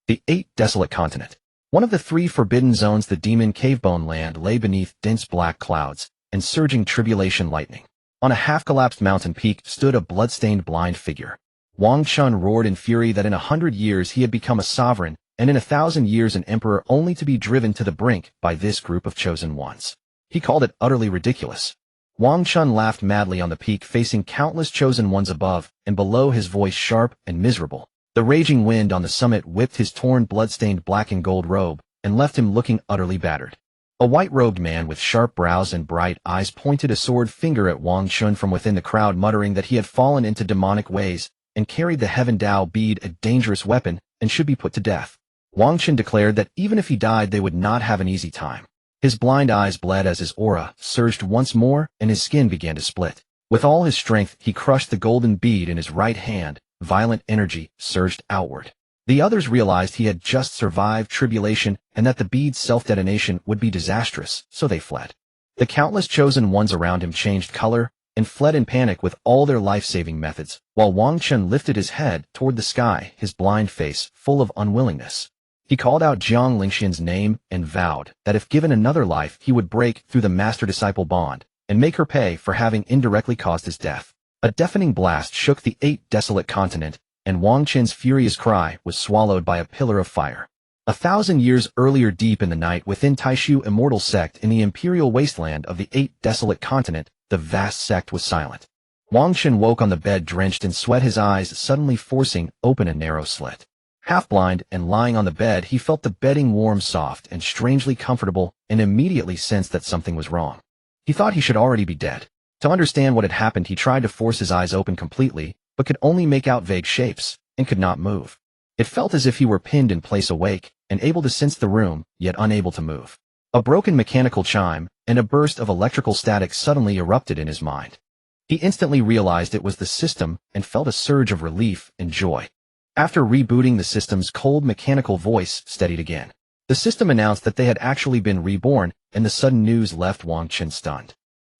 The Eight Desolate Continent. One of the three forbidden zones, the Demon Cavebone land, lay beneath dense black clouds and surging tribulation lightning. On a half-collapsed mountain peak stood a blood-stained blind figure. Wang Chen roared in fury that in 100 years he had become a sovereign, and in 1,000 years an emperor, only to be driven to the brink by this group of chosen ones. He called it utterly ridiculous. Wang Chen laughed madly on the peak, facing countless chosen ones above, and below, his voice sharp and miserable. The raging wind on the summit whipped his torn, blood-stained black and gold robe, and left him looking utterly battered. A white-robed man with sharp brows and bright eyes pointed a sword finger at Wang Chen from within the crowd, muttering that he had fallen into demonic ways, and carried the Heaven Dao bead, a dangerous weapon, and should be put to death. Wang Chen declared that even if he died, they would not have an easy time. His blind eyes bled as his aura surged once more, and his skin began to split. With all his strength, he crushed the golden bead in his right hand. Violent energy surged outward. The others realized he had just survived tribulation and that the bead's self-detonation would be disastrous, so they fled. The countless chosen ones around him changed color and fled in panic with all their life-saving methods, while Wang Chen lifted his head toward the sky, his blind face full of unwillingness. He called out Jiang Lingxian's name and vowed that if given another life, he would break through the master-disciple bond and make her pay for having indirectly caused his death. A deafening blast shook the Eight Desolate Continent, and Wang Chen's furious cry was swallowed by a pillar of fire. 1,000 years earlier, deep in the night within Taishu immortal sect in the imperial wasteland of the Eight Desolate Continent, the vast sect was silent. Wang Chen woke on the bed drenched in sweat, his eyes suddenly forcing open a narrow slit. Half-blind and lying on the bed, he felt the bedding warm, soft, and strangely comfortable, and immediately sensed that something was wrong. He thought he should already be dead. To understand what had happened, he tried to force his eyes open completely, but could only make out vague shapes, and could not move. It felt as if he were pinned in place, awake, and able to sense the room, yet unable to move. A broken mechanical chime and a burst of electrical static suddenly erupted in his mind. He instantly realized it was the system and felt a surge of relief and joy. After rebooting, the system's cold mechanical voice steadied again. The system announced that they had actually been reborn, and the sudden news left Wang Chen stunned.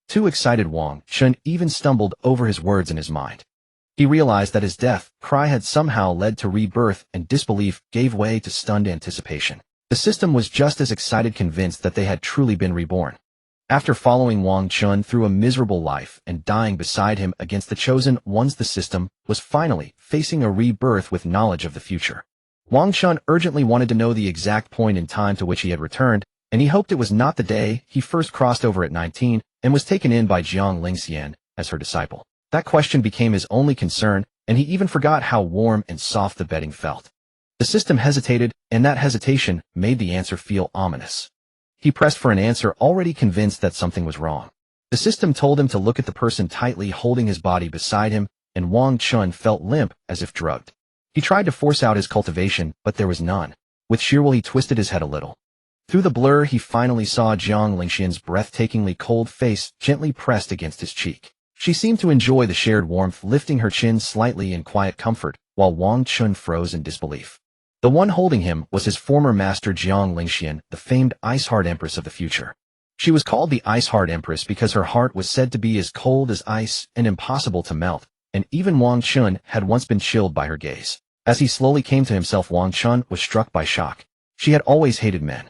Too excited, Wang Chen even stumbled over his words in his mind. He realized that his death cry had somehow led to rebirth, and disbelief gave way to stunned anticipation. The system was just as excited, convinced that they had truly been reborn. After following Wang Chen through a miserable life and dying beside him against the chosen ones, the system was finally facing a rebirth with knowledge of the future. Wang Chen urgently wanted to know the exact point in time to which he had returned, and he hoped it was not the day he first crossed over at 19 and was taken in by Jiang Lingxian as her disciple. That question became his only concern, and he even forgot how warm and soft the bedding felt. The system hesitated, and that hesitation made the answer feel ominous. He pressed for an answer, already convinced that something was wrong. The system told him to look at the person tightly holding his body beside him, and Wang Chen felt limp as if drugged. He tried to force out his cultivation, but there was none. With sheer will, he twisted his head a little. Through the blur, he finally saw Jiang Lingxian's breathtakingly cold face gently pressed against his cheek. She seemed to enjoy the shared warmth, lifting her chin slightly in quiet comfort, while Wang Chen froze in disbelief. The one holding him was his former master Jiang Lingxian, the famed Iceheart Empress of the future. She was called the Iceheart Empress because her heart was said to be as cold as ice and impossible to melt, and even Wang Chen had once been chilled by her gaze. As he slowly came to himself, Wang Chen was struck by shock. She had always hated men.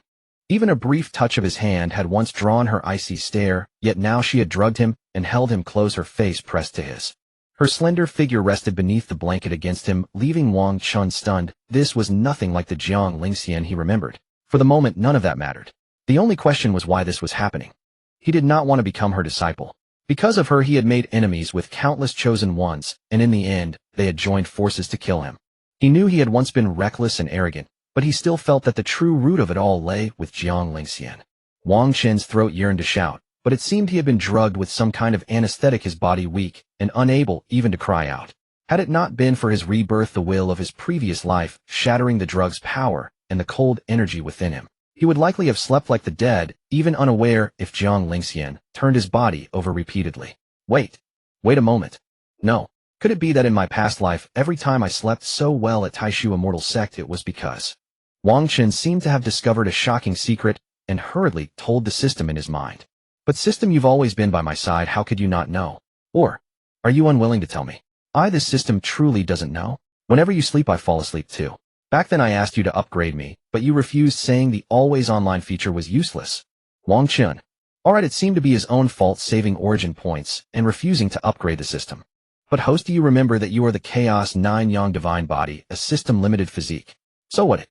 Even a brief touch of his hand had once drawn her icy stare, yet now she had drugged him and held him close, her face pressed to his. Her slender figure rested beneath the blanket against him, leaving Wang Chen stunned. This was nothing like the Jiang Lingxian he remembered. For the moment, none of that mattered. The only question was why this was happening. He did not want to become her disciple. Because of her, he had made enemies with countless chosen ones, and in the end, they had joined forces to kill him. He knew he had once been reckless and arrogant, but he still felt that the true root of it all lay with Jiang Lingxian. Wang Chen's throat yearned to shout, but it seemed he had been drugged with some kind of anesthetic, his body weak and unable even to cry out. Had it not been for his rebirth, the will of his previous life shattering the drug's power and the cold energy within him, he would likely have slept like the dead, even unaware if Jiang Lingxian turned his body over repeatedly. Wait a moment. No. Could it be that in my past life, every time I slept so well at Taishu immortal sect, it was because Wang Chen seemed to have discovered a shocking secret and hurriedly told the system in his mind. But system, you've always been by my side, how could you not know? Or are you unwilling to tell me? This system truly doesn't know. Whenever you sleep, I fall asleep too. Back then I asked you to upgrade me, but you refused, saying the always online feature was useless. Wang Chen. Alright, it seemed to be his own fault saving origin points and refusing to upgrade the system. But host, do you remember that you are the Chaos 9 Yang Divine Body, a system-limited physique? So what?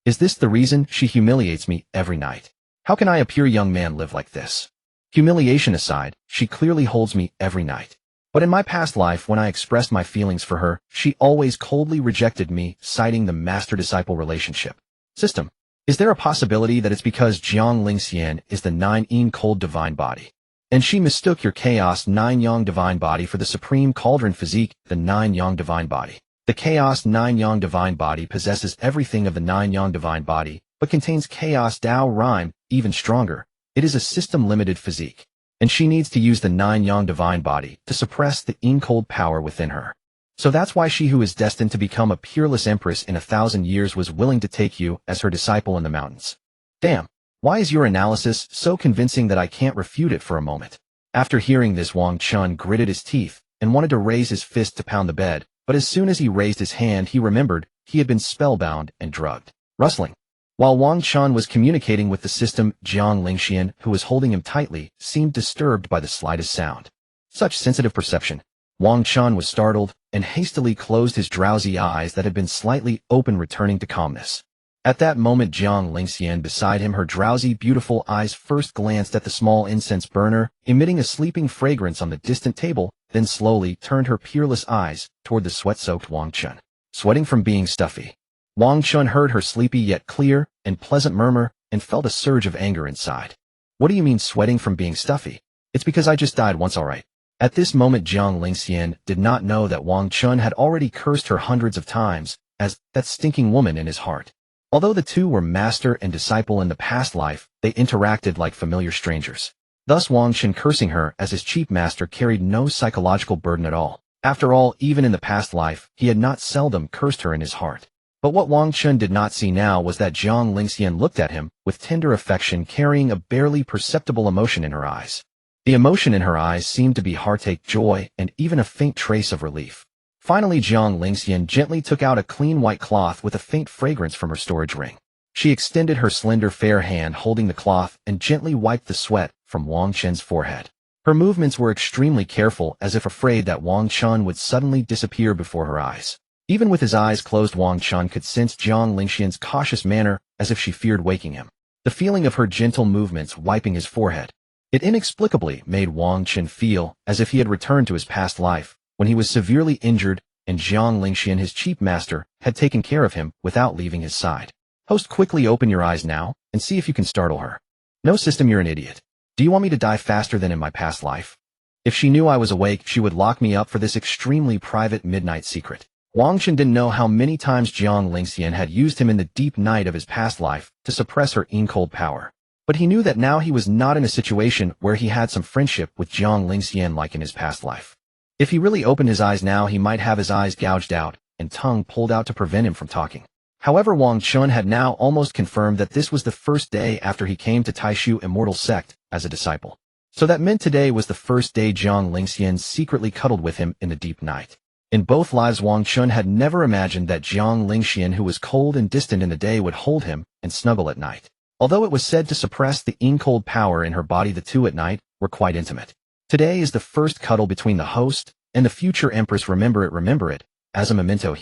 Is this the reason she humiliates me every night? How can I, a pure young man, live like this? Humiliation aside, she clearly holds me every night. But in my past life, when I expressed my feelings for her, she always coldly rejected me, citing the master-disciple relationship. System. Is there a possibility that it's because Jiang Lingxian is the 9 Yin cold divine body, and she mistook your Chaos 9 Yang divine body for the supreme cauldron physique, the 9 Yang divine body? The Chaos 9 Yang divine body possesses everything of the 9 Yang divine body, but contains Chaos Dao Rhyme, even stronger. It is a system-limited physique, and she needs to use the 9 Yang divine body to suppress the Yin cold power within her. So that's why she, who is destined to become a peerless empress in 1,000 years, was willing to take you as her disciple in the mountains. Damn, why is your analysis so convincing that I can't refute it for a moment? After hearing this, Wang Chen gritted his teeth and wanted to raise his fist to pound the bed, but as soon as he raised his hand, he remembered he had been spellbound and drugged. Rustling. While Wang Chen was communicating with the system, Jiang Lingxian, who was holding him tightly, seemed disturbed by the slightest sound. Such sensitive perception. Wang Chen was startled and hastily closed his drowsy eyes that had been slightly open, returning to calmness. At that moment, Jiang Lingxian beside him, her drowsy, beautiful eyes first glanced at the small incense burner, emitting a sleeping fragrance on the distant table, then slowly turned her peerless eyes toward the sweat-soaked Wang Chen. Sweating from being stuffy. Wang Chen heard her sleepy yet clear and pleasant murmur and felt a surge of anger inside. What do you mean sweating from being stuffy? It's because I just died once, alright. At this moment, Jiang Lingxian did not know that Wang Chen had already cursed her hundreds of times as that stinking woman in his heart. Although the two were master and disciple in the past life, they interacted like familiar strangers. Thus, Wang Chen cursing her as his chief master carried no psychological burden at all. After all, even in the past life, he had not seldom cursed her in his heart. But what Wang Chen did not see now was that Jiang Lingxian looked at him with tender affection, carrying a barely perceptible emotion in her eyes. The emotion in her eyes seemed to be heartache, joy, and even a faint trace of relief. Finally, Jiang Lingxian gently took out a clean white cloth with a faint fragrance from her storage ring. She extended her slender fair hand holding the cloth and gently wiped the sweat from Wang Chen's forehead. Her movements were extremely careful, as if afraid that Wang Chen would suddenly disappear before her eyes. Even with his eyes closed, Wang Chen could sense Jiang Lingxian's cautious manner, as if she feared waking him. The feeling of her gentle movements wiping his forehead, it inexplicably made Wang Chen feel as if he had returned to his past life, when he was severely injured and Jiang Lingxian, his chief master, had taken care of him without leaving his side. Host, quickly open your eyes now and see if you can startle her. No, system, you're an idiot. Do you want me to die faster than in my past life? If she knew I was awake, she would lock me up for this extremely private midnight secret. Wang Chen didn't know how many times Jiang Lingxian had used him in the deep night of his past life to suppress her yin-cold power. But he knew that now he was not in a situation where he had some friendship with Jiang Lingxian like in his past life. If he really opened his eyes now, he might have his eyes gouged out and tongue pulled out to prevent him from talking. However, Wang Chen had now almost confirmed that this was the first day after he came to Taishu Immortal Sect as a disciple. So that meant today was the first day Jiang Lingxian secretly cuddled with him in the deep night. In both lives, Wang Chen had never imagined that Jiang Lingxian, who was cold and distant in the day, would hold him and snuggle at night. Although it was said to suppress the yin-cold power in her body, the two at night were quite intimate. Today is the first cuddle between the host and the future empress. Remember it, as a memento.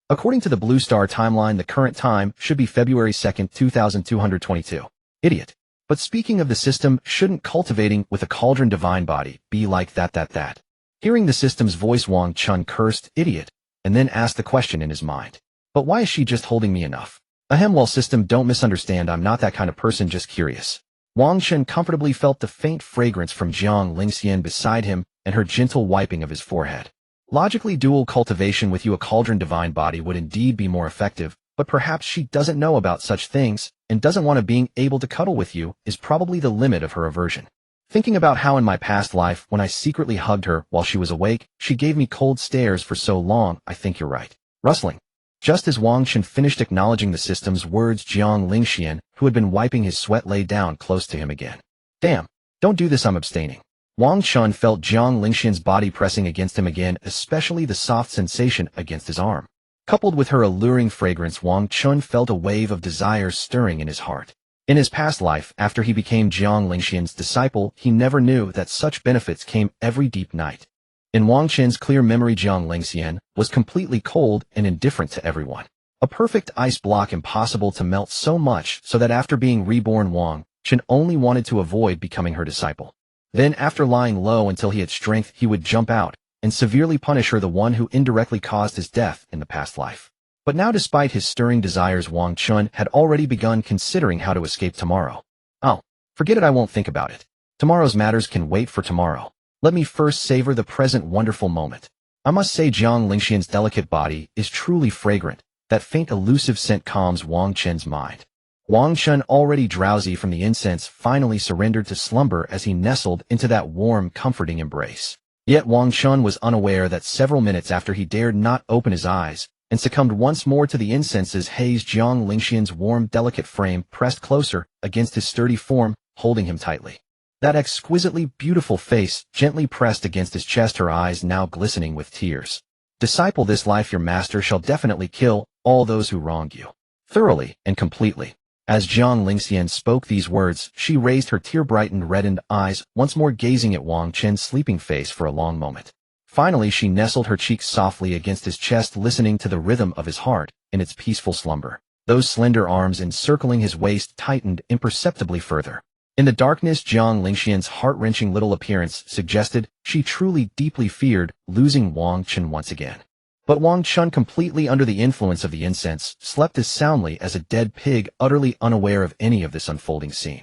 According to the Blue Star timeline, the current time should be February 2nd, 2222. Idiot. But speaking of the system, shouldn't cultivating with a cauldron divine body be like that? Hearing the system's voice, Wang Chen cursed, idiot, and then asked the question in his mind. But why is she just holding me enough? Ahem, well, system, don't misunderstand, I'm not that kind of person, just curious. Wang Chen comfortably felt the faint fragrance from Jiang Lingxian beside him and her gentle wiping of his forehead. Logically, dual cultivation with you, a cauldron divine body, would indeed be more effective, but perhaps she doesn't know about such things and doesn't want to. Being able to cuddle with you is probably the limit of her aversion. Thinking about how in my past life, when I secretly hugged her while she was awake, she gave me cold stares for so long, I think you're right. Rustling. Just as Wang Chen finished acknowledging the system's words, Jiang Lingxian, who had been wiping his sweat, lay down close to him again. Damn, don't do this, I'm abstaining. Wang Chen felt Jiang Lingxian's body pressing against him again, especially the soft sensation against his arm. Coupled with her alluring fragrance, Wang Chen felt a wave of desire stirring in his heart. In his past life, after he became Jiang Lingxian's disciple, he never knew that such benefits came every deep night. In Wang Chen's clear memory, Jiang Lingxian was completely cold and indifferent to everyone. A perfect ice block, impossible to melt, so much so that after being reborn, Wang Chen only wanted to avoid becoming her disciple. Then, after lying low until he had strength, he would jump out and severely punish her, the one who indirectly caused his death in the past life. But now, despite his stirring desires, Wang Chen had already begun considering how to escape tomorrow. Oh, forget it, I won't think about it. Tomorrow's matters can wait for tomorrow. Let me first savor the present wonderful moment. I must say, Jiang Lingxian's delicate body is truly fragrant. That faint elusive scent calms Wang Chen's mind. Wang Chen, already drowsy from the incense, finally surrendered to slumber as he nestled into that warm, comforting embrace. Yet Wang Chen was unaware that several minutes after he dared not open his eyes and succumbed once more to the incense's haze, Jiang Lingxian's warm, delicate frame pressed closer against his sturdy form, holding him tightly. That exquisitely beautiful face gently pressed against his chest, her eyes now glistening with tears. Disciple, this life your master shall definitely kill all those who wronged you, thoroughly and completely. As Jiang Lingxian spoke these words, she raised her tear-brightened, reddened eyes, once more gazing at Wang Chen's sleeping face for a long moment. Finally, she nestled her cheeks softly against his chest, listening to the rhythm of his heart in its peaceful slumber. Those slender arms encircling his waist tightened imperceptibly further. In the darkness, Jiang Lingxian's heart-wrenching little appearance suggested she truly deeply feared losing Wang Chen once again. But Wang Chen, completely under the influence of the incense, slept as soundly as a dead pig, utterly unaware of any of this unfolding scene.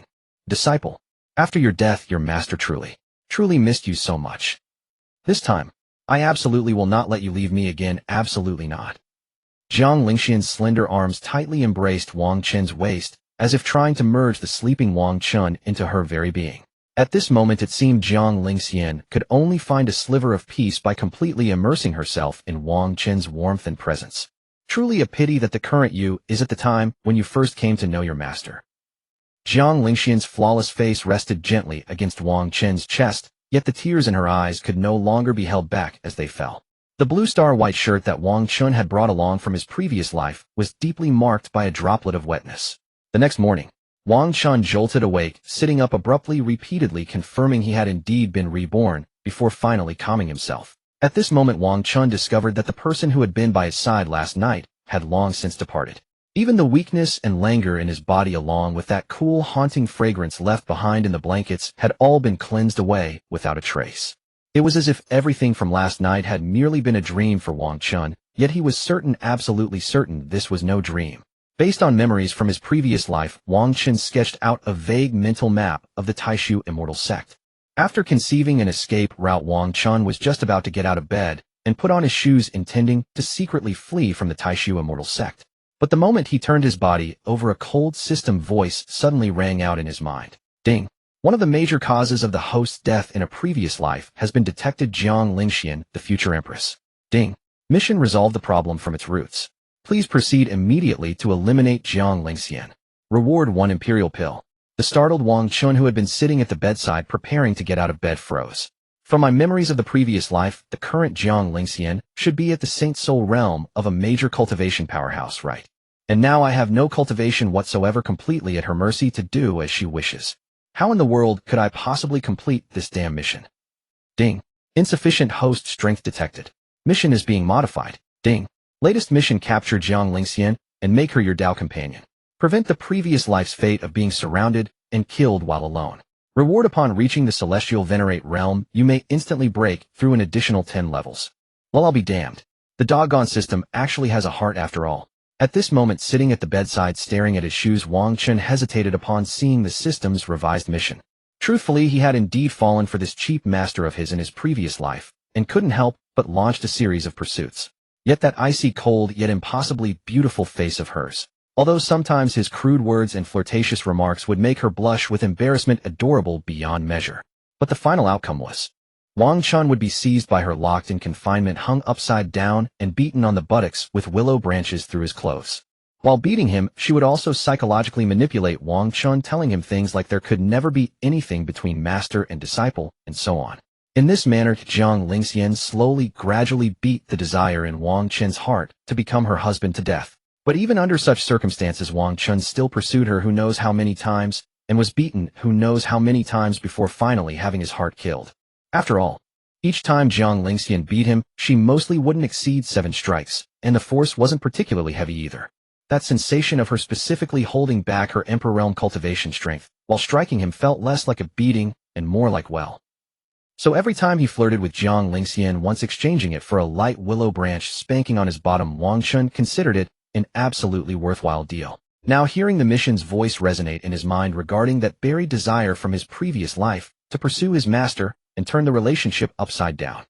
Disciple, after your death, your master truly missed you so much. This time, I absolutely will not let you leave me again, absolutely not. Jiang Lingxian's slender arms tightly embraced Wang Chen's waist, as if trying to merge the sleeping Wang Chen into her very being. At this moment, it seemed Jiang Lingxian could only find a sliver of peace by completely immersing herself in Wang Chen's warmth and presence. Truly a pity that the current you is at the time when you first came to know your master. Jiang Lingxian's flawless face rested gently against Wang Chen's chest, yet the tears in her eyes could no longer be held back as they fell. The blue star white shirt that Wang Chen had brought along from his previous life was deeply marked by a droplet of wetness. The next morning, Wang Chen jolted awake, sitting up abruptly, repeatedly confirming he had indeed been reborn, before finally calming himself. At this moment, Wang Chen discovered that the person who had been by his side last night had long since departed. Even the weakness and languor in his body, along with that cool, haunting fragrance left behind in the blankets, had all been cleansed away without a trace. It was as if everything from last night had merely been a dream for Wang Chen, yet he was certain, absolutely certain, this was no dream. Based on memories from his previous life, Wang Chen sketched out a vague mental map of the Taishu immortal sect. After conceiving an escape route, Wang Chen was just about to get out of bed and put on his shoes, intending to secretly flee from the Taishu immortal sect. But the moment he turned his body over, a cold system voice suddenly rang out in his mind. Ding! One of the major causes of the host's death in a previous life has been detected. Jiang Lingxian, the future empress. Ding! Mission: resolve the problem from its roots. Please proceed immediately to eliminate Jiang Lingxian. Reward: 1 imperial pill. The startled Wang Chen, who had been sitting at the bedside preparing to get out of bed, froze. From my memories of the previous life, the current Jiang Lingxian should be at the Saint Soul realm of a major cultivation powerhouse, right? And now I have no cultivation whatsoever, completely at her mercy to do as she wishes. How in the world could I possibly complete this damn mission? Ding. Insufficient host strength detected. Mission is being modified. Ding. Latest mission: capture Jiang Lingxian and make her your Dao companion. Prevent the previous life's fate of being surrounded and killed while alone. Reward: upon reaching the Celestial Venerate realm, you may instantly break through an additional 10 levels. Well, I'll be damned. The doggone system actually has a heart after all. At this moment, sitting at the bedside staring at his shoes, Wang Chen hesitated upon seeing the system's revised mission. Truthfully, he had indeed fallen for this cheap master of his in his previous life, and couldn't help but launched a series of pursuits. Yet that icy cold yet impossibly beautiful face of hers, although sometimes his crude words and flirtatious remarks would make her blush with embarrassment, adorable beyond measure. But the final outcome was Wang Chen would be seized by her, locked in confinement, hung upside down, and beaten on the buttocks with willow branches through his clothes. While beating him, she would also psychologically manipulate Wang Chen, telling him things like there could never be anything between master and disciple, and so on. In this manner, Jiang Lingxian gradually beat the desire in Wang Chen's heart to become her husband to death. But even under such circumstances, Wang Chen still pursued her who knows how many times, and was beaten who knows how many times before finally having his heart killed. After all, each time Jiang Lingxian beat him, she mostly wouldn't exceed 7 strikes, and the force wasn't particularly heavy either. That sensation of her specifically holding back her Emperor Realm cultivation strength, while striking him, felt less like a beating and more like well. So every time he flirted with Jiang Lingxian, once exchanging it for a light willow branch spanking on his bottom, Wang Chen considered it an absolutely worthwhile deal. Now hearing the mission's voice resonate in his mind regarding that buried desire from his previous life to pursue his master and turn the relationship upside down,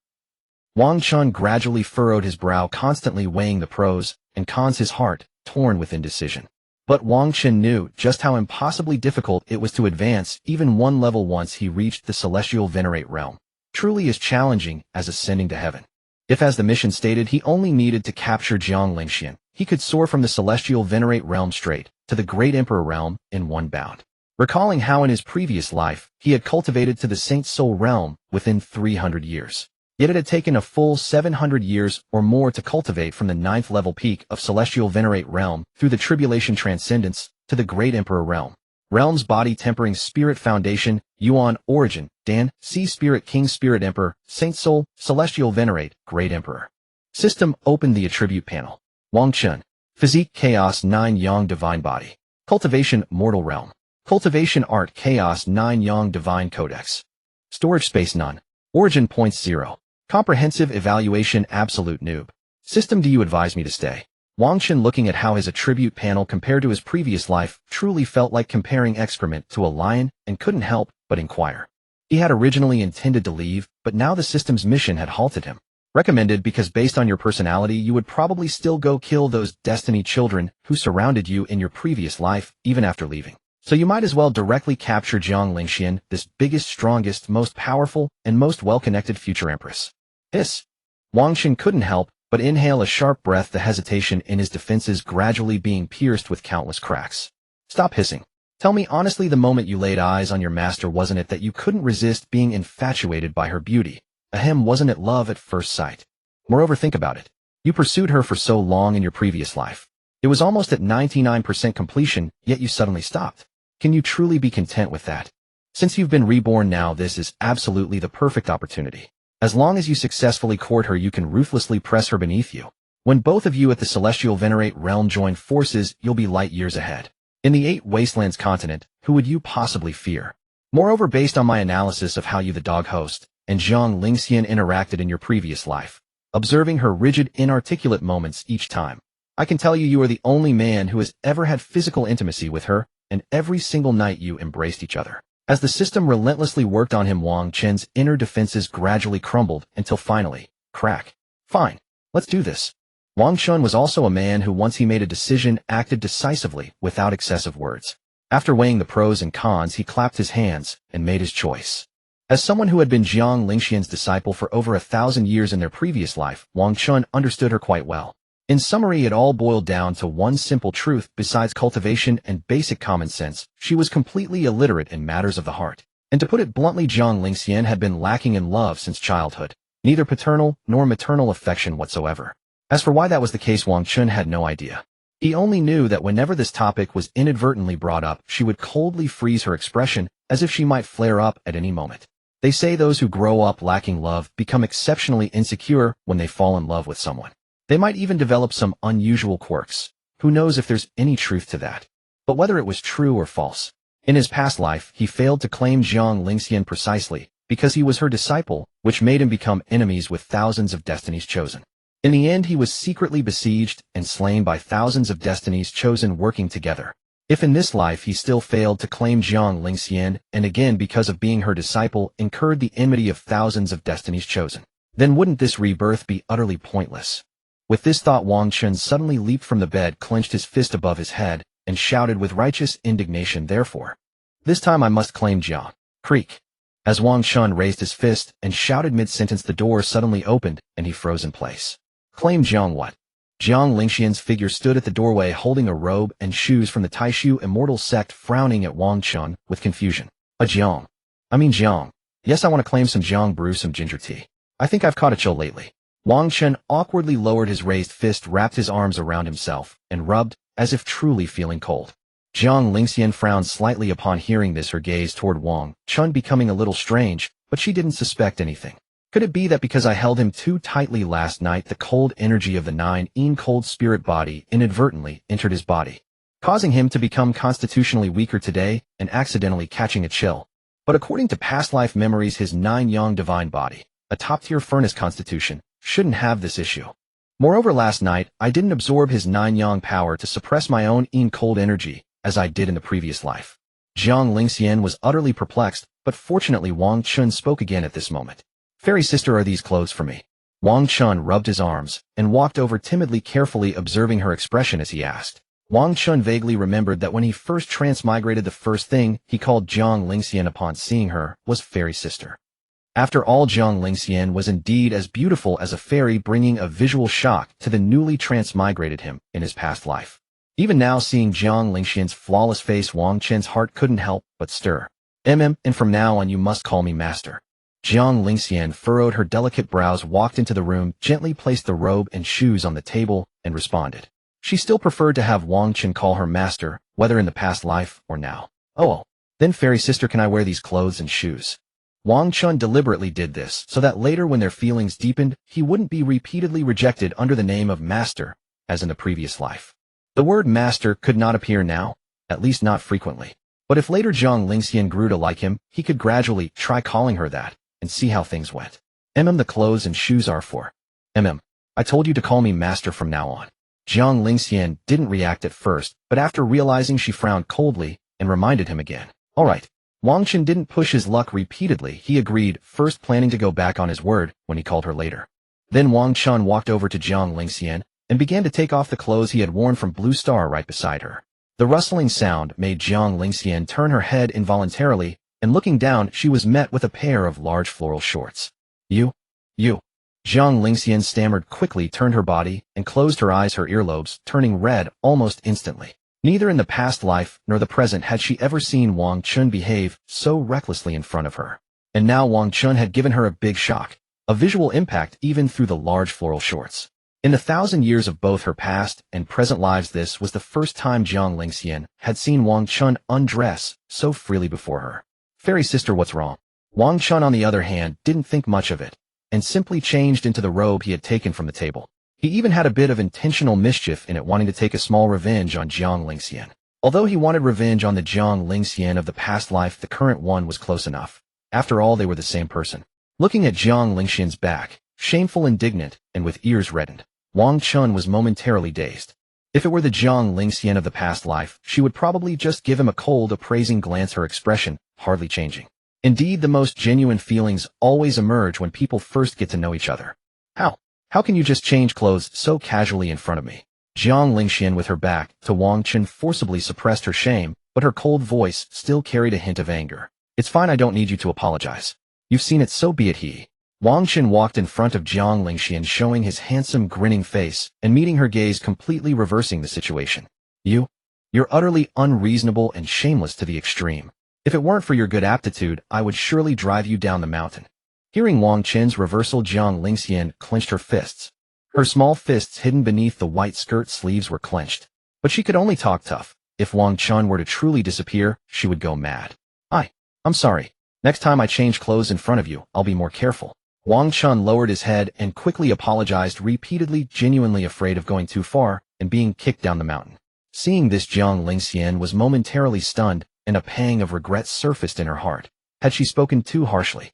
Wang Chen gradually furrowed his brow, constantly weighing the pros and cons, his heart torn with indecision. But Wang Chen knew just how impossibly difficult it was to advance even one level once he reached the celestial venerate realm. Truly as challenging as ascending to heaven. If, as the mission stated, he only needed to capture Jiang Lingxian, he could soar from the celestial venerate realm straight to the great emperor realm in one bound. Recalling how in his previous life he had cultivated to the Saint Soul realm within 300 years. Yet it had taken a full 700 years or more to cultivate from the 9th level peak of Celestial Venerate Realm through the Tribulation Transcendence to the Great Emperor Realm. Realms Body Tempering Spirit Foundation, Yuan Origin, Dan, Sea Spirit King Spirit Emperor, Saint Soul, Celestial Venerate, Great Emperor. System Open the Attribute Panel. Wang Chen. Physique Chaos 9 Yang Divine Body. Cultivation Mortal Realm. Cultivation Art Chaos 9 Yang Divine Codex. Storage Space None. Origin Points 0. Comprehensive Evaluation Absolute Noob. System Do you advise me to stay? Wang Chen, looking at how his attribute panel compared to his previous life, truly felt like comparing excrement to a lion and couldn't help but inquire. He had originally intended to leave, but now the system's mission had halted him. Recommended because based on your personality you would probably still go kill those destiny children who surrounded you in your previous life even after leaving. So you might as well directly capture Jiang Lingxian, this biggest, strongest, most powerful, and most well-connected future empress. Hiss. Wang Chen couldn't help but inhale a sharp breath, the hesitation in his defenses gradually being pierced with countless cracks. Stop hissing. Tell me honestly, the moment you laid eyes on your master, wasn't it that you couldn't resist being infatuated by her beauty? Ahem, wasn't it love at first sight? Moreover, think about it. You pursued her for so long in your previous life. It was almost at 99% completion, yet you suddenly stopped. Can you truly be content with that? Since you've been reborn now, this is absolutely the perfect opportunity. As long as you successfully court her, you can ruthlessly press her beneath you. When both of you at the Celestial Venerate Realm join forces, you'll be light years ahead. In the 8 Wastelands continent, who would you possibly fear? Moreover, based on my analysis of how you, the dog host, and Jiang Lingxian interacted in your previous life, observing her rigid, inarticulate moments each time, I can tell you you are the only man who has ever had physical intimacy with her, and every single night you embraced each other. As the system relentlessly worked on him, Wang Chen's inner defenses gradually crumbled until finally, crack. Fine, let's do this. Wang Chen was also a man who, once he made a decision, acted decisively without excessive words. After weighing the pros and cons, he clapped his hands and made his choice. As someone who had been Jiang Lingxian's disciple for over 1,000 years in their previous life, Wang Chen understood her quite well. In summary, it all boiled down to one simple truth: besides cultivation and basic common sense, she was completely illiterate in matters of the heart. And to put it bluntly, Jiang Lingxian had been lacking in love since childhood, neither paternal nor maternal affection whatsoever. As for why that was the case, Wang Chen had no idea. He only knew that whenever this topic was inadvertently brought up, she would coldly freeze her expression as if she might flare up at any moment. They say those who grow up lacking love become exceptionally insecure when they fall in love with someone. They might even develop some unusual quirks. Who knows if there's any truth to that? But whether it was true or false, in his past life, he failed to claim Jiang Lingxian precisely because he was her disciple, which made him become enemies with thousands of destinies chosen. In the end, he was secretly besieged and slain by thousands of destinies chosen working together. If in this life he still failed to claim Jiang Lingxian, and again because of being her disciple incurred the enmity of thousands of destinies chosen, then wouldn't this rebirth be utterly pointless? With this thought, Wang Chen suddenly leaped from the bed, clenched his fist above his head, and shouted with righteous indignation, "Therefore, this time I must claim Jiang." Creak. As Wang Chen raised his fist and shouted mid-sentence, the door suddenly opened and he froze in place. Claim Jiang what? Jiang Lingxian's figure stood at the doorway holding a robe and shoes from the Taishu immortal sect, frowning at Wang Chen with confusion. Jiang. Yes, I want to claim some Jiang brew some ginger tea. I think I've caught a chill lately. Wang Chen awkwardly lowered his raised fist, wrapped his arms around himself, and rubbed, as if truly feeling cold. Jiang Lingxian frowned slightly upon hearing this, her gaze toward Wang Chen becoming a little strange, but she didn't suspect anything. Could it be that because I held him too tightly last night, the cold energy of the cold spirit body inadvertently entered his body, causing him to become constitutionally weaker today and accidentally catching a chill? But according to past life memories, his yang divine body, a top-tier furnace constitution, shouldn't have this issue. Moreover, last night, I didn't absorb his yang power to suppress my own cold energy, as I did in the previous life. Jiang Lingxian was utterly perplexed, but fortunately Wang Chen spoke again at this moment. Fairy sister, are these clothes for me? Wang Chen rubbed his arms and walked over timidly, carefully observing her expression as he asked. Wang Chen vaguely remembered that when he first transmigrated, the first thing he called Jiang Lingxian upon seeing her was fairy sister. After all, Jiang Lingxian was indeed as beautiful as a fairy, bringing a visual shock to the newly transmigrated him in his past life. Even now, seeing Jiang Lingxian's flawless face, Wang Chen's heart couldn't help but stir. And from now on you must call me master. Jiang Lingxian furrowed her delicate brows, walked into the room, gently placed the robe and shoes on the table, and responded. She still preferred to have Wang Chen call her master, whether in the past life or now. Oh, then fairy sister, can I wear these clothes and shoes? Wang Chen deliberately did this so that later, when their feelings deepened, he wouldn't be repeatedly rejected under the name of master, as in the previous life. The word master could not appear now, at least not frequently. But if later Jiang Lingxian grew to like him, he could gradually try calling her that, and see how things went. The clothes and shoes are for. I told you to call me master from now on. Jiang Lingxian didn't react at first, but after realizing, she frowned coldly and reminded him again. All right. Wang Chen didn't push his luck repeatedly. He agreed, first planning to go back on his word when he called her later. Then Wang Chen walked over to Jiang Lingxian and began to take off the clothes he had worn from Blue Star right beside her. The rustling sound made Jiang Lingxian turn her head involuntarily, and looking down, she was met with a pair of large floral shorts. You. Jiang Lingxian stammered quickly, turned her body, and closed her eyes, her earlobes turning red almost instantly. Neither in the past life nor the present had she ever seen Wang Chen behave so recklessly in front of her. And now Wang Chen had given her a big shock, a visual impact even through the large floral shorts. In the 1,000 years of both her past and present lives, this was the first time Jiang Lingxian had seen Wang Chen undress so freely before her. Fairy sister, what's wrong? Wang Chen, on the other hand, didn't think much of it, and simply changed into the robe he had taken from the table. He even had a bit of intentional mischief in it, wanting to take a small revenge on Jiang Lingxian. Although he wanted revenge on the Jiang Lingxian of the past life, the current one was close enough. After all, they were the same person. Looking at Jiang Lingxian's back, shameful, indignant, and with ears reddened, Wang Chen was momentarily dazed. If it were the Jiang Lingxian of the past life, she would probably just give him a cold, appraising glance, her expression hardly changing. Indeed, the most genuine feelings always emerge when people first get to know each other. How can you just change clothes so casually in front of me? Jiang Lingxian, with her back to Wang Chen, forcibly suppressed her shame, but her cold voice still carried a hint of anger. It's fine, I don't need you to apologize. You've seen it, so be it. Wang Chen walked in front of Jiang Lingxian, showing his handsome, grinning face, and meeting her gaze, completely reversing the situation. You're utterly unreasonable and shameless to the extreme. If it weren't for your good aptitude, I would surely drive you down the mountain. Hearing Wang Chen's reversal, Jiang Lingxian clenched her fists. Her small fists hidden beneath the white skirt sleeves were clenched. But she could only talk tough. If Wang Chen were to truly disappear, she would go mad. I'm sorry. Next time I change clothes in front of you, I'll be more careful. Wang Chen lowered his head and quickly apologized, repeatedly, genuinely afraid of going too far and being kicked down the mountain. Seeing this, Jiang Lingxian was momentarily stunned, and a pang of regret surfaced in her heart. Had she spoken too harshly?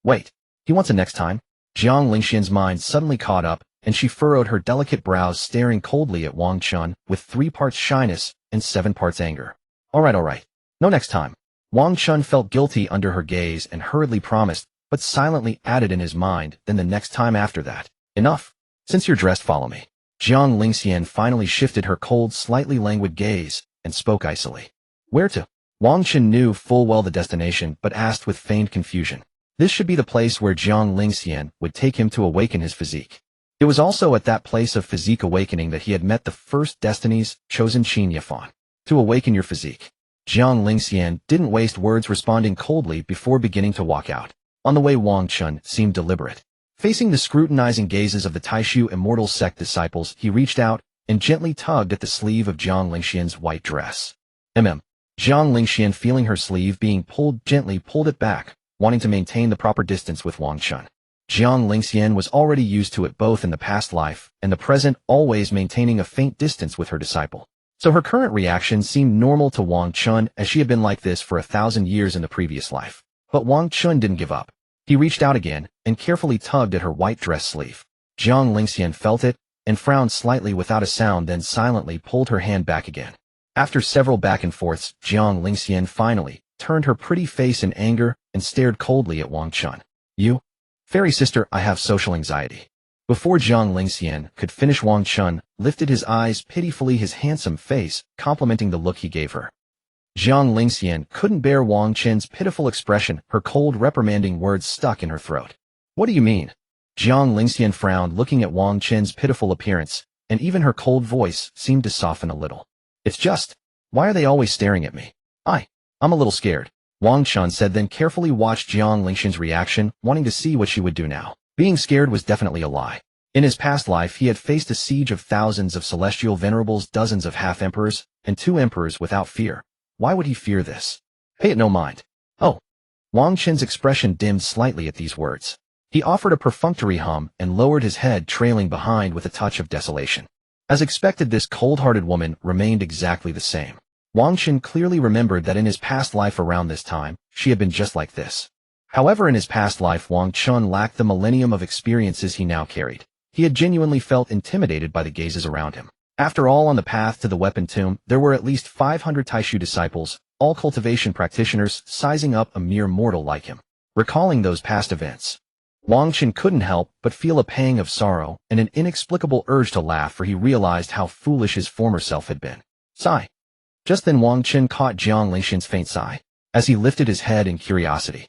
Wait, he wants a next time? Jiang Lingxian's mind suddenly caught up, and she furrowed her delicate brows, staring coldly at Wang Chen with 3 parts shyness and 7 parts anger. All right. No next time. Wang Chen felt guilty under her gaze and hurriedly promised, but silently added in his mind, then the next time after that. Enough. Since you're dressed, follow me. Jiang Lingxian finally shifted her cold, slightly languid gaze and spoke icily. Where to? Wang Chen knew full well the destination, but asked with feigned confusion. This should be the place where Jiang Lingxian would take him to awaken his physique. It was also at that place of physique awakening that he had met the first Destiny's chosen Qin Yafan. To awaken your physique. Jiang Lingxian didn't waste words responding coldly before beginning to walk out. On the way, Wang Chen seemed deliberate. Facing the scrutinizing gazes of the Taishu Immortal Sect disciples, he reached out and gently tugged at the sleeve of Jiang Lingxian's white dress. Jiang Lingxian, feeling her sleeve being pulled, gently pulled it back, wanting to maintain the proper distance with Wang Chen. Jiang Lingxian was already used to it both in the past life and the present, always maintaining a faint distance with her disciple. So her current reaction seemed normal to Wang Chen, as she had been like this for 1,000 years in the previous life. But Wang Chen didn't give up. He reached out again and carefully tugged at her white dress sleeve. Jiang Lingxian felt it and frowned slightly without a sound, then silently pulled her hand back again. After several back and forths, Jiang Lingxian finally turned her pretty face in anger and stared coldly at Wang Chen. "You? Fairy sister, I have social anxiety." Before Jiang Lingxian could finish, Wang Chen lifted his eyes pitifully, his handsome face complimenting the look he gave her. Jiang Lingxian couldn't bear Wang Chen's pitiful expression, her cold reprimanding words stuck in her throat. "What do you mean?" Jiang Lingxian frowned, looking at Wang Chen's pitiful appearance, and even her cold voice seemed to soften a little. "It's just, why are they always staring at me? I'm a little scared," Wang Chen said, then carefully watched Jiang Lingxian's reaction, wanting to see what she would do now. Being scared was definitely a lie. In his past life, he had faced a siege of thousands of celestial venerables, dozens of half-emperors, and 2 emperors without fear. Why would he fear this? "Pay it no mind." "Oh." Wang Chen's expression dimmed slightly at these words. He offered a perfunctory hum and lowered his head, trailing behind with a touch of desolation. As expected, this cold-hearted woman remained exactly the same. Wang Chen clearly remembered that in his past life around this time, she had been just like this. However, in his past life, Wang Chen lacked the millennium of experiences he now carried. He had genuinely felt intimidated by the gazes around him. After all, on the path to the weapon tomb, there were at least 500 Taishu disciples, all cultivation practitioners, sizing up a mere mortal like him. Recalling those past events, Wang Chen couldn't help but feel a pang of sorrow and an inexplicable urge to laugh, for he realized how foolish his former self had been. Sigh. Just then Wang Chen caught Jiang Lingxian's faint sigh. As he lifted his head in curiosity,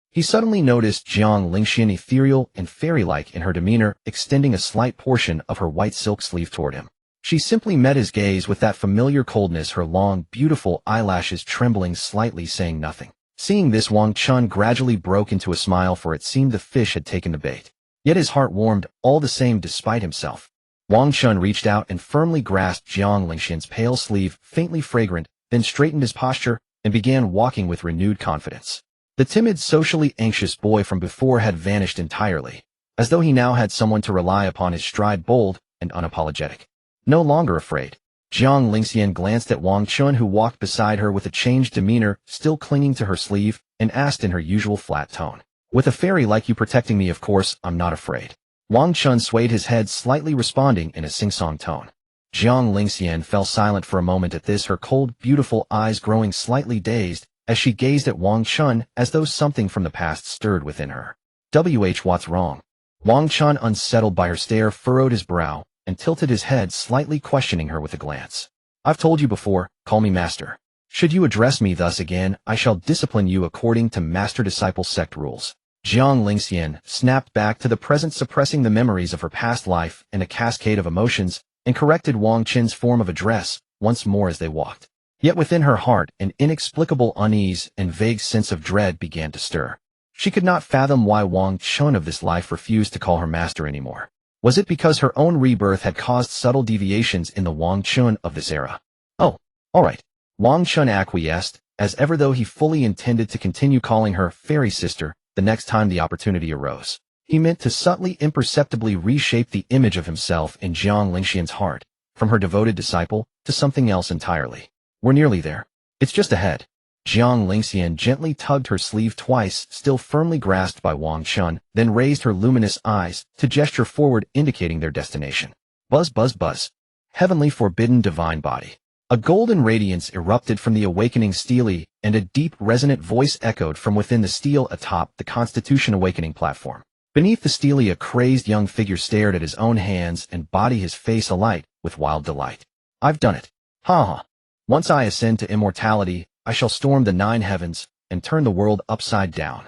he suddenly noticed Jiang Lingxian, ethereal and fairy-like in her demeanor, extending a slight portion of her white silk sleeve toward him. She simply met his gaze with that familiar coldness, her long, beautiful eyelashes trembling slightly, saying nothing. Seeing this, Wang Chen gradually broke into a smile, for it seemed the fish had taken the bait. Yet his heart warmed all the same despite himself. Wang Chen reached out and firmly grasped Jiang Lingxian's pale sleeve, faintly fragrant, then straightened his posture and began walking with renewed confidence. The timid, socially anxious boy from before had vanished entirely, as though he now had someone to rely upon, his stride bold and unapologetic. No longer afraid, Jiang Lingxian glanced at Wang Chen, who walked beside her with a changed demeanor, still clinging to her sleeve, and asked in her usual flat tone, "With a fairy like you protecting me, of course I'm not afraid." Wang Chen swayed his head slightly, responding in a sing-song tone. Jiang Lingxian fell silent for a moment at this, her cold, beautiful eyes growing slightly dazed as she gazed at Wang Chen, as though something from the past stirred within her. What's wrong? Wang Chen, unsettled by her stare, furrowed his brow and tilted his head slightly, questioning her with a glance. "I've told you before, call me master. Should you address me thus again, I shall discipline you according to master-disciple sect rules." Jiang Lingxian snapped back to the present, suppressing the memories of her past life in a cascade of emotions, and corrected Wang Chen's form of address once more as they walked. Yet within her heart, an inexplicable unease and vague sense of dread began to stir. She could not fathom why Wang Chen of this life refused to call her master anymore. Was it because her own rebirth had caused subtle deviations in the Wang Chen of this era? "Oh, all right." Wang Chen acquiesced, as ever, though he fully intended to continue calling her fairy sister the next time the opportunity arose. He meant to subtly, imperceptibly reshape the image of himself in Jiang Lingxian's heart, from her devoted disciple to something else entirely. "We're nearly there. It's just ahead." Jiang Lingxian gently tugged her sleeve twice, still firmly grasped by Wang Chen, then raised her luminous eyes to gesture forward, indicating their destination. Buzz, buzz, buzz. Heavenly, forbidden, divine body. A golden radiance erupted from the awakening stele, and a deep, resonant voice echoed from within the stele atop the Constitution Awakening platform. Beneath the stele, a crazed young figure stared at his own hands and body, his face alight with wild delight. "I've done it. Ha ha. Once I ascend to immortality, I shall storm the 9 heavens and turn the world upside down.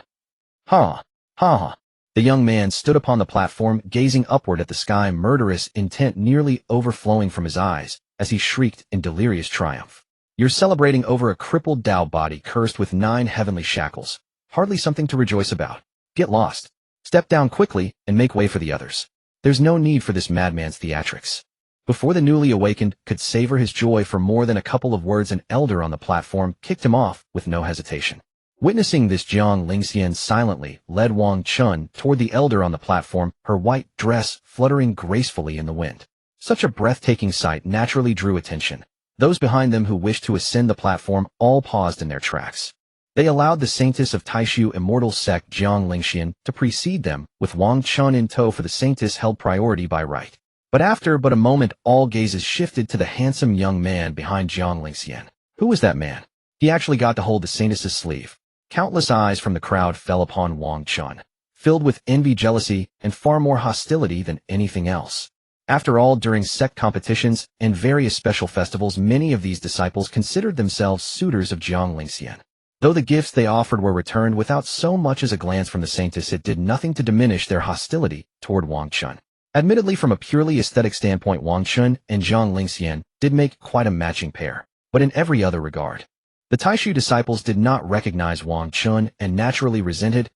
Ha ha ha." The young man stood upon the platform, gazing upward at the sky, murderous intent nearly overflowing from his eyes, as he shrieked in delirious triumph. You're celebrating over a crippled Tao body cursed with 9 heavenly shackles. Hardly something to rejoice about. Get lost. Step down quickly and make way for the others. There's no need for this madman's theatrics. Before the newly awakened could savor his joy for more than a couple of words, an elder on the platform kicked him off with no hesitation. Witnessing this, Jiang Lingxian silently led Wang Chen toward the elder on the platform, her white dress fluttering gracefully in the wind. Such a breathtaking sight naturally drew attention. Those behind them who wished to ascend the platform all paused in their tracks. They allowed the saintess of Taishu immortal sect Jiang Lingxian to precede them, with Wang Chen in tow, for the saintess held priority by right. But after but a moment, all gazes shifted to the handsome young man behind Jiang Lingxian. Who was that man? He actually got to hold the saintess's sleeve. Countless eyes from the crowd fell upon Wang Chen, filled with envy, jealousy, and far more hostility than anything else. After all, during sect competitions and various special festivals, many of these disciples considered themselves suitors of Jiang Lingxian. Though the gifts they offered were returned without so much as a glance from the saintess, it did nothing to diminish their hostility toward Wang Chen. Admittedly, from a purely aesthetic standpoint, Wang Chen and Jiang Lingxian did make quite a matching pair, but in every other regard, the Taishu disciples did not recognize Wang Chen and naturally resented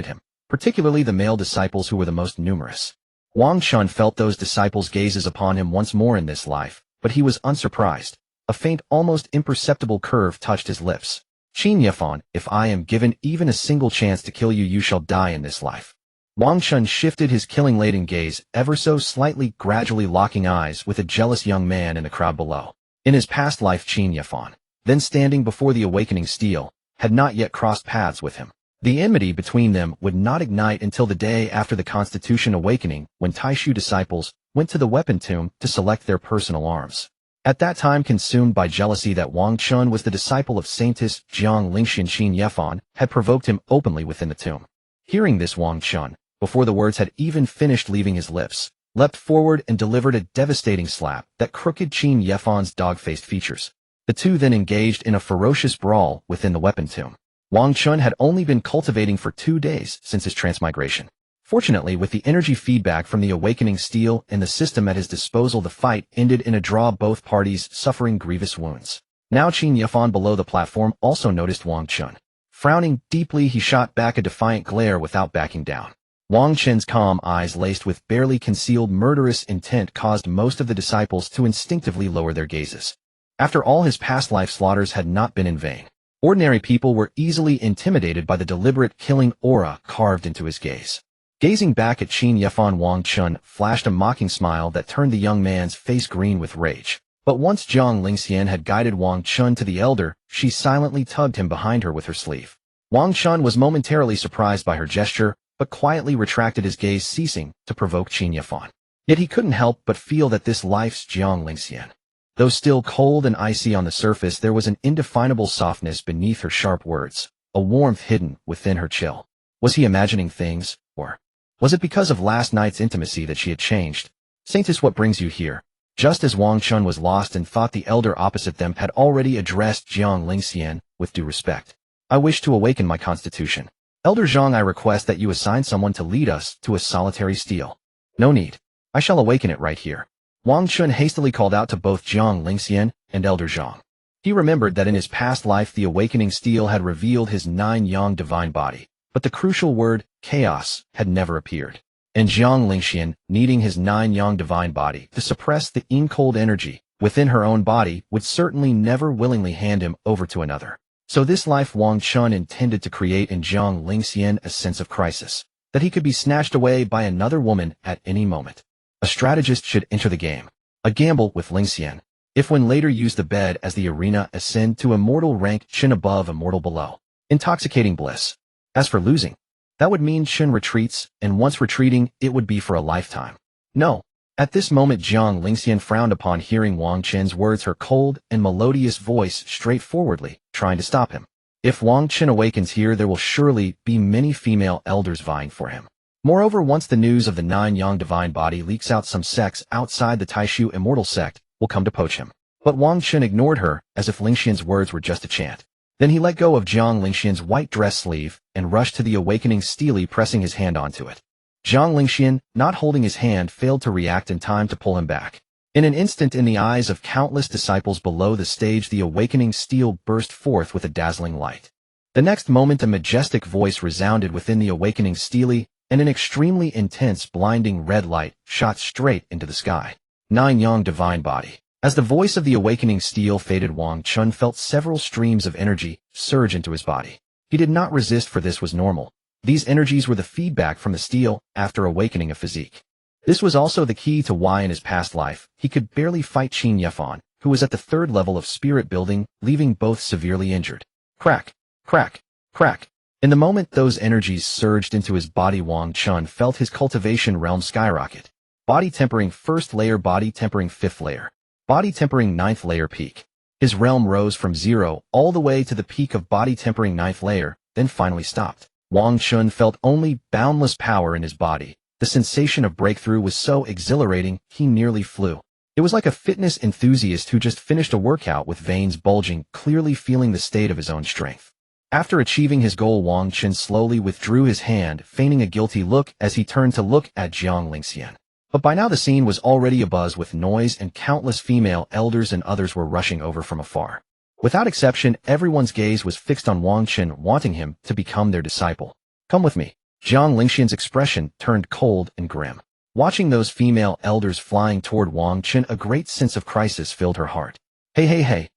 him, particularly the male disciples who were the most numerous. Wang Chen felt those disciples' gazes upon him once more in this life, but he was unsurprised. A faint, almost imperceptible curve touched his lips. Qin Yefan, if I am given even a single chance to kill you, you shall die in this life. Wang Chen shifted his killing-laden gaze ever so slightly, gradually locking eyes with a jealous young man in the crowd below. In his past life, Qin Yefan, then standing before the awakening steel, had not yet crossed paths with him. The enmity between them would not ignite until the day after the Constitution awakening, when Taishu disciples went to the weapon tomb to select their personal arms. At that time, consumed by jealousy that Wang Chen was the disciple of Saintess Jiang Lingxian, Qin Yefan had provoked him openly within the tomb. Hearing this, Wang Chen, before the words had even finished leaving his lips, leapt forward and delivered a devastating slap that crooked Qin Yefan's dog-faced features. The two then engaged in a ferocious brawl within the weapon tomb. Wang Chen had only been cultivating for 2 days since his transmigration. Fortunately, with the energy feedback from the awakening steel and the system at his disposal, the fight ended in a draw, both parties suffering grievous wounds. Now Qin Yefan below the platform also noticed Wang Chen. Frowning deeply, he shot back a defiant glare without backing down. Wang Chen's calm eyes, laced with barely concealed murderous intent, caused most of the disciples to instinctively lower their gazes. After all, his past life slaughters had not been in vain. Ordinary people were easily intimidated by the deliberate killing aura carved into his gaze. Gazing back at Qin Yefan, Wang Chen flashed a mocking smile that turned the young man's face green with rage. But once Jiang Lingxian had guided Wang Chen to the elder, she silently tugged him behind her with her sleeve. Wang Chen was momentarily surprised by her gesture, but quietly retracted his gaze, ceasing to provoke Qin Yefan. Yet he couldn't help but feel that this life's Jiang Lingxian, though still cold and icy on the surface, there was an indefinable softness beneath her sharp words, a warmth hidden within her chill. Was he imagining things, or was it because of last night's intimacy that she had changed? Saintess, what brings you here? Just as Wang Chen was lost in thought, the elder opposite them had already addressed Jiang Lingxian with due respect. I wish to awaken my constitution. Elder Zhang, I request that you assign someone to lead us to a solitary steel. No need. I shall awaken it right here. Wang Chen hastily called out to both Jiang Lingxian and Elder Zhang. He remembered that in his past life the awakening steel had revealed his 9-yang divine body, but the crucial word, chaos, had never appeared. And Jiang Lingxian, needing his 9-yang divine body to suppress the cold energy within her own body, would certainly never willingly hand him over to another. So this life Wang Chen intended to create in Jiang Lingxian a sense of crisis, that he could be snatched away by another woman at any moment. A strategist should enter the game. A gamble with Lingxian, if one later used the bed as the arena, ascend to immortal rank, Chen above, immortal below. Intoxicating bliss. As for losing, that would mean Chen retreats, and once retreating, it would be for a lifetime. No. At this moment Jiang Lingxian frowned upon hearing Wang Chen's words, her cold and melodious voice straightforwardly trying to stop him. If Wang Chen awakens here, there will surely be many female elders vying for him. Moreover, once the news of the 9-yang divine body leaks out, some sects outside the Taishu immortal sect will come to poach him. But Wang Chen ignored her as if Lingxian's words were just a chant. Then he let go of Jiang Lingxian's white dress sleeve and rushed to the awakening steely, pressing his hand onto it. Jiang Lingxian, not holding his hand, failed to react in time to pull him back. In an instant, in the eyes of countless disciples below the stage, the awakening steel burst forth with a dazzling light. The next moment, a majestic voice resounded within the awakening stele, and an extremely intense, blinding red light shot straight into the sky. Nine Yang Divine Body. As the voice of the awakening steel faded, Wang Chen felt several streams of energy surge into his body. He did not resist, for this was normal. These energies were the feedback from the steel after awakening a physique. This was also the key to why in his past life he could barely fight Qin Yefan, who was at the third level of spirit building, leaving both severely injured. Crack, crack, crack. In the moment those energies surged into his body, Wang Chen felt his cultivation realm skyrocket. Body tempering first layer, body tempering fifth layer, body tempering ninth layer peak. His realm rose from 0 all the way to the peak of body tempering ninth layer, then finally stopped. Wang Chen felt only boundless power in his body. The sensation of breakthrough was so exhilarating, he nearly flew. It was like a fitness enthusiast who just finished a workout with veins bulging, clearly feeling the state of his own strength. After achieving his goal, Wang Chen slowly withdrew his hand, feigning a guilty look as he turned to look at Jiang Lingxian. But by now the scene was already abuzz with noise, and countless female elders and others were rushing over from afar. Without exception, everyone's gaze was fixed on Wang Chen, wanting him to become their disciple. Come with me. Jiang Lingxian's expression turned cold and grim. Watching those female elders flying toward Wang Chen, a great sense of crisis filled her heart. Hey, hey, hey.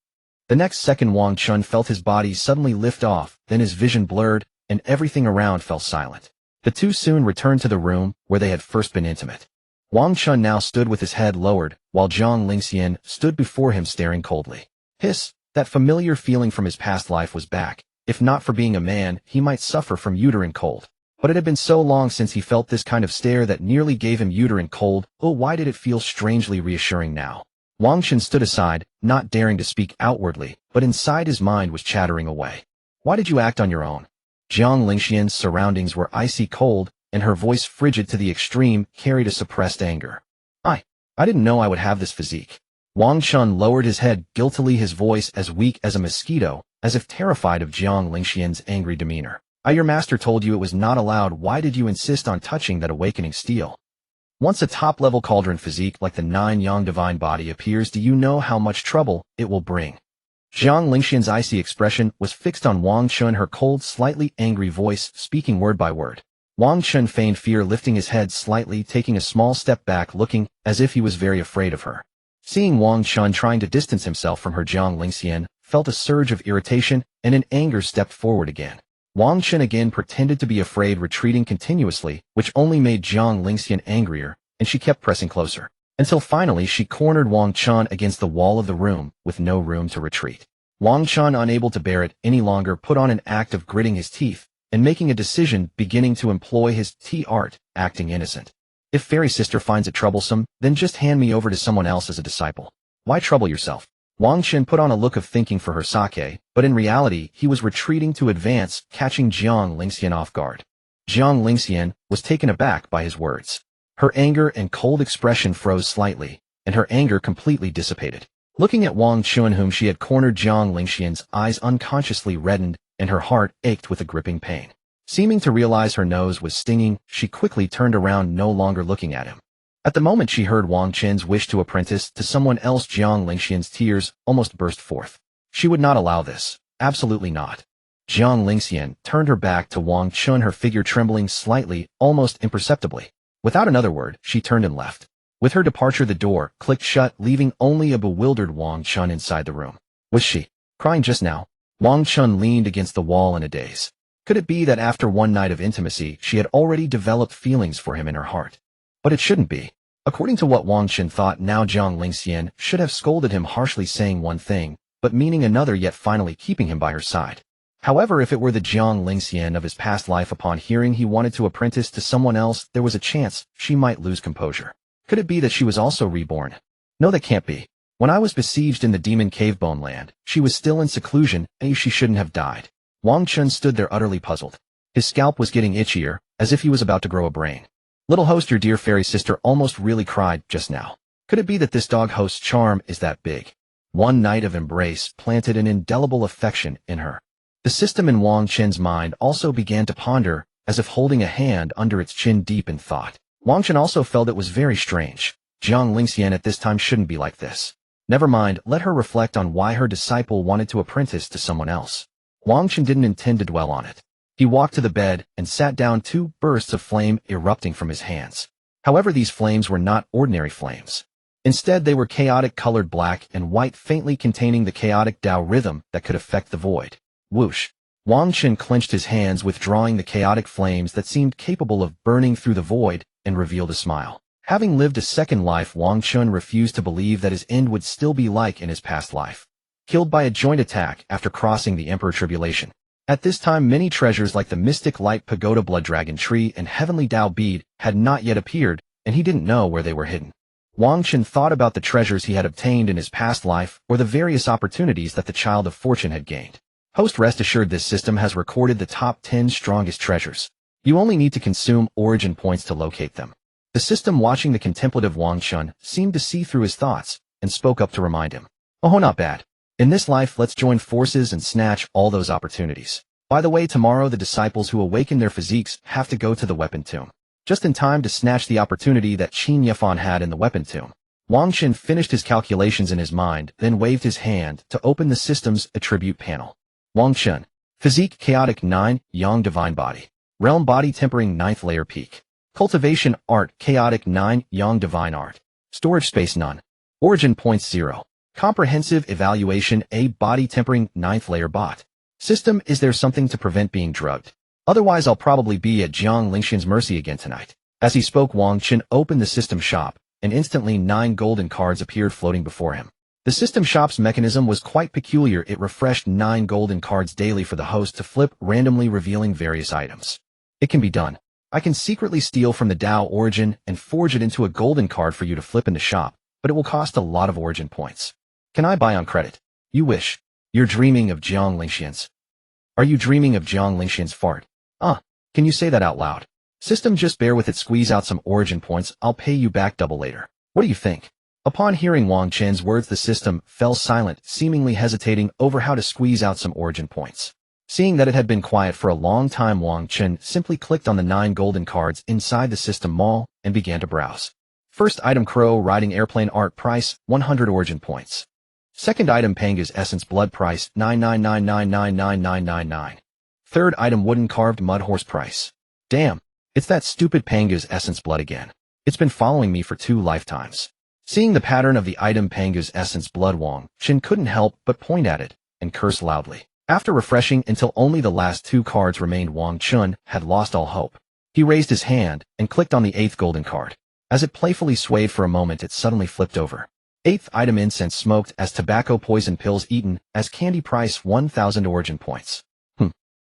The next second, Wang Chen felt his body suddenly lift off, then his vision blurred, and everything around fell silent. The two soon returned to the room where they had first been intimate. Wang Chen now stood with his head lowered, while Jiang Lingxian stood before him staring coldly. Hiss. That familiar feeling from his past life was back. If not for being a man, he might suffer from uterine cold. But it had been so long since he felt this kind of stare that nearly gave him uterine cold. Oh, why did it feel strangely reassuring now? Wang Chen stood aside, not daring to speak outwardly, but inside his mind was chattering away. Why did you act on your own? Jiang Lingxian's surroundings were icy cold, and her voice, frigid to the extreme, carried a suppressed anger. I didn't know I would have this physique. Wang Chen lowered his head guiltily, his voice as weak as a mosquito, as if terrified of Jiang Lingxian's angry demeanor. Your master told you it was not allowed. Why did you insist on touching that awakening steel? Once a top-level cauldron physique like the Nine Yang Divine Body appears, do you know how much trouble it will bring? Jiang Lingxian's icy expression was fixed on Wang Chen, her cold, slightly angry voice speaking word by word. Wang Chen feigned fear, lifting his head slightly, taking a small step back, looking as if he was very afraid of her. Seeing Wang Chen trying to distance himself from her, Jiang Lingxian felt a surge of irritation and in anger stepped forward again. Wang Chen again pretended to be afraid, retreating continuously, which only made Jiang Lingxian angrier, and she kept pressing closer, until finally she cornered Wang Chen against the wall of the room, with no room to retreat. Wang Chen, unable to bear it any longer, put on an act of gritting his teeth and making a decision, beginning to employ his tea art, acting innocent. If Fairy Sister finds it troublesome, then just hand me over to someone else as a disciple. Why trouble yourself? Wang Chen put on a look of thinking for her sake, but in reality he was retreating to advance, catching Jiang Lingxian off guard. Jiang Lingxian was taken aback by his words. Her anger and cold expression froze slightly, and her anger completely dissipated. Looking at Wang Chen, whom she had cornered, Jiang Lingxian's eyes unconsciously reddened, and her heart ached with a gripping pain. Seeming to realize her nose was stinging, she quickly turned around, no longer looking at him. At the moment she heard Wang Chen's wish to apprentice to someone else, Jiang Lingxian's tears almost burst forth. She would not allow this. Absolutely not. Jiang Lingxian turned her back to Wang Chen, her figure trembling slightly, almost imperceptibly. Without another word, she turned and left. With her departure, the door clicked shut, leaving only a bewildered Wang Chen inside the room. Was she crying just now? Wang Chen leaned against the wall in a daze. Could it be that after one night of intimacy, she had already developed feelings for him in her heart? But it shouldn't be. According to what Wang Chen thought, now Jiang Lingxian should have scolded him harshly, saying one thing, but meaning another, yet finally keeping him by her side. However, if it were the Jiang Lingxian of his past life, upon hearing he wanted to apprentice to someone else, there was a chance she might lose composure. Could it be that she was also reborn? No, that can't be. When I was besieged in the demon cave bone land, she was still in seclusion, and she shouldn't have died. Wang Chen stood there utterly puzzled. His scalp was getting itchier, as if he was about to grow a brain. Little host, your dear fairy sister almost really cried just now. Could it be that this dog host's charm is that big? One night of embrace planted an indelible affection in her. The system in Wang Chen's mind also began to ponder, as if holding a hand under its chin deep in thought. Wang Chen also felt it was very strange. Jiang Lingxian at this time shouldn't be like this. Never mind, let her reflect on why her disciple wanted to apprentice to someone else. Wang Chen didn't intend to dwell on it. He walked to the bed and sat down, two bursts of flame erupting from his hands. However, these flames were not ordinary flames. Instead, they were chaotic colored black and white, faintly containing the chaotic Tao rhythm that could affect the void. Whoosh! Wang Chen clenched his hands, withdrawing the chaotic flames that seemed capable of burning through the void, and revealed a smile. Having lived a second life, Wang Chen refused to believe that his end would still be like in his past life. Killed by a joint attack after crossing the Emperor Tribulation. At this time, many treasures like the Mystic Light Pagoda Blood Dragon Tree and Heavenly Tao Bead had not yet appeared, and he didn't know where they were hidden. Wang Chen thought about the treasures he had obtained in his past life or the various opportunities that the Child of Fortune had gained. Host, rest assured, this system has recorded the top 10 strongest treasures. You only need to consume origin points to locate them. The system, watching the contemplative Wang Chen, seemed to see through his thoughts and spoke up to remind him. Oh, not bad. In this life, let's join forces and snatch all those opportunities. By the way, tomorrow the disciples who awaken their physiques have to go to the weapon tomb. Just in time to snatch the opportunity that Qin Yifan had in the weapon tomb. Wang Chen finished his calculations in his mind, then waved his hand to open the system's attribute panel. Wang Chen. Physique Chaotic 9, Yang Divine Body. Realm Body Tempering 9th Layer Peak. Cultivation Art Chaotic 9, Yang Divine Art. Storage Space None. Origin Points 0. Comprehensive Evaluation A Body Tempering 9th Layer Bot. System, is there something to prevent being drugged? Otherwise I'll probably be at Jiang Lingxian's mercy again tonight. As he spoke, Wang Chen opened the system shop, and instantly 9 golden cards appeared floating before him. The system shop's mechanism was quite peculiar. It refreshed 9 golden cards daily for the host to flip, randomly revealing various items. It can be done. I can secretly steal from the Tao origin and forge it into a golden card for you to flip in the shop, but it will cost a lot of origin points. Can I buy on credit? You wish. You're dreaming of Jiang Lingxian's. Are you dreaming of Jiang Lingxian's fart? Can you say that out loud? System, just bear with it, squeeze out some origin points, I'll pay you back double later. What do you think? Upon hearing Wang Chen's words, the system fell silent, seemingly hesitating over how to squeeze out some origin points. Seeing that it had been quiet for a long time, Wang Chen simply clicked on the 9 golden cards inside the system mall and began to browse. First item, Crow Riding Airplane Art, price 100 origin points. Second item, Panga's Essence Blood, price 999999999. Third item, Wooden Carved Mud Horse, price. Damn, it's that stupid Panga's Essence Blood again. It's been following me for 2 lifetimes. Seeing the pattern of the item Panga's Essence Blood, Wang Chen couldn't help but point at it and curse loudly. After refreshing until only the last 2 cards remained, Wang Chen had lost all hope. He raised his hand and clicked on the 8th golden card. As it playfully swayed for a moment, it suddenly flipped over. 8th item, Incense Smoked as Tobacco Poison Pills Eaten as Candy, price 1,000 origin points.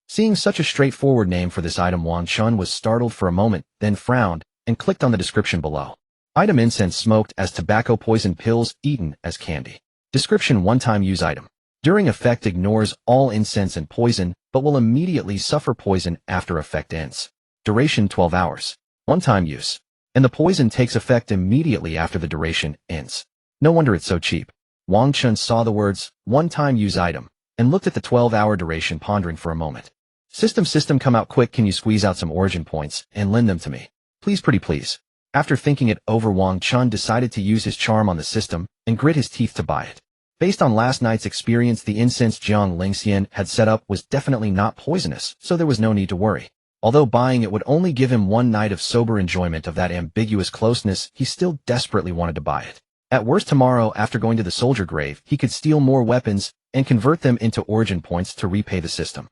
Seeing such a straightforward name for this item, Wang Chen was startled for a moment, then frowned and clicked on the description below. Item, Incense Smoked as Tobacco Poison Pills Eaten as Candy. Description: one-time use item. During effect, ignores all incense and poison, but will immediately suffer poison after effect ends. Duration: 12 hours. One-time use. And the poison takes effect immediately after the duration ends. No wonder it's so cheap. Wang Chen saw the words, one-time use item, and looked at the 12-hour duration, pondering for a moment. System, come out quick, can you squeeze out some origin points and lend them to me? Please, pretty please. After thinking it over, Wang Chen decided to use his charm on the system and grit his teeth to buy it. Based on last night's experience, the incense Jiang Lingxian had set up was definitely not poisonous, so there was no need to worry. Although buying it would only give him 1 night of sober enjoyment of that ambiguous closeness, he still desperately wanted to buy it. At worst, tomorrow, after going to the soldier grave, he could steal more weapons and convert them into origin points to repay the system.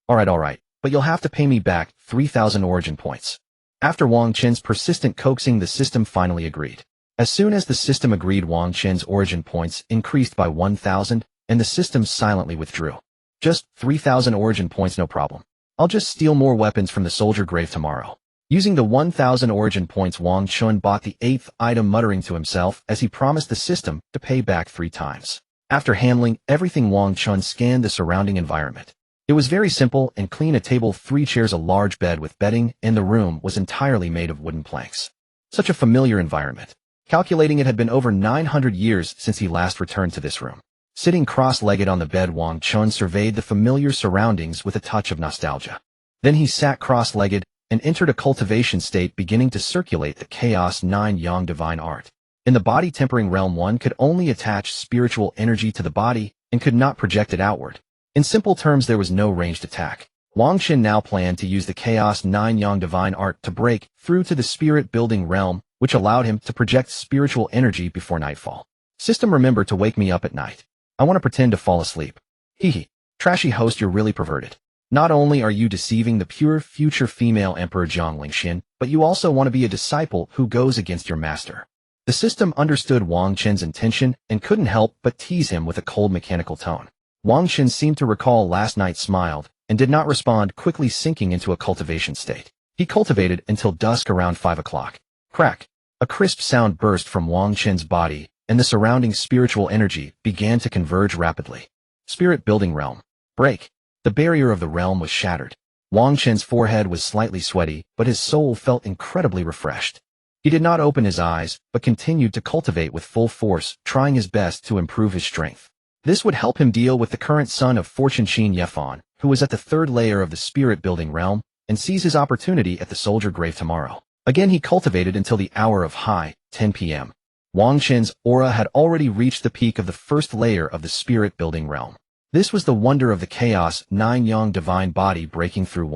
Alright, but you'll have to pay me back 3,000 origin points. After Wang Chen's persistent coaxing, the system finally agreed. As soon as the system agreed, Wang Chen's origin points increased by 1,000, and the system silently withdrew. Just 3,000 origin points, no problem. I'll just steal more weapons from the soldier grave tomorrow. Using the 1,000 origin points, Wang Chen bought the 8th item, muttering to himself as he promised the system to pay back 3 times. After handling everything, Wang Chen scanned the surrounding environment. It was very simple and clean: a table, 3 chairs, a large bed with bedding, and the room was entirely made of wooden planks. Such a familiar environment. Calculating, it had been over 900 years since he last returned to this room. Sitting cross-legged on the bed, Wang Chen surveyed the familiar surroundings with a touch of nostalgia. Then he sat cross-legged, and entered a cultivation state, beginning to circulate the Chaos 9 Yang divine art. In the body-tempering realm, one could only attach spiritual energy to the body and could not project it outward. In simple terms, there was no ranged attack. Wang Chen now planned to use the Chaos 9 Yang divine art to break through to the spirit-building realm, which allowed him to project spiritual energy before nightfall. System, remember to wake me up at night. I want to pretend to fall asleep. Hehe. Trashy host, you're really perverted. Not only are you deceiving the pure future female Emperor Jiang Lingxian, but you also want to be a disciple who goes against your master. The system understood Wang Chen's intention and couldn't help but tease him with a cold mechanical tone. Wang Chen seemed to recall last night, smiled, and did not respond, quickly sinking into a cultivation state. He cultivated until dusk around 5 o'clock. Crack! A crisp sound burst from Wang Chen's body, and the surrounding spiritual energy began to converge rapidly. Spirit building realm. Break. The barrier of the realm was shattered. Wang Chen's forehead was slightly sweaty, but his soul felt incredibly refreshed. He did not open his eyes, but continued to cultivate with full force, trying his best to improve his strength. This would help him deal with the current son of Fortune Qin Yefan, who was at the third layer of the spirit-building realm, and seize his opportunity at the soldier grave tomorrow. Again he cultivated until the hour of high, 10 p.m. Wang Chen's aura had already reached the peak of the first layer of the spirit-building realm. This was the wonder of the Chaos 9 Yang divine body breaking through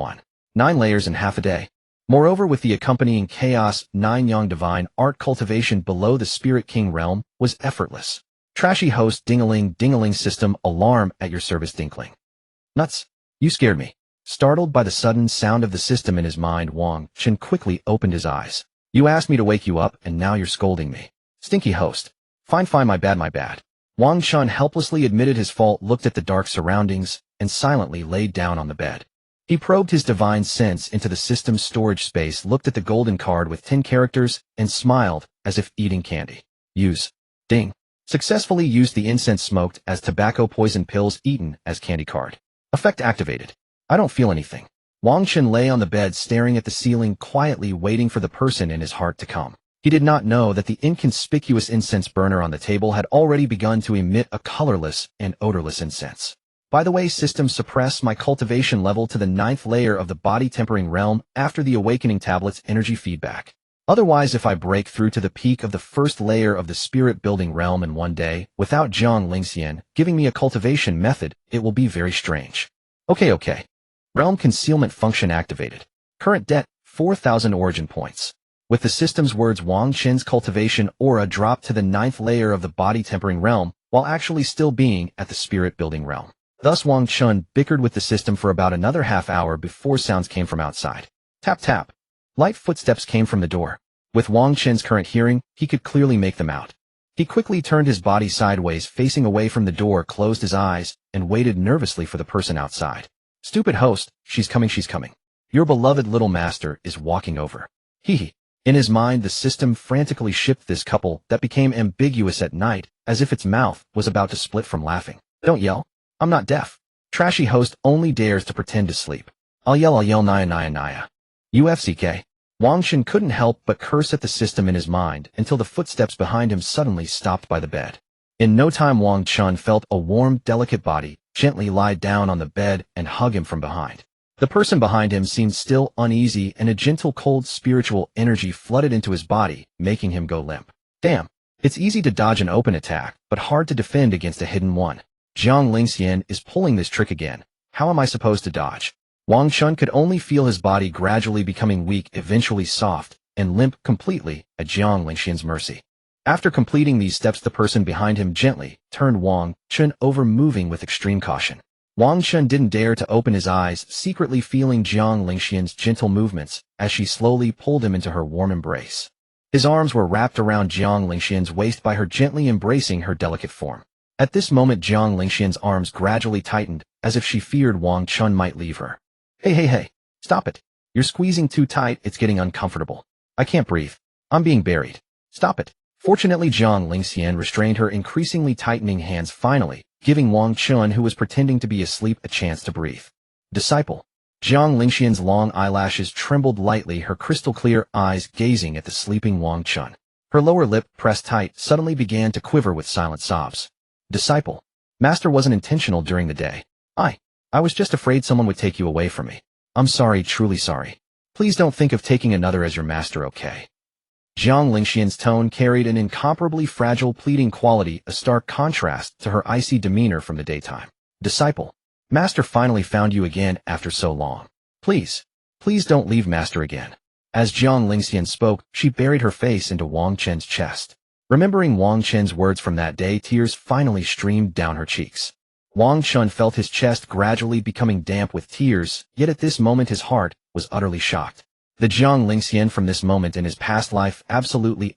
9 layers in half a day. Moreover, with the accompanying Chaos 9 Yang divine art, cultivation below the Spirit King realm was effortless. Trashy host, ding-a-ling system, alarm at your service, Dinkling. Nuts. You scared me. Startled by the sudden sound of the system in his mind, Wang Chen quickly opened his eyes. You asked me to wake you up, and now you're scolding me. Stinky host. Fine, my bad. Wang Chen helplessly admitted his fault, looked at the dark surroundings, and silently laid down on the bed. He probed his divine sense into the system's storage space, looked at the golden card with 10 characters, and smiled, as if eating candy. Use. Ding. Successfully used the incense smoked as tobacco, poison pills eaten as candy card. Effect activated. I don't feel anything. Wang Chen lay on the bed staring at the ceiling, quietly waiting for the person in his heart to come. He did not know that the inconspicuous incense burner on the table had already begun to emit a colorless and odorless incense. By the way, system, suppress my cultivation level to the 9th layer of the body-tempering realm after the awakening tablet's energy feedback. Otherwise, if I break through to the peak of the first layer of the spirit-building realm in one day, without Jiang Lingxian giving me a cultivation method, it will be very strange. Okay. Realm concealment function activated. Current debt, 4,000 origin points. With the system's words, Wang Chen's cultivation aura dropped to the 9th layer of the body-tempering realm, while actually still being at the spirit-building realm. Thus Wang Chen bickered with the system for about another half hour before sounds came from outside. Tap tap. Light footsteps came from the door. With Wang Chen's current hearing, he could clearly make them out. He quickly turned his body sideways, facing away from the door, closed his eyes, and waited nervously for the person outside. Stupid host, she's coming. Your beloved little master is walking over. Hehe. In his mind, the system frantically shipped this couple that became ambiguous at night, as if its mouth was about to split from laughing. Don't yell. I'm not deaf. Trashy host only dares to pretend to sleep. I'll yell, naya. UFCK. Wang Chen couldn't help but curse at the system in his mind until the footsteps behind him suddenly stopped by the bed. In no time, Wang Chen felt a warm, delicate body gently lie down on the bed and hug him from behind. The person behind him seemed still uneasy, and a gentle, cold spiritual energy flooded into his body, making him go limp. Damn. It's easy to dodge an open attack, but hard to defend against a hidden one. Jiang Lingxian is pulling this trick again. How am I supposed to dodge? Wang Chen could only feel his body gradually becoming weak, eventually soft, and limp completely at Jiang Lingxian's mercy. After completing these steps, the person behind him gently turned Wang Chen over, moving with extreme caution. Wang Chen didn't dare to open his eyes, secretly feeling Jiang Lingxian's gentle movements as she slowly pulled him into her warm embrace. His arms were wrapped around Jiang Lingxian's waist by her, gently embracing her delicate form. At this moment, Jiang Lingxian's arms gradually tightened, as if she feared Wang Chen might leave her. Hey, stop it. You're squeezing too tight, it's getting uncomfortable. I can't breathe. I'm being buried. Stop it. Fortunately, Jiang Lingxian restrained her increasingly tightening hands, finally giving Wang Chen, who was pretending to be asleep, a chance to breathe. Disciple. Jiang Lingxian's long eyelashes trembled lightly, her crystal-clear eyes gazing at the sleeping Wang Chen. Her lower lip, pressed tight, suddenly began to quiver with silent sobs. Disciple. Master wasn't intentional during the day. I was just afraid someone would take you away from me. I'm sorry, truly sorry. Please don't think of taking another as your master, okay? Jiang Lingxian's tone carried an incomparably fragile, pleading quality, a stark contrast to her icy demeanor from the daytime. Disciple, Master finally found you again after so long. Please don't leave Master again. As Jiang Lingxian spoke, she buried her face into Wang Chen's chest. Remembering Wang Chen's words from that day, tears finally streamed down her cheeks. Wang Chen felt his chest gradually becoming damp with tears, yet at this moment his heart was utterly shocked. The Jiang Lingxian from this moment in his past life absolutely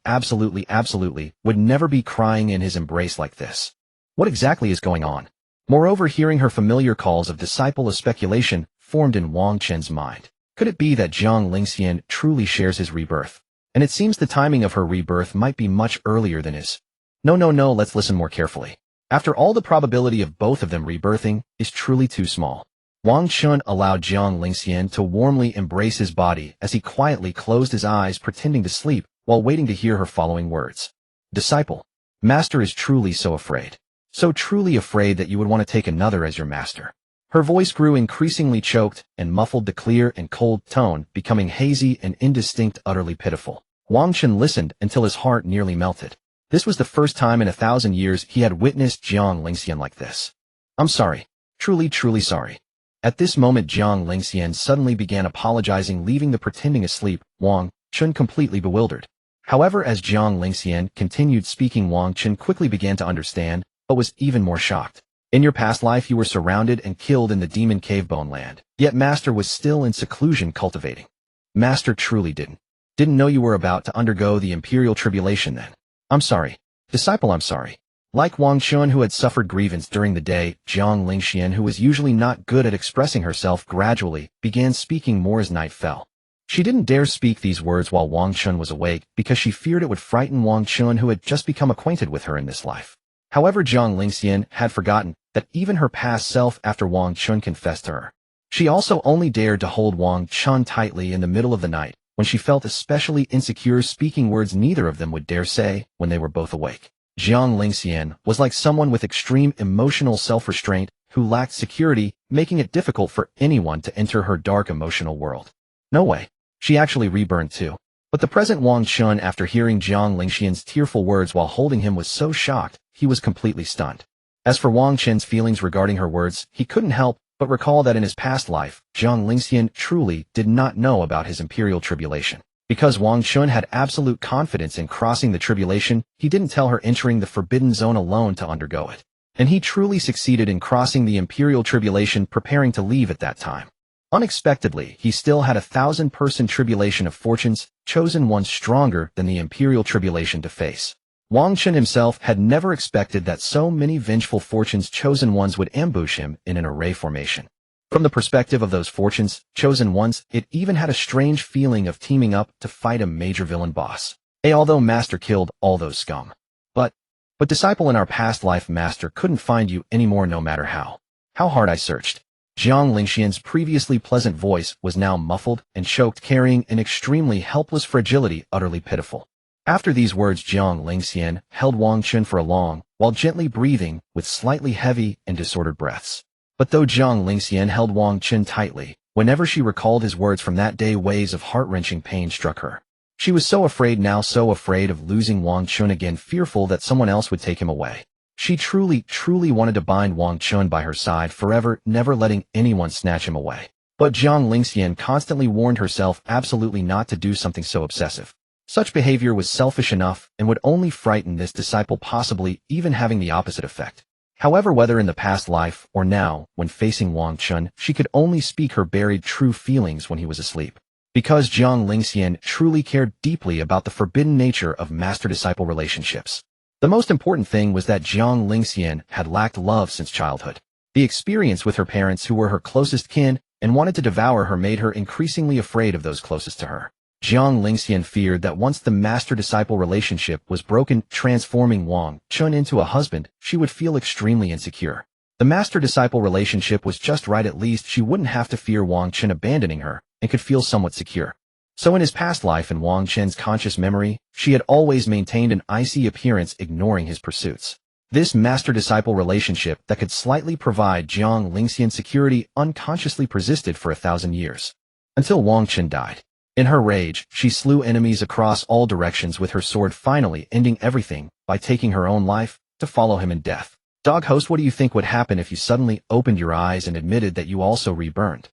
would never be crying in his embrace like this. What exactly is going on? Moreover, hearing her familiar calls of disciple, a speculation formed in Wang Chen's mind. Could it be that Jiang Lingxian truly shares his rebirth? And it seems the timing of her rebirth might be much earlier than his. No, let's listen more carefully. After all, the probability of both of them rebirthing is truly too small. Wang Chen allowed Jiang Lingxian to warmly embrace his body as he quietly closed his eyes, pretending to sleep, while waiting to hear her following words. Disciple, Master is truly so afraid. So truly afraid that you would want to take another as your master. Her voice grew increasingly choked and muffled, the clear and cold tone becoming hazy and indistinct, utterly pitiful. Wang Chen listened until his heart nearly melted. This was the first time in 1,000 years he had witnessed Jiang Lingxian like this. I'm sorry. Truly sorry. At this moment, Jiang Lingxian suddenly began apologizing, leaving the pretending asleep Wang Chen completely bewildered. However, as Jiang Lingxian continued speaking, Wang Chen quickly began to understand, but was even more shocked. In your past life, you were surrounded and killed in the demon cave bone land, yet Master was still in seclusion cultivating. Master truly didn't know you were about to undergo the imperial tribulation then. I'm sorry. Disciple, I'm sorry. Like Wang Chen, who had suffered grievance during the day, Jiang Lingxian, who was usually not good at expressing herself, gradually began speaking more as night fell. She didn't dare speak these words while Wang Chen was awake because she feared it would frighten Wang Chen, who had just become acquainted with her in this life. However, Jiang Lingxian had forgotten that even her past self after Wang Chen confessed to her. She also only dared to hold Wang Chen tightly in the middle of the night, when she felt especially insecure, speaking words neither of them would dare say when they were both awake. Jiang Lingxian was like someone with extreme emotional self-restraint who lacked security, making it difficult for anyone to enter her dark emotional world. No way. She actually reburned too. But the present Wang Chen, after hearing Jiang Lingxian's tearful words while holding him, was so shocked, he was completely stunned. As for Wang Chen's feelings regarding her words, he couldn't help but recall that in his past life, Jiang Lingxian truly did not know about his imperial tribulation. Because Wang Chen had absolute confidence in crossing the tribulation, he didn't tell her entering the forbidden zone alone to undergo it. And he truly succeeded in crossing the imperial tribulation, preparing to leave at that time. Unexpectedly, he still had 1,000-person tribulation of fortunes, chosen ones stronger than the imperial tribulation to face. Wang Chen himself had never expected that so many vengeful fortunes chosen ones would ambush him in an array formation. From the perspective of those fortunes chosen ones, it even had a strange feeling of teaming up to fight a major villain boss. Although Master killed all those scum. But disciple, in our past life, Master couldn't find you anymore no matter how hard I searched. Jiang Lingxian's previously pleasant voice was now muffled and choked, carrying an extremely helpless fragility, utterly pitiful. After these words, Jiang Lingxian held Wang Chen for a long while, gently breathing with slightly heavy and disordered breaths. But though Jiang Lingxian held Wang Chen tightly, whenever she recalled his words from that day, waves of heart-wrenching pain struck her. She was so afraid now, so afraid of losing Wang Chen again, fearful that someone else would take him away. She truly wanted to bind Wang Chen by her side forever, never letting anyone snatch him away. But Jiang Lingxian constantly warned herself absolutely not to do something so obsessive. Such behavior was selfish enough and would only frighten this disciple, possibly even having the opposite effect. However, whether in the past life or now, when facing Wang Chen, she could only speak her buried true feelings when he was asleep. Because Jiang Lingxian truly cared deeply about the forbidden nature of master-disciple relationships. The most important thing was that Jiang Lingxian had lacked love since childhood. The experience with her parents, who were her closest kin and wanted to devour her, made her increasingly afraid of those closest to her. Jiang Lingxian feared that once the master-disciple relationship was broken, transforming Wang Chen into a husband, she would feel extremely insecure. The master-disciple relationship was just right, at least she wouldn't have to fear Wang Chen abandoning her, and could feel somewhat secure. So in his past life, in Wang Chen's conscious memory, she had always maintained an icy appearance, ignoring his pursuits. This master-disciple relationship that could slightly provide Jiang Lingxian security unconsciously persisted for 1,000 years. until Wang Chen died. In her rage, she slew enemies across all directions with her sword, finally ending everything by taking her own life to follow him in death. Dog host, what do you think would happen if you suddenly opened your eyes and admitted that you also reburned?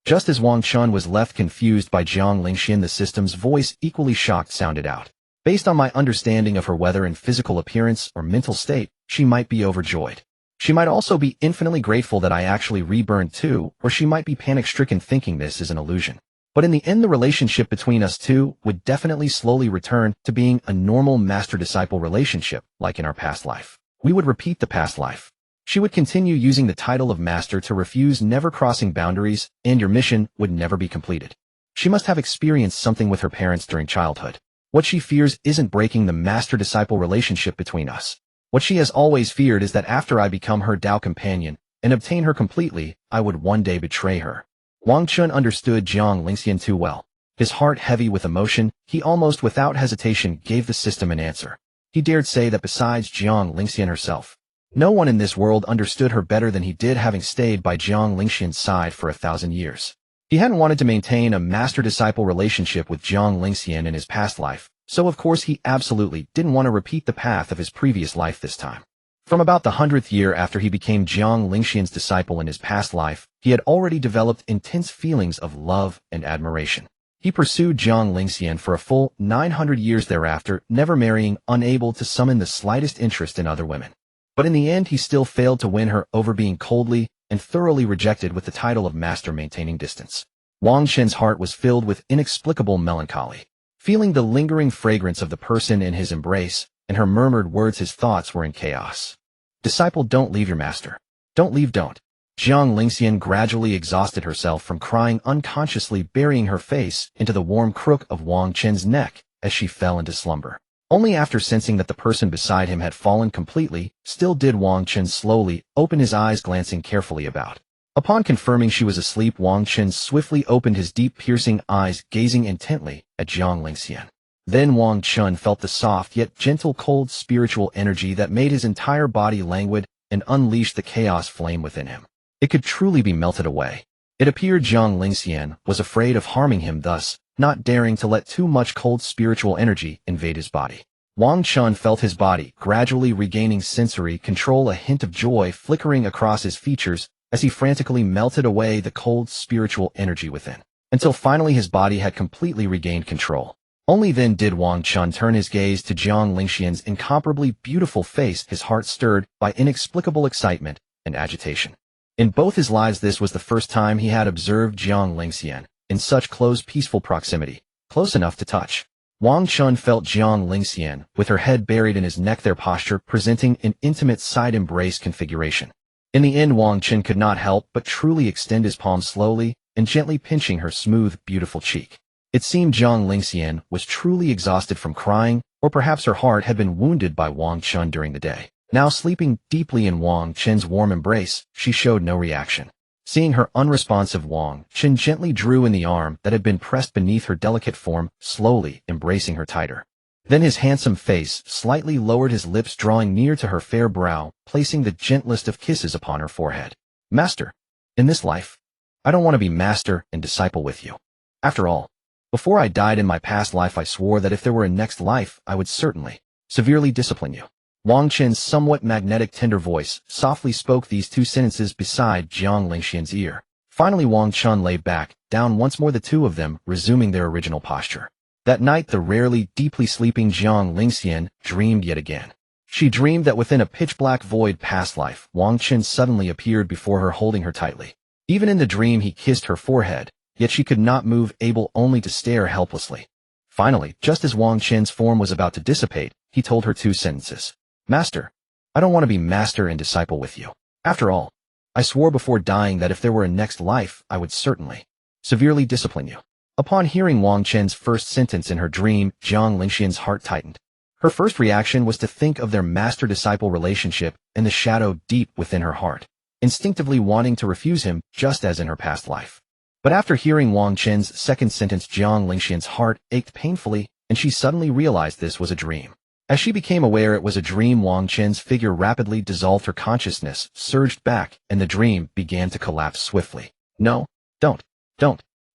Just as Wang Chen was left confused by Jiang Lingxian, the system's voice, equally shocked, sounded out. Based on my understanding of her weather and physical appearance or mental state, she might be overjoyed. She might also be infinitely grateful that I actually reburned too, or she might be panic-stricken thinking this is an illusion. But in the end, the relationship between us two would definitely slowly return to being a normal master-disciple relationship, like in our past life. We would repeat the past life. She would continue using the title of master to refuse never crossing boundaries, and your mission would never be completed. She must have experienced something with her parents during childhood. What she fears isn't breaking the master-disciple relationship between us. What she has always feared is that after I become her Tao companion and obtain her completely, I would one day betray her. Wang Chen understood Jiang Lingxian too well. His heart heavy with emotion, he almost without hesitation gave the system an answer. He dared say that besides Jiang Lingxian herself, no one in this world understood her better than he did, having stayed by Jiang Lingxian's side for 1,000 years. He hadn't wanted to maintain a master-disciple relationship with Jiang Lingxian in his past life, so of course he absolutely didn't want to repeat the path of his previous life this time. From about the 100th year after he became Jiang Lingxian's disciple in his past life, he had already developed intense feelings of love and admiration. He pursued Jiang Lingxian for a full 900 years thereafter, never marrying, unable to summon the slightest interest in other women. But in the end, he still failed to win her over, being coldly and thoroughly rejected with the title of master, maintaining distance. Wang Chen's heart was filled with inexplicable melancholy. Feeling the lingering fragrance of the person in his embrace and her murmured words, his thoughts were in chaos. Disciple, don't leave your master. Don't leave, don't. Jiang Lingxian gradually exhausted herself from crying, unconsciously burying her face into the warm crook of Wang Chen's neck as she fell into slumber. Only after sensing that the person beside him had fallen completely still did Wang Chen slowly open his eyes, glancing carefully about. Upon confirming she was asleep, Wang Chen swiftly opened his deep, piercing eyes, gazing intently at Jiang Lingxian. Then Wang Chen felt the soft yet gentle, cold spiritual energy that made his entire body languid and unleashed the chaos flame within him. It could truly be melted away. It appeared Jiang Lingxian was afraid of harming him, thus not daring to let too much cold spiritual energy invade his body. Wang Chen felt his body gradually regaining sensory control, a hint of joy flickering across his features as he frantically melted away the cold spiritual energy within, until finally his body had completely regained control. Only then did Wang Chen turn his gaze to Jiang Lingxian's incomparably beautiful face, his heart stirred by inexplicable excitement and agitation. In both his lives, this was the first time he had observed Jiang Lingxian in such close, peaceful proximity, close enough to touch. Wang Chen felt Jiang Lingxian with her head buried in his neck, their posture presenting an intimate side embrace configuration. In the end, Wang Chen could not help but truly extend his palm slowly and gently pinching her smooth, beautiful cheek. It seemed Jiang Lingxian was truly exhausted from crying, or perhaps her heart had been wounded by Wang Chen during the day. Now sleeping deeply in Wang Chen's warm embrace, she showed no reaction. Seeing her unresponsive, Wang Chen gently drew in the arm that had been pressed beneath her delicate form, slowly embracing her tighter. Then his handsome face slightly lowered, his lips drawing near to her fair brow, placing the gentlest of kisses upon her forehead. Master, in this life, I don't want to be master and disciple with you. After all, before I died in my past life, I swore that if there were a next life, I would certainly severely discipline you. Wang Chen's somewhat magnetic, tender voice softly spoke these two sentences beside Jiang Lingxian's ear. Finally, Wang Chen lay back down once more, the two of them resuming their original posture. That night, the rarely deeply sleeping Jiang Lingxian dreamed yet again. She dreamed that within a pitch-black void past life, Wang Chen suddenly appeared before her, holding her tightly. Even in the dream, he kissed her forehead, yet she could not move, able only to stare helplessly. Finally, just as Wang Chen's form was about to dissipate, he told her two sentences. Master, I don't want to be master and disciple with you. After all, I swore before dying that if there were a next life, I would certainly severely discipline you. Upon hearing Wang Chen's first sentence in her dream, Jiang Lingxian's heart tightened. Her first reaction was to think of their master-disciple relationship and the shadow deep within her heart, instinctively wanting to refuse him, just as in her past life. But after hearing Wang Chen's second sentence, Jiang Lingxian's heart ached painfully, and she suddenly realized this was a dream. As she became aware it was a dream, Wang Chen's figure rapidly dissolved, her consciousness surged back, and the dream began to collapse swiftly. No, don't.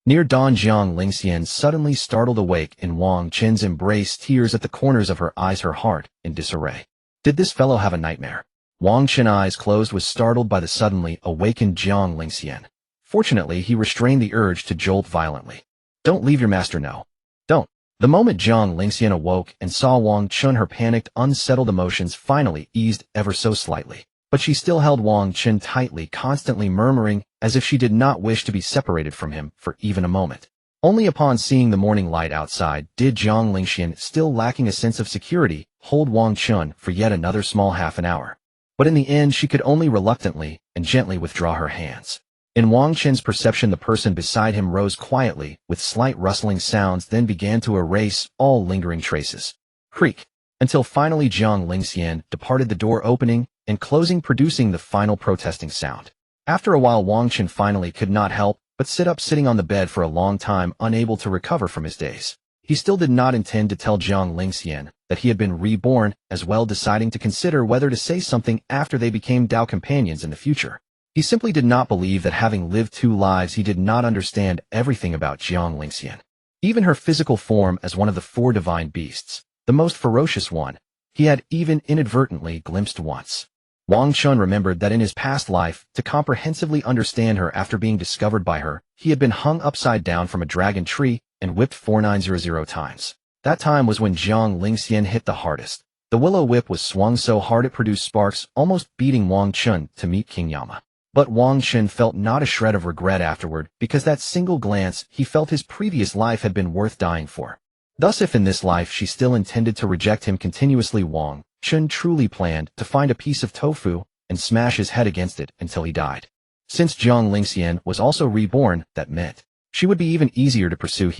Near dawn, Jiang Lingxian suddenly startled awake in Wang Chen's embrace, tears at the corners of her eyes, her heart in disarray. Did this fellow have a nightmare? Wang Chen, eyes closed, was startled by the suddenly awakened Jiang Lingxian. Fortunately, he restrained the urge to jolt violently. Don't leave your master, no. Don't. The moment Jiang Lingxian awoke and saw Wang Chen, her panicked, unsettled emotions finally eased ever so slightly. But she still held Wang Chen tightly, constantly murmuring as if she did not wish to be separated from him for even a moment. Only upon seeing the morning light outside did Jiang Lingxian, still lacking a sense of security, hold Wang Chen for yet another small half an hour. But in the end, she could only reluctantly and gently withdraw her hands. In Wang Chen's perception, the person beside him rose quietly, with slight rustling sounds, then began to erase all lingering traces. Creak. Until finally Jiang Lingxian departed, the door opening and closing, producing the final protesting sound. After a while, Wang Chen finally could not help but sit up, sitting on the bed for a long time, unable to recover from his daze. He still did not intend to tell Jiang Lingxian that he had been reborn, as well, deciding to consider whether to say something after they became Tao companions in the future. He simply did not believe that, having lived 2 lives, he did not understand everything about Jiang Lingxian. Even her physical form as one of the 4 divine beasts, the most ferocious one, he had even inadvertently glimpsed once. Wang Chen remembered that in his past life, to comprehensively understand her after being discovered by her, he had been hung upside down from a dragon tree and whipped 4900 times. That time was when Jiang Lingxian hit the hardest. The willow whip was swung so hard it produced sparks, almost beating Wang Chen to meet King Yama. But Wang Chen felt not a shred of regret afterward, because that single glance, he felt his previous life had been worth dying for. Thus, if in this life she still intended to reject him continuously, Wang Chen truly planned to find a piece of tofu and smash his head against it until he died. Since Jiang Lingxian was also reborn, that meant she would be even easier to pursue.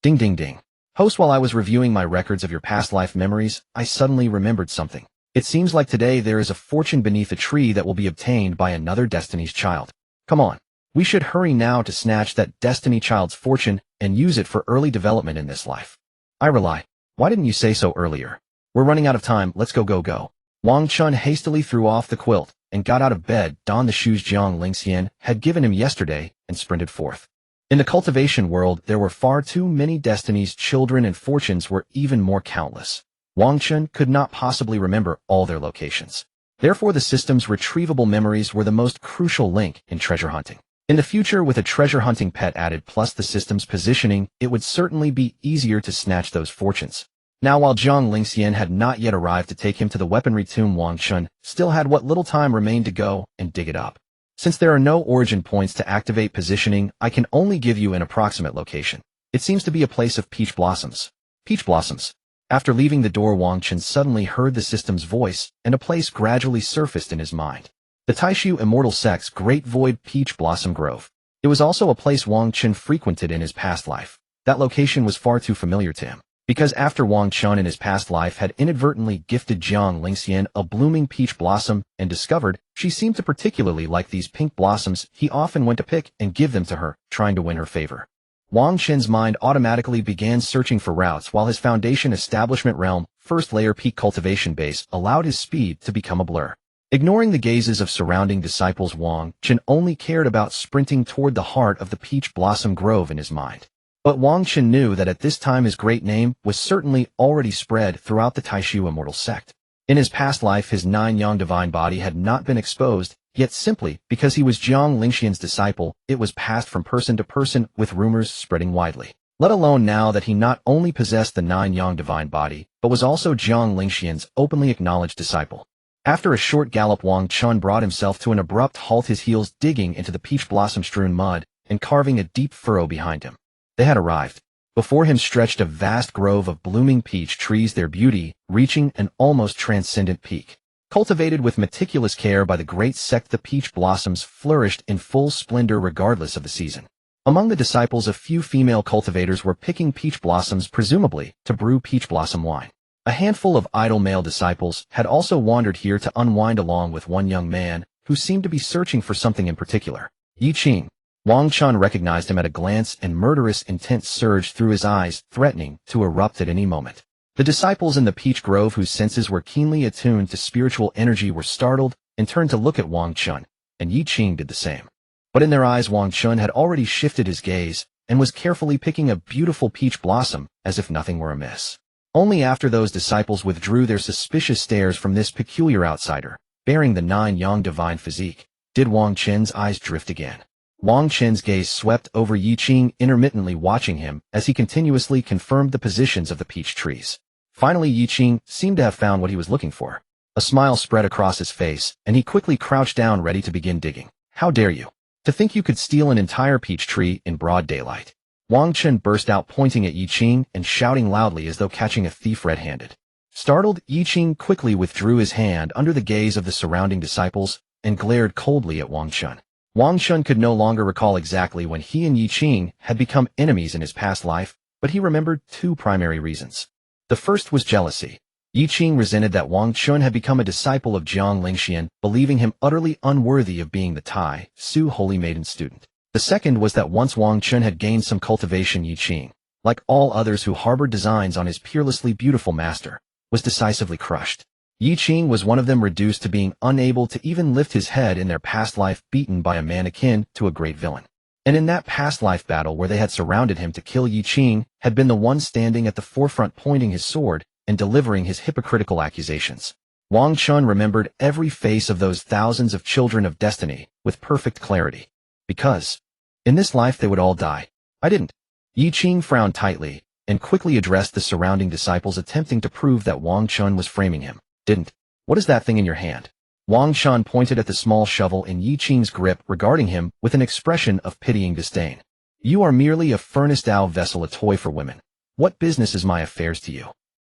Ding ding ding. Host, while I was reviewing my records of your past life memories, I suddenly remembered something. It seems like today there is a fortune beneath a tree that will be obtained by another Destiny's Child. Come on. We should hurry now to snatch that Destiny Child's fortune and use it for early development in this life. I rely. Why didn't you say so earlier? We're running out of time, let's go. Wang Chen hastily threw off the quilt and got out of bed, donned the shoes Jiang Lingxian had given him yesterday, and sprinted forth. In the cultivation world, there were far too many Destiny's children, and fortunes were even more countless. Wang Chen could not possibly remember all their locations. Therefore, the system's retrievable memories were the most crucial link in treasure hunting. In the future, with a treasure hunting pet added plus the system's positioning, it would certainly be easier to snatch those fortunes. Now, while Jiang Lingxian had not yet arrived to take him to the weaponry tomb, Wang Chen still had what little time remained to go and dig it up. Since there are no origin points to activate positioning, I can only give you an approximate location. It seems to be a place of peach blossoms. Peach blossoms. After leaving the door, Wang Chen suddenly heard the system's voice, and a place gradually surfaced in his mind. The Taishu Immortal Sect's Great Void Peach Blossom Grove. It was also a place Wang Chen frequented in his past life. That location was far too familiar to him, because after Wang Chen in his past life had inadvertently gifted Jiang Lingxian a blooming peach blossom and discovered she seemed to particularly like these pink blossoms, he often went to pick and give them to her, trying to win her favor. Wang Chen's mind automatically began searching for routes, while his foundation establishment realm, first layer peak cultivation base, allowed his speed to become a blur. Ignoring the gazes of surrounding disciples, Wang Chen only cared about sprinting toward the heart of the peach blossom grove in his mind. But Wang Chen knew that at this time his great name was certainly already spread throughout the Taishu Immortal Sect. In his past life, his 9-yang divine body had not been exposed, yet simply because he was Jiang Lingxian's disciple, it was passed from person to person, with rumors spreading widely. Let alone now that he not only possessed the 9-yang divine body, but was also Jiang Lingxian's openly acknowledged disciple. After a short gallop, Wang Chen brought himself to an abrupt halt, his heels digging into the peach blossom-strewn mud and carving a deep furrow behind him. They had arrived. Before him stretched a vast grove of blooming peach trees, their beauty reaching an almost transcendent peak. Cultivated with meticulous care by the great sect, the peach blossoms flourished in full splendor regardless of the season. Among the disciples, a few female cultivators were picking peach blossoms, presumably to brew peach blossom wine. A handful of idle male disciples had also wandered here to unwind, along with one young man who seemed to be searching for something in particular. Yi Qing. Wang Chen recognized him at a glance, and murderous intent surged through his eyes, threatening to erupt at any moment. The disciples in the peach grove, whose senses were keenly attuned to spiritual energy, were startled and turned to look at Wang Chen, and Yi Qing did the same. But in their eyes, Wang Chen had already shifted his gaze, and was carefully picking a beautiful peach blossom as if nothing were amiss. Only after those disciples withdrew their suspicious stares from this peculiar outsider, bearing the 9-yang divine physique, did Wang Chen's eyes drift again. Wang Chen's gaze swept over Yi Qing, intermittently watching him as he continuously confirmed the positions of the peach trees. Finally, Yi Qing seemed to have found what he was looking for. A smile spread across his face, and he quickly crouched down ready to begin digging. "How dare you? To think you could steal an entire peach tree in broad daylight." Wang Chen burst out, pointing at Yi Qing and shouting loudly as though catching a thief red-handed. Startled, Yi Qing quickly withdrew his hand under the gaze of the surrounding disciples and glared coldly at Wang Chen. Wang Chen could no longer recall exactly when he and Yi Qing had become enemies in his past life, but he remembered 2 primary reasons. The first was jealousy. Yi Qing resented that Wang Chen had become a disciple of Jiang Lingxian, believing him utterly unworthy of being the Tai Su Holy Maiden student. The second was that once Wang Chen had gained some cultivation, Yi Qing, like all others who harbored designs on his peerlessly beautiful master, was decisively crushed. Yi Qing was one of them, reduced to being unable to even lift his head in their past life, beaten by a man akin to a great villain. And in that past life battle where they had surrounded him to kill, Yi Qing had been the one standing at the forefront, pointing his sword and delivering his hypocritical accusations. Wang Chen remembered every face of those thousands of children of destiny with perfect clarity. Because in this life they would all die. I didn't. Yi Qing frowned tightly and quickly addressed the surrounding disciples, attempting to prove that Wang Chen was framing him. Didn't. What is that thing in your hand? Wang Chen pointed at the small shovel in Yi Qing's grip, regarding him with an expression of pitying disdain. You are merely a furnace-dao vessel, a toy for women. What business is my affairs to you?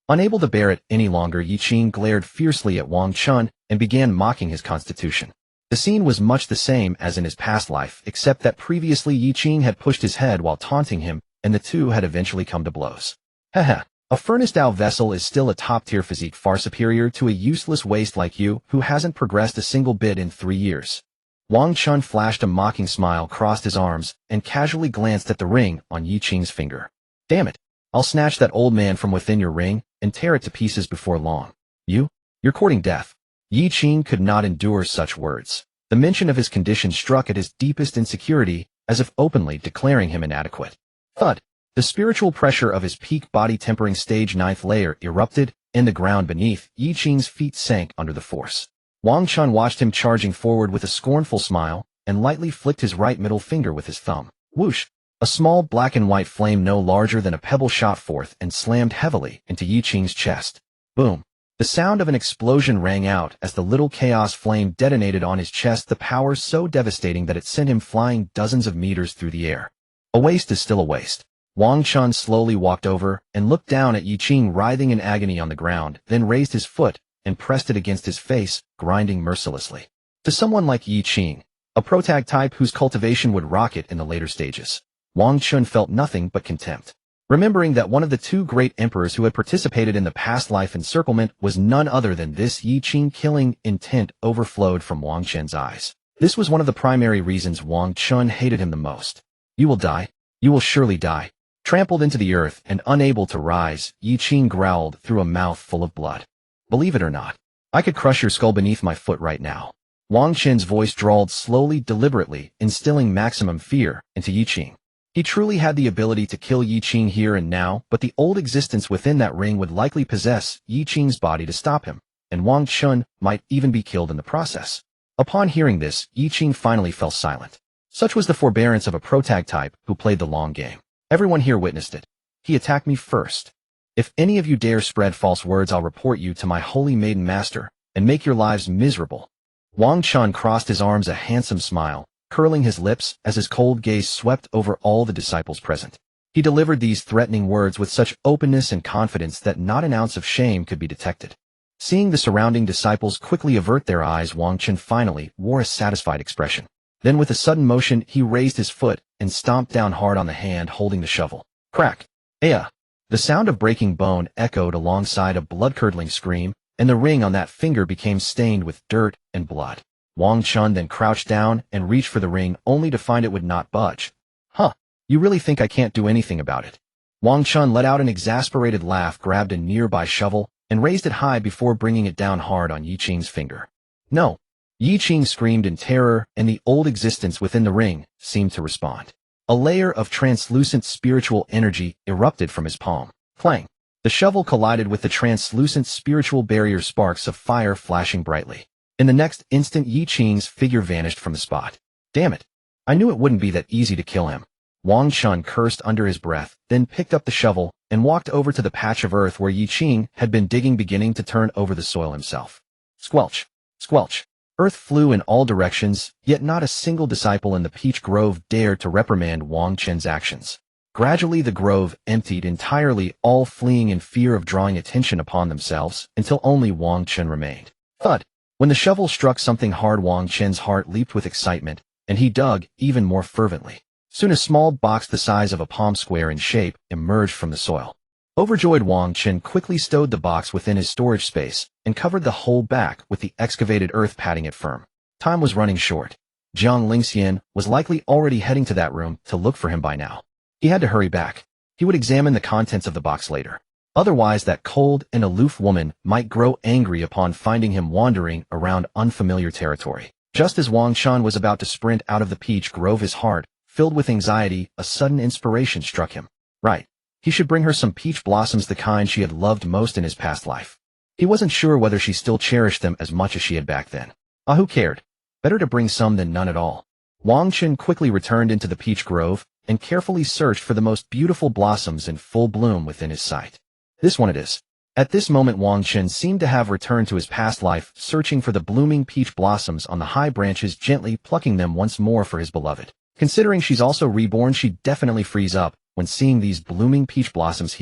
Unable to bear it any longer, Yi Qing glared fiercely at Wang Chen and began mocking his constitution. The scene was much the same as in his past life, except that previously Yi Qing had pushed his head while taunting him, and the two had eventually come to blows. Haha, a furnace-dao vessel is still a top-tier physique, far superior to a useless waste like you who hasn't progressed a single bit in 3 years. Wang Chen flashed a mocking smile, crossed his arms, and casually glanced at the ring on Yi Qing's finger. Damn it, I'll snatch that old man from within your ring and tear it to pieces before long. You're courting death. Yi Qing could not endure such words. The mention of his condition struck at his deepest insecurity, as if openly declaring him inadequate. Thud. The spiritual pressure of his peak body tempering stage 9th layer erupted, and the ground beneath Yi Qing's feet sank under the force. Wang Chen watched him charging forward with a scornful smile, and lightly flicked his right middle finger with his thumb. Whoosh! A small black and white flame no larger than a pebble shot forth and slammed heavily into Yi Qing's chest. Boom! The sound of an explosion rang out as the little chaos flame detonated on his chest, the power so devastating that it sent him flying dozens of meters through the air. A waste is still a waste. Wang Chen slowly walked over and looked down at Yi Qing writhing in agony on the ground, then raised his foot and pressed it against his face, grinding mercilessly. To someone like Yi Qing, a protag type whose cultivation would rocket in the later stages, Wang Chen felt nothing but contempt. Remembering that one of the 2 great emperors who had participated in the past life encirclement was none other than this Yi Qing, killing intent overflowed from Wang Chen's eyes. This was one of the primary reasons Wang Chen hated him the most. You will die. You will surely die. Trampled into the earth and unable to rise, Yi Qing growled through a mouth full of blood. Believe it or not, I could crush your skull beneath my foot right now. Wang Chen's voice drawled slowly, deliberately, instilling maximum fear into Yi Qing. He truly had the ability to kill Yi Qing here and now, but the old existence within that ring would likely possess Yi Qing's body to stop him, and Wang Chen might even be killed in the process. Upon hearing this, Yi Qing finally fell silent. Such was the forbearance of a protag type who played the long game. Everyone here witnessed it. He attacked me first. If any of you dare spread false words, I'll report you to my holy maiden master and make your lives miserable. Wang Chen crossed his arms, a handsome smile curling his lips as his cold gaze swept over all the disciples present. He delivered these threatening words with such openness and confidence that not an ounce of shame could be detected. Seeing the surrounding disciples quickly avert their eyes, Wang Chen finally wore a satisfied expression. Then with a sudden motion, he raised his foot and stomped down hard on the hand holding the shovel. Crack! Aya! The sound of breaking bone echoed alongside a blood-curdling scream, and the ring on that finger became stained with dirt and blood. Wang Chen then crouched down and reached for the ring, only to find it would not budge. Huh, you really think I can't do anything about it? Wang Chen let out an exasperated laugh, grabbed a nearby shovel, and raised it high before bringing it down hard on Yi Qing's finger. No! Yi Qing screamed in terror, and the old existence within the ring seemed to respond. A layer of translucent spiritual energy erupted from his palm. Clang! The shovel collided with the translucent spiritual barrier, sparks of fire flashing brightly. In the next instant, Yi Qing's figure vanished from the spot. Damn it! I knew it wouldn't be that easy to kill him. Wang Chen cursed under his breath, then picked up the shovel and walked over to the patch of earth where Yi Qing had been digging, beginning to turn over the soil himself. Squelch! Squelch! Earth flew in all directions, yet not a single disciple in the peach grove dared to reprimand Wang Chen's actions. Gradually the grove emptied entirely, all fleeing in fear of drawing attention upon themselves, until only Wang Chen remained. Thud! When the shovel struck something hard, Wang Chen's heart leaped with excitement, and he dug even more fervently. Soon a small box the size of a palm square in shape emerged from the soil. Overjoyed, Wang Chen quickly stowed the box within his storage space and covered the whole back with the excavated earth, patting it firm. Time was running short. Jiang Lingxian was likely already heading to that room to look for him by now. He had to hurry back. He would examine the contents of the box later. Otherwise, that cold and aloof woman might grow angry upon finding him wandering around unfamiliar territory. Just as Wang Chen was about to sprint out of the peach grove, his heart, filled with anxiety, a sudden inspiration struck him. Right. He should bring her some peach blossoms, the kind she had loved most in his past life. He wasn't sure whether she still cherished them as much as she had back then. Who cared? Better to bring some than none at all. Wang Chen quickly returned into the peach grove and carefully searched for the most beautiful blossoms in full bloom within his sight. This one it is. At this moment, Wang Chen seemed to have returned to his past life, searching for the blooming peach blossoms on the high branches, gently plucking them once more for his beloved. Considering she's also reborn, she'd definitely freeze up when seeing these blooming peach blossoms.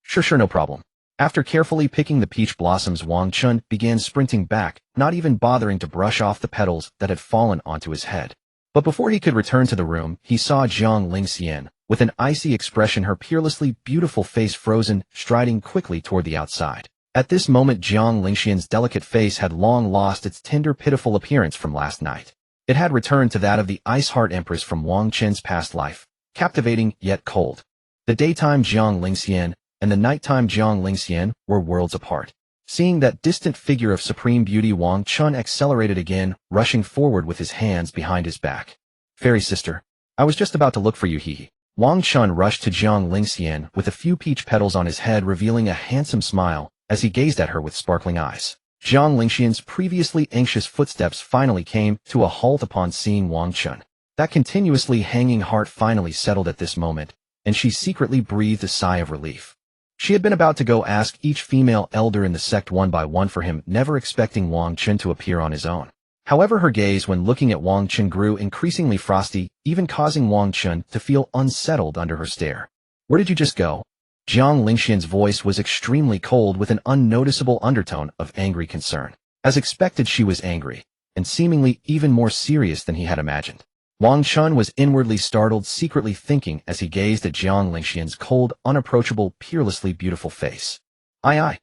Sure, no problem. After carefully picking the peach blossoms, Wang Chen began sprinting back, not even bothering to brush off the petals that had fallen onto his head. But before he could return to the room, he saw Jiang Lingxian, with an icy expression, her peerlessly beautiful face frozen, striding quickly toward the outside. At this moment, Jiang Lingxian's delicate face had long lost its tender, pitiful appearance from last night. It had returned to that of the Iceheart Empress from Wang Chen's past life, captivating yet cold. The daytime Jiang Lingxian and the nighttime Jiang Lingxian were worlds apart. Seeing that distant figure of supreme beauty, Wang Chen accelerated again, rushing forward with his hands behind his back. Fairy sister, I was just about to look for you. Wang Chen rushed to Jiang Lingxian with a few peach petals on his head, revealing a handsome smile as he gazed at her with sparkling eyes. Jiang Lingxian's previously anxious footsteps finally came to a halt upon seeing Wang Chen. That continuously hanging heart finally settled at this moment, and she secretly breathed a sigh of relief. She had been about to go ask each female elder in the sect one by one for him, never expecting Wang Chen to appear on his own. However, her gaze when looking at Wang Chen grew increasingly frosty, even causing Wang Chen to feel unsettled under her stare. Where did you just go? Jiang Lingxian's voice was extremely cold, with an unnoticeable undertone of angry concern. As expected, she was angry, and seemingly even more serious than he had imagined. Wang Chen was inwardly startled, secretly thinking as he gazed at Jiang Lingxian's cold, unapproachable, peerlessly beautiful face. I.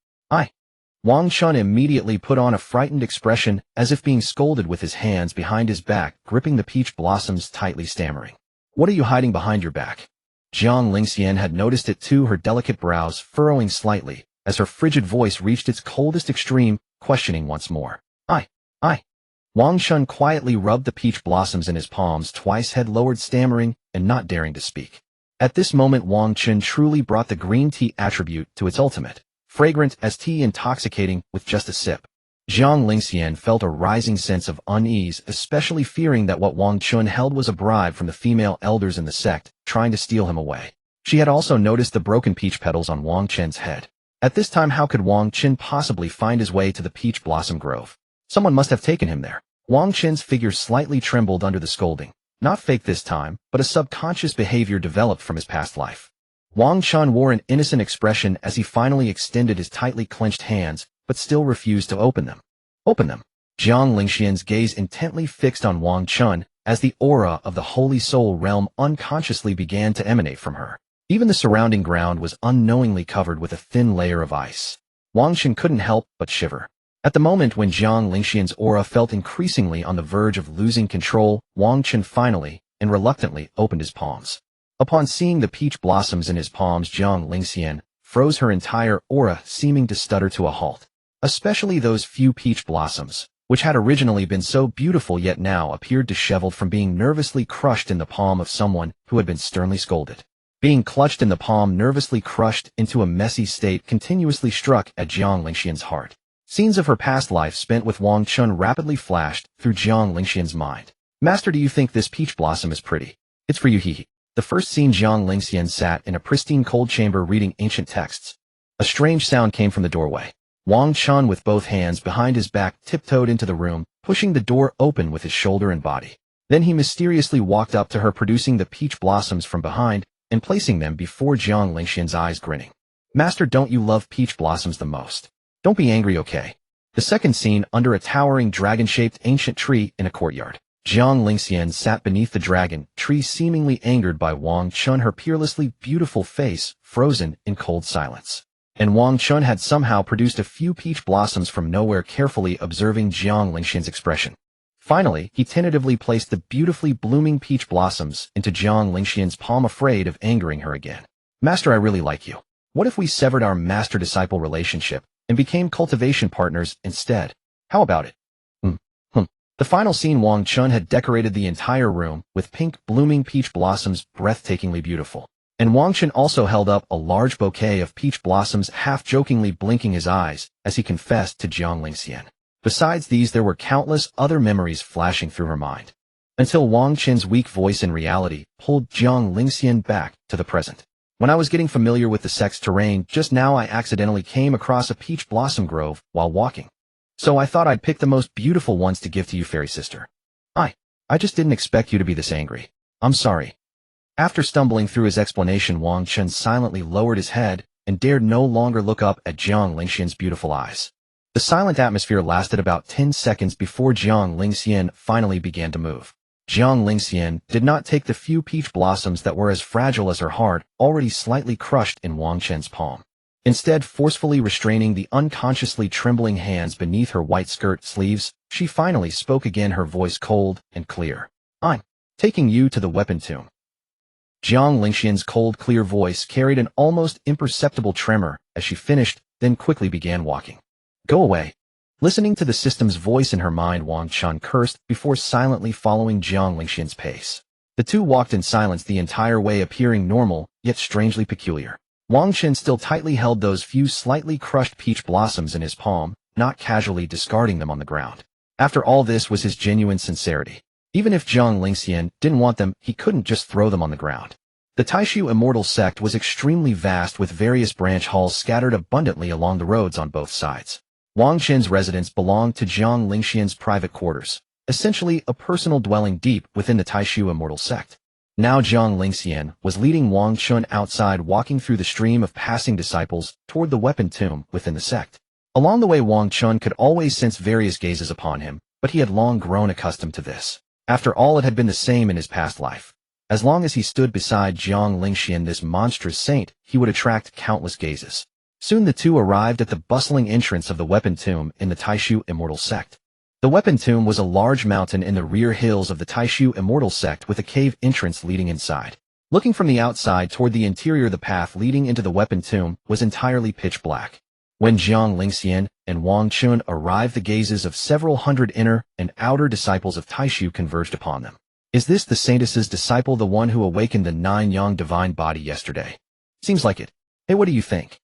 Wang Chen immediately put on a frightened expression, as if being scolded, with his hands behind his back, gripping the peach blossoms tightly, stammering. What are you hiding behind your back? Jiang Lingxian had noticed it too, her delicate brows furrowing slightly, as her frigid voice reached its coldest extreme, questioning once more. I. Wang Chen quietly rubbed the peach blossoms in his palms twice, head lowered, stammering, and not daring to speak. At this moment, Wang Chen truly brought the green tea attribute to its ultimate. Fragrant as tea, intoxicating with just a sip. Jiang Lingxian felt a rising sense of unease, especially fearing that what Wang Chen held was a bribe from the female elders in the sect, trying to steal him away. She had also noticed the broken peach petals on Wang Chen's head. At this time, how could Wang Chen possibly find his way to the peach blossom grove? Someone must have taken him there. Wang Chen's figure slightly trembled under the scolding. Not fake this time, but a subconscious behavior developed from his past life. Wang Chen wore an innocent expression as he finally extended his tightly clenched hands, but still refused to open them. Open them. Jiang Lingxian's gaze intently fixed on Wang Chen, as the aura of the Holy Soul realm unconsciously began to emanate from her. Even the surrounding ground was unknowingly covered with a thin layer of ice. Wang Chen couldn't help but shiver. At the moment when Jiang Lingxian's aura felt increasingly on the verge of losing control, Wang Chen finally and reluctantly opened his palms. Upon seeing the peach blossoms in his palms, Jiang Lingxian froze, her entire aura seeming to stutter to a halt. Especially those few peach blossoms, which had originally been so beautiful yet now appeared disheveled from being nervously crushed in the palm of someone who had been sternly scolded. Being clutched in the palm, nervously crushed into a messy state, continuously struck at Jiang Lingxian's heart. Scenes of her past life spent with Wang Chen rapidly flashed through Jiang Lingxian's mind. Master, do you think this peach blossom is pretty? It's for you, hee. The first scene, Jiang Lingxian sat in a pristine cold chamber reading ancient texts. A strange sound came from the doorway. Wang Chen, with both hands behind his back, tiptoed into the room, pushing the door open with his shoulder and body. Then he mysteriously walked up to her, producing the peach blossoms from behind and placing them before Jiang Lingxian's eyes, grinning. Master, don't you love peach blossoms the most? Don't be angry, okay? The second scene, under a towering dragon-shaped ancient tree in a courtyard. Jiang Lingxian sat beneath the dragon tree, seemingly angered by Wang Chen, her peerlessly beautiful face frozen in cold silence. And Wang Chen had somehow produced a few peach blossoms from nowhere, carefully observing Jiang Lingxian's expression. Finally, he tentatively placed the beautifully blooming peach blossoms into Jiang Lingxian's palm, afraid of angering her again. Master, I really like you. What if we severed our master-disciple relationship and became cultivation partners instead? How about it? The final scene, Wang Chen had decorated the entire room with pink blooming peach blossoms, breathtakingly beautiful. And Wang Chen also held up a large bouquet of peach blossoms, half-jokingly blinking his eyes as he confessed to Jiang Lingxian. Besides these, there were countless other memories flashing through her mind. Until Wang Chen's weak voice in reality pulled Jiang Lingxian back to the present. When I was getting familiar with the sect's terrain just now, I accidentally came across a peach blossom grove while walking. So I thought I'd pick the most beautiful ones to give to you, fairy sister. I just didn't expect you to be this angry. I'm sorry. After stumbling through his explanation, Wang Chen silently lowered his head and dared no longer look up at Jiang Lingxian's beautiful eyes. The silent atmosphere lasted about 10 seconds before Jiang Lingxian finally began to move. Jiang Lingxian did not take the few peach blossoms that were as fragile as her heart, already slightly crushed in Wang Chen's palm. Instead, forcefully restraining the unconsciously trembling hands beneath her white skirt sleeves, she finally spoke again, her voice cold and clear. I'm taking you to the weapon tomb. Jiang Lingxian's cold, clear voice carried an almost imperceptible tremor as she finished, then quickly began walking. Go away. Listening to the system's voice in her mind, Wang Chen cursed before silently following Jiang Lingxian's pace. The two walked in silence the entire way, appearing normal, yet strangely peculiar. Wang Chen still tightly held those few slightly crushed peach blossoms in his palm, not casually discarding them on the ground. After all, this was his genuine sincerity. Even if Jiang Lingxian didn't want them, he couldn't just throw them on the ground. The Taishu Immortal Sect was extremely vast, with various branch halls scattered abundantly along the roads on both sides. Wang Chen's residence belonged to Jiang Lingxian's private quarters, essentially a personal dwelling deep within the Taishu Immortal Sect. Now Jiang Lingxian was leading Wang Chen outside, walking through the stream of passing disciples toward the weapon tomb within the sect. Along the way, Wang Chen could always sense various gazes upon him, but he had long grown accustomed to this. After all, it had been the same in his past life. As long as he stood beside Jiang Lingxian, this monstrous saint, he would attract countless gazes. Soon the two arrived at the bustling entrance of the weapon tomb in the Taishu Immortal Sect. The weapon tomb was a large mountain in the rear hills of the Taishu Immortal Sect, with a cave entrance leading inside. Looking from the outside toward the interior, the path leading into the weapon tomb was entirely pitch black. When Jiang Lingxian and Wang Chen arrived, the gazes of several hundred inner and outer disciples of Taishu converged upon them. Is this the saintess's disciple, the one who awakened the 9-yang divine body yesterday? Seems like it. Hey, what do you think?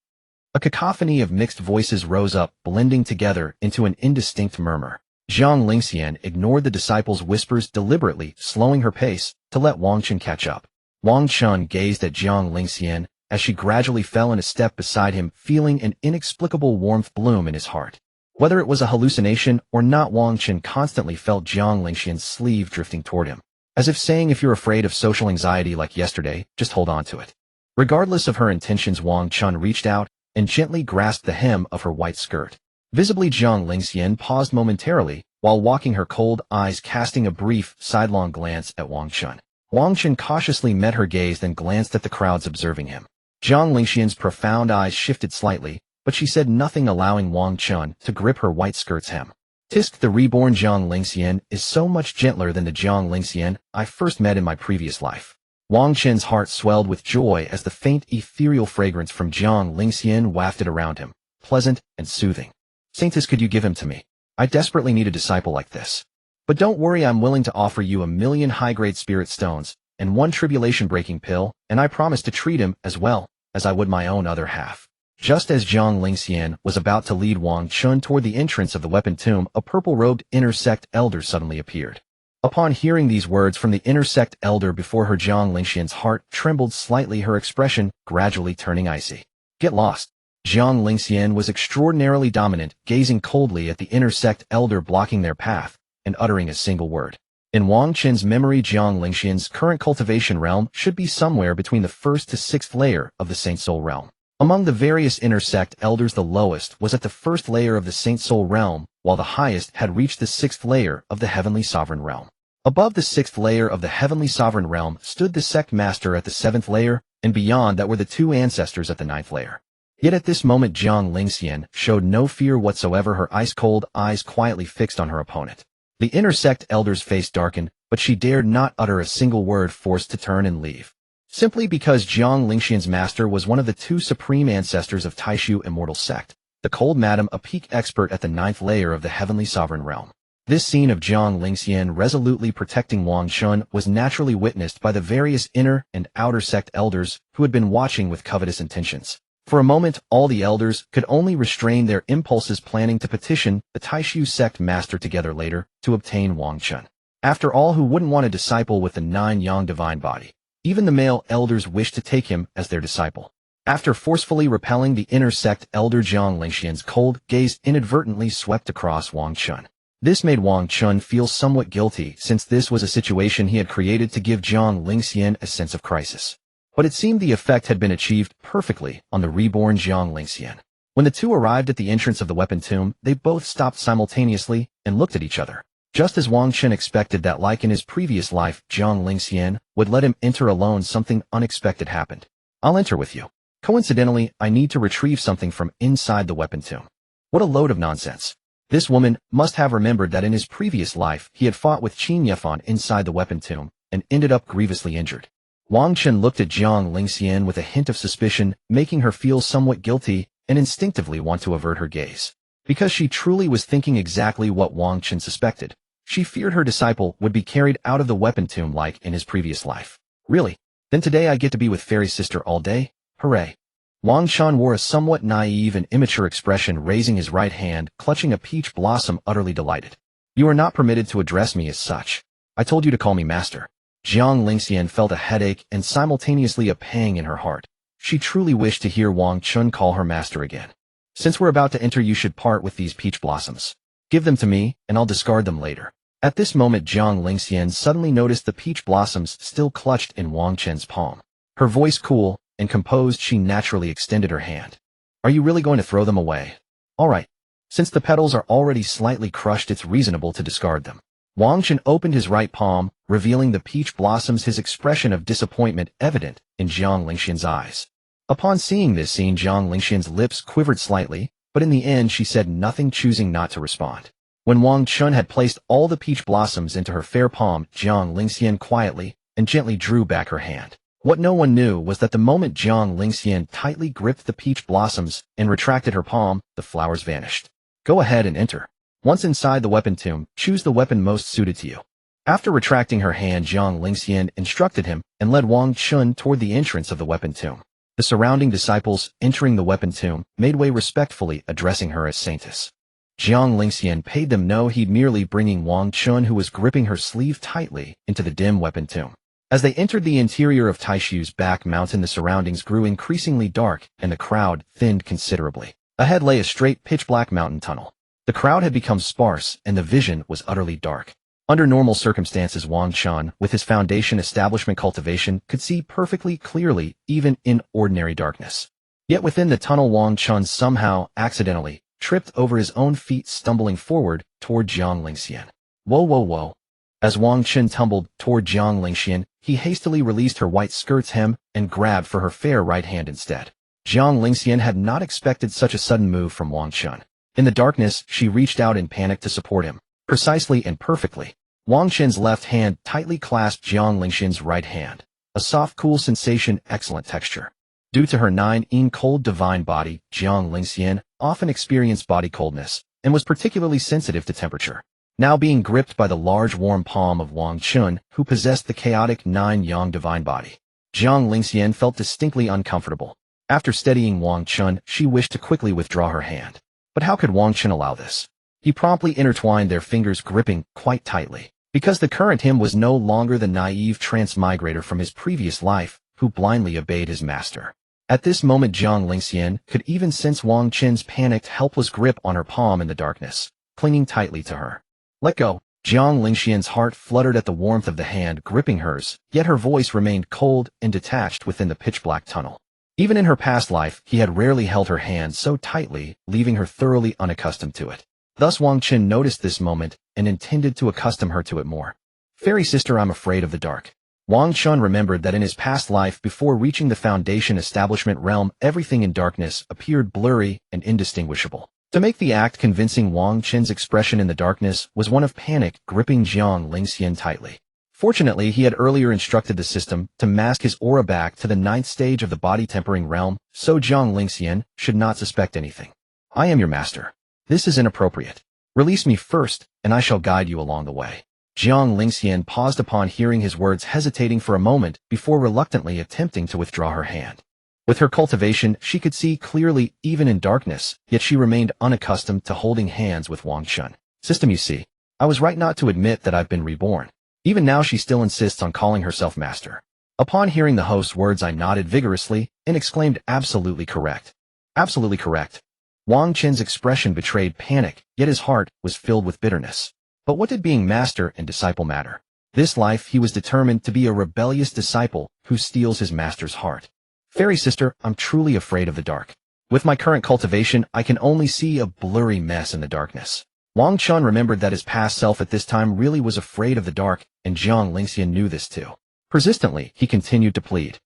A cacophony of mixed voices rose up, blending together into an indistinct murmur. Jiang Lingxian ignored the disciples' whispers, deliberately slowing her pace to let Wang Chen catch up. Wang Chen gazed at Jiang Lingxian as she gradually fell in a step beside him, feeling an inexplicable warmth bloom in his heart. Whether it was a hallucination or not, Wang Chen constantly felt Jiang Lingxian's sleeve drifting toward him, as if saying, if you're afraid of social anxiety like yesterday, just hold on to it. Regardless of her intentions, Wang Chen reached out and gently grasped the hem of her white skirt. Visibly, Jiang Lingxian paused momentarily while walking, her cold eyes casting a brief, sidelong glance at Wang Chen. Wang Chen cautiously met her gaze, then glanced at the crowds observing him. Jiang Lingxian's profound eyes shifted slightly, but she said nothing, allowing Wang Chen to grip her white skirt's hem. Tisk, the reborn Jiang Lingxian is so much gentler than the Jiang Lingxian I first met in my previous life. Wang Chen's heart swelled with joy as the faint ethereal fragrance from Jiang Lingxian wafted around him, pleasant and soothing. Saintess, could you give him to me? I desperately need a disciple like this. But don't worry, I'm willing to offer you 1,000,000 high-grade spirit stones and 1 tribulation-breaking pill, and I promise to treat him as well as I would my own other half. Just as Jiang Lingxian was about to lead Wang Chen toward the entrance of the weapon tomb, a purple-robed inner sect elder suddenly appeared. Upon hearing these words from the inner sect elder before her, Jiang Lingxian's heart trembled slightly, her expression gradually turning icy. Get lost. Jiang Lingxian was extraordinarily dominant, gazing coldly at the inner sect elder blocking their path, and uttering a single word. In Wang Chen's memory, Jiang Lingxian's current cultivation realm should be somewhere between the 1st to 6th layer of the Saint Soul realm. Among the various inner sect elders, the lowest was at the 1st layer of the Saint Soul realm, while the highest had reached the 6th layer of the Heavenly Sovereign realm. Above the 6th layer of the Heavenly Sovereign realm stood the sect master at the 7th layer, and beyond that were the 2 ancestors at the 9th layer. Yet at this moment Jiang Lingxian showed no fear whatsoever, her ice-cold eyes quietly fixed on her opponent. The inner sect elder's face darkened, but she dared not utter a single word, forced to turn and leave. Simply because Jiang Lingxian's master was one of the 2 supreme ancestors of Taishu Immortal Sect, the cold madam, a peak expert at the 9th layer of the Heavenly Sovereign realm. This scene of Jiang Lingxian resolutely protecting Wang Chen was naturally witnessed by the various inner and outer sect elders who had been watching with covetous intentions. For a moment, all the elders could only restrain their impulses, planning to petition the Taishu sect master together later to obtain Wang Chen. After all, who wouldn't want a disciple with the 9 yang divine body? Even the male elders wished to take him as their disciple. After forcefully repelling the inner sect elder, Jiang Lingxian's cold gaze inadvertently swept across Wang Chen. This made Wang Chen feel somewhat guilty, since this was a situation he had created to give Jiang Lingxian a sense of crisis. But it seemed the effect had been achieved perfectly on the reborn Jiang Lingxian. When the 2 arrived at the entrance of the weapon tomb, they both stopped simultaneously and looked at each other. Just as Wang Chen expected that, like in his previous life, Jiang Lingxian would let him enter alone, something unexpected happened. I'll enter with you. Coincidentally, I need to retrieve something from inside the weapon tomb. What a load of nonsense. This woman must have remembered that in his previous life he had fought with Qin Yefan inside the weapon tomb and ended up grievously injured. Wang Chen looked at Jiang Lingxian with a hint of suspicion, making her feel somewhat guilty and instinctively want to avert her gaze. Because she truly was thinking exactly what Wang Chen suspected. She feared her disciple would be carried out of the weapon tomb like in his previous life. Really? Then today I get to be with Fairy Sister all day? Hooray. Wang Chen wore a somewhat naive and immature expression, raising his right hand, clutching a peach blossom, utterly delighted. You are not permitted to address me as such. I told you to call me master. Jiang Lingxian felt a headache and simultaneously a pang in her heart. She truly wished to hear Wang Chen call her master again. Since we're about to enter, you should part with these peach blossoms. Give them to me, and I'll discard them later. At this moment, Jiang Lingxian suddenly noticed the peach blossoms still clutched in Wang Chen's palm. Her voice cool and composed, she naturally extended her hand. Are you really going to throw them away? All right. Since the petals are already slightly crushed, it's reasonable to discard them. Wang Chen opened his right palm, revealing the peach blossoms, his expression of disappointment evident in Jiang Lingxian's eyes. Upon seeing this scene, Jiang Lingxian's lips quivered slightly, but in the end she said nothing, choosing not to respond. When Wang Chen had placed all the peach blossoms into her fair palm, Jiang Lingxian quietly and gently drew back her hand. What no one knew was that the moment Jiang Lingxian tightly gripped the peach blossoms and retracted her palm, the flowers vanished. Go ahead and enter. Once inside the weapon tomb, choose the weapon most suited to you. After retracting her hand, Jiang Lingxian instructed him and led Wang Chen toward the entrance of the weapon tomb. The surrounding disciples, entering the weapon tomb, made way respectfully, addressing her as Saintess. Jiang Lingxian paid them no heed, merely bringing Wang Chen, who was gripping her sleeve tightly, into the dim weapon tomb. As they entered the interior of Taishu's back mountain, the surroundings grew increasingly dark and the crowd thinned considerably. Ahead lay a straight pitch-black mountain tunnel. The crowd had become sparse and the vision was utterly dark. Under normal circumstances, Wang Chen, with his foundation establishment cultivation, could see perfectly clearly even in ordinary darkness. Yet within the tunnel, Wang Chen somehow, accidentally, tripped over his own feet, stumbling forward toward Jiang Lingxian. Whoa, whoa, whoa. As Wang Chen tumbled toward Jiang Lingxian, he hastily released her white skirt's hem and grabbed for her fair right hand instead. Jiang Lingxian had not expected such a sudden move from Wang Chen. In the darkness, she reached out in panic to support him. Precisely and perfectly, Wang Chen's left hand tightly clasped Jiang Lingxian's right hand. A soft, cool sensation, excellent texture. Due to her 9-in cold divine body, Jiang Lingxian often experienced body coldness, and was particularly sensitive to temperature. Now being gripped by the large warm palm of Wang Chen, who possessed the chaotic nine-yang divine body, Jiang Lingxian felt distinctly uncomfortable. After steadying Wang Chen, she wished to quickly withdraw her hand. But how could Wang Chen allow this? He promptly intertwined their fingers, gripping quite tightly. Because the current him was no longer the naive transmigrator from his previous life, who blindly obeyed his master. At this moment Jiang Lingxian could even sense Wang Chen's panicked, helpless grip on her palm in the darkness, clinging tightly to her. "Let go." Jiang Lingxian's heart fluttered at the warmth of the hand gripping hers, yet her voice remained cold and detached within the pitch-black tunnel. Even in her past life, he had rarely held her hand so tightly, leaving her thoroughly unaccustomed to it. Thus Wang Chen noticed this moment and intended to accustom her to it more. "Fairy sister, I'm afraid of the dark." Wang Chen remembered that in his past life, before reaching the Foundation establishment realm, everything in darkness appeared blurry and indistinguishable. To make the act convincing, Wang Chen's expression in the darkness was one of panic, gripping Jiang Lingxian tightly. Fortunately, he had earlier instructed the system to mask his aura back to the 9th stage of the body-tempering realm, so Jiang Lingxian should not suspect anything. "I am your master. This is inappropriate. Release me first, and I shall guide you along the way." Jiang Lingxian paused upon hearing his words, hesitating for a moment before reluctantly attempting to withdraw her hand. With her cultivation, she could see clearly even in darkness, yet she remained unaccustomed to holding hands with Wang Chen. "System, you see, I was right not to admit that I've been reborn." Even now she still insists on calling herself master. Upon hearing the host's words, I nodded vigorously and exclaimed, "Absolutely correct. Absolutely correct." Wang Chen's expression betrayed panic, yet his heart was filled with bitterness. But what did being master and disciple matter? This life he was determined to be a rebellious disciple who steals his master's heart. "Fairy sister, I'm truly afraid of the dark. With my current cultivation, I can only see a blurry mess in the darkness." Wang Chen remembered that his past self at this time really was afraid of the dark, and Jiang Lingxian knew this too. Persistently, he continued to plead.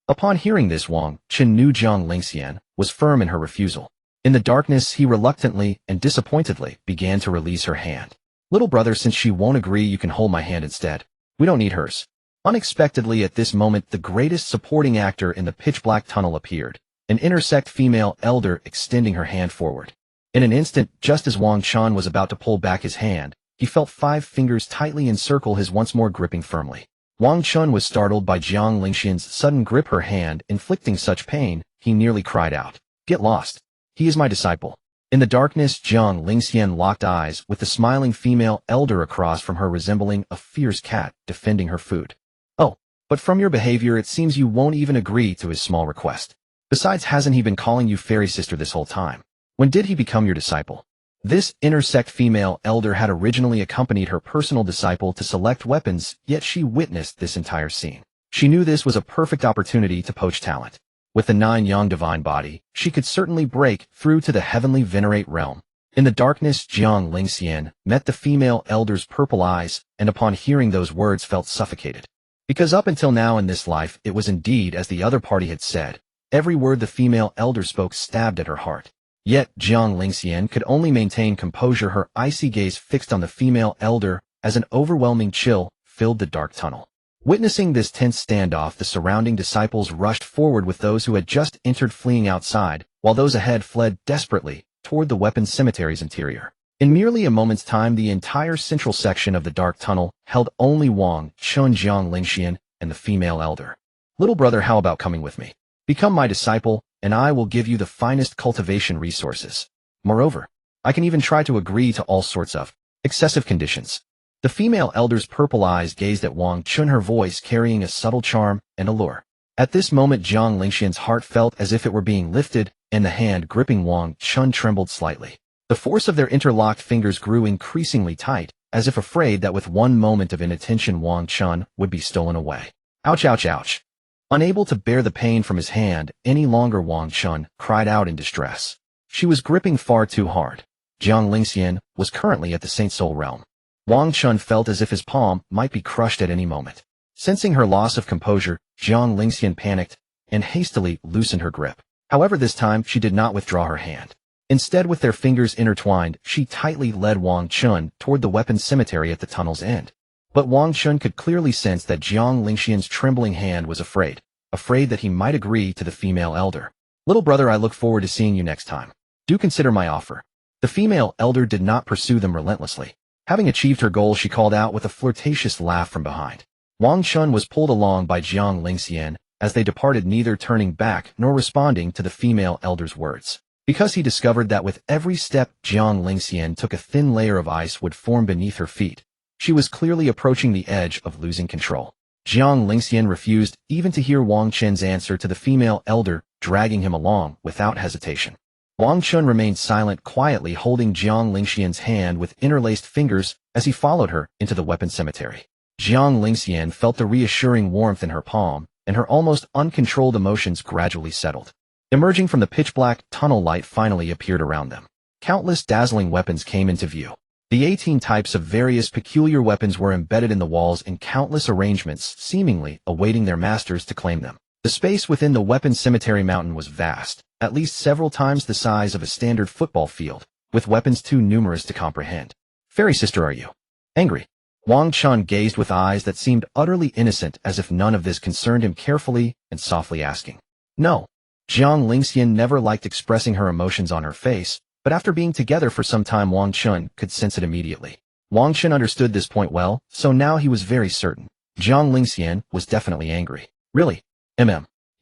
Upon hearing this, Wang Chen knew Jiang Lingxian was firm in her refusal. In the darkness, he reluctantly and disappointedly began to release her hand. "Little brother, since she won't agree, you can hold my hand instead. We don't need hers." Unexpectedly at this moment, the greatest supporting actor in the pitch-black tunnel appeared, an intersect female elder extending her hand forward. In an instant, just as Wang Chen was about to pull back his hand, he felt 5 fingers tightly encircle his, once more gripping firmly. Wang Chen was startled by Jiang Lingxian's sudden grip her hand, inflicting such pain, he nearly cried out, "Get lost. He is my disciple." In the darkness, Jiang Lingxian locked eyes with the smiling female elder across from her, resembling a fierce cat defending her food. "Oh, but from your behavior it seems you won't even agree to his small request. Besides, hasn't he been calling you fairy sister this whole time? When did he become your disciple?" This intersect female elder had originally accompanied her personal disciple to select weapons, yet she witnessed this entire scene. She knew this was a perfect opportunity to poach talent. With the 9-yang divine body, she could certainly break through to the heavenly venerate realm. In the darkness, Jiang Lingxian met the female elder's purple eyes, and upon hearing those words felt suffocated. Because up until now in this life, it was indeed as the other party had said. Every word the female elder spoke stabbed at her heart. Yet Jiang Lingxian could only maintain composure, her icy gaze fixed on the female elder, as an overwhelming chill filled the dark tunnel. Witnessing this tense standoff, the surrounding disciples rushed forward with those who had just entered fleeing outside, while those ahead fled desperately toward the weapons cemetery's interior. In merely a moment's time, the entire central section of the dark tunnel held only Wang Chen, Jiang Lingxian, and the female elder. "Little brother, how about coming with me? Become my disciple, and I will give you the finest cultivation resources. Moreover, I can even try to agree to all sorts of excessive conditions." The female elder's purple eyes gazed at Wang Chen, her voice carrying a subtle charm and allure. At this moment, Jiang Lingxian's heart felt as if it were being lifted, and the hand gripping Wang Chen trembled slightly. The force of their interlocked fingers grew increasingly tight, as if afraid that with one moment of inattention Wang Chen would be stolen away. "Ouch, ouch, ouch." Unable to bear the pain from his hand any longer, Wang Chen cried out in distress. She was gripping far too hard. Jiang Lingxian was currently at the Saint Soul realm. Wang Chen felt as if his palm might be crushed at any moment. Sensing her loss of composure, Jiang Lingxian panicked and hastily loosened her grip. However, this time she did not withdraw her hand. Instead, with their fingers intertwined, she tightly led Wang Chen toward the weapons cemetery at the tunnel's end. But Wang Chen could clearly sense that Jiang Lingxian's trembling hand was afraid. afraid that he might agree to the female elder. Little brother, I look forward to seeing you next time. Do consider my offer. The female elder did not pursue them relentlessly. Having achieved her goal, she called out with a flirtatious laugh from behind. Wang Chen was pulled along by Jiang Lingxian as they departed, neither turning back nor responding to the female elder's words. Because he discovered that with every step Jiang Lingxian took, a thin layer of ice would form beneath her feet. She was clearly approaching the edge of losing control. Jiang Lingxian refused even to hear Wang Chen's answer to the female elder, dragging him along without hesitation. Wang Chen remained silent, quietly holding Jiang Lingxian's hand with interlaced fingers as he followed her into the weapon cemetery. Jiang Lingxian felt the reassuring warmth in her palm, and her almost uncontrolled emotions gradually settled. Emerging from the pitch-black tunnel, light finally appeared around them. Countless dazzling weapons came into view. The 18 types of various peculiar weapons were embedded in the walls in countless arrangements, seemingly awaiting their masters to claim them. The space within the weapon cemetery mountain was vast, at least several times the size of a standard football field, with weapons too numerous to comprehend. Fairy sister, are you angry? Wang Chen gazed with eyes that seemed utterly innocent, as if none of this concerned him, carefully and softly asking. No. Jiang Lingxian never liked expressing her emotions on her face, but after being together for some time, Wang Chen could sense it immediately. Wang Chen understood this point well, so now he was very certain. Jiang Lingxian was definitely angry. Really?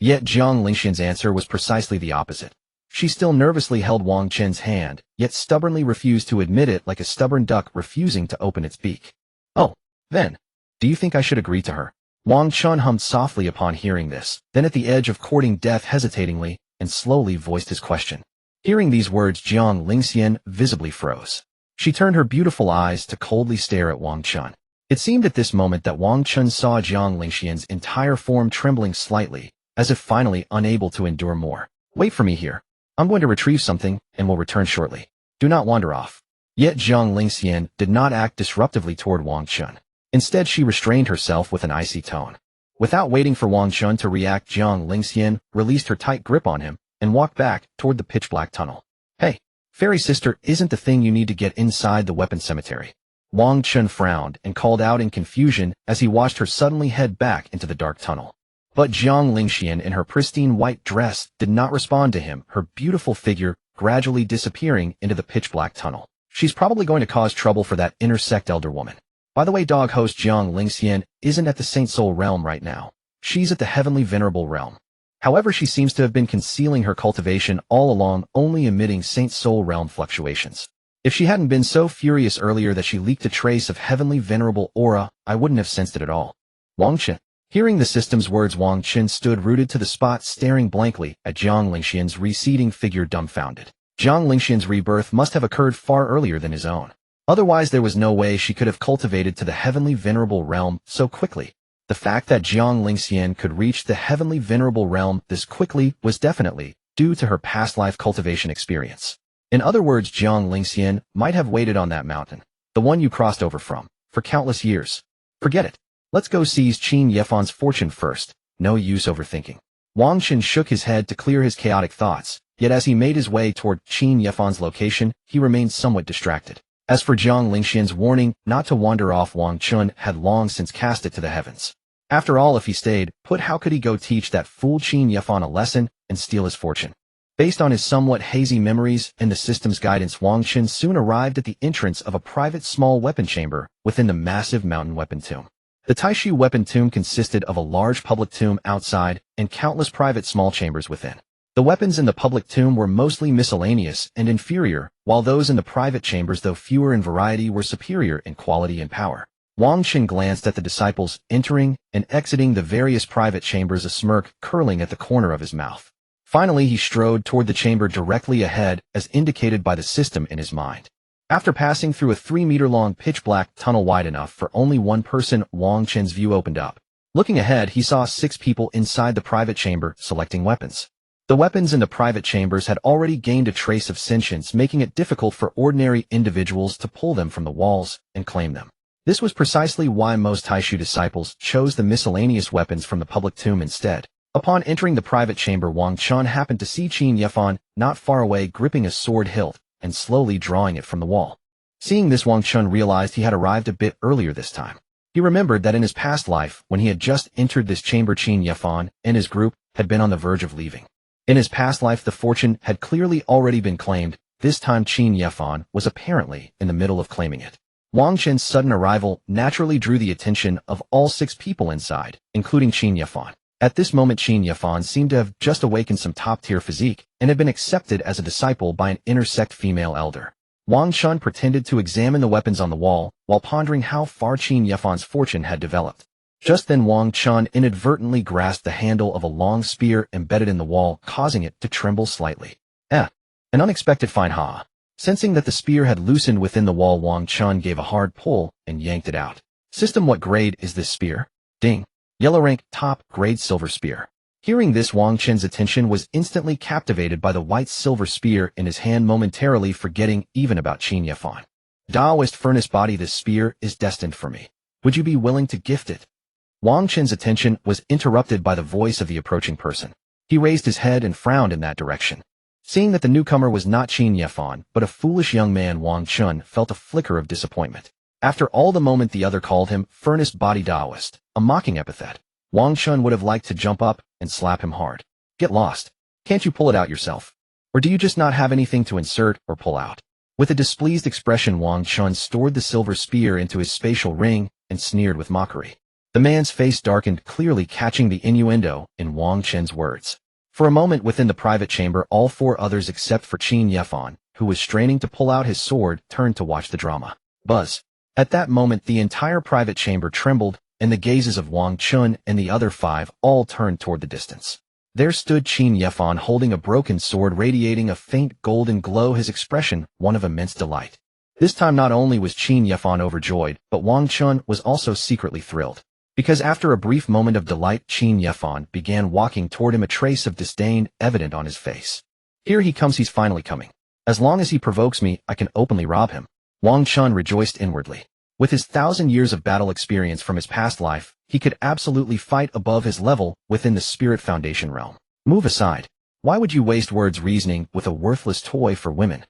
Yet Jiang Lingxian's answer was precisely the opposite. She still nervously held Wang Chen's hand, yet stubbornly refused to admit it, like a stubborn duck refusing to open its beak. Oh, then. Do you think I should agree to her? Wang Chen hummed softly upon hearing this, then at the edge of courting death, hesitatingly and slowly voiced his question. Hearing these words, Jiang Lingxian visibly froze. She turned her beautiful eyes to coldly stare at Wang Chen. It seemed at this moment that Wang Chen saw Jiang Lingxian's entire form trembling slightly, as if finally unable to endure more. Wait for me here. I'm going to retrieve something and will return shortly. Do not wander off. Yet Jiang Lingxian did not act disruptively toward Wang Chen. Instead, she restrained herself with an icy tone. Without waiting for Wang Chen to react, Jiang Lingxian released her tight grip on him and walked back toward the pitch-black tunnel. Hey, fairy sister isn't the thing you need to get inside the weapon cemetery. Wang Chen frowned and called out in confusion as he watched her suddenly head back into the dark tunnel. But Jiang Lingxian, in her pristine white dress, did not respond to him, her beautiful figure gradually disappearing into the pitch-black tunnel. She's probably going to cause trouble for that inner sect elder woman. By the way, dog host Jiang Lingxian isn't at the Saint Soul realm right now. She's at the Heavenly Venerable realm. However, she seems to have been concealing her cultivation all along, only emitting Saint Soul realm fluctuations. If she hadn't been so furious earlier that she leaked a trace of Heavenly Venerable aura, I wouldn't have sensed it at all. Wang Chen. Hearing the system's words, Wang Chen stood rooted to the spot, staring blankly at Jiang Lingxian's receding figure, dumbfounded. Jiang Lingxian's rebirth must have occurred far earlier than his own. Otherwise, there was no way she could have cultivated to the Heavenly Venerable realm so quickly. The fact that Jiang Lingxian could reach the Heavenly Venerable realm this quickly was definitely due to her past life cultivation experience. In other words, Jiang Lingxian might have waited on that mountain, the one you crossed over from, for countless years. Forget it. Let's go seize Qin Yefan's fortune first. No use overthinking. Wang Chen shook his head to clear his chaotic thoughts, yet as he made his way toward Qin Yefan's location, he remained somewhat distracted. As for Jiang Lingxian's warning not to wander off, Wang Chen had long since cast it to the heavens. After all, if he stayed put, how could he go teach that fool Qin Yefan a lesson and steal his fortune? Based on his somewhat hazy memories and the system's guidance, Wang Chen soon arrived at the entrance of a private small weapon chamber within the massive mountain weapon tomb. The Taishu weapon tomb consisted of a large public tomb outside and countless private small chambers within. The weapons in the public tomb were mostly miscellaneous and inferior, while those in the private chambers, though fewer in variety, were superior in quality and power. Wang Chen glanced at the disciples entering and exiting the various private chambers, a smirk curling at the corner of his mouth. Finally, he strode toward the chamber directly ahead, as indicated by the system in his mind. After passing through a 3-meter-long pitch-black tunnel wide enough for only one person, Wang Chen's view opened up. Looking ahead, he saw 6 people inside the private chamber selecting weapons. The weapons in the private chambers had already gained a trace of sentience, making it difficult for ordinary individuals to pull them from the walls and claim them. This was precisely why most Taishu disciples chose the miscellaneous weapons from the public tomb instead. Upon entering the private chamber, Wang Chen happened to see Qin Yefan not far away, gripping a sword hilt and slowly drawing it from the wall. Seeing this, Wang Chen realized he had arrived a bit earlier this time. He remembered that in his past life, when he had just entered this chamber, Qin Yefan and his group had been on the verge of leaving. In his past life, the fortune had clearly already been claimed. This time Qin Yefan was apparently in the middle of claiming it. Wang Chen's sudden arrival naturally drew the attention of all 6 people inside, including Qin Yefan. At this moment, Qin Yefan seemed to have just awakened some top-tier physique and had been accepted as a disciple by an intersect female elder. Wang Chen pretended to examine the weapons on the wall while pondering how far Qin Yefan's fortune had developed. Just then Wang Chen inadvertently grasped the handle of a long spear embedded in the wall, causing it to tremble slightly. An unexpected find, ha! Sensing that the spear had loosened within the wall, Wang Chen gave a hard pull and yanked it out. System: what grade is this spear? Ding. Yellow rank, top grade silver spear. Hearing this, Wang Chen's attention was instantly captivated by the white silver spear in his hand, momentarily forgetting even about Qin Yefan. Daoist furnace body, this spear is destined for me. Would you be willing to gift it? Wang Chen's attention was interrupted by the voice of the approaching person. He raised his head and frowned in that direction. Seeing that the newcomer was not Qin Yefan, but a foolish young man, Wang Chen felt a flicker of disappointment. After all, the moment the other called him furnace body Daoist, a mocking epithet, Wang Chen would have liked to jump up and slap him hard. Get lost. Can't you pull it out yourself? Or do you just not have anything to insert or pull out? With a displeased expression, Wang Chen stored the silver spear into his spatial ring and sneered with mockery. The man's face darkened, clearly catching the innuendo in Wang Chen's words. For a moment within the private chamber, all 4 others except for Qin Yefan, who was straining to pull out his sword, turned to watch the drama. Buzz. At that moment, the entire private chamber trembled, and the gazes of Wang Chen and the other 5 all turned toward the distance. There stood Qin Yefan holding a broken sword radiating a faint golden glow, his expression one of immense delight. This time not only was Qin Yefan overjoyed, but Wang Chen was also secretly thrilled. Because after a brief moment of delight, Qin Yefan began walking toward him, a trace of disdain evident on his face. Here he comes, he's finally coming. As long as he provokes me, I can openly rob him. Wang Chen rejoiced inwardly. With his 1,000 years of battle experience from his past life, he could absolutely fight above his level within the Spirit Foundation realm. Move aside. Why would you waste words reasoning with a worthless toy for women?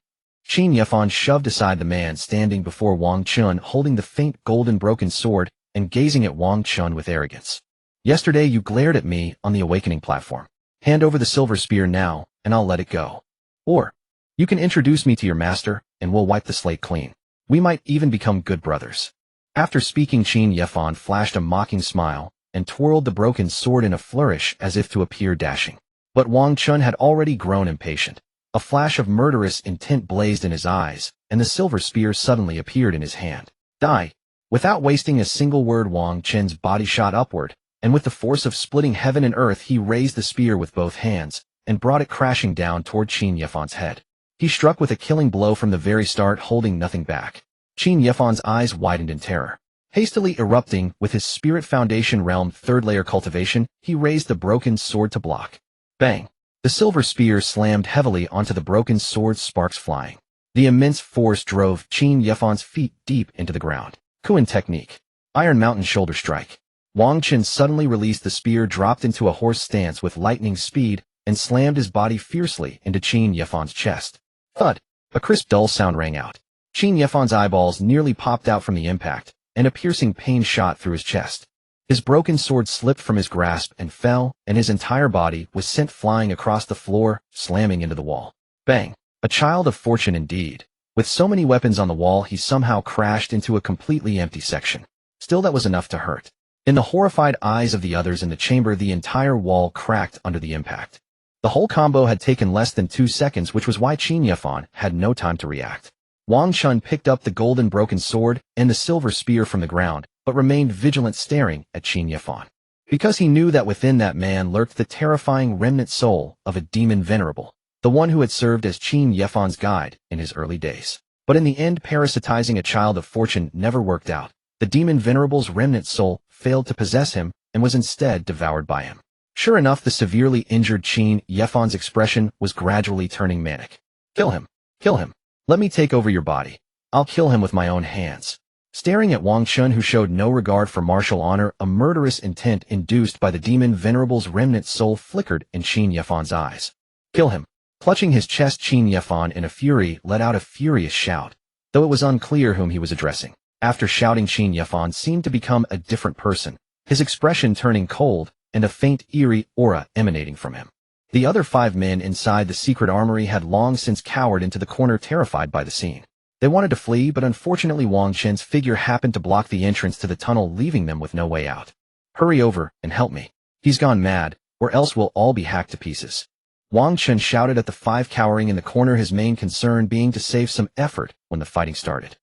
Qin Yefan shoved aside the man standing before Wang Chen holding the faint golden broken sword and gazing at Wang Chen with arrogance. Yesterday you glared at me on the awakening platform. Hand over the silver spear now, and I'll let it go. Or, you can introduce me to your master, and we'll wipe the slate clean. We might even become good brothers. After speaking, Qin Yefan flashed a mocking smile and twirled the broken sword in a flourish as if to appear dashing. But Wang Chen had already grown impatient. A flash of murderous intent blazed in his eyes, and the silver spear suddenly appeared in his hand. Die! Without wasting a single word, Wang Chen's body shot upward, and with the force of splitting heaven and earth, he raised the spear with both hands and brought it crashing down toward Qin Yefan's head. He struck with a killing blow from the very start, holding nothing back. Qin Yefan's eyes widened in terror. Hastily erupting with his Spirit Foundation realm 3rd layer cultivation, he raised the broken sword to block. Bang! The silver spear slammed heavily onto the broken sword, sparks flying. The immense force drove Qin Yefan's feet deep into the ground. Kuan technique. Iron Mountain shoulder strike. Wang Chen suddenly released the spear, dropped into a horse stance with lightning speed, and slammed his body fiercely into Qin Yefan's chest. Thud! A crisp dull sound rang out. Qin Yefan's eyeballs nearly popped out from the impact, and a piercing pain shot through his chest. His broken sword slipped from his grasp and fell, and his entire body was sent flying across the floor, slamming into the wall. Bang! A child of fortune indeed. With so many weapons on the wall, he somehow crashed into a completely empty section. Still, that was enough to hurt. In the horrified eyes of the others in the chamber, the entire wall cracked under the impact. The whole combo had taken less than 2 seconds, which was why Qin Yefan had no time to react. Wang Chen picked up the golden broken sword and the silver spear from the ground, but remained vigilant, staring at Qin Yefan. Because he knew that within that man lurked the terrifying remnant soul of a demon venerable, the one who had served as Qin Yefan's guide in his early days. But in the end, parasitizing a child of fortune never worked out. The demon venerable's remnant soul failed to possess him and was instead devoured by him. Sure enough, the severely injured Qin Yefan's expression was gradually turning manic. Kill him! Kill him! Let me take over your body. I'll kill him with my own hands. Staring at Wang Chen, who showed no regard for martial honor, a murderous intent induced by the demon venerable's remnant soul flickered in Qin Yefan's eyes. Kill him! Clutching his chest, Qin Yefan in a fury let out a furious shout, though it was unclear whom he was addressing. After shouting, Qin Yefan seemed to become a different person, his expression turning cold and a faint eerie aura emanating from him. The other 5 men inside the secret armory had long since cowered into the corner, terrified by the scene. They wanted to flee, but unfortunately Wang Chen's figure happened to block the entrance to the tunnel, leaving them with no way out. "Hurry over and help me. He's gone mad, or else we'll all be hacked to pieces." Wang Chen shouted at the 5 cowering in the corner, his main concern being to save some effort when the fighting started.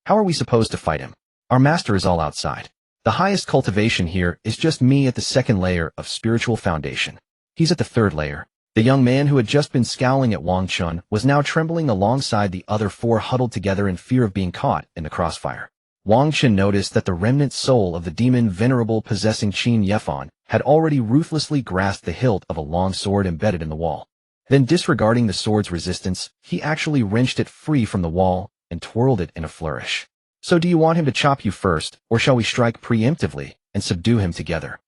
How are we supposed to fight him? Our master is all outside. The highest cultivation here is just me at the 2nd layer of spiritual foundation. He's at the 3rd layer. The young man who had just been scowling at Wang Chen was now trembling alongside the other 4 huddled together in fear of being caught in the crossfire. Wang Chen noticed that the remnant soul of the demon venerable possessing Qin Yefan had already ruthlessly grasped the hilt of a long sword embedded in the wall. Then, disregarding the sword's resistance, he actually wrenched it free from the wall and twirled it in a flourish. "So do you want him to chop you first, or shall we strike preemptively and subdue him together?"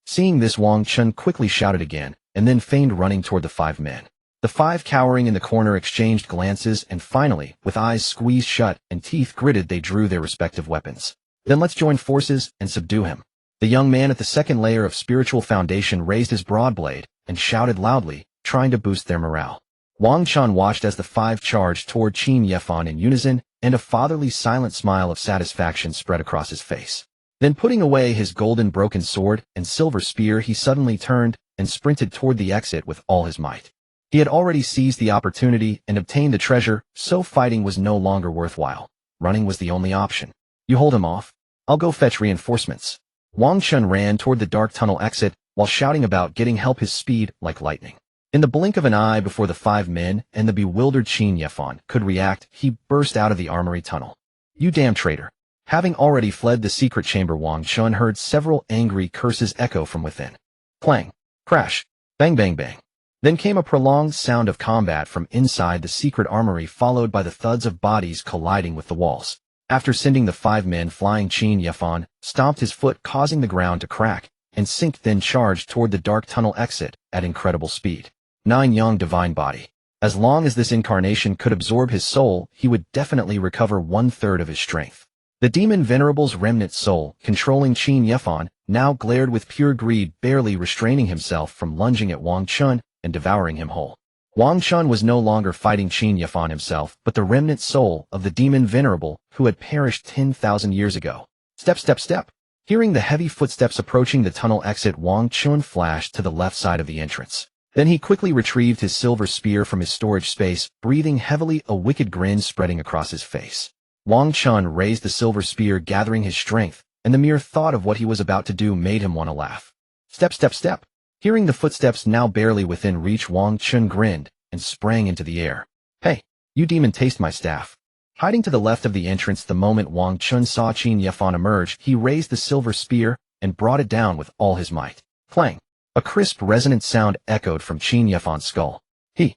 Seeing this, Wang Chen quickly shouted again, and then feigned running toward the 5 men. The 5 cowering in the corner exchanged glances, and finally, with eyes squeezed shut and teeth gritted, they drew their respective weapons. "Then let's join forces and subdue him." The young man at the 2nd layer of spiritual foundation raised his broad blade and shouted loudly, trying to boost their morale. Wang Chen watched as the 5 charged toward Qin Yefan in unison, and a fatherly silent smile of satisfaction spread across his face. Then, putting away his golden broken sword and silver spear, he suddenly turned and sprinted toward the exit with all his might. He had already seized the opportunity and obtained the treasure, so fighting was no longer worthwhile. Running was the only option. "You hold him off. I'll go fetch reinforcements." Wang Chen ran toward the dark tunnel exit while shouting about getting help, his speed like lightning. In the blink of an eye, before the 5 men and the bewildered Qin Yefan could react, he burst out of the armory tunnel. "You damn traitor." Having already fled the secret chamber, Wang Chen heard several angry curses echo from within. Clang, crash, bang bang bang. Then came a prolonged sound of combat from inside the secret armory, followed by the thuds of bodies colliding with the walls. After sending the 5 men flying, Qin Yefan stomped his foot, causing the ground to crack and sink, then charged toward the dark tunnel exit at incredible speed. 9 young divine body. As long as this incarnation could absorb his soul, he would definitely recover 1/3 of his strength. The demon venerable's remnant soul, controlling Qin Yefan, now glared with pure greed, barely restraining himself from lunging at Wang Chen and devouring him whole. Wang Chen was no longer fighting Qin Yefan himself, but the remnant soul of the demon venerable who had perished 10,000 years ago. Step, step, step. Hearing the heavy footsteps approaching the tunnel exit, Wang Chen flashed to the left side of the entrance. Then he quickly retrieved his silver spear from his storage space, breathing heavily, a wicked grin spreading across his face. Wang Chen raised the silver spear, gathering his strength, and the mere thought of what he was about to do made him want to laugh. Step, step, step. Hearing the footsteps now barely within reach, Wang Chen grinned and sprang into the air. "Hey, you demon, taste my staff." Hiding to the left of the entrance the moment Wang Chen saw Qin Yefan emerge, he raised the silver spear and brought it down with all his might. Clang. A crisp, resonant sound echoed from Qin Yefan's skull. He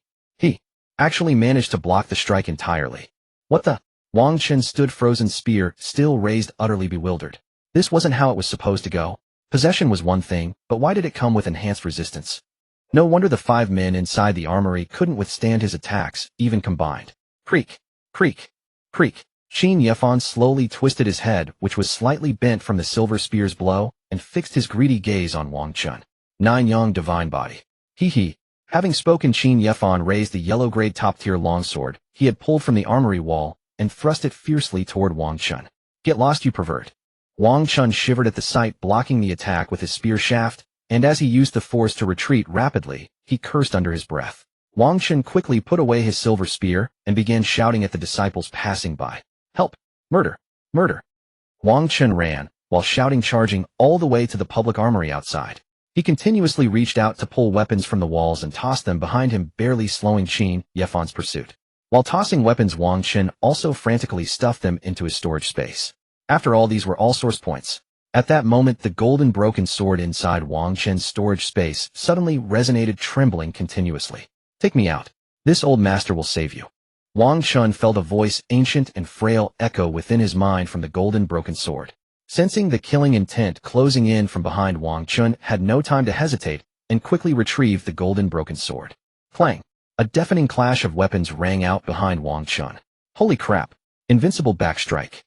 actually managed to block the strike entirely. What the? Wang Chen stood frozen, spear still raised, utterly bewildered. This wasn't how it was supposed to go. Possession was one thing, but why did it come with enhanced resistance? No wonder the 5 men inside the armory couldn't withstand his attacks, even combined. Creak, creak, creak. Qin Yefan slowly twisted his head, which was slightly bent from the silver spear's blow, and fixed his greedy gaze on Wang Chen. 9 young divine body. Having spoken, Qin Yefan raised the yellow-grade top-tier longsword he had pulled from the armory wall and thrust it fiercely toward Wang Chen. "Get lost, you pervert." Wang Chen shivered at the sight, blocking the attack with his spear shaft, and as he used the force to retreat rapidly, he cursed under his breath. Wang Chen quickly put away his silver spear and began shouting at the disciples passing by. "Help! Murder! Murder!" Wang Chen ran, while shouting, charging all the way to the public armory outside. He continuously reached out to pull weapons from the walls and tossed them behind him, barely slowing Qin Yefan's pursuit. While tossing weapons, Wang Chen also frantically stuffed them into his storage space. After all, these were all source points. At that moment, the golden broken sword inside Wang Chen's storage space suddenly resonated, trembling continuously. "Take me out. This old master will save you." Wang Chen felt a voice, ancient and frail, echo within his mind from the golden broken sword. Sensing the killing intent closing in from behind, Wang Chen had no time to hesitate and quickly retrieved the golden broken sword. Clang! A deafening clash of weapons rang out behind Wang Chen. Holy crap! Invincible backstrike.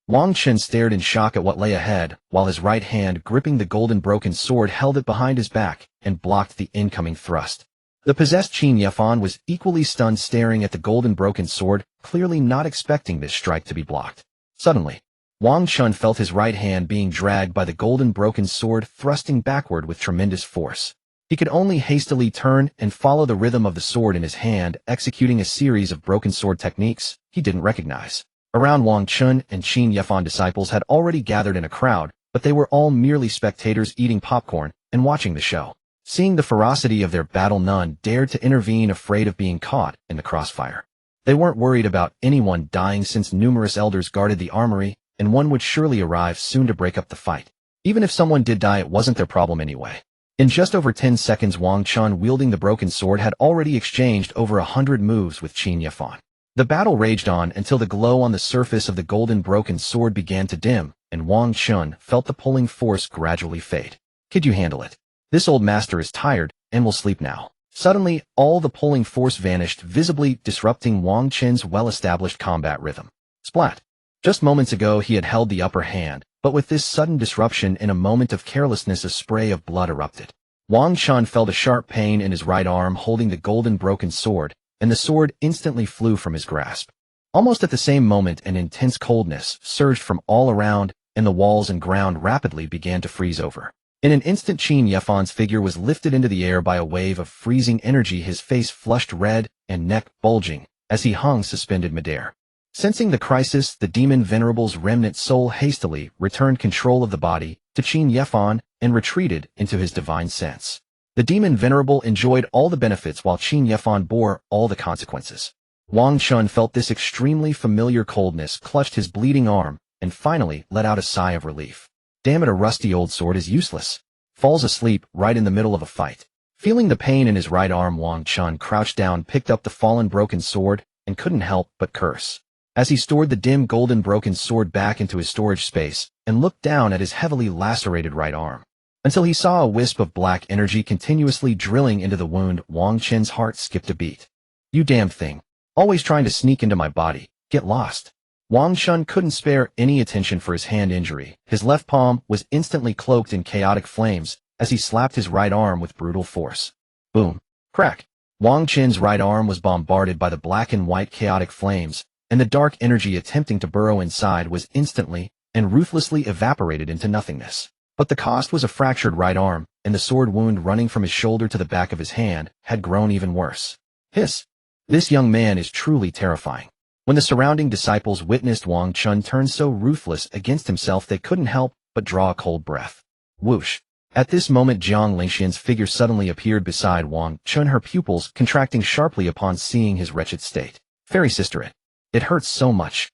Wang Chen stared in shock at what lay ahead, while his right hand, gripping the golden broken sword, held it behind his back and blocked the incoming thrust. The possessed Qin Yefan was equally stunned, staring at the golden broken sword, clearly not expecting this strike to be blocked. Suddenly, Wang Chen felt his right hand being dragged by the golden broken sword, thrusting backward with tremendous force. He could only hastily turn and follow the rhythm of the sword in his hand, executing a series of broken sword techniques he didn't recognize. Around Wang Chen and Qin Yefan, disciples had already gathered in a crowd, but they were all merely spectators eating popcorn and watching the show. Seeing the ferocity of their battle, none dared to intervene, afraid of being caught in the crossfire. They weren't worried about anyone dying, since numerous elders guarded the armory, and one would surely arrive soon to break up the fight. Even if someone did die, it wasn't their problem anyway. In just over 10 seconds, Wang Chen, wielding the broken sword, had already exchanged over 100 moves with Qin Yefan. The battle raged on until the glow on the surface of the golden broken sword began to dim, and Wang Chen felt the pulling force gradually fade. "Could you handle it? This old master is tired and will sleep now." Suddenly, all the pulling force vanished, visibly disrupting Wang Chen's well-established combat rhythm. Splat! Just moments ago he had held the upper hand, but with this sudden disruption, in a moment of carelessness, a spray of blood erupted. Wang Chen felt a sharp pain in his right arm, holding the golden broken sword, and the sword instantly flew from his grasp. Almost at the same moment, an intense coldness surged from all around, and the walls and ground rapidly began to freeze over. In an instant, Qin Yefan's figure was lifted into the air by a wave of freezing energy, his face flushed red and neck bulging as he hung suspended midair. Sensing the crisis, the demon venerable's remnant soul hastily returned control of the body to Qin Yefan and retreated into his divine sense. The demon venerable enjoyed all the benefits, while Qin Yefan bore all the consequences. Wang Chen felt this extremely familiar coldness, clutched his bleeding arm, and finally let out a sigh of relief. Damn it, a rusty old sword is useless. Falls asleep right in the middle of a fight. Feeling the pain in his right arm, Wang Chen crouched down, picked up the fallen broken sword, and couldn't help but curse. As he stored the dim golden broken sword back into his storage space and looked down at his heavily lacerated right arm, until he saw a wisp of black energy continuously drilling into the wound, Wang Chen's heart skipped a beat. "You damn thing. Always trying to sneak into my body. Get lost." Wang Chen couldn't spare any attention for his hand injury. His left palm was instantly cloaked in chaotic flames as he slapped his right arm with brutal force. Boom. Crack. Wang Chen's right arm was bombarded by the black and white chaotic flames, and the dark energy attempting to burrow inside was instantly and ruthlessly evaporated into nothingness. But the cost was a fractured right arm, and the sword wound running from his shoulder to the back of his hand had grown even worse. Hiss! This young man is truly terrifying. When the surrounding disciples witnessed Wang Chen turn so ruthless against himself, they couldn't help but draw a cold breath. Whoosh! At this moment, Jiang Lingxian's figure suddenly appeared beside Wang Chen, her pupils contracting sharply upon seeing his wretched state. "Fairy sister, it hurts so much."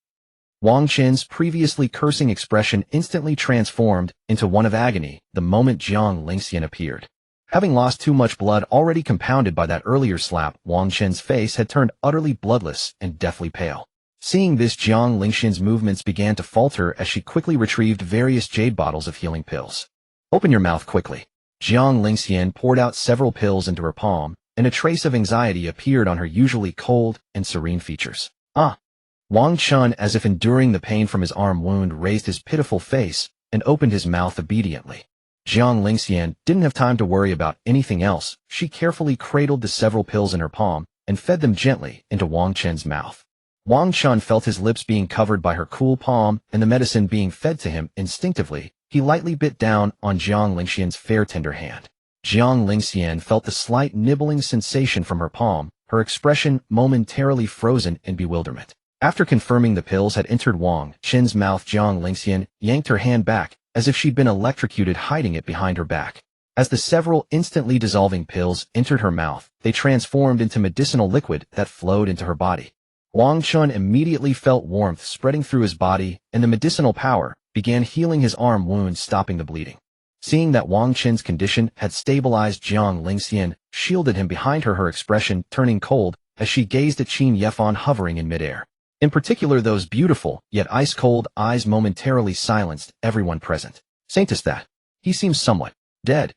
Wang Chen's previously cursing expression instantly transformed into one of agony the moment Jiang Lingxian appeared. Having lost too much blood, already compounded by that earlier slap, Wang Chen's face had turned utterly bloodless and deathly pale. Seeing this, Jiang Lingxian's movements began to falter as she quickly retrieved various jade bottles of healing pills. "Open your mouth quickly." Jiang Lingxian poured out several pills into her palm, and a trace of anxiety appeared on her usually cold and serene features. "Ah." Wang Chen, as if enduring the pain from his arm wound, raised his pitiful face and opened his mouth obediently. Jiang Lingxian didn't have time to worry about anything else. She carefully cradled the several pills in her palm and fed them gently into Wang Chen's mouth. Wang Chen felt his lips being covered by her cool palm and the medicine being fed to him. Instinctively, he lightly bit down on Jiang Lingxian's fair, tender hand. Jiang Lingxian felt the slight nibbling sensation from her palm, her expression momentarily frozen in bewilderment. After confirming the pills had entered Wang Chen's mouth, Jiang Lingxian yanked her hand back as if she'd been electrocuted, hiding it behind her back. As the several instantly dissolving pills entered her mouth, they transformed into medicinal liquid that flowed into her body. Wang Chen immediately felt warmth spreading through his body, and the medicinal power began healing his arm wound, stopping the bleeding. Seeing that Wang Chen's condition had stabilized, Jiang Lingxian shielded him behind her, her expression turning cold as she gazed at Qin Yefan hovering in midair. In particular, those beautiful, yet ice-cold eyes momentarily silenced everyone present. "Saintess, that. He seems somewhat dead."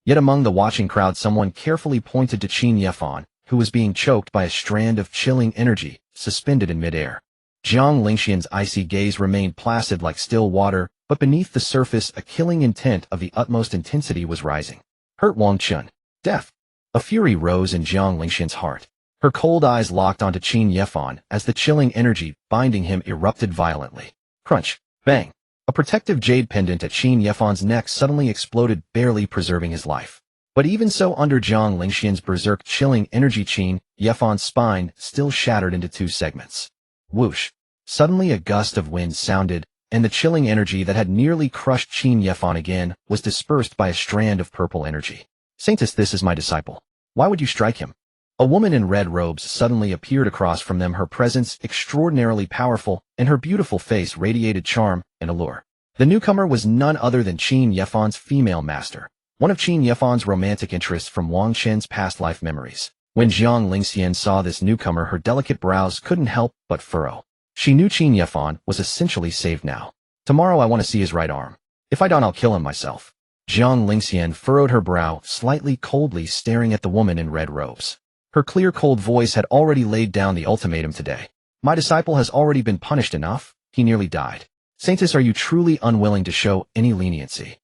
Yet among the watching crowd, someone carefully pointed to Qin Yefan, who was being choked by a strand of chilling energy, suspended in midair. Jiang Lingxian's icy gaze remained placid like still water, but beneath the surface a killing intent of the utmost intensity was rising. Hurt Wang Chen. Death. A fury rose in Jiang Lingxian's heart. Her cold eyes locked onto Qin Yefan as the chilling energy binding him erupted violently. Crunch. Bang. A protective jade pendant at Qin Yefan's neck suddenly exploded, barely preserving his life. But even so, under Jiang Lingxian's berserk chilling energy, Qin Yefan's spine still shattered into two segments. Whoosh. Suddenly a gust of wind sounded, and the chilling energy that had nearly crushed Qin Yefan again was dispersed by a strand of purple energy. Saintess, this is my disciple. Why would you strike him? A woman in red robes suddenly appeared across from them, her presence extraordinarily powerful, and her beautiful face radiated charm and allure. The newcomer was none other than Qin Yefan's female master, one of Qin Yefan's romantic interests from Wang Chen's past life memories. When Jiang Lingxian saw this newcomer, her delicate brows couldn't help but furrow. She knew Qin Yefan was essentially saved now. Tomorrow I want to see his right arm. If I don't, I'll kill him myself. Jiang Lingxian furrowed her brow, slightly coldly staring at the woman in red robes. Her clear, cold voice had already laid down the ultimatum today. My disciple has already been punished enough. He nearly died. Saintess, are you truly unwilling to show any leniency?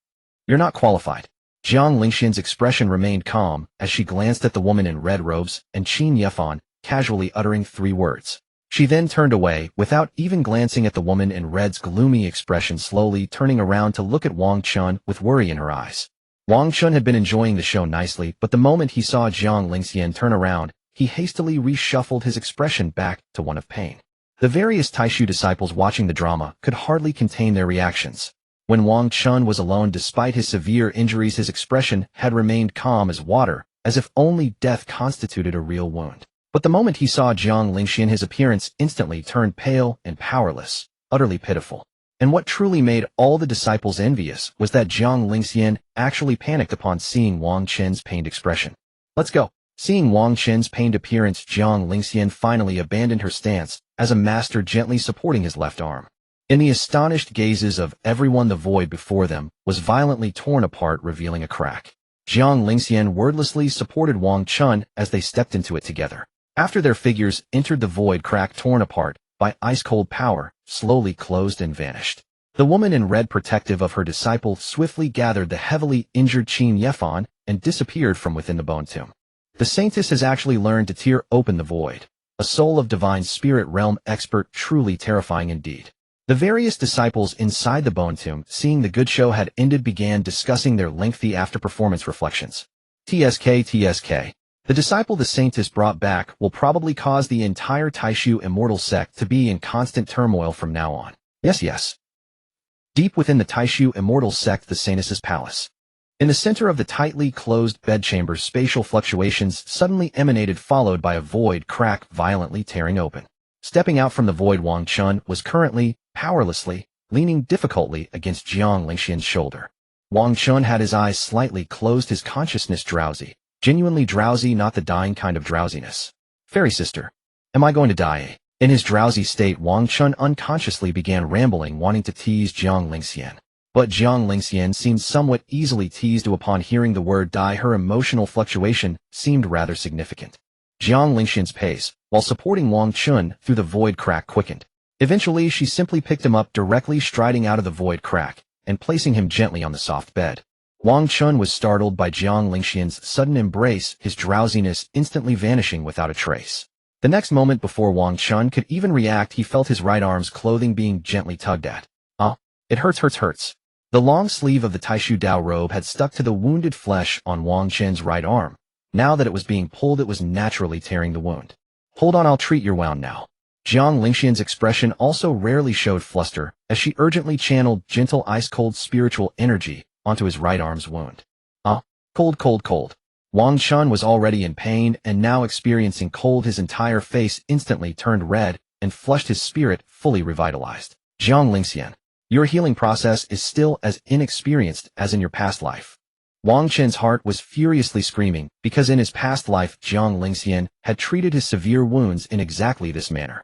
You're not qualified. Jiang Lingxian's expression remained calm as she glanced at the woman in red robes and Qin Yefan, casually uttering 3 words. She then turned away, without even glancing at the woman in red's gloomy expression, slowly turning around to look at Wang Chen with worry in her eyes. Wang Chen had been enjoying the show nicely, but the moment he saw Jiang Lingxian turn around, he hastily reshuffled his expression back to one of pain. The various Taishu disciples watching the drama could hardly contain their reactions. When Wang Chen was alone, despite his severe injuries, his expression had remained calm as water, as if only death constituted a real wound. But the moment he saw Jiang Lingxian, his appearance instantly turned pale and powerless, utterly pitiful. And what truly made all the disciples envious was that Jiang Lingxian actually panicked upon seeing Wang Chen's pained expression. Let's go. Seeing Wang Chen's pained appearance, Jiang Lingxian finally abandoned her stance, as a master gently supporting his left arm. In the astonished gazes of everyone, the void before them was violently torn apart, revealing a crack. Jiang Lingxian wordlessly supported Wang Chen as they stepped into it together. After their figures entered the void, crack torn apart by ice-cold power, slowly closed and vanished. The woman in red, protective of her disciple, swiftly gathered the heavily injured Qin Yefan and disappeared from within the bone tomb. The saintess has actually learned to tear open the void. A soul of divine spirit realm expert, truly terrifying indeed. The various disciples inside the bone tomb, seeing the good show had ended, began discussing their lengthy after-performance reflections. TSK. The disciple the saintess brought back will probably cause the entire Taishu immortal sect to be in constant turmoil from now on. Yes. Deep within the Taishu immortal sect, the saintess's palace. In the center of the tightly closed bedchamber, spatial fluctuations suddenly emanated, followed by a void crack violently tearing open. Stepping out from the void, Wang Chen was currently, powerlessly, leaning difficultly against Jiang Lingxian's shoulder. Wang Chen had his eyes slightly closed, his consciousness drowsy. Genuinely drowsy, not the dying kind of drowsiness. Fairy sister. Am I going to die? In his drowsy state, Wang Chen unconsciously began rambling, wanting to tease Jiang Lingxian. But Jiang Lingxian seemed somewhat easily teased upon hearing the word die. Her emotional fluctuation seemed rather significant. Jiang Lingxian's pace, while supporting Wang Chen through the void crack, quickened. Eventually, she simply picked him up, directly striding out of the void crack, and placing him gently on the soft bed. Wang Chen was startled by Jiang Lingxian's sudden embrace, his drowsiness instantly vanishing without a trace. The next moment, before Wang Chen could even react, he felt his right arm's clothing being gently tugged at. It hurts. The long sleeve of the Taishu Dao robe had stuck to the wounded flesh on Wang Chen's right arm. Now that it was being pulled, it was naturally tearing the wound. Hold on, I'll treat your wound now. Jiang Lingxian's expression also rarely showed fluster, as she urgently channeled gentle ice-cold spiritual energy onto his right arm's wound. Cold. Wang Chen was already in pain and now experiencing cold. His entire face instantly turned red and flushed, his spirit fully revitalized. Jiang Lingxian, your healing process is still as inexperienced as in your past life. Wang Chen's heart was furiously screaming, because in his past life Jiang Lingxian had treated his severe wounds in exactly this manner.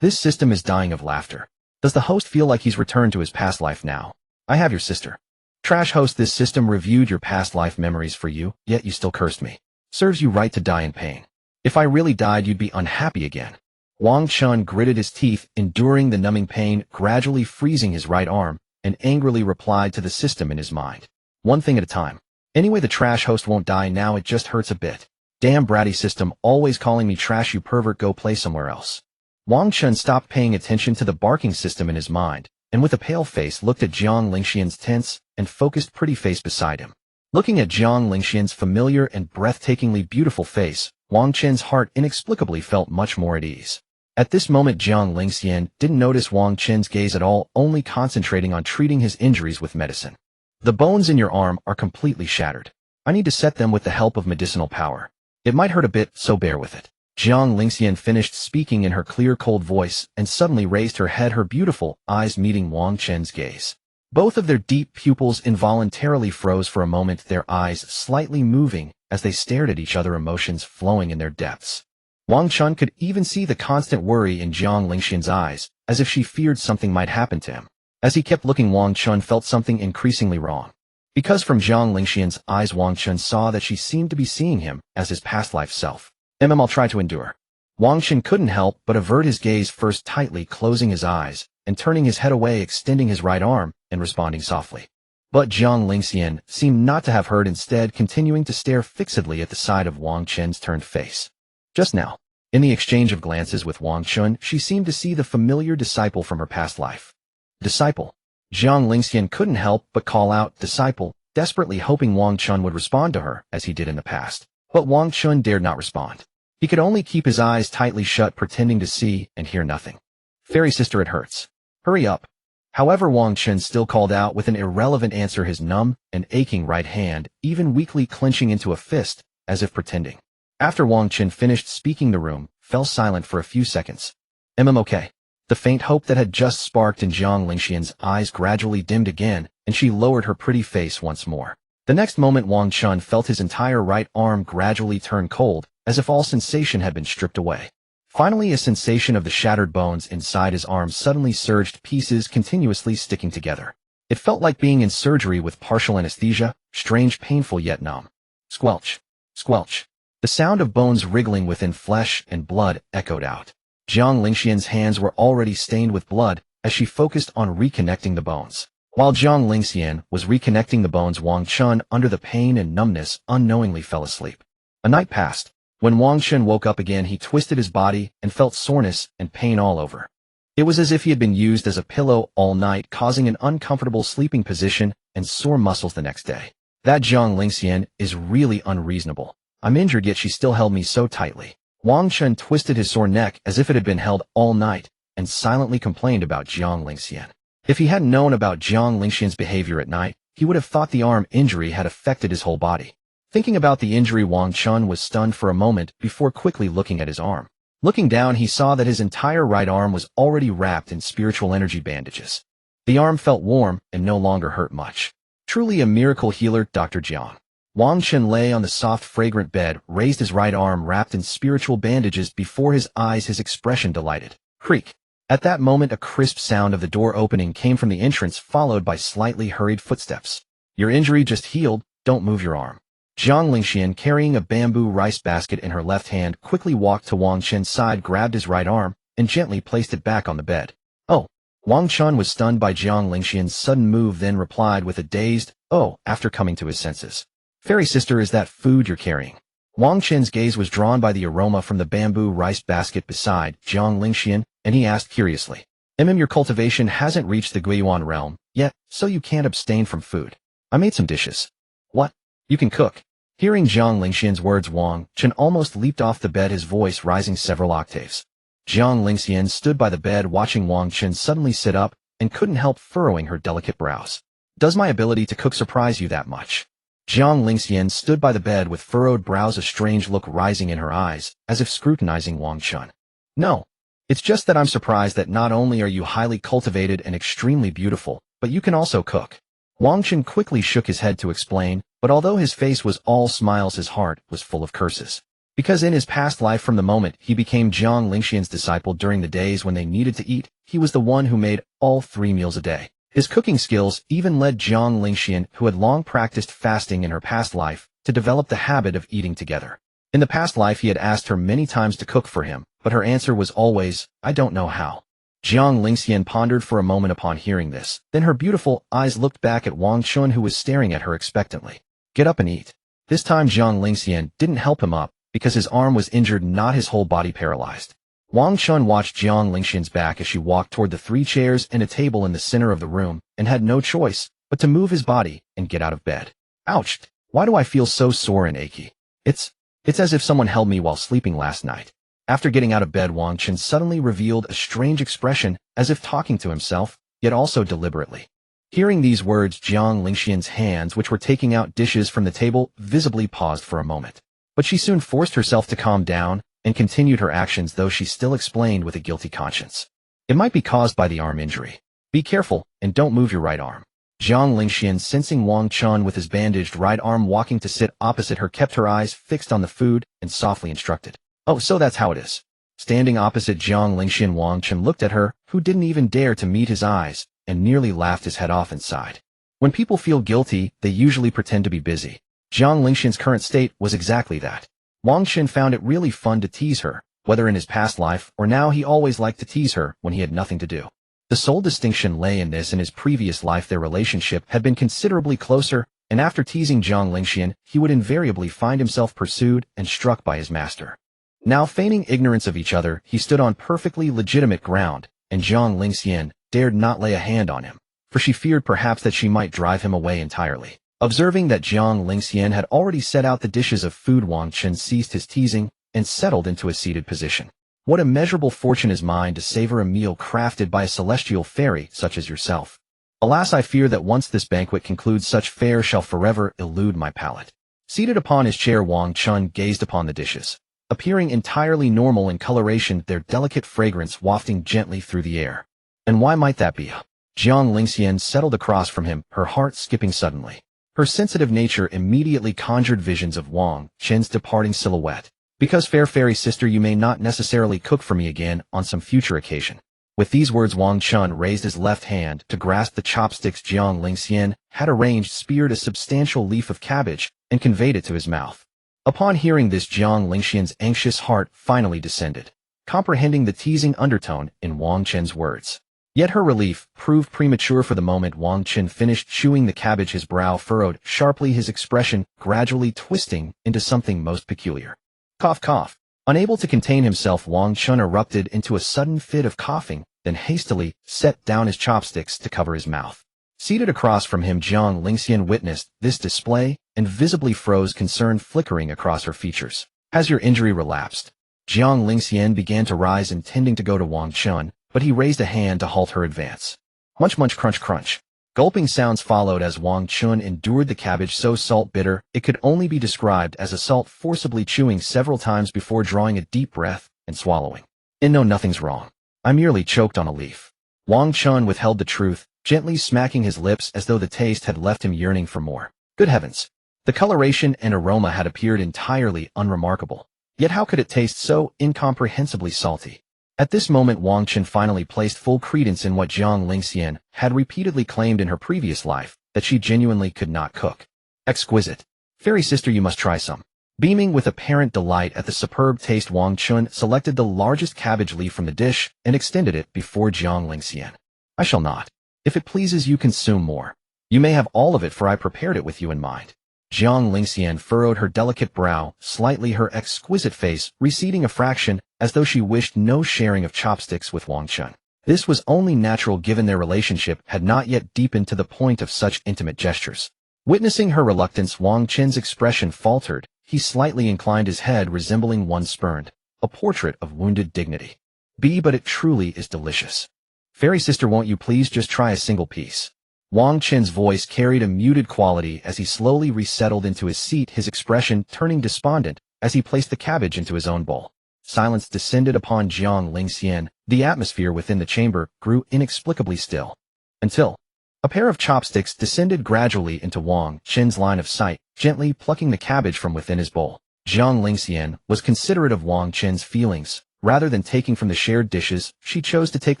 This system is dying of laughter. Does the host feel like he's returned to his past life now? I have your sister. Trash host, this system reviewed your past life memories for you, yet you still cursed me. Serves you right to die in pain. If I really died, you'd be unhappy again. Wang Chen gritted his teeth, enduring the numbing pain, gradually freezing his right arm, and angrily replied to the system in his mind. One thing at a time. Anyway, the trash host won't die now, it just hurts a bit. Damn bratty system, always calling me trash, you pervert, go play somewhere else. Wang Chen stopped paying attention to the barking system in his mind, and with a pale face looked at Jiang Lingxian's tense and focused pretty face beside him. Looking at Jiang Lingxian's familiar and breathtakingly beautiful face, Wang Chen's heart inexplicably felt much more at ease. At this moment, Jiang Lingxian didn't notice Wang Chen's gaze at all, only concentrating on treating his injuries with medicine. The bones in your arm are completely shattered. I need to set them with the help of medicinal power. It might hurt a bit, so bear with it. Jiang Lingxian finished speaking in her clear, cold voice and suddenly raised her head, her beautiful eyes meeting Wang Chen's gaze. Both of their deep pupils involuntarily froze for a moment, their eyes slightly moving as they stared at each other, emotions flowing in their depths. Wang Chen could even see the constant worry in Jiang Lingxian's eyes, as if she feared something might happen to him. As he kept looking, Wang Chen felt something increasingly wrong. Because from Jiang Lingxian's eyes, Wang Chen saw that she seemed to be seeing him as his past life self. I'll try to endure. Wang Chen couldn't help but avert his gaze, first tightly closing his eyes and turning his head away, extending his right arm and responding softly. But Jiang Lingxian seemed not to have heard, instead continuing to stare fixedly at the side of Wang Chen's turned face. Just now, in the exchange of glances with Wang Chen, she seemed to see the familiar disciple from her past life. Disciple. Jiang Lingxian couldn't help but call out, disciple, desperately hoping Wang Chen would respond to her as he did in the past. But Wang Chen dared not respond. He could only keep his eyes tightly shut, pretending to see and hear nothing. Fairy sister, it hurts. Hurry up. However, Wang Chen still called out with an irrelevant answer, his numb and aching right hand even weakly clenching into a fist, as if pretending. After Wang Chen finished speaking, the room fell silent for a few seconds. Okay. The faint hope that had just sparked in Jiang Lingxian's eyes gradually dimmed again, and she lowered her pretty face once more. The next moment, Wang Chen felt his entire right arm gradually turn cold, as if all sensation had been stripped away. Finally, a sensation of the shattered bones inside his arm suddenly surged, pieces continuously sticking together. It felt like being in surgery with partial anesthesia, strange, painful, yet numb. Squelch. Squelch. The sound of bones wriggling within flesh and blood echoed out. Jiang Lingxian's hands were already stained with blood as she focused on reconnecting the bones. While Jiang Lingxian was reconnecting the bones, Wang Chen, under the pain and numbness, unknowingly fell asleep. A night passed. When Wang Chen woke up again, he twisted his body and felt soreness and pain all over. It was as if he had been used as a pillow all night, causing an uncomfortable sleeping position and sore muscles the next day. That Jiang Lingxian is really unreasonable. I'm injured, yet she still held me so tightly. Wang Chen twisted his sore neck as if it had been held all night and silently complained about Jiang Lingxian. If he hadn't known about Jiang Lingxian's behavior at night, he would have thought the arm injury had affected his whole body. Thinking about the injury, Wang Chen was stunned for a moment before quickly looking at his arm. Looking down, he saw that his entire right arm was already wrapped in spiritual energy bandages. The arm felt warm and no longer hurt much. Truly a miracle healer, Dr. Jiang. Wang Chen lay on the soft, fragrant bed, raised his right arm wrapped in spiritual bandages before his eyes, his expression delighted. Creak. At that moment, a crisp sound of the door opening came from the entrance, followed by slightly hurried footsteps. Your injury just healed, don't move your arm. Jiang Lingxian, carrying a bamboo rice basket in her left hand, quickly walked to Wang Chen's side, grabbed his right arm, and gently placed it back on the bed. Oh. Wang Chen was stunned by Jiang Lingxian's sudden move, then replied with a dazed, oh, after coming to his senses. Fairy sister, is that food you're carrying? Wang Chen's gaze was drawn by the aroma from the bamboo rice basket beside Jiang Lingxian, and he asked curiously, your cultivation hasn't reached the Guiyuan realm yet, so you can't abstain from food. I made some dishes. What? You can cook? Hearing Jiang Lingxian's words, Wang Chen almost leaped off the bed, his voice rising several octaves. Jiang Lingxian stood by the bed watching Wang Chen suddenly sit up and couldn't help furrowing her delicate brows. Does my ability to cook surprise you that much? Jiang Lingxian stood by the bed with furrowed brows, a strange look rising in her eyes, as if scrutinizing Wang Chen. No. It's just that I'm surprised that not only are you highly cultivated and extremely beautiful, but you can also cook. Wang Chen quickly shook his head to explain, but although his face was all smiles, his heart was full of curses. Because in his past life, from the moment he became Jiang Lingxian's disciple, during the days when they needed to eat, he was the one who made all 3 meals a day. His cooking skills even led Jiang Lingxian, who had long practiced fasting in her past life, to develop the habit of eating together. In the past life he had asked her many times to cook for him, but her answer was always, "I don't know how." Jiang Lingxian pondered for a moment upon hearing this, then her beautiful eyes looked back at Wang Chen who was staring at her expectantly. "Get up and eat." This time Jiang Lingxian didn't help him up, because his arm was injured, not his whole body paralyzed. Wang Chen watched Jiang Lingxian's back as she walked toward the 3 chairs and a table in the center of the room, and had no choice but to move his body and get out of bed. "Ouch! Why do I feel so sore and achy? It's as if someone held me while sleeping last night." After getting out of bed, Wang Chen suddenly revealed a strange expression, as if talking to himself, yet also deliberately. Hearing these words, Jiang Lingxian's hands, which were taking out dishes from the table, visibly paused for a moment. But she soon forced herself to calm down and continued her actions, though she still explained with a guilty conscience. "It might be caused by the arm injury. Be careful and don't move your right arm." Jiang Lingxian, sensing Wang Chen with his bandaged right arm walking to sit opposite her, kept her eyes fixed on the food and softly instructed, "Oh, so that's how it is." Standing opposite Jiang Lingxian, Wang Chen looked at her, who didn't even dare to meet his eyes, and nearly laughed his head off inside. When people feel guilty, they usually pretend to be busy. Jiang Lingxian's current state was exactly that. Wang Chen found it really fun to tease her, whether in his past life or now. He always liked to tease her when he had nothing to do. The sole distinction lay in this: in his previous life their relationship had been considerably closer, and after teasing Jiang Lingxian, he would invariably find himself pursued and struck by his master. Now, feigning ignorance of each other, he stood on perfectly legitimate ground, and Jiang Lingxian dared not lay a hand on him, for she feared perhaps that she might drive him away entirely. Observing that Jiang Lingxian had already set out the dishes of food, Wang Chen ceased his teasing and settled into a seated position. "What immeasurable fortune is mine to savor a meal crafted by a celestial fairy such as yourself. Alas, I fear that once this banquet concludes, such fare shall forever elude my palate." Seated upon his chair, Wang Chen gazed upon the dishes, appearing entirely normal in coloration, their delicate fragrance wafting gently through the air. "And why might that be?" Jiang Lingxian settled across from him, her heart skipping suddenly. Her sensitive nature immediately conjured visions of Wang Chen's departing silhouette. "Because, fair fairy sister, you may not necessarily cook for me again on some future occasion." With these words, Wang Chen raised his left hand to grasp the chopsticks Jiang Lingxian had arranged, speared a substantial leaf of cabbage, and conveyed it to his mouth. Upon hearing this, Jiang Lingxian's anxious heart finally descended, comprehending the teasing undertone in Wang Chen's words. Yet her relief proved premature. For the moment Wang Chen finished chewing the cabbage, his brow furrowed sharply, his expression gradually twisting into something most peculiar. Cough, cough. Unable to contain himself, Wang Chen erupted into a sudden fit of coughing, then hastily set down his chopsticks to cover his mouth. Seated across from him, Jiang Lingxian witnessed this display and visibly froze, concern flickering across her features. "Has your injury relapsed?" Jiang Lingxian began to rise, intending to go to Wang Chen, but he raised a hand to halt her advance. Munch, munch, crunch, crunch. Gulping sounds followed as Wang Chen endured the cabbage, so salt-bitter it could only be described as a salt, forcibly chewing several times before drawing a deep breath and swallowing. "No, nothing's wrong. I merely choked on a leaf." Wang Chen withheld the truth, gently smacking his lips as though the taste had left him yearning for more. Good heavens! The coloration and aroma had appeared entirely unremarkable. Yet how could it taste so incomprehensibly salty? At this moment, Wang Chen finally placed full credence in what Jiang Lingxian had repeatedly claimed in her previous life, that she genuinely could not cook. "Exquisite. Fairy sister, you must try some." Beaming with apparent delight at the superb taste, Wang Chen selected the largest cabbage leaf from the dish and extended it before Jiang Lingxian. "I shall not. If it pleases you, consume more. You may have all of it, for I prepared it with you in mind." Jiang Lingxian furrowed her delicate brow slightly, her exquisite face receding a fraction, as though she wished no sharing of chopsticks with Wang Chen. This was only natural, given their relationship had not yet deepened to the point of such intimate gestures. Witnessing her reluctance, Wang Chen's expression faltered. He slightly inclined his head, resembling one spurned, a portrait of wounded dignity. But it truly is delicious. Fairy sister, won't you please just try a single piece?" Wang Chen's voice carried a muted quality as he slowly resettled into his seat, his expression turning despondent as he placed the cabbage into his own bowl. Silence descended upon Jiang Lingxian. The atmosphere within the chamber grew inexplicably still, until a pair of chopsticks descended gradually into Wang Chen's line of sight, gently plucking the cabbage from within his bowl. Jiang Lingxian was considerate of Wang Chen's feelings. Rather than taking from the shared dishes, she chose to take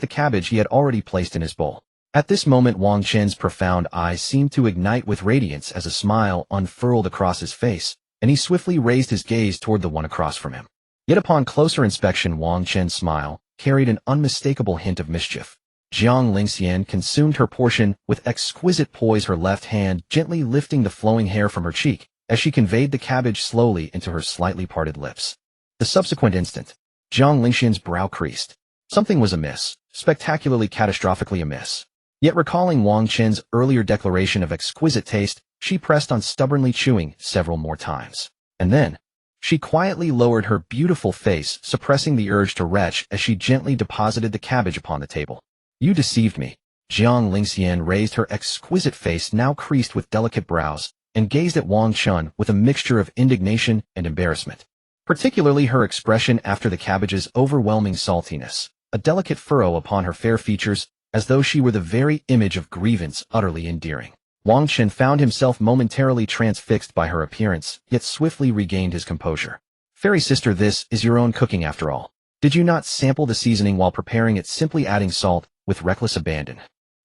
the cabbage he had already placed in his bowl. At this moment, Wang Chen's profound eyes seemed to ignite with radiance as a smile unfurled across his face, and he swiftly raised his gaze toward the one across from him. Yet upon closer inspection, Wang Chen's smile carried an unmistakable hint of mischief. Jiang Lingxian consumed her portion with exquisite poise, her left hand gently lifting the flowing hair from her cheek as she conveyed the cabbage slowly into her slightly parted lips. The subsequent instant, Jiang Lingxian's brow creased. Something was amiss, spectacularly catastrophically amiss. Yet recalling Wang Chen's earlier declaration of exquisite taste, she pressed on, stubbornly chewing several more times. And then, she quietly lowered her beautiful face, suppressing the urge to retch as she gently deposited the cabbage upon the table. You deceived me. Jiang Lingxian raised her exquisite face, now creased with delicate brows, and gazed at Wang Chen with a mixture of indignation and embarrassment. Particularly her expression after the cabbage's overwhelming saltiness, a delicate furrow upon her fair features, as though she were the very image of grievance, utterly endearing. Wang Chen found himself momentarily transfixed by her appearance, yet swiftly regained his composure. Fairy sister, this is your own cooking after all. Did you not sample the seasoning while preparing it, simply adding salt with reckless abandon?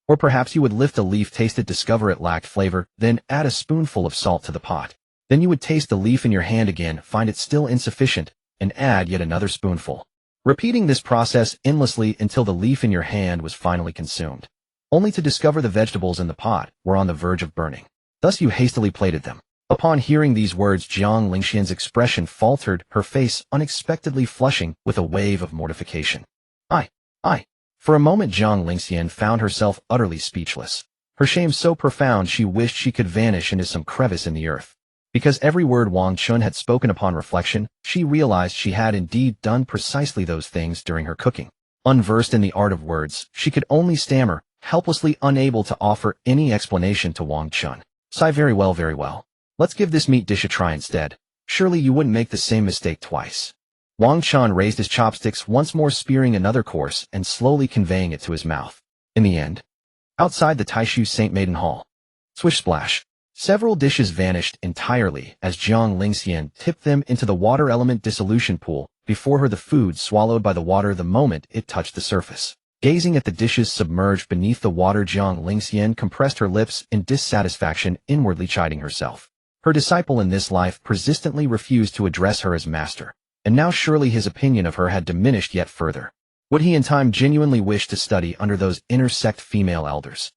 Or perhaps you would lift a leaf, taste it, discover it lacked flavor, then add a spoonful of salt to the pot. Then you would taste the leaf in your hand again, find it still insufficient, and add yet another spoonful. Repeating this process endlessly until the leaf in your hand was finally consumed, only to discover the vegetables in the pot were on the verge of burning. Thus you hastily plated them. Upon hearing these words, Jiang Lingxian's expression faltered, her face unexpectedly flushing with a wave of mortification. I. For a moment Jiang Lingxian found herself utterly speechless, her shame so profound she wished she could vanish into some crevice in the earth. Because every word Wang Chen had spoken, upon reflection, she realized she had indeed done precisely those things during her cooking. Unversed in the art of words, she could only stammer, helplessly unable to offer any explanation to Wang Chen. Sigh, very well, very well. Let's give this meat dish a try instead. Surely you wouldn't make the same mistake twice. Wang Chen raised his chopsticks, once more spearing another course and slowly conveying it to his mouth. In the end, outside the Taishu St. Maiden Hall, swish splash, several dishes vanished entirely as Jiang Lingxian tipped them into the water element dissolution pool. Before her, the food swallowed by the water the moment it touched the surface. Gazing at the dishes submerged beneath the water, Jiang Lingxian compressed her lips in dissatisfaction, inwardly chiding herself. Her disciple in this life persistently refused to address her as master, and now surely his opinion of her had diminished yet further. Would he in time genuinely wish to study under those intersect female elders?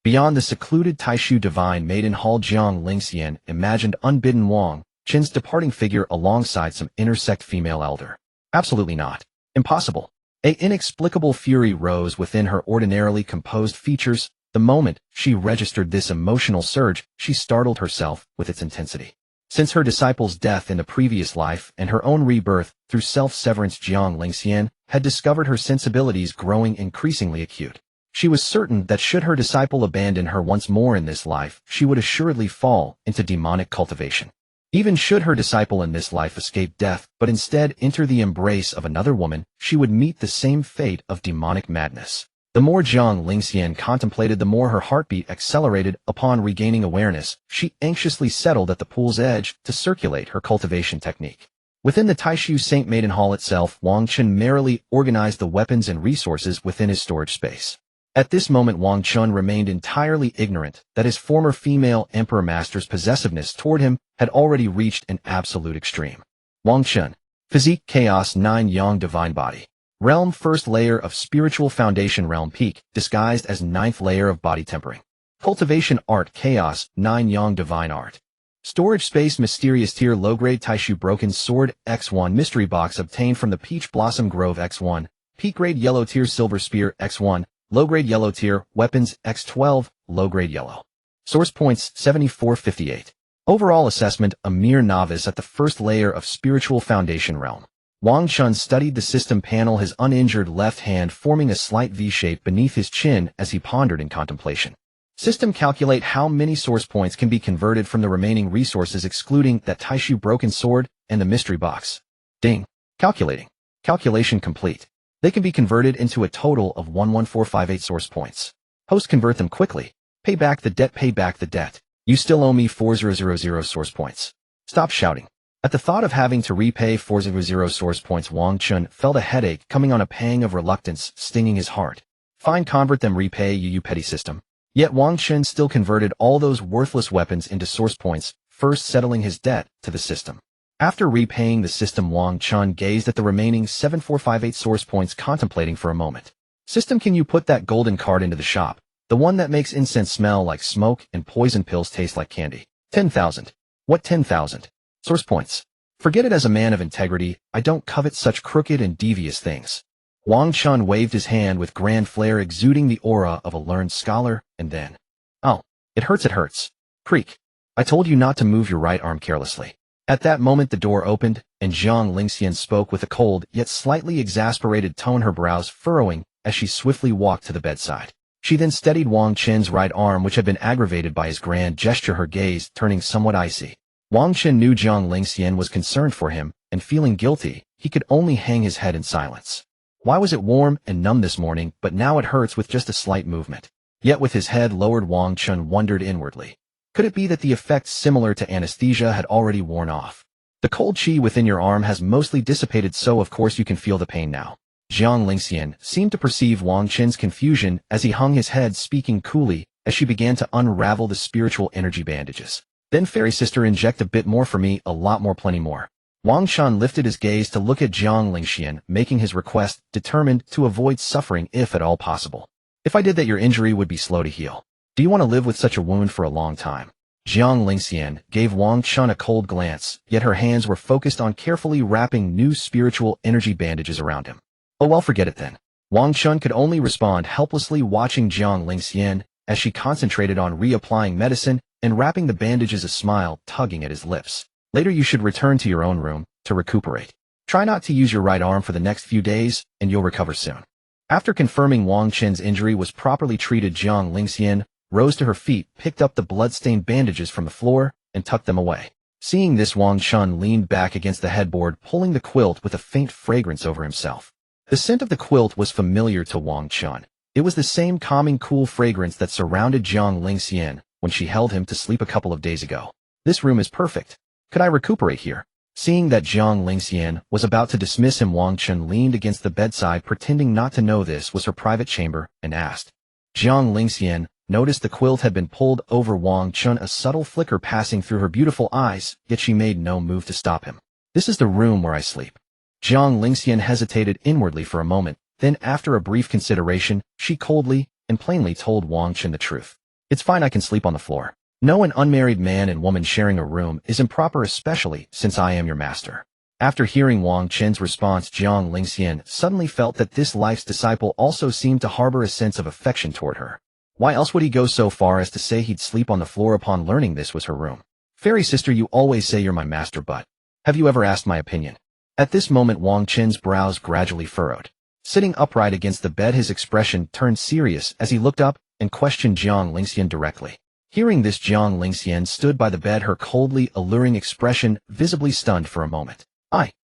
Beyond the secluded Taishu Divine Maiden Hall, Jiang Lingxian imagined unbidden Wang Chen's departing figure alongside some intersect female elder. Absolutely not. Impossible. An inexplicable fury rose within her ordinarily composed features. The moment she registered this emotional surge, she startled herself with its intensity. Since her disciple's death in the previous life and her own rebirth through self-severance, Jiang Lingxian had discovered her sensibilities growing increasingly acute. She was certain that should her disciple abandon her once more in this life, she would assuredly fall into demonic cultivation. Even should her disciple in this life escape death, but instead enter the embrace of another woman, she would meet the same fate of demonic madness. The more Jiang Lingxian contemplated, the more her heartbeat accelerated. Upon regaining awareness, she anxiously settled at the pool's edge to circulate her cultivation technique. Within the Taishu St. Maiden Hall itself, Wang Chen merrily organized the weapons and resources within his storage space. At this moment, Wang Chen remained entirely ignorant that his former female emperor master's possessiveness toward him had already reached an absolute extreme. Wang Chen, physique chaos 9 yang divine body. Realm first layer of spiritual foundation, realm peak, disguised as 9th layer of body tempering. Cultivation art chaos 9 yang divine art. Storage space mysterious tier low-grade Taishu broken sword X1 mystery box obtained from the Peach Blossom Grove X1. Peak grade yellow tier silver spear X1. Low-grade yellow tier, weapons, X12, low-grade yellow. Source points, 7458. Overall assessment, a mere novice at the first layer of spiritual foundation realm. Wang Chen studied the system panel, his uninjured left hand forming a slight V-shape beneath his chin as he pondered in contemplation. System, calculate how many source points can be converted from the remaining resources excluding that Taishu broken sword and the mystery box. Ding. Calculating. Calculation complete. They can be converted into a total of 11458 source points. Host, convert them quickly. Pay back the debt, pay back the debt. You still owe me 4000 source points. Stop shouting. At the thought of having to repay 400 source points, Wang Chen felt a headache coming on, a pang of reluctance stinging his heart. Fine, convert them, repay you petty system. Yet Wang Chen still converted all those worthless weapons into source points, first settling his debt to the system. After repaying the system, Wang Chen gazed at the remaining 7458 source points, contemplating for a moment. System, can you put that golden card into the shop? The one that makes incense smell like smoke and poison pills taste like candy. 10,000. What 10,000? Source points. Forget it. As a man of integrity, I don't covet such crooked and devious things. Wang Chen waved his hand with grand flair, exuding the aura of a learned scholar, and then, oh, it hurts, it hurts. Creak. I told you not to move your right arm carelessly. At that moment the door opened, and Jiang Lingxian spoke with a cold yet slightly exasperated tone, her brows furrowing as she swiftly walked to the bedside. She then steadied Wang Chen's right arm, which had been aggravated by his grand gesture, her gaze turning somewhat icy. Wang Chen knew Jiang Lingxian was concerned for him, and feeling guilty, he could only hang his head in silence. Why was it warm and numb this morning, but now it hurts with just a slight movement? Yet with his head lowered, Wang Chen wondered inwardly. Could it be that the effect similar to anesthesia had already worn off? The cold chi within your arm has mostly dissipated, so of course you can feel the pain now. Jiang Lingxian seemed to perceive Wang Chen's confusion as he hung his head, speaking coolly as she began to unravel the spiritual energy bandages. Then, fairy sister, inject a bit more for me, a lot more, plenty more. Wang Chen lifted his gaze to look at Jiang Lingxian, making his request, determined to avoid suffering if at all possible. If I did that, your injury would be slow to heal. Do you want to live with such a wound for a long time? Jiang Lingxian gave Wang Chen a cold glance, yet her hands were focused on carefully wrapping new spiritual energy bandages around him. Oh well, forget it then. Wang Chen could only respond helplessly, watching Jiang Lingxian as she concentrated on reapplying medicine and wrapping the bandages, a smile tugging at his lips. Later you should return to your own room to recuperate. Try not to use your right arm for the next few days, and you'll recover soon. After confirming Wang Chen's injury was properly treated, Jiang Lingxian rose to her feet, picked up the blood-stained bandages from the floor, and tucked them away. Seeing this, Wang Chen leaned back against the headboard, pulling the quilt with a faint fragrance over himself. The scent of the quilt was familiar to Wang Chen. It was the same calming, cool fragrance that surrounded Jiang Lingxian when she held him to sleep a couple of days ago. This room is perfect. Could I recuperate here? Seeing that Jiang Lingxian was about to dismiss him, Wang Chen leaned against the bedside, pretending not to know this was her private chamber, and asked. Jiang Lingxian noticed the quilt had been pulled over Wang Chen, a subtle flicker passing through her beautiful eyes, yet she made no move to stop him. This is the room where I sleep. Jiang Lingxian hesitated inwardly for a moment, then after a brief consideration, she coldly and plainly told Wang Chen the truth. It's fine, I can sleep on the floor. No, an unmarried man and woman sharing a room is improper, especially since I am your master. After hearing Wang Chen's response, Jiang Lingxian suddenly felt that this life's disciple also seemed to harbor a sense of affection toward her. Why else would he go so far as to say he'd sleep on the floor upon learning this was her room? Fairy sister, you always say you're my master, but have you ever asked my opinion? At this moment, Wang Chen's brows gradually furrowed. Sitting upright against the bed, his expression turned serious as he looked up and questioned Jiang Lingxian directly. Hearing this, Jiang Lingxian stood by the bed, her coldly alluring expression visibly stunned for a moment.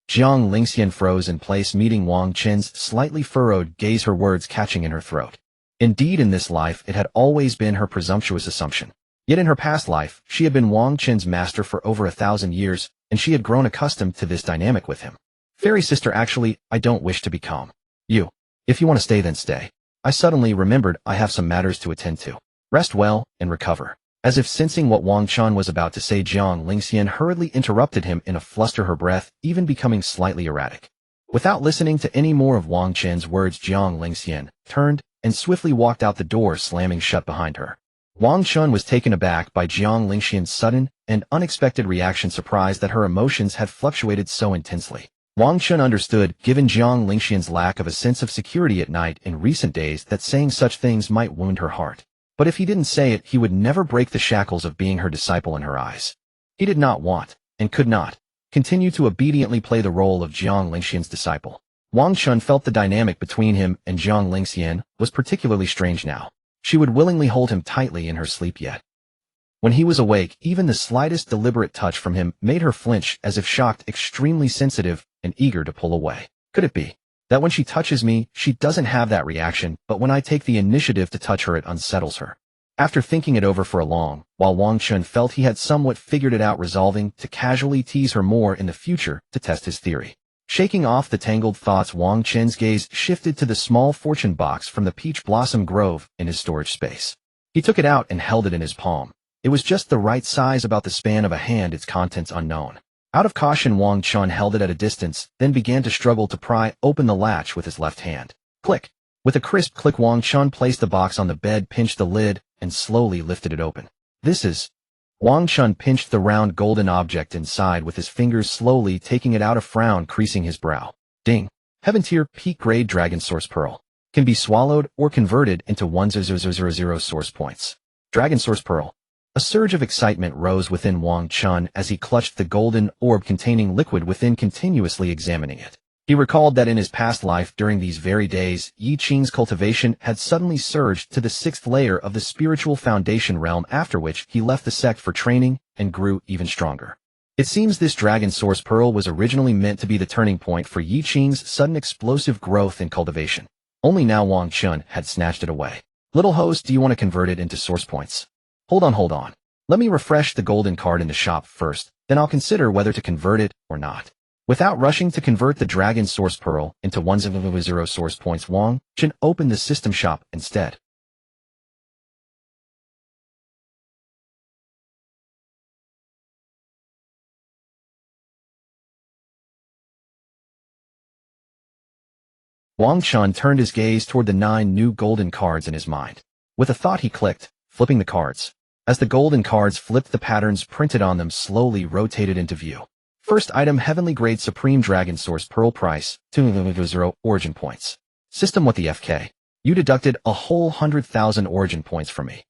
Jiang Lingxian froze in place, meeting Wang Chen's slightly furrowed gaze, her words catching in her throat. Indeed, in this life it had always been her presumptuous assumption. Yet in her past life, she had been Wang Chen's master for over 1,000 years, and she had grown accustomed to this dynamic with him. Fairy sister, actually, I don't wish to become you. If you want to stay, then stay. I suddenly remembered I have some matters to attend to. Rest well and recover. As if sensing what Wang Chen was about to say, Jiang Lingxian hurriedly interrupted him in a fluster, her breath even becoming slightly erratic. Without listening to any more of Wang Chen's words, Jiang Lingxian turned and swiftly walked out, the door slamming shut behind her. Wang Chen was taken aback by Jiang Lingxian's sudden and unexpected reaction, surprised that her emotions had fluctuated so intensely. Wang Chen understood, given Jiang Lingxian's lack of a sense of security at night in recent days, that saying such things might wound her heart. But if he didn't say it, he would never break the shackles of being her disciple in her eyes. He did not want, and could not, continue to obediently play the role of Jiang Lingxian's disciple. Wang Chen felt the dynamic between him and Jiang Lingxian was particularly strange now. She would willingly hold him tightly in her sleep, yet when he was awake, even the slightest deliberate touch from him made her flinch, as if shocked, extremely sensitive, and eager to pull away. Could it be that when she touches me, she doesn't have that reaction, but when I take the initiative to touch her, it unsettles her? After thinking it over for a long while, Wang Chen felt he had somewhat figured it out, resolving to casually tease her more in the future to test his theory. Shaking off the tangled thoughts, Wang Chen's gaze shifted to the small fortune box from the peach blossom grove in his storage space. He took it out and held it in his palm. It was just the right size, about the span of a hand, its contents unknown. Out of caution, Wang Chen held it at a distance, then began to struggle to pry open the latch with his left hand. Click. With a crisp click, Wang Chen placed the box on the bed, pinched the lid, and slowly lifted it open. This is... Wang Chen pinched the round golden object inside with his fingers, slowly taking it out, a frown creasing his brow. Ding. Heaven tier peak grade Dragon Source Pearl. Can be swallowed or converted into 1000 source points. Dragon Source Pearl. A surge of excitement rose within Wang Chen as he clutched the golden orb containing liquid within, continuously examining it. He recalled that in his past life, during these very days, Yi Qing's cultivation had suddenly surged to the 6th layer of the spiritual foundation realm, after which he left the sect for training and grew even stronger. It seems this Dragon Source Pearl was originally meant to be the turning point for Yi Qing's sudden explosive growth in cultivation. Only now Wang Chen had snatched it away. Little host, do you want to convert it into source points? Hold on. Let me refresh the golden card in the shop first, then I'll consider whether to convert it or not. Without rushing to convert the Dragon Source Pearl into 1000 source points, Wang Chen opened the system shop instead. Wang Chen turned his gaze toward the 9 new golden cards in his mind. With a thought, he clicked, flipping the cards. As the golden cards flipped, the patterns printed on them slowly rotated into view. First item, Heavenly Grade Supreme Dragon Source Pearl, price 200 origin points. System, what the FK? You deducted a whole 100,000 origin points from me.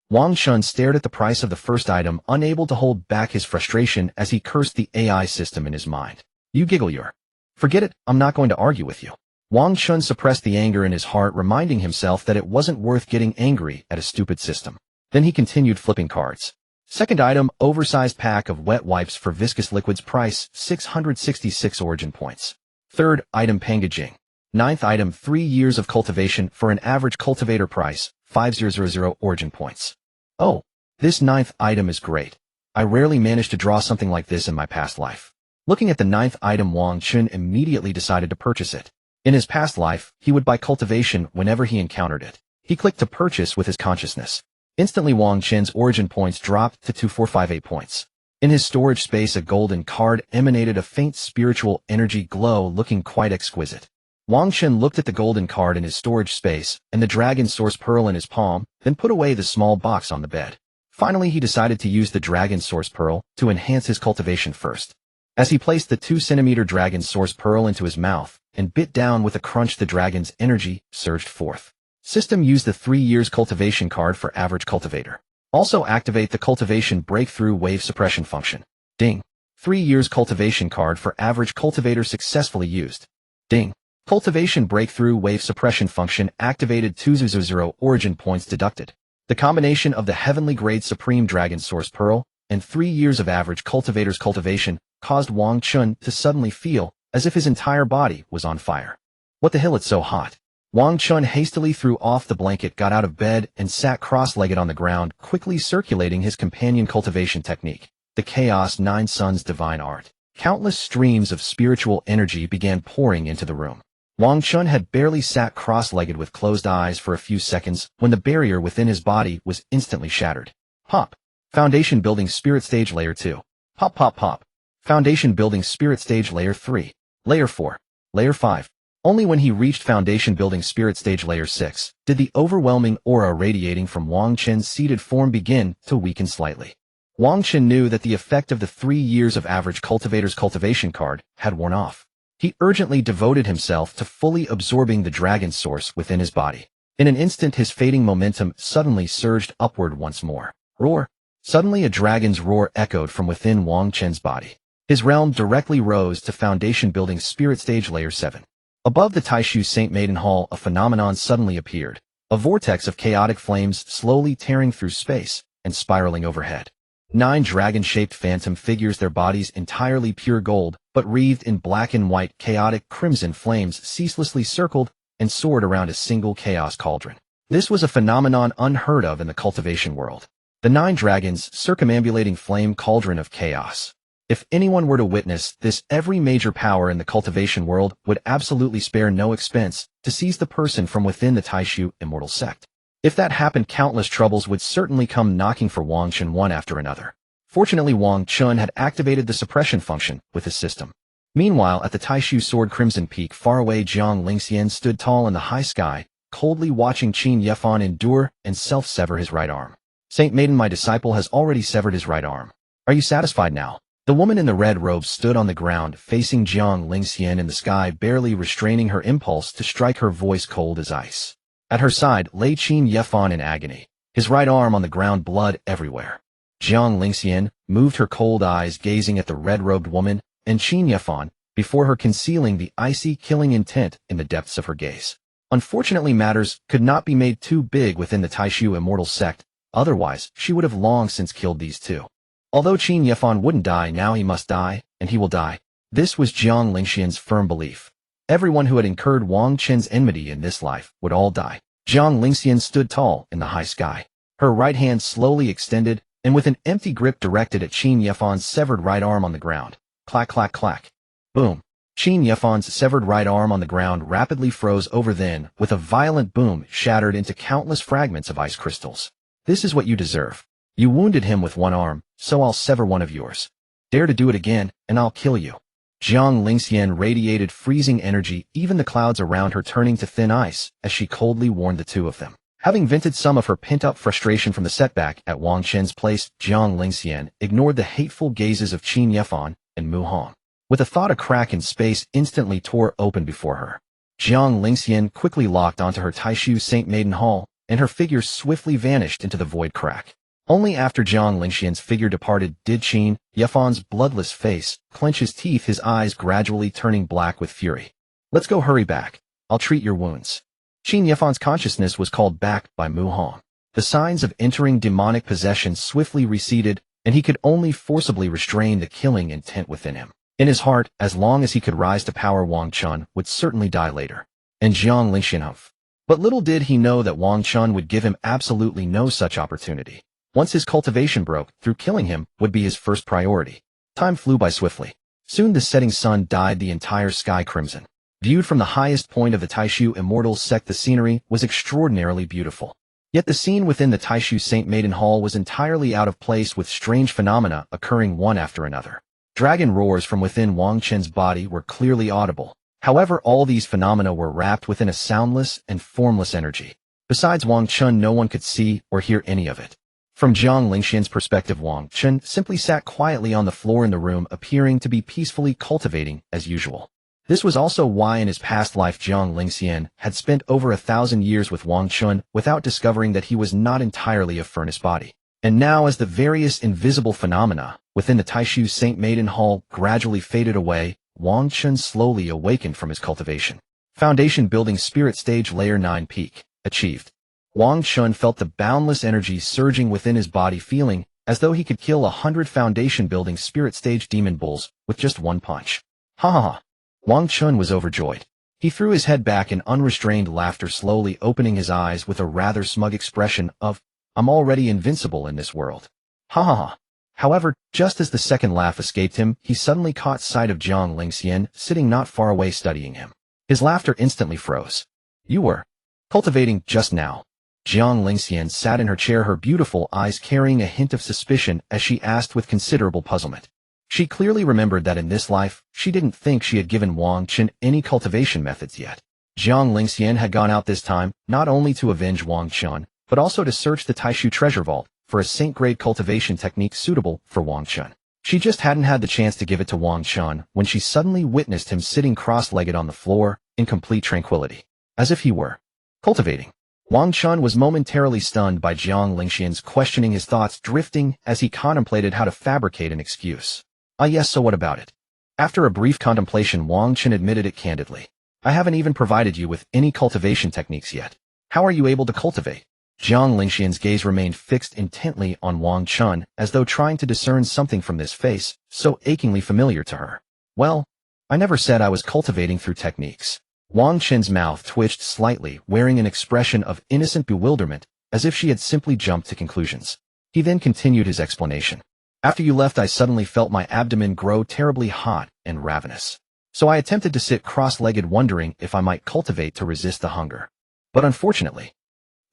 Wang Chen stared at the price of the first item, unable to hold back his frustration as he cursed the AI system in his mind. You giggle, you're. Forget it, I'm not going to argue with you. Wang Chen suppressed the anger in his heart, reminding himself that it wasn't worth getting angry at a stupid system. Then he continued flipping cards. Second item, oversized pack of wet wipes for viscous liquids, price 666 origin points. Third item, packaging. Ninth item, 3 years of cultivation for an average cultivator, price 500 origin points. Oh, this 9th item is great. I rarely managed to draw something like this in my past life. Looking at the 9th item, Wang Chen immediately decided to purchase it. In his past life, he would buy cultivation whenever he encountered it. He clicked to purchase with his consciousness. Instantly, Wang Chen's origin points dropped to 2458 points. In his storage space, a golden card emanated a faint spiritual energy glow, looking quite exquisite. Wang Chen looked at the golden card in his storage space and the Dragon Source Pearl in his palm, then put away the small box on the bed. Finally, he decided to use the Dragon Source Pearl to enhance his cultivation first. As he placed the 2-centimeter Dragon Source Pearl into his mouth and bit down with a crunch, the dragon's energy surged forth. System, use the 3 years cultivation card for average cultivator. Also activate the cultivation breakthrough wave suppression function. Ding. 3 years cultivation card for average cultivator successfully used. Ding. Cultivation breakthrough wave suppression function activated, 200 origin points deducted. The combination of the Heavenly Grade Supreme Dragon Source Pearl and 3 years of average cultivator's cultivation caused Wang Chen to suddenly feel as if his entire body was on fire. What the hell, it's so hot. Wang Chen hastily threw off the blanket, got out of bed, and sat cross-legged on the ground, quickly circulating his companion cultivation technique, the Chaos 9 Suns Divine Art. Countless streams of spiritual energy began pouring into the room. Wang Chen had barely sat cross-legged with closed eyes for a few seconds when the barrier within his body was instantly shattered. Pop. Foundation building spirit stage layer 2. Pop pop pop. Foundation building spirit stage layer 3. Layer 4. Layer 5. Only when he reached foundation building spirit stage layer 6 did the overwhelming aura radiating from Wang Chen's seated form begin to weaken slightly. Wang Chen knew that the effect of the 3 years of average cultivator's cultivation card had worn off. He urgently devoted himself to fully absorbing the dragon source within his body. In an instant, his fading momentum suddenly surged upward once more. Roar! Suddenly a dragon's roar echoed from within Wang Chen's body. His realm directly rose to foundation building spirit stage layer 7. Above the Taishu Saint Maiden Hall, a phenomenon suddenly appeared. A vortex of chaotic flames slowly tearing through space and spiraling overhead. 9 dragon-shaped phantom figures, their bodies entirely pure gold, but wreathed in black and white chaotic crimson flames, ceaselessly circled and soared around a single chaos cauldron. This was a phenomenon unheard of in the cultivation world. The 9 dragons circumambulating flame cauldron of chaos. If anyone were to witness this, every major power in the cultivation world would absolutely spare no expense to seize the person from within the Taishu immortal sect. If that happened, countless troubles would certainly come knocking for Wang Chen one after another. Fortunately, Wang Chen had activated the suppression function with his system. Meanwhile, at the Taishu Sword Crimson Peak far away, Jiang Lingxian stood tall in the high sky, coldly watching Qin Yefan endure and self-sever his right arm. Saint Maiden, my disciple has already severed his right arm. Are you satisfied now? The woman in the red robe stood on the ground, facing Jiang Lingxian in the sky, barely restraining her impulse to strike, her voice cold as ice. At her side lay Qin Yefan in agony, his right arm on the ground, blood everywhere. Jiang Lingxian moved her cold eyes, gazing at the red-robed woman and Qin Yefan, before her, concealing the icy, killing intent in the depths of her gaze. Unfortunately, matters could not be made too big within the Taishu immortal sect, otherwise she would have long since killed these two. Although Qin Yefan wouldn't die, now he must die, and he will die. This was Jiang Lingxian's firm belief. Everyone who had incurred Wang Chen's enmity in this life would all die. Jiang Lingxian stood tall in the high sky. Her right hand slowly extended, and with an empty grip directed at Qin Yefan's severed right arm on the ground. Clack, clack, clack. Boom. Qin Yefan's severed right arm on the ground rapidly froze over, then, with a violent boom, shattered into countless fragments of ice crystals. This is what you deserve. You wounded him with one arm, so I'll sever one of yours. Dare to do it again, and I'll kill you. Jiang Lingxian radiated freezing energy, even the clouds around her turning to thin ice, as she coldly warned the two of them. Having vented some of her pent-up frustration from the setback at Wang Chen's place, Jiang Lingxian ignored the hateful gazes of Qin Yefan and Mu Hong. With a thought, a crack in space instantly tore open before her. Jiang Lingxian quickly locked onto her Taishu Saint Maiden Hall, and her figure swiftly vanished into the void crack. Only after Jiang Lingxian's figure departed did Qin Yefan's bloodless face clench his teeth, his eyes gradually turning black with fury. Let's go, hurry back. I'll treat your wounds. Qin Yefan's consciousness was called back by Mu Hong. The signs of entering demonic possession swiftly receded, and he could only forcibly restrain the killing intent within him. In his heart, as long as he could rise to power, Wang Chen would certainly die later. And Jiang Lingxian humph. But little did he know that Wang Chen would give him absolutely no such opportunity. Once his cultivation broke through, killing him would be his first priority. Time flew by swiftly. Soon the setting sun dyed the entire sky crimson. Viewed from the highest point of the Taishu immortal sect, the scenery was extraordinarily beautiful. Yet the scene within the Taishu Saint Maiden Hall was entirely out of place, with strange phenomena occurring one after another. Dragon roars from within Wang Chen's body were clearly audible. However, all these phenomena were wrapped within a soundless and formless energy. Besides Wang Chen, no one could see or hear any of it. From Jiang Lingxian's perspective, Wang Chen simply sat quietly on the floor in the room, appearing to be peacefully cultivating as usual. This was also why in his past life Jiang Lingxian had spent over 1,000 years with Wang Chen without discovering that he was not entirely a furnace body. And now, as the various invisible phenomena within the Taishu Saint Maiden Hall gradually faded away, Wang Chen slowly awakened from his cultivation. Foundation building spirit stage layer 9 peak achieved. Wang Chen felt the boundless energy surging within his body, feeling as though he could kill 100 foundation building spirit stage demon bulls with just one punch. Ha ha ha. Wang Chen was overjoyed. He threw his head back in unrestrained laughter, slowly opening his eyes with a rather smug expression of, I'm already invincible in this world. Ha ha ha. However, just as the second laugh escaped him, he suddenly caught sight of Jiang Lingxian sitting not far away, studying him. His laughter instantly froze. You were cultivating just now. Jiang Lingxian sat in her chair, her beautiful eyes carrying a hint of suspicion as she asked with considerable puzzlement. She clearly remembered that in this life, she didn't think she had given Wang Chen any cultivation methods yet. Jiang Lingxian had gone out this time, not only to avenge Wang Chen, but also to search the Taishu treasure vault for a saint-grade cultivation technique suitable for Wang Chen. She just hadn't had the chance to give it to Wang Chen when she suddenly witnessed him sitting cross-legged on the floor, in complete tranquility, as if he were cultivating. Wang Chen was momentarily stunned by Jiang Lingxian's questioning, his thoughts drifting as he contemplated how to fabricate an excuse. Ah yes, so what about it? After a brief contemplation, Wang Chen admitted it candidly. I haven't even provided you with any cultivation techniques yet. How are you able to cultivate? Jiang Lingxian's gaze remained fixed intently on Wang Chen, as though trying to discern something from this face, so achingly familiar to her. Well, I never said I was cultivating through techniques. Wang Chen's mouth twitched slightly, wearing an expression of innocent bewilderment, as if she had simply jumped to conclusions. He then continued his explanation. After you left, I suddenly felt my abdomen grow terribly hot and ravenous. So I attempted to sit cross-legged, wondering if I might cultivate to resist the hunger. But unfortunately,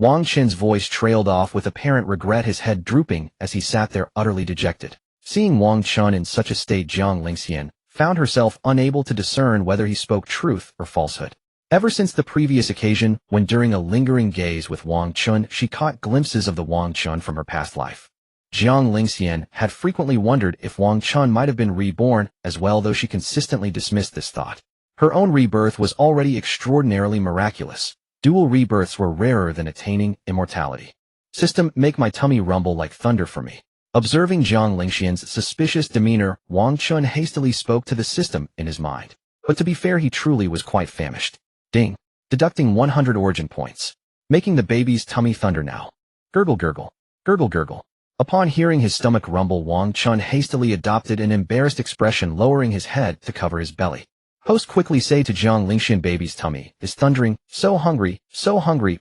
Wang Chen's voice trailed off with apparent regret, his head drooping as he sat there utterly dejected. Seeing Wang Chen in such a state, Jiang Lingxian found herself unable to discern whether he spoke truth or falsehood. Ever since the previous occasion, when during a lingering gaze with Wang Chen she caught glimpses of the Wang Chen from her past life, Jiang Lingxian had frequently wondered if Wang Chen might have been reborn as well, though she consistently dismissed this thought. Her own rebirth was already extraordinarily miraculous. Dual rebirths were rarer than attaining immortality. System, make my tummy rumble like thunder for me. Observing Jiang Lingxian's suspicious demeanor, Wang Chen hastily spoke to the system in his mind. But to be fair, he truly was quite famished. Ding. Deducting 100 origin points. Making the baby's tummy thunder now. Gurgle gurgle. Gurgle gurgle. Upon hearing his stomach rumble, Wang Chen hastily adopted an embarrassed expression, lowering his head to cover his belly. Host, quickly say to Jiang Lingxian, baby's tummy is thundering. So hungry,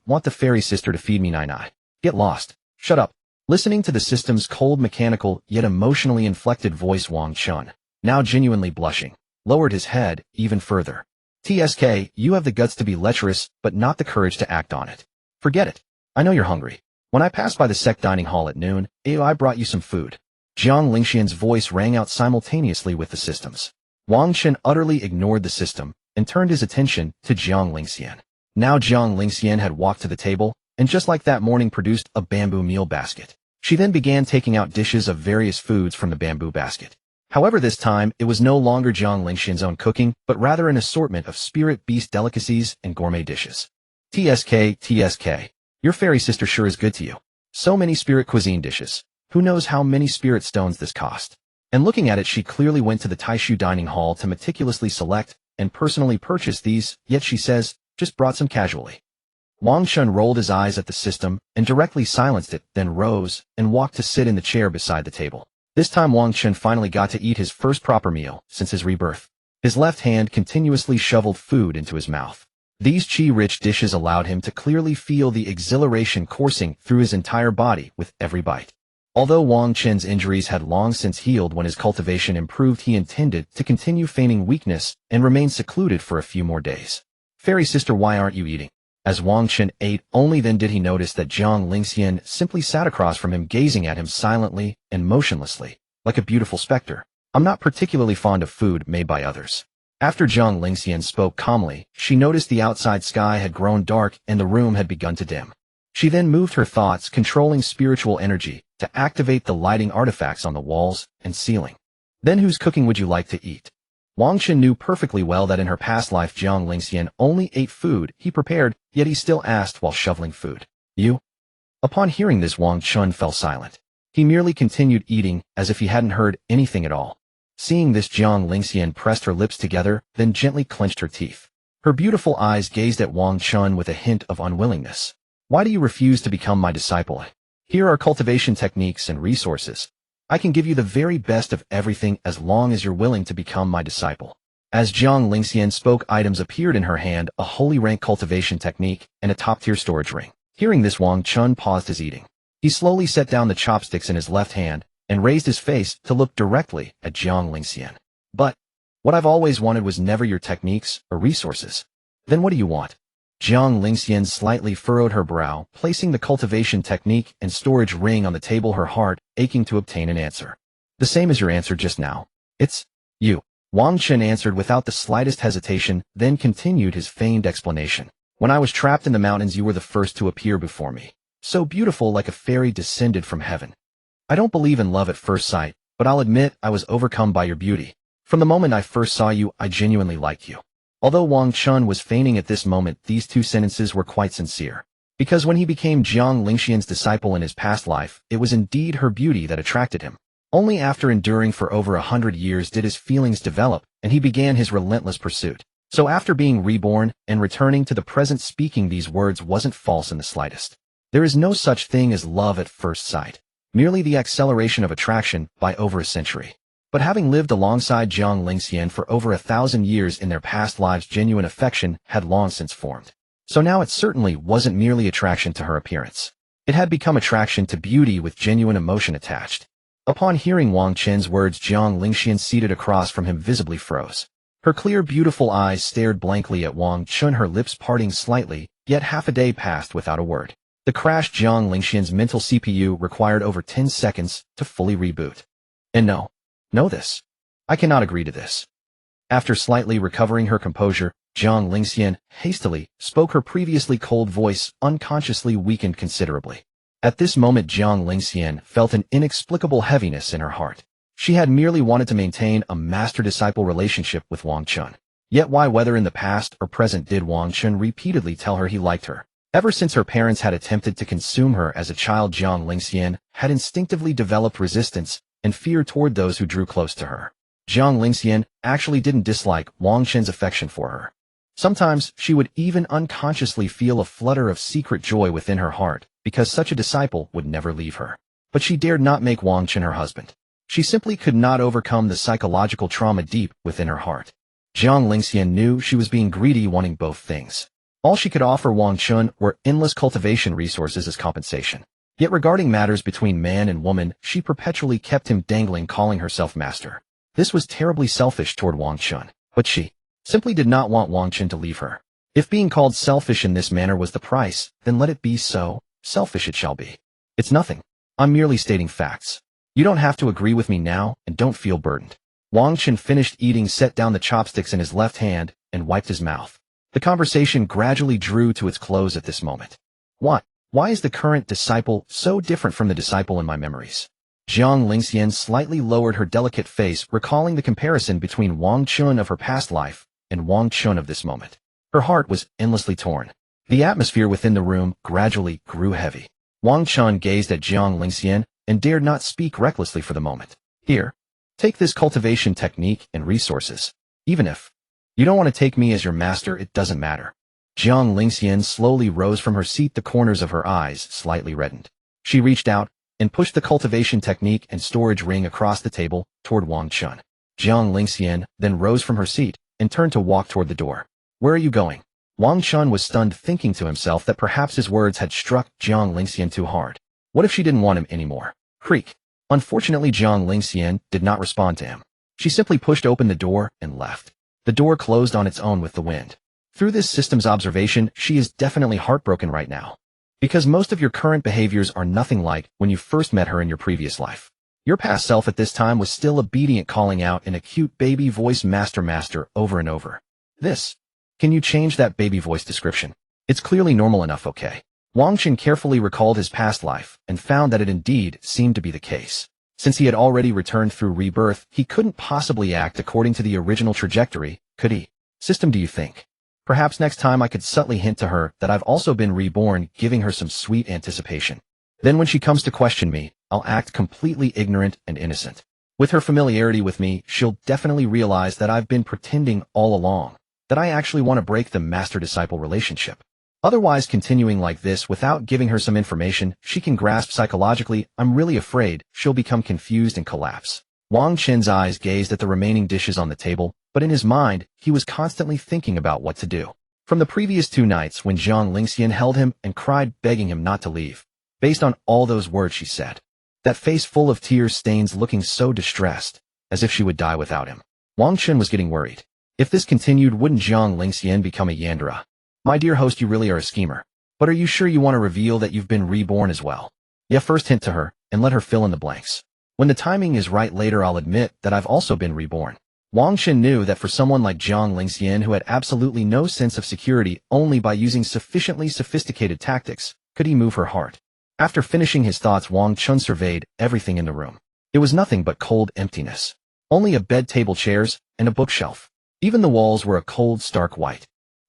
want the fairy sister to feed me. Nine. Get lost. Shut up. Listening to the system's cold, mechanical, yet emotionally inflected voice, Wang Chen, now genuinely blushing, lowered his head even further. TSK, you have the guts to be lecherous, but not the courage to act on it. Forget it. I know you're hungry. When I passed by the sect dining hall at noon, I brought you some food. Jiang Lingxian's voice rang out simultaneously with the system's. Wang Chen utterly ignored the system and turned his attention to Jiang Lingxian. Now Jiang Lingxian had walked to the table, and just like that morning produced a bamboo meal basket. She then began taking out dishes of various foods from the bamboo basket. However, this time, it was no longer Jiang Lingxian's own cooking, but rather an assortment of spirit beast delicacies and gourmet dishes. TSK, your fairy sister sure is good to you. So many spirit cuisine dishes. Who knows how many spirit stones this cost? And looking at it, she clearly went to the Taishu dining hall to meticulously select and personally purchase these, yet she says, just brought some casually. Wang Chen rolled his eyes at the system and directly silenced it, then rose and walked to sit in the chair beside the table. This time Wang Chen finally got to eat his first proper meal since his rebirth. His left hand continuously shoveled food into his mouth. These qi-rich dishes allowed him to clearly feel the exhilaration coursing through his entire body with every bite. Although Wang Chen's injuries had long since healed when his cultivation improved, he intended to continue feigning weakness and remain secluded for a few more days. Fairy sister, why aren't you eating? As Wang Chen ate, only then did he notice that Jiang Lingxian simply sat across from him, gazing at him silently and motionlessly, like a beautiful specter. I'm not particularly fond of food made by others. After Jiang Lingxian spoke calmly, she noticed the outside sky had grown dark and the room had begun to dim. She then moved her thoughts, controlling spiritual energy, to activate the lighting artifacts on the walls and ceiling. Then whose cooking would you like to eat? Wang Chen knew perfectly well that in her past life Jiang Lingxian only ate food he prepared, yet he still asked while shoveling food. You? Upon hearing this, Wang Chen fell silent. He merely continued eating as if he hadn't heard anything at all. Seeing this, Jiang Lingxian pressed her lips together, then gently clenched her teeth. Her beautiful eyes gazed at Wang Chen with a hint of unwillingness. Why do you refuse to become my disciple? Here are cultivation techniques and resources. I can give you the very best of everything as long as you're willing to become my disciple. As Jiang Lingxian spoke, items appeared in her hand, a holy rank cultivation technique and a top-tier storage ring. Hearing this, Wang Chen paused his eating. He slowly set down the chopsticks in his left hand and raised his face to look directly at Jiang Lingxian. But what I've always wanted was never your techniques or resources. Then what do you want? Jiang Lingxian slightly furrowed her brow, placing the cultivation technique and storage ring on the table, her heart aching to obtain an answer. The same as your answer just now. It's you. Wang Chen answered without the slightest hesitation, then continued his feigned explanation. When I was trapped in the mountains, you were the first to appear before me. So beautiful, like a fairy descended from heaven. I don't believe in love at first sight, but I'll admit I was overcome by your beauty. From the moment I first saw you, I genuinely liked you. Although Wang Chen was feigning at this moment, these two sentences were quite sincere. Because when he became Jiang Lingxian's disciple in his past life, it was indeed her beauty that attracted him. Only after enduring for over 100 years did his feelings develop, and he began his relentless pursuit. So after being reborn and returning to the present, speaking these words wasn't false in the slightest. There is no such thing as love at first sight. Merely the acceleration of attraction by over a century. But having lived alongside Jiang Lingxian for over 1,000 years in their past lives, genuine affection had long since formed. So now it certainly wasn't merely attraction to her appearance. It had become attraction to beauty with genuine emotion attached. Upon hearing Wang Chen's words, Jiang Lingxian, seated across from him, visibly froze. Her clear, beautiful eyes stared blankly at Wang Chen, her lips parting slightly, yet half a day passed without a word. The crashed Jiang Lingxian's mental CPU required over 10 seconds to fully reboot. And no, I cannot agree to this. After slightly recovering her composure, Jiang Lingxian hastily spoke, her previously cold voice unconsciously weakened considerably. At this moment Jiang Lingxian felt an inexplicable heaviness in her heart. She had merely wanted to maintain a master-disciple relationship with Wang Chen. Yet why, whether in the past or present, did Wang Chen repeatedly tell her he liked her? Ever since her parents had attempted to consume her as a child, Jiang Lingxian had instinctively developed resistance and fear toward those who drew close to her. Jiang Lingxian actually didn't dislike Wang Chen's affection for her. Sometimes she would even unconsciously feel a flutter of secret joy within her heart, because such a disciple would never leave her. But she dared not make Wang Chen her husband. She simply could not overcome the psychological trauma deep within her heart. Jiang Lingxian knew she was being greedy, wanting both things. All she could offer Wang Chen were endless cultivation resources as compensation. Yet regarding matters between man and woman, she perpetually kept him dangling, calling herself master. This was terribly selfish toward Wang Chen, but she simply did not want Wang Chen to leave her. If being called selfish in this manner was the price, then let it be so. Selfish it shall be. It's nothing. I'm merely stating facts. You don't have to agree with me now, and don't feel burdened. Wang Chen finished eating, set down the chopsticks in his left hand, and wiped his mouth. The conversation gradually drew to its close at this moment. Why is the current disciple so different from the disciple in my memories? Jiang Lingxian slightly lowered her delicate face, recalling the comparison between Wang Chen of her past life and Wang Chen of this moment. Her heart was endlessly torn. The atmosphere within the room gradually grew heavy. Wang Chen gazed at Jiang Lingxian and dared not speak recklessly for the moment. Here, take this cultivation technique and resources. Even if you don't want to take me as your master, it doesn't matter. Jiang Lingxian slowly rose from her seat, the corners of her eyes slightly reddened. She reached out and pushed the cultivation technique and storage ring across the table toward Wang Chen. Jiang Lingxian then rose from her seat and turned to walk toward the door. Where are you going? Wang Chen was stunned, thinking to himself that perhaps his words had struck Jiang Lingxian too hard. What if she didn't want him anymore? Creak. Unfortunately, Jiang Lingxian did not respond to him. She simply pushed open the door and left. The door closed on its own with the wind. Through this system's observation, she is definitely heartbroken right now. Because most of your current behaviors are nothing like when you first met her in your previous life. Your past self at this time was still obedient, calling out in a cute baby voice, master, master, over and over. Can you change that baby voice description? It's clearly normal enough, okay? Wang Chen carefully recalled his past life and found that it indeed seemed to be the case. Since he had already returned through rebirth, he couldn't possibly act according to the original trajectory, could he? System, do you think? Perhaps next time I could subtly hint to her that I've also been reborn, giving her some sweet anticipation. Then when she comes to question me, I'll act completely ignorant and innocent. With her familiarity with me, she'll definitely realize that I've been pretending all along, that I actually want to break the master-disciple relationship. Otherwise, continuing like this without giving her some information she can grasp psychologically, I'm really afraid she'll become confused and collapse. Wang Chen's eyes gazed at the remaining dishes on the table, but in his mind, he was constantly thinking about what to do. From the previous 2 nights when Jiang Lingxian held him and cried, begging him not to leave, based on all those words she said, that face full of tear stains, looking so distressed, as if she would die without him. Wang Chen was getting worried. If this continued, wouldn't Jiang Lingxian become a Yandra? My dear host, you really are a schemer. But are you sure you want to reveal that you've been reborn as well? Yeah, first hint to her, and let her fill in the blanks. When the timing is right later, I'll admit that I've also been reborn. Wang Chen knew that for someone like Jiang Lingxian, who had absolutely no sense of security, only by using sufficiently sophisticated tactics could he move her heart. After finishing his thoughts, Wang Chen surveyed everything in the room. It was nothing but cold emptiness. Only a bed, table, chairs, and a bookshelf. Even the walls were a cold, stark white.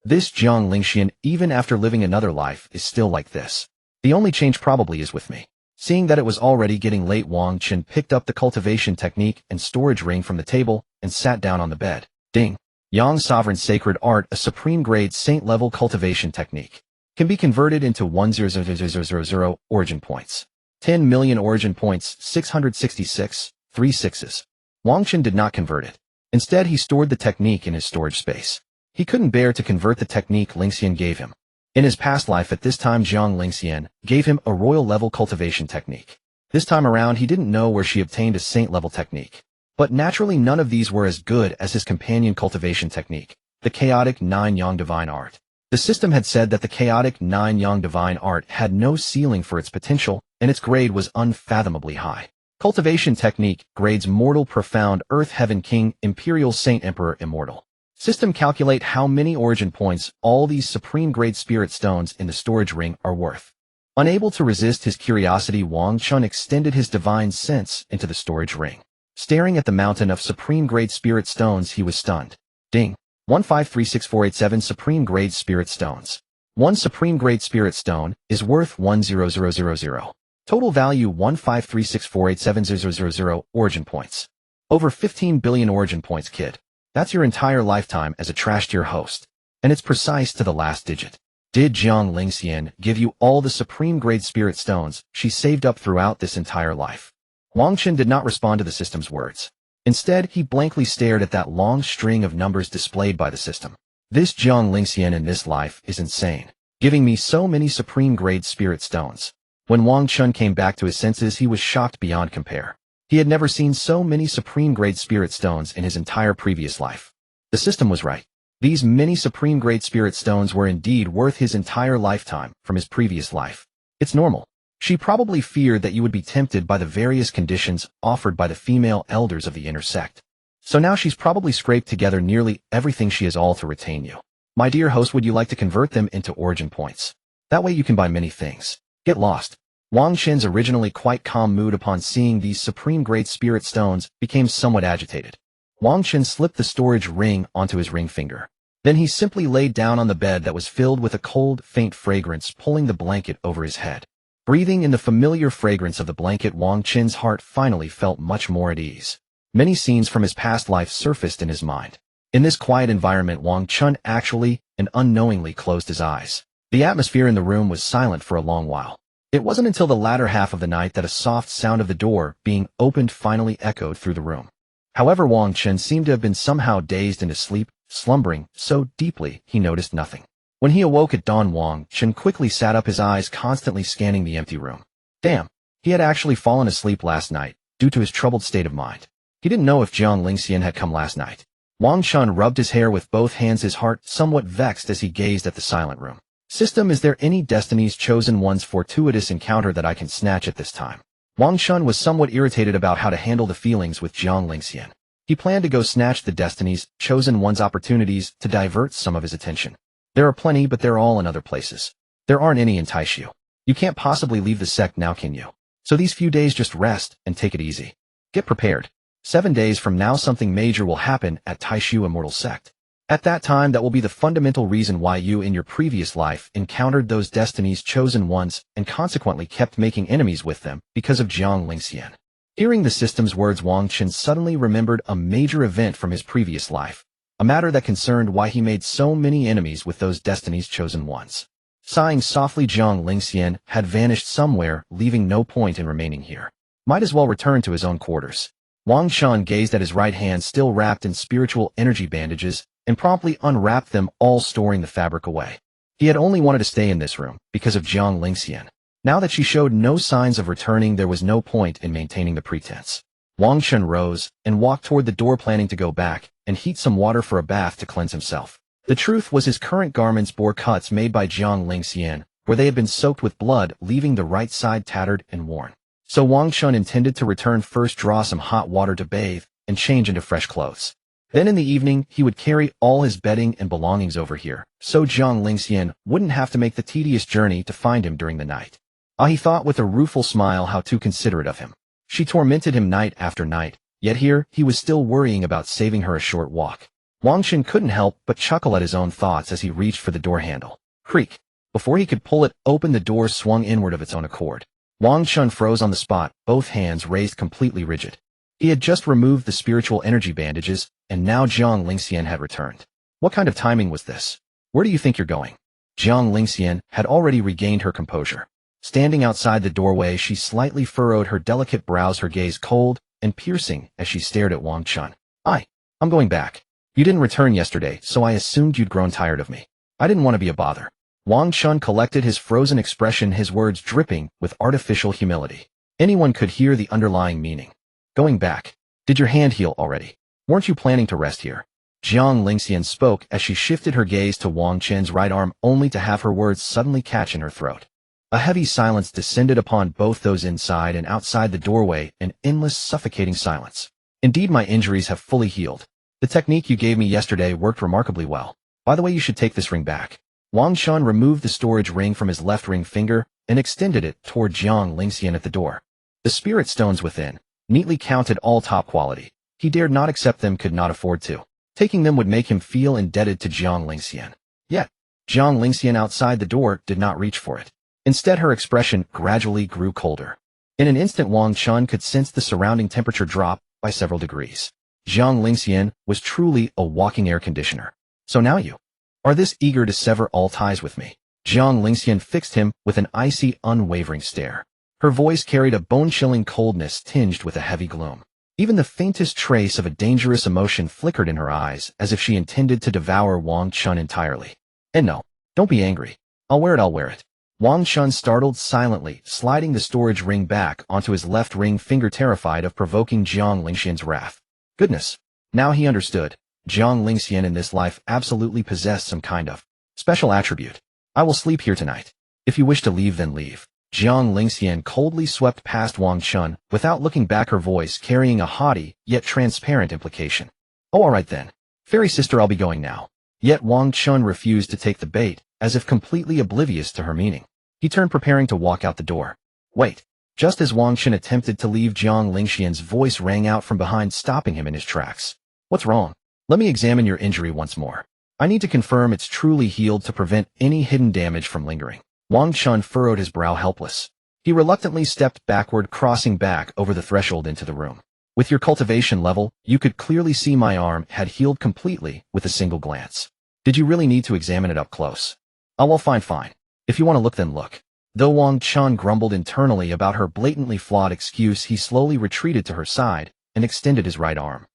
This Jiang Lingxian, even after living another life, is still like this. The only change probably is with me. Seeing that it was already getting late, Wang Chen picked up the cultivation technique and storage ring from the table and sat down on the bed. Ding! Yang Sovereign Sacred Art, a supreme grade saint-level cultivation technique. Can be converted into 100,000 origin points. 10 million origin points, 666, 3 sixes. Wang Chen did not convert it. Instead, he stored the technique in his storage space. He couldn't bear to convert the technique Lingxian gave him. In his past life at this time, Jiang Lingxian gave him a royal-level cultivation technique. This time around, he didn't know where she obtained a saint-level technique. But naturally, none of these were as good as his companion cultivation technique, the chaotic 9 Yang divine art. The system had said that the chaotic nine-yang divine art had no ceiling for its potential, and its grade was unfathomably high. Cultivation technique, grades mortal profound earth heaven king imperial saint emperor immortal. System calculate how many origin points all these supreme grade spirit stones in the storage ring are worth. Unable to resist his curiosity, Wang Chen extended his divine sense into the storage ring. Staring at the mountain of supreme grade spirit stones, he was stunned. Ding. 1536487 supreme grade spirit stones. One supreme grade spirit stone is worth 10000. Total value 15364870000 origin points. Over 15 billion origin points, kid. That's your entire lifetime as a trash tier host. And it's precise to the last digit. Did Jiang Lingxian give you all the supreme grade spirit stones she saved up throughout this entire life? Wang Chen did not respond to the system's words. Instead, he blankly stared at that long string of numbers displayed by the system. This Jiang Lingxian in this life is insane, giving me so many supreme grade spirit stones. When Wang Chen came back to his senses, he was shocked beyond compare. He had never seen so many supreme grade spirit stones in his entire previous life. The system was right. These many supreme grade spirit stones were indeed worth his entire lifetime from his previous life. It's normal. She probably feared that you would be tempted by the various conditions offered by the female elders of the inner sect. So now she's probably scraped together nearly everything she has all to retain you. My dear host, would you like to convert them into origin points? That way you can buy many things. Get lost. Wang Chen's originally quite calm mood upon seeing these supreme grade spirit stones became somewhat agitated. Wang Chen slipped the storage ring onto his ring finger. Then he simply laid down on the bed that was filled with a cold, faint fragrance, pulling the blanket over his head. Breathing in the familiar fragrance of the blanket, Wang Chen's heart finally felt much more at ease. Many scenes from his past life surfaced in his mind. In this quiet environment, Wang Chen actually and unknowingly closed his eyes. The atmosphere in the room was silent for a long while. It wasn't until the latter half of the night that a soft sound of the door being opened finally echoed through the room. However, Wang Chen seemed to have been somehow dazed into sleep, slumbering so deeply he noticed nothing. When he awoke at dawn, Wang Chen quickly sat up, his eyes constantly scanning the empty room. Damn, he had actually fallen asleep last night due to his troubled state of mind. He didn't know if Jiang Lingxian had come last night. Wang Chen rubbed his hair with both hands, his heart somewhat vexed as he gazed at the silent room. System, is there any Destiny's Chosen One's fortuitous encounter that I can snatch at this time? Wang Chen was somewhat irritated about how to handle the feelings with Jiang Lingxian. He planned to go snatch the Destiny's Chosen One's opportunities to divert some of his attention. There are plenty, but they're all in other places. There aren't any in Taishu. You can't possibly leave the sect now, can you? So these few days just rest and take it easy. Get prepared. 7 days from now something major will happen at Taishu Immortal Sect. At that time, that will be the fundamental reason why you in your previous life encountered those Destiny's Chosen Ones and consequently kept making enemies with them because of Jiang Lingxian. Hearing the system's words, Wang Chen suddenly remembered a major event from his previous life, a matter that concerned why he made so many enemies with those Destiny's Chosen Ones. Sighing softly, Jiang Lingxian had vanished somewhere, leaving no point in remaining here. Might as well return to his own quarters. Wang Chen gazed at his right hand still wrapped in spiritual energy bandages and promptly unwrapped them all, storing the fabric away. He had only wanted to stay in this room because of Jiang Lingxian. Now that she showed no signs of returning, there was no point in maintaining the pretense. Wang Chen rose and walked toward the door, planning to go back and heat some water for a bath to cleanse himself. The truth was, his current garments bore cuts made by Jiang Lingxian, where they had been soaked with blood, leaving the right side tattered and worn. So Wang Chen intended to return first, draw some hot water to bathe, and change into fresh clothes. Then in the evening, he would carry all his bedding and belongings over here, so Jiang Lingxian wouldn't have to make the tedious journey to find him during the night. He thought with a rueful smile how too considerate of him. She tormented him night after night, yet here he was still worrying about saving her a short walk. Wang Chen couldn't help but chuckle at his own thoughts as he reached for the door handle. Creak! Before he could pull it open, the door swung inward of its own accord. Wang Chen froze on the spot, both hands raised completely rigid. He had just removed the spiritual energy bandages, and now Jiang Lingxian had returned. What kind of timing was this? Where do you think you're going? Jiang Lingxian had already regained her composure. Standing outside the doorway, she slightly furrowed her delicate brows, her gaze cold and piercing as she stared at Wang Chen. I'm going back. You didn't return yesterday, so I assumed you'd grown tired of me. I didn't want to be a bother. Wang Chen collected his frozen expression, his words dripping with artificial humility. Anyone could hear the underlying meaning. Going back. Did your hand heal already? Weren't you planning to rest here? Jiang Lingxian spoke as she shifted her gaze to Wang Chen's right arm only to have her words suddenly catch in her throat. A heavy silence descended upon both those inside and outside the doorway, an endless, suffocating silence. Indeed, my injuries have fully healed. The technique you gave me yesterday worked remarkably well. By the way, you should take this ring back. Wang Chen removed the storage ring from his left ring finger and extended it toward Jiang Lingxian at the door. The spirit stones within, neatly counted all top quality. He dared not accept them, could not afford to. Taking them would make him feel indebted to Jiang Lingxian. Yet, Jiang Lingxian outside the door did not reach for it. Instead, her expression gradually grew colder. In an instant, Wang Chen could sense the surrounding temperature drop by several degrees. Jiang Lingxian was truly a walking air conditioner. So now you are this eager to sever all ties with me? Jiang Lingxian fixed him with an icy, unwavering stare. Her voice carried a bone-chilling coldness tinged with a heavy gloom. Even the faintest trace of a dangerous emotion flickered in her eyes, as if she intended to devour Wang Chen entirely. And no, don't be angry. I'll wear it. Wang Chen startled silently, sliding the storage ring back onto his left ring finger, terrified of provoking Jiang Lingxian's wrath. Goodness. Now he understood. Jiang Lingxian in this life absolutely possessed some kind of special attribute. I will sleep here tonight. If you wish to leave, then leave. Jiang Lingxian coldly swept past Wang Chen, without looking back, her voice carrying a haughty, yet transparent implication. Oh, all right then. Fairy sister, I'll be going now. Yet Wang Chen refused to take the bait, as if completely oblivious to her meaning. He turned, preparing to walk out the door. Wait. Just as Wang Chen attempted to leave, Jiang Lingxian's voice rang out from behind, stopping him in his tracks. What's wrong? Let me examine your injury once more. I need to confirm it's truly healed to prevent any hidden damage from lingering. Wang Chen furrowed his brow, helpless. He reluctantly stepped backward, crossing back over the threshold into the room. With your cultivation level, you could clearly see my arm had healed completely with a single glance. Did you really need to examine it up close? Oh, well, fine. If you want to look, then look. Though Wang Chen grumbled internally about her blatantly flawed excuse, he slowly retreated to her side and extended his right arm.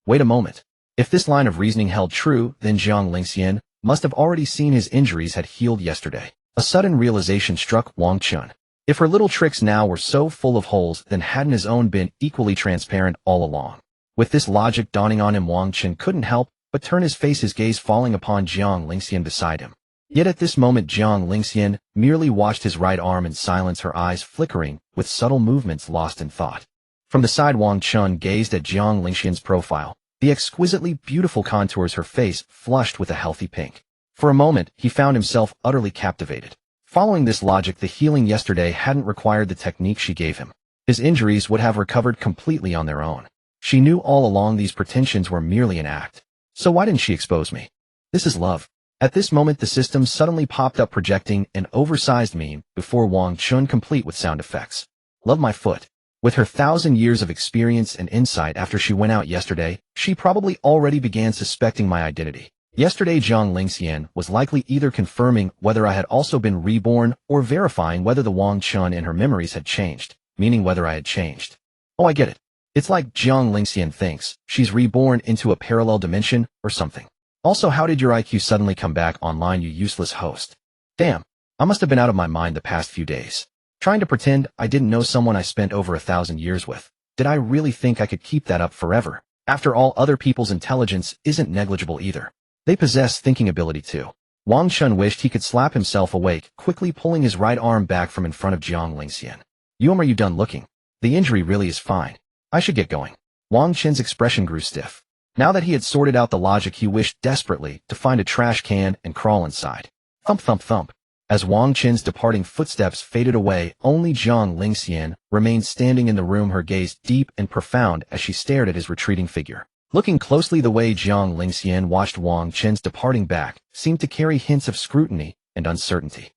Wait a moment. If this line of reasoning held true, then Jiang Lingxian must have already seen his injuries had healed yesterday. A sudden realization struck Wang Chen. If her little tricks now were so full of holes, then hadn't his own been equally transparent all along? With this logic dawning on him, Wang Chen couldn't help but turn his face, his gaze falling upon Jiang Lingxian beside him. Yet at this moment, Jiang Lingxian merely watched his right arm in silence, her eyes flickering with subtle movements, lost in thought. From the side, Wang Chen gazed at Jiang Lingxian's profile, the exquisitely beautiful contours, her face flushed with a healthy pink. For a moment, he found himself utterly captivated. Following this logic, the healing yesterday hadn't required the technique she gave him. His injuries would have recovered completely on their own. She knew all along these pretensions were merely an act. So why didn't she expose me? This is love. At this moment, the system suddenly popped up, projecting an oversized meme before Wang Chen, complete with sound effects. Love my foot. With her 1,000 years of experience and insight after she went out yesterday, she probably already began suspecting my identity. Yesterday, Jiang Lingxian was likely either confirming whether I had also been reborn or verifying whether the Wang Chen in her memories had changed, meaning whether I had changed. Oh, I get it. It's like Jiang Lingxian thinks she's reborn into a parallel dimension or something. Also, how did your IQ suddenly come back online, you useless host? Damn, I must have been out of my mind the past few days. Trying to pretend I didn't know someone I spent over 1,000 years with. Did I really think I could keep that up forever? After all, other people's intelligence isn't negligible either. They possess thinking ability too. Wang Chen wished he could slap himself awake, quickly pulling his right arm back from in front of Jiang Lingxian. Are you done looking? The injury really is fine. I should get going. Wang Chen's expression grew stiff. Now that he had sorted out the logic, he wished desperately to find a trash can and crawl inside. Thump, thump, thump. As Wang Chen's departing footsteps faded away, only Jiang Lingxian remained standing in the room, her gaze deep and profound as she stared at his retreating figure. Looking closely, the way Jiang Lingxian watched Wang Chen's departing back seemed to carry hints of scrutiny and uncertainty.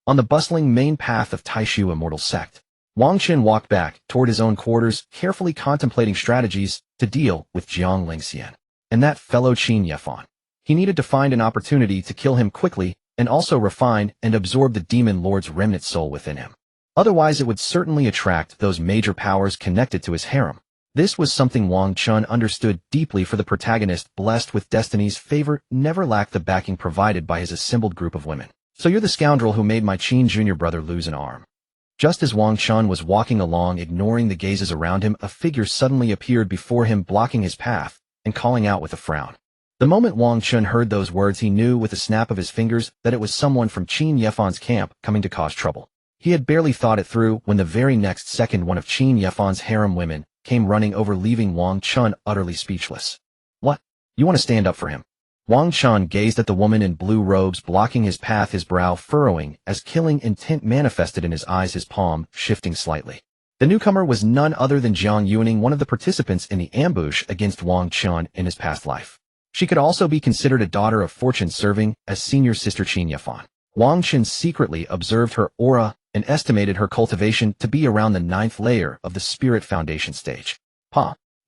On the bustling main path of Taishu Immortal Sect, Wang Chen walked back toward his own quarters, carefully contemplating strategies to deal with Jiang Lingxian and that fellow Qin Yefan. He needed to find an opportunity to kill him quickly and also refine and absorb the demon lord's remnant soul within him. Otherwise, it would certainly attract those major powers connected to his harem. This was something Wang Chen understood deeply, for the protagonist, blessed with destiny's favor, never lacked the backing provided by his assembled group of women. So you're the scoundrel who made my Qin junior brother lose an arm. Just as Wang Chen was walking along, ignoring the gazes around him, a figure suddenly appeared before him, blocking his path and calling out with a frown. The moment Wang Chen heard those words, he knew with a snap of his fingers that it was someone from Qin Yefan's camp coming to cause trouble. He had barely thought it through when the very next second one of Qin Yefan's harem women came running over, leaving Wang Chen utterly speechless. What? You want to stand up for him? Wang Chen gazed at the woman in blue robes blocking his path, his brow furrowing as killing intent manifested in his eyes, his palm shifting slightly. The newcomer was none other than Jiang Lingxian, one of the participants in the ambush against Wang Chen in his past life. She could also be considered a daughter of fortune, serving as senior sister Qin Yefan. Wang Chen secretly observed her aura and estimated her cultivation to be around the 9th layer of the spirit foundation stage.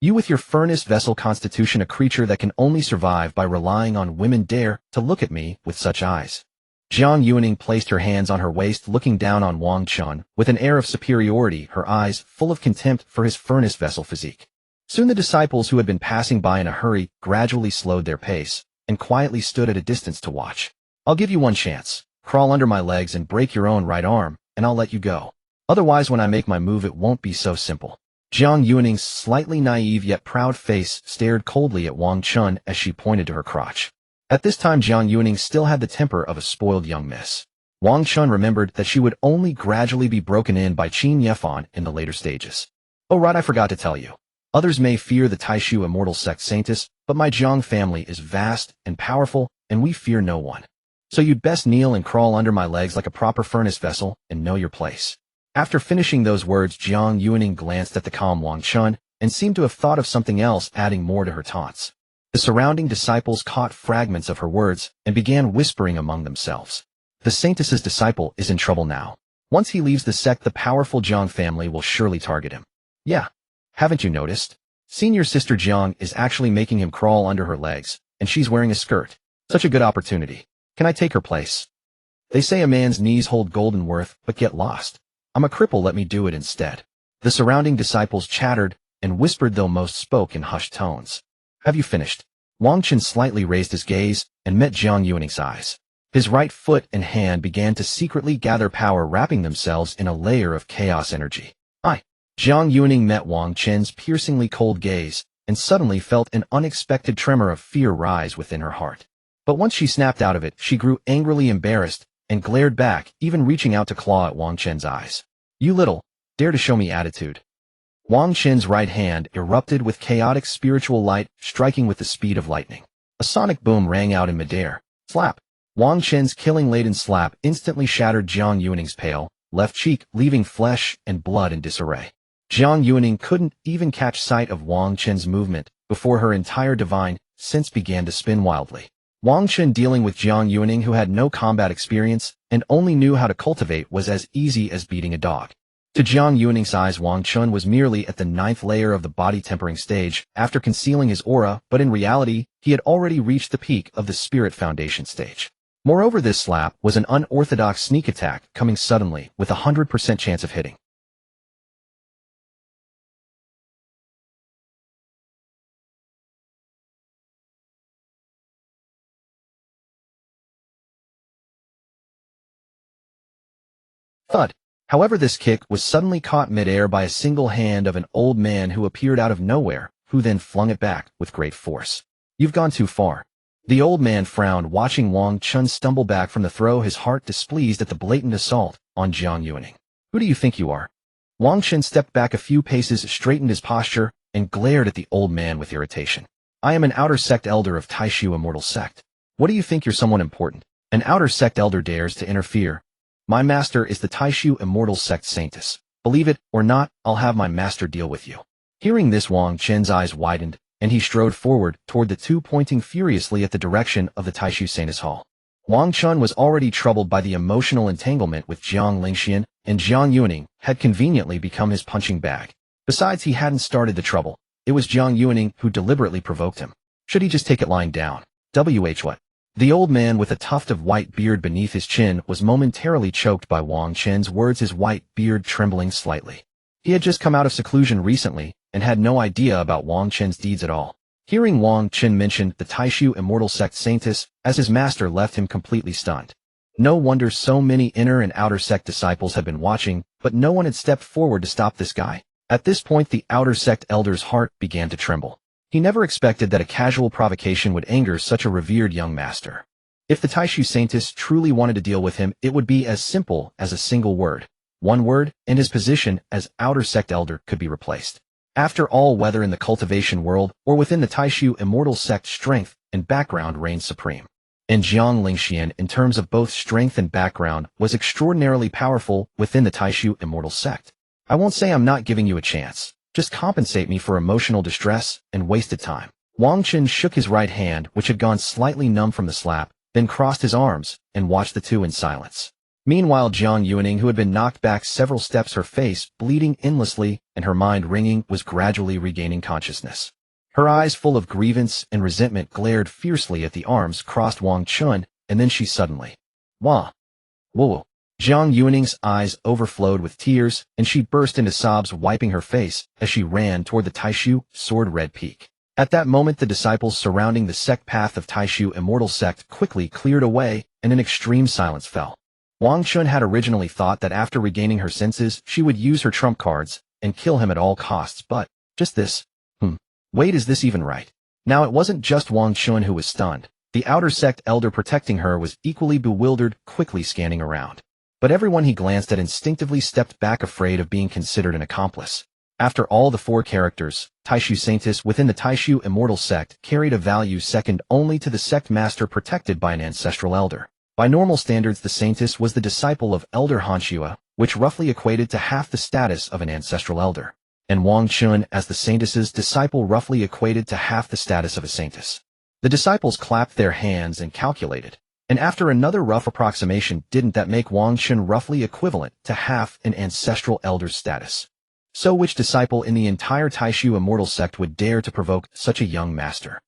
You with your furnace vessel constitution, a creature that can only survive by relying on women, dare to look at me with such eyes. Jiang Lingxian placed her hands on her waist, looking down on Wang Chen with an air of superiority, her eyes full of contempt for his furnace vessel physique. Soon the disciples who had been passing by in a hurry gradually slowed their pace and quietly stood at a distance to watch. I'll give you one chance. Crawl under my legs and break your own right arm, and I'll let you go. Otherwise, when I make my move, it won't be so simple. Jiang Lingxian's slightly naive yet proud face stared coldly at Wang Chen as she pointed to her crotch. At this time, Jiang Lingxian still had the temper of a spoiled young miss. Wang Chen remembered that she would only gradually be broken in by Qin Yefan in the later stages. Oh right, I forgot to tell you. Others may fear the Taishu immortal sect Saintus, but my Jiang family is vast and powerful, and we fear no one. So you'd best kneel and crawl under my legs like a proper furnace vessel and know your place. After finishing those words, Jiang Lingxian glanced at the calm Wang Chen and seemed to have thought of something else, adding more to her taunts. The surrounding disciples caught fragments of her words and began whispering among themselves. The Saintus's disciple is in trouble now. Once he leaves the sect, the powerful Jiang family will surely target him. Yeah. Haven't you noticed? Senior sister Jiang is actually making him crawl under her legs, and she's wearing a skirt. Such a good opportunity. Can I take her place? They say a man's knees hold golden worth, but get lost. I'm a cripple, let me do it instead. The surrounding disciples chattered and whispered, though most spoke in hushed tones. Have you finished? Wang Chen slightly raised his gaze and met Jiang Lingxian's eyes. His right foot and hand began to secretly gather power, wrapping themselves in a layer of chaos energy. Jiang Lingxian met Wang Chen's piercingly cold gaze and suddenly felt an unexpected tremor of fear rise within her heart. But once she snapped out of it, she grew angrily embarrassed and glared back, even reaching out to claw at Wang Chen's eyes. You little, dare to show me attitude. Wang Chen's right hand erupted with chaotic spiritual light, striking with the speed of lightning. A sonic boom rang out in midair. Slap! Wang Chen's killing-laden slap instantly shattered Jiang Lingxian's pale left cheek, leaving flesh and blood in disarray. Jiang Lingxian couldn't even catch sight of Wang Chen's movement before her entire divine sense began to spin wildly. Wang Chen, dealing with Jiang Lingxian, who had no combat experience and only knew how to cultivate, was as easy as beating a dog. To Jiang Lingxian's eyes, Wang Chen was merely at the 9th layer of the body tempering stage after concealing his aura, but in reality, he had already reached the peak of the spirit foundation stage. Moreover, this slap was an unorthodox sneak attack coming suddenly with a 100% chance of hitting. Thud. However, this kick was suddenly caught midair by a single hand of an old man who appeared out of nowhere, who then flung it back with great force. You've gone too far. The old man frowned, watching Wang Chen stumble back from the throw, his heart displeased at the blatant assault on Jiang Lingxian. Who do you think you are? Wang Chen stepped back a few paces, straightened his posture, and glared at the old man with irritation. I am an outer sect elder of Taishu Immortal Sect. What do you think you're someone important? An outer sect elder dares to interfere. My master is the Taishu Immortal Sect Saintus. Believe it or not, I'll have my master deal with you. Hearing this, Wang Chen's eyes widened, and he strode forward toward the two, pointing furiously at the direction of the Taishu Saintus Hall. Wang Chen was already troubled by the emotional entanglement with Jiang Lingxian, and Jiang Lingxian had conveniently become his punching bag. Besides, he hadn't started the trouble. It was Jiang Lingxian who deliberately provoked him. Should he just take it lying down? What? The old man with a tuft of white beard beneath his chin was momentarily choked by Wang Chen's words, his white beard trembling slightly. He had just come out of seclusion recently and had no idea about Wang Chen's deeds at all. Hearing Wang Chen mention the Taishu Immortal Sect Saintus as his master left him completely stunned. No wonder so many inner and outer sect disciples had been watching, but no one had stepped forward to stop this guy. At this point, the outer sect elder's heart began to tremble. He never expected that a casual provocation would anger such a revered young master. If the Taishu Saintess truly wanted to deal with him, it would be as simple as a single word. One word, and his position as Outer Sect Elder could be replaced. After all, whether in the cultivation world or within the Taishu Immortal Sect, strength and background reigned supreme. And Jiang Lingxian, in terms of both strength and background, was extraordinarily powerful within the Taishu Immortal Sect. I won't say I'm not giving you a chance. Just compensate me for emotional distress and wasted time. Wang Chen shook his right hand, which had gone slightly numb from the slap, then crossed his arms and watched the two in silence. Meanwhile, Jiang Yuaning, who had been knocked back several steps, her face bleeding endlessly and her mind ringing, was gradually regaining consciousness. Her eyes, full of grievance and resentment, glared fiercely at the arms crossed Wang Chen, and then she suddenly, "Wah! Whoa!" Jiang Yuaning's eyes overflowed with tears, and she burst into sobs, wiping her face as she ran toward the Taishu Sword Red Peak. At that moment, the disciples surrounding the sect path of Taishu Immortal Sect quickly cleared away, and an extreme silence fell. Wang Chen had originally thought that after regaining her senses, she would use her trump cards and kill him at all costs, but just this. Wait, is this even right? Now it wasn't just Wang Chen who was stunned. The Outer Sect Elder protecting her was equally bewildered, quickly scanning around. But everyone he glanced at instinctively stepped back, afraid of being considered an accomplice. After all, the four characters, Taishu Saintess within the Taishu Immortal Sect, carried a value second only to the sect master protected by an ancestral elder. By normal standards, the Saintess was the disciple of Elder Hanshua, which roughly equated to half the status of an ancestral elder. And Wang Chen, as the Saintess's disciple, roughly equated to half the status of a Saintess. The disciples clapped their hands and calculated. And after another rough approximation, didn't that make Wang Chen roughly equivalent to half an ancestral elder's status? So which disciple in the entire Taishu Immortal Sect would dare to provoke such a young master?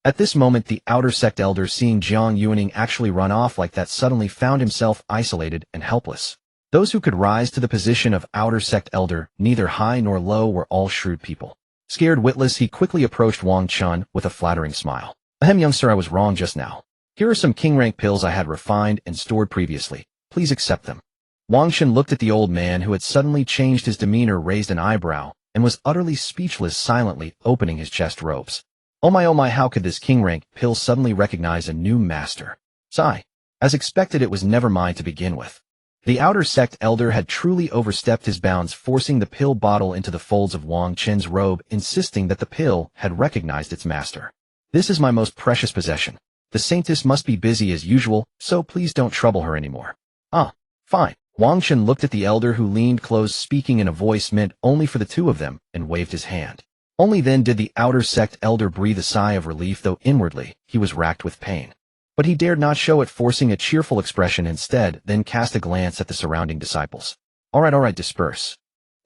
At this moment, the Outer Sect Elder, seeing Jiang Yuaning actually run off like that, suddenly found himself isolated and helpless. Those who could rise to the position of Outer Sect Elder, neither high nor low, were all shrewd people. Scared witless, he quickly approached Wang Chen with a flattering smile. "Ahem, young sir, I was wrong just now. Here are some king-rank pills I had refined and stored previously. Please accept them." Wang Chen looked at the old man, who had suddenly changed his demeanor, raised an eyebrow, and was utterly speechless, silently opening his chest robes. Oh my, how could this king-rank pill suddenly recognize a new master? Sigh. As expected, it was never mine to begin with. The Outer Sect Elder had truly overstepped his bounds, forcing the pill bottle into the folds of Wang Chen's robe, insisting that the pill had recognized its master. "This is my most precious possession. The Saintess must be busy as usual, so please don't trouble her anymore." "Ah, fine." Wang Chen looked at the elder, who leaned close, speaking in a voice meant only for the two of them, and waved his hand. Only then did the Outer Sect Elder breathe a sigh of relief, though inwardly he was racked with pain. But he dared not show it, forcing a cheerful expression instead, then cast a glance at the surrounding disciples. All right, disperse."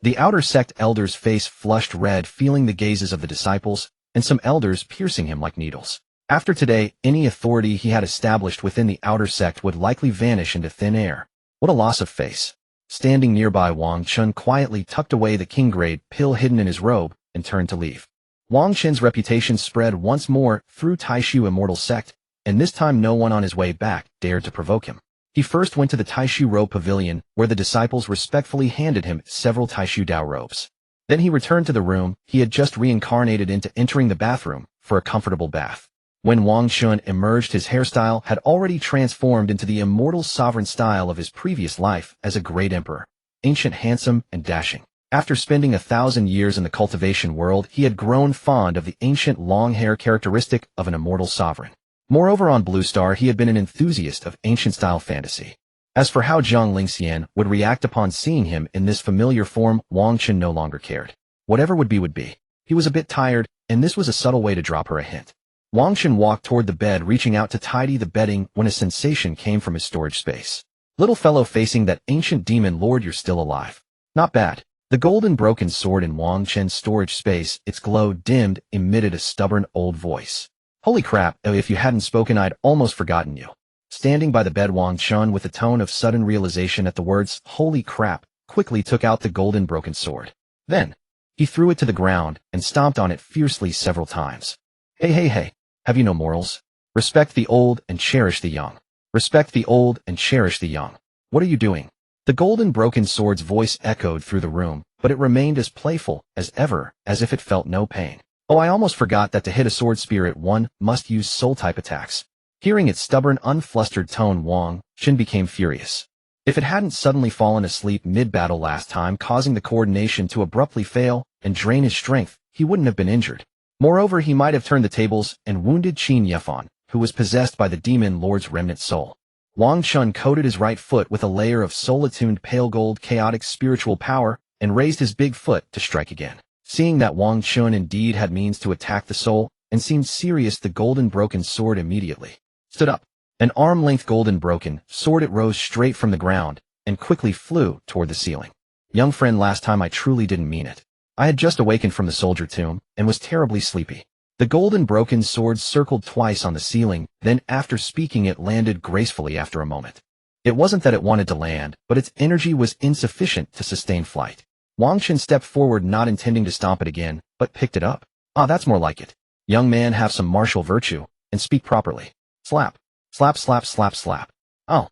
The Outer Sect Elder's face flushed red, feeling the gazes of the disciples, and some elders piercing him like needles. After today, any authority he had established within the Outer Sect would likely vanish into thin air. What a loss of face. Standing nearby, Wang Chen quietly tucked away the king-grade pill hidden in his robe and turned to leave. Wang Chen's reputation spread once more through Taishu Immortal Sect, and this time no one on his way back dared to provoke him. He first went to the Taishu Robe Pavilion, where the disciples respectfully handed him several Taishu Dao robes. Then he returned to the room he had just reincarnated into, entering the bathroom for a comfortable bath. When Wang Chen emerged, his hairstyle had already transformed into the immortal sovereign style of his previous life as a great emperor, ancient, handsome, and dashing. After spending 1,000 years in the cultivation world, he had grown fond of the ancient long hair characteristic of an immortal sovereign. Moreover, on Blue Star, he had been an enthusiast of ancient-style fantasy. As for how Jiang Lingxian would react upon seeing him in this familiar form, Wang Chen no longer cared. Whatever would be would be. He was a bit tired, and this was a subtle way to drop her a hint. Wang Chen walked toward the bed, reaching out to tidy the bedding when a sensation came from his storage space. "Little fellow facing that ancient demon lord, you're still alive. Not bad." The golden broken sword in Wang Chen's storage space, its glow dimmed, emitted a stubborn old voice. "Holy crap, if you hadn't spoken I'd almost forgotten you." Standing by the bed, Wang Chen, with a tone of sudden realization at the words, "holy crap," quickly took out the golden broken sword. Then, he threw it to the ground and stomped on it fiercely several times. Hey. Have you no morals? Respect the old and cherish the young. Respect the old and cherish the young. What are you doing? The golden broken sword's voice echoed through the room, but it remained as playful as ever, as if it felt no pain. Oh, I almost forgot that to hit a sword spirit one must use soul-type attacks. Hearing its stubborn, unflustered tone, Wang Chen became furious. If it hadn't suddenly fallen asleep mid-battle last time, causing the coordination to abruptly fail and drain his strength, he wouldn't have been injured. Moreover, he might have turned the tables and wounded Qin Yefan, who was possessed by the demon lord's remnant soul. Wang Chen coated his right foot with a layer of soul-attuned pale gold chaotic spiritual power and raised his big foot to strike again. Seeing that Wang Chen indeed had means to attack the soul and seemed serious, the golden broken sword immediately stood up. An arm-length golden broken sword, it rose straight from the ground and quickly flew toward the ceiling. Young friend, last time I truly didn't mean it. I had just awakened from the soldier tomb and was terribly sleepy. The golden broken sword circled twice on the ceiling, then after speaking it landed gracefully after a moment. It wasn't that it wanted to land, but its energy was insufficient to sustain flight. Wang Chen stepped forward, not intending to stomp it again, but picked it up. Ah, that's more like it. Young man, have some martial virtue and speak properly. Slap. Slap, slap, slap, slap. Oh.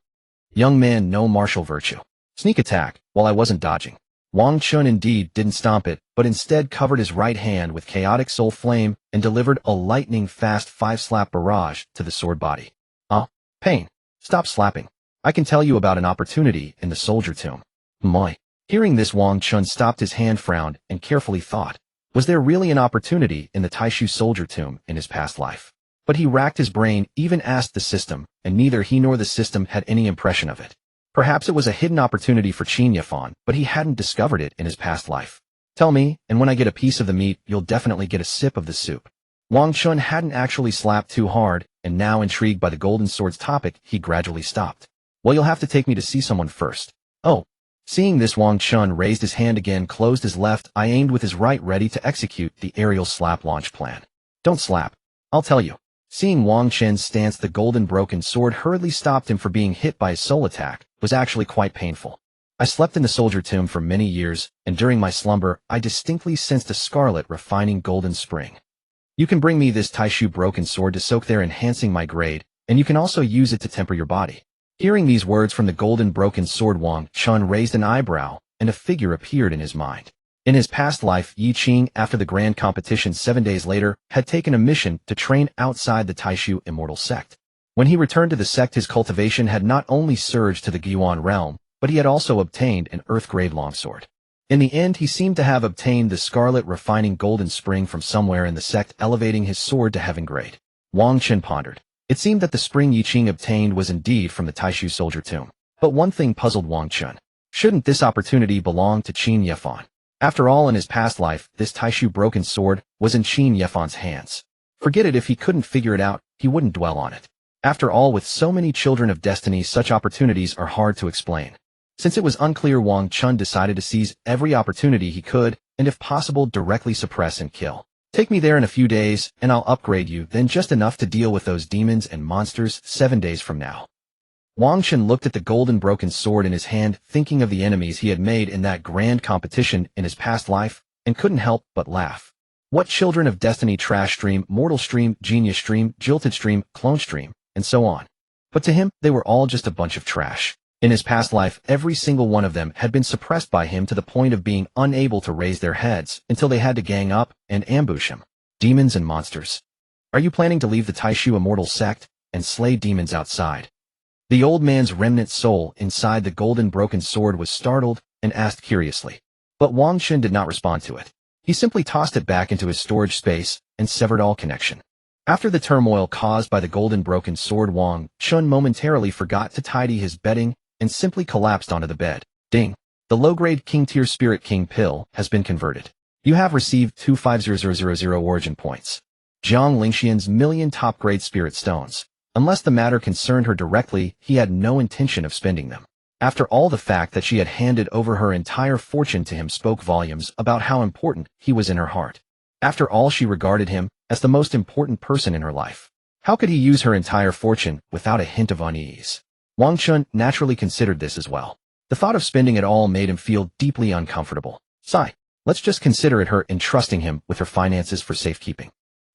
Young man, no martial virtue. Sneak attack, while I wasn't dodging. Wang Chen indeed didn't stomp it, but instead covered his right hand with chaotic soul flame and delivered a lightning-fast 5-slap barrage to the sword body. Pain. Stop slapping. I can tell you about an opportunity in the soldier tomb. Moi. Hearing this, Wang Chen stopped his hand, frowned, and carefully thought. Was there really an opportunity in the Taishu soldier tomb in his past life? But he racked his brain, even asked the system, and neither he nor the system had any impression of it. Perhaps it was a hidden opportunity for Qin Yefan, but he hadn't discovered it in his past life. Tell me, and when I get a piece of the meat, you'll definitely get a sip of the soup. Wang Chen hadn't actually slapped too hard, and now intrigued by the golden sword's topic, he gradually stopped. Well, you'll have to take me to see someone first. Oh. Seeing this, Wang Chen raised his hand again, closed his left eye, aimed with his right, ready to execute the aerial slap launch plan. Don't slap. I'll tell you. Seeing Wang Chen's stance, the golden broken sword hurriedly stopped him from being hit by his soul attack, was actually quite painful. I slept in the soldier tomb for many years, and during my slumber, I distinctly sensed a scarlet refining golden spring. You can bring me this Taishu broken sword to soak there, enhancing my grade, and you can also use it to temper your body. Hearing these words from the golden broken sword, Wang Chen raised an eyebrow, and a figure appeared in his mind. In his past life, Yi Qing, after the grand competition 7 days later, had taken a mission to train outside the Taishu immortal sect. When he returned to the sect, his cultivation had not only surged to the Guan realm, but he had also obtained an earth-grade longsword. In the end, he seemed to have obtained the scarlet refining golden spring from somewhere in the sect, elevating his sword to heaven grade. Wang Chen pondered. It seemed that the spring Yi Qing obtained was indeed from the Taishu soldier tomb. But one thing puzzled Wang Chen. Shouldn't this opportunity belong to Qin Yefan? After all, in his past life, this Taishu broken sword was in Qin Yefan's hands. Forget it, if he couldn't figure it out, he wouldn't dwell on it. After all, with so many children of destiny, such opportunities are hard to explain. Since it was unclear, Wang Chen decided to seize every opportunity he could, and if possible, directly suppress and kill. Take me there in a few days, and I'll upgrade you, then just enough to deal with those demons and monsters 7 days from now. Wang Chen looked at the golden broken sword in his hand, thinking of the enemies he had made in that grand competition in his past life, and couldn't help but laugh. What children of destiny, trash stream, mortal stream, genius stream, jilted stream, clone stream, and so on. But to him, they were all just a bunch of trash. In his past life, every single one of them had been suppressed by him to the point of being unable to raise their heads until they had to gang up and ambush him. Demons and monsters. Are you planning to leave the Taishu immortal sect and slay demons outside? The old man's remnant soul inside the golden broken sword was startled and asked curiously. But Wang Chen did not respond to it. He simply tossed it back into his storage space and severed all connection. After the turmoil caused by the golden broken sword, Wang Chen momentarily forgot to tidy his bedding and simply collapsed onto the bed. Ding! The low-grade King Tier Spirit King pill has been converted. You have received 250,000 origin points. Jiang Lingxian's million top-grade spirit stones. Unless the matter concerned her directly, he had no intention of spending them. After all, the fact that she had handed over her entire fortune to him spoke volumes about how important he was in her heart. After all, she regarded him as the most important person in her life. How could he use her entire fortune without a hint of unease? Wang Chen naturally considered this as well. The thought of spending it all made him feel deeply uncomfortable. Sigh. Let's just consider it her entrusting him with her finances for safekeeping.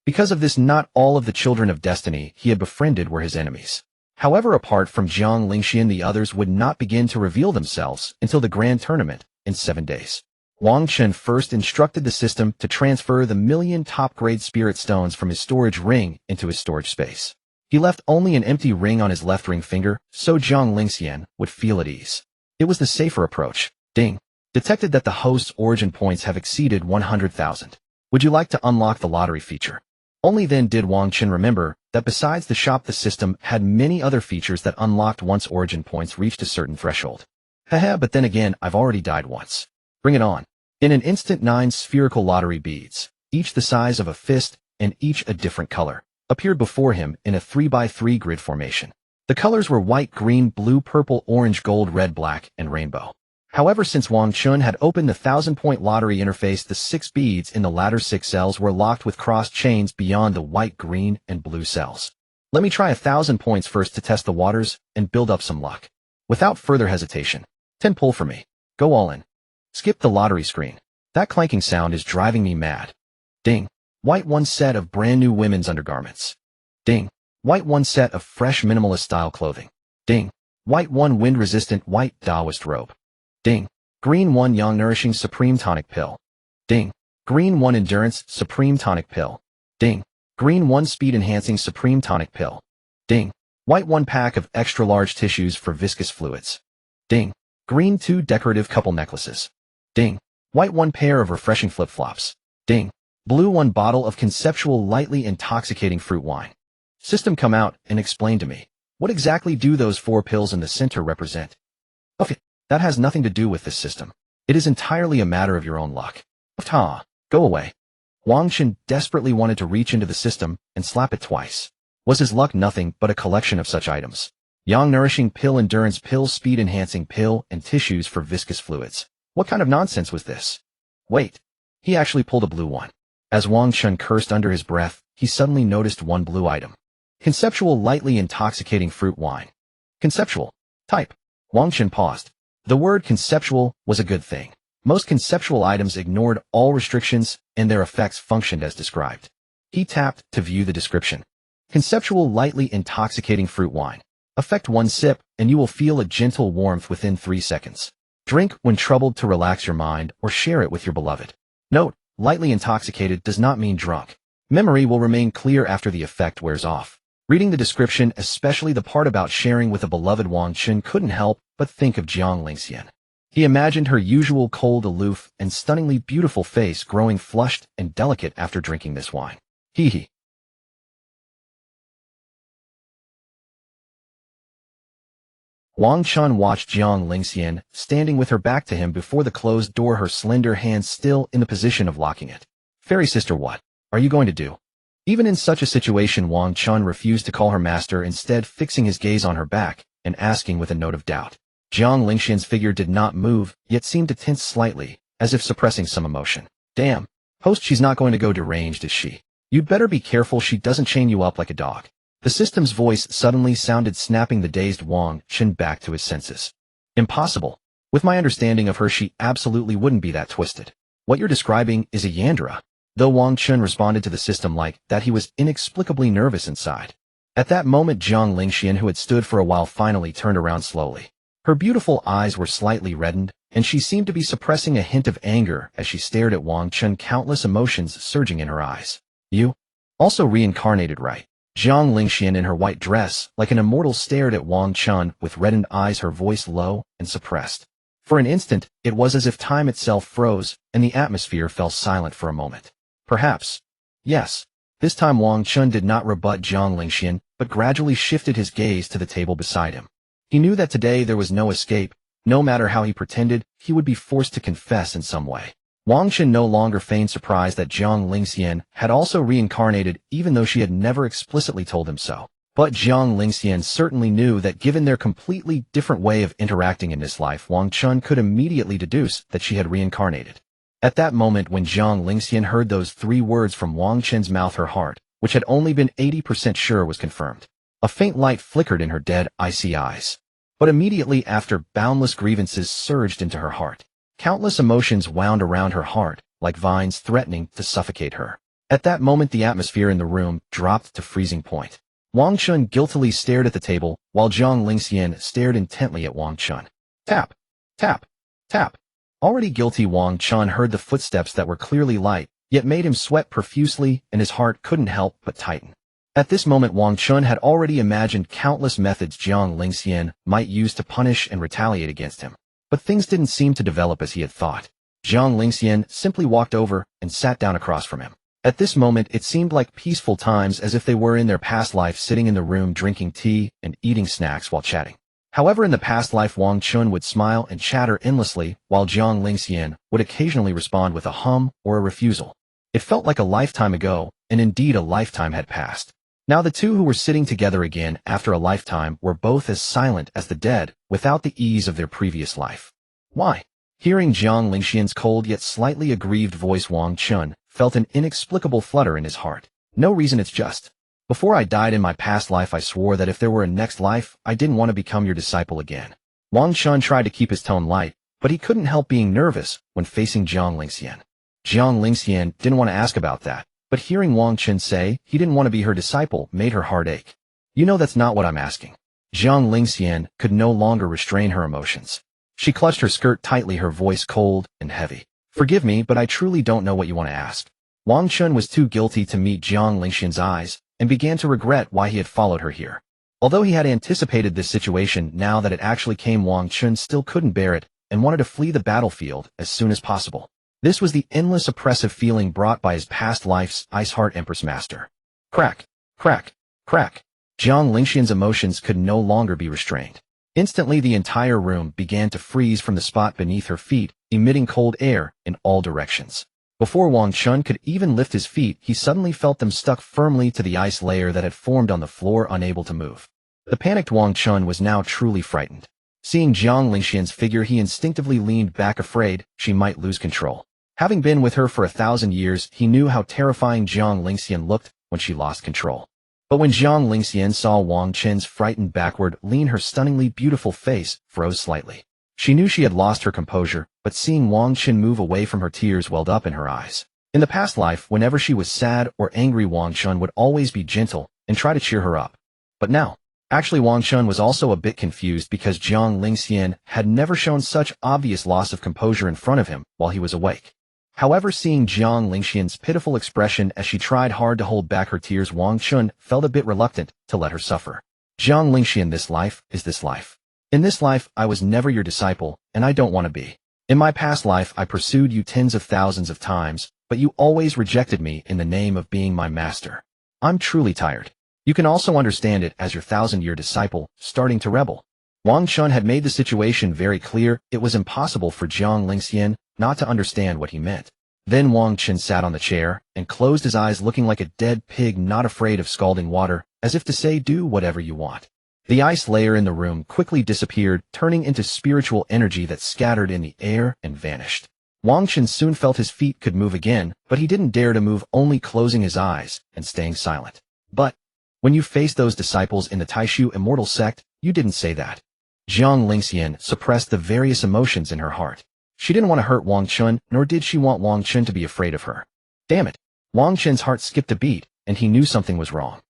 Because of this, not all of the children of destiny he had befriended were his enemies. However, apart from Jiang Lingxian, the others would not begin to reveal themselves until the grand tournament in 7 days. Wang Chen first instructed the system to transfer the million top-grade spirit stones from his storage ring into his storage space. He left only an empty ring on his left ring finger, so Jiang Lingxian would feel at ease. It was the safer approach. Ding. Detected that the host's origin points have exceeded 100,000. Would you like to unlock the lottery feature? Only then did Wang Chen remember that besides the shop, the system had many other features that unlocked once origin points reached a certain threshold. Haha, but then again, I've already died once. Bring it on. In an instant, 9 spherical lottery beads, each the size of a fist and each a different color, appeared before him in a 3x3 grid formation. The colors were white, green, blue, purple, orange, gold, red, black, and rainbow. However, since Wang Chen had opened the 1,000-point lottery interface, the 6 beads in the latter 6 cells were locked with crossed chains beyond the white, green, and blue cells. Let me try 1,000 points first to test the waters and build up some luck. Without further hesitation, 10 pull for me. Go all in. Skip the lottery screen. That clanking sound is driving me mad. Ding. White 1 set of brand new women's undergarments. Ding. White 1 set of fresh minimalist style clothing. Ding. White 1 wind resistant white Taoist robe. Ding. Green 1 Yang Nourishing Supreme Tonic Pill. Ding. Green 1 Endurance Supreme Tonic Pill. Ding. Green 1 Speed Enhancing Supreme Tonic Pill. Ding. White 1 pack of extra large tissues for viscous fluids. Ding. Green 2 decorative couple necklaces. Ding. White 1 pair of refreshing flip-flops. Ding. Blue 1 bottle of conceptual lightly intoxicating fruit wine. System, come out and explain to me. What exactly do those 4 pills in the center represent? Okay. That has nothing to do with this system. It is entirely a matter of your own luck. Go away. Wang Chen desperately wanted to reach into the system and slap it twice. Was his luck nothing but a collection of such items? Yang Nourishing Pill, Endurance Pill, Speed Enhancing Pill, and tissues for viscous fluids. What kind of nonsense was this? Wait. He actually pulled a blue one. As Wang Chen cursed under his breath, he suddenly noticed one blue item. Conceptual lightly intoxicating fruit wine. Conceptual. Type. Wang Chen paused. The word conceptual was a good thing. Most conceptual items ignored all restrictions and their effects functioned as described. He tapped to view the description. Conceptual lightly intoxicating fruit wine. Effect 1 sip and you will feel a gentle warmth within 3 seconds. Drink when troubled to relax your mind or share it with your beloved. Note, lightly intoxicated does not mean drunk. Memory will remain clear after the effect wears off. Reading the description, especially the part about sharing with a beloved, Wang Chen couldn't help but think of Jiang Lingxian. He imagined her usual cold, aloof, and stunningly beautiful face growing flushed and delicate after drinking this wine. Hee. Wang Chen watched Jiang Lingxian, standing with her back to him before the closed door, her slender hands still in the position of locking it. Fairy sister, what are you going to do? Even in such a situation, Wang Chen refused to call her master, instead fixing his gaze on her back and asking with a note of doubt. Jiang Lingxian's figure did not move, yet seemed to tense slightly, as if suppressing some emotion. Damn. Host, she's not going to go deranged, is she? You'd better be careful she doesn't chain you up like a dog. The system's voice suddenly sounded, snapping the dazed Wang Chen back to his senses. Impossible. With my understanding of her, she absolutely wouldn't be that twisted. What you're describing is a Yandra. Though Wang Chen responded to the system like that, he was inexplicably nervous inside. At that moment, Jiang Lingxian, who had stood for a while, finally turned around slowly. Her beautiful eyes were slightly reddened, and she seemed to be suppressing a hint of anger as she stared at Wang Chen, countless emotions surging in her eyes. You? Also reincarnated, right? Jiang Lingxian, in her white dress, like an immortal, stared at Wang Chen with reddened eyes, her voice low and suppressed. For an instant, it was as if time itself froze, and the atmosphere fell silent for a moment. Perhaps. Yes. This time Wang Chen did not rebut Jiang Lingxian, but gradually shifted his gaze to the table beside him. He knew that today there was no escape. No matter how he pretended, he would be forced to confess in some way. Wang Chen no longer feigned surprise that Jiang Lingxian had also reincarnated, even though she had never explicitly told him so. But Jiang Lingxian certainly knew that given their completely different way of interacting in this life, Wang Chen could immediately deduce that she had reincarnated. At that moment, when Jiang Lingxian heard those 3 words from Wang Chen's mouth, her heart, which had only been 80% sure, was confirmed. A faint light flickered in her dead, icy eyes. But immediately after, boundless grievances surged into her heart. Countless emotions wound around her heart, like vines threatening to suffocate her. At that moment, the atmosphere in the room dropped to freezing point. Wang Chen guiltily stared at the table, while Jiang Lingxian stared intently at Wang Chen. Tap, tap, tap. Already guilty, Wang Chen heard the footsteps that were clearly light, yet made him sweat profusely, and his heart couldn't help but tighten. At this moment, Wang Chen had already imagined countless methods Jiang Lingxian might use to punish and retaliate against him. But things didn't seem to develop as he had thought. Jiang Lingxian simply walked over and sat down across from him. At this moment, it seemed like peaceful times, as if they were in their past life, sitting in the room drinking tea and eating snacks while chatting. However, in the past life, Wang Chen would smile and chatter endlessly, while Jiang Lingxian would occasionally respond with a hum or a refusal. It felt like a lifetime ago, and indeed a lifetime had passed. Now the two who were sitting together again after a lifetime were both as silent as the dead, without the ease of their previous life. Why? Hearing Jiang Lingxian's cold yet slightly aggrieved voice, Wang Chen felt an inexplicable flutter in his heart. No reason, it's just. Before I died in my past life, I swore that if there were a next life, I didn't want to become your disciple again. Wang Chen tried to keep his tone light, but he couldn't help being nervous when facing Jiang Lingxian. Jiang Lingxian didn't want to ask about that, but hearing Wang Chen say he didn't want to be her disciple made her heart ache. You know, that's not what I'm asking. Jiang Lingxian could no longer restrain her emotions. She clutched her skirt tightly, her voice cold and heavy. Forgive me, but I truly don't know what you want to ask. Wang Chen was too guilty to meet Jiang Lingxian's eyes and began to regret why he had followed her here. Although he had anticipated this situation, now that it actually came, Wang Chen still couldn't bear it and wanted to flee the battlefield as soon as possible. This was the endless oppressive feeling brought by his past life's Iceheart Empress master. Crack, crack, crack. Jiang Lingxian's emotions could no longer be restrained. Instantly, the entire room began to freeze from the spot beneath her feet, emitting cold air in all directions. Before Wang Chen could even lift his feet, he suddenly felt them stuck firmly to the ice layer that had formed on the floor, unable to move. The panicked Wang Chen was now truly frightened. Seeing Jiang Lingxian's figure, he instinctively leaned back, afraid she might lose control. Having been with her for 1,000 years, he knew how terrifying Jiang Lingxian looked when she lost control. But when Jiang Lingxian saw Wang Chen's frightened backward lean, her stunningly beautiful face froze slightly. She knew she had lost her composure, but seeing Wang Chen move away from her, tears welled up in her eyes. In the past life, whenever she was sad or angry, Wang Chen would always be gentle and try to cheer her up. But now, actually, Wang Chen was also a bit confused, because Jiang Lingxian had never shown such obvious loss of composure in front of him while he was awake. However, seeing Jiang Lingxian's pitiful expression as she tried hard to hold back her tears, Wang Chen felt a bit reluctant to let her suffer. Jiang Lingxian, this life is this life. In this life, I was never your disciple, and I don't want to be. In my past life, I pursued you tens of thousands of times, but you always rejected me in the name of being my master. I'm truly tired. You can also understand it as your 1,000-year disciple starting to rebel. Wang Chen had made the situation very clear. It was impossible for Jiang Lingxian not to understand what he meant. Then Wang Chen sat on the chair and closed his eyes, looking like a dead pig not afraid of scalding water, as if to say, do whatever you want. The ice layer in the room quickly disappeared, turning into spiritual energy that scattered in the air and vanished. Wang Chen soon felt his feet could move again, but he didn't dare to move, only closing his eyes and staying silent. But when you faced those disciples in the Taishu immortal sect, you didn't say that. Jiang Lingxian suppressed the various emotions in her heart. She didn't want to hurt Wang Chen, nor did she want Wang Chen to be afraid of her. Damn it! Wang Chen's heart skipped a beat, and he knew something was wrong.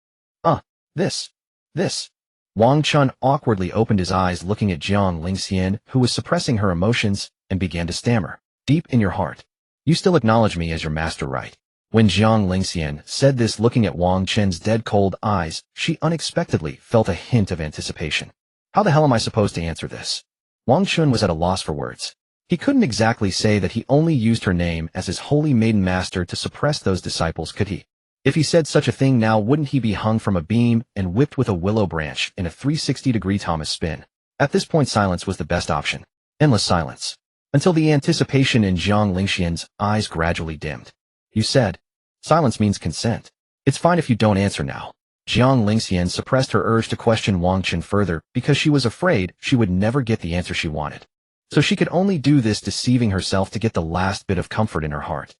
This. Wang Chen awkwardly opened his eyes, looking at Jiang Lingxian, who was suppressing her emotions, and began to stammer. Deep in your heart, you still acknowledge me as your master, right? When Jiang Lingxian said this, looking at Wang Chen's dead cold eyes, she unexpectedly felt a hint of anticipation. How the hell am I supposed to answer this? Wang Chen was at a loss for words. He couldn't exactly say that he only used her name as his holy maiden master to suppress those disciples, could he? If he said such a thing now, wouldn't he be hung from a beam and whipped with a willow branch in a 360-degree Thomas spin? At this point, silence was the best option. Endless silence. Until the anticipation in Jiang Lingxian's eyes gradually dimmed. You said, silence means consent. It's fine if you don't answer now. Jiang Lingxian suppressed her urge to question Wang Chen further, because she was afraid she would never get the answer she wanted. So she could only do this, deceiving herself to get the last bit of comfort in her heart.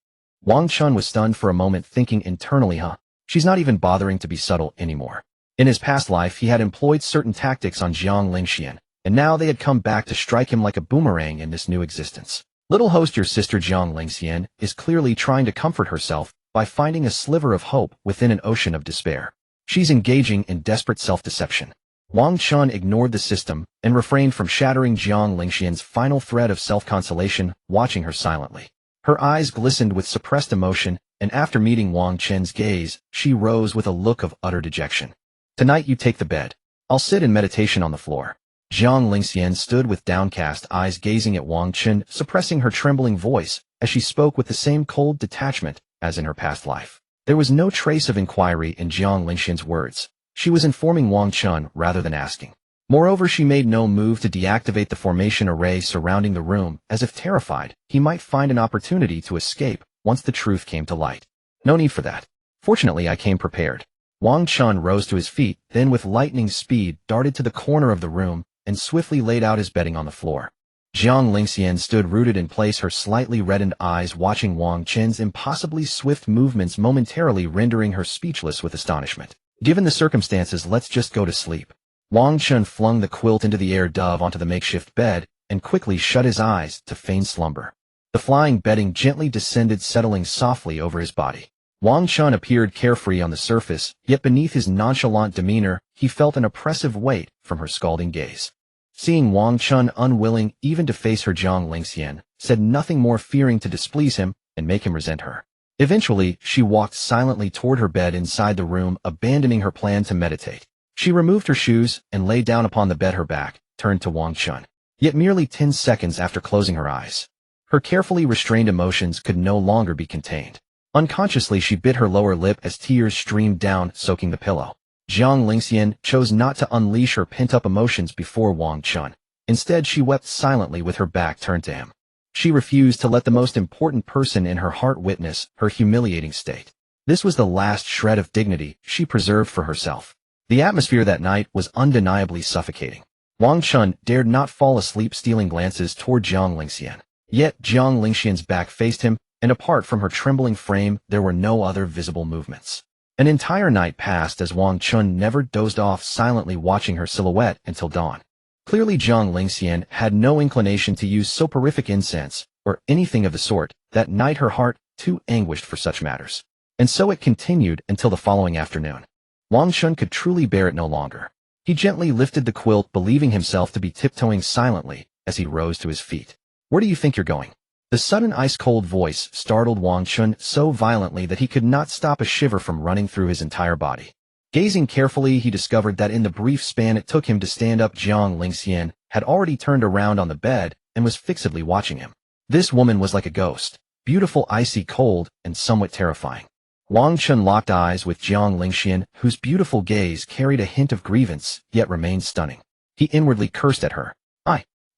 Wang Chen was stunned for a moment, thinking internally, she's not even bothering to be subtle anymore. In his past life, he had employed certain tactics on Jiang Lingxian, and now they had come back to strike him like a boomerang in this new existence. Little host, your sister Jiang Lingxian is clearly trying to comfort herself by finding a sliver of hope within an ocean of despair. She's engaging in desperate self-deception. Wang Chen ignored the system and refrained from shattering Jiang Lingxian's final thread of self-consolation, watching her silently. Her eyes glistened with suppressed emotion, and after meeting Wang Chen's gaze, she rose with a look of utter dejection. Tonight you take the bed. I'll sit in meditation on the floor. Jiang Lingxian stood with downcast eyes gazing at Wang Chen, suppressing her trembling voice as she spoke with the same cold detachment as in her past life. There was no trace of inquiry in Jiang Lingxian's words. She was informing Wang Chen rather than asking. Moreover, she made no move to deactivate the formation array surrounding the room, as if terrified he might find an opportunity to escape once the truth came to light. No need for that. Fortunately, I came prepared. Wang Chen rose to his feet, then with lightning speed darted to the corner of the room and swiftly laid out his bedding on the floor. Jiang Lingxian stood rooted in place, her slightly reddened eyes watching Wang Chen's impossibly swift movements, momentarily rendering her speechless with astonishment. Given the circumstances, let's just go to sleep. Wang Chen flung the quilt into the air, dove onto the makeshift bed, and quickly shut his eyes to feign slumber. The flying bedding gently descended, settling softly over his body. Wang Chen appeared carefree on the surface, yet beneath his nonchalant demeanor, he felt an oppressive weight from her scalding gaze. Seeing Wang Chen unwilling even to face her, Jiang Lingxian said nothing more, fearing to displease him and make him resent her. Eventually, she walked silently toward her bed inside the room, abandoning her plan to meditate. She removed her shoes and lay down upon the bed, her back turned to Wang Chen. Yet merely 10 seconds after closing her eyes, her carefully restrained emotions could no longer be contained. Unconsciously, she bit her lower lip as tears streamed down, soaking the pillow. Jiang Lingxian chose not to unleash her pent-up emotions before Wang Chen. Instead, she wept silently with her back turned to him. She refused to let the most important person in her heart witness her humiliating state. This was the last shred of dignity she preserved for herself. The atmosphere that night was undeniably suffocating. Wang Chen dared not fall asleep, stealing glances toward Jiang Lingxian. Yet Jiang Lingxian's back faced him, and apart from her trembling frame, there were no other visible movements. An entire night passed as Wang Chen never dozed off, silently watching her silhouette until dawn. Clearly, Jiang Lingxian had no inclination to use soporific incense or anything of the sort. That night her heart too anguished for such matters. And so it continued until the following afternoon. Wang Chen could truly bear it no longer. He gently lifted the quilt, believing himself to be tiptoeing silently as he rose to his feet. Where do you think you're going? The sudden ice-cold voice startled Wang Chen so violently that he could not stop a shiver from running through his entire body. Gazing carefully, he discovered that in the brief span it took him to stand up, Jiang Lingxian had already turned around on the bed and was fixedly watching him. This woman was like a ghost, beautiful, icy cold, and somewhat terrifying. Wang Chen locked eyes with Jiang Lingxian, whose beautiful gaze carried a hint of grievance, yet remained stunning. He inwardly cursed at her.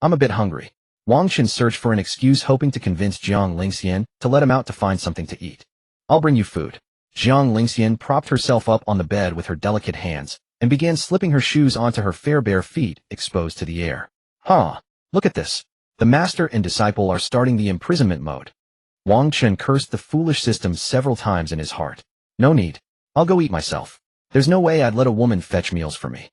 I'm a bit hungry. Wang Chen searched for an excuse, hoping to convince Jiang Lingxian to let him out to find something to eat. I'll bring you food. Jiang Lingxian propped herself up on the bed with her delicate hands and began slipping her shoes onto her fair bare feet, exposed to the air. Look at this. The master and disciple are starting the imprisonment mode. Wang Chen cursed the foolish system several times in his heart. No need. I'll go eat myself. There's no way I'd let a woman fetch meals for me.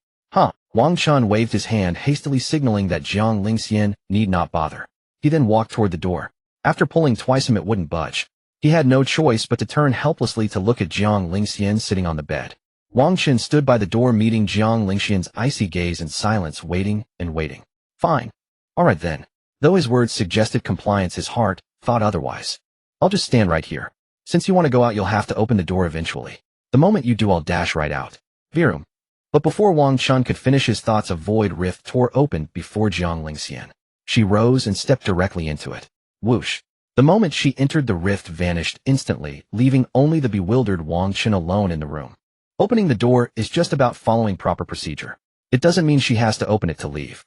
Wang Chen waved his hand, hastily signaling that Jiang Lingxian need not bother. He then walked toward the door. After pulling twice, it wouldn't budge. He had no choice but to turn helplessly to look at Jiang Lingxian sitting on the bed. Wang Chen stood by the door, meeting Jiang Lingxian's icy gaze in silence, waiting and waiting. Fine. All right then. Though his words suggested compliance, his heart thought otherwise. I'll just stand right here. Since you want to go out, you'll have to open the door eventually. The moment you do, I'll dash right out. Virum. But before Wang Chen could finish his thoughts, a void rift tore open before Jiang Lingxian. She rose and stepped directly into it. Whoosh. The moment she entered, the rift vanished instantly, leaving only the bewildered Wang Chen alone in the room. Opening the door is just about following proper procedure. It doesn't mean she has to open it to leave.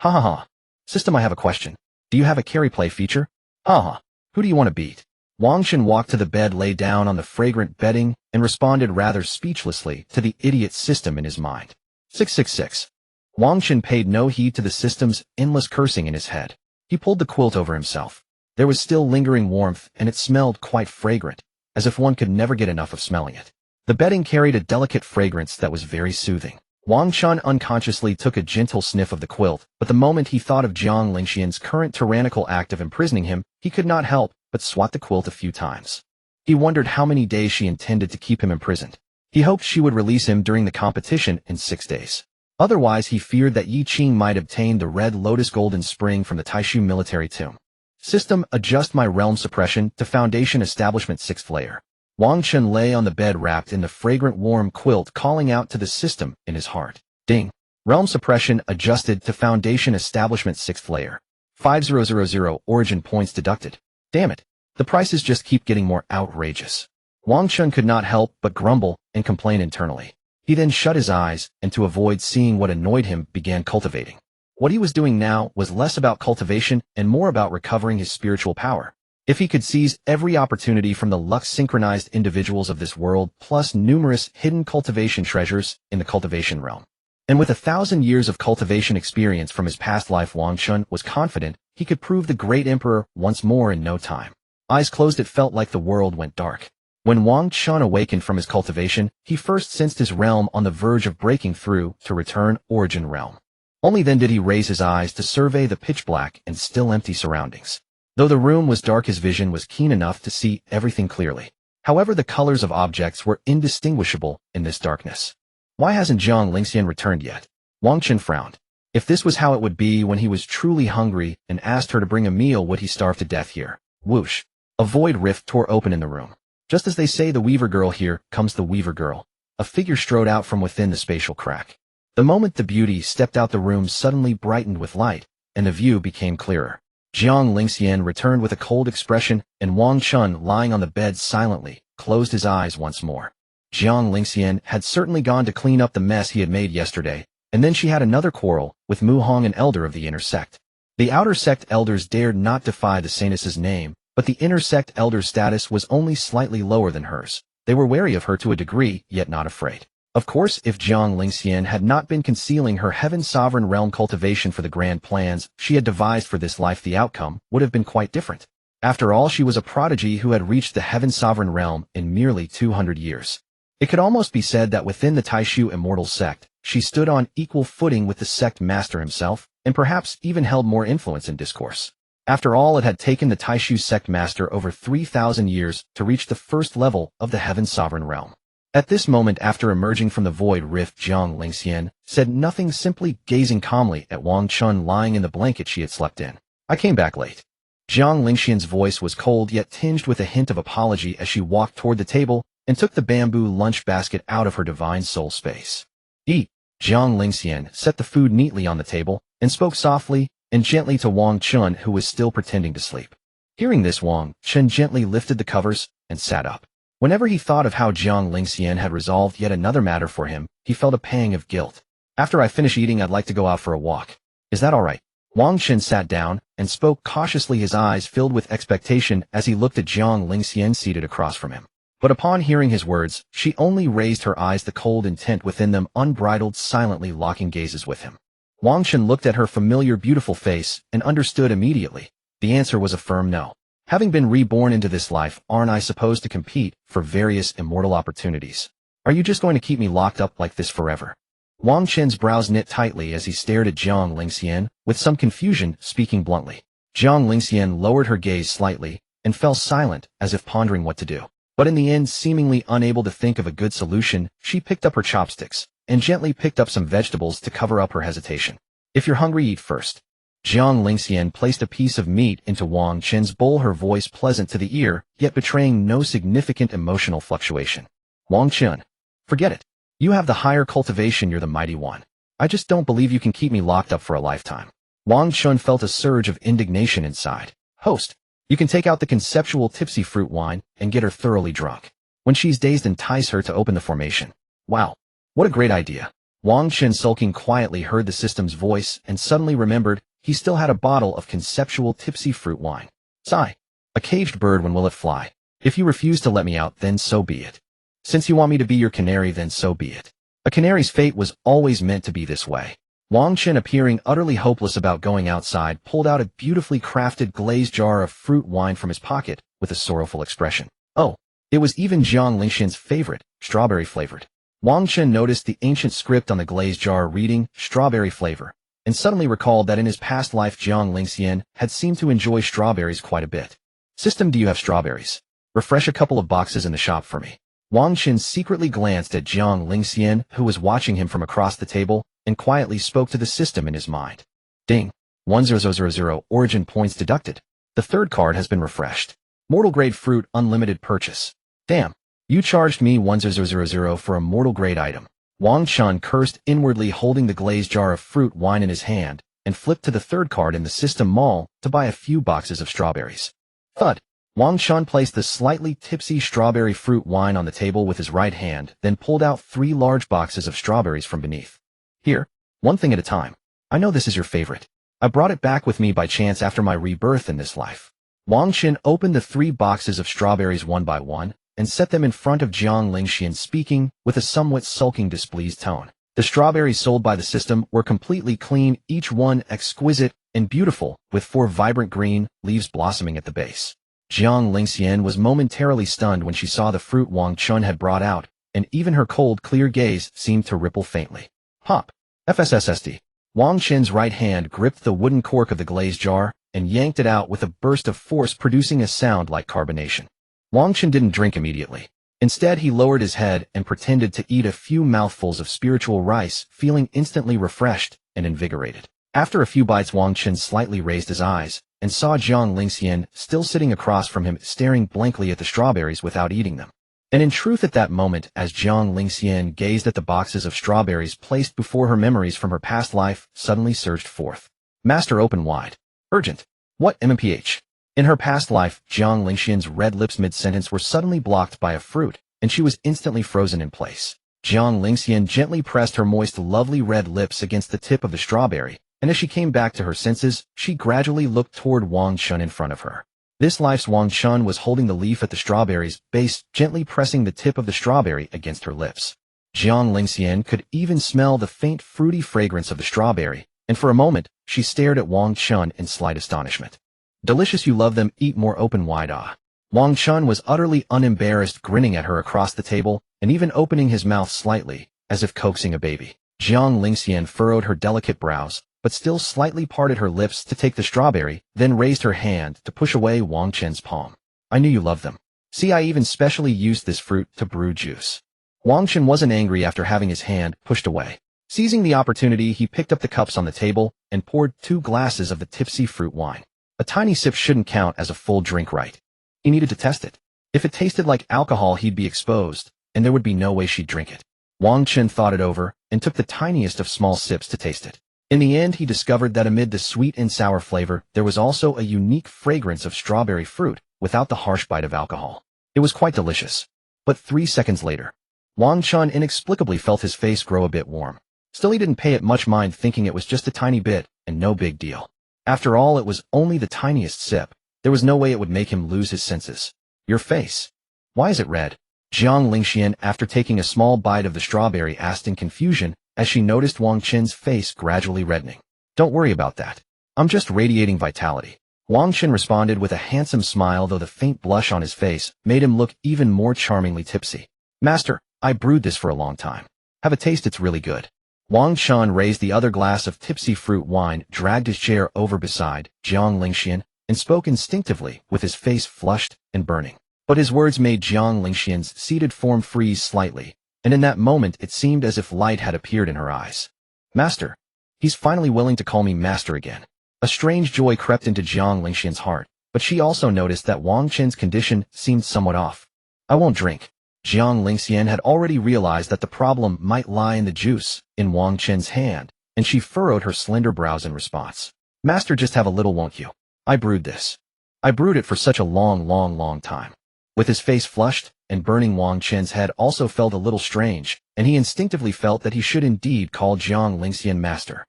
Ha. System, I have a question. Do you have a carry play feature? Who do you want to beat? Wang Chen walked to the bed, lay down on the fragrant bedding, and responded rather speechlessly to the idiot system in his mind. 666. Wang Chen paid no heed to the system's endless cursing in his head. He pulled the quilt over himself. There was still lingering warmth, and it smelled quite fragrant, as if one could never get enough of smelling it. The bedding carried a delicate fragrance that was very soothing. Wang Chen unconsciously took a gentle sniff of the quilt, but the moment he thought of Jiang Lingxian's current tyrannical act of imprisoning him, he could not help but swat the quilt a few times. He wondered how many days she intended to keep him imprisoned. He hoped she would release him during the competition in 6 days. Otherwise, he feared that Yi Qing might obtain the Red Lotus Golden Spring from the Taishu military tomb. System, adjust my realm suppression to Foundation Establishment 6th layer. Wang Chen lay on the bed wrapped in the fragrant warm quilt, calling out to the system in his heart. Ding. Realm suppression adjusted to Foundation Establishment 6th layer. 5000 origin points deducted. Damn it. The prices just keep getting more outrageous. Wang Chen could not help but grumble and complain internally. He then shut his eyes and, to avoid seeing what annoyed him, began cultivating. What he was doing now was less about cultivation and more about recovering his spiritual power. If he could seize every opportunity from the luck-synchronized individuals of this world, plus numerous hidden cultivation treasures in the cultivation realm. And with 1,000 years of cultivation experience from his past life, Wang Chen was confident he could prove the great emperor once more in no time. Eyes closed, it felt like the world went dark. When Wang Chen awakened from his cultivation, he first sensed his realm on the verge of breaking through to return origin realm. Only then did he raise his eyes to survey the pitch-black and still empty surroundings. Though the room was dark, his vision was keen enough to see everything clearly. However, the colors of objects were indistinguishable in this darkness. Why hasn't Jiang Lingxian returned yet? Wang Chen frowned. If this was how it would be when he was truly hungry and asked her to bring a meal, would he starve to death here? Whoosh. A void rift tore open in the room. Just as they say the Weaver Girl, here comes the Weaver Girl. A figure strode out from within the spatial crack. The moment the beauty stepped out, the room suddenly brightened with light, and the view became clearer. Jiang Lingxian returned with a cold expression, and Wang Chen, lying on the bed silently, closed his eyes once more. Jiang Lingxian had certainly gone to clean up the mess he had made yesterday, and then she had another quarrel with Mu Hong, an elder of the inner sect. The outer sect elders dared not defy the saintess's name, but the inner sect elder's status was only slightly lower than hers. They were wary of her to a degree, yet not afraid. Of course, if Jiang Lingxian had not been concealing her heaven sovereign realm cultivation for the grand plans she had devised for this life, the outcome would have been quite different. After all, she was a prodigy who had reached the heaven sovereign realm in merely 200 years. It could almost be said that within the Taishu immortal sect, she stood on equal footing with the sect master himself, and perhaps even held more influence in discourse. After all, it had taken the Taishu sect master over 3,000 years to reach the first level of the heaven sovereign realm. At this moment, after emerging from the void rift, Jiang Lingxian said nothing, simply gazing calmly at Wang Chen lying in the blanket she had slept in. I came back late. Jiang Lingxian's voice was cold yet tinged with a hint of apology as she walked toward the table and took the bamboo lunch basket out of her divine soul space. Eat. Jiang Lingxian set the food neatly on the table and spoke softly and gently to Wang Chen, who was still pretending to sleep. Hearing this, Wang Chen gently lifted the covers and sat up. Whenever he thought of how Jiang Lingxian had resolved yet another matter for him, he felt a pang of guilt. After I finish eating, I'd like to go out for a walk. Is that all right? Wang Chen sat down and spoke cautiously, his eyes filled with expectation as he looked at Jiang Lingxian seated across from him. But upon hearing his words, she only raised her eyes, the cold intent within them unbridled, silently locking gazes with him. Wang Chen looked at her familiar beautiful face and understood immediately. The answer was a firm no. Having been reborn into this life, aren't I supposed to compete for various immortal opportunities? Are you just going to keep me locked up like this forever? Wang Chen's brows knit tightly as he stared at Jiang Lingxian, with some confusion, speaking bluntly. Jiang Lingxian lowered her gaze slightly and fell silent, as if pondering what to do. But in the end, seemingly unable to think of a good solution, she picked up her chopsticks and gently picked up some vegetables to cover up her hesitation. If you're hungry, eat first. Jiang Lingxian placed a piece of meat into Wang Chen's bowl, her voice pleasant to the ear, yet betraying no significant emotional fluctuation. Wang Chen. Forget it. You have the higher cultivation, you're the mighty one. I just don't believe you can keep me locked up for a lifetime. Wang Chen felt a surge of indignation inside. Host. You can take out the conceptual tipsy fruit wine and get her thoroughly drunk. When she's dazed, entice her to open the formation. Wow. What a great idea. Wang Chen, sulking quietly, heard the system's voice and suddenly remembered he still had a bottle of conceptual tipsy fruit wine. Sigh. A caged bird, when will it fly? If you refuse to let me out, then so be it. Since you want me to be your canary, then so be it. A canary's fate was always meant to be this way. Wang Chen, appearing utterly hopeless about going outside, pulled out a beautifully crafted glazed jar of fruit wine from his pocket with a sorrowful expression. Oh, it was even Jiang Lingxian's favorite, strawberry flavored. Wang Chen noticed the ancient script on the glazed jar reading strawberry flavor, and suddenly recalled that in his past life Jiang Lingxian had seemed to enjoy strawberries quite a bit. System, do you have strawberries? Refresh a couple of boxes in the shop for me. Wang Chen secretly glanced at Jiang Lingxian, who was watching him from across the table, and quietly spoke to the system in his mind. Ding. 10000 origin points deducted. The third card has been refreshed. Mortal grade fruit unlimited purchase. Damn. You charged me 1000 for a mortal grade item. Wang Chen cursed inwardly, holding the glazed jar of fruit wine in his hand, and flipped to the third card in the system mall to buy a few boxes of strawberries. Thud. Wang Chen placed the slightly tipsy strawberry fruit wine on the table with his right hand, then pulled out 3 large boxes of strawberries from beneath. Here, one thing at a time. I know this is your favorite. I brought it back with me by chance after my rebirth in this life. Wang Chen opened the 3 boxes of strawberries one by one, and set them in front of Jiang Lingxian, speaking with a somewhat sulking, displeased tone. The strawberries sold by the system were completely clean, each one exquisite and beautiful, with 4 vibrant green leaves blossoming at the base. Jiang Lingxian was momentarily stunned when she saw the fruit Wang Chen had brought out, and even her cold, clear gaze seemed to ripple faintly. Pop. FSSSD. Wang Chen's right hand gripped the wooden cork of the glazed jar and yanked it out with a burst of force, producing a sound like carbonation. Wang Chen didn't drink immediately. Instead, he lowered his head and pretended to eat a few mouthfuls of spiritual rice, feeling instantly refreshed and invigorated. After a few bites, Wang Chen slightly raised his eyes and saw Jiang Lingxian still sitting across from him, staring blankly at the strawberries without eating them. And in truth, at that moment, as Jiang Lingxian gazed at the boxes of strawberries placed before her, memories from her past life suddenly surged forth. Master, open wide. Urgent. What MMPH? In her past life, Jiang Lingxian's red lips mid-sentence were suddenly blocked by a fruit, and she was instantly frozen in place. Jiang Lingxian gently pressed her moist, lovely red lips against the tip of the strawberry, and as she came back to her senses, she gradually looked toward Wang Chen in front of her. This life's Wang Chen was holding the leaf at the strawberry's base, gently pressing the tip of the strawberry against her lips. Jiang Lingxian could even smell the faint fruity fragrance of the strawberry, and for a moment, she stared at Wang Chen in slight astonishment. Delicious, you love them, eat more, open wide. Ah. Wang Chen was utterly unembarrassed, grinning at her across the table, and even opening his mouth slightly, as if coaxing a baby. Jiang Lingxian furrowed her delicate brows, but still slightly parted her lips to take the strawberry, then raised her hand to push away Wang Chen's palm. I knew you loved them. See, I even specially used this fruit to brew juice. Wang Chen wasn't angry after having his hand pushed away. Seizing the opportunity, he picked up the cups on the table and poured 2 glasses of the tipsy fruit wine. A tiny sip shouldn't count as a full drink, right? He needed to test it. If it tasted like alcohol, he'd be exposed, and there would be no way she'd drink it. Wang Chen thought it over and took the tiniest of small sips to taste it. In the end, he discovered that amid the sweet and sour flavor, there was also a unique fragrance of strawberry fruit without the harsh bite of alcohol. It was quite delicious. But 3 seconds later, Wang Chen inexplicably felt his face grow a bit warm. Still, he didn't pay it much mind, thinking it was just a tiny bit and no big deal. After all, it was only the tiniest sip. There was no way it would make him lose his senses. Your face. Why is it red? Jiang Lingxian, after taking a small bite of the strawberry, asked in confusion as she noticed Wang Chen's face gradually reddening. Don't worry about that. I'm just radiating vitality. Wang Chen responded with a handsome smile, though the faint blush on his face made him look even more charmingly tipsy. Master, I brewed this for a long time. Have a taste, it's really good. Wang Chen raised the other glass of tipsy fruit wine, dragged his chair over beside Jiang Lingxian, and spoke instinctively with his face flushed and burning. But his words made Jiang Lingxian's seated form freeze slightly, and in that moment it seemed as if light had appeared in her eyes. Master. He's finally willing to call me master again. A strange joy crept into Jiang Lingxian's heart, but she also noticed that Wang Chen's condition seemed somewhat off. I won't drink. Jiang Lingxian had already realized that the problem might lie in the juice in Wang Chen's hand, and she furrowed her slender brows in response. Master, just have a little, won't you? I brewed this. I brewed it for such a long time. With his face flushed and burning, Wang Chen's head also felt a little strange, and he instinctively felt that he should indeed call Jiang Lingxian master.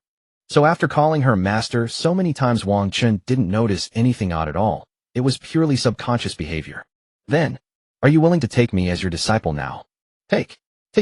So after calling her master so many times, Wang Chen didn't notice anything odd at all. It was purely subconscious behavior. Then, are you willing to take me as your disciple now? Take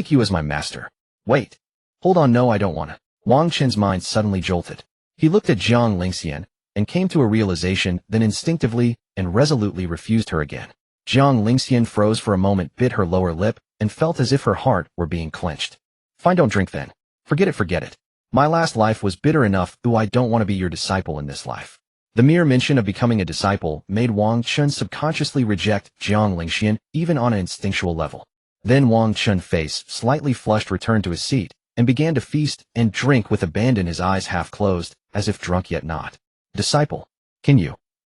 you as my master. Wait. Hold on, no, I don't want to. Wang Chen's mind suddenly jolted. He looked at Jiang Lingxian and came to a realization, then instinctively and resolutely refused her again. Jiang Lingxian froze for a moment, bit her lower lip, and felt as if her heart were being clenched. Fine, don't drink then. Forget it. My last life was bitter enough, though I don't want to be your disciple in this life. The mere mention of becoming a disciple made Wang Chen subconsciously reject Jiang Lingxian, even on an instinctual level. Then Wang Chun's face, slightly flushed, returned to his seat, and began to feast and drink with abandon, his eyes half closed, as if drunk yet not. Disciple, can you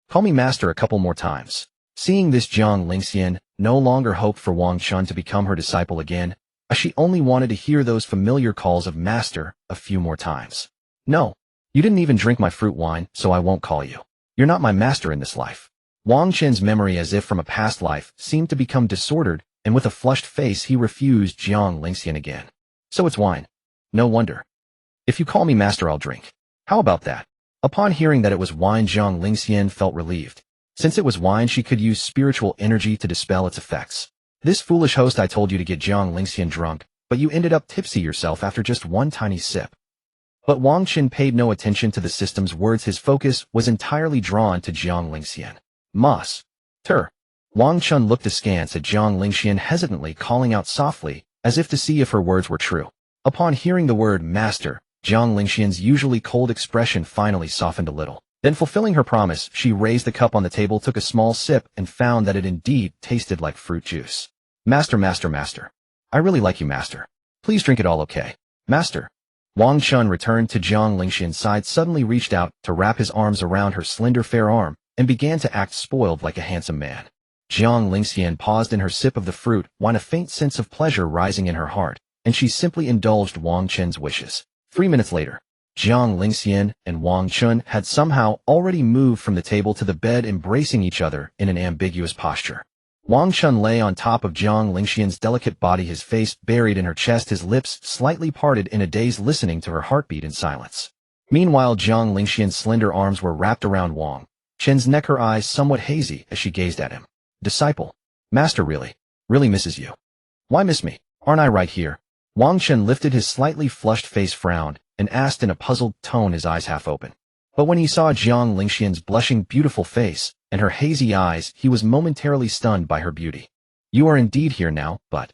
call me master a couple more times? Seeing this, Jiang Lingxian no longer hoped for Wang Chen to become her disciple again, as she only wanted to hear those familiar calls of master a few more times. No, you didn't even drink my fruit wine, so I won't call you. You're not my master in this life. Wang Chen's memory, as if from a past life, seemed to become disordered, and with a flushed face he refused Jiang Lingxian again. So it's wine. No wonder. If you call me master, I'll drink. How about that? Upon hearing that it was wine, Jiang Lingxian felt relieved. Since it was wine, she could use spiritual energy to dispel its effects. This foolish host, I told you to get Jiang Lingxian drunk, but you ended up tipsy yourself after just one tiny sip. But Wang Chen paid no attention to the system's words. His focus was entirely drawn to Jiang Lingxian. Master. Wang Chen looked askance at Jiang Lingxian, hesitantly calling out softly, as if to see if her words were true. Upon hearing the word master, Jiang Lingxian's usually cold expression finally softened a little. Then, fulfilling her promise, she raised the cup on the table, took a small sip, and found that it indeed tasted like fruit juice. Master. I really like you, master. Please drink it all, okay? Master. Wang Chen returned to Jiang Lingxian's side, suddenly reached out to wrap his arms around her slender fair arm, and began to act spoiled like a handsome man. Jiang Lingxian paused in her sip of the fruit wine, a faint sense of pleasure rising in her heart, and she simply indulged Wang Chen's wishes. 3 minutes later, Jiang Lingxian and Wang Chen had somehow already moved from the table to the bed, embracing each other in an ambiguous posture. Wang Chen lay on top of Jiang Lingxian's delicate body, his face buried in her chest, his lips slightly parted in a daze, listening to her heartbeat in silence. Meanwhile, Jiang Lingxian's slender arms were wrapped around Wang Chen's neck, her eyes somewhat hazy as she gazed at him. Disciple, master really misses you. Why miss me? Aren't I right here? Wang Chen lifted his slightly flushed face, frowned, and asked in a puzzled tone, his eyes half open. But when he saw Jiang Lingxian's blushing, beautiful face and her hazy eyes, he was momentarily stunned by her beauty. You are indeed here now, but,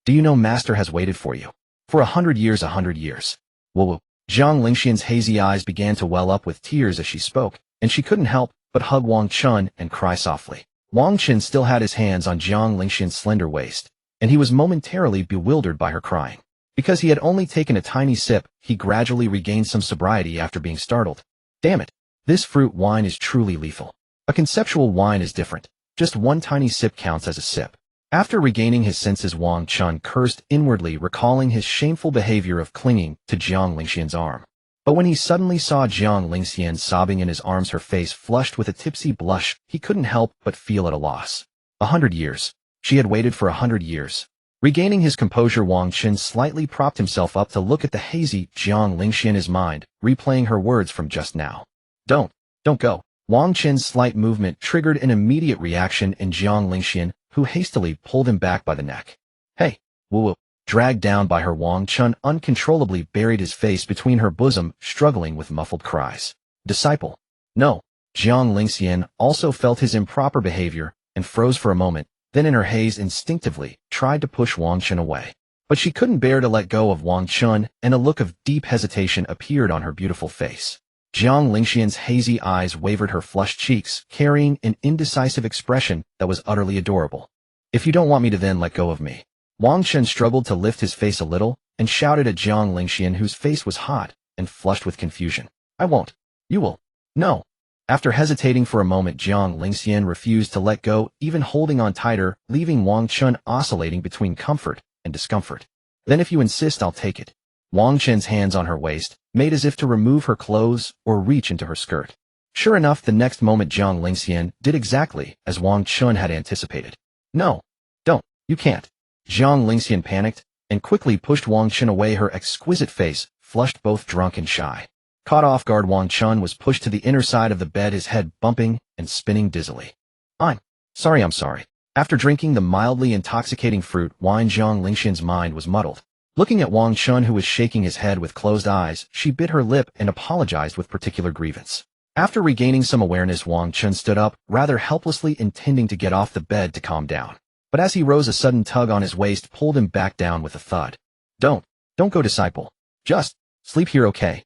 do you know master has waited for you? For 100 years, 100 years. Whoa. Jiang Lingxian's hazy eyes began to well up with tears as she spoke, and she couldn't help but hug Wang Chen and cry softly. Wang Chen still had his hands on Jiang Lingxian's slender waist, and he was momentarily bewildered by her crying. Because he had only taken a tiny sip, he gradually regained some sobriety after being startled. Damn it. This fruit wine is truly lethal. A conceptual wine is different. Just one tiny sip counts as a sip. After regaining his senses, Wang Chen cursed inwardly, recalling his shameful behavior of clinging to Jiang Lingxian's arm. But when he suddenly saw Jiang Lingxian sobbing in his arms, her face flushed with a tipsy blush, he couldn't help but feel at a loss. 100 years. She had waited for 100 years. Regaining his composure, Wang Chen slightly propped himself up to look at the hazy Jiang Lingxian, his mind replaying her words from just now. Don't go. Wang Chen's slight movement triggered an immediate reaction in Jiang Lingxian, who hastily pulled him back by the neck. Hey, woo. Dragged down by her, Wang Chen uncontrollably buried his face between her bosom, struggling with muffled cries. Disciple. No. Jiang Lingxian also felt his improper behavior and froze for a moment, then in her haze instinctively tried to push Wang Chen away. But she couldn't bear to let go of Wang Chen, and a look of deep hesitation appeared on her beautiful face. Jiang Lingxian's hazy eyes wavered, her flushed cheeks carrying an indecisive expression that was utterly adorable. If you don't want me to, then let go of me. Wang Chen struggled to lift his face a little and shouted at Jiang Lingxian, whose face was hot and flushed with confusion. I won't. You will. No. After hesitating for a moment, Jiang Lingxian refused to let go, even holding on tighter, leaving Wang Chen oscillating between comfort and discomfort. Then if you insist, I'll take it. Wang Chen's hands on her waist made as if to remove her clothes or reach into her skirt. Sure enough, the next moment Jiang Lingxian did exactly as Wang Chen had anticipated. No. Don't. You can't. Jiang Lingxian panicked and quickly pushed Wang Chen away, her exquisite face flushed, both drunk and shy. Caught off guard, Wang Chen was pushed to the inner side of the bed, his head bumping and spinning dizzily. I'm sorry. After drinking the mildly intoxicating fruit wine, Jiang Lingxian's mind was muddled. Looking at Wang Chen, who was shaking his head with closed eyes, she bit her lip and apologized with particular grievance. After regaining some awareness, Wang Chen stood up, rather helplessly, intending to get off the bed to calm down. But as he rose, a sudden tug on his waist pulled him back down with a thud. Don't go, disciple. Just sleep here, okay?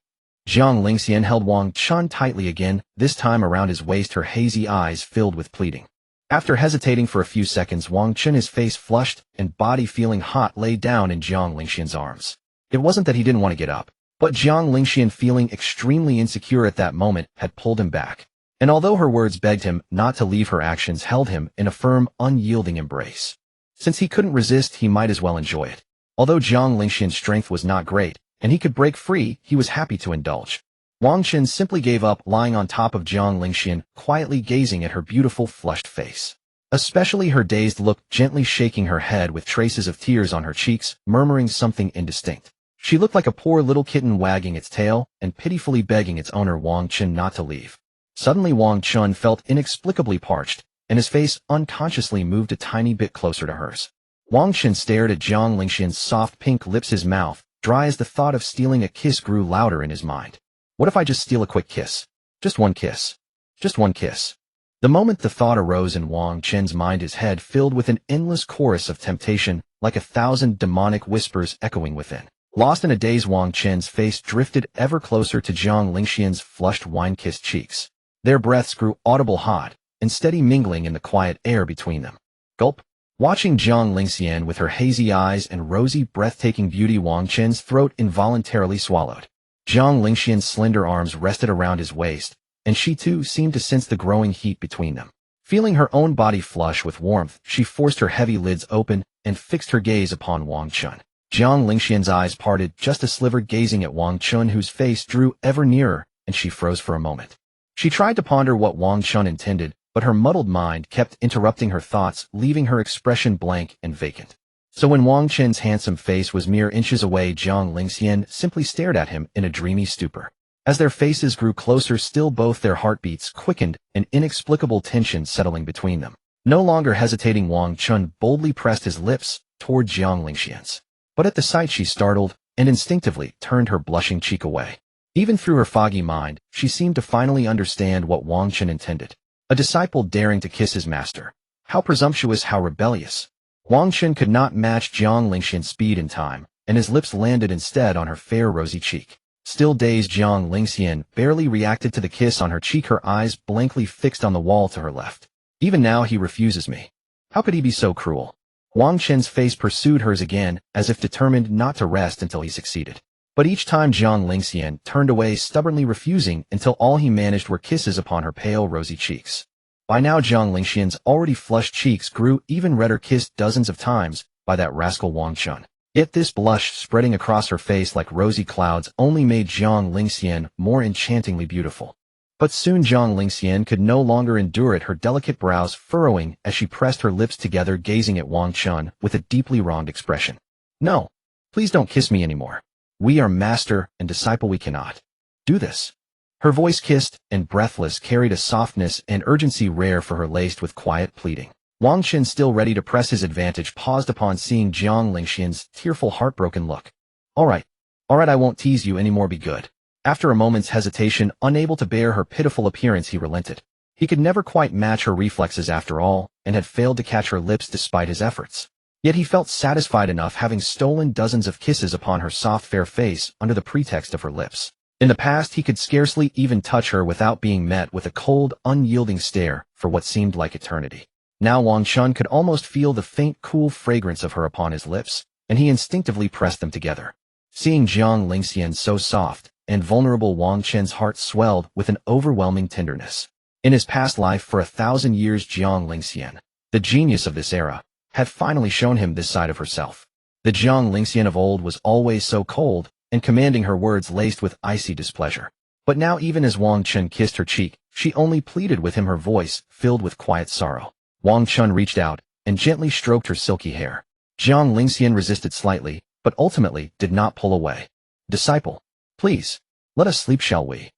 Jiang Lingxian held Wang Chen tightly again, this time around his waist, her hazy eyes filled with pleading. After hesitating for a few seconds, Wang Chen, his face flushed and body feeling hot, lay down in Jiang Lingxian's arms. It wasn't that he didn't want to get up, but Jiang Lingxian, feeling extremely insecure at that moment, had pulled him back. And although her words begged him not to leave, her actions held him in a firm, unyielding embrace. Since he couldn't resist, he might as well enjoy it. Although Jiang Lingxian's strength was not great, and he could break free, he was happy to indulge. Wang Chen simply gave up, lying on top of Jiang Lingxian, quietly gazing at her beautiful, flushed face. Especially her dazed look, gently shaking her head with traces of tears on her cheeks, murmuring something indistinct. She looked like a poor little kitten wagging its tail and pitifully begging its owner Wang Chen not to leave. Suddenly Wang Chen felt inexplicably parched, and his face unconsciously moved a tiny bit closer to hers. Wang Chen stared at Jiang Lingxian's soft pink lips, his mouth, dry as the thought of stealing a kiss, grew louder in his mind. What if I just steal a quick kiss? Just one kiss. Just one kiss. The moment the thought arose in Wang Chen's mind, his head filled with an endless chorus of temptation, like 1,000 demonic whispers echoing within. Lost in a daze, Wang Chen's face drifted ever closer to Jiang Lingxian's flushed, wine-kissed cheeks. Their breaths grew audible, hot, and steady, mingling in the quiet air between them. Gulp. Watching Jiang Lingxian with her hazy eyes and rosy, breathtaking beauty, Wang Chen's throat involuntarily swallowed. Jiang Lingxian's slender arms rested around his waist, and she too seemed to sense the growing heat between them. Feeling her own body flush with warmth, she forced her heavy lids open and fixed her gaze upon Wang Chen. Jiang Lingxian's eyes parted just a sliver, gazing at Wang Chen, whose face drew ever nearer, and she froze for a moment. She tried to ponder what Wang Chen intended, but her muddled mind kept interrupting her thoughts, leaving her expression blank and vacant. So when Wang Chen's handsome face was mere inches away, Jiang Lingxian simply stared at him in a dreamy stupor. As their faces grew closer still, both their heartbeats quickened, an inexplicable tension settling between them. No longer hesitating, Wang Chen boldly pressed his lips toward Jiang Lingxian's. But at the sight she startled, and instinctively turned her blushing cheek away. Even through her foggy mind, she seemed to finally understand what Wang Chen intended. A disciple daring to kiss his master. How presumptuous, how rebellious. Wang Chen could not match Jiang Lingxian's speed and time, and his lips landed instead on her fair rosy cheek. Still dazed, Jiang Lingxian barely reacted to the kiss on her cheek, her eyes blankly fixed on the wall to her left. Even now he refuses me. How could he be so cruel? Wang Chen's face pursued hers again, as if determined not to rest until he succeeded. But each time Jiang Lingxian turned away, stubbornly refusing, until all he managed were kisses upon her pale rosy cheeks. By now Jiang Lingxian's already flushed cheeks grew even redder, kissed dozens of times by that rascal Wang Chen. Yet this blush spreading across her face like rosy clouds only made Jiang Lingxian more enchantingly beautiful. But soon Jiang Lingxian could no longer endure it, her delicate brows furrowing as she pressed her lips together, gazing at Wang Chen with a deeply wronged expression. No, please don't kiss me anymore. We are master and disciple, we cannot do this. Her voice, kissed and breathless, carried a softness and urgency rare for her, laced with quiet pleading. Wang Chen, still ready to press his advantage, paused upon seeing Jiang Lingxian's tearful, heartbroken look. All right, I won't tease you anymore, be good. After a moment's hesitation, unable to bear her pitiful appearance, he relented. He could never quite match her reflexes after all, and had failed to catch her lips despite his efforts. Yet he felt satisfied enough, having stolen dozens of kisses upon her soft, fair face under the pretext of her lips. In the past, he could scarcely even touch her without being met with a cold, unyielding stare for what seemed like eternity. Now Wang Chen could almost feel the faint, cool fragrance of her upon his lips, and he instinctively pressed them together. Seeing Jiang Lingxian so soft and vulnerable, Wang Chen's heart swelled with an overwhelming tenderness. In his past life, for 1,000 years, Jiang Lingxian, the genius of this era, had finally shown him this side of herself. The Jiang Lingxian of old was always so cold and commanding, her words laced with icy displeasure. But now, even as Wang Chen kissed her cheek, she only pleaded with him, her voice filled with quiet sorrow. Wang Chen reached out and gently stroked her silky hair. Jiang Lingxian resisted slightly, but ultimately did not pull away. Disciple, please, let us sleep, shall we?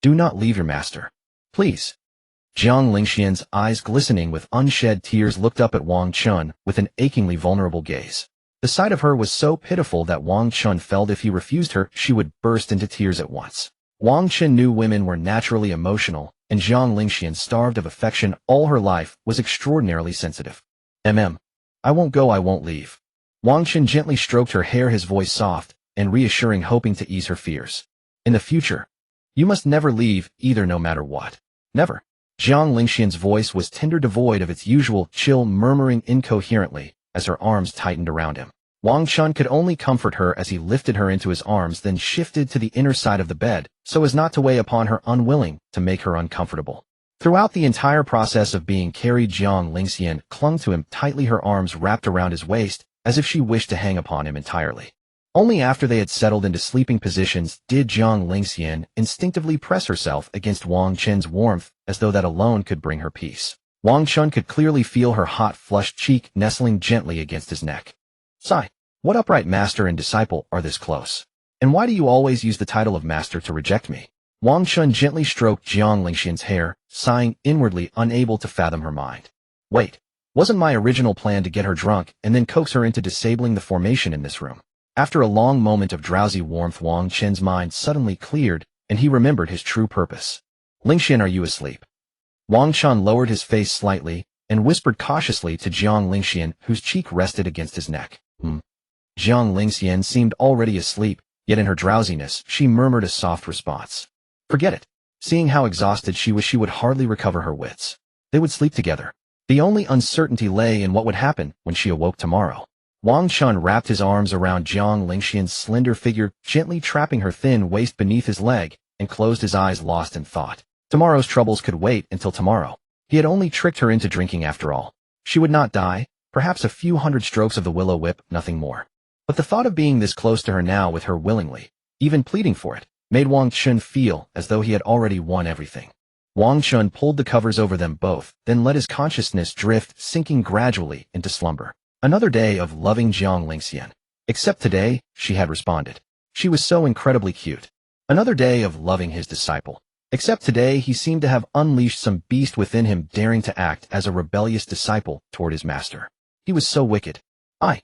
Do not leave your master. Please. Jiang Lingxian's eyes, glistening with unshed tears, looked up at Wang Chen with an achingly vulnerable gaze. The sight of her was so pitiful that Wang Chen felt if he refused her, she would burst into tears at once. Wang Chen knew women were naturally emotional, and Jiang Lingxian, starved of affection all her life, was extraordinarily sensitive. I won't go, I won't leave. Wang Chen gently stroked her hair, his voice soft and reassuring, hoping to ease her fears. In the future, you must never leave either, no matter what. Never. Jiang Lingxian's voice was tender, devoid of its usual chill, murmuring incoherently as her arms tightened around him. Wang Chen could only comfort her as he lifted her into his arms, then shifted to the inner side of the bed so as not to weigh upon her, unwilling to make her uncomfortable. Throughout the entire process of being carried, Jiang Lingxian clung to him tightly, her arms wrapped around his waist as if she wished to hang upon him entirely. Only after they had settled into sleeping positions did Jiang Lingxian instinctively press herself against Wang Chen's warmth, as though that alone could bring her peace. Wang Chen could clearly feel her hot, flushed cheek nestling gently against his neck. Sigh. What upright master and disciple are this close? And why do you always use the title of master to reject me? Wang Chen gently stroked Jiang Lingxian's hair, sighing inwardly, unable to fathom her mind. Wait, wasn't my original plan to get her drunk and then coax her into disabling the formation in this room? After a long moment of drowsy warmth, Wang Chen's mind suddenly cleared, and he remembered his true purpose. Lingxian, are you asleep? Wang Chen lowered his face slightly and whispered cautiously to Jiang Lingxian, whose cheek rested against his neck. Jiang Lingxian seemed already asleep, yet in her drowsiness she murmured a soft response. Forget it. Seeing how exhausted she was, she would hardly recover her wits. They would sleep together. The only uncertainty lay in what would happen when she awoke tomorrow. Wang Chen wrapped his arms around Jiang Lingxian's slender figure, gently trapping her thin waist beneath his leg, and closed his eyes, lost in thought. Tomorrow's troubles could wait until tomorrow. He had only tricked her into drinking after all. She would not die, perhaps a few hundred strokes of the willow whip, nothing more. But the thought of being this close to her now, with her willingly, even pleading for it, made Wang Chen feel as though he had already won everything. Wang Chen pulled the covers over them both, then let his consciousness drift, sinking gradually into slumber. Another day of loving Jiang Lingxian. Except today, she had responded. She was so incredibly cute. Another day of loving his disciple. Except today, he seemed to have unleashed some beast within him, daring to act as a rebellious disciple toward his master. He was so wicked. I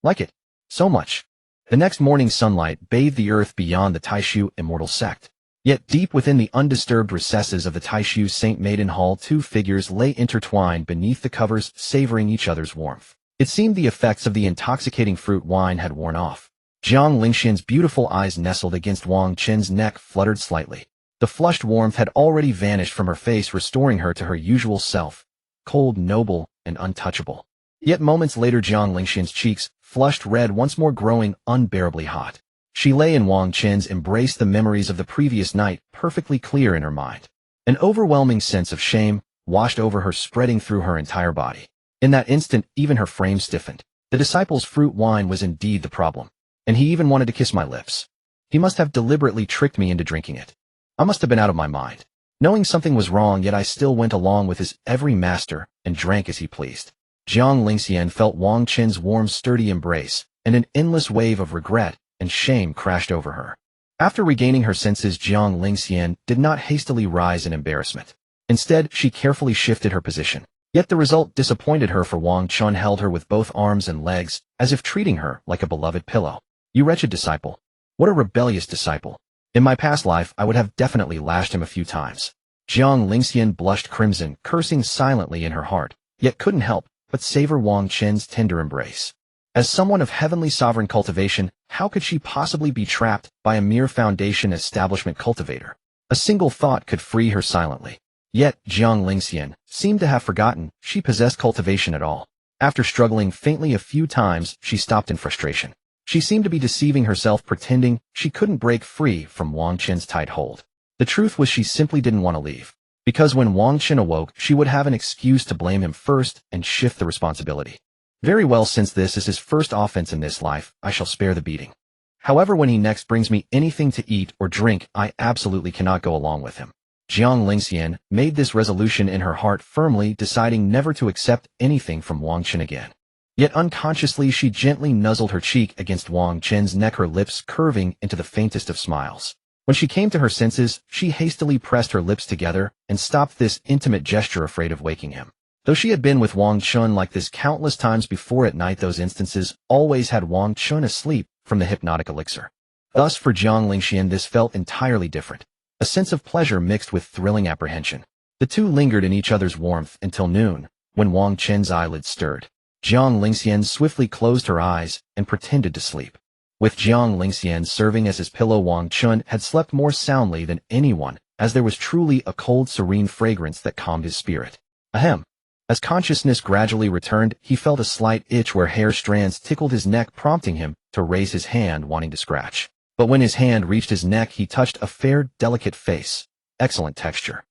like it. So much. The next morning's sunlight bathed the earth beyond the Taishu immortal sect. Yet deep within the undisturbed recesses of the Taishu Saint Maiden Hall, two figures lay intertwined beneath the covers, savoring each other's warmth. It seemed the effects of the intoxicating fruit wine had worn off. Jiang Lingxian's beautiful eyes nestled against Wang Chen's neck, fluttered slightly. The flushed warmth had already vanished from her face, restoring her to her usual self, cold, noble, and untouchable. Yet moments later, Jiang Lingxian's cheeks flushed red, once more growing unbearably hot. She lay in Wang Chen's embrace, the memories of the previous night perfectly clear in her mind. An overwhelming sense of shame washed over her, spreading through her entire body. In that instant, even her frame stiffened. The disciple's fruit wine was indeed the problem. And he even wanted to kiss my lips. He must have deliberately tricked me into drinking it. I must have been out of my mind. Knowing something was wrong, yet I still went along with his every master and drank as he pleased. Jiang Lingxian felt Wang Chen's warm, sturdy embrace, and an endless wave of regret and shame crashed over her. After regaining her senses, Jiang Lingxian did not hastily rise in embarrassment. Instead, she carefully shifted her position. Yet the result disappointed her, for Wang Chen held her with both arms and legs, as if treating her like a beloved pillow. You wretched disciple. What a rebellious disciple. In my past life, I would have definitely lashed him a few times. Jiang Lingxian blushed crimson, cursing silently in her heart, yet couldn't help but savor Wang Chen's tender embrace. As someone of heavenly sovereign cultivation, how could she possibly be trapped by a mere foundation establishment cultivator? A single thought could free her silently. Yet, Jiang Lingxian seemed to have forgotten she possessed cultivation at all. After struggling faintly a few times, she stopped in frustration. She seemed to be deceiving herself, pretending she couldn't break free from Wang Chen's tight hold. The truth was, she simply didn't want to leave. Because when Wang Chen awoke, she would have an excuse to blame him first and shift the responsibility. Very well, since this is his first offense in this life, I shall spare the beating. However, when he next brings me anything to eat or drink, I absolutely cannot go along with him. Jiang Lingxian made this resolution in her heart, firmly deciding never to accept anything from Wang Chen again. Yet unconsciously, she gently nuzzled her cheek against Wang Chen's neck, her lips curving into the faintest of smiles. When she came to her senses, she hastily pressed her lips together and stopped this intimate gesture, afraid of waking him. Though she had been with Wang Chen like this countless times before at night, those instances always had Wang Chen asleep from the hypnotic elixir. Thus, for Jiang Lingxian, this felt entirely different. A sense of pleasure mixed with thrilling apprehension. The two lingered in each other's warmth until noon, when Wang Chen's eyelids stirred. Jiang Lingxian swiftly closed her eyes and pretended to sleep. With Jiang Lingxian serving as his pillow, Wang Chen had slept more soundly than anyone as there was truly a cold, serene fragrance that calmed his spirit. Ahem. As consciousness gradually returned, he felt a slight itch where hair strands tickled his neck, prompting him to raise his hand, wanting to scratch. But when his hand reached his neck, he touched a fair, delicate face. Excellent texture.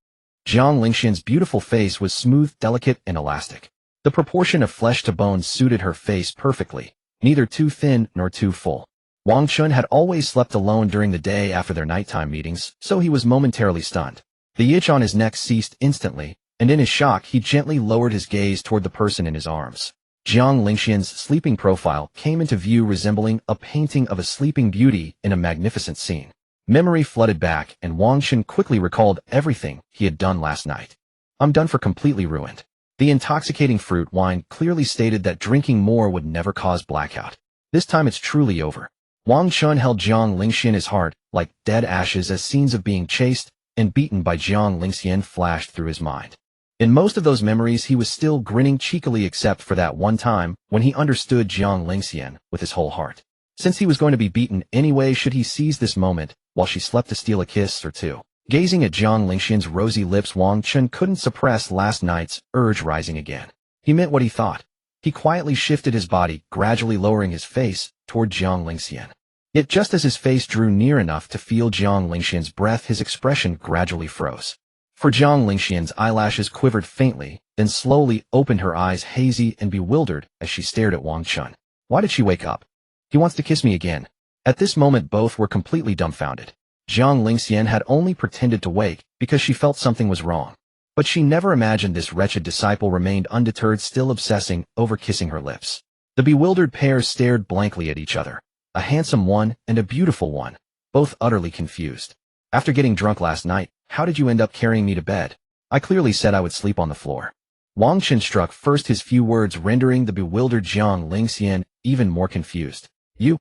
Jiang Lingxian's beautiful face was smooth, delicate, and elastic. The proportion of flesh to bone suited her face perfectly, neither too thin nor too full. Wang Chen had always slept alone during the day after their nighttime meetings, so he was momentarily stunned. The itch on his neck ceased instantly, and in his shock he gently lowered his gaze toward the person in his arms. Jiang Lingxian's sleeping profile came into view, resembling a painting of a sleeping beauty in a magnificent scene. Memory flooded back, and Wang Chen quickly recalled everything he had done last night. I'm done for, completely ruined. The intoxicating fruit wine clearly stated that drinking more would never cause blackout. This time it's truly over. Wang Chen held Jiang Lingxian his heart, like dead ashes, as scenes of being chased and beaten by Jiang Lingxian flashed through his mind. In most of those memories he was still grinning cheekily, except for that one time when he understood Jiang Lingxian with his whole heart. Since he was going to be beaten anyway, should he seize this moment while she slept to steal a kiss or two? Gazing at Jiang Lingxian's rosy lips, Wang Chen couldn't suppress last night's urge rising again. He meant what he thought. He quietly shifted his body, gradually lowering his face toward Jiang Lingxian. Yet just as his face drew near enough to feel Jiang Lingxian's breath, his expression gradually froze. For Jiang Lingxian's eyelashes quivered faintly, then slowly opened, her eyes hazy and bewildered as she stared at Wang Chen. Why did she wake up? He wants to kiss me again. At this moment both were completely dumbfounded. Jiang Lingxian had only pretended to wake because she felt something was wrong. But she never imagined this wretched disciple remained undeterred, still obsessing over kissing her lips. The bewildered pair stared blankly at each other. A handsome one and a beautiful one, both utterly confused. After getting drunk last night, how did you end up carrying me to bed? I clearly said I would sleep on the floor. Wang Chen struck first, his few words rendering the bewildered Jiang Lingxian even more confused. You?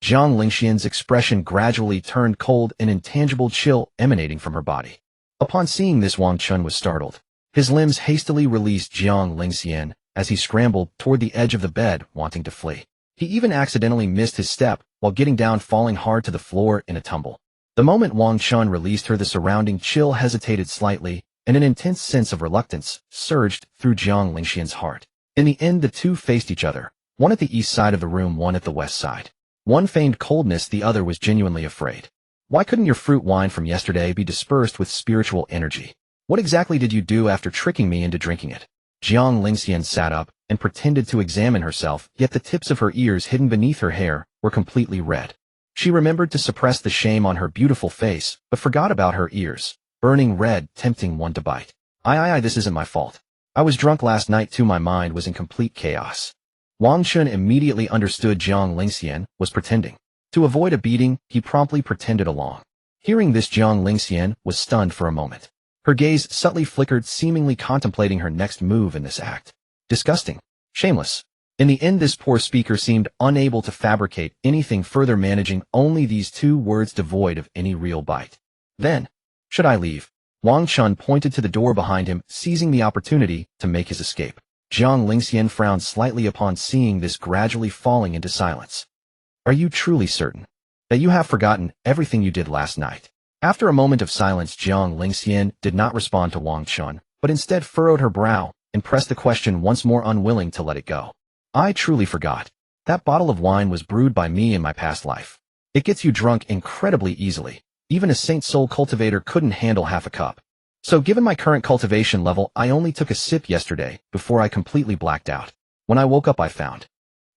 Jiang Lingxian's expression gradually turned cold, an intangible chill emanating from her body. Upon seeing this, Wang Chen was startled. His limbs hastily released Jiang Lingxian as he scrambled toward the edge of the bed, wanting to flee. He even accidentally missed his step while getting down, falling hard to the floor in a tumble. The moment Wang Chen released her, the surrounding chill hesitated slightly, and an intense sense of reluctance surged through Jiang Lingxian's heart. In the end, the two faced each other, one at the east side of the room, one at the west side. One feigned coldness, the other was genuinely afraid. Why couldn't your fruit wine from yesterday be dispersed with spiritual energy? What exactly did you do after tricking me into drinking it? Jiang Lingxian sat up and pretended to examine herself, yet the tips of her ears hidden beneath her hair were completely red. She remembered to suppress the shame on her beautiful face, but forgot about her ears, burning red, tempting one to bite. This isn't my fault. I was drunk last night too, my mind was in complete chaos. Wang Chen immediately understood Jiang Lingxian was pretending. To avoid a beating, he promptly pretended along. Hearing this, Jiang Lingxian was stunned for a moment. Her gaze subtly flickered, seemingly contemplating her next move in this act. Disgusting. Shameless. In the end, this poor speaker seemed unable to fabricate anything further, managing only these two words devoid of any real bite. Then, should I leave? Wang Chen pointed to the door behind him, seizing the opportunity to make his escape. Jiang Lingxian frowned slightly upon seeing this, gradually falling into silence. Are you truly certain that you have forgotten everything you did last night? After a moment of silence, Jiang Lingxian did not respond to Wang Chen, but instead furrowed her brow and pressed the question once more, unwilling to let it go. I truly forgot. That bottle of wine was brewed by me in my past life. It gets you drunk incredibly easily. Even a Saint Soul cultivator couldn't handle half a cup. So given my current cultivation level, I only took a sip yesterday before I completely blacked out. When I woke up, I found.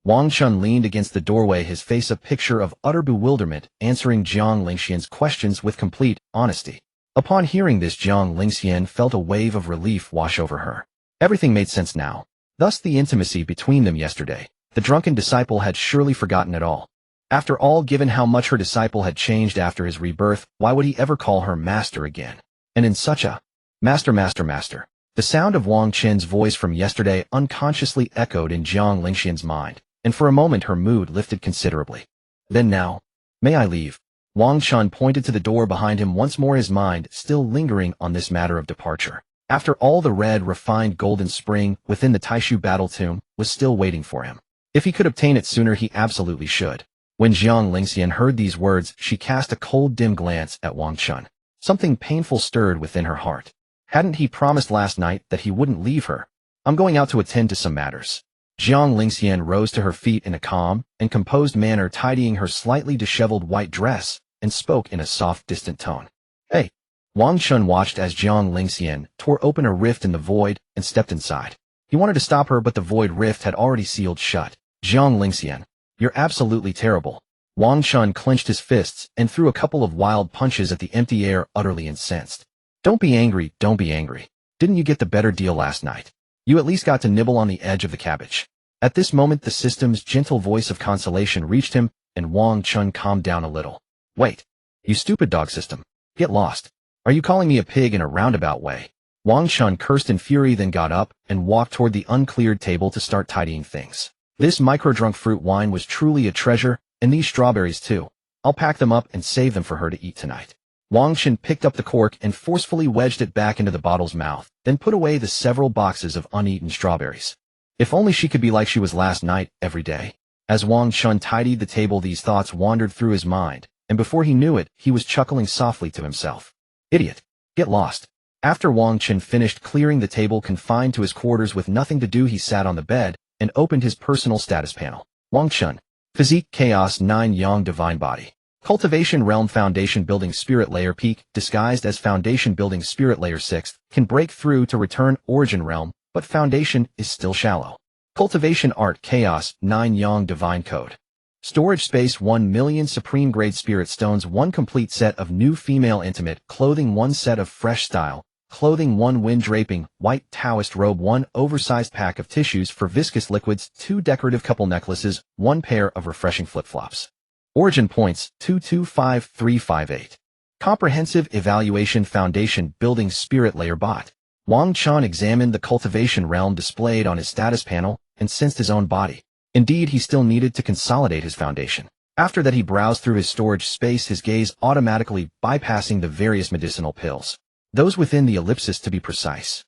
Wang Chen leaned against the doorway, his face a picture of utter bewilderment, answering Jiang Lingxian's questions with complete honesty. Upon hearing this, Jiang Lingxian felt a wave of relief wash over her. Everything made sense now. Thus the intimacy between them yesterday. The drunken disciple had surely forgotten it all. After all, given how much her disciple had changed after his rebirth, why would he ever call her master again? And in such a master. The sound of Wang Chen's voice from yesterday unconsciously echoed in Jiang Lingxian's mind, and for a moment her mood lifted considerably. Then now, may I leave? Wang Chen pointed to the door behind him once more, his mind still lingering on this matter of departure. After all, the red, refined golden spring within the Taishu battle tomb was still waiting for him. If he could obtain it sooner, he absolutely should. When Jiang Lingxian heard these words, she cast a cold, dim glance at Wang Chen. Something painful stirred within her heart. Hadn't he promised last night that he wouldn't leave her? I'm going out to attend to some matters. Jiang Lingxian rose to her feet in a calm and composed manner, tidying her slightly disheveled white dress, and spoke in a soft, distant tone. Hey! Wang Chen watched as Jiang Lingxian tore open a rift in the void and stepped inside. He wanted to stop her, but the void rift had already sealed shut. Jiang Lingxian, you're absolutely terrible. Wang Chen clenched his fists and threw a couple of wild punches at the empty air, utterly incensed. Don't be angry, don't be angry. Didn't you get the better deal last night? You at least got to nibble on the edge of the cabbage. At this moment the system's gentle voice of consolation reached him, and Wang Chen calmed down a little. Wait. You stupid dog system. Get lost. Are you calling me a pig in a roundabout way? Wang Chen cursed in fury, then got up and walked toward the uncleared table to start tidying things. This micro-drunk fruit wine was truly a treasure, and these strawberries too. I'll pack them up and save them for her to eat tonight. Wang Chen picked up the cork and forcefully wedged it back into the bottle's mouth, then put away the several boxes of uneaten strawberries. If only she could be like she was last night, every day. As Wang Chen tidied the table, these thoughts wandered through his mind, and before he knew it, he was chuckling softly to himself. Idiot. Get lost. After Wang Chen finished clearing the table confined to his quarters with nothing to do, he sat on the bed and opened his personal status panel. Wang Chen. Physique Chaos 9 Yang Divine Body. Cultivation Realm Foundation Building Spirit Layer Peak, disguised as Foundation Building Spirit Layer 6, can break through to return Origin Realm, but Foundation is still shallow. Cultivation Art Chaos 9 Yang Divine Code. Storage space 1 million Supreme Grade Spirit Stones, 1 complete set of new female intimate clothing, 1 set of fresh style clothing, 1 wind draping white Taoist robe, 1 oversized pack of tissues for viscous liquids, 2 decorative couple necklaces, 1 pair of refreshing flip-flops. Origin points 225358. Comprehensive Evaluation Foundation Building Spirit Layer Bot. Wang Chen examined the cultivation realm displayed on his status panel and sensed his own body. Indeed, he still needed to consolidate his foundation. After that, he browsed through his storage space, his gaze automatically bypassing the various medicinal pills. Those within the ellipsis, to be precise.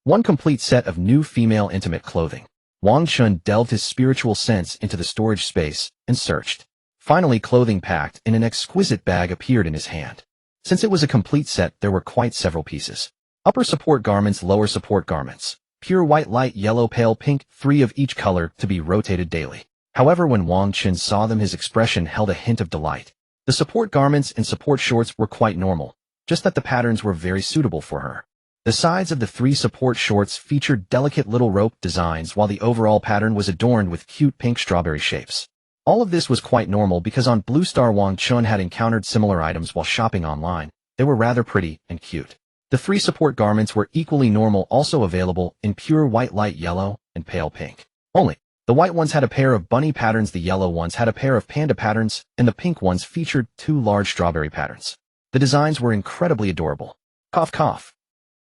1 complete set of new female intimate clothing. Wang Chen delved his spiritual sense into the storage space and searched. Finally, clothing packed in an exquisite bag appeared in his hand. Since it was a complete set, there were quite several pieces. Upper support garments, lower support garments. Pure white, light yellow, pale pink, 3 of each color to be rotated daily. However, when Wang Chen saw them, his expression held a hint of delight. The support garments and support shorts were quite normal, just that the patterns were very suitable for her. The sides of the 3 support shorts featured delicate little rope designs, while the overall pattern was adorned with cute pink strawberry shapes. All of this was quite normal because on Blue Star Wang Chen had encountered similar items while shopping online. They were rather pretty and cute. The 3 support garments were equally normal, also available in pure white, light yellow, and pale pink. Only, the white ones had a pair of bunny patterns, the yellow ones had a pair of panda patterns, and the pink ones featured 2 large strawberry patterns. The designs were incredibly adorable. Cough cough.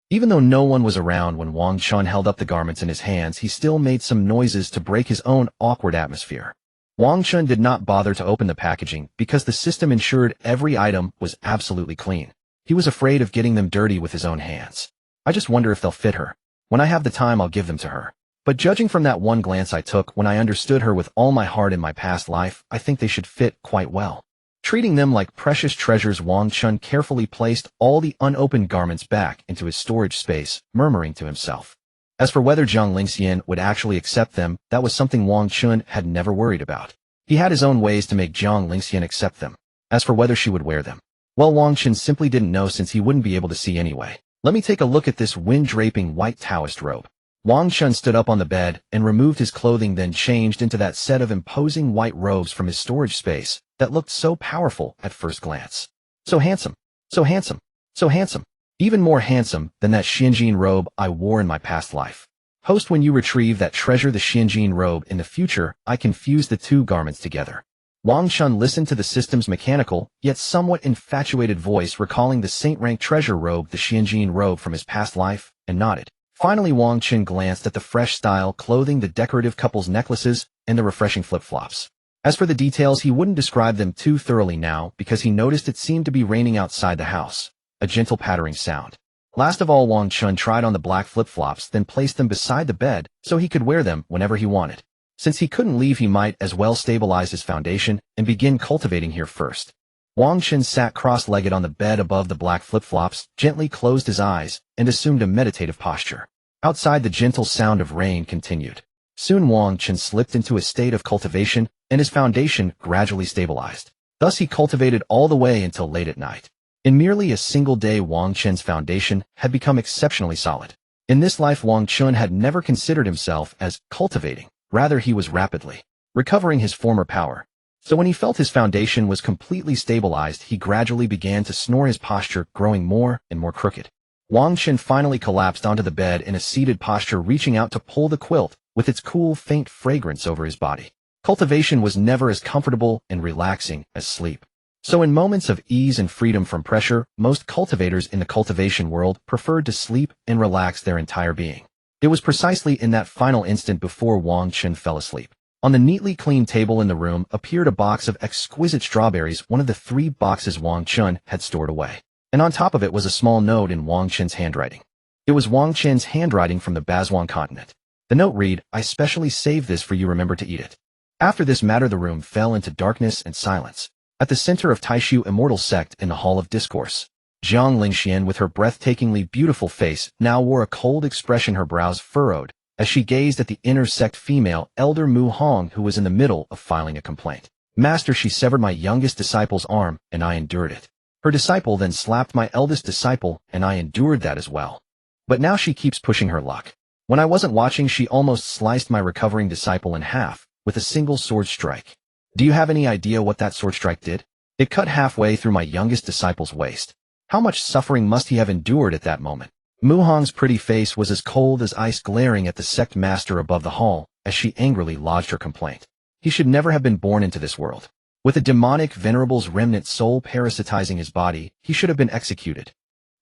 Even though no one was around when Wang Chen held up the garments in his hands, he still made some noises to break his own awkward atmosphere. Wang Chen did not bother to open the packaging because the system ensured every item was absolutely clean. He was afraid of getting them dirty with his own hands. I just wonder if they'll fit her. When I have the time, I'll give them to her. But judging from that one glance I took when I understood her with all my heart in my past life, I think they should fit quite well. Treating them like precious treasures, Wang Chen carefully placed all the unopened garments back into his storage space, murmuring to himself. As for whether Jiang Lingxian would actually accept them, that was something Wang Chen had never worried about. He had his own ways to make Jiang Lingxian accept them. As for whether she would wear them, well, Wang Chen simply didn't know, since he wouldn't be able to see anyway. Let me take a look at this wind-draping white Taoist robe. Wang Chen stood up on the bed and removed his clothing, then changed into that set of imposing white robes from his storage space that looked so powerful at first glance. So handsome, so handsome, so handsome. Even more handsome than that Xianjin robe I wore in my past life. Host, when you retrieve that treasure, the Xianjin robe, in the future, I can fuse the 2 garments together. Wang Chen listened to the system's mechanical, yet somewhat infatuated voice, recalling the saint-rank treasure robe, the Xianjin robe from his past life, and nodded. Finally, Wang Chen glanced at the fresh style clothing, the decorative couple's necklaces, and the refreshing flip-flops. As for the details, he wouldn't describe them too thoroughly now because he noticed it seemed to be raining outside the house. A gentle pattering sound. Last of all, Wang Chen tried on the black flip-flops, then placed them beside the bed so he could wear them whenever he wanted. Since he couldn't leave, he might as well stabilize his foundation and begin cultivating here first. Wang Chen sat cross-legged on the bed above the black flip-flops, gently closed his eyes, and assumed a meditative posture. Outside, the gentle sound of rain continued. Soon Wang Chen slipped into a state of cultivation, and his foundation gradually stabilized. Thus he cultivated all the way until late at night. In merely a single day, Wang Chen's foundation had become exceptionally solid. In this life, Wang Chen had never considered himself as cultivating. Rather, he was rapidly recovering his former power. So when he felt his foundation was completely stabilized, he gradually began to snore, his posture growing more and more crooked. Wang Chen finally collapsed onto the bed in a seated posture, reaching out to pull the quilt with its cool, faint fragrance over his body. Cultivation was never as comfortable and relaxing as sleep. So in moments of ease and freedom from pressure, most cultivators in the cultivation world preferred to sleep and relax their entire being. It was precisely in that final instant before Wang Chen fell asleep. On the neatly clean table in the room appeared a box of exquisite strawberries, one of the 3 boxes Wang Chen had stored away. And on top of it was a small note in Wang Chen's handwriting. It was Wang Chen's handwriting from the Bazhuang continent. The note read, "I specially saved this for you, remember to eat it." After this matter, the room fell into darkness and silence. At the center of Taishu Immortal Sect in the Hall of Discourse, Jiang Lingxian, with her breathtakingly beautiful face, now wore a cold expression, her brows furrowed, as she gazed at the inner sect female, Elder Mu Hong, who was in the middle of filing a complaint. "Master, she severed my youngest disciple's arm, and I endured it. Her disciple then slapped my eldest disciple, and I endured that as well. But now she keeps pushing her luck. When I wasn't watching, she almost sliced my recovering disciple in half with a single sword strike. Do you have any idea what that sword strike did? It cut halfway through my youngest disciple's waist. How much suffering must he have endured at that moment?" Mu Hong's pretty face was as cold as ice, glaring at the sect master above the hall as she angrily lodged her complaint. He should never have been born into this world. With a demonic venerable's remnant soul parasitizing his body, he should have been executed.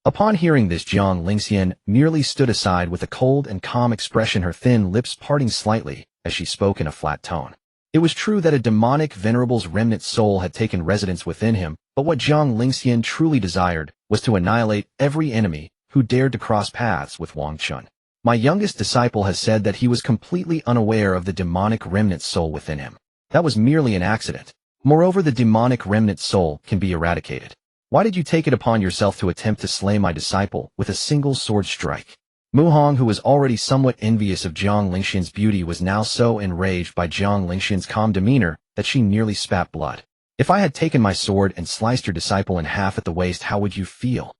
Upon hearing this, Jiang Lingxian merely stood aside with a cold and calm expression, her thin lips parting slightly as she spoke in a flat tone. It was true that a demonic venerable's remnant soul had taken residence within him, but what Jiang Lingxian truly desired was to annihilate every enemy who dared to cross paths with Wang Chen. My youngest disciple has said that he was completely unaware of the demonic remnant soul within him. That was merely an accident. Moreover, the demonic remnant soul can be eradicated. Why did you take it upon yourself to attempt to slay my disciple with a single sword strike? Mu Hong, who was already somewhat envious of Jiang Lingxian's beauty, was now so enraged by Jiang Lingxian's calm demeanor that she nearly spat blood. "If I had taken my sword and sliced your disciple in half at the waist, how would you feel?"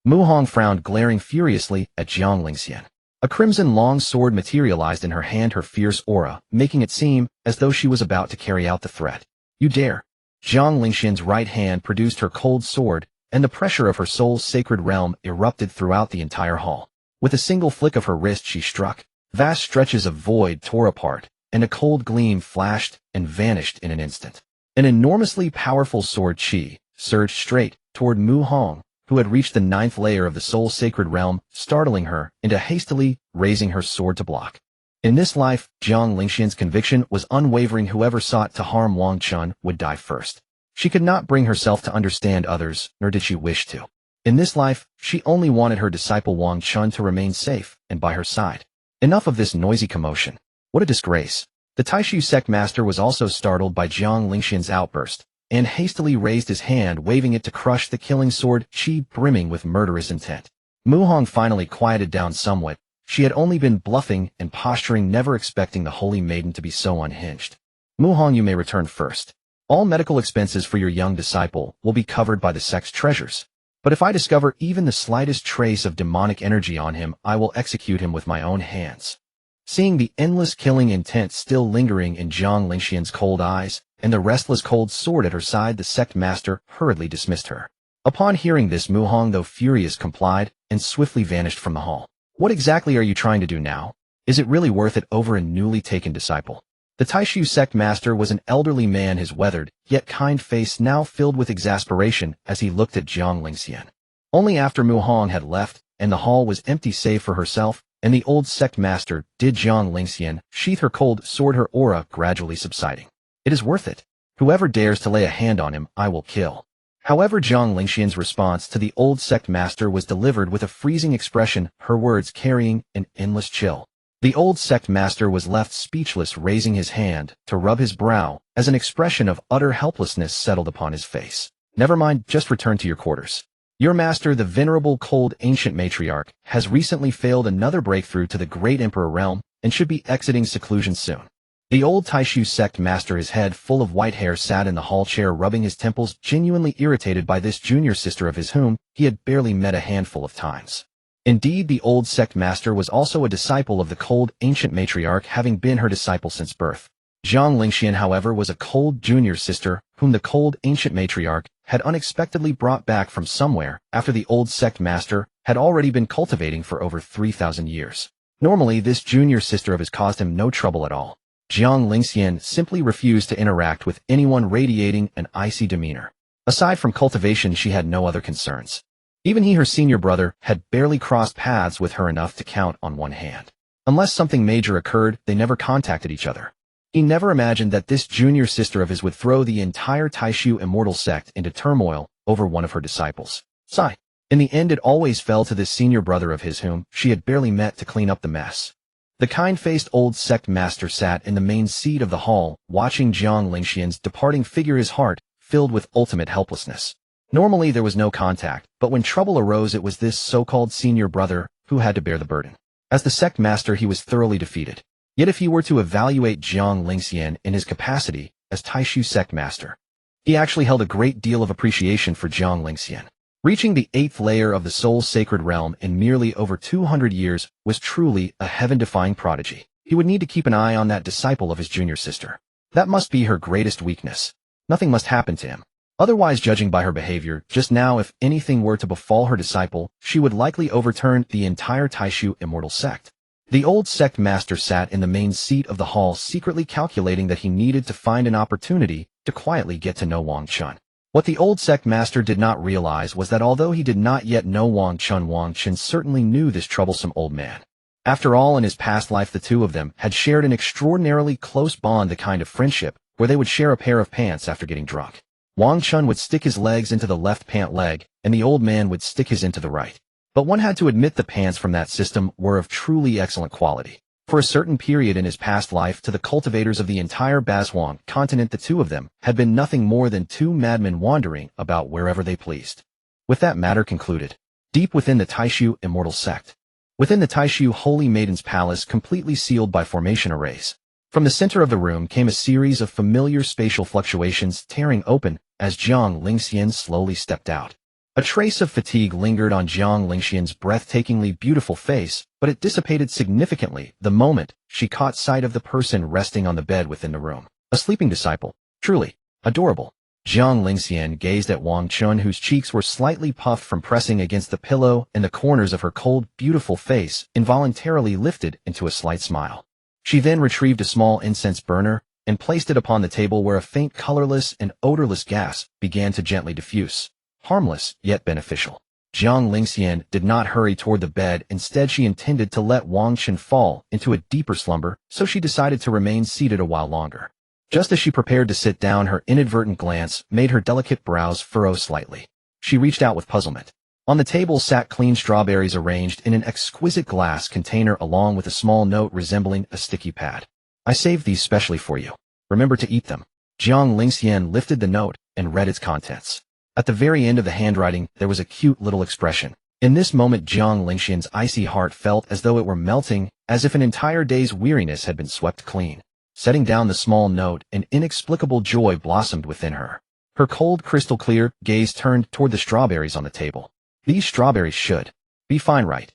Mu Hong frowned, glaring furiously at Jiang Lingxian. A crimson long sword materialized in her hand, her fierce aura making it seem as though she was about to carry out the threat. "You dare!" Jiang Lingxian's right hand produced her cold sword, and the pressure of her soul's sacred realm erupted throughout the entire hall. With a single flick of her wrist, she struck. Vast stretches of void tore apart, and a cold gleam flashed and vanished in an instant. An enormously powerful sword chi surged straight toward Mu Hong, who had reached the 9th layer of the soul sacred realm, startling her into hastily raising her sword to block. In this life, Jiang Lingxian's conviction was unwavering: whoever sought to harm Wang Chen would die first. She could not bring herself to understand others, nor did she wish to. In this life, she only wanted her disciple Wang Chen to remain safe and by her side. Enough of this noisy commotion. What a disgrace. The Taishu sect master was also startled by Jiang Lingxian's outburst, and hastily raised his hand, waving it to crush the killing sword chi brimming with murderous intent. Mu Hong finally quieted down somewhat. She had only been bluffing and posturing, never expecting the holy maiden to be so unhinged. "Mu Hong, you may return first. All medical expenses for your young disciple will be covered by the sect's treasures. But if I discover even the slightest trace of demonic energy on him, I will execute him with my own hands." Seeing the endless killing intent still lingering in Jiang Lingxian's cold eyes, and the restless cold sword at her side, the sect master hurriedly dismissed her. Upon hearing this, Mu Hong, though furious, complied, and swiftly vanished from the hall. "What exactly are you trying to do now? Is it really worth it over a newly taken disciple?" The Taishu sect master was an elderly man, his weathered, yet kind face now filled with exasperation as he looked at Jiang Lingxian. Only after Mu Hong had left, and the hall was empty save for herself and the old sect master, did Jiang Lingxian sheath her cold sword, her aura gradually subsiding. "It is worth it. Whoever dares to lay a hand on him, I will kill." However, Jiang Lingxian's response to the old sect master was delivered with a freezing expression, her words carrying an endless chill. The old sect master was left speechless, raising his hand to rub his brow as an expression of utter helplessness settled upon his face. Never mind, just return to your quarters. Your master, the venerable cold ancient matriarch, has recently failed another breakthrough to the great emperor realm and should be exiting seclusion soon. The old Taishu sect master, his head full of white hair, sat in the hall chair rubbing his temples, genuinely irritated by this junior sister of his whom he had barely met a handful of times. Indeed, the old sect master was also a disciple of the cold ancient matriarch, having been her disciple since birth. Jiang Lingxian, however, was a cold junior sister whom the cold ancient matriarch had unexpectedly brought back from somewhere after the old sect master had already been cultivating for over 3,000 years. Normally, this junior sister of his caused him no trouble at all. Jiang Lingxian simply refused to interact with anyone radiating an icy demeanor. Aside from cultivation, she had no other concerns. Even he, her senior brother, had barely crossed paths with her enough to count on one hand. Unless something major occurred, they never contacted each other. He never imagined that this junior sister of his would throw the entire Taishu immortal sect into turmoil over one of her disciples. Sigh. In the end, it always fell to this senior brother of his whom she had barely met to clean up the mess. The kind-faced old sect master sat in the main seat of the hall, watching Jiang Lingxian's departing figure, his heart filled with ultimate helplessness. Normally there was no contact, but when trouble arose it was this so-called senior brother who had to bear the burden. As the sect master, he was thoroughly defeated. Yet if he were to evaluate Jiang Lingxian in his capacity as Taishu sect master, he actually held a great deal of appreciation for Jiang Lingxian. Reaching the 8th layer of the soul's sacred realm in merely over 200 years was truly a heaven-defying prodigy. He would need to keep an eye on that disciple of his junior sister. That must be her greatest weakness. Nothing must happen to him. Otherwise, judging by her behavior just now, if anything were to befall her disciple, she would likely overturn the entire Taishu immortal sect. The old sect master sat in the main seat of the hall, secretly calculating that he needed to find an opportunity to quietly get to know Wang Chen. What the old sect master did not realize was that although he did not yet know Wang Chen certainly knew this troublesome old man. After all, in his past life the two of them had shared an extraordinarily close bond, the kind of friendship where they would share a pair of pants after getting drunk. Wang Chen would stick his legs into the left pant leg, and the old man would stick his into the right. But one had to admit the pants from that system were of truly excellent quality. For a certain period in his past life, to the cultivators of the entire Bazhuang continent, the two of them had been nothing more than two madmen wandering about wherever they pleased. With that matter concluded, deep within the Taishu immortal sect, within the Taishu Holy Maiden's palace, completely sealed by formation arrays, from the center of the room came a series of familiar spatial fluctuations tearing open as Jiang Lingxian slowly stepped out. A trace of fatigue lingered on Jiang Lingxian's breathtakingly beautiful face, but it dissipated significantly the moment she caught sight of the person resting on the bed within the room. A sleeping disciple. Truly adorable. Jiang Lingxian gazed at Wang Chen, whose cheeks were slightly puffed from pressing against the pillow, and the corners of her cold, beautiful face involuntarily lifted into a slight smile. She then retrieved a small incense burner and placed it upon the table, where a faint colorless and odorless gas began to gently diffuse. Harmless, yet beneficial. Jiang Lingxian did not hurry toward the bed. Instead, she intended to let Wang Chen fall into a deeper slumber, so she decided to remain seated a while longer. Just as she prepared to sit down, her inadvertent glance made her delicate brows furrow slightly. She reached out with puzzlement. On the table sat clean strawberries arranged in an exquisite glass container, along with a small note resembling a sticky pad. I saved these specially for you. Remember to eat them. Jiang Lingxian lifted the note and read its contents. At the very end of the handwriting, there was a cute little expression. In this moment, Jiang Lingxian's icy heart felt as though it were melting, as if an entire day's weariness had been swept clean. Setting down the small note, an inexplicable joy blossomed within her. Her cold, crystal-clear gaze turned toward the strawberries on the table. These strawberries should be fine, right?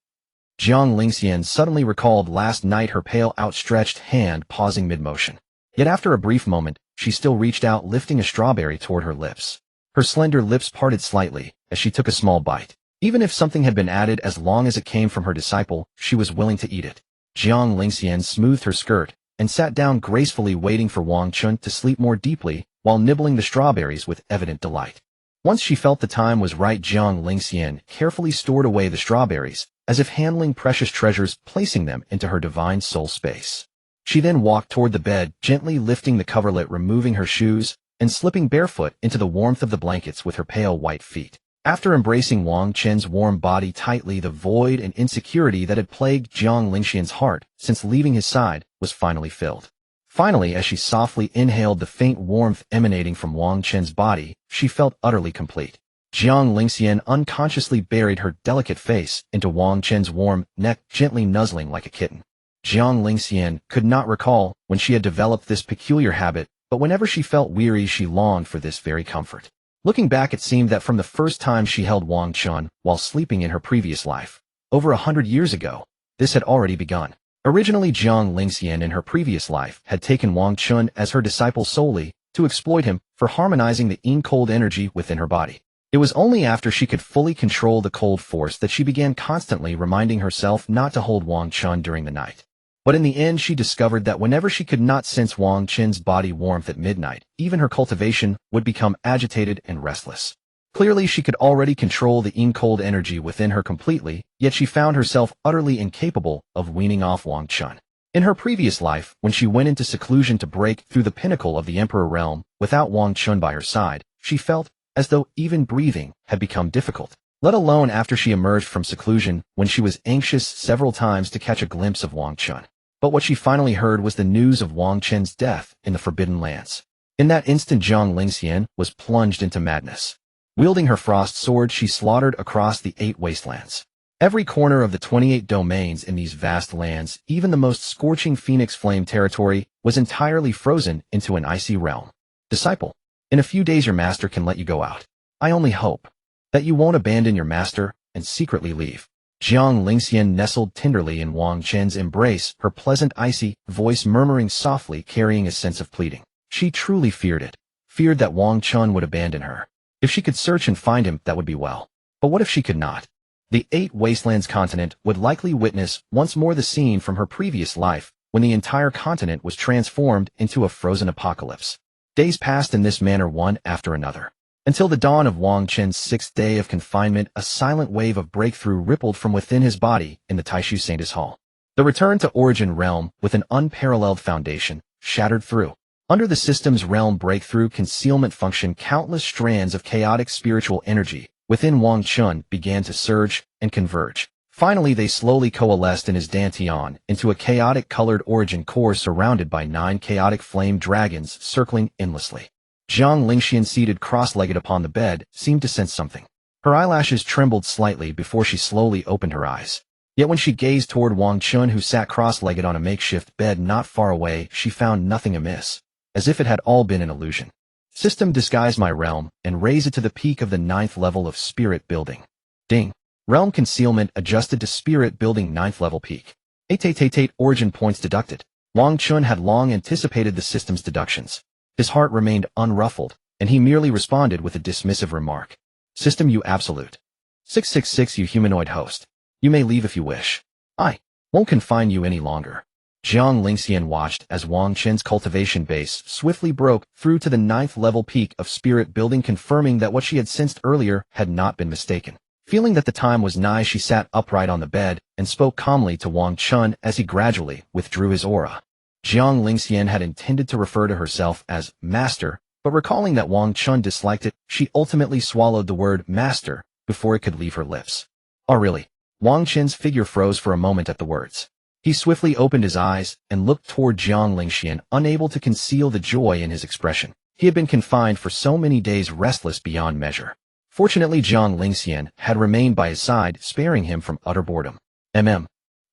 Jiang Lingxian suddenly recalled last night, her pale, outstretched hand pausing mid-motion. Yet after a brief moment, she still reached out, lifting a strawberry toward her lips. Her slender lips parted slightly as she took a small bite. Even if something had been added, as long as it came from her disciple, she was willing to eat it. Jiang Lingxian smoothed her skirt and sat down gracefully, waiting for Wang Chen to sleep more deeply while nibbling the strawberries with evident delight. Once she felt the time was right, Jiang Lingxian carefully stored away the strawberries, as if handling precious treasures, placing them into her divine soul space. She then walked toward the bed, gently lifting the coverlet, removing her shoes, and slipping barefoot into the warmth of the blankets with her pale white feet. After embracing Wang Chen's warm body tightly, the void and insecurity that had plagued Jiang Lingxian's heart since leaving his side was finally filled. Finally, as she softly inhaled the faint warmth emanating from Wang Chen's body, she felt utterly complete. Jiang Lingxian unconsciously buried her delicate face into Wang Chen's warm neck, gently nuzzling like a kitten. Jiang Lingxian could not recall when she had developed this peculiar habit, but whenever she felt weary she longed for this very comfort. Looking back, it seemed that from the first time she held Wang Chen while sleeping in her previous life, over 100 years ago, this had already begun. Originally, Jiang Lingxian in her previous life had taken Wang Chen as her disciple solely to exploit him for harmonizing the yin-cold energy within her body. It was only after she could fully control the cold force that she began constantly reminding herself not to hold Wang Chen during the night. But in the end, she discovered that whenever she could not sense Wang Chen's body warmth at midnight, even her cultivation would become agitated and restless. Clearly, she could already control the yin-cold energy within her completely, yet she found herself utterly incapable of weaning off Wang Chen. In her previous life, when she went into seclusion to break through the pinnacle of the Emperor realm without Wang Chen by her side, she felt as though even breathing had become difficult, let alone after she emerged from seclusion when she was anxious several times to catch a glimpse of Wang Chen. But what she finally heard was the news of Wang Chen's death in the Forbidden Lands. In that instant, Jiang Lingxian was plunged into madness. Wielding her frost sword, she slaughtered across the 8 wastelands. Every corner of the 28 domains in these vast lands, even the most scorching phoenix flame territory, was entirely frozen into an icy realm. Disciple, in a few days your master can let you go out. I only hope that you won't abandon your master and secretly leave. Jiang Lingxian nestled tenderly in Wang Chen's embrace, her pleasant icy voice murmuring softly, carrying a sense of pleading. She truly feared it, feared that Wang Chen would abandon her. If she could search and find him, that would be well. But what if she could not? The 8 Wastelands continent would likely witness once more the scene from her previous life, when the entire continent was transformed into a frozen apocalypse. Days passed in this manner, one after another. Until the dawn of Wang Chen's 6th day of confinement, a silent wave of breakthrough rippled from within his body in the Taishu Saintis Hall. The return to Origin Realm, with an unparalleled foundation, shattered through. Under the system's realm breakthrough concealment function, countless strands of chaotic spiritual energy within Wang Chen began to surge and converge. Finally, they slowly coalesced in his dantian into a chaotic colored origin core surrounded by 9 chaotic flame dragons circling endlessly. Jiang Lingxian, seated cross-legged upon the bed, seemed to sense something. Her eyelashes trembled slightly before she slowly opened her eyes. Yet when she gazed toward Wang Chen, who sat cross-legged on a makeshift bed not far away, she found nothing amiss, as if it had all been an illusion. System, disguise my realm and raise it to the peak of the 9th level of spirit building. Ding. Realm concealment adjusted to spirit building 9th level peak. 8 origin points deducted. Wang Chen had long anticipated the system's deductions. His heart remained unruffled, and he merely responded with a dismissive remark. System, you absolute. 666, you humanoid host. You may leave if you wish. I won't confine you any longer. Jiang Lingxian watched as Wang Chen's cultivation base swiftly broke through to the 9th level peak of spirit building, confirming that what she had sensed earlier had not been mistaken. Feeling that the time was nigh, she sat upright on the bed and spoke calmly to Wang Chen as he gradually withdrew his aura. Jiang Lingxian had intended to refer to herself as master, but recalling that Wang Chen disliked it, she ultimately swallowed the word master before it could leave her lips. Oh really? Wang Chen's figure froze for a moment at the words. He swiftly opened his eyes and looked toward Jiang Lingxian, unable to conceal the joy in his expression. He had been confined for so many days, restless beyond measure. Fortunately, Jiang Lingxian had remained by his side, sparing him from utter boredom.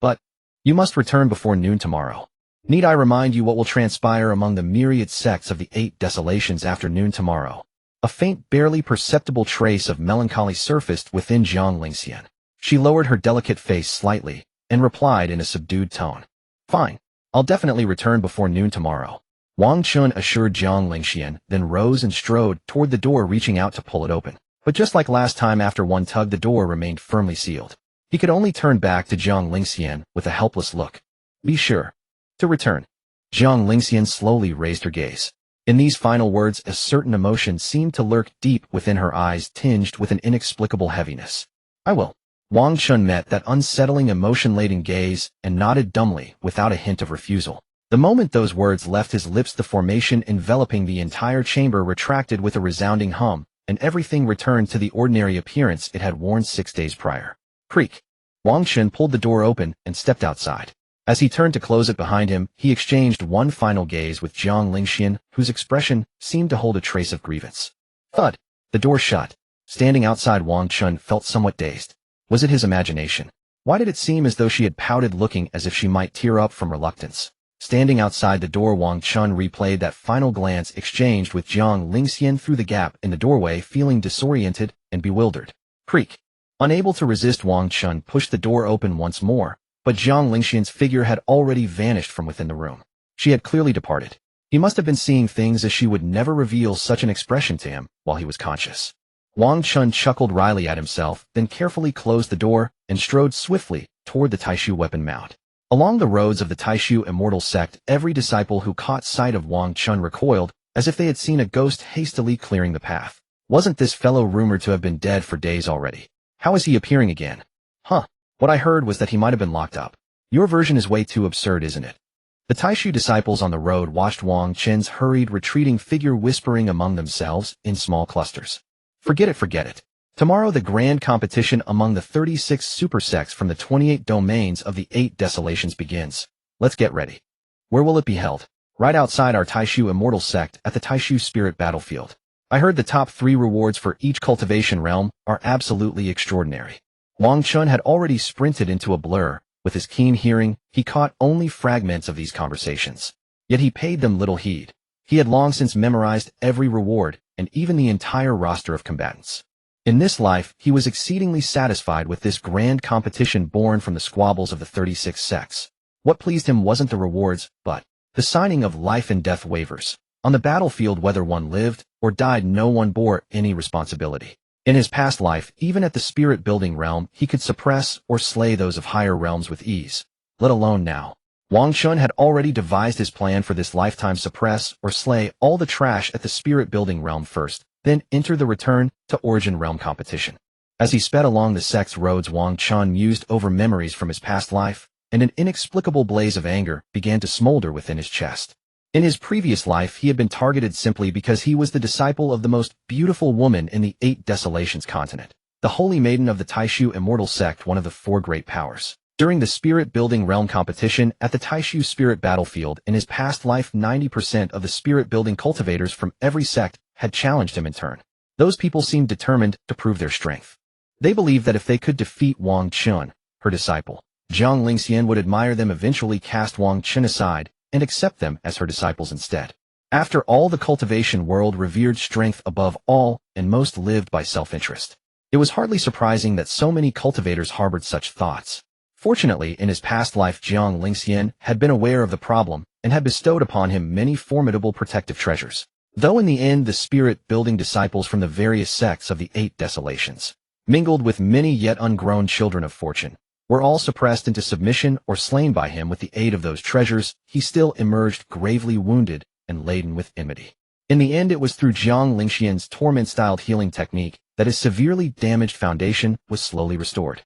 But you must return before noon tomorrow. Need I remind you what will transpire among the myriad sects of the 8 desolations after noon tomorrow? A faint, barely perceptible trace of melancholy surfaced within Jiang Lingxian. She lowered her delicate face slightly and replied in a subdued tone. Fine. I'll definitely return before noon tomorrow. Wang Chen assured Jiang Lingxian, then rose and strode toward the door, reaching out to pull it open. But just like last time, after one tug, the door remained firmly sealed. He could only turn back to Jiang Lingxian with a helpless look. Be sure to return. Jiang Lingxian slowly raised her gaze. In these final words, a certain emotion seemed to lurk deep within her eyes, tinged with an inexplicable heaviness. I will. Wang Chen met that unsettling, emotion-laden gaze and nodded dumbly, without a hint of refusal. The moment those words left his lips, the formation enveloping the entire chamber retracted with a resounding hum, and everything returned to the ordinary appearance it had worn 6 days prior. Creak. Wang Chen pulled the door open and stepped outside. As he turned to close it behind him, he exchanged one final gaze with Jiang Lingxian, whose expression seemed to hold a trace of grievance. Thud. The door shut. Standing outside, Wang Chen felt somewhat dazed. Was it his imagination? Why did it seem as though she had pouted, looking as if she might tear up from reluctance? Standing outside the door, Wang Chen replayed that final glance exchanged with Jiang Lingxian through the gap in the doorway, feeling disoriented and bewildered. Creak. Unable to resist, Wang Chen pushed the door open once more, but Jiang Lingxian's figure had already vanished from within the room. She had clearly departed. He must have been seeing things, as she would never reveal such an expression to him while he was conscious. Wang Chen chuckled wryly at himself, then carefully closed the door and strode swiftly toward the Taishu weapon mound. Along the roads of the Taishu immortal sect, every disciple who caught sight of Wang Chen recoiled, as if they had seen a ghost hastily clearing the path. Wasn't this fellow rumored to have been dead for days already? How is he appearing again? Huh. What I heard was that he might have been locked up. Your version is way too absurd, isn't it? The Taishu disciples on the road watched Wang Chen's hurried, retreating figure, whispering among themselves in small clusters. Forget it, forget it. Tomorrow the grand competition among the 36 super sects from the 28 domains of the 8 desolations begins. Let's get ready. Where will it be held? Right outside our Taishu immortal sect at the Taishu spirit battlefield. I heard the top 3 rewards for each cultivation realm are absolutely extraordinary. Wang Chen had already sprinted into a blur. With his keen hearing, he caught only fragments of these conversations. Yet he paid them little heed. He had long since memorized every reward, and even the entire roster of combatants. In this life, he was exceedingly satisfied with this grand competition born from the squabbles of the 36 sects. What pleased him wasn't the rewards, but the signing of life and death waivers. On the battlefield, whether one lived or died, no one bore any responsibility. In his past life, even at the spirit-building realm, he could suppress or slay those of higher realms with ease. Let alone now. Wang Chen had already devised his plan for this lifetime: suppress or slay all the trash at the spirit-building realm first, then enter the return to origin realm competition. As he sped along the sect's roads, Wang Chen mused over memories from his past life, and an inexplicable blaze of anger began to smolder within his chest. In his previous life, he had been targeted simply because he was the disciple of the most beautiful woman in the 8 desolations continent, the holy maiden of the Taishu immortal sect, one of the 4 great powers. During the spirit-building realm competition at the Taishu spirit battlefield in his past life, 90% of the spirit-building cultivators from every sect had challenged him in turn. Those people seemed determined to prove their strength. They believed that if they could defeat Wang Chen, her disciple, Jiang Lingxian would admire them, eventually cast Wang Chen aside, and accept them as her disciples instead. After all, the cultivation world revered strength above all, and most lived by self-interest. It was hardly surprising that so many cultivators harbored such thoughts. Fortunately, in his past life, Jiang Lingxian had been aware of the problem and had bestowed upon him many formidable protective treasures. Though in the end, the spirit-building disciples from the various sects of the 8 desolations, mingled with many yet ungrown children of fortune, were all suppressed into submission or slain by him with the aid of those treasures, he still emerged gravely wounded and laden with enmity. In the end, it was through Jiang Lingxian's torment-styled healing technique that his severely damaged foundation was slowly restored.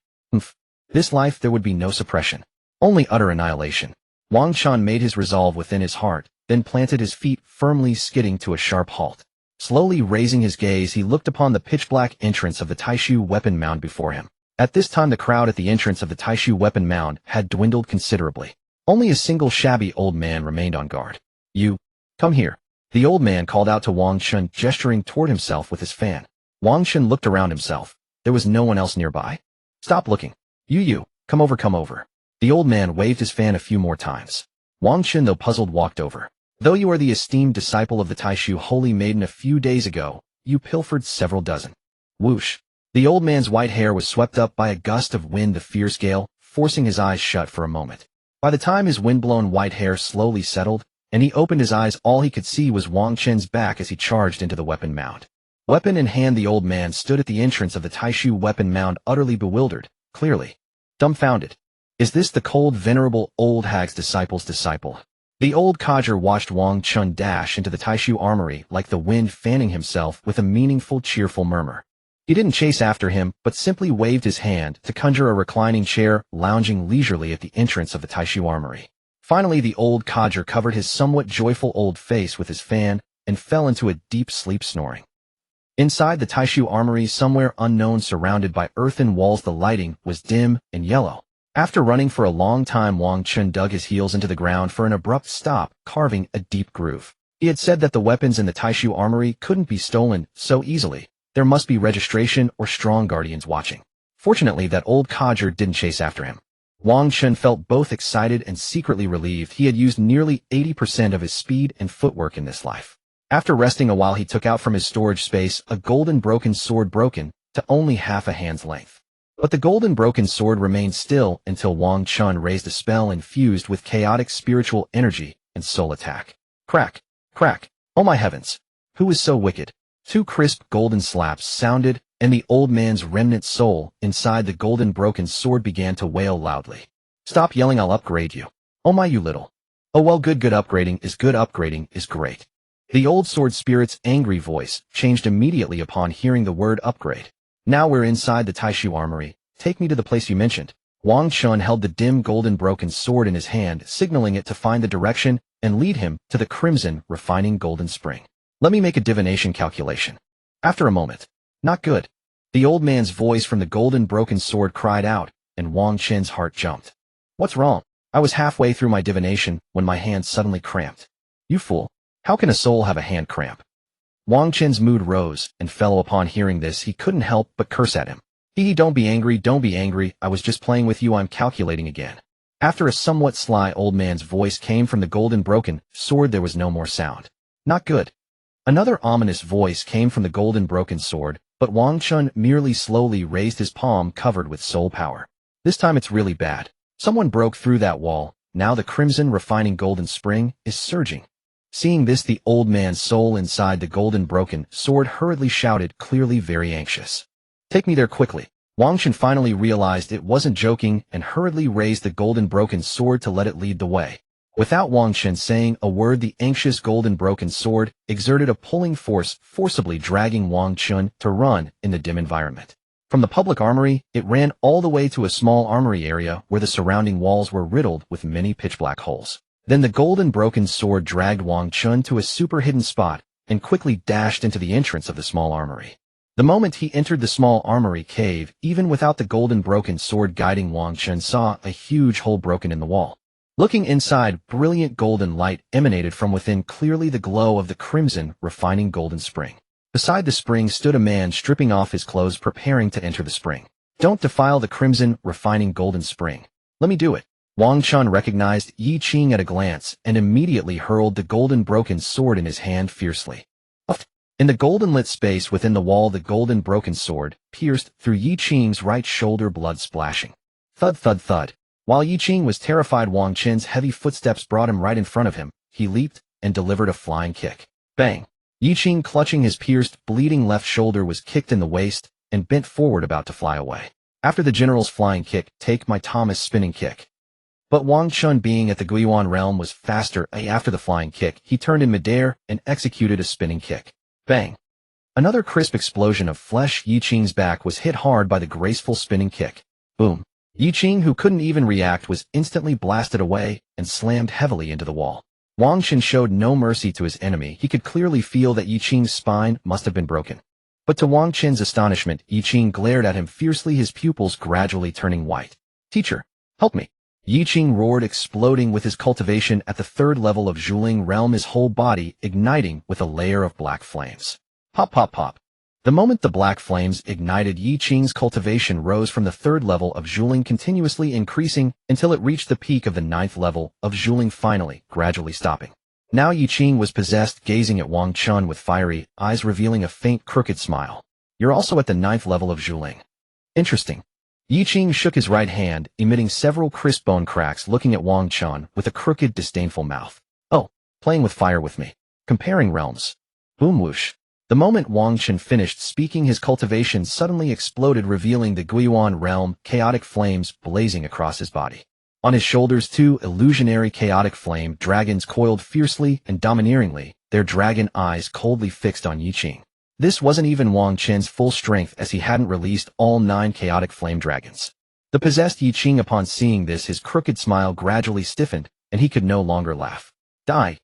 This life there would be no suppression, only utter annihilation. Wang Chen made his resolve within his heart, then planted his feet firmly, skidding to a sharp halt. Slowly raising his gaze, he looked upon the pitch-black entrance of the Taishu weapon mound before him. At this time, the crowd at the entrance of the Taishu weapon mound had dwindled considerably. Only a single shabby old man remained on guard. You, come here. The old man called out to Wang Chen, gesturing toward himself with his fan. Wang Chen looked around himself. There was no one else nearby. Stop looking. You, come over, come over. The old man waved his fan a few more times. Wang Chen, though puzzled, walked over. Though you are the esteemed disciple of the Taishu holy maiden, a few days ago, you pilfered several dozen. Whoosh. The old man's white hair was swept up by a gust of wind, the fierce gale, forcing his eyes shut for a moment. By the time his wind-blown white hair slowly settled, and he opened his eyes, all he could see was Wang Chen's back as he charged into the weapon mound. Weapon in hand, the old man stood at the entrance of the Taishu weapon mound, utterly bewildered, clearly dumbfounded. Is this the cold, venerable old hag's disciple's disciple? The old codger watched Wang Chen dash into the Taishu armory like the wind, fanning himself with a meaningful, cheerful murmur. He didn't chase after him, but simply waved his hand to conjure a reclining chair, lounging leisurely at the entrance of the Taishu armory. Finally, the old codger covered his somewhat joyful old face with his fan and fell into a deep sleep, snoring. Inside the Taishu armory, somewhere unknown, surrounded by earthen walls, the lighting was dim and yellow. After running for a long time, Wang Chen dug his heels into the ground for an abrupt stop, carving a deep groove. He had said that the weapons in the Taishu armory couldn't be stolen so easily. There must be registration or strong guardians watching. Fortunately, that old codger didn't chase after him. Wang Chen felt both excited and secretly relieved. He had used nearly 80% of his speed and footwork in this life. After resting a while, he took out from his storage space a golden broken sword, broken to only half a hand's length. But the golden broken sword remained still until Wang Chen raised a spell infused with chaotic spiritual energy and soul attack. Crack, crack, oh my heavens! Who is so wicked? Two crisp golden slaps sounded, and the old man's remnant soul inside the golden broken sword began to wail loudly. Stop yelling, I'll upgrade you. Oh my, you little. Oh well, good upgrading is great. The old sword spirit's angry voice changed immediately upon hearing the word upgrade. Now we're inside the Taishu armory. Take me to the place you mentioned. Wang Chen held the dim golden broken sword in his hand, signaling it to find the direction and lead him to the crimson refining golden spring. Let me make a divination calculation. After a moment. Not good. The old man's voice from the golden broken sword cried out, and Wang Chen's heart jumped. What's wrong? I was halfway through my divination when my hand suddenly cramped. You fool. How can a soul have a hand cramp? Wang Chen's mood rose and fell upon hearing this. He couldn't help but curse at him. Don't be angry, I was just playing with you, I'm calculating again. After a somewhat sly old man's voice came from the golden broken sword, there was no more sound. Not good. Another ominous voice came from the golden broken sword, but Wang Chen merely slowly raised his palm covered with soul power. This time it's really bad. Someone broke through that wall. Now the crimson refining golden spring is surging. Seeing this, the old man's soul inside the golden broken sword hurriedly shouted, clearly very anxious. Take me there quickly. Wang Chen finally realized it wasn't joking and hurriedly raised the golden broken sword to let it lead the way. Without Wang Chen saying a word, the anxious golden broken sword exerted a pulling force, forcibly dragging Wang Chen to run in the dim environment. From the public armory, it ran all the way to a small armory area where the surrounding walls were riddled with many pitch-black holes. Then the golden broken sword dragged Wang Chen to a super hidden spot and quickly dashed into the entrance of the small armory. The moment he entered the small armory cave, even without the golden broken sword guiding, Wang Chen saw a huge hole broken in the wall. Looking inside, brilliant golden light emanated from within, clearly the glow of the crimson refining golden spring. Beside the spring stood a man stripping off his clothes, preparing to enter the spring. Don't defile the crimson refining golden spring. Let me do it. Wang Chen recognized Yi Qing at a glance and immediately hurled the golden broken sword in his hand fiercely. In the golden lit space within the wall, the golden broken sword pierced through Yi Qing's right shoulder, blood splashing. Thud, thud, thud. While Yi Qing was terrified, Wang Chen's heavy footsteps brought him right in front of him. He leaped and delivered a flying kick. Bang! Yi Qing, clutching his pierced, bleeding left shoulder, was kicked in the waist and bent forward, about to fly away. After the general's flying kick, take my Thomas spinning kick. But Wang Chen, being at the Guiyuan realm, was faster. After the flying kick, he turned in midair and executed a spinning kick. Bang! Another crisp explosion of flesh. Yi Qing's back was hit hard by the graceful spinning kick. Boom! Yi Qing, who couldn't even react, was instantly blasted away and slammed heavily into the wall. Wang Chen showed no mercy to his enemy. He could clearly feel that Yi Qing's spine must have been broken. But to Wang Chen's astonishment, Yi Qing glared at him fiercely, his pupils gradually turning white. Teacher, help me! Yi Qing roared, exploding with his cultivation at the third level of Zhuling realm, his whole body igniting with a layer of black flames. Pop, pop, pop. The moment the black flames ignited, Yi Qing's cultivation rose from the third level of Zhuling, continuously increasing until it reached the peak of the 9th level of Zhuling, finally, gradually stopping. Now Yi Qing was possessed, gazing at Wang Chen with fiery eyes, revealing a faint, crooked smile. You're also at the 9th level of Zhuling. Interesting. Yi Qing shook his right hand, emitting several crisp bone cracks, looking at Wang Chen with a crooked, disdainful mouth. Oh, playing with fire with me. Comparing realms. Boom whoosh. The moment Wang Chen finished speaking, his cultivation suddenly exploded, revealing the Guiyuan realm, chaotic flames blazing across his body. On his shoulders, two illusionary chaotic flame dragons coiled fiercely and domineeringly, their dragon eyes coldly fixed on Yi Qing. This wasn't even Wang Chen's full strength, as he hadn't released all 9 chaotic flame dragons. The possessed Yi Qing, upon seeing this, his crooked smile gradually stiffened, and he could no longer laugh. Die!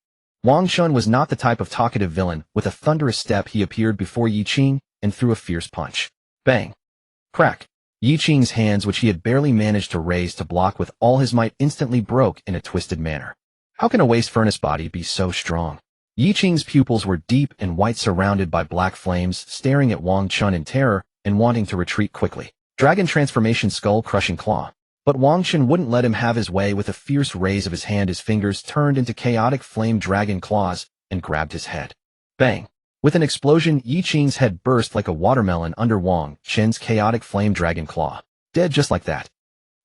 Wang Chen was not the type of talkative villain. With a thunderous step, he appeared before Yi Qing and threw a fierce punch. Bang! Crack! Yi Qing's hands, which he had barely managed to raise to block with all his might, instantly broke in a twisted manner. How can a waste furnace body be so strong? Yi Qing's pupils were deep and white, surrounded by black flames, staring at Wang Chen in terror and wanting to retreat quickly. Dragon transformation, skull-crushing claw. But Wang Chen wouldn't let him have his way. With a fierce raise of his hand, his fingers turned into chaotic flame dragon claws and grabbed his head. Bang! With an explosion, Yi Qing's head burst like a watermelon under Wang Chen's chaotic flame dragon claw. Dead just like that.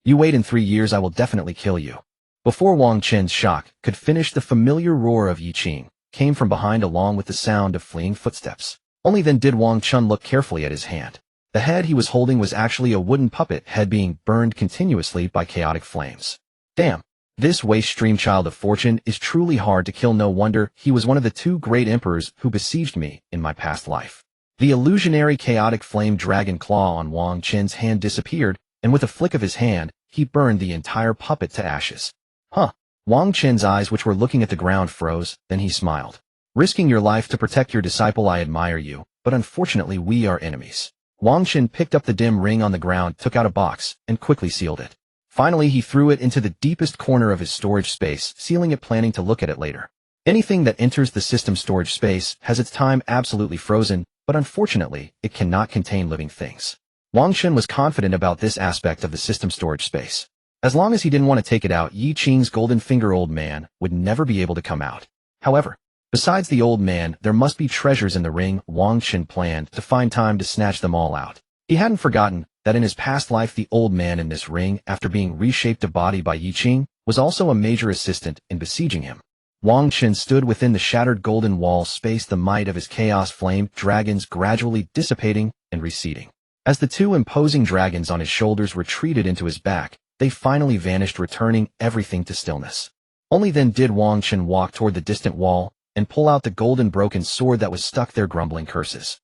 You wait, in 3 years I will definitely kill you. Before Wang Chen's shock could finish, the familiar roar of Yi Qing came from behind, along with the sound of fleeing footsteps. Only then did Wang Chen look carefully at his hand. The head he was holding was actually a wooden puppet head being burned continuously by chaotic flames. Damn! This waste stream child of fortune is truly hard to kill. No wonder he was one of the 2 great emperors who besieged me in my past life. The illusionary chaotic flame dragon claw on Wang Chen's hand disappeared, and with a flick of his hand, he burned the entire puppet to ashes. Huh. Wang Chen's eyes, which were looking at the ground, froze, then he smiled. Risking your life to protect your disciple, I admire you, but unfortunately we are enemies. Wang Chen picked up the dim ring on the ground, took out a box, and quickly sealed it. Finally, he threw it into the deepest corner of his storage space, sealing it, planning to look at it later. Anything that enters the system storage space has its time absolutely frozen, but unfortunately, it cannot contain living things. Wang Chen was confident about this aspect of the system storage space. As long as he didn't want to take it out, Yi Qing's golden finger old man would never be able to come out. However, besides the old man, there must be treasures in the ring. Wang Chen planned to find time to snatch them all out. He hadn't forgotten that in his past life, the old man in this ring, after being reshaped a body by Yi Qing, was also a major assistant in besieging him. Wang Chen stood within the shattered golden wall space, the might of his chaos flame dragons gradually dissipating and receding. As the 2 imposing dragons on his shoulders retreated into his back, they finally vanished, returning everything to stillness. Only then did Wang Chen walk toward the distant wall and pull out the golden broken sword that was stuck there, grumbling curses.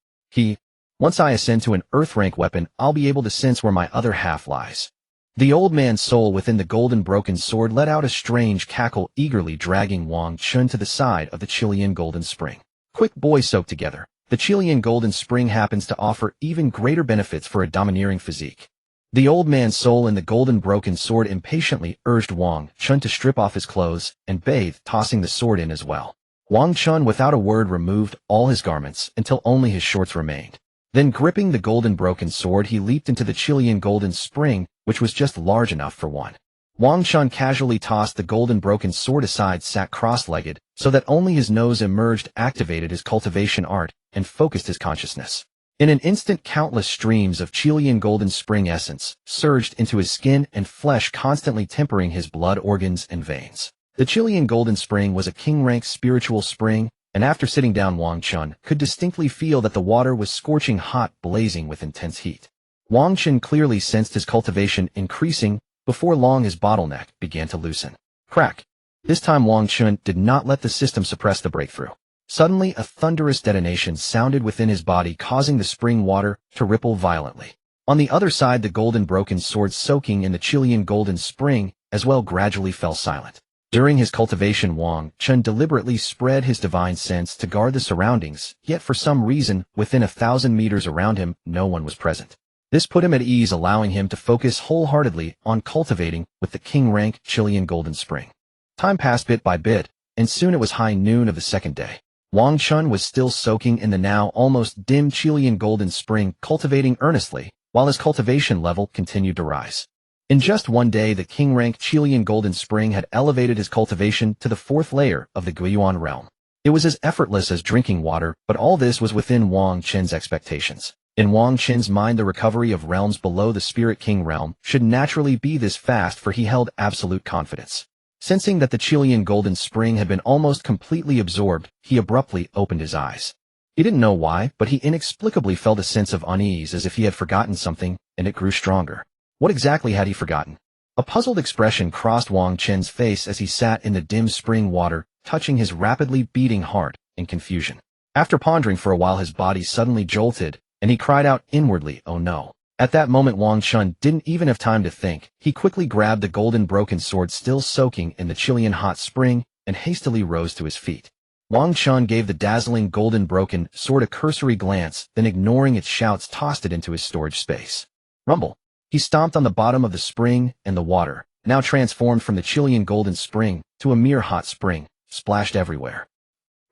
Once I ascend to an earth-rank weapon, I'll be able to sense where my other half lies. The old man's soul within the golden broken sword let out a strange cackle, eagerly dragging Wang Chen to the side of the Chilean golden spring. Quick, boys, soak together. The Chilean golden spring happens to offer even greater benefits for a domineering physique. The old man's soul in the golden broken sword impatiently urged Wang Chen to strip off his clothes and bathe, tossing the sword in as well. Wang Chen, without a word, removed all his garments until only his shorts remained. Then, gripping the golden broken sword, he leaped into the Chilean golden spring, which was just large enough for one. Wang Chen casually tossed the golden broken sword aside, sat cross-legged, so that only his nose emerged, activated his cultivation art, and focused his consciousness. In an instant, countless streams of Chilean golden spring essence surged into his skin and flesh, constantly tempering his blood, organs, and veins. The Chilean golden spring was a king-rank spiritual spring, and after sitting down, Wang Chen could distinctly feel that the water was scorching hot, blazing with intense heat. Wang Chen clearly sensed his cultivation increasing. Before long, his bottleneck began to loosen. Crack! This time Wang Chen did not let the system suppress the breakthrough. Suddenly, a thunderous detonation sounded within his body, causing the spring water to ripple violently. On the other side, the golden broken sword soaking in the Chilean golden spring as well gradually fell silent. During his cultivation, Wang Chen deliberately spread his divine sense to guard the surroundings, yet for some reason, within 1,000 meters around him, no one was present. This put him at ease, allowing him to focus wholeheartedly on cultivating with the king-rank Chilean golden spring. Time passed bit by bit, and soon it was high noon of the second day. Wang Chen was still soaking in the now almost dim Chilean golden spring, cultivating earnestly, while his cultivation level continued to rise. In just one day, the king-rank Chilean golden spring had elevated his cultivation to the 4th layer of the Guiyuan realm. It was as effortless as drinking water, but all this was within Wang Chen's expectations. In Wang Chen's mind, the recovery of realms below the Spirit King realm should naturally be this fast, for he held absolute confidence. Sensing that the Chilean golden spring had been almost completely absorbed, he abruptly opened his eyes. He didn't know why, but he inexplicably felt a sense of unease, as if he had forgotten something, and it grew stronger. What exactly had he forgotten? A puzzled expression crossed Wang Chen's face as he sat in the dim spring water, touching his rapidly beating heart in confusion. After pondering for a while, his body suddenly jolted, and he cried out inwardly, "Oh no." At that moment, Wang Chen didn't even have time to think. He quickly grabbed the golden broken sword still soaking in the Chilean hot spring and hastily rose to his feet. Wang Chen gave the dazzling golden broken sword a cursory glance, then ignoring its shouts, tossed it into his storage space. Rumble. He stomped on the bottom of the spring, and the water, now transformed from the Chilean golden spring to a mere hot spring, splashed everywhere.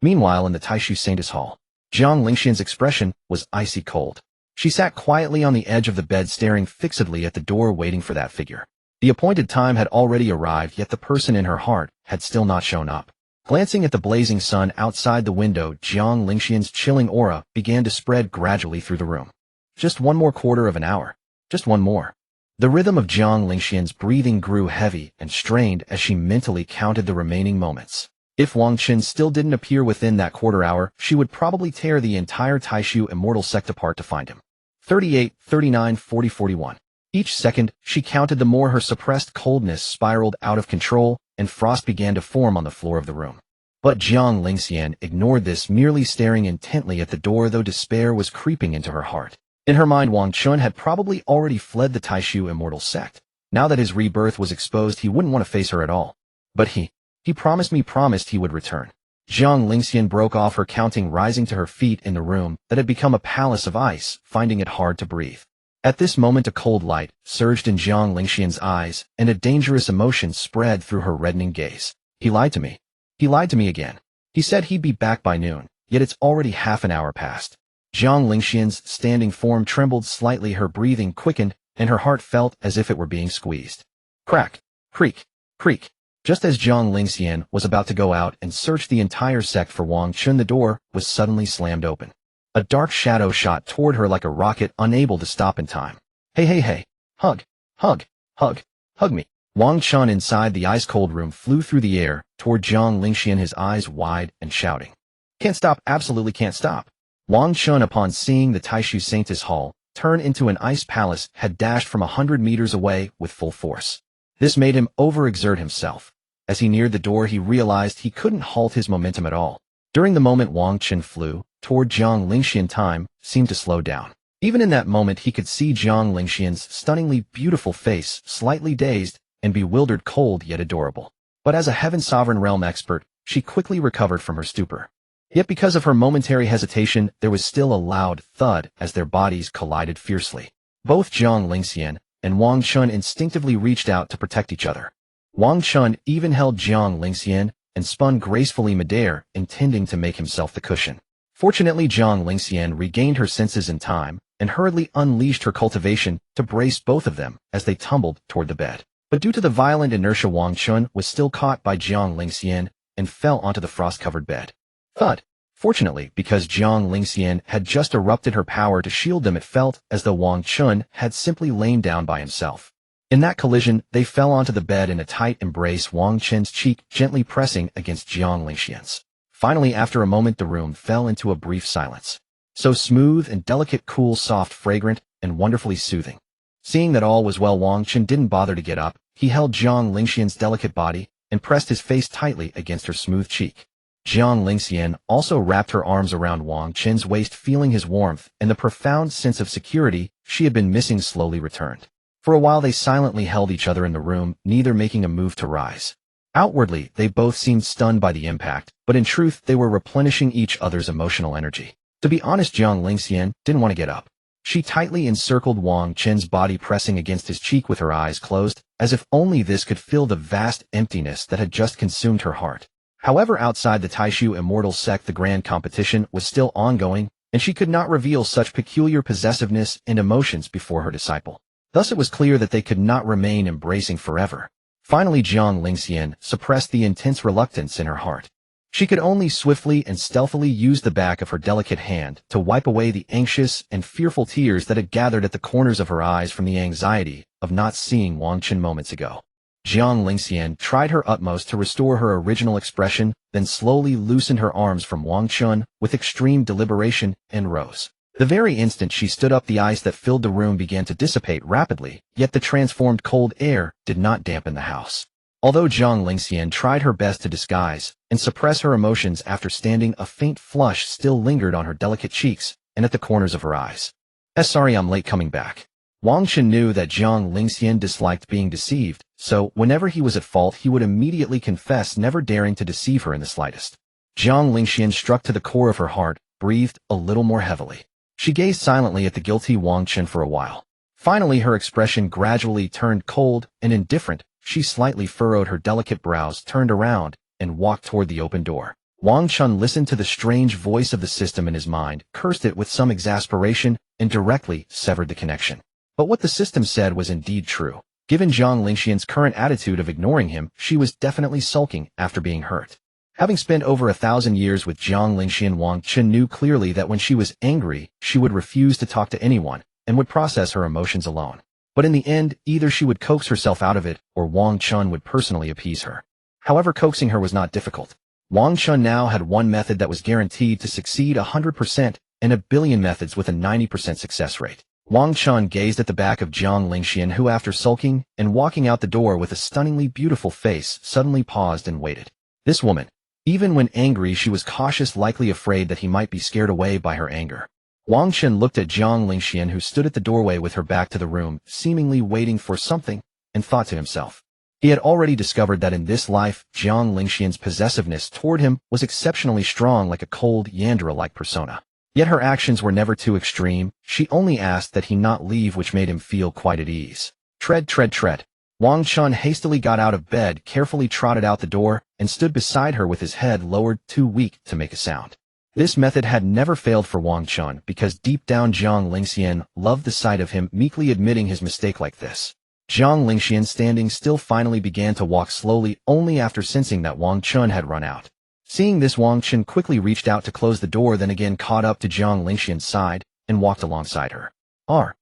Meanwhile, in the Taishu Saintess Hall, Jiang Lingxian's expression was icy cold. She sat quietly on the edge of the bed, staring fixedly at the door, waiting for that figure. The appointed time had already arrived, yet the person in her heart had still not shown up. Glancing at the blazing sun outside the window, Jiang Lingxian's chilling aura began to spread gradually through the room. Just one more quarter of an hour. Just one more. The rhythm of Jiang Lingxian's breathing grew heavy and strained as she mentally counted the remaining moments. If Wang Chen still didn't appear within that quarter hour, she would probably tear the entire Taishu immortal sect apart to find him. 38, 39, 40, 41. Each second, she counted, the more her suppressed coldness spiraled out of control, and frost began to form on the floor of the room. But Jiang Lingxian ignored this, merely staring intently at the door, though despair was creeping into her heart. In her mind, Wang Chen had probably already fled the Taishu immortal sect. Now that his rebirth was exposed, he wouldn't want to face her at all. But he promised he would return. Jiang Lingxian broke off her counting, rising to her feet in the room that had become a palace of ice, finding it hard to breathe. At this moment, a cold light surged in Jiang Lingxian's eyes, and a dangerous emotion spread through her reddening gaze. He lied to me. He lied to me again. He said he'd be back by noon, yet it's already half an hour past. Jiang Lingxian's standing form trembled slightly, her breathing quickened, and her heart felt as if it were being squeezed. Crack, creak, creak. Just as Jiang Lingxian was about to go out and search the entire sect for Wang Chen, the door was suddenly slammed open. A dark shadow shot toward her like a rocket, unable to stop in time. Hey. Hug, hug, hug, hug me. Wang Chen inside the ice-cold room flew through the air toward Jiang Lingxian, his eyes wide and shouting. Can't stop, absolutely can't stop. Wang Chen, upon seeing the Taishu Saintess Hall turn into an ice palace, had dashed from 100 meters away with full force. This made him overexert himself. As he neared the door, he realized he couldn't halt his momentum at all. During the moment Wang Chen flew toward Jiang Lingxian, time seemed to slow down. Even in that moment, he could see Jiang Lingxian's stunningly beautiful face, slightly dazed and bewildered, cold yet adorable. But as a Heaven Sovereign Realm expert, she quickly recovered from her stupor. Yet because of her momentary hesitation, there was still a loud thud as their bodies collided fiercely. Both Jiang Lingxian and Wang Chen instinctively reached out to protect each other. Wang Chen even held Jiang Lingxian and spun gracefully midair, intending to make himself the cushion. Fortunately, Jiang Lingxian regained her senses in time and hurriedly unleashed her cultivation to brace both of them as they tumbled toward the bed. But due to the violent inertia, Wang Chen was still caught by Jiang Lingxian and fell onto the frost-covered bed. Thud. Fortunately, because Jiang Lingxian had just erupted her power to shield them, it felt as though Wang Chen had simply lain down by himself. In that collision, they fell onto the bed in a tight embrace, Wang Chen's cheek gently pressing against Jiang Lingxian's. Finally, after a moment, the room fell into a brief silence. So smooth and delicate, cool, soft, fragrant, and wonderfully soothing. Seeing that all was well, Wang Chen didn't bother to get up. He held Jiang Lingxian's delicate body and pressed his face tightly against her smooth cheek. Jiang Lingxian also wrapped her arms around Wang Chen's waist, feeling his warmth, and the profound sense of security she had been missing slowly returned. For a while they silently held each other in the room, neither making a move to rise. Outwardly, they both seemed stunned by the impact, but in truth they were replenishing each other's emotional energy. To be honest, Jiang Lingxian didn't want to get up. She tightly encircled Wang Chen's body, pressing against his cheek with her eyes closed, as if only this could fill the vast emptiness that had just consumed her heart. However, outside the Taishu immortal sect, the grand competition was still ongoing, and she could not reveal such peculiar possessiveness and emotions before her disciple. Thus it was clear that they could not remain embracing forever. Finally, Jiang Lingxian suppressed the intense reluctance in her heart. She could only swiftly and stealthily use the back of her delicate hand to wipe away the anxious and fearful tears that had gathered at the corners of her eyes from the anxiety of not seeing Wang Chen moments ago. Jiang Lingxian tried her utmost to restore her original expression, then slowly loosened her arms from Wang Chen with extreme deliberation and rose. The very instant she stood up, the ice that filled the room began to dissipate rapidly, yet the transformed cold air did not dampen the house. Although Jiang Lingxian tried her best to disguise and suppress her emotions after standing, a faint flush still lingered on her delicate cheeks and at the corners of her eyes. Sorry I'm late coming back. Wang Chen knew that Jiang Lingxian disliked being deceived, so whenever he was at fault he would immediately confess, never daring to deceive her in the slightest. Jiang Lingxian, struck to the core of her heart, breathed a little more heavily. She gazed silently at the guilty Wang Chen for a while. Finally, her expression gradually turned cold and indifferent. She slightly furrowed her delicate brows, turned around, and walked toward the open door. Wang Chen listened to the strange voice of the system in his mind, cursed it with some exasperation, and directly severed the connection. But what the system said was indeed true. Given Jiang Lingxian's current attitude of ignoring him, she was definitely sulking after being hurt. Having spent over 1,000 years with Jiang Lingxian, Wang Chen knew clearly that when she was angry, she would refuse to talk to anyone, and would process her emotions alone. But in the end, either she would coax herself out of it, or Wang Chen would personally appease her. However, coaxing her was not difficult. Wang Chen now had one method that was guaranteed to succeed 100%, and a billion methods with a 90% success rate. Wang Chen gazed at the back of Jiang Lingxian, who, after sulking and walking out the door with a stunningly beautiful face, suddenly paused and waited. This woman, even when angry, she was cautious, likely afraid that he might be scared away by her anger. Wang Chen looked at Jiang Lingxian, who stood at the doorway with her back to the room, seemingly waiting for something, and thought to himself. He had already discovered that in this life, Jiang Lingxian's possessiveness toward him was exceptionally strong, like a cold Yandere-like persona. Yet her actions were never too extreme. She only asked that he not leave, which made him feel quite at ease. Tread, tread, tread. Wang Chen hastily got out of bed, carefully trotted out the door, and stood beside her with his head lowered, too weak to make a sound. This method had never failed for Wang Chen, because deep down Jiang Lingxian loved the sight of him meekly admitting his mistake like this. Jiang Lingxian, standing still, finally began to walk slowly, only after sensing that Wang Chen had run out. Seeing this, Wang Chen quickly reached out to close the door, then again caught up to Jiang Lingxian's side and walked alongside her. Are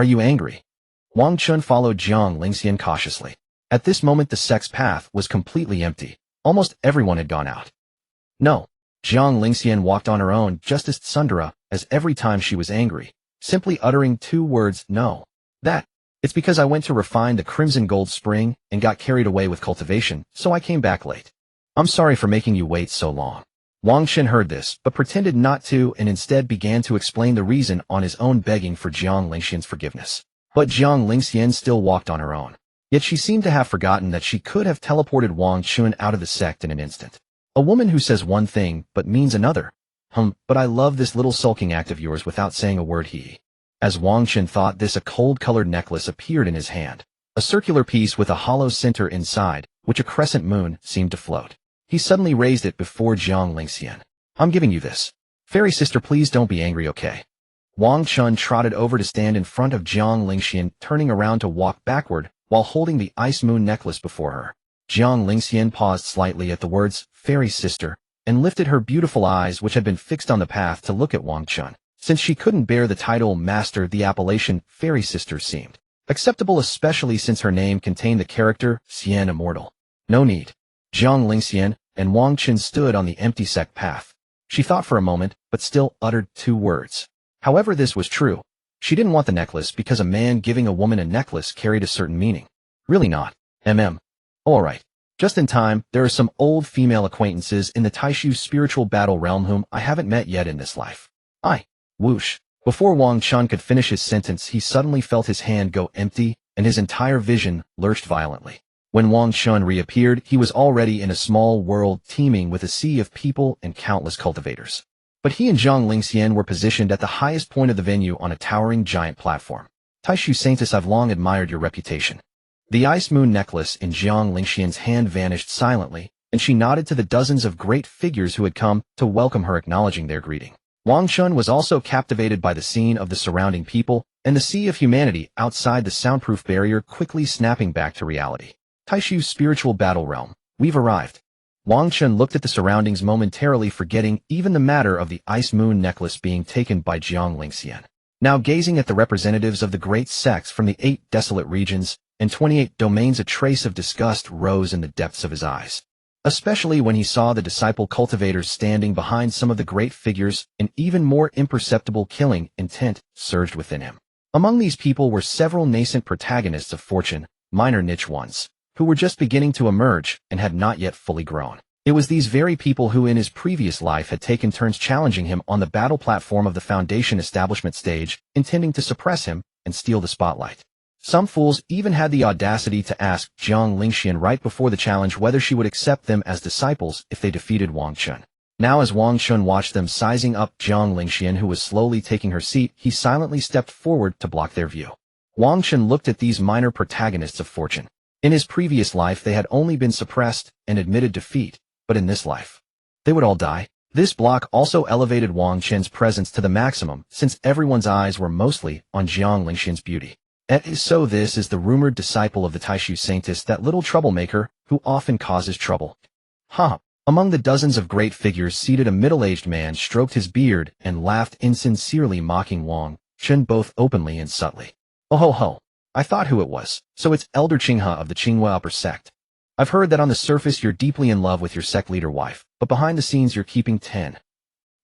you angry? Wang Chen followed Jiang Lingxian cautiously. At this moment, the sex path was completely empty. Almost everyone had gone out. No. Jiang Lingxian walked on her own, just as Tsundere, as every time she was angry, simply uttering two words, no. It's because I went to refine the crimson gold spring and got carried away with cultivation, so I came back late. I'm sorry for making you wait so long. Wang Chen heard this, but pretended not to, and instead began to explain the reason on his own, begging for Jiang Lingxian's forgiveness. But Jiang Lingxian still walked on her own. Yet she seemed to have forgotten that she could have teleported Wang Chen out of the sect in an instant. A woman who says one thing, but means another. But I love this little sulking act of yours without saying a word, he. As Wang Chen thought this, a cold-colored necklace appeared in his hand. A circular piece with a hollow center inside, which a crescent moon seemed to float. He suddenly raised it before Jiang Lingxian. I'm giving you this. Fairy sister, please don't be angry, okay? Wang Chen trotted over to stand in front of Jiang Lingxian, turning around to walk backward while holding the ice moon necklace before her. Jiang Lingxian paused slightly at the words, fairy sister, and lifted her beautiful eyes, which had been fixed on the path, to look at Wang Chen. Since she couldn't bear the title master, the appellation fairy sister seemed acceptable, especially since her name contained the character Xian immortal. No need. Jiang Lingxian and Wang Chen stood on the empty sect path. She thought for a moment, but still uttered two words. However, this was true. She didn't want the necklace because a man giving a woman a necklace carried a certain meaning. Really not. Alright. Just in time, there are some old female acquaintances in the Taishu spiritual battle realm whom I haven't met yet in this life. Whoosh. Before Wang Chen could finish his sentence, he suddenly felt his hand go empty, and his entire vision lurched violently. When Wang Chen reappeared, he was already in a small world teeming with a sea of people and countless cultivators. But he and Jiang Lingxian were positioned at the highest point of the venue on a towering giant platform. Taishu Saintess, I've long admired your reputation. The ice moon necklace in Jiang Lingxian's hand vanished silently, and she nodded to the dozens of great figures who had come to welcome her, acknowledging their greeting. Wang Chen was also captivated by the scene of the surrounding people and the sea of humanity outside the soundproof barrier, quickly snapping back to reality. Taishu's spiritual battle realm. We've arrived. Wang Chen looked at the surroundings, momentarily forgetting even the matter of the ice moon necklace being taken by Jiang Lingxian. Now gazing at the representatives of the great sects from the 8 desolate regions and 28 domains, a trace of disgust rose in the depths of his eyes. Especially when he saw the disciple cultivators standing behind some of the great figures, an even more imperceptible killing intent surged within him. Among these people were several nascent protagonists of fortune, minor niche ones, who were just beginning to emerge and had not yet fully grown. It was these very people who in his previous life had taken turns challenging him on the battle platform of the Foundation establishment stage, intending to suppress him and steal the spotlight. Some fools even had the audacity to ask Jiang Lingxian right before the challenge whether she would accept them as disciples if they defeated Wang Chen. Now as Wang Chen watched them sizing up Jiang Lingxian, who was slowly taking her seat, he silently stepped forward to block their view. Wang Chen looked at these minor protagonists of fortune. In his previous life they had only been suppressed and admitted defeat, but in this life, they would all die. This block also elevated Wang Chen's presence to the maximum since everyone's eyes were mostly on Jiang Lingxian's beauty. And so this is the rumored disciple of the Taishu Saintess, that little troublemaker who often causes trouble. Ha! Among the dozens of great figures seated, a middle-aged man stroked his beard and laughed insincerely, mocking Wang Chen both openly and subtly. Oh ho ho! I thought who it was. So it's Elder Qinghe of the Qinghua upper sect. I've heard that on the surface you're deeply in love with your sect leader wife, but behind the scenes you're keeping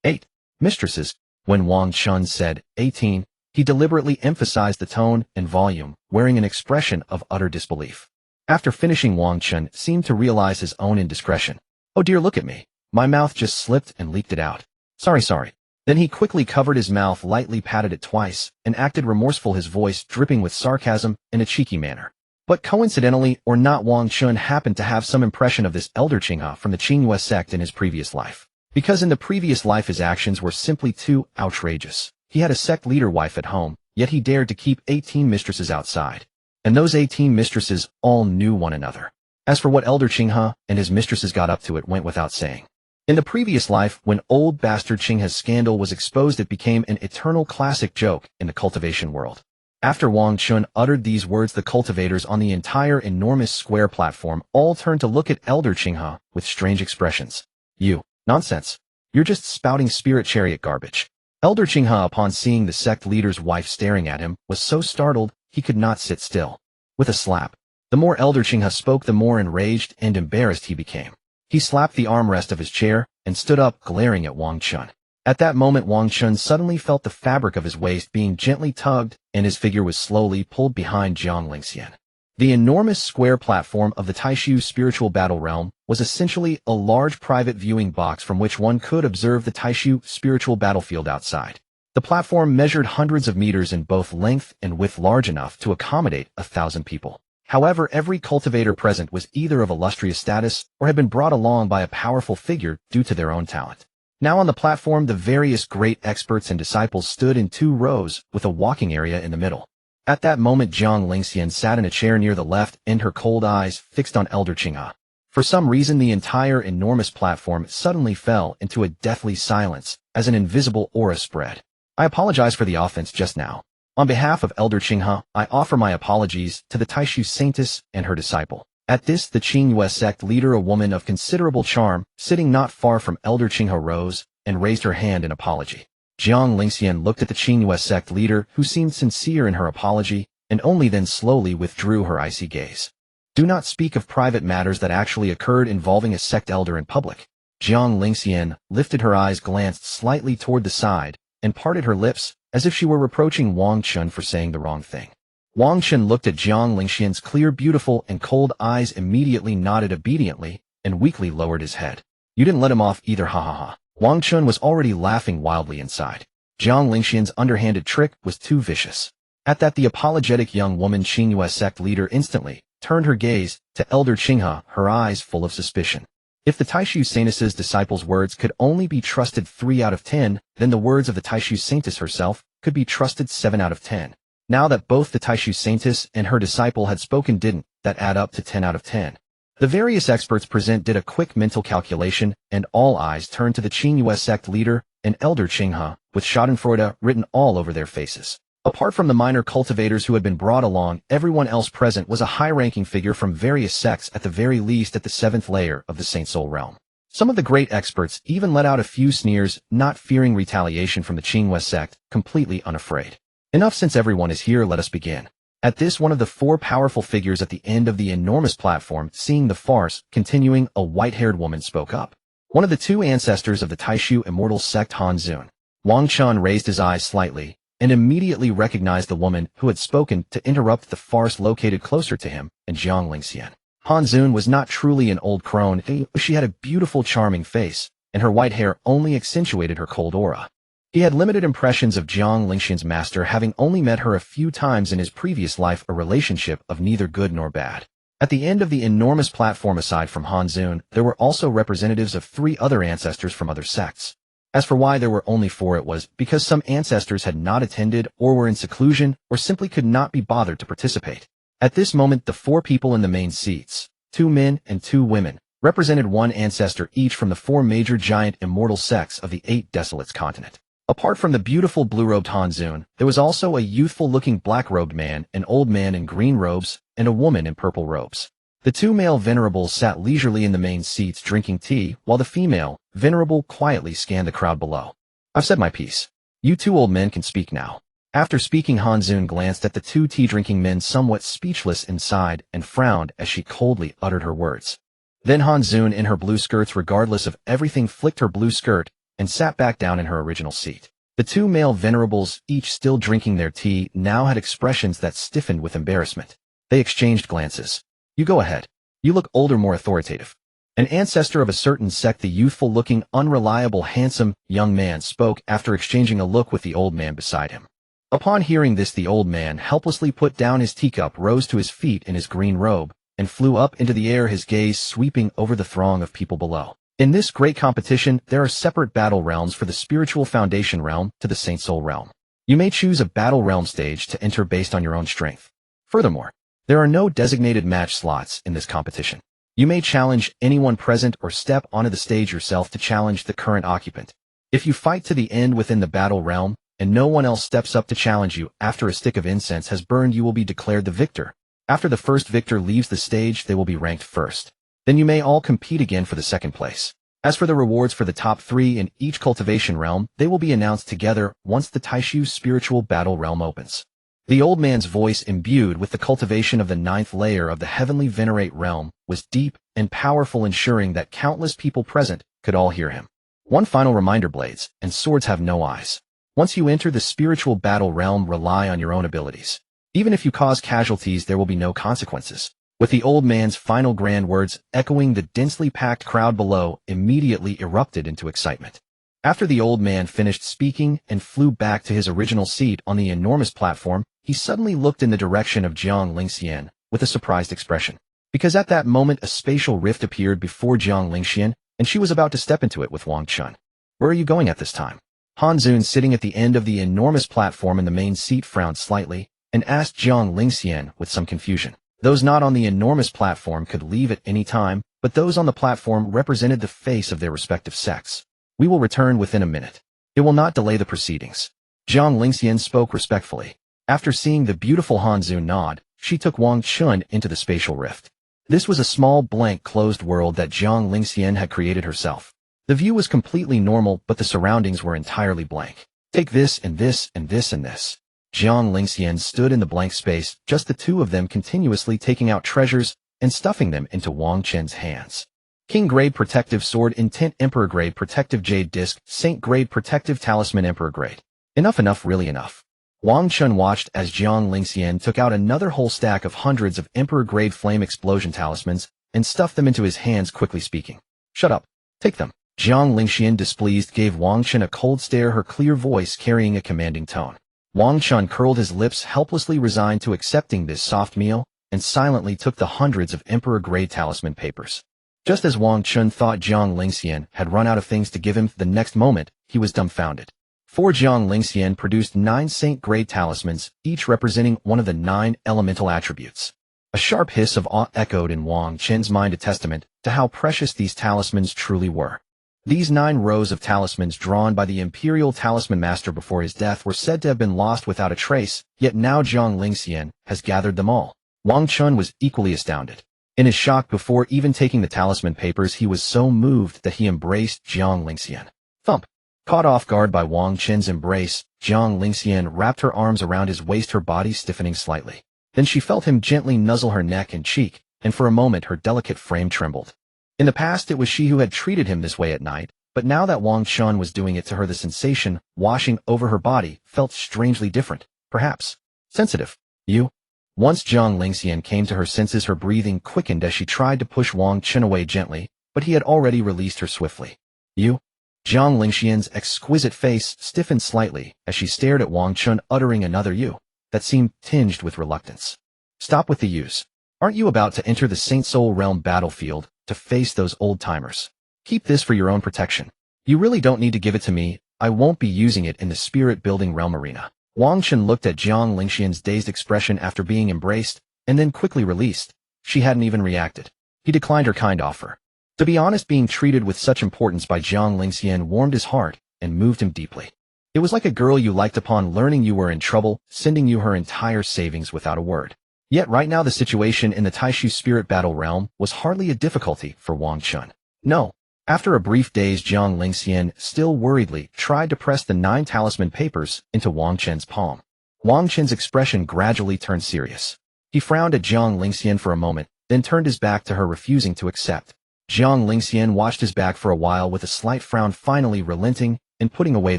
8 mistresses. When Wang Chen said 18, he deliberately emphasized the tone and volume, wearing an expression of utter disbelief. After finishing, Wang Chen seemed to realize his own indiscretion. Oh dear, look at me. My mouth just slipped and leaked it out. Sorry. Then he quickly covered his mouth, lightly patted it twice, and acted remorseful, his voice dripping with sarcasm in a cheeky manner. But coincidentally or not, Wang Chen happened to have some impression of this Elder Qinghe from the Qinghua sect in his previous life. Because in the previous life his actions were simply too outrageous. He had a sect leader wife at home, yet he dared to keep 18 mistresses outside. And those 18 mistresses all knew one another. As for what Elder Qinghe and his mistresses got up to, it went without saying. In the previous life, when old bastard Qinghe's scandal was exposed, it became an eternal classic joke in the cultivation world. After Wang Chen uttered these words, the cultivators on the entire enormous square platform all turned to look at Elder Qinghe with strange expressions. You, nonsense. You're just spouting spirit chariot garbage. Elder Qinghe, upon seeing the sect leader's wife staring at him, was so startled he could not sit still. With a slap, the more Elder Qinghe spoke, the more enraged and embarrassed he became. He slapped the armrest of his chair and stood up, glaring at Wang Chen. At that moment, Wang Chen suddenly felt the fabric of his waist being gently tugged, and his figure was slowly pulled behind Jiang Lingxian. The enormous square platform of the Taishu spiritual battle realm was essentially a large private viewing box from which one could observe the Taishu spiritual battlefield outside. The platform measured hundreds of meters in both length and width, large enough to accommodate 1,000 people. However, every cultivator present was either of illustrious status or had been brought along by a powerful figure due to their own talent. Now on the platform, the various great experts and disciples stood in 2 rows with a walking area in the middle. At that moment, Jiang Lingxian sat in a chair near the left, and her cold eyes fixed on Elder Qinghe. For some reason, the entire enormous platform suddenly fell into a deathly silence as an invisible aura spread. I apologize for the offense just now. On behalf of Elder Qinghe, I offer my apologies to the Taishu Saintess and her disciple. At this, the Qinghua sect leader, a woman of considerable charm, sitting not far from Elder Qinghe, rose and raised her hand in apology. Jiang Lingxian looked at the Qinghua sect leader, who seemed sincere in her apology, and only then slowly withdrew her icy gaze. Do not speak of private matters that actually occurred involving a sect elder in public. Jiang Lingxian lifted her eyes, glanced slightly toward the side, and parted her lips, as if she were reproaching Wang Chen for saying the wrong thing. Wang Chen looked at Jiang Lingxian's clear, beautiful, and cold eyes, immediately nodded obediently, and weakly lowered his head. You didn't let him off either, ha ha ha. Wang Chen was already laughing wildly inside. Jiang Lingxian's underhanded trick was too vicious. At that, the apologetic young woman Qinghua sect leader instantly turned her gaze to Elder Qinghe, her eyes full of suspicion. If the Taishu Saintess's disciples' words could only be trusted 3 out of 10, then the words of the Taishu Saintess herself could be trusted 7 out of 10. Now that both the Taishu Saintess and her disciple had spoken, didn't that add up to 10 out of 10? The various experts present did a quick mental calculation, and all eyes turned to the Qinghua sect leader and Elder Qinghe, with schadenfreude written all over their faces. Apart from the minor cultivators who had been brought along, everyone else present was a high-ranking figure from various sects, at the very least at the 7th layer of the Saint Soul realm. Some of the great experts even let out a few sneers, not fearing retaliation from the Qinghua sect, completely unafraid. Enough, since everyone is here, let us begin. At this, one of the 4 powerful figures at the end of the enormous platform, seeing the farce continuing, a white-haired woman spoke up. One of the 2 ancestors of the Taishu immortal sect, Han Zun. Wang Chen raised his eyes slightly, and immediately recognized the woman who had spoken to interrupt the farce, located closer to him and Jiang Lingxian. Han Zun was not truly an old crone. She had a beautiful, charming face, and her white hair only accentuated her cold aura. He had limited impressions of Jiang Lingxian's master, having only met her a few times in his previous life, a relationship of neither good nor bad. At the end of the enormous platform, aside from Han Zun, there were also representatives of 3 other ancestors from other sects. As for why there were only 4, it was because some ancestors had not attended or were in seclusion or simply could not be bothered to participate. At this moment, the 4 people in the main seats, 2 men and 2 women, represented 1 ancestor each from the 4 major giant immortal sects of the 8 Desolates continent. Apart from the beautiful blue-robed Hanzun, there was also a youthful-looking black-robed man, an old man in green robes, and a woman in purple robes. The 2 male venerables sat leisurely in the main seats drinking tea, while the female, venerable, quietly scanned the crowd below. I've said my piece. You 2 old men can speak now. After speaking, Hanzun glanced at the 2 tea-drinking men somewhat speechless inside and frowned as she coldly uttered her words. Then Hanzun, in her blue skirts regardless of everything, flicked her blue skirt and sat back down in her original seat. The 2 male venerables, each still drinking their tea, now had expressions that stiffened with embarrassment. They exchanged glances. You go ahead. You look older, more authoritative. An ancestor of a certain sect, the youthful-looking, unreliable, handsome young man spoke after exchanging a look with the old man beside him. Upon hearing this, the old man helplessly put down his teacup, rose to his feet in his green robe, and flew up into the air, his gaze sweeping over the throng of people below. In this great competition, there are separate battle realms for the spiritual foundation realm to the Saint Soul realm. You may choose a battle realm stage to enter based on your own strength. Furthermore, there are no designated match slots in this competition. You may challenge anyone present or step onto the stage yourself to challenge the current occupant. If you fight to the end within the battle realm, and no one else steps up to challenge you after a stick of incense has burned, you will be declared the victor. After the first victor leaves the stage, they will be ranked first. Then you may all compete again for the second place. As for the rewards for the top 3 in each cultivation realm, they will be announced together once the Taishu spiritual battle realm opens. The old man's voice, imbued with the cultivation of the 9th layer of the heavenly venerate realm, was deep and powerful, ensuring that countless people present could all hear him. One final reminder: blades and swords have no eyes. Once you enter the spiritual battle realm, rely on your own abilities. Even if you cause casualties, there will be no consequences. With the old man's final grand words echoing, the densely packed crowd below immediately erupted into excitement. After the old man finished speaking and flew back to his original seat on the enormous platform, he suddenly looked in the direction of Jiang Lingxian with a surprised expression. Because at that moment a spatial rift appeared before Jiang Lingxian, and she was about to step into it with Wang Chen. Where are you going at this time? Hanzun, sitting at the end of the enormous platform in the main seat, frowned slightly and asked Jiang Lingxian with some confusion. Those not on the enormous platform could leave at any time, but those on the platform represented the face of their respective sects. We will return within a minute. It will not delay the proceedings. Jiang Lingxian spoke respectfully. After seeing the beautiful Hanzun nod, she took Wang Chen into the spatial rift. This was a small blank closed world that Jiang Lingxian had created herself. The view was completely normal, but the surroundings were entirely blank. Take this and this and this and this. Jiang Lingxian stood in the blank space, just the 2 of them continuously taking out treasures and stuffing them into Wang Chen's hands. King-grade protective sword, intent Emperor-grade protective jade disc, Saint-grade protective talisman, Emperor-grade. Enough, really enough. Wang Chen watched as Jiang Lingxian took out another whole stack of hundreds of Emperor-grade flame explosion talismans and stuffed them into his hands, quickly speaking. Shut up. Take them. Jiang Lingxian, displeased, gave Wang Chen a cold stare, her clear voice carrying a commanding tone. Wang Chen curled his lips, helplessly resigned to accepting this soft meal, and silently took the hundreds of Emperor-grade talisman papers. Just as Wang Chen thought Jiang Lingxian had run out of things to give him, the next moment, he was dumbfounded. For Jiang Lingxian produced 9 Saint-grade talismans, each representing one of the 9 elemental attributes. A sharp hiss of awe echoed in Wang Chen's mind, a testament to how precious these talismans truly were. These 9 rows of talismans drawn by the Imperial Talisman Master before his death were said to have been lost without a trace, yet now Jiang Lingxian has gathered them all. Wang Chen was equally astounded. In his shock, before even taking the talisman papers, he was so moved that he embraced Jiang Lingxian. Thump! Caught off guard by Wang Chen's embrace, Jiang Lingxian wrapped her arms around his waist, her body stiffening slightly. Then she felt him gently nuzzle her neck and cheek, and for a moment her delicate frame trembled. In the past, it was she who had treated him this way at night, but now that Wang Chen was doing it to her, the sensation washing over her body felt strangely different, perhaps sensitive. You? Once Jiang Lingxian came to her senses, her breathing quickened as she tried to push Wang Chen away gently, but he had already released her swiftly. You? Jiang Lingxian's exquisite face stiffened slightly as she stared at Wang Chen, uttering another "you" that seemed tinged with reluctance. Stop with the "yous." Aren't you about to enter the Saint Soul Realm battlefield to face those old-timers? Keep this for your own protection. You really don't need to give it to me. I won't be using it in the spirit-building realm arena. Wang Chen looked at Jiang Lingxian's dazed expression after being embraced, and then quickly released. She hadn't even reacted. He declined her kind offer. To be honest, being treated with such importance by Jiang Lingxian warmed his heart and moved him deeply. It was like a girl you liked upon learning you were in trouble, sending you her entire savings without a word. Yet right now the situation in the Taishu spirit battle realm was hardly a difficulty for Wang Chen. No. After a brief daze, Jiang Lingxian, still worriedly, tried to press the 9 talisman papers into Wang Chen's palm. Wang Chen's expression gradually turned serious. He frowned at Jiang Lingxian for a moment, then turned his back to her, refusing to accept. Jiang Lingxian watched his back for a while with a slight frown, finally relenting and putting away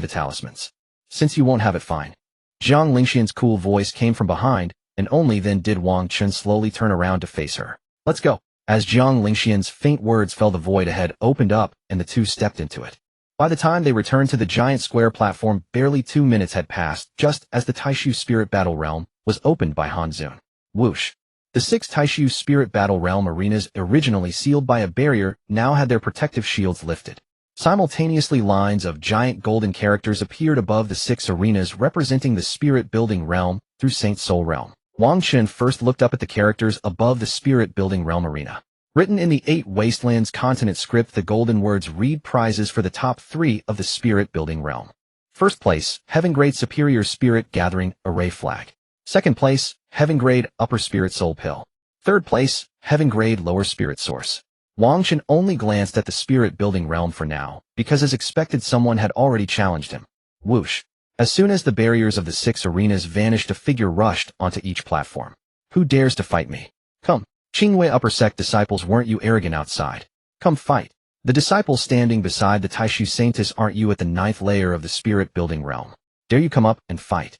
the talismans. Since you won't have it, fine. Jiang Lingxian's cool voice came from behind, and only then did Wang Chen slowly turn around to face her. Let's go. As Jiang Lingxian's faint words fell, the void ahead opened up, and the two stepped into it. By the time they returned to the giant square platform, barely 2 minutes had passed, just as the Taishu spirit battle realm was opened by Hanzun. Whoosh. The 6 Taishu spirit battle realm arenas, originally sealed by a barrier, now had their protective shields lifted. Simultaneously, lines of giant golden characters appeared above the 6 arenas representing the spirit-building realm through Saint Soul realm. Wang Chen first looked up at the characters above the spirit-building realm arena. Written in the 8 Wastelands continent script, the golden words read: prizes for the top 3 of the spirit-building realm. First place, Heaven Grade Superior Spirit Gathering Array Flag. Second place, Heaven Grade Upper Spirit Soul Pill. Third place, Heaven Grade Lower Spirit Source. Wang Chen only glanced at the spirit-building realm for now, because as expected someone had already challenged him. Whoosh. As soon as the barriers of the 6 arenas vanished, a figure rushed onto each platform. Who dares to fight me? Come. Qingwei Upper Sect disciples, weren't you arrogant outside? Come fight. The disciples standing beside the Taishu Saintess, aren't you at the 9th layer of the spirit-building realm? Dare you come up and fight?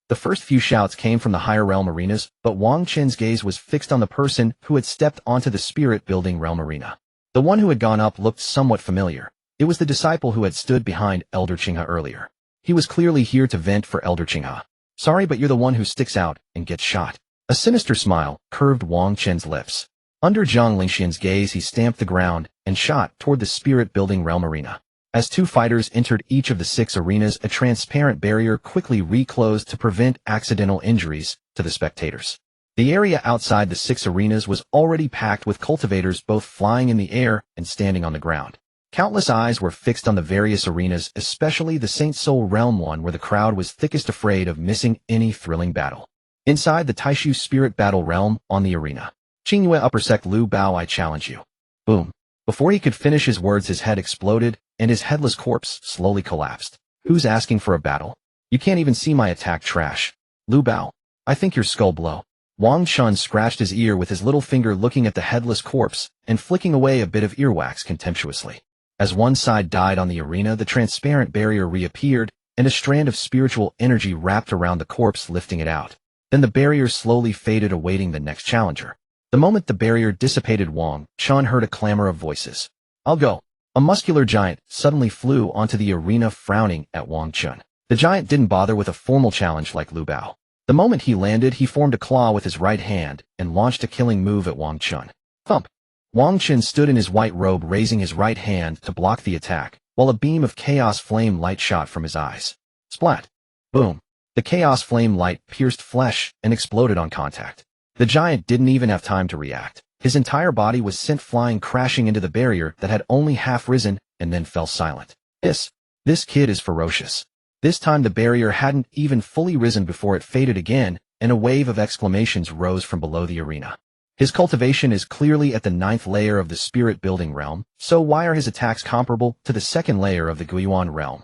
The first few shouts came from the higher realm arenas, but Wang Chen's gaze was fixed on the person who had stepped onto the spirit-building realm arena. The one who had gone up looked somewhat familiar. It was the disciple who had stood behind Elder Qinghe earlier. He was clearly here to vent for Elder Qinghe. Sorry, but you're the one who sticks out and gets shot. A sinister smile curved Wang Chen's lips. Under Jiang Lingxian's gaze, he stamped the ground and shot toward the spirit-building realm arena. As 2 fighters entered each of the 6 arenas, a transparent barrier quickly reclosed to prevent accidental injuries to the spectators. The area outside the 6 arenas was already packed with cultivators, both flying in the air and standing on the ground. Countless eyes were fixed on the various arenas, especially the Saint Soul realm one, where the crowd was thickest, afraid of missing any thrilling battle. Inside the Taishu spirit battle realm, on the arena. Qingyue Upper Sect Lu Bao, I challenge you. Boom. Before he could finish his words, his head exploded, and his headless corpse slowly collapsed. Who's asking for a battle? You can't even see my attack, trash. Lu Bao, I think your skull blow. Wang Chen scratched his ear with his little finger, looking at the headless corpse and flicking away a bit of earwax contemptuously. As one side died on the arena, the transparent barrier reappeared, and a strand of spiritual energy wrapped around the corpse, lifting it out. Then the barrier slowly faded, awaiting the next challenger. The moment the barrier dissipated, Wang Chen heard a clamor of voices. I'll go. A muscular giant suddenly flew onto the arena, frowning at Wang Chen. The giant didn't bother with a formal challenge like Lu Bao. The moment he landed, he formed a claw with his right hand and launched a killing move at Wang Chen. Thump! Wang Chen stood in his white robe, raising his right hand to block the attack, while a beam of chaos flame light shot from his eyes. Splat! Boom! The chaos flame light pierced flesh and exploded on contact. The giant didn't even have time to react. His entire body was sent flying, crashing into the barrier that had only half risen and then fell silent. This kid is ferocious. This time the barrier hadn't even fully risen before it faded again, and a wave of exclamations rose from below the arena. His cultivation is clearly at the 9th layer of the spirit-building realm, so why are his attacks comparable to the 2nd layer of the Guiyuan realm?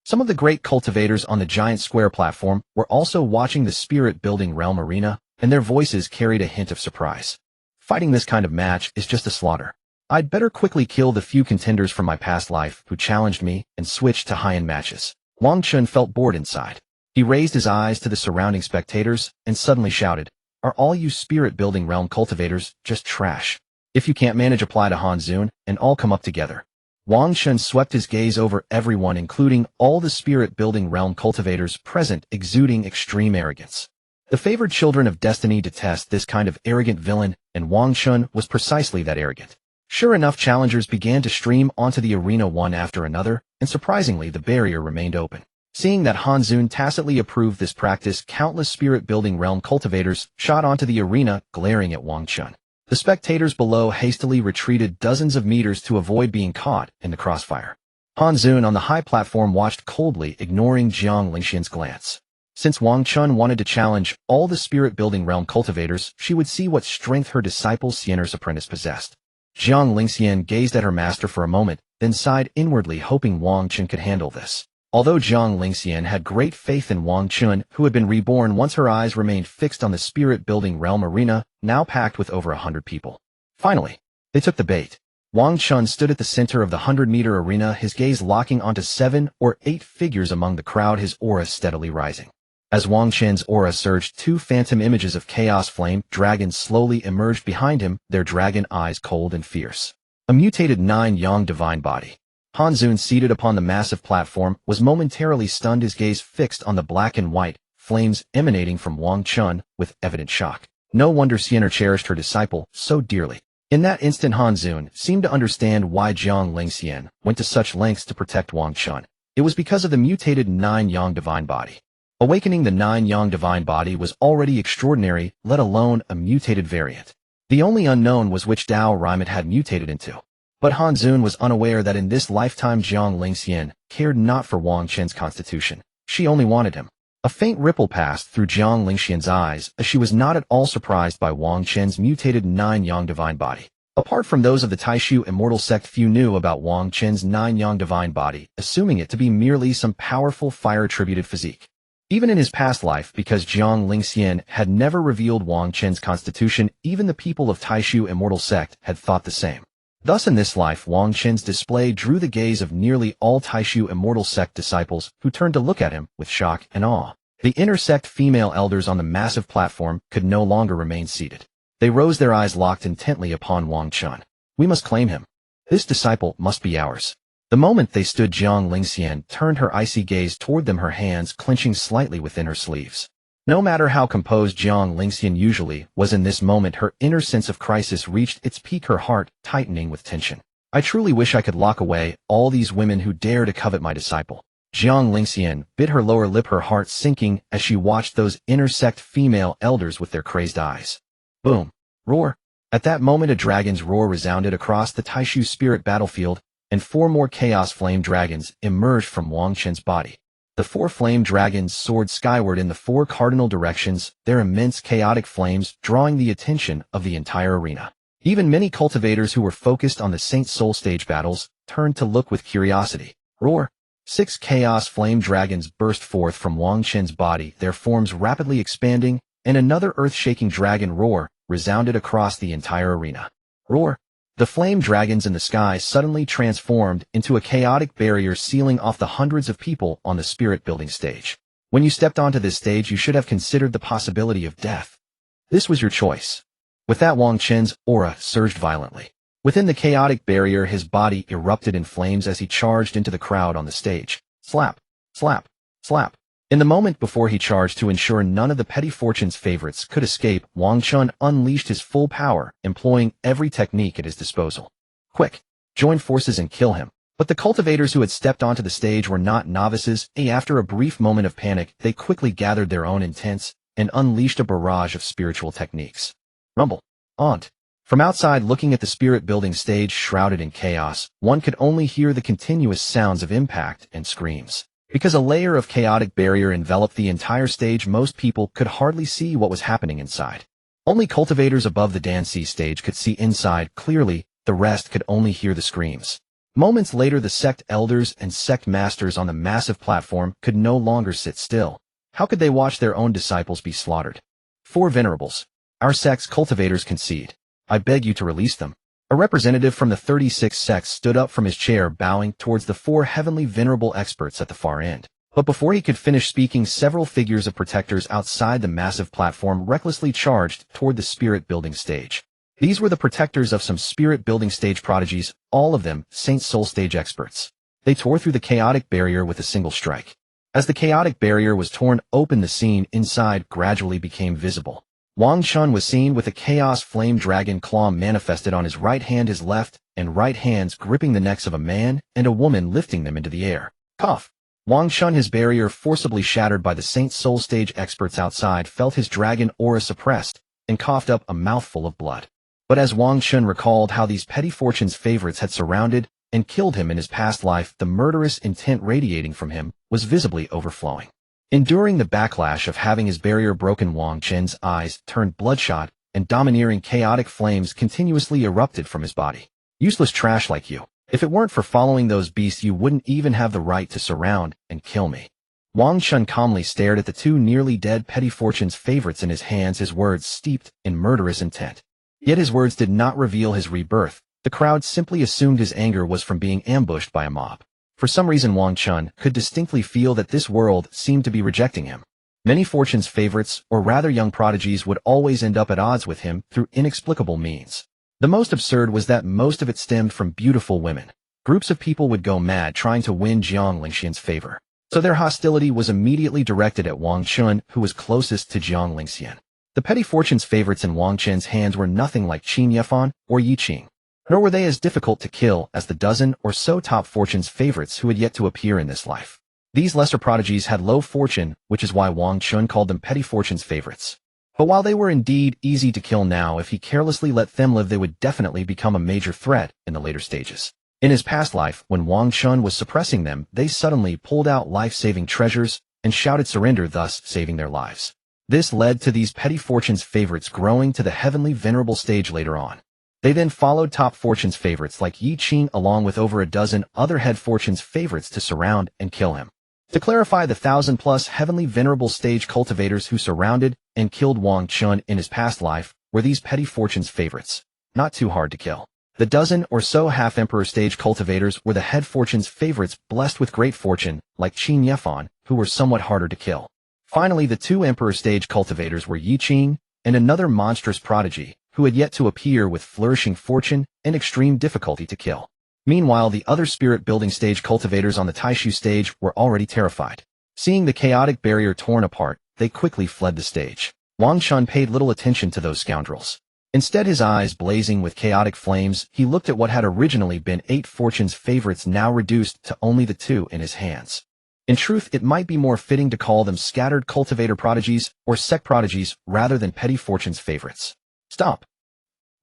Some of the great cultivators on the giant square platform were also watching the spirit-building realm arena, and their voices carried a hint of surprise. Fighting this kind of match is just a slaughter. I'd better quickly kill the few contenders from my past life who challenged me and switch to high-end matches. Wang Chen felt bored inside. He raised his eyes to the surrounding spectators and suddenly shouted, "Are all you spirit-building realm cultivators just trash? If you can't manage, apply to Hanzun, and all come up together." Wang Chen swept his gaze over everyone, including all the spirit-building realm cultivators present, exuding extreme arrogance. The favored children of destiny detest this kind of arrogant villain, and Wang Chen was precisely that, arrogant. Sure enough, challengers began to stream onto the arena one after another, and surprisingly, the barrier remained open. Seeing that Hanzun tacitly approved this practice, countless spirit-building realm cultivators shot onto the arena, glaring at Wang Chen. The spectators below hastily retreated dozens of meters to avoid being caught in the crossfire. Hanzun on the high platform watched coldly, ignoring Jiang Lingxian's glance. Since Wang Chen wanted to challenge all the spirit-building realm cultivators, she would see what strength her disciple Xian'er's apprentice possessed. Jiang Lingxian gazed at her master for a moment, then sighed inwardly, hoping Wang Chen could handle this. Although Jiang Lingxian had great faith in Wang Chen, who had been reborn once, her eyes remained fixed on the spirit-building realm arena, now packed with over 100 people. Finally, they took the bait. Wang Chen stood at the center of the 100-meter arena, his gaze locking onto 7 or 8 figures among the crowd, his aura steadily rising. As Wang Chen's aura surged, 2 phantom images of chaos flame dragons slowly emerged behind him, their dragon eyes cold and fierce. A mutated 9-yang divine body. Hanzun, seated upon the massive platform, was momentarily stunned, his gaze fixed on the black and white flames emanating from Wang Chen with evident shock. No wonder Xian'er cherished her disciple so dearly. In that instant, Hanzun seemed to understand why Jiang Lingxian went to such lengths to protect Wang Chen. It was because of the mutated 9-yang divine body. Awakening the 9-yang divine body was already extraordinary, let alone a mutated variant. The only unknown was which Dao Rime it had mutated into. But Hanzun was unaware that in this lifetime Jiang Lingxian cared not for Wang Chen's constitution. She only wanted him. A faint ripple passed through Jiang Lingxian's eyes, as she was not at all surprised by Wang Chen's mutated 9-yang divine body. Apart from those of the Taishu immortal sect, few knew about Wang Chen's 9-yang divine body, assuming it to be merely some powerful fire-attributed physique. Even in his past life, because Jiang Lingxian had never revealed Wang Chen's constitution, even the people of Taishu immortal sect had thought the same. Thus in this life, Wang Chen's display drew the gaze of nearly all Taishu immortal sect disciples, who turned to look at him with shock and awe. The inner sect female elders on the massive platform could no longer remain seated. They rose, their eyes locked intently upon Wang Chen. We must claim him. This disciple must be ours. The moment they stood, Jiang Lingxian turned her icy gaze toward them, her hands clenching slightly within her sleeves. No matter how composed Jiang Lingxian usually was, in this moment her inner sense of crisis reached its peak, her heart tightening with tension. I truly wish I could lock away all these women who dare to covet my disciple. Jiang Lingxian bit her lower lip, her heart sinking as she watched those inner sect female elders with their crazed eyes. Boom! Roar! At that moment a dragon's roar resounded across the Taishu spirit battlefield, and 4 more chaos flame dragons emerged from Wang Chen's body. The 4 flame dragons soared skyward in the 4 cardinal directions, their immense chaotic flames drawing the attention of the entire arena. Even many cultivators who were focused on the Saint Soul stage battles turned to look with curiosity. Roar! 6 chaos flame dragons burst forth from Wang Chen's body, their forms rapidly expanding, and another earth-shaking dragon roar resounded across the entire arena. Roar! The flame dragons in the sky suddenly transformed into a chaotic barrier sealing off the hundreds of people on the spirit-building stage. When you stepped onto this stage, you should have considered the possibility of death. This was your choice. With that, Wang Chen's aura surged violently. Within the chaotic barrier, his body erupted in flames as he charged into the crowd on the stage. Slap! Slap! Slap! In the moment before he charged, to ensure none of the Petty Fortune's favorites could escape, Wang Chen unleashed his full power, employing every technique at his disposal. Quick! Join forces and kill him. But the cultivators who had stepped onto the stage were not novices, and after a brief moment of panic, they quickly gathered their own intents and unleashed a barrage of spiritual techniques. Rumble! Aunt! From outside, looking at the spirit-building stage shrouded in chaos, one could only hear the continuous sounds of impact and screams. Because a layer of chaotic barrier enveloped the entire stage, most people could hardly see what was happening inside. Only cultivators above the Dancy stage could see inside clearly, the rest could only hear the screams. Moments later, the sect elders and sect masters on the massive platform could no longer sit still. How could they watch their own disciples be slaughtered? 4 venerables. Our sect's cultivators concede. I beg you to release them. A representative from the 36 sects stood up from his chair, bowing towards the 4 heavenly venerable experts at the far end. But before he could finish speaking, several figures of protectors outside the massive platform recklessly charged toward the spirit-building stage. These were the protectors of some spirit-building stage prodigies, all of them Saint Soul stage experts. They tore through the chaotic barrier with a single strike. As the chaotic barrier was torn open, the scene inside gradually became visible. Wang Chen was seen with a chaos flame dragon claw manifested on his right hand, his left and right hands gripping the necks of a man and a woman, lifting them into the air. Cough. Wang Chen, his barrier forcibly shattered by the Saint Soul stage experts outside, felt his dragon aura suppressed and coughed up a mouthful of blood. But as Wang Chen recalled how these petty fortune's favorites had surrounded and killed him in his past life, the murderous intent radiating from him was visibly overflowing. Enduring the backlash of having his barrier broken, Wang Chen's eyes turned bloodshot and domineering chaotic flames continuously erupted from his body. Useless trash like you. If it weren't for following those beasts, you wouldn't even have the right to surround and kill me. Wang Chen calmly stared at the two nearly dead petty fortune's favorites in his hands, his words steeped in murderous intent. Yet his words did not reveal his rebirth. The crowd simply assumed his anger was from being ambushed by a mob. For some reason, Wang Chen could distinctly feel that this world seemed to be rejecting him. Many fortune's favorites, or rather young prodigies, would always end up at odds with him through inexplicable means. The most absurd was that most of it stemmed from beautiful women. Groups of people would go mad trying to win Jiang Lingxian's favor. So their hostility was immediately directed at Wang Chen, who was closest to Jiang Lingxian. The petty fortune's favorites in Wang Chen's hands were nothing like Qin Yefan or Yi Qing. Nor were they as difficult to kill as the dozen or so top fortune's favorites who had yet to appear in this life. These lesser prodigies had low fortune, which is why Wang Chen called them petty fortune's favorites. But while they were indeed easy to kill now, if he carelessly let them live, they would definitely become a major threat in the later stages. In his past life, when Wang Chen was suppressing them, they suddenly pulled out life-saving treasures and shouted surrender, thus saving their lives. This led to these petty fortune's favorites growing to the heavenly venerable stage later on. They then followed top fortune's favorites like Yi Qing along with over a dozen other head fortune's favorites to surround and kill him. To clarify, the 1,000+ heavenly venerable stage cultivators who surrounded and killed Wang Chen in his past life were these petty fortune's favorites. Not too hard to kill. The dozen or so half-emperor stage cultivators were the head fortune's favorites blessed with great fortune, like Qin Yefan, who were somewhat harder to kill. Finally, the two emperor stage cultivators were Yi Qing and another monstrous prodigy, who had yet to appear with flourishing fortune and extreme difficulty to kill. Meanwhile, the other spirit-building stage cultivators on the Taishu stage were already terrified. Seeing the chaotic barrier torn apart, they quickly fled the stage. Wang Chen paid little attention to those scoundrels. Instead, his eyes blazing with chaotic flames, he looked at what had originally been 8 fortune's favorites, now reduced to only the 2 in his hands. In truth, it might be more fitting to call them scattered cultivator prodigies or sect prodigies rather than petty fortune's favorites. Stop!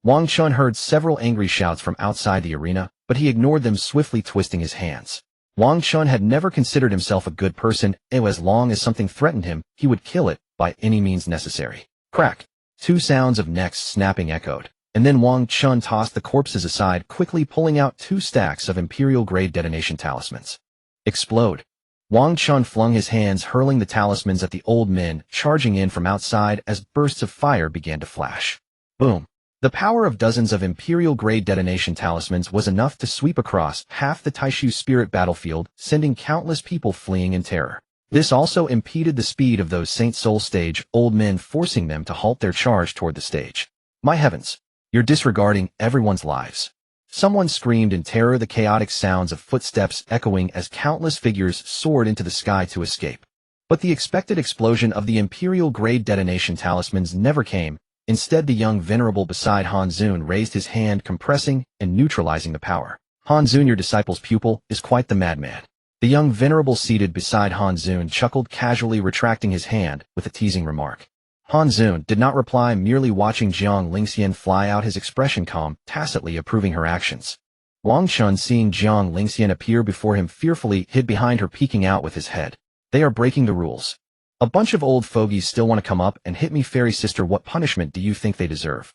Wang Chen heard several angry shouts from outside the arena, but he ignored them, swiftly twisting his hands. Wang Chen had never considered himself a good person, and as long as something threatened him, he would kill it by any means necessary. Crack! 2 sounds of necks snapping echoed, and then Wang Chen tossed the corpses aside, quickly pulling out 2 stacks of Imperial-grade detonation talismans. Explode! Wang Chen flung his hands, hurling the talismans at the old men, charging in from outside as bursts of fire began to flash. Boom! The power of dozens of Imperial-grade detonation talismans was enough to sweep across half the Taishu spirit battlefield, sending countless people fleeing in terror. This also impeded the speed of those Saint Soul stage old men, forcing them to halt their charge toward the stage. My heavens! You're disregarding everyone's lives. Someone screamed in terror, the chaotic sounds of footsteps echoing as countless figures soared into the sky to escape. But the expected explosion of the Imperial-grade detonation talismans never came. Instead, the young venerable beside Han Zun raised his hand, compressing and neutralizing the power. Han Zun, your disciple's pupil, is quite the madman. The young venerable seated beside Han Zun chuckled, casually retracting his hand with a teasing remark. Han Zun did not reply, merely watching Jiang Lingxian fly out, his expression calm, tacitly approving her actions. Wang Chen, seeing Jiang Lingxian appear before him, fearfully hid behind her, peeking out with his head. They are breaking the rules. A bunch of old fogies still want to come up and hit me, fairy sister. What punishment do you think they deserve?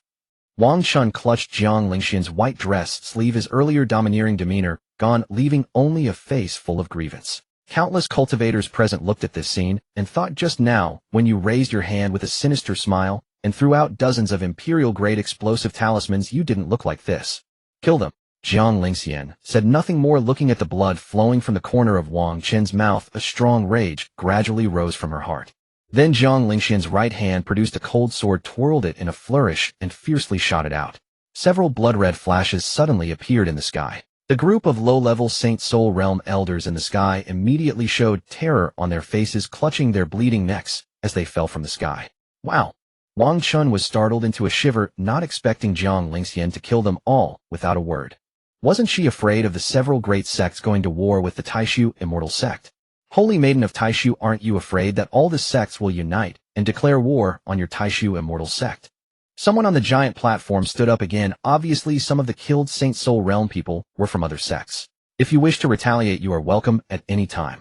Wang Chen clutched Jiang Lingxian's white dress sleeve, his earlier domineering demeanor gone, leaving only a face full of grievance. Countless cultivators present looked at this scene and thought, just now, when you raised your hand with a sinister smile and threw out dozens of Imperial-grade explosive talismans, you didn't look like this. Kill them. Jiang Lingxian said nothing more, looking at the blood flowing from the corner of Wang Chen's mouth. A strong rage gradually rose from her heart. Then Jiang Lingxian's right hand produced a cold sword, twirled it in a flourish, and fiercely shot it out. Several blood-red flashes suddenly appeared in the sky. The group of low-level Saint Soul Realm elders in the sky immediately showed terror on their faces, clutching their bleeding necks as they fell from the sky. Wow! Wang Chen was startled into a shiver, not expecting Jiang Lingxian to kill them all without a word. Wasn't she afraid of the several great sects going to war with the Taishu immortal sect? Holy Maiden of Taishu, aren't you afraid that all the sects will unite and declare war on your Taishu immortal sect? Someone on the giant platform stood up again. Obviously, some of the killed Saint Soul Realm people were from other sects. If you wish to retaliate, you are welcome at any time.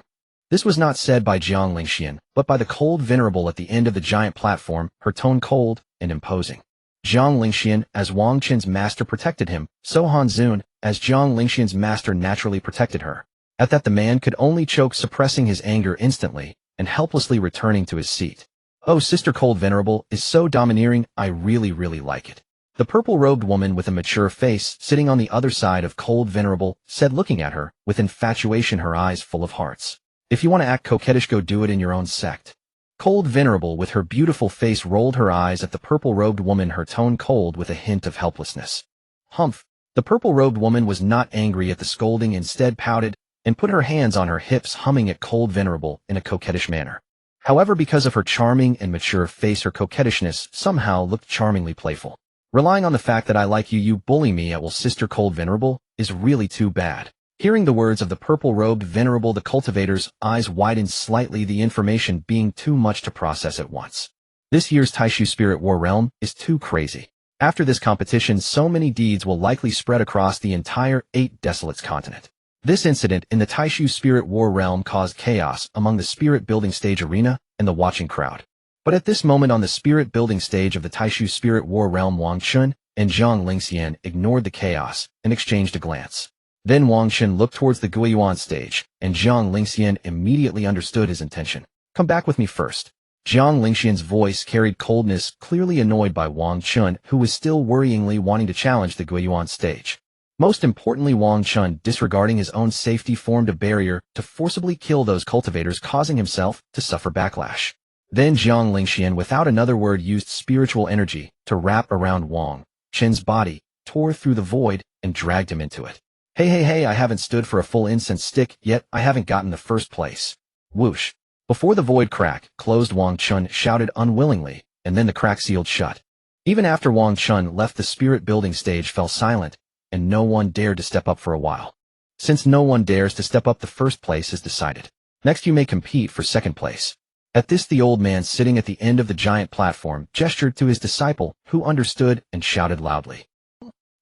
This was not said by Jiang Lingxian, but by the cold venerable at the end of the giant platform, her tone cold and imposing. Jiang Lingxian, as Wang Chen's master, protected him, so Han Zun, as Jiang Lingxian's master, naturally protected her. At that, the man could only choke, suppressing his anger instantly, and helplessly returning to his seat. Oh, Sister Cold Venerable is so domineering, I really like it. The purple-robed woman with a mature face, sitting on the other side of Cold Venerable, said, looking at her, with infatuation, her eyes full of hearts. If you want to act coquettish, go do it in your own sect. Cold Venerable, with her beautiful face, rolled her eyes at the purple-robed woman, her tone cold with a hint of helplessness. Humph! The purple-robed woman was not angry at the scolding, instead pouted, and put her hands on her hips, humming at Cold Venerable in a coquettish manner. However, because of her charming and mature face, her coquettishness somehow looked charmingly playful. Relying on the fact that I like you, you bully me at will, Sister Cold Venerable, is really too bad. Hearing the words of the purple-robed venerable, the cultivator's eyes widened slightly, the information being too much to process at once. This year's Taishu Spirit War Realm is too crazy. After this competition, so many deeds will likely spread across the entire 8 Desolates continent. This incident in the Taishu Spirit War Realm caused chaos among the Spirit Building Stage arena and the watching crowd. But at this moment on the Spirit Building Stage of the Taishu Spirit War Realm, Wang Chen and Jiang Lingxian ignored the chaos and exchanged a glance. Then Wang Chen looked towards the Guiyuan stage, and Jiang Lingxian immediately understood his intention. Come back with me first. Jiang Lingxian's voice carried coldness, clearly annoyed by Wang Chen, who was still worryingly wanting to challenge the Guiyuan stage. Most importantly, Wang Chen, disregarding his own safety, formed a barrier to forcibly kill those cultivators, causing himself to suffer backlash. Then Jiang Lingxian, without another word, used spiritual energy to wrap around Wang Chen's body, tore through the void, and dragged him into it. Hey, I haven't stood for a full incense stick yet, I haven't gotten the first place. Whoosh. Before the void crack closed, Wang Chen shouted unwillingly, and then the crack sealed shut. Even after Wang Chen left, the Spirit Building Stage fell silent, and no one dared to step up for a while. Since no one dares to step up, the first place is decided. Next, you may compete for second place. At this, the old man sitting at the end of the giant platform gestured to his disciple, who understood and shouted loudly.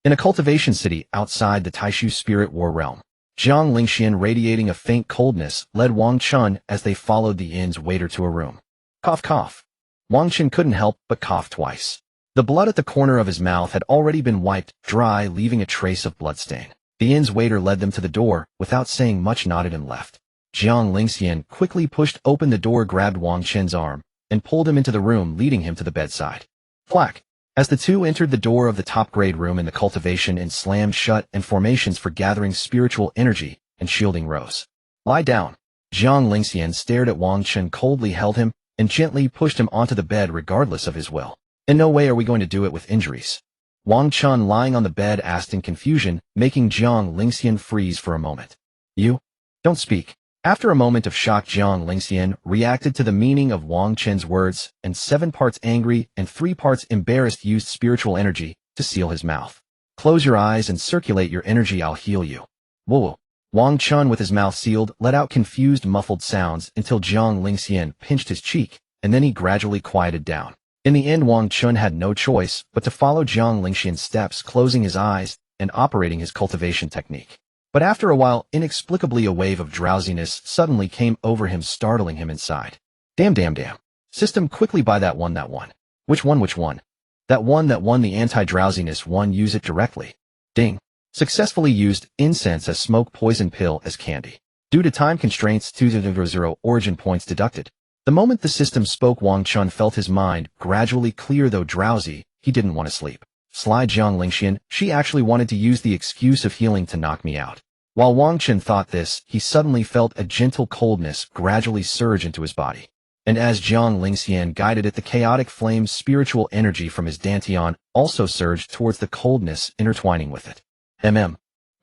In a cultivation city outside the Taishu Spirit War Realm, Jiang Lingxian, radiating a faint coldness, led Wang Chen as they followed the inn's waiter to a room. Cough, cough. Wang Chen couldn't help but cough twice. The blood at the corner of his mouth had already been wiped dry, leaving a trace of bloodstain. The inn's waiter led them to the door, without saying much, nodded and left. Jiang Lingxian quickly pushed open the door, grabbed Wang Chen's arm, and pulled him into the room, leading him to the bedside. Flack! As the two entered the door of the top-grade room in the cultivation and slammed shut, and formations for gathering spiritual energy and shielding rose. Lie down. Jiang Lingxian stared at Wang Chen, coldly held him, and gently pushed him onto the bed regardless of his will. In no way are we going to do it with injuries. Wang Chen, lying on the bed, asked in confusion, making Jiang Lingxian freeze for a moment. You? Don't speak. After a moment of shock, Jiang Lingxian reacted to the meaning of Wang Chen's words, and 7 parts angry and 3 parts embarrassed, used spiritual energy to seal his mouth. Close your eyes and circulate your energy, I'll heal you. Whoa. Wang Chen, with his mouth sealed, let out confused, muffled sounds until Jiang Lingxian pinched his cheek, and then he gradually quieted down. In the end, Wang Chen had no choice but to follow Jiang Lingxian's steps, closing his eyes and operating his cultivation technique. But after a while, inexplicably, a wave of drowsiness suddenly came over him, startling him inside. Damn. System, quickly buy that one. Which one? That one the anti-drowsiness one, use it directly. Ding. Successfully used. Incense as smoke, poison pill as candy. Due to time constraints, 200 origin points deducted. The moment the system spoke, Wang Chen felt his mind gradually clear. Though drowsy, he didn't want to sleep. Sly Jiang Lingxian, she actually wanted to use the excuse of healing to knock me out. While Wang Chen thought this, he suddenly felt a gentle coldness gradually surge into his body. And as Jiang Lingxian guided it, the chaotic flame spiritual energy from his dantian also surged towards the coldness, intertwining with it.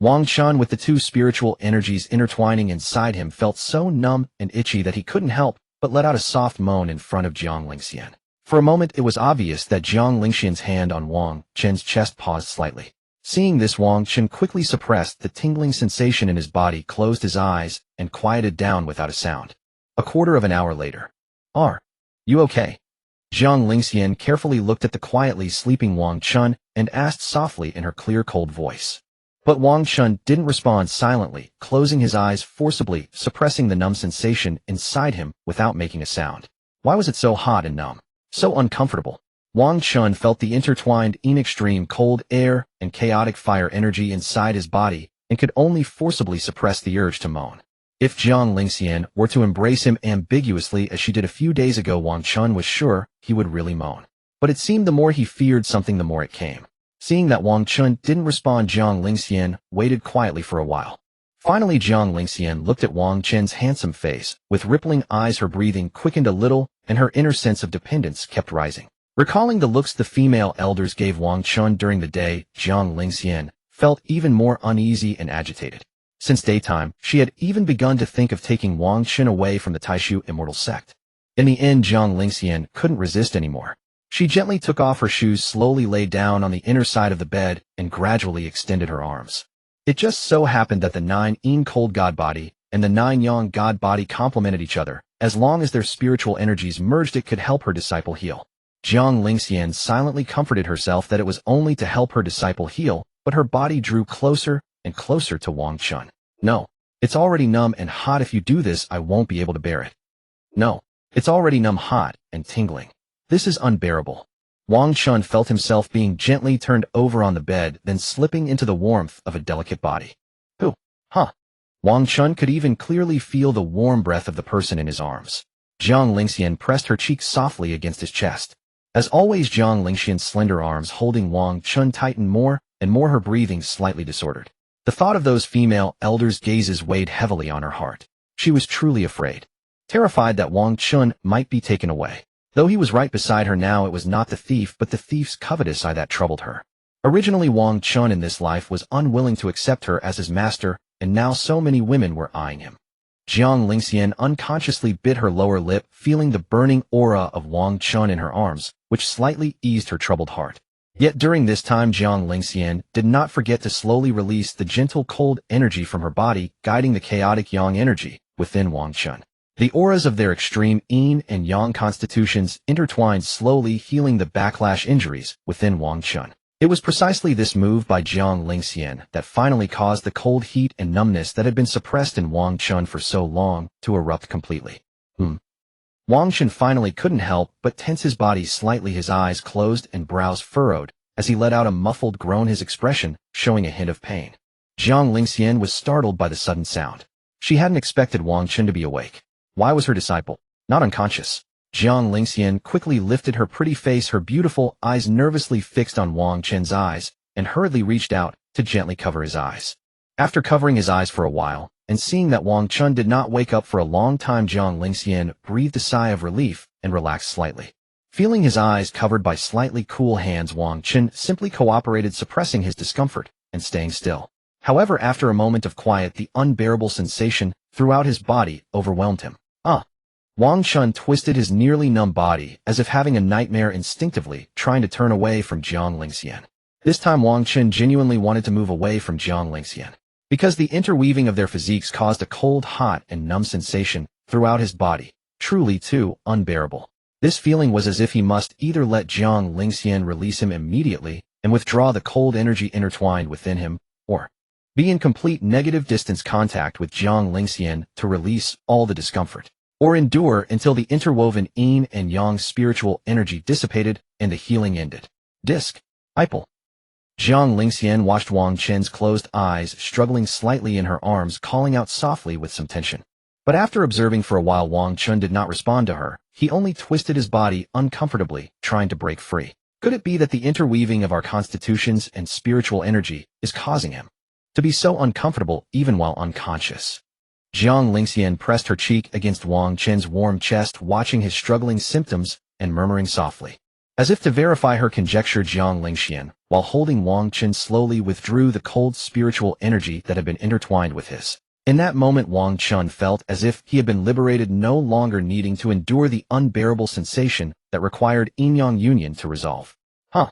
Wang Chen, with the 2 spiritual energies intertwining inside him, felt so numb and itchy that he couldn't help but let out a soft moan in front of Jiang Lingxian. For a moment it was obvious that Jiang Lingxian's hand on Wang Chen's chest paused slightly. Seeing this, Wang Chen quickly suppressed the tingling sensation in his body, closed his eyes, and quieted down without a sound. A quarter of an hour later. Are you okay? Jiang Lingxian carefully looked at the quietly sleeping Wang Chen and asked softly in her clear, cold voice. But Wang Chen didn't respond, silently, closing his eyes forcibly, suppressing the numb sensation inside him without making a sound. Why was it so hot and numb? So uncomfortable. Wang Chen felt the intertwined extreme cold air and chaotic fire energy inside his body and could only forcibly suppress the urge to moan. If Jiang Lingxian were to embrace him ambiguously as she did a few days ago, Wang Chen was sure he would really moan. But it seemed the more he feared something, the more it came. Seeing that Wang Chen didn't respond, Jiang Lingxian waited quietly for a while. Finally, Jiang Lingxian looked at Wang Chen's handsome face. With rippling eyes, her breathing quickened a little, and her inner sense of dependence kept rising. Recalling the looks the female elders gave Wang Chen during the day, Jiang Lingxian felt even more uneasy and agitated. Since daytime, she had even begun to think of taking Wang Chen away from the Taishu immortal sect. In the end, Jiang Lingxian couldn't resist anymore. She gently took off her shoes, slowly lay down on the inner side of the bed, and gradually extended her arms. It just so happened that the 9 Yin cold god body and the 9 Yang god body complemented each other. As long as their spiritual energies merged, it could help her disciple heal. Jiang Lingxian silently comforted herself that it was only to help her disciple heal, but her body drew closer and closer to Wang Chen. No, it's already numb and hot. If you do this, I won't be able to bear it. No, it's already numb, hot, and tingling. This is unbearable. Wang Chen felt himself being gently turned over on the bed, then slipping into the warmth of a delicate body. Who? Huh? Wang Chen could even clearly feel the warm breath of the person in his arms. Jiang Lingxian pressed her cheek softly against his chest. As always, Jiang Lingxian's slender arms holding Wang Chen tightened more and more, her breathing slightly disordered. The thought of those female elders' gazes weighed heavily on her heart. She was truly afraid. Terrified that Wang Chen might be taken away. Though he was right beside her now, it was not the thief, but the thief's covetous eye that troubled her. Originally, Wang Chen in this life was unwilling to accept her as his master, and now so many women were eyeing him. Jiang Lingxian unconsciously bit her lower lip, feeling the burning aura of Wang Chen in her arms, which slightly eased her troubled heart. Yet during this time, Jiang Lingxian did not forget to slowly release the gentle cold energy from her body, guiding the chaotic yang energy within Wang Chen. The auras of their extreme yin and yang constitutions intertwined, slowly healing the backlash injuries within Wang Chen. It was precisely this move by Jiang Lingxian that finally caused the cold heat and numbness that had been suppressed in Wang Chen for so long to erupt completely. Wang Chen finally couldn't help but tense his body slightly, his eyes closed and brows furrowed, as he let out a muffled groan, his expression showing a hint of pain. Jiang Lingxian was startled by the sudden sound. She hadn't expected Wang Chen to be awake. Why was her disciple not unconscious? Jiang Lingxian quickly lifted her pretty face, her beautiful eyes nervously fixed on Wang Chen's eyes, and hurriedly reached out to gently cover his eyes. After covering his eyes for a while, and seeing that Wang Chen did not wake up for a long time, Jiang Lingxian breathed a sigh of relief and relaxed slightly. Feeling his eyes covered by slightly cool hands, Wang Chen simply cooperated, suppressing his discomfort and staying still. However, after a moment of quiet, the unbearable sensation throughout his body overwhelmed him. Wang Chen twisted his nearly numb body as if having a nightmare, instinctively trying to turn away from Jiang Lingxian. This time Wang Chen genuinely wanted to move away from Jiang Lingxian, because the interweaving of their physiques caused a cold, hot, and numb sensation throughout his body, truly too unbearable. This feeling was as if he must either let Jiang Lingxian release him immediately and withdraw the cold energy intertwined within him, or be in complete negative distance contact with Jiang Lingxian to release all the discomfort, or endure until the interwoven yin and yang spiritual energy dissipated and the healing ended. Disciple. Jiang Lingxian watched Wang Chen's closed eyes, struggling slightly in her arms, calling out softly with some tension. But after observing for a while, Wang Chen did not respond to her. He only twisted his body uncomfortably, trying to break free. Could it be that the interweaving of our constitutions and spiritual energy is causing him to be so uncomfortable even while unconscious? Jiang Lingxian pressed her cheek against Wang Chen's warm chest, watching his struggling symptoms and murmuring softly. As if to verify her conjecture, Jiang Lingxian, while holding Wang Chen, slowly withdrew the cold spiritual energy that had been intertwined with his. In that moment, Wang Chen felt as if he had been liberated, no longer needing to endure the unbearable sensation that required yin-yang union to resolve. Huh.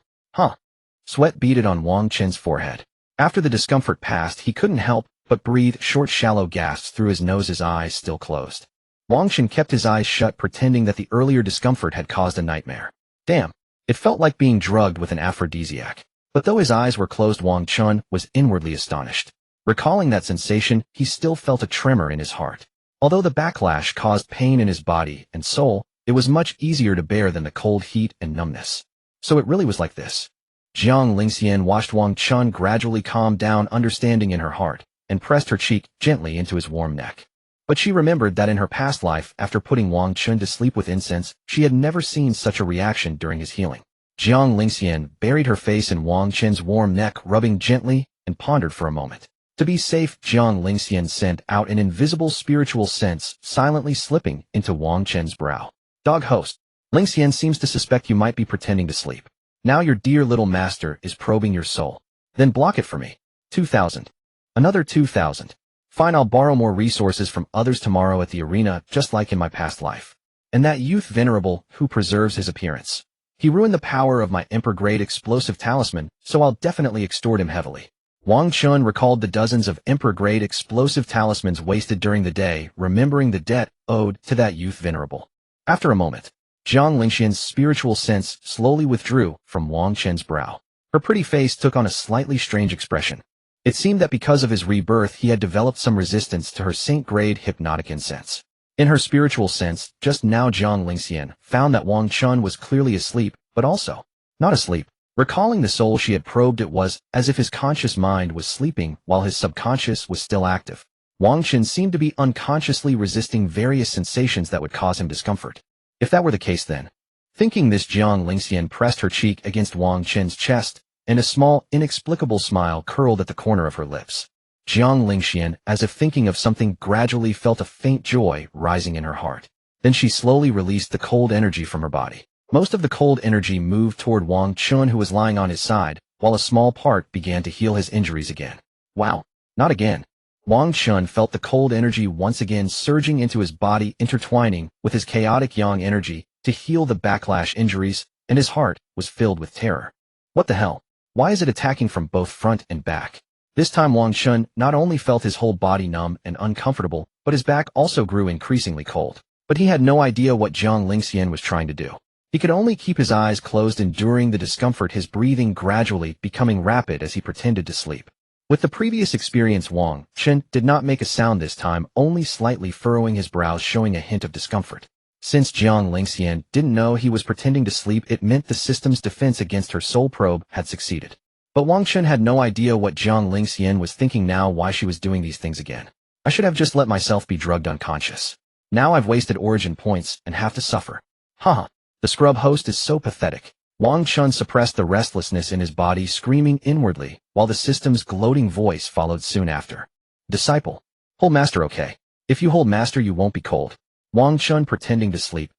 Sweat beaded on Wang Chen's forehead. After the discomfort passed, he couldn't help but breathe short, shallow gasps through his nose, his eyes still closed. Wang Chen kept his eyes shut, pretending that the earlier discomfort had caused a nightmare. Damn, it felt like being drugged with an aphrodisiac. But though his eyes were closed, Wang Chen was inwardly astonished. Recalling that sensation, he still felt a tremor in his heart. Although the backlash caused pain in his body and soul, it was much easier to bear than the cold heat and numbness. So it really was like this. Jiang Lingxian watched Wang Chen gradually calm down, understanding in her heart, and pressed her cheek gently into his warm neck. But she remembered that in her past life, after putting Wang Chen to sleep with incense, she had never seen such a reaction during his healing. Jiang Lingxian buried her face in Wang Chen's warm neck, rubbing gently, and pondered for a moment. To be safe, Jiang Lingxian sent out an invisible spiritual sense, silently slipping into Wang Chen's brow. Dog host, Lingxian seems to suspect you might be pretending to sleep. Now your dear little master is probing your soul. Then block it for me. 2,000. Another 2,000. Fine, I'll borrow more resources from others tomorrow at the arena, just like in my past life. And that youth venerable who preserves his appearance. He ruined the power of my emperor-grade explosive talisman, so I'll definitely extort him heavily. Wang Chen recalled the dozens of emperor-grade explosive talismans wasted during the day, remembering the debt owed to that youth venerable. After a moment, Jiang Lingxian's spiritual sense slowly withdrew from Wang Chen's brow. Her pretty face took on a slightly strange expression. It seemed that because of his rebirth, he had developed some resistance to her saint-grade hypnotic incense. In her spiritual sense, just now Jiang Lingxian found that Wang Chen was clearly asleep, but also not asleep. Recalling the soul she had probed, it was as if his conscious mind was sleeping while his subconscious was still active. Wang Chen seemed to be unconsciously resisting various sensations that would cause him discomfort. If that were the case, then. Thinking this, Jiang Lingxian pressed her cheek against Wang Chen's chest, and a small, inexplicable smile curled at the corner of her lips. Jiang Lingxian, as if thinking of something, gradually felt a faint joy rising in her heart. Then she slowly released the cold energy from her body. Most of the cold energy moved toward Wang Chen, who was lying on his side, while a small part began to heal his injuries again. Wow, not again. Wang Chen felt the cold energy once again surging into his body, intertwining with his chaotic yang energy to heal the backlash injuries, and his heart was filled with terror. What the hell? Why is it attacking from both front and back? This time Wang Chen not only felt his whole body numb and uncomfortable, but his back also grew increasingly cold. But he had no idea what Jiang Lingxian was trying to do. He could only keep his eyes closed, enduring the discomfort, his breathing gradually becoming rapid as he pretended to sleep. With the previous experience, Wang Chen did not make a sound this time, only slightly furrowing his brows, showing a hint of discomfort. Since Jiang Lingxian didn't know he was pretending to sleep, it meant the system's defense against her soul probe had succeeded. But Wang Chen had no idea what Jiang Lingxian was thinking now, why she was doing these things again. I should have just let myself be drugged unconscious. Now I've wasted origin points and have to suffer. Haha, the scrub host is so pathetic. Wang Chen suppressed the restlessness in his body, screaming inwardly, while the system's gloating voice followed soon after. Disciple. Hold master, okay? If you hold master, you won't be cold. Wang Chen pretending to sleep.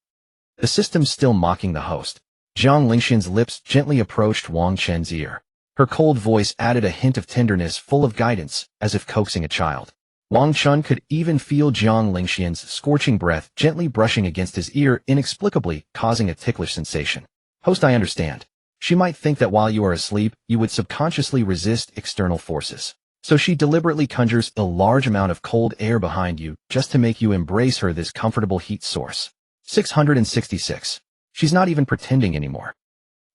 The system still mocking the host. Jiang Lingxian's lips gently approached Wang Chen's ear. Her cold voice added a hint of tenderness, full of guidance, as if coaxing a child. Wang Chen could even feel Jiang Lingxian's scorching breath gently brushing against his ear, inexplicably causing a ticklish sensation. Host, I understand. She might think that while you are asleep, you would subconsciously resist external forces. So she deliberately conjures a large amount of cold air behind you just to make you embrace her, this comfortable heat source. 666. She's not even pretending anymore.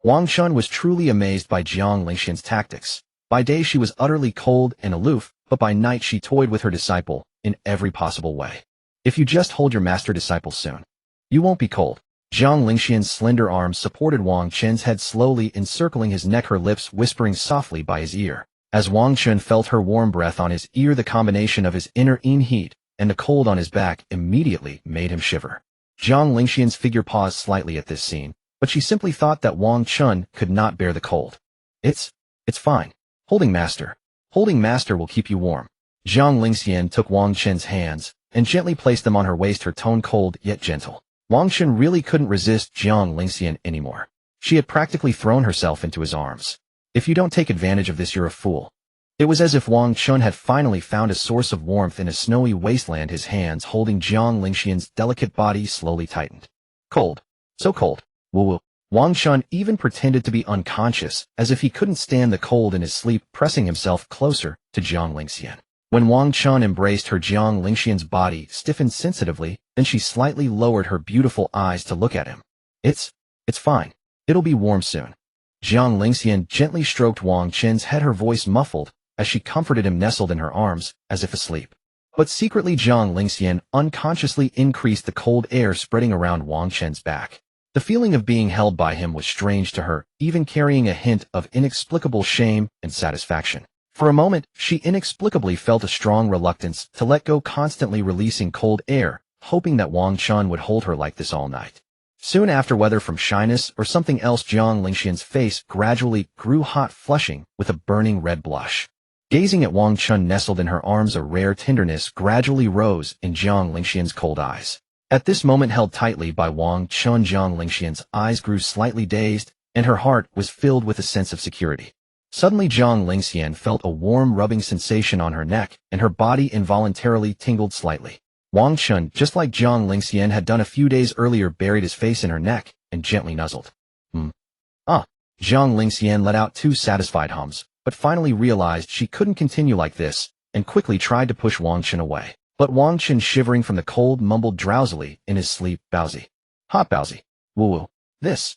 Wang Chen was truly amazed by Jiang Lingxian's tactics. By day she was utterly cold and aloof, but by night she toyed with her disciple in every possible way. If you just hold your master disciple soon, you won't be cold. Jiang Lingxian's slender arms supported Wang Chen's head, slowly encircling his neck, her lips whispering softly by his ear. As Wang Chen felt her warm breath on his ear, the combination of his inner yin heat and the cold on his back immediately made him shiver. Jiang Lingxian's figure paused slightly at this scene, but she simply thought that Wang Chen could not bear the cold. It's fine. Holding master will keep you warm. Jiang Lingxian took Wang Chen's hands and gently placed them on her waist, her tone cold yet gentle. Wang Chen really couldn't resist Jiang Lingxian anymore. She had practically thrown herself into his arms. If you don't take advantage of this, you're a fool. It was as if Wang Chen had finally found a source of warmth in a snowy wasteland. His hands holding Jiang Lingxian's delicate body slowly tightened. Cold. So cold. Woo-woo. Wang Chen even pretended to be unconscious, as if he couldn't stand the cold in his sleep, pressing himself closer to Jiang Lingxian. When Wang Chen embraced her, Jiang Lingxian's body stiffened sensitively, then she slightly lowered her beautiful eyes to look at him. It's fine. It'll be warm soon. Jiang Lingxian gently stroked Wang Chen's head, her voice muffled, as she comforted him, nestled in her arms, as if asleep. But secretly, Jiang Lingxian unconsciously increased the cold air spreading around Wang Chen's back. The feeling of being held by him was strange to her, even carrying a hint of inexplicable shame and satisfaction. For a moment, she inexplicably felt a strong reluctance to let go, constantly releasing cold air, hoping that Wang Chen would hold her like this all night. Soon after, whether from shyness or something else, Jiang Lingxian's face gradually grew hot, flushing with a burning red blush. Gazing at Wang Chen nestled in her arms, a rare tenderness gradually rose in Jiang Lingxian's cold eyes. At this moment, held tightly by Wang Chen, Jiang Lingxian's eyes grew slightly dazed, and her heart was filled with a sense of security. Suddenly, Jiang Lingxian felt a warm rubbing sensation on her neck, and her body involuntarily tingled slightly. Wang Chen, just like Jiang Lingxian had done a few days earlier, buried his face in her neck and gently nuzzled. Jiang Lingxian let out two satisfied hums, but finally realized she couldn't continue like this, and quickly tried to push Wang Chen away. But Wang Chen, shivering from the cold, mumbled drowsily in his sleep, "Bowsy. Hot Bowsy. Woo-woo. This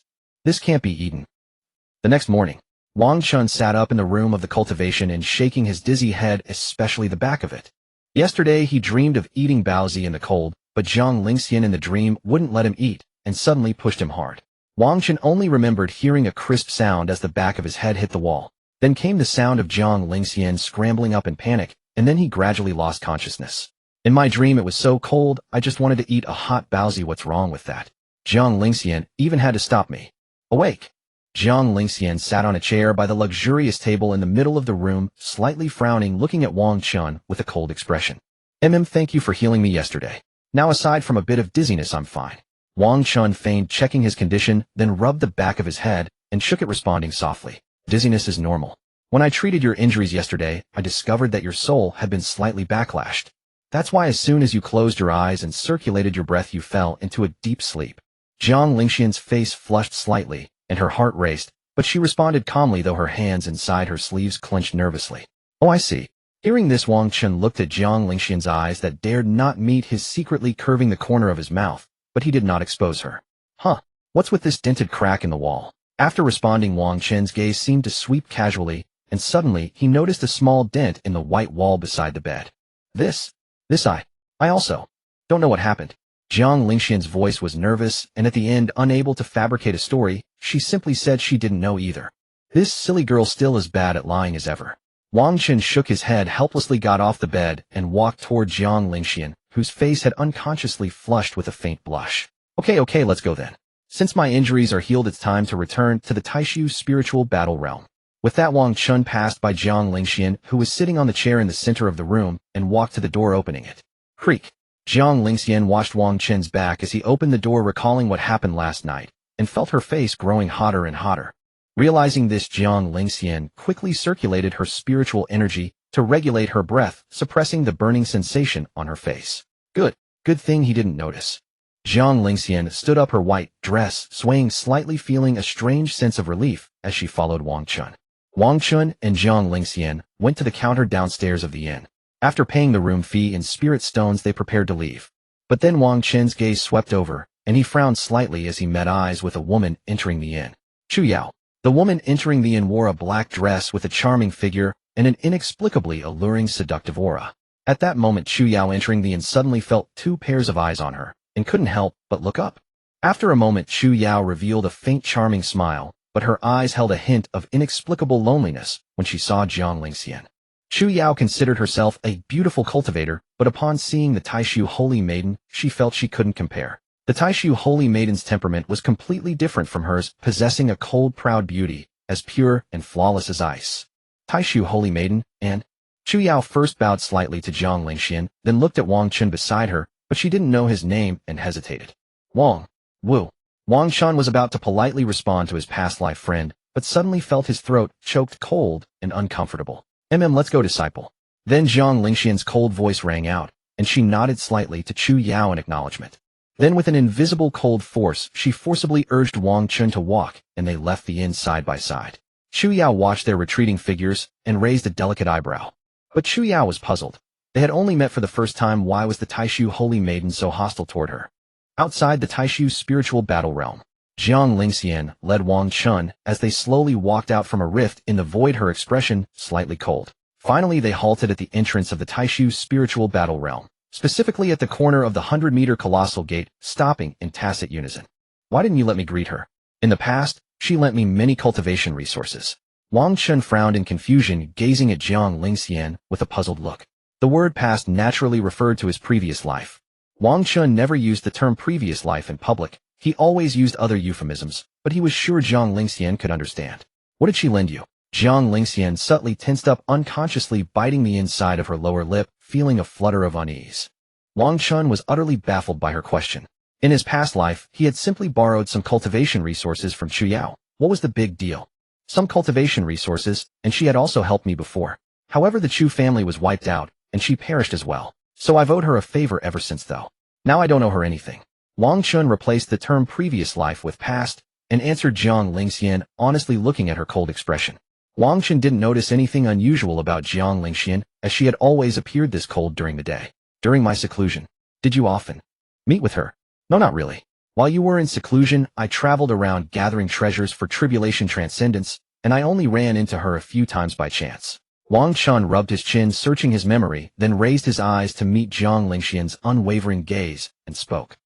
can't be eaten." The next morning, Wang Chen sat up in the room of the cultivation and shaking his dizzy head, especially the back of it. Yesterday he dreamed of eating Bowsy in the cold, but Jiang Lingxian in the dream wouldn't let him eat, and suddenly pushed him hard. Wang Chen only remembered hearing a crisp sound as the back of his head hit the wall. Then came the sound of Jiang Lingxian scrambling up in panic, and then he gradually lost consciousness. "In my dream it was so cold, I just wanted to eat a hot Bowsy. What's wrong with that? Jiang Lingxian even had to stop me." Awake. Jiang Lingxian sat on a chair by the luxurious table in the middle of the room, slightly frowning, looking at Wang Chen with a cold expression. Thank you for healing me yesterday. Now, aside from a bit of dizziness, I'm fine." Wang Chen feigned checking his condition, then rubbed the back of his head and shook it, responding softly. "Dizziness is normal. When I treated your injuries yesterday, I discovered that your soul had been slightly backlashed. That's why as soon as you closed your eyes and circulated your breath, you fell into a deep sleep." Jiang Lingxian's face flushed slightly, and her heart raced, but she responded calmly, though her hands inside her sleeves clenched nervously. "Oh, I see." Hearing this, Wang Chen looked at Jiang Lingxian's eyes that dared not meet his, secretly curving the corner of his mouth, but he did not expose her. What's with this dented crack in the wall?" After responding, Wang Chen's gaze seemed to sweep casually, and suddenly he noticed a small dent in the white wall beside the bed. I also don't know what happened." Jiang Lingxian's voice was nervous, and at the end, unable to fabricate a story, she simply said she didn't know either. "This silly girl still as bad at lying as ever." Wang Chen shook his head helplessly, got off the bed, and walked toward Jiang Lingxian, whose face had unconsciously flushed with a faint blush. Okay, let's go then. Since my injuries are healed, it's time to return to the Taishu spiritual battle realm." With that, Wang Chen passed by Jiang Lingxian, who was sitting on the chair in the center of the room, and walked to the door, opening it. Creak. Jiang Lingxian watched Wang Chen's back as he opened the door, recalling what happened last night, and felt her face growing hotter and hotter. Realizing this, Jiang Lingxian quickly circulated her spiritual energy to regulate her breath, suppressing the burning sensation on her face. Good thing he didn't notice. Jiang Lingxian stood up, her white dress swaying slightly, feeling a strange sense of relief as she followed Wang Chen. Wang Chen and Jiang Lingxian went to the counter downstairs of the inn. After paying the room fee in spirit stones, they prepared to leave. But then Wang Chen's gaze swept over, and he frowned slightly as he met eyes with a woman entering the inn. Chu Yao. The woman entering the inn wore a black dress with a charming figure and an inexplicably alluring, seductive aura. At that moment, Chu Yao entering the inn suddenly felt two pairs of eyes on her, and couldn't help but look up. After a moment, Chu Yao revealed a faint, charming smile, but her eyes held a hint of inexplicable loneliness when she saw Jiang Lingxian. Chu Yao considered herself a beautiful cultivator, but upon seeing the Taishu Holy Maiden, she felt she couldn't compare. The Taishu Holy Maiden's temperament was completely different from hers, possessing a cold, proud beauty, as pure and flawless as ice. Taishu Holy Maiden, and Chu Yao first bowed slightly to Jiang Lingxian, then looked at Wang Chen beside her, but she didn't know his name and hesitated. Wang Chen was about to politely respond to his past life friend, but suddenly felt his throat choked, cold and uncomfortable. Let's go, disciple. Then Jiang Lingxian's cold voice rang out, and she nodded slightly to Chu Yao in acknowledgement. Then with an invisible cold force, she forcibly urged Wang Chen to walk, and they left the inn side by side. Chu Yao watched their retreating figures and raised a delicate eyebrow. But Chu Yao was puzzled. They had only met for the first time. Why was the Taishu holy maiden so hostile toward her? Outside the Taishu spiritual battle realm, Jiang Lingxian led Wang Chen as they slowly walked out from a rift in the void, her expression slightly cold. Finally, they halted at the entrance of the Taishu spiritual battle realm, specifically at the corner of the 100-meter colossal gate, stopping in tacit unison. Why didn't you let me greet her? In the past, she lent me many cultivation resources. Wang Chen frowned in confusion, gazing at Jiang Lingxian with a puzzled look. The word past naturally referred to his previous life. Wang Chen never used the term previous life in public. He always used other euphemisms, but he was sure Jiang Lingxian could understand. What did she lend you? Jiang Lingxian subtly tensed up, unconsciously biting the inside of her lower lip, feeling a flutter of unease. Wang Chen was utterly baffled by her question. In his past life, he had simply borrowed some cultivation resources from Chu Yao. What was the big deal? Some cultivation resources, and she had also helped me before. However, the Chu family was wiped out, and she perished as well. So I've owed her a favor ever since, though. Now I don't owe her anything. Wang Chen replaced the term previous life with past, and answered Jiang Lingxian, honestly looking at her cold expression. Wang Chen didn't notice anything unusual about Jiang Lingxian, as she had always appeared this cold during the day. During my seclusion, did you often meet with her? No, not really. While you were in seclusion, I traveled around gathering treasures for tribulation transcendence, and I only ran into her a few times by chance. Wang Chen rubbed his chin, searching his memory, then raised his eyes to meet Jiang Lingxian's unwavering gaze, and spoke.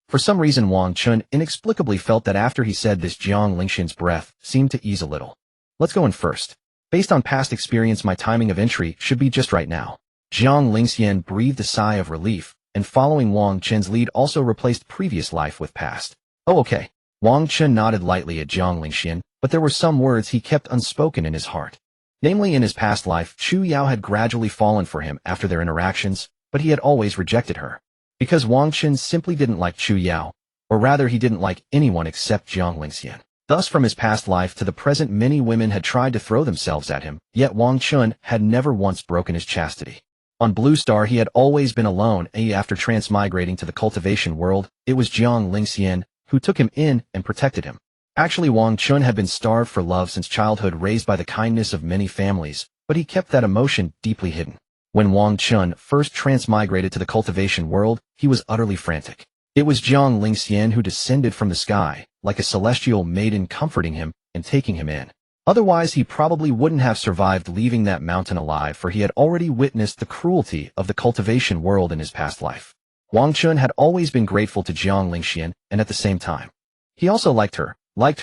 For some reason, Wang Chen inexplicably felt that after he said this, Jiang Lingxian's breath seemed to ease a little. Let's go in first. Based on past experience, my timing of entry should be just right now. Jiang Lingxian breathed a sigh of relief, and following Wang Chen's lead, also replaced previous life with past. Oh, okay. Wang Chen nodded lightly at Jiang Lingxian, but there were some words he kept unspoken in his heart. Namely, in his past life, Chu Yao had gradually fallen for him after their interactions, but he had always rejected her. Because Wang Chen simply didn't like Chu Yao, or rather he didn't like anyone except Jiang Lingxian. Thus, from his past life to the present, many women had tried to throw themselves at him, yet Wang Chen had never once broken his chastity. On Blue Star, he had always been alone, and after transmigrating to the cultivation world, it was Jiang Lingxian who took him in and protected him. Actually, Wang Chen had been starved for love since childhood, raised by the kindness of many families, but he kept that emotion deeply hidden. When Wang Chen first transmigrated to the cultivation world, he was utterly frantic. It was Jiang Lingxian who descended from the sky, like a celestial maiden, comforting him and taking him in. Otherwise, he probably wouldn't have survived leaving that mountain alive, for he had already witnessed the cruelty of the cultivation world in his past life. Wang Chen had always been grateful to Jiang Lingxian, and at the same time, he also liked her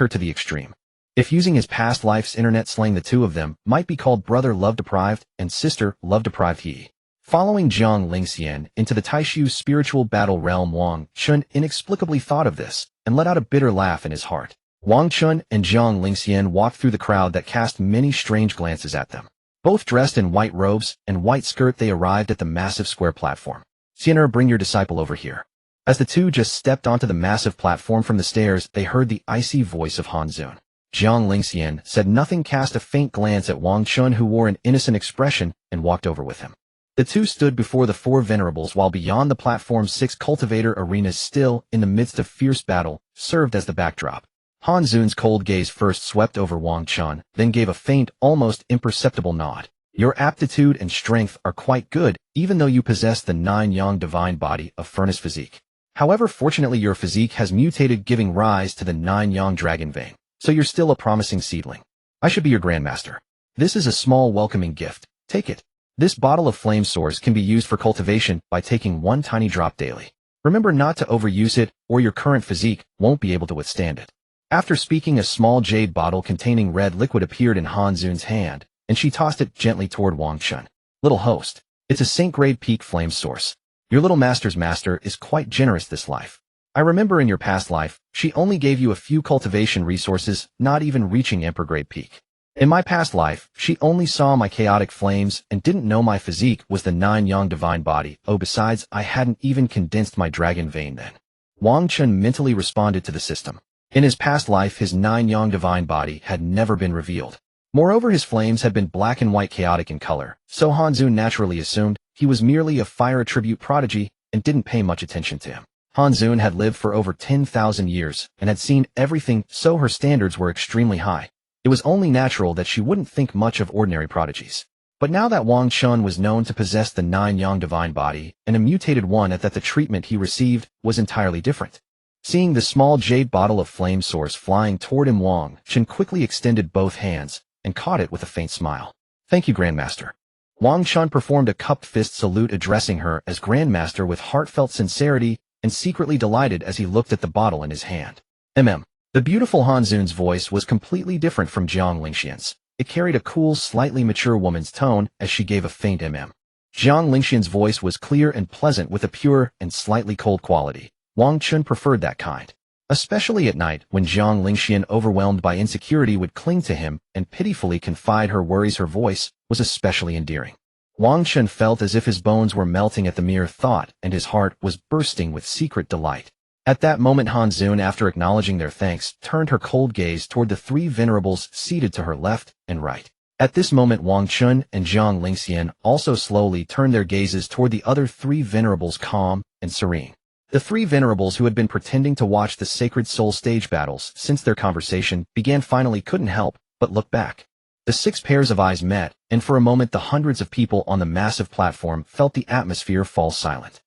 to the extreme. If using his past life's internet slang, the two of them might be called brother love-deprived and sister love-deprived. He. Following Jiang Lingxian into the Taishu spiritual battle realm, Wang Chen inexplicably thought of this and let out a bitter laugh in his heart. Wang Chen and Jiang Lingxian walked through the crowd that cast many strange glances at them. Both dressed in white robes and white skirt, they arrived at the massive square platform. Sienna, bring your disciple over here. As the two just stepped onto the massive platform from the stairs, they heard the icy voice of Han Zun. Jiang Lingxian said nothing, cast a faint glance at Wang Chen, who wore an innocent expression, and walked over with him. The two stood before the four venerables, while beyond the platform 6 cultivator arenas, still in the midst of fierce battle, served as the backdrop. Han Zun's cold gaze first swept over Wang Chen, then gave a faint, almost imperceptible nod. Your aptitude and strength are quite good, even though you possess the 9-yang divine body of furnace physique. However, fortunately your physique has mutated, giving rise to the 9-yang dragon vein, so you're still a promising seedling. I should be your grandmaster. This is a small welcoming gift. Take it. This bottle of flame source can be used for cultivation by taking 1 tiny drop daily. Remember not to overuse it, or your current physique won't be able to withstand it. After speaking, a small jade bottle containing red liquid appeared in Han Zun's hand, and she tossed it gently toward Wang Chen. Little host, it's a Saint-grade peak flame source. Your little master's master is quite generous this life. I remember in your past life, she only gave you a few cultivation resources, not even reaching Emperor-grade peak. In my past life, she only saw my chaotic flames and didn't know my physique was the 9-yang divine body. Oh, besides, I hadn't even condensed my dragon vein then. Wang Chen mentally responded to the system. In his past life, his 9-yang divine body had never been revealed. Moreover, his flames had been black and white chaotic in color, so Hanzun naturally assumed he was merely a fire attribute prodigy and didn't pay much attention to him. Hanzun had lived for over 10,000 years and had seen everything, so her standards were extremely high. It was only natural that she wouldn't think much of ordinary prodigies. But now that Wang Chen was known to possess the 9-yang divine body, and a mutated one that the treatment he received was entirely different. Seeing the small jade bottle of flame source flying toward him, Wang Chen quickly extended both hands and caught it with a faint smile. "Thank you, Grandmaster." Wang Chen performed a cupped fist salute addressing her as Grandmaster with heartfelt sincerity and secretly delighted as he looked at the bottle in his hand. The beautiful Hanzun's voice was completely different from Jiang Lingxian's. It carried a cool, slightly mature woman's tone as she gave a faint Jiang Lingxian's voice was clear and pleasant with a pure and slightly cold quality. Wang Chen preferred that kind. Especially at night when Jiang Lingxian, overwhelmed by insecurity, would cling to him and pitifully confide her worries. Her voice was especially endearing. Wang Chen felt as if his bones were melting at the mere thought, and his heart was bursting with secret delight. At that moment, Hanzun, after acknowledging their thanks, turned her cold gaze toward the 3 venerables seated to her left and right. At this moment, Wang Chen and Jiang Lingxian also slowly turned their gazes toward the other 3 venerables, calm and serene. The 3 venerables who had been pretending to watch the Sacred Soul stage battles since their conversation began finally couldn't help but look back. The 6 pairs of eyes met, and for a moment the hundreds of people on the massive platform felt the atmosphere fall silent.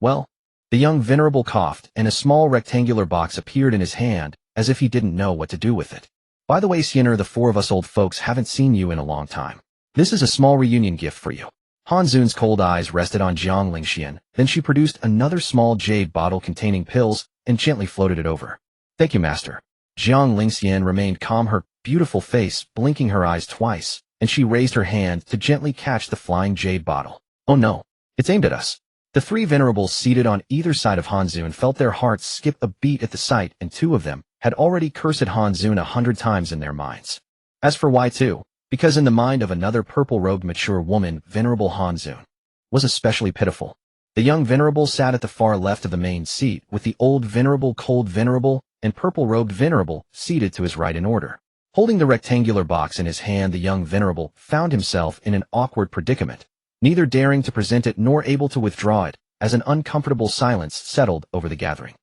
Well, the young venerable coughed, and a small rectangular box appeared in his hand, as if he didn't know what to do with it. "By the way, Siener, the 4 of us old folks haven't seen you in a long time. This is a small reunion gift for you." Hanzun's cold eyes rested on Jiang Lingxian, then she produced another small jade bottle containing pills and gently floated it over. "Thank you, Master." Jiang Lingxian remained calm, her beautiful face blinking her eyes twice, and she raised her hand to gently catch the flying jade bottle. "Oh no, it's aimed at us." The 3 venerables seated on either side of Hanzun felt their hearts skip a beat at the sight, and 2 of them had already cursed Hanzun 100 times in their minds. As for why 2, because in the mind of another purple-robed mature woman, Venerable Hanzun was especially pitiful. The young venerable sat at the far left of the main seat, with the old venerable, cold venerable, and purple-robed venerable seated to his right in order. Holding the rectangular box in his hand, the young venerable found himself in an awkward predicament, neither daring to present it nor able to withdraw it, as an uncomfortable silence settled over the gathering.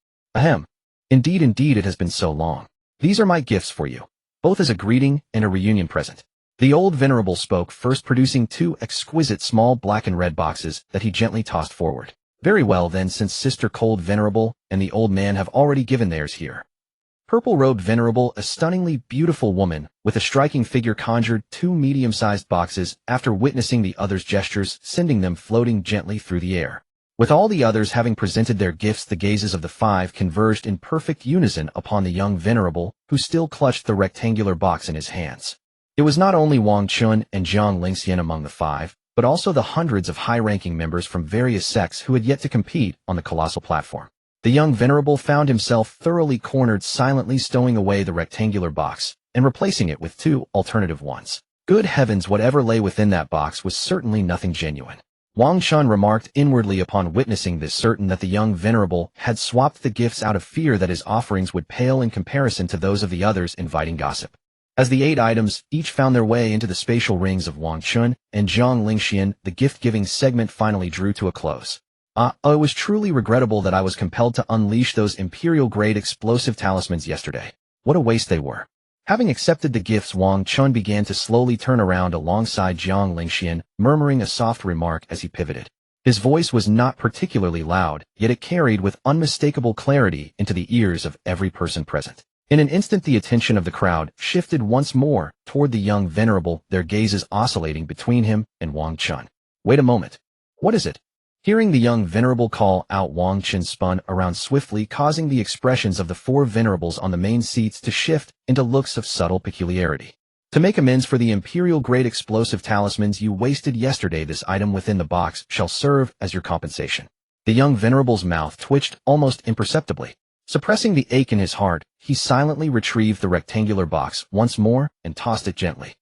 Indeed, it has been so long. These are my gifts for you, both as a greeting and a reunion present." The old venerable spoke first, producing 2 exquisite small black and red boxes that he gently tossed forward. "Very well then, since Sister Cold Venerable and the old man have already given theirs, here." Purple-robed Venerable, a stunningly beautiful woman with a striking figure, conjured 2 medium-sized boxes after witnessing the others' gestures, sending them floating gently through the air. With all the others having presented their gifts, the gazes of the 5 converged in perfect unison upon the young venerable, who still clutched the rectangular box in his hands. It was not only Wang Chen and Jiang Lingxian among the 5, but also the hundreds of high-ranking members from various sects who had yet to compete on the colossal platform. The young venerable found himself thoroughly cornered, silently stowing away the rectangular box and replacing it with 2 alternative ones. Good heavens, whatever lay within that box was certainly nothing genuine. Wang Chen remarked inwardly upon witnessing this, certain that the young venerable had swapped the gifts out of fear that his offerings would pale in comparison to those of the others, inviting gossip. As the 8 items each found their way into the spatial rings of Wang Chen and Jiang Lingxian, the gift-giving segment finally drew to a close. It was truly regrettable that I was compelled to unleash those imperial-grade explosive talismans yesterday. What a waste they were. Having accepted the gifts, Wang Chen began to slowly turn around alongside Jiang Lingxian, murmuring a soft remark as he pivoted. His voice was not particularly loud, yet it carried with unmistakable clarity into the ears of every person present. In an instant, the attention of the crowd shifted once more toward the young venerable, their gazes oscillating between him and Wang Chen. "Wait a moment. What is it?" Hearing the young venerable call out, Wang Chen spun around swiftly, causing the expressions of the 4 venerables on the main seats to shift into looks of subtle peculiarity. "To make amends for the imperial-grade explosive talismans you wasted yesterday, this item within the box shall serve as your compensation." The young venerable's mouth twitched almost imperceptibly. Suppressing the ache in his heart, he silently retrieved the rectangular box once more and tossed it gently.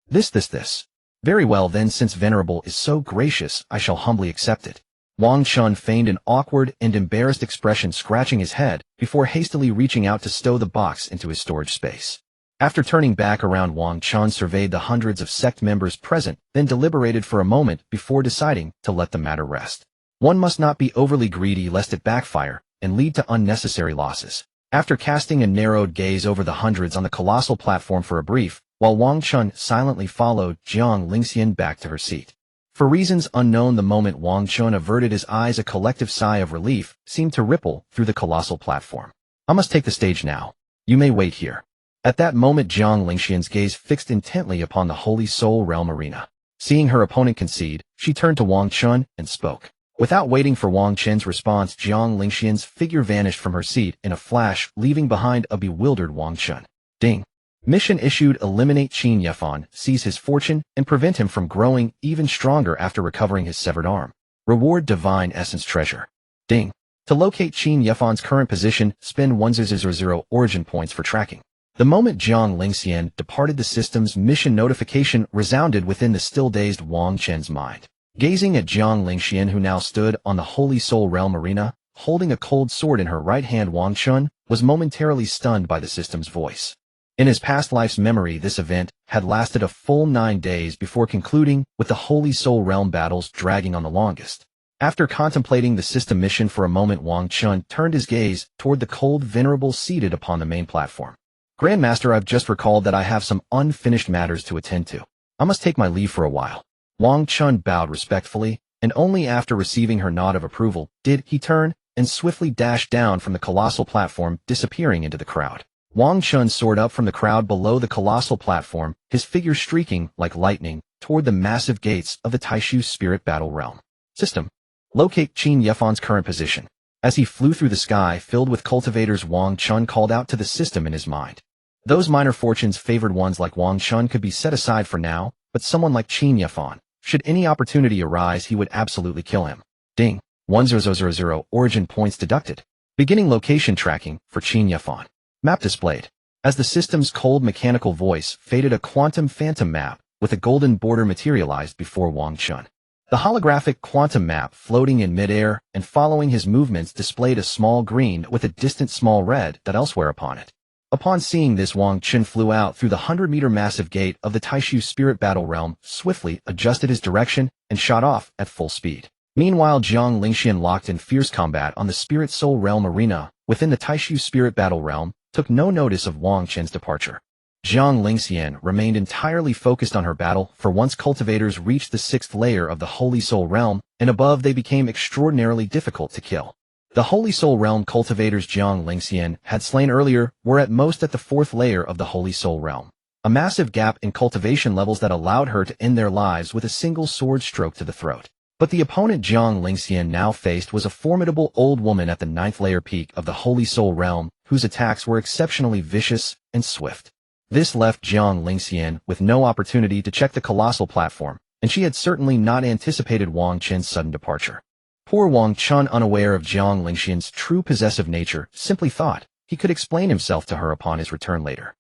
This. "Very well then, since Venerable is so gracious, I shall humbly accept it." Wang Chen feigned an awkward and embarrassed expression, scratching his head before hastily reaching out to stow the box into his storage space. After turning back around, Wang Chen surveyed the hundreds of sect members present, then deliberated for a moment before deciding to let the matter rest. One must not be overly greedy lest it backfire and lead to unnecessary losses. After casting a narrowed gaze over the hundreds on the colossal platform for a brief, while Wang Chen silently followed Jiang Lingxian back to her seat. For reasons unknown, the moment Wang Chen averted his eyes, a collective sigh of relief seemed to ripple through the colossal platform. I must take the stage now. You may wait here. At that moment, Jiang Lingxian's gaze fixed intently upon the Holy Soul Realm arena. Seeing her opponent concede, she turned to Wang Chen and spoke. Without waiting for Wang Chen's response, Jiang Lingxian's figure vanished from her seat in a flash, leaving behind a bewildered Wang Chen. Ding. Mission issued: eliminate Qin Yefan, seize his fortune, and prevent him from growing even stronger after recovering his severed arm. Reward: Divine Essence Treasure. Ding. To locate Qin Yefan's current position, spend 100 origin points for tracking. The moment Jiang Lingxian departed, the system's mission notification resounded within the still-dazed Wang Chen's mind. Gazing at Jiang Lingxian, who now stood on the Holy Soul Realm arena, holding a cold sword in her right hand, Wang Chen was momentarily stunned by the system's voice. In his past life's memory, this event had lasted a full 9 days before concluding, with the Holy Soul Realm battles dragging on the longest. After contemplating the system mission for a moment, Wang Chen turned his gaze toward the cold venerable seated upon the main platform. Grandmaster, I've just recalled that I have some unfinished matters to attend to. I must take my leave for a while. Wang Chen bowed respectfully, and only after receiving her nod of approval did he turn and swiftly dash down from the colossal platform, disappearing into the crowd. Wang Chen soared up from the crowd below the colossal platform, his figure streaking like lightning toward the massive gates of the Taishu Spirit Battle Realm. System. Locate Qin Yefan's current position. As he flew through the sky filled with cultivators, Wang Chen called out to the system in his mind. Those minor fortunes, favored ones like Wang Chen, could be set aside for now, but someone like Qin Yefan, should any opportunity arise, he would absolutely kill him. Ding. 1000 origin points deducted. Beginning location tracking for Qin Yefan. Map displayed. As the system's cold mechanical voice faded, a quantum phantom map with a golden border materialized before Wang Chen. The holographic quantum map, floating in midair and following his movements, displayed a small green with a distant small red that elsewhere upon it. Upon seeing this, Wang Chen flew out through the 100-meter massive gate of the Taishu Spirit Battle Realm, swiftly adjusted his direction, and shot off at full speed. Meanwhile, Jiang Lingxian, locked in fierce combat on the Spirit Soul Realm arena within the Taishu Spirit Battle Realm, took no notice of Wang Chen's departure. Jiang Lingxian remained entirely focused on her battle, for once cultivators reached the 6th layer of the Holy Soul Realm, and above they became extraordinarily difficult to kill. The Holy Soul Realm cultivators Jiang Lingxian had slain earlier were at most at the 4th layer of the Holy Soul Realm, a massive gap in cultivation levels that allowed her to end their lives with a single sword stroke to the throat. But the opponent Jiang Lingxian now faced was a formidable old woman at the 9th layer peak of the Holy Soul Realm, whose attacks were exceptionally vicious and swift. This left Jiang Lingxian with no opportunity to check the colossal platform, and she had certainly not anticipated Wang Chen's sudden departure. Poor Wang Chen, unaware of Jiang Lingxian's true possessive nature, simply thought he could explain himself to her upon his return later.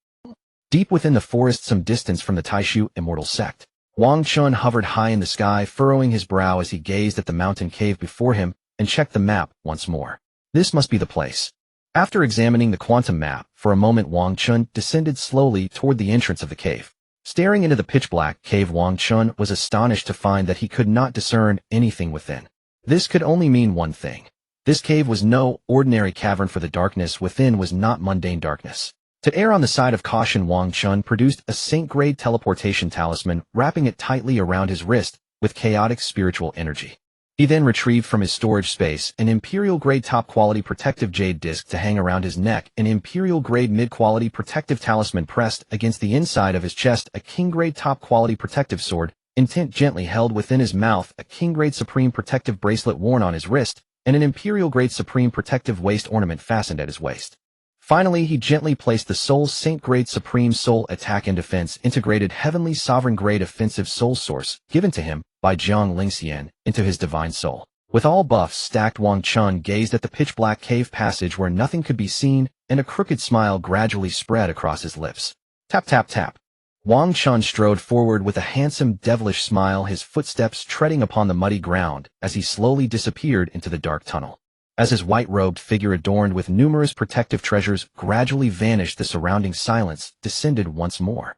Deep within the forest, some distance from the Taishu Immortal Sect, Wang Chen hovered high in the sky, furrowing his brow as he gazed at the mountain cave before him and checked the map once more. This must be the place. After examining the quantum map for a moment, Wang Chen descended slowly toward the entrance of the cave. Staring into the pitch-black cave, Wang Chen was astonished to find that he could not discern anything within. This could only mean one thing. This cave was no ordinary cavern, for the darkness within was not mundane darkness. To err on the side of caution, Wang Chen produced a saint-grade teleportation talisman, wrapping it tightly around his wrist with chaotic spiritual energy. He then retrieved from his storage space an Imperial-grade top-quality protective jade disc to hang around his neck, an Imperial-grade mid-quality protective talisman pressed against the inside of his chest, a King-grade top-quality protective sword, intent gently held within his mouth, a King-grade supreme protective bracelet worn on his wrist, and an Imperial-grade supreme protective waist ornament fastened at his waist. Finally, he gently placed the Soul Saint-grade Supreme Soul Attack and Defense Integrated Heavenly Sovereign-grade Offensive Soul Source, given to him by Jiang Lingxian, into his divine soul. With all buffs stacked, Wang Chen gazed at the pitch-black cave passage where nothing could be seen, and a crooked smile gradually spread across his lips. Tap tap tap. Wang Chen strode forward with a handsome devilish smile, his footsteps treading upon the muddy ground as he slowly disappeared into the dark tunnel. As his white-robed figure adorned with numerous protective treasures gradually vanished, the surrounding silence descended once more.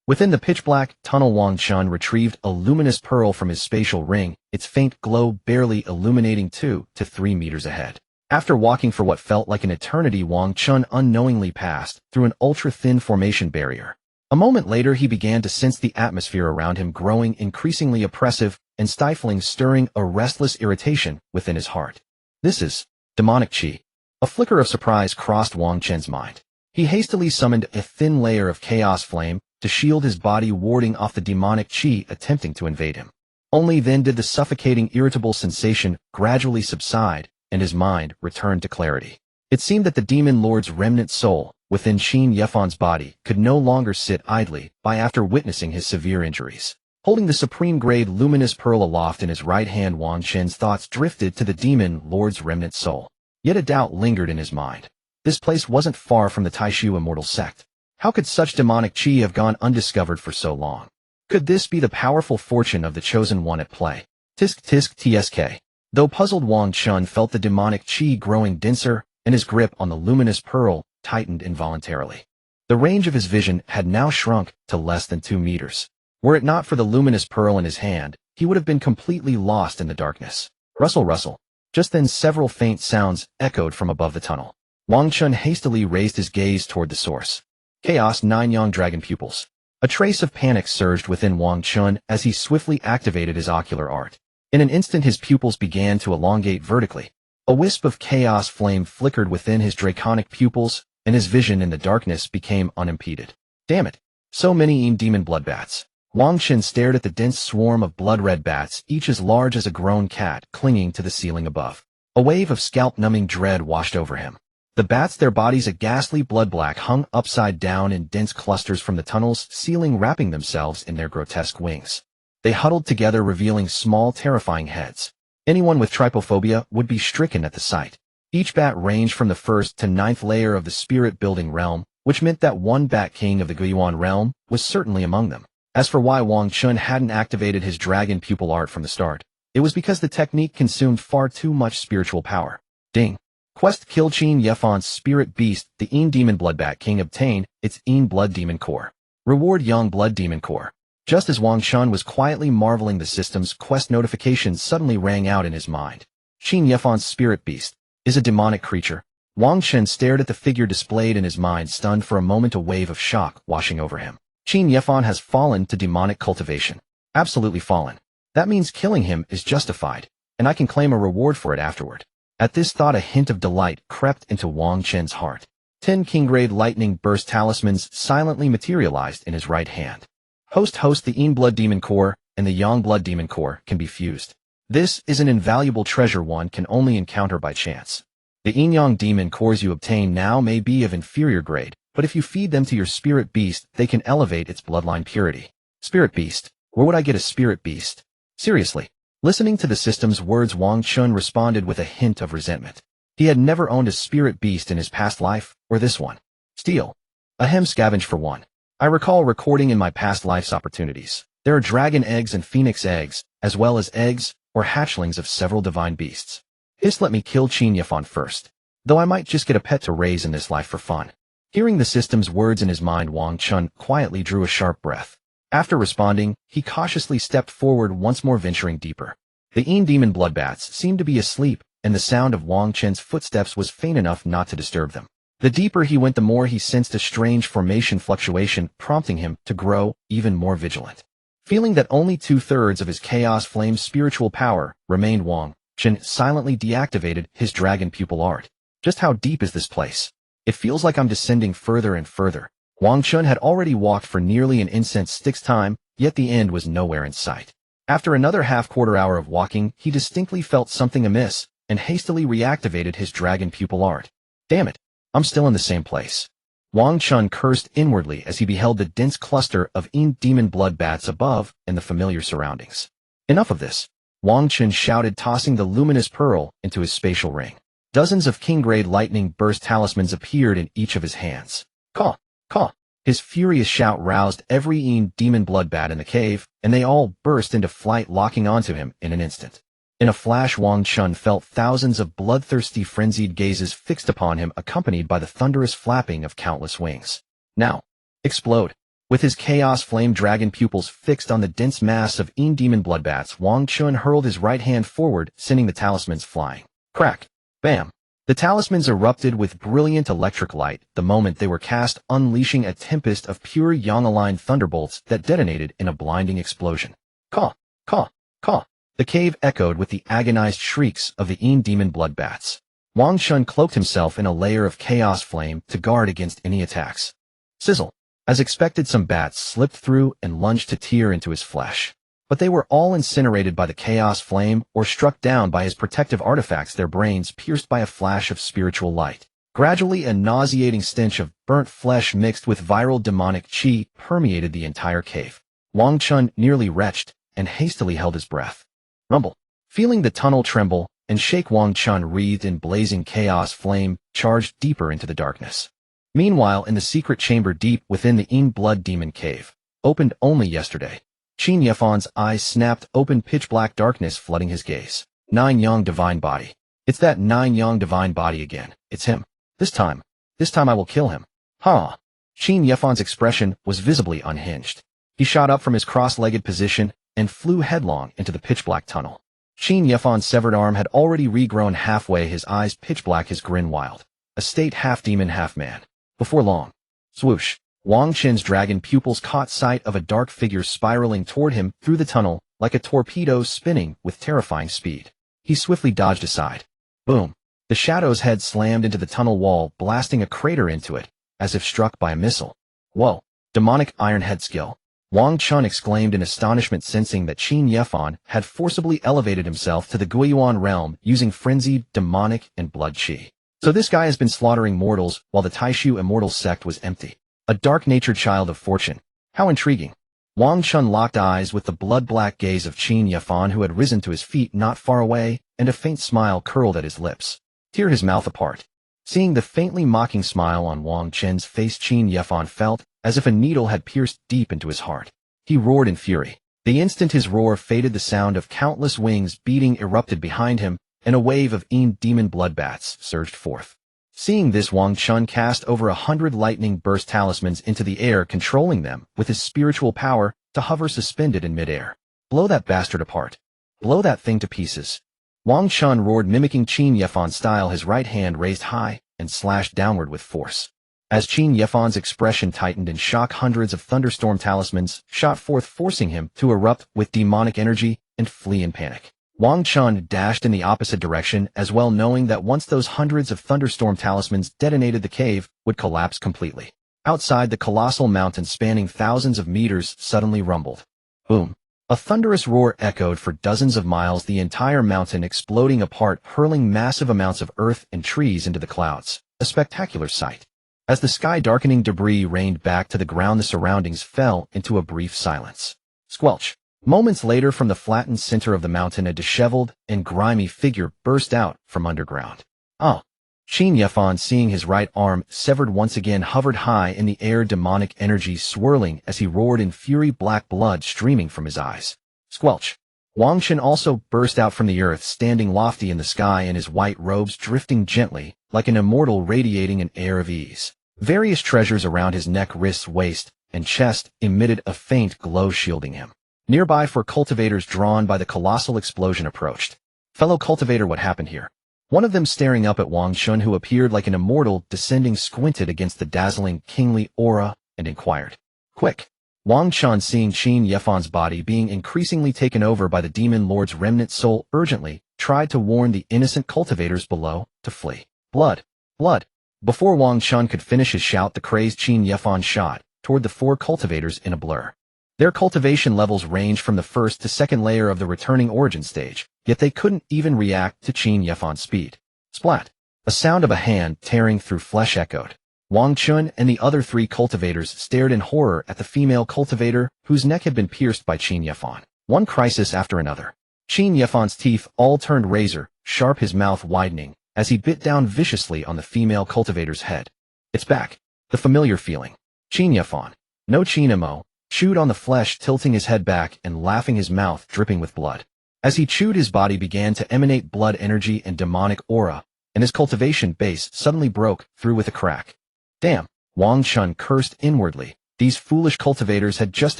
Within the pitch-black tunnel, Wang Chen retrieved a luminous pearl from his spatial ring, its faint glow barely illuminating 2 to 3 meters ahead. After walking for what felt like an eternity, Wang Chen unknowingly passed through an ultra-thin formation barrier. A moment later, he began to sense the atmosphere around him growing increasingly oppressive and stifling, stirring a restless irritation within his heart. This is demonic qi. A flicker of surprise crossed Wang Chen's mind. He hastily summoned a thin layer of chaos flame to shield his body, warding off the demonic qi attempting to invade him. Only then did the suffocating, irritable sensation gradually subside, and his mind returned to clarity. It seemed that the demon lord's remnant soul within Qin Yefan's body could no longer sit idly by after witnessing his severe injuries. Holding the supreme-grade luminous pearl aloft in his right hand, Wang Chen's thoughts drifted to the demon lord's remnant soul. Yet a doubt lingered in his mind. This place wasn't far from the Taishu immortal sect. How could such demonic qi have gone undiscovered for so long? Could this be the powerful fortune of the Chosen One at play? Tisk tisk tsk. Though puzzled, Wang Chen felt the demonic qi growing denser, and his grip on the luminous pearl tightened involuntarily. The range of his vision had now shrunk to less than 2 meters. Were it not for the luminous pearl in his hand, he would have been completely lost in the darkness. Rustle, rustle. Just then several faint sounds echoed from above the tunnel. Wang Chen hastily raised his gaze toward the source. Chaos 9 young dragon pupils. A trace of panic surged within Wang Chen as he swiftly activated his ocular art. In an instant, his pupils began to elongate vertically. A wisp of chaos flame flickered within his draconic pupils, and his vision in the darkness became unimpeded. Damn it! So many demon blood bats. Wang Chen stared at the dense swarm of blood-red bats, each as large as a grown cat, clinging to the ceiling above. A wave of scalp-numbing dread washed over him. The bats, their bodies a ghastly blood-black, hung upside down in dense clusters from the tunnel's ceiling, wrapping themselves in their grotesque wings. They huddled together, revealing small, terrifying heads. Anyone with trypophobia would be stricken at the sight. Each bat ranged from the 1st to 9th layer of the spirit-building realm, which meant that one Bat King of the Guiyuan realm was certainly among them. As for why Wang Chen hadn't activated his dragon pupil art from the start, it was because the technique consumed far too much spiritual power. Ding. Quest kill Qin Yefan's spirit beast, the Een Demon Blood Bat King, obtain its Een Blood Demon Core. Reward Young Blood Demon Core. Just as Wang Chen was quietly marveling, the system's quest notification suddenly rang out in his mind. Qin Yefan's spirit beast is a demonic creature. Wang Chen stared at the figure displayed in his mind, stunned for a moment, a wave of shock washing over him. Qin Yefan has fallen to demonic cultivation. Absolutely fallen. That means killing him is justified, and I can claim a reward for it afterward. At this thought, a hint of delight crept into Wang Chen's heart. 10 King-grade lightning burst talismans silently materialized in his right hand. Host, the Een Blood Demon Core and the Yang Blood Demon Core can be fused. This is an invaluable treasure one can only encounter by chance. The Een Yang Demon Cores you obtain now may be of inferior grade, but if you feed them to your spirit beast, they can elevate its bloodline purity. Spirit beast? Where would I get a spirit beast? Seriously. Listening to the system's words, Wang Chen responded with a hint of resentment. He had never owned a spirit beast in his past life, or this one. Steal. Ahem, scavenge for one. I recall recording in my past life's opportunities. There are dragon eggs and phoenix eggs, as well as eggs or hatchlings of several divine beasts. Just let me kill Qin Yefan first, though I might just get a pet to raise in this life for fun. Hearing the system's words in his mind, Wang Chen quietly drew a sharp breath. After responding, he cautiously stepped forward, once more venturing deeper. The Een Demon Bloodbats seemed to be asleep, and the sound of Wang Chen's footsteps was faint enough not to disturb them. The deeper he went, the more he sensed a strange formation fluctuation, prompting him to grow even more vigilant. Feeling that only 2/3 of his Chaos Flame's spiritual power remained, Wang Chen silently deactivated his dragon pupil art. Just how deep is this place? It feels like I'm descending further and further. Wang Chen had already walked for nearly an incense stick's time, yet the end was nowhere in sight. After another half-quarter hour of walking, he distinctly felt something amiss, and hastily reactivated his dragon pupil art. Damn it, I'm still in the same place. Wang Chen cursed inwardly as he beheld the dense cluster of Een Demon Blood Bats above and the familiar surroundings. Enough of this, Wang Chen shouted, tossing the luminous pearl into his spatial ring. Dozens of king-grade lightning burst talismans appeared in each of his hands. Caw! Caw! His furious shout roused every Een Demon Blood Bat in the cave, and they all burst into flight, locking onto him in an instant. In a flash, Wang Chen felt thousands of bloodthirsty, frenzied gazes fixed upon him, accompanied by the thunderous flapping of countless wings. Now, explode! With his chaos flame dragon pupils fixed on the dense mass of demon bloodbats, Wang Chen hurled his right hand forward, sending the talismans flying. Crack! Bam! The talismans erupted with brilliant electric light the moment they were cast, unleashing a tempest of pure yang-aligned thunderbolts that detonated in a blinding explosion. Caw! Caw! Caw! The cave echoed with the agonized shrieks of the demon bloodbats. Wang Chen cloaked himself in a layer of chaos flame to guard against any attacks. Sizzle! As expected, some bats slipped through and lunged to tear into his flesh. But they were all incinerated by the chaos flame or struck down by his protective artifacts, their brains pierced by a flash of spiritual light. Gradually, a nauseating stench of burnt flesh mixed with viral demonic chi permeated the entire cave. Wang Chen nearly retched and hastily held his breath. Rumble. Feeling the tunnel tremble and shake, Wang Chen wreathed in blazing chaos flame, charged deeper into the darkness. Meanwhile, in the secret chamber deep within the blood demon cave, opened only yesterday, Qin Yefan's eyes snapped open, pitch-black darkness flooding his gaze. Nine Yang divine body. It's that Nine Yang divine body again. It's him. This time I will kill him. Ha! Qin Yefan's expression was visibly unhinged. He shot up from his cross-legged position and flew headlong into the pitch-black tunnel. Qin Yefan's severed arm had already regrown halfway, his eyes pitch-black, his grin wild. A state half-demon, half-man. Before long, swoosh, Wang Chen's dragon pupils caught sight of a dark figure spiraling toward him through the tunnel like a torpedo spinning with terrifying speed. He swiftly dodged aside. Boom! The shadow's head slammed into the tunnel wall, blasting a crater into it, as if struck by a missile. Whoa! Demonic iron head skill. Wang Chen exclaimed in astonishment, sensing that Qin Yefan had forcibly elevated himself to the Guiyuan realm using frenzied, demonic, and blood chi. So this guy has been slaughtering mortals while the Taishu immortal sect was empty. A dark-natured child of fortune. How intriguing. Wang Chen locked eyes with the blood-black gaze of Qin Yefan, who had risen to his feet not far away, and a faint smile curled at his lips. Tear his mouth apart. Seeing the faintly mocking smile on Wang Chen's face, Qin Yefan felt as if a needle had pierced deep into his heart. He roared in fury. The instant his roar faded, the sound of countless wings beating erupted behind him, and a wave of demon bloodbats surged forth. Seeing this, Wang Chen cast over 100 lightning burst talismans into the air, controlling them with his spiritual power to hover suspended in midair. Blow that bastard apart. Blow that thing to pieces. Wang Chen roared, mimicking Qin Yefan's style, his right hand raised high and slashed downward with force. As Qin Yefan's expression tightened in shock, hundreds of thunderstorm talismans shot forth, forcing him to erupt with demonic energy and flee in panic. Wang Chen dashed in the opposite direction as well, knowing that once those hundreds of thunderstorm talismans detonated, the cave would collapse completely. Outside, the colossal mountain spanning thousands of meters suddenly rumbled. Boom! A thunderous roar echoed for dozens of miles, the entire mountain exploding apart, hurling massive amounts of earth and trees into the clouds. A spectacular sight. As the sky darkening, debris rained back to the ground, the surroundings fell into a brief silence. Squelch! Moments later, from the flattened center of the mountain, a disheveled and grimy figure burst out from underground. Ah! Qin Yefan, seeing his right arm severed once again, hovered high in the air, demonic energy swirling as he roared in fury, black blood streaming from his eyes. Squelch! Wang Chen also burst out from the earth, standing lofty in the sky in his white robes, drifting gently like an immortal, radiating an air of ease. Various treasures around his neck, wrists, waist, and chest emitted a faint glow, shielding him. Nearby, 4 cultivators drawn by the colossal explosion approached. Fellow cultivator, what happened here? One of them, staring up at Wang Chen, who appeared like an immortal descending, squinted against the dazzling kingly aura and inquired. Quick! Wang Chen, seeing Qin Yefan's body being increasingly taken over by the demon lord's remnant soul, urgently tried to warn the innocent cultivators below to flee. Blood! Blood! Before Wang Chen could finish his shout, the crazed Qin Yefan shot toward the 4 cultivators in a blur. Their cultivation levels ranged from the first to second layer of the returning origin stage, yet they couldn't even react to Qin Yefan's speed. Splat! A sound of a hand tearing through flesh echoed. Wang Chen and the other 3 cultivators stared in horror at the female cultivator whose neck had been pierced by Qin Yefan. One crisis after another. Qin Yefan's teeth all turned razor sharp, his mouth widening as he bit down viciously on the female cultivator's head. It's back. The familiar feeling. Qin Yefan. No Qin Mo. Chewed on the flesh, tilting his head back and laughing, his mouth dripping with blood. As he chewed, his body began to emanate blood energy and demonic aura, and his cultivation base suddenly broke through with a crack. Damn, Wang Chen cursed inwardly. These foolish cultivators had just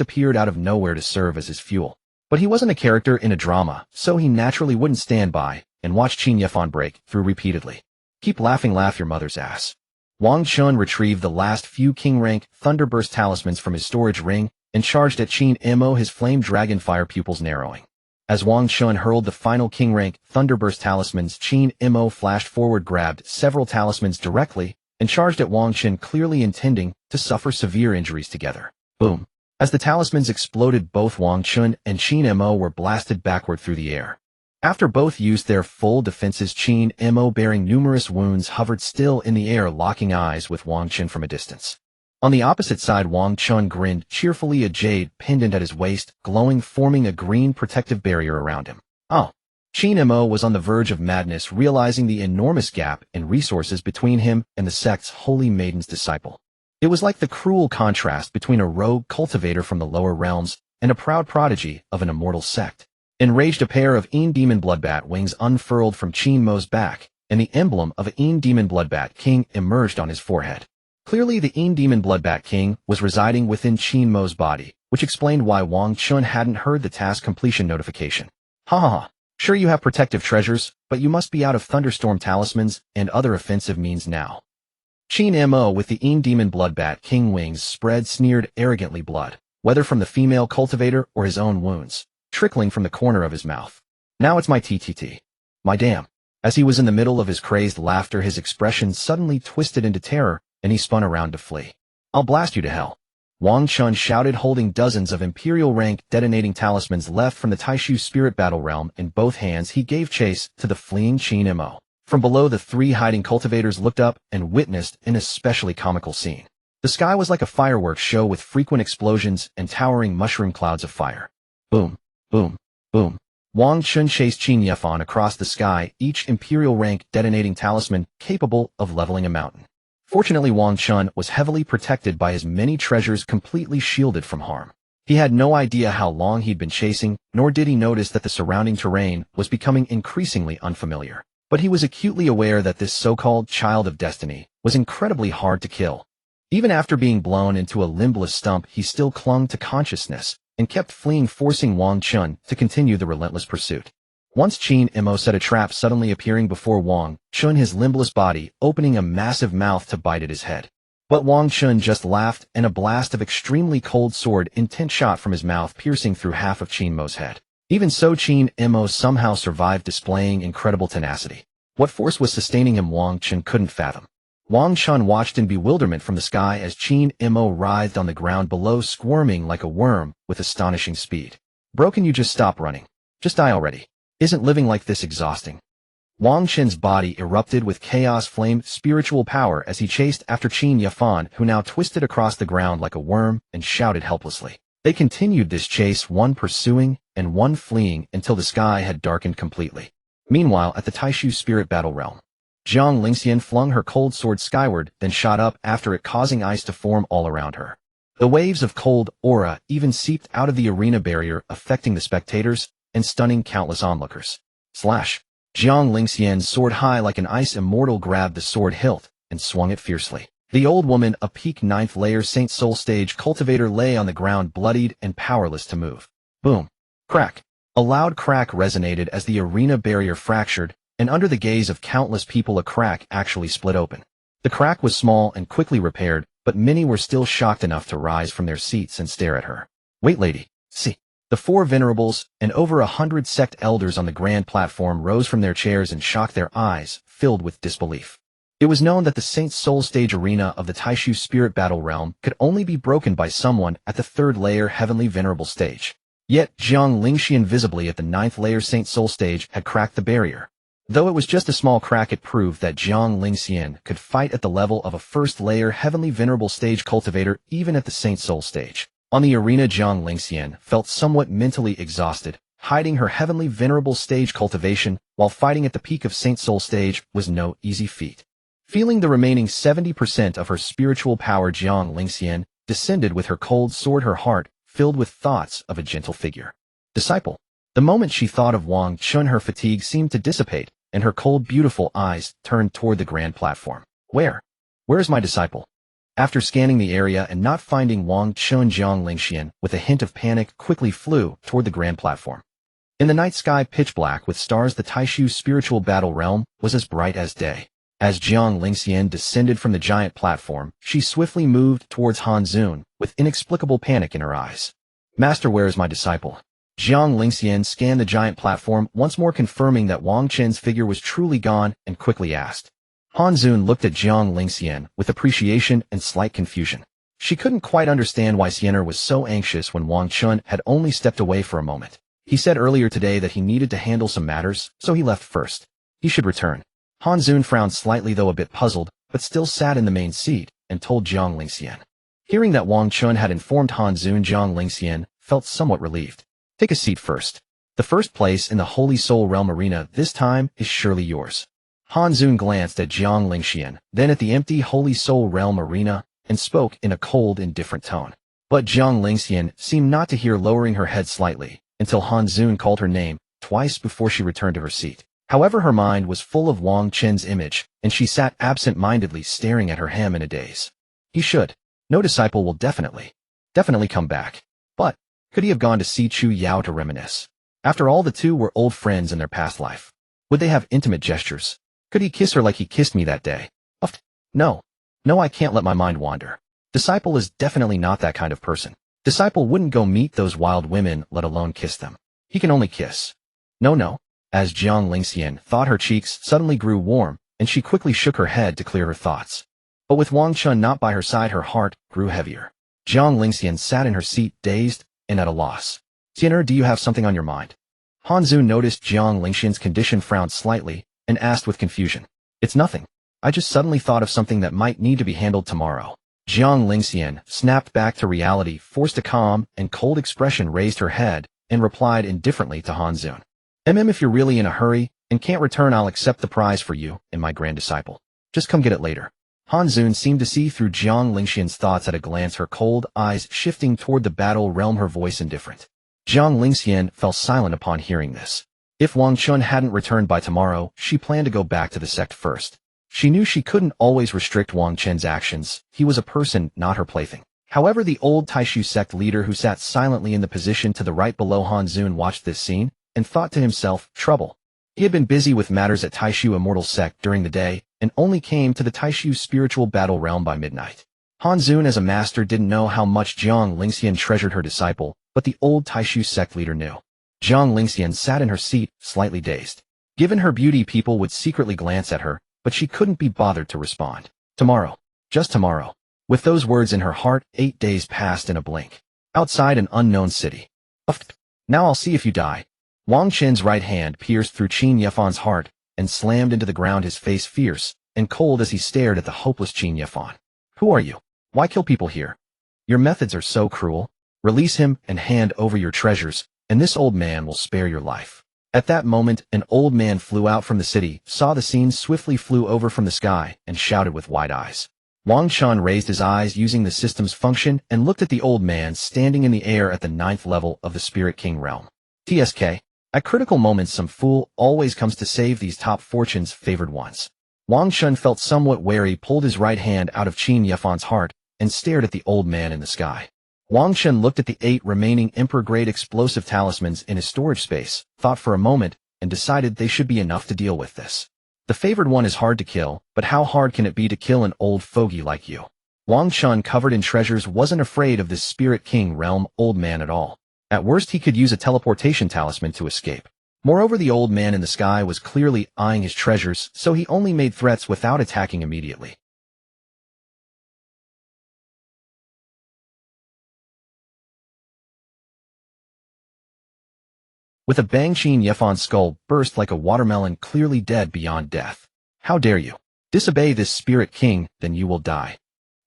appeared out of nowhere to serve as his fuel. But he wasn't a character in a drama, so he naturally wouldn't stand by and watch Qin Yifan break through repeatedly. Keep laughing, laugh your mother's ass. Wang Chen retrieved the last few king-rank Thunderburst talismans from his storage ring and charged at Qin Mo, his flame dragon fire pupils narrowing. As Wang Chen hurled the final king-rank Thunderburst talismans, Qin Mo flashed forward, grabbed several talismans directly, and charged at Wang Chen, clearly intending to suffer severe injuries together. Boom. As the talismans exploded, both Wang Chen and Qin Mo were blasted backward through the air. After both used their full defenses, Qin Mo, bearing numerous wounds, hovered still in the air, locking eyes with Wang Chen from a distance. On the opposite side, Wang Chen grinned cheerfully, a jade pendant at his waist, glowing, forming a green protective barrier around him. Oh. Qin Mo was on the verge of madness, realizing the enormous gap in resources between him and the sect's holy maiden's disciple. It was like the cruel contrast between a rogue cultivator from the lower realms and a proud prodigy of an immortal sect. Enraged, a pair of demon bloodbat wings unfurled from Qin Mo's back, and the emblem of a demon bloodbat king emerged on his forehead. Clearly, the demon bloodbat king was residing within Qin Mo's body, which explained why Wang Chen hadn't heard the task completion notification. Ha ha ha. Sure, you have protective treasures, but you must be out of thunderstorm talismans and other offensive means now. Qin Mo, with the demon bloodbat king wings spread, sneered arrogantly, blood, whether from the female cultivator or his own wounds, trickling from the corner of his mouth. Now it's my TTT. My damn. As he was in the middle of his crazed laughter, his expression suddenly twisted into terror, and he spun around to flee. I'll blast you to hell. Wang Chen shouted, holding dozens of imperial rank detonating talismans left from the Taishu spirit battle realm in both hands. He gave chase to the fleeing Qin Mo. From below, the three hiding cultivators looked up and witnessed an especially comical scene. The sky was like a fireworks show with frequent explosions and towering mushroom clouds of fire. Boom, boom, boom. Wang Chen chased Qin Yifan across the sky, each imperial rank detonating talisman capable of leveling a mountain. Fortunately, Wang Chen was heavily protected by his many treasures, completely shielded from harm. He had no idea how long he'd been chasing, nor did he notice that the surrounding terrain was becoming increasingly unfamiliar. But he was acutely aware that this so-called child of destiny was incredibly hard to kill. Even after being blown into a limbless stump, he still clung to consciousness and kept fleeing, forcing Wang Chen to continue the relentless pursuit. Once Qin Mo set a trap, suddenly appearing before Wang Chen, his limbless body opening a massive mouth to bite at his head. But Wang Chen just laughed, and a blast of extremely cold sword intent shot from his mouth, piercing through half of Qin Mo's head. Even so, Qin Mo somehow survived, displaying incredible tenacity. What force was sustaining him, Wang Chen couldn't fathom. Wang Chen watched in bewilderment from the sky as Qin Mo writhed on the ground below, squirming like a worm with astonishing speed. Broken, you just stop running. Just die already. Isn't living like this exhausting? Wang Chen's body erupted with chaos flame spiritual power as he chased after Qin Yifan, who now twisted across the ground like a worm and shouted helplessly. They continued this chase, one pursuing and one fleeing, until the sky had darkened completely. Meanwhile, at the Taishu spirit battle realm, Jiang Lingxian flung her cold sword skyward, then shot up after it, causing ice to form all around her. The waves of cold aura even seeped out of the arena barrier, affecting the spectators and stunning countless onlookers. Slash. Jiang Lingxian, sword high like an ice immortal, grabbed the sword hilt and swung it fiercely. The old woman, a peak 9th layer Saint Soul stage cultivator, lay on the ground, bloodied and powerless to move. Boom. Crack. A loud crack resonated as the arena barrier fractured, and under the gaze of countless people, a crack actually split open. The crack was small and quickly repaired, but many were still shocked enough to rise from their seats and stare at her. Wait, lady. See. The 4 venerables and over 100 sect elders on the grand platform rose from their chairs and shocked, their eyes filled with disbelief. It was known that the Saint Soul stage arena of the Taishu spirit battle realm could only be broken by someone at the 3rd layer heavenly venerable stage. Yet Jiang Lingxian, visibly at the 9th layer Saint Soul stage, had cracked the barrier. Though it was just a small crack, it proved that Jiang Lingxian could fight at the level of a 1st layer heavenly venerable stage cultivator, even at the Saint Soul stage. On the arena, Jiang Lingxian felt somewhat mentally exhausted. Hiding her heavenly venerable stage cultivation while fighting at the peak of Saint Soul stage was no easy feat. Feeling the remaining 70% of her spiritual power, Jiang Lingxian descended with her cold sword, her heart filled with thoughts of a gentle figure. Disciple. The moment she thought of Wang Chen, her fatigue seemed to dissipate, and her cold, beautiful eyes turned toward the grand platform. Where is my disciple? After scanning the area and not finding Wang Chen, Jiang Lingxian, with a hint of panic, quickly flew toward the grand platform. In the night sky pitch black with stars, the Taishu spiritual battle realm was as bright as day. As Jiang Lingxian descended from the giant platform, she swiftly moved towards Han Zun, with inexplicable panic in her eyes. Master, where is my disciple? Jiang Lingxian scanned the giant platform, once more confirming that Wang Chen's figure was truly gone, and quickly asked. Han Zun looked at Jiang Lingxian with appreciation and slight confusion. She couldn't quite understand why Xiener was so anxious when Wang Chen had only stepped away for a moment. He said earlier today that he needed to handle some matters, so he left first. He should return. Han Zun frowned slightly, though a bit puzzled, but still sat in the main seat, and told Jiang Lingxian. Hearing that Wang Chen had informed Han Zun, Jiang Lingxian felt somewhat relieved. Take a seat first. The first place in the Holy Soul Realm arena this time is surely yours. Han Zun glanced at Jiang Lingxian, then at the empty Holy Soul Realm arena, and spoke in a cold, indifferent tone. But Jiang Lingxian seemed not to hear, lowering her head slightly, until Han Zun called her name twice before she returned to her seat. However, her mind was full of Wang Chen's image, and she sat absent-mindedly staring at her hem in a daze. He should. No disciple will definitely come back. But could he have gone to see Chu Yao to reminisce? After all, the two were old friends in their past life. Would they have intimate gestures? Could he kiss her like he kissed me that day? No, I can't let my mind wander. Disciple is definitely not that kind of person. Disciple wouldn't go meet those wild women, let alone kiss them. He can only kiss. No. As Jiang Lingxian thought, her cheeks suddenly grew warm, and she quickly shook her head to clear her thoughts. But with Wang Chen not by her side, her heart grew heavier. Jiang Lingxian sat in her seat, dazed and at a loss. Xiener, do you have something on your mind? Han Zun noticed Jiang Lingxian's condition, frowned slightly, and asked with confusion. It's nothing. I just suddenly thought of something that might need to be handled tomorrow. Jiang Lingxian snapped back to reality, forced a calm and cold expression, raised her head, and replied indifferently to Han Zun. If you're really in a hurry and can't return, I'll accept the prize for you and my grand disciple. Just come get it later. Han Zun seemed to see through Jiang Lingxian's thoughts at a glance, her cold eyes shifting toward the battle realm, her voice indifferent. Jiang Lingxian fell silent upon hearing this. If Wang Chen hadn't returned by tomorrow, she planned to go back to the sect first. She knew she couldn't always restrict Wang Chen's actions. He was a person, not her plaything. However, the old Taishu sect leader, who sat silently in the position to the right below Han Zun, watched this scene and thought to himself, trouble. He had been busy with matters at Taishu Immortal Sect during the day and only came to the Taishu spiritual battle realm by midnight. Han Zun, as a master, didn't know how much Jiang Lingxian treasured her disciple, but the old Taishu sect leader knew. Jiang Lingxian sat in her seat, slightly dazed. Given her beauty, people would secretly glance at her, but she couldn't be bothered to respond. Tomorrow. Just tomorrow. With those words in her heart, 8 days passed in a blink. Outside an unknown city. Now I'll see if you die. Wang Chen's right hand pierced through Qin Yefan's heart and slammed into the ground, his face fierce and cold as he stared at the hopeless Qin Yefan. Who are you? Why kill people here? Your methods are so cruel. Release him and hand over your treasures, and this old man will spare your life. At that moment, an old man flew out from the city, saw the scene, swiftly flew over from the sky, and shouted with wide eyes. Wang Chen raised his eyes using the system's function and looked at the old man standing in the air at the 9th level of the Spirit King realm. TSK. At critical moments, some fool always comes to save these top fortune's favored ones. Wang Chen felt somewhat wary, pulled his right hand out of Qin Yefan's heart, and stared at the old man in the sky. Wang Chen looked at the 8 remaining Emperor-grade explosive talismans in his storage space, thought for a moment, and decided they should be enough to deal with this. The favored one is hard to kill, but how hard can it be to kill an old fogey like you? Wang Chen, covered in treasures, wasn't afraid of this Spirit King realm old man at all. At worst, he could use a teleportation talisman to escape. Moreover, the old man in the sky was clearly eyeing his treasures, so he only made threats without attacking immediately. With a bang, Qin Yefan's skull burst like a watermelon, clearly dead beyond death. How dare you? Disobey this Spirit King, then you will die.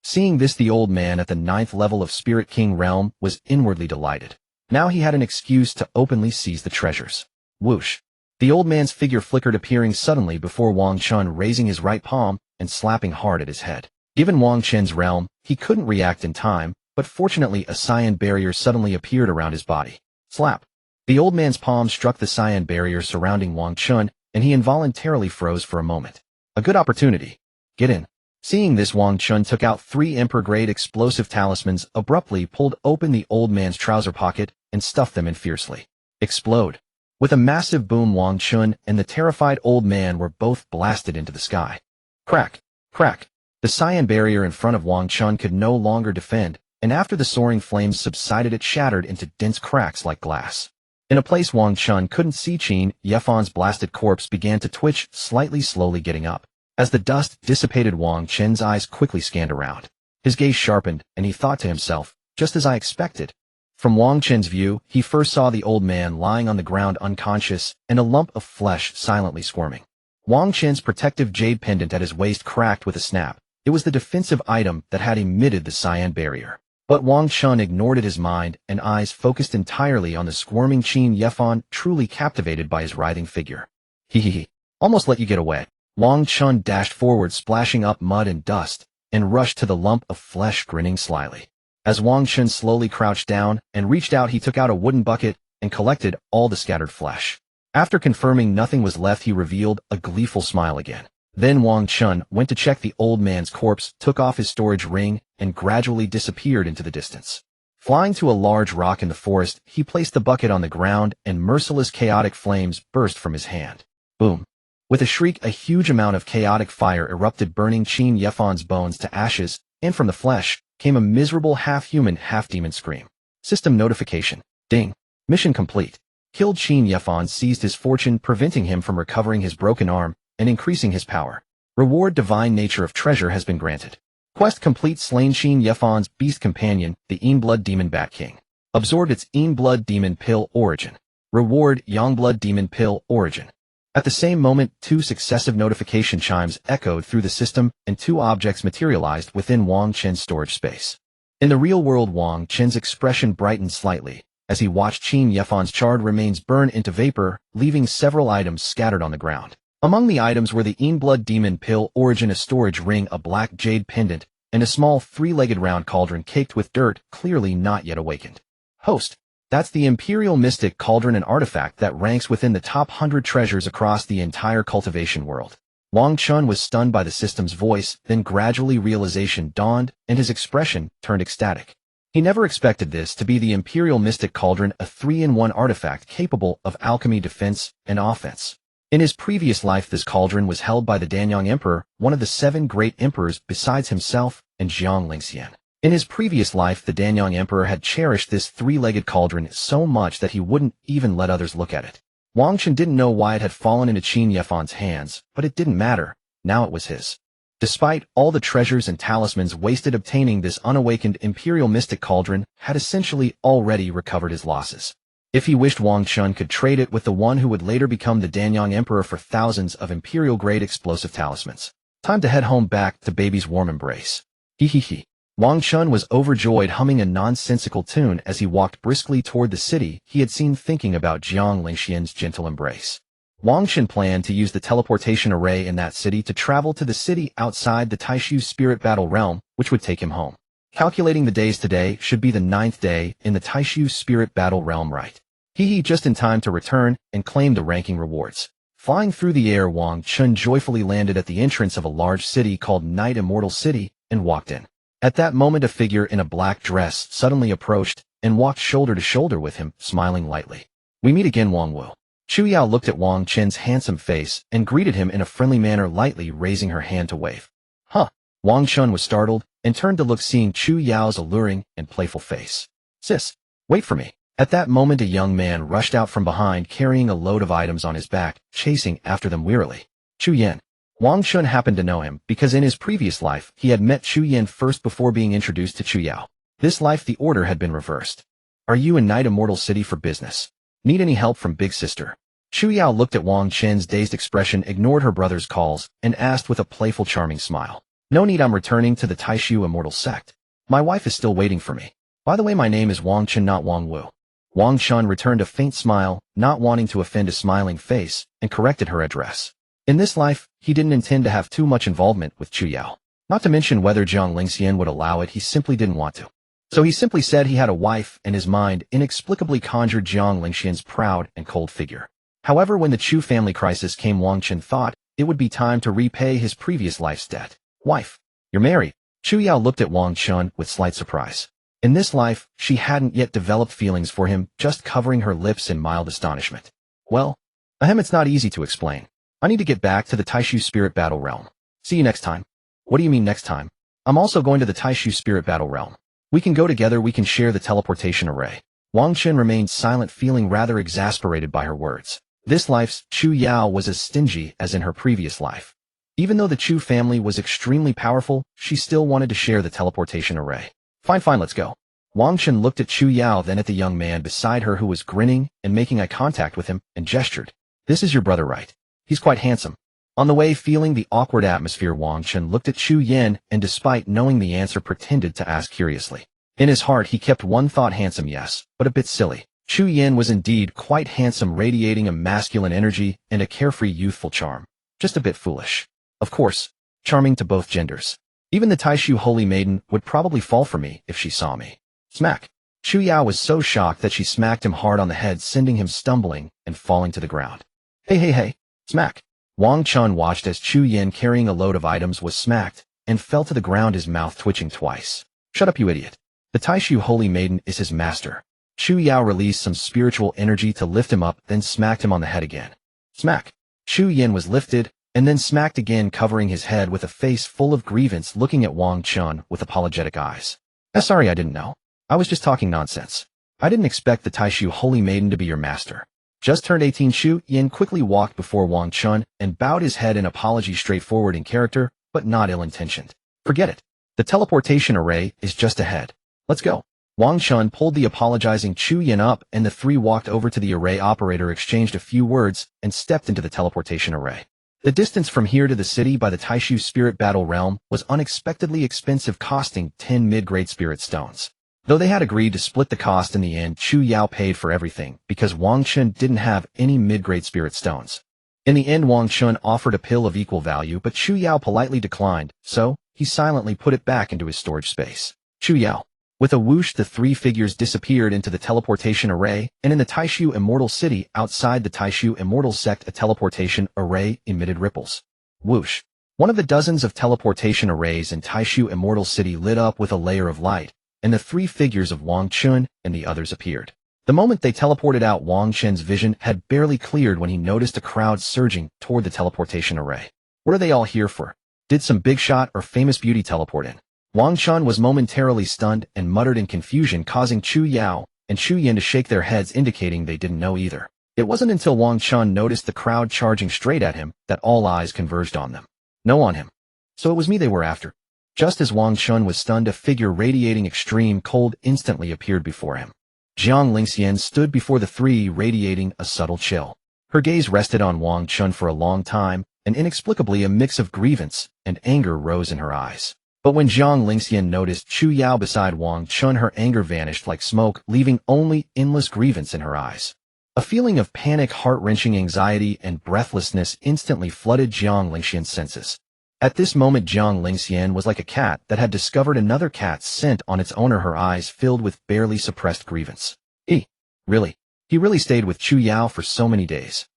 Seeing this, the old man at the 9th level of Spirit King realm was inwardly delighted. Now he had an excuse to openly seize the treasures. Whoosh. The old man's figure flickered, appearing suddenly before Wang Chen, raising his right palm and slapping hard at his head. Given Wang Chen's realm, he couldn't react in time, but fortunately a cyan barrier suddenly appeared around his body. Slap. The old man's palm struck the cyan barrier surrounding Wang Chen, and he involuntarily froze for a moment. A good opportunity. Get in. Seeing this, Wang Chen took out 3 Emperor-grade explosive talismans, abruptly pulled open the old man's trouser pocket, and stuffed them in fiercely. Explode. With a massive boom, Wang Chen and the terrified old man were both blasted into the sky. Crack. Crack. The cyan barrier in front of Wang Chen could no longer defend, and after the soaring flames subsided, it shattered into dense cracks like glass. In a place Wang Chen couldn't see, Qin Yefan's blasted corpse began to twitch, slowly getting up. As the dust dissipated, Wang Chen's eyes quickly scanned around. His gaze sharpened, and he thought to himself, just as I expected. From Wang Chen's view, he first saw the old man lying on the ground unconscious, and a lump of flesh silently squirming. Wang Chen's protective jade pendant at his waist cracked with a snap. It was the defensive item that had emitted the cyan barrier. But Wang Chen ignored it, his mind and eyes focused entirely on the squirming Qin Yefan, truly captivated by his writhing figure. Hee. Almost let you get away. Wang Chen dashed forward, splashing up mud and dust, and rushed to the lump of flesh, grinning slyly. As Wang Chen slowly crouched down and reached out, he took out a wooden bucket and collected all the scattered flesh. After confirming nothing was left, he revealed a gleeful smile again. Then Wang Chen went to check the old man's corpse, took off his storage ring, and gradually disappeared into the distance. Flying to a large rock in the forest, he placed the bucket on the ground, and merciless chaotic flames burst from his hand. Boom. With a shriek, a huge amount of chaotic fire erupted, burning Qin Yefan's bones to ashes, and from the flesh came a miserable half-human, half-demon scream. System notification. Ding. Mission complete. Killed Qin Yefan, seized his fortune, preventing him from recovering his broken arm and increasing his power. Reward: divine nature of treasure has been granted. Quest complete: slain Qin Yefan's beast companion, the Blood Demon Bat King. Absorbed its Blood Demon Pill. Origin. Reward: Blood Demon Pill. Origin. At the same moment, 2 successive notification chimes echoed through the system, and 2 objects materialized within Wang Chen's storage space. In the real world, Wang Chen's expression brightened slightly as he watched Qin Yefan's charred remains burn into vapor, leaving several items scattered on the ground. Among the items were the Blood Demon Pill. Origin, a storage ring, a black jade pendant, and a small 3-legged round cauldron caked with dirt, clearly not yet awakened. Host. That's the Imperial Mystic Cauldron, an artifact that ranks within the top 100 treasures across the entire cultivation world. Wang Chen was stunned by the system's voice, then gradually realization dawned, and his expression turned ecstatic. He never expected this to be the Imperial Mystic Cauldron, a 3-in-1 artifact capable of alchemy, defense, and offense. In his previous life, this cauldron was held by the Danyang Emperor, one of the 7 great emperors besides himself and Jiang Lingxian. In his previous life, the Danyang Emperor had cherished this 3-legged cauldron so much that he wouldn't even let others look at it. Wang Chen didn't know why it had fallen into Qin Yefan's hands, but it didn't matter. Now it was his. Despite all the treasures and talismans wasted, obtaining this unawakened Imperial Mystic Cauldron had essentially already recovered his losses. If he wished, Wang Chen could trade it with the one who would later become the Danyang Emperor for thousands of Imperial-grade explosive talismans. Time to head home, back to baby's warm embrace. Hee. Wang Chen was overjoyed, humming a nonsensical tune as he walked briskly toward the city he had seen, thinking about Jiang Lingxian's gentle embrace. Wang Chen planned to use the teleportation array in that city to travel to the city outside the Taishu Spirit Battle Realm, which would take him home. Calculating the days, today should be the 9th day in the Taishu Spirit Battle Realm, right? Hee, just in time to return and claim the ranking rewards. Flying through the air, Wang Chen joyfully landed at the entrance of a large city called Night Immortal City and walked in. At that moment, a figure in a black dress suddenly approached and walked shoulder to shoulder with him, smiling lightly. We meet again, Wang Wu. Chu Yao looked at Wang Chen's handsome face and greeted him in a friendly manner, lightly raising her hand to wave. Huh. Wang Chen was startled and turned to look, seeing Chu Yao's alluring and playful face. Sis, wait for me. At that moment, a young man rushed out from behind, carrying a load of items on his back, chasing after them wearily. Chu Yan. Wang Chen happened to know him because in his previous life, he had met Chu Yan first before being introduced to Chu Yao. This life, the order had been reversed. Are you in Night Immortal City for business? Need any help from Big Sister? Chu Yao looked at Wang Chen's dazed expression, ignored her brother's calls, and asked with a playful, charming smile. No need, I'm returning to the Taishu Immortal Sect. My wife is still waiting for me. By the way, my name is Wang Chen, not Wang Wu. Wang Chen returned a faint smile, not wanting to offend a smiling face, and corrected her address. In this life, he didn't intend to have too much involvement with Chu Yao. Not to mention whether Jiang Lingxian would allow it, he simply didn't want to. So he simply said he had a wife, and his mind inexplicably conjured Jiang Lingxian's proud and cold figure. However, when the Chu family crisis came, Wang Chen thought it would be time to repay his previous life's debt. Wife, you're married. Chu Yao looked at Wang Chen with slight surprise. In this life, she hadn't yet developed feelings for him, just covering her lips in mild astonishment. Well, it's not easy to explain. I need to get back to the Taishu Spirit Battle Realm. See you next time. What do you mean next time? I'm also going to the Taishu Spirit Battle Realm. We can go together, we can share the teleportation array. Wang Chen remained silent, feeling rather exasperated by her words. This life's Chu Yao was as stingy as in her previous life. Even though the Chu family was extremely powerful, she still wanted to share the teleportation array. Fine, let's go. Wang Chen looked at Chu Yao, then at the young man beside her who was grinning and making eye contact with him, and gestured. This is your brother, right? He's quite handsome. On the way, feeling the awkward atmosphere, Wang Chen looked at Chu Yin and, despite knowing the answer, pretended to ask curiously. In his heart, he kept one thought: handsome, yes, but a bit silly. Chu Yin was indeed quite handsome, radiating a masculine energy and a carefree youthful charm. Just a bit foolish. Of course, charming to both genders. Even the Taishu Holy Maiden would probably fall for me if she saw me. Smack. Chu Yao was so shocked that she smacked him hard on the head, sending him stumbling and falling to the ground. Hey. Smack. Wang Chen watched as Chu Yin, carrying a load of items, was smacked and fell to the ground, his mouth twitching twice. Shut up, you idiot. The Taishu Holy Maiden is his master. Chu Yao released some spiritual energy to lift him up, then smacked him on the head again. Smack. Chu Yin was lifted and then smacked again, covering his head with a face full of grievance, looking at Wang Chen with apologetic eyes. Sorry, I didn't know. I was just talking nonsense. I didn't expect the Taishu Holy Maiden to be your master. Just turned 18. Chu Yin quickly walked before Wang Chen and bowed his head in apology, straightforward in character, but not ill-intentioned. Forget it. The teleportation array is just ahead. Let's go. Wang Chen pulled the apologizing Chu Yin up, and the three walked over to the array operator, exchanged a few words, and stepped into the teleportation array. The distance from here to the city by the Taishu Spirit Battle Realm was unexpectedly expensive, costing 10 mid-grade spirit stones. Though they had agreed to split the cost in the end, Chu Yao paid for everything because Wang Chen didn't have any mid-grade spirit stones. In the end, Wang Chen offered a pill of equal value, but Chu Yao politely declined, so he silently put it back into his storage space. Chu Yao. With a whoosh, the three figures disappeared into the teleportation array, and in the Taishu Immortal City outside the Taishu Immortal Sect, a teleportation array emitted ripples. Whoosh. One of the dozens of teleportation arrays in Taishu Immortal City lit up with a layer of light, and the three figures of Wang Chen and the others appeared. The moment they teleported out, Wang Chen's vision had barely cleared when he noticed a crowd surging toward the teleportation array. What are they all here for? Did some big shot or famous beauty teleport in? Wang Chen was momentarily stunned and muttered in confusion, causing Chu Yao and Chu Yin to shake their heads, indicating they didn't know either. It wasn't until Wang Chen noticed the crowd charging straight at him that all eyes converged on them. No, on him. So it was me they were after. Just as Wang Chen was stunned, a figure radiating extreme cold instantly appeared before him. Jiang Lingxian stood before the three, radiating a subtle chill. Her gaze rested on Wang Chen for a long time, and inexplicably a mix of grievance and anger rose in her eyes. But when Jiang Lingxian noticed Chu Yao beside Wang Chen, her anger vanished like smoke, leaving only endless grievance in her eyes. A feeling of panic, heart-wrenching anxiety, and breathlessness instantly flooded Jiang Lingxian's senses. At this moment, Jiang Lingxian was like a cat that had discovered another cat's scent on its owner, her eyes filled with barely suppressed grievance. He really stayed with Chu Yao for so many days.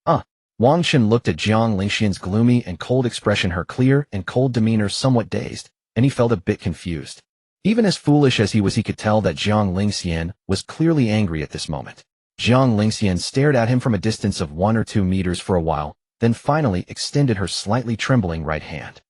Wang Chen looked at Jiang Lingxian's gloomy and cold expression, her clear and cold demeanor somewhat dazed, and he felt a bit confused. Even as foolish as he was, he could tell that Jiang Lingxian was clearly angry at this moment. Jiang Lingxian stared at him from a distance of 1 or 2 meters for a while, then finally extended her slightly trembling right hand.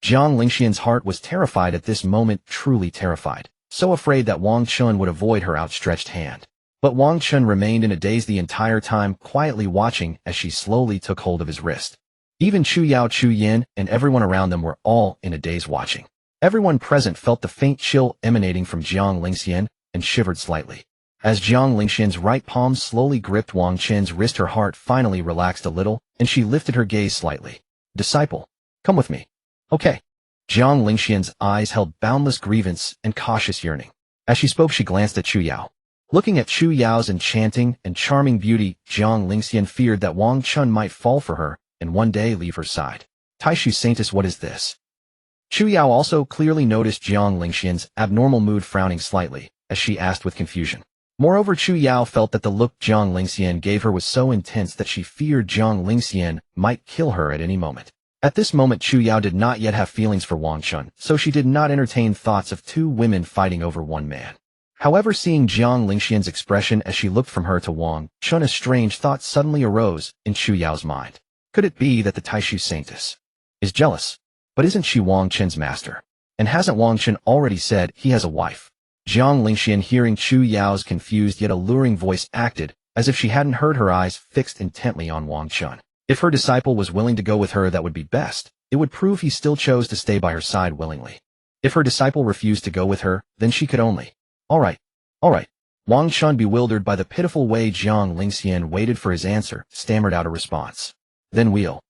Jiang Lingxian's heart was terrified at this moment, truly terrified, so afraid that Wang Chen would avoid her outstretched hand. But Wang Chen remained in a daze the entire time, quietly watching as she slowly took hold of his wrist. Even Chu Yao, Chu Yin, and everyone around them were all in a daze watching. Everyone present felt the faint chill emanating from Jiang Lingxian and shivered slightly. As Jiang Lingxian's right palm slowly gripped Wang Chen's wrist, her heart finally relaxed a little, and she lifted her gaze slightly. Disciple, come with me. Okay. Jiang Lingxian's eyes held boundless grievance and cautious yearning. As she spoke, she glanced at Chu Yao. Looking at Chu Yao's enchanting and charming beauty, Jiang Lingxian feared that Wang Chen might fall for her and one day leave her side. Taishu Saintus, what is this? Chu Yao also clearly noticed Jiang Lingxian's abnormal mood, frowning slightly, as she asked with confusion. Moreover, Chu Yao felt that the look Jiang Lingxian gave her was so intense that she feared Jiang Lingxian might kill her at any moment. At this moment, Chu Yao did not yet have feelings for Wang Chen, so she did not entertain thoughts of two women fighting over one man. However, seeing Jiang Lingxian's expression as she looked from her to Wang Chen, a strange thought suddenly arose in Chu Yao's mind. Could it be that the Taishu Saintus is jealous? But isn't she Wang Chen's master? And hasn't Wang Chen already said he has a wife? Jiang Lingxian, hearing Chu Yao's confused yet alluring voice, acted as if she hadn't heard, her eyes fixed intently on Wang Chen. If her disciple was willing to go with her, that would be best. It would prove he still chose to stay by her side willingly. If her disciple refused to go with her, then she could only... All right. Wang Chen, bewildered by the pitiful way Jiang Lingxian waited for his answer, stammered out a response. Then we'll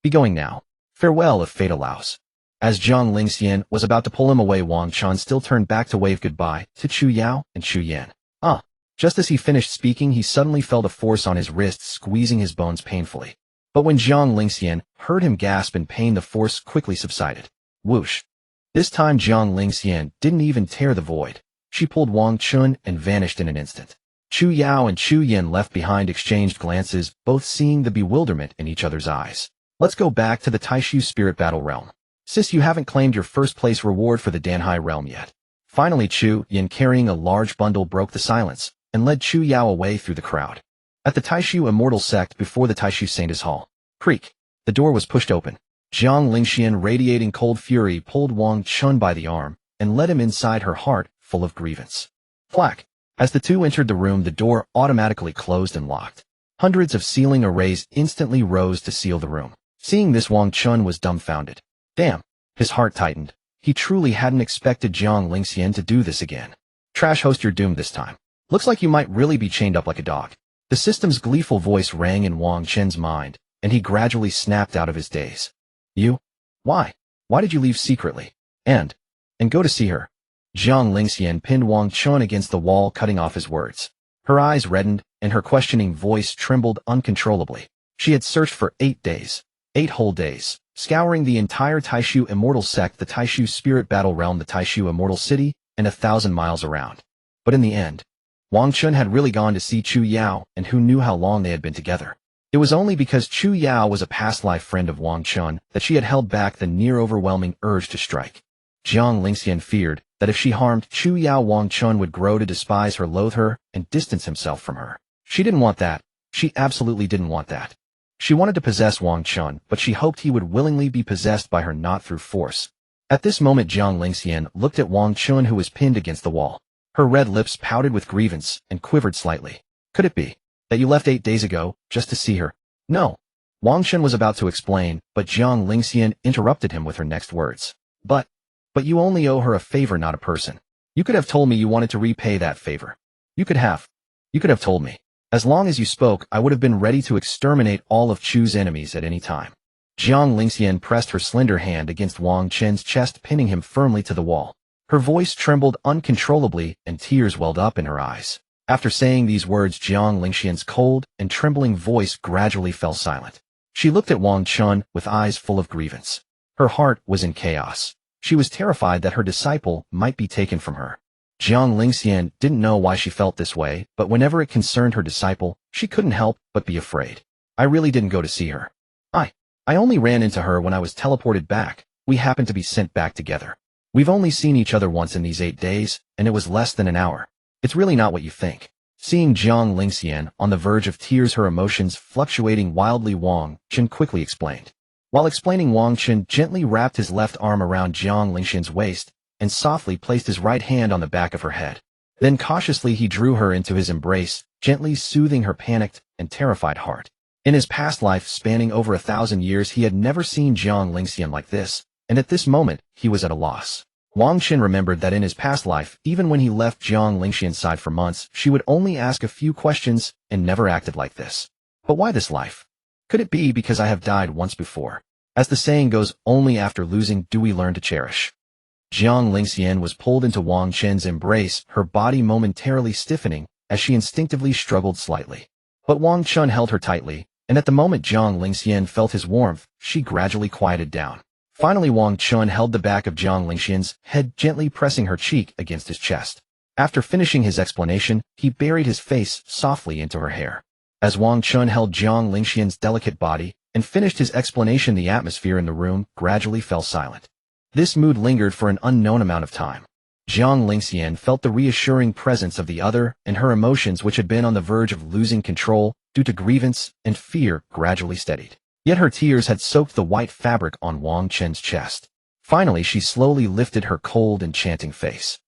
be going now. Farewell if fate allows. As Jiang Lingxian was about to pull him away, Wang Chen still turned back to wave goodbye to Chu Yao and Chu Yan. Just as he finished speaking, he suddenly felt a force on his wrist, squeezing his bones painfully. But when Jiang Lingxian heard him gasp in pain, the force quickly subsided. Whoosh. This time Jiang Lingxian didn't even tear the void. She pulled Wang Chen and vanished in an instant. Chu Yao and Chu Yan, left behind, exchanged glances, both seeing the bewilderment in each other's eyes. Let's go back to the Taishu Spirit Battle Realm. Sis, you haven't claimed your first place reward for the Danhai realm yet. Finally, Chu Yan, carrying a large bundle, broke the silence and led Chu Yao away through the crowd. At the Taishu Immortal Sect, before the Taishu Saintus Hall. Creak. The door was pushed open. Jiang Lingxian, radiating cold fury, pulled Wang Chen by the arm and led him inside, her heart full of grievance. Flack. As the two entered the room, the door automatically closed and locked. Hundreds of ceiling arrays instantly rose to seal the room. Seeing this, Wang Chen was dumbfounded. Damn. His heart tightened. He truly hadn't expected Jiang Lingxian to do this again. Trash host, you're doomed this time. Looks like you might really be chained up like a dog. The system's gleeful voice rang in Wang Chen's mind, and he gradually snapped out of his daze. You? Why? Why did you leave secretly? And go to see her? Jiang Lingxian pinned Wang Chen against the wall, cutting off his words. Her eyes reddened, and her questioning voice trembled uncontrollably. She had searched for 8 days. 8 whole days. Scouring the entire Taishu Immortal Sect, the Taishu Spirit Battle Realm, the Taishu Immortal City, and 1,000 miles around. But in the end, Wang Chen had really gone to see Chu Yao, and who knew how long they had been together. It was only because Chu Yao was a past life friend of Wang Chen that she had held back the near-overwhelming urge to strike. Jiang Lingxian feared that if she harmed Chu Yao, Wang Chen would grow to despise her, loathe her, and distance himself from her. She didn't want that. She absolutely didn't want that. She wanted to possess Wang Chen, but she hoped he would willingly be possessed by her, not through force. At this moment, Jiang Lingxian looked at Wang Chen, who was pinned against the wall. Her red lips pouted with grievance and quivered slightly. Could it be that you left 8 days ago just to see her? No. Wang Chen was about to explain, but Jiang Lingxian interrupted him with her next words. But you only owe her a favor, not a person. You could have told me you wanted to repay that favor. You could have told me. As long as you spoke, I would have been ready to exterminate all of Chu's enemies at any time. Jiang Lingxian pressed her slender hand against Wang Chen's chest, pinning him firmly to the wall. Her voice trembled uncontrollably, and tears welled up in her eyes. After saying these words, Jiang Lingxian's cold and trembling voice gradually fell silent. She looked at Wang Chen with eyes full of grievance. Her heart was in chaos. She was terrified that her disciple might be taken from her. Jiang Lingxian didn't know why she felt this way, but whenever it concerned her disciple, she couldn't help but be afraid. I really didn't go to see her. I only ran into her when I was teleported back. We happened to be sent back together. We've only seen each other once in these 8 days, and it was less than an hour. It's really not what you think. Seeing Jiang Lingxian on the verge of tears, her emotions fluctuating wildly, Wang Chen quickly explained. While explaining, Wang Chen gently wrapped his left arm around Jiang Lingxian's waist and softly placed his right hand on the back of her head. Then cautiously he drew her into his embrace, gently soothing her panicked and terrified heart. In his past life, spanning over 1,000 years, he had never seen Jiang Lingxian like this, and at this moment, he was at a loss. Wang Chen remembered that in his past life, even when he left Jiang Lingxian's side for months, she would only ask a few questions and never acted like this. But why this life? Could it be because I have died once before? As the saying goes, only after losing do we learn to cherish. Jiang Lingxian was pulled into Wang Chen's embrace, her body momentarily stiffening as she instinctively struggled slightly. But Wang Chen held her tightly, and at the moment Jiang Lingxian felt his warmth, she gradually quieted down. Finally Wang Chen held the back of Jiang Lingxian's head, gently pressing her cheek against his chest. After finishing his explanation, he buried his face softly into her hair. As Wang Chen held Jiang Lingxian's delicate body and finished his explanation, the atmosphere in the room gradually fell silent. This mood lingered for an unknown amount of time. Jiang Lingxian felt the reassuring presence of the other, and her emotions, which had been on the verge of losing control due to grievance and fear, gradually steadied. Yet her tears had soaked the white fabric on Wang Chen's chest. Finally, she slowly lifted her cold, enchanting face.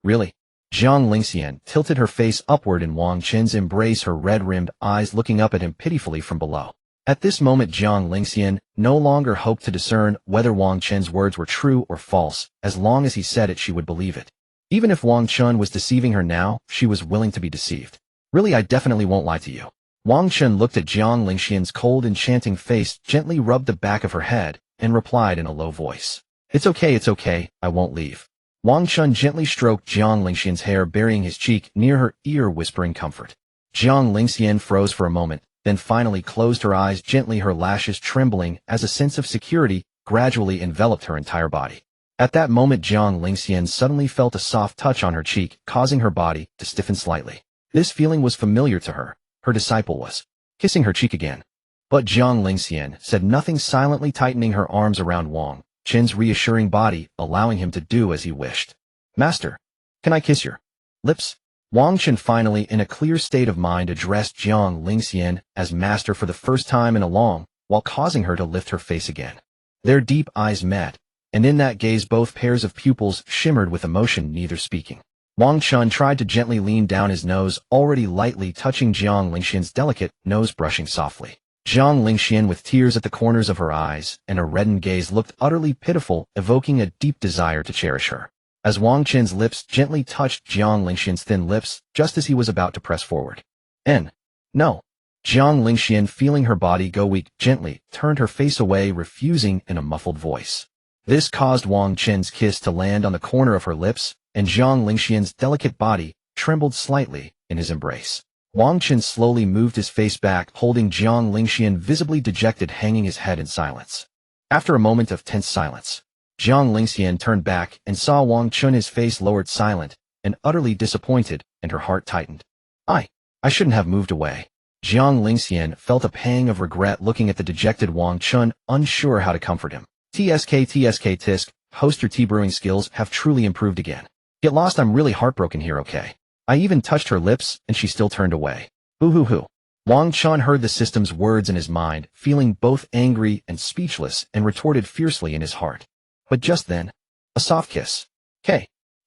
Really? Jiang Lingxian tilted her face upward in Wang Chen's embrace, her red-rimmed eyes looking up at him pitifully from below. At this moment Jiang Lingxian no longer hoped to discern whether Wang Chen's words were true or false. As long as he said it, she would believe it. Even if Wang Chen was deceiving her now, she was willing to be deceived. Really, I definitely won't lie to you. Wang Chen looked at Jiang Lingxian's cold, enchanting face, gently rubbed the back of her head, and replied in a low voice. It's okay, I won't leave. Wang Chen gently stroked Jiang Lingxian's hair, burying his cheek near her ear, whispering comfort. Jiang Lingxian froze for a moment, then finally closed her eyes gently, her lashes trembling as a sense of security gradually enveloped her entire body. At that moment Jiang Lingxian suddenly felt a soft touch on her cheek, causing her body to stiffen slightly. This feeling was familiar to her. Her disciple was kissing her cheek again. But Jiang Lingxian said nothing, silently tightening her arms around Wang Chen's reassuring body, allowing him to do as he wished. Master, can I kiss your lips? Wang Chen finally, in a clear state of mind, addressed Jiang Lingxian as master for the first time in a long while, causing her to lift her face again. Their deep eyes met, and in that gaze both pairs of pupils shimmered with emotion, neither speaking. Wang Chen tried to gently lean down his nose, already lightly touching Jiang Lingxian's delicate nose, brushing softly. Jiang Lingxian, with tears at the corners of her eyes and a reddened gaze, looked utterly pitiful, evoking a deep desire to cherish her. As Wang Chen's lips gently touched Jiang Lingxian's thin lips, just as he was about to press forward. No. Jiang Lingxian, feeling her body go weak, gently turned her face away, refusing in a muffled voice. This caused Wang Chen's kiss to land on the corner of her lips, and Jiang Lingxian's delicate body trembled slightly in his embrace. Wang Chen slowly moved his face back, holding Jiang Lingxian, visibly dejected, hanging his head in silence. After a moment of tense silence, Jiang Lingxian turned back and saw Wang Chen, his face lowered, silent and utterly disappointed, and her heart tightened. I shouldn't have moved away. Jiang Lingxian felt a pang of regret looking at the dejected Wang Chen, unsure how to comfort him. Tisk, host, your tea brewing skills have truly improved again. Get lost, I'm really heartbroken here, okay? I even touched her lips, and she still turned away. Boo-hoo-hoo. Wang Chen heard the system's words in his mind, feeling both angry and speechless, and retorted fiercely in his heart. But just then, a soft kiss.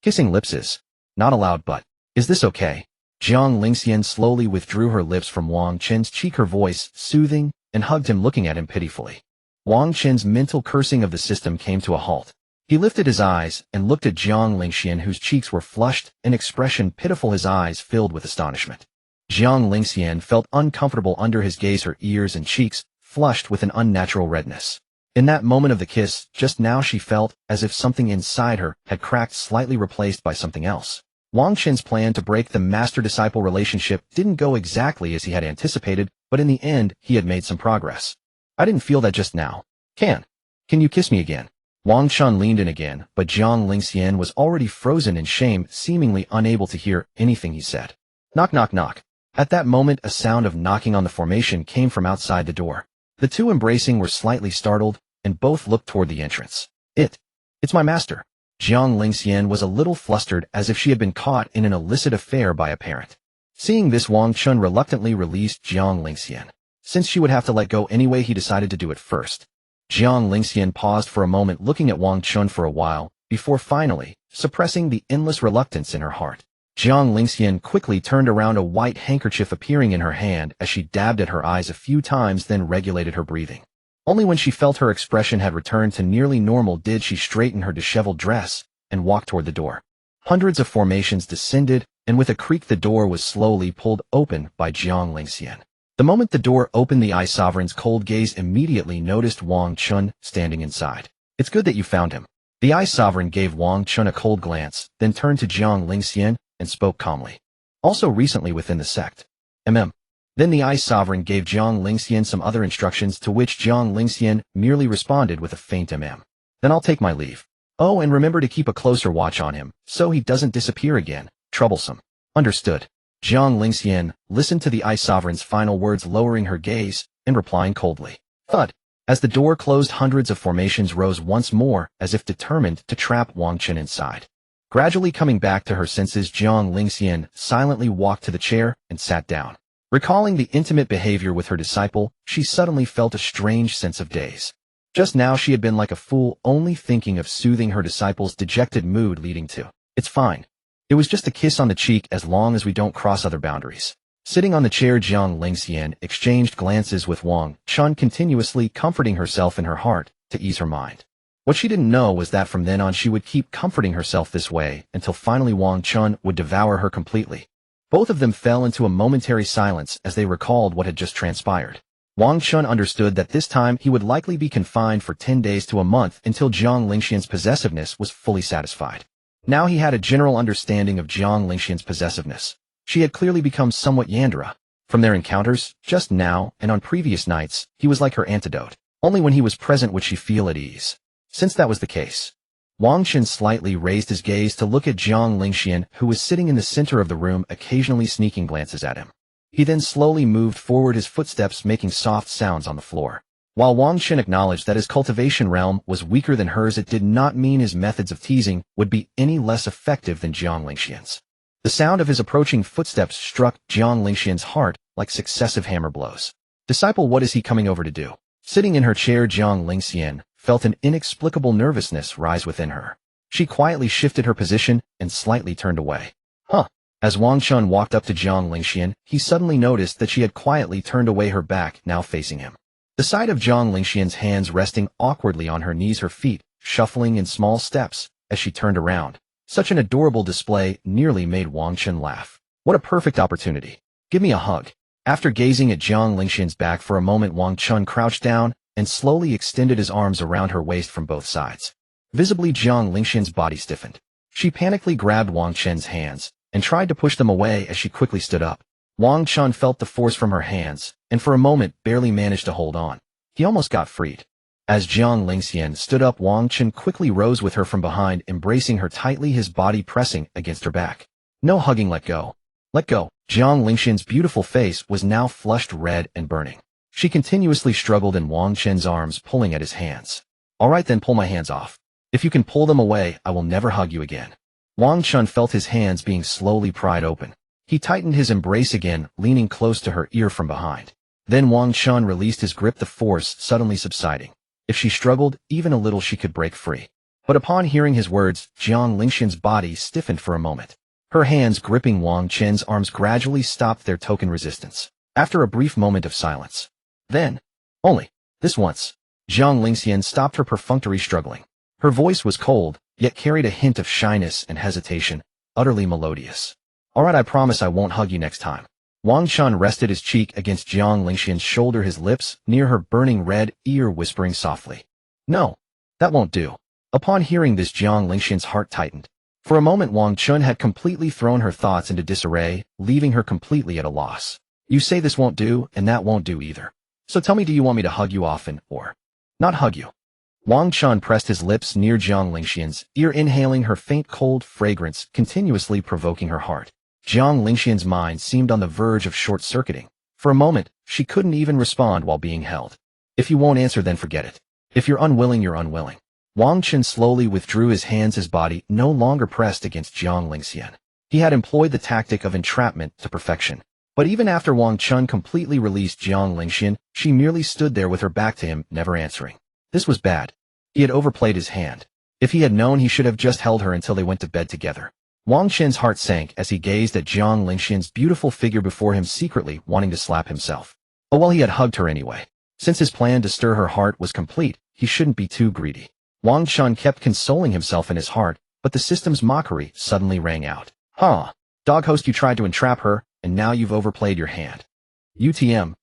Kissing lips is not allowed, but is this okay? Jiang Lingxian slowly withdrew her lips from Wang Chen's cheek, her voice soothing, and hugged him, looking at him pitifully. Wang Chen's mental cursing of the system came to a halt. He lifted his eyes and looked at Jiang Lingxian, whose cheeks were flushed, an expression pitiful, his eyes filled with astonishment. Jiang Lingxian felt uncomfortable under his gaze, her ears and cheeks flushed with an unnatural redness. In that moment of the kiss, just now, she felt as if something inside her had cracked, slightly replaced by something else. Wang Chen's plan to break the master-disciple relationship didn't go exactly as he had anticipated, but in the end, he had made some progress. I didn't feel that just now. Can you kiss me again? Wang Chen leaned in again, but Jiang Lingxian was already frozen in shame, seemingly unable to hear anything he said. Knock, knock, knock. At that moment, a sound of knocking on the formation came from outside the door. The two, embracing, were slightly startled, and both looked toward the entrance. It's my master. Jiang Lingxian was a little flustered, as if she had been caught in an illicit affair by a parent. Seeing this, Wang Chen reluctantly released Jiang Lingxian. Since she would have to let go anyway, he decided to do it first. Jiang Lingxian paused for a moment, looking at Wang Chen for a while, before finally suppressing the endless reluctance in her heart. Jiang Lingxian quickly turned around, a white handkerchief appearing in her hand as she dabbed at her eyes a few times, then regulated her breathing. Only when she felt her expression had returned to nearly normal did she straighten her disheveled dress and walk toward the door. Hundreds of formations descended, and with a creak the door was slowly pulled open by Jiang Lingxian. The moment the door opened, the Ice Sovereign's cold gaze immediately noticed Wang Chen standing inside. It's good that you found him. The Ice Sovereign gave Wang Chen a cold glance, then turned to Jiang Lingxian and spoke calmly. Also recently within the sect. Then the Ice Sovereign gave Jiang Lingxian some other instructions, to which Jiang Lingxian merely responded with a faint Then I'll take my leave. Oh, and remember to keep a closer watch on him, so he doesn't disappear again. Troublesome. Understood. Jiang Lingxian listened to the Ice Sovereign's final words, lowering her gaze and replying coldly. Thud. As the door closed, hundreds of formations rose once more, as if determined to trap Wang Chen inside. Gradually coming back to her senses, Jiang Lingxian silently walked to the chair and sat down. Recalling the intimate behavior with her disciple, she suddenly felt a strange sense of daze. Just now she had been like a fool, only thinking of soothing her disciple's dejected mood, leading to, "It's fine. It was just a kiss on the cheek, as long as we don't cross other boundaries." Sitting on the chair, Jiang Lingxian exchanged glances with Wang Chen, continuously comforting herself in her heart to ease her mind. What she didn't know was that from then on she would keep comforting herself this way until finally Wang Chen would devour her completely. Both of them fell into a momentary silence as they recalled what had just transpired. Wang Chen understood that this time he would likely be confined for 10 days to a month until Jiang Lingxian's possessiveness was fully satisfied. Now he had a general understanding of Jiang Lingxian's possessiveness. She had clearly become somewhat Yandera. From their encounters, just now and on previous nights, he was like her antidote. Only when he was present would she feel at ease. Since that was the case, Wang Chen slightly raised his gaze to look at Jiang Lingxian, who was sitting in the center of the room, occasionally sneaking glances at him. He then slowly moved forward, his footsteps making soft sounds on the floor. While Wang Chen acknowledged that his cultivation realm was weaker than hers, it did not mean his methods of teasing would be any less effective than Jiang Lingxian's. The sound of his approaching footsteps struck Jiang Lingxian's heart like successive hammer blows. Disciple, what is he coming over to do? Sitting in her chair, Jiang Lingxian felt an inexplicable nervousness rise within her. She quietly shifted her position and slightly turned away. As Wang Chen walked up to Jiang Lingxian, he suddenly noticed that she had quietly turned away, her back now facing him. The sight of Jiang Lingxian's hands resting awkwardly on her knees, her feet shuffling in small steps as she turned around, such an adorable display, nearly made Wang Chen laugh. What a perfect opportunity. Give me a hug. After gazing at Jiang Lingxian's back for a moment, Wang Chen crouched down and slowly extended his arms around her waist from both sides. Visibly, Jiang Lingxian's body stiffened. She panically grabbed Wang Chen's hands and tried to push them away as she quickly stood up. Wang Chen felt the force from her hands and for a moment barely managed to hold on. He almost got freed. As Jiang Lingxian stood up, Wang Chen quickly rose with her from behind, embracing her tightly, his body pressing against her back. No hugging, let go. Let go. Jiang Lingxian's beautiful face was now flushed red and burning. She continuously struggled in Wang Chen's arms, pulling at his hands. All right then, pull my hands off. If you can pull them away, I will never hug you again. Wang Chen felt his hands being slowly pried open. He tightened his embrace again, leaning close to her ear from behind. Then Wang Chen released his grip, the force suddenly subsiding. If she struggled even a little, she could break free. But upon hearing his words, Jiang Lingxian's body stiffened for a moment. Her hands gripping Wang Chen's arms gradually stopped their token resistance. After a brief moment of silence, then, only this once, Jiang Lingxian stopped her perfunctory struggling. Her voice was cold, yet carried a hint of shyness and hesitation, utterly melodious. All right, I promise I won't hug you next time. Wang Chen rested his cheek against Jiang Lingxian's shoulder, his lips near her burning red ear, whispering softly. No, that won't do. Upon hearing this, Jiang Lingxian's heart tightened. For a moment, Wang Chen had completely thrown her thoughts into disarray, leaving her completely at a loss. You say this won't do, and that won't do either. So tell me, do you want me to hug you often, or not hug you? Wang Chen pressed his lips near Jiang Lingxian's ear, inhaling her faint cold fragrance, continuously provoking her heart. Jiang Lingxian's mind seemed on the verge of short-circuiting. For a moment, she couldn't even respond while being held. If you won't answer, then forget it. If you're unwilling, you're unwilling. Wang Chen slowly withdrew his hands, his body no longer pressed against Jiang Lingxian. He had employed the tactic of entrapment to perfection. But even after Wang Chen completely released Jiang Lingxian, she merely stood there with her back to him, never answering. This was bad. He had overplayed his hand. If he had known, he should have just held her until they went to bed together. Wang Chen's heart sank as he gazed at Jiang Lingxian's beautiful figure before him, secretly wanting to slap himself. Oh well, he had hugged her anyway. Since his plan to stir her heart was complete, he shouldn't be too greedy. Wang Chen kept consoling himself in his heart, but the system's mockery suddenly rang out. Dog host, you tried to entrap her, and now you've overplayed your hand. UTM.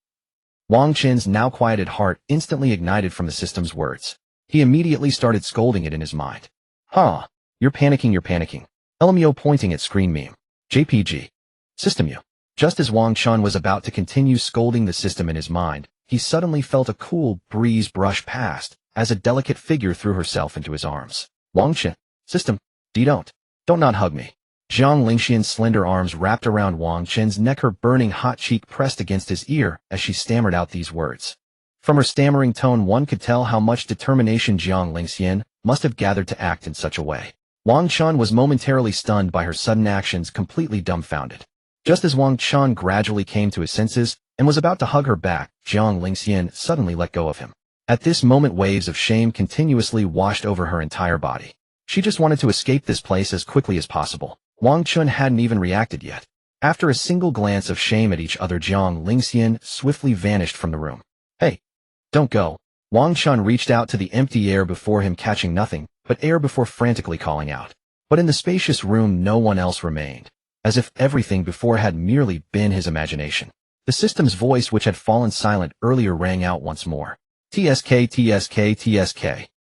Wang Chen's now quieted heart instantly ignited from the system's words. He immediately started scolding it in his mind. You're panicking. LMO, pointing at screen meme. JPG. System you. Just as Wang Chen was about to continue scolding the system in his mind, he suddenly felt a cool breeze brush past, as a delicate figure threw herself into his arms. Wang Chen. System. Don't not hug me. Jiang Lingxian's slender arms wrapped around Wang Chen's neck, her burning hot cheek pressed against his ear as she stammered out these words. From her stammering tone one could tell how much determination Jiang Lingxian must have gathered to act in such a way. Wang Chen was momentarily stunned by her sudden actions, completely dumbfounded. Just as Wang Chen gradually came to his senses and was about to hug her back, Jiang Lingxian suddenly let go of him. At this moment waves of shame continuously washed over her entire body. She just wanted to escape this place as quickly as possible. Wang Chen hadn't even reacted yet. After a single glance of shame at each other, Jiang Lingxian swiftly vanished from the room. Hey! Don't go. Wang Chen reached out to the empty air before him, catching nothing but air before frantically calling out. But in the spacious room no one else remained, as if everything before had merely been his imagination. The system's voice, which had fallen silent earlier, rang out once more. TSK.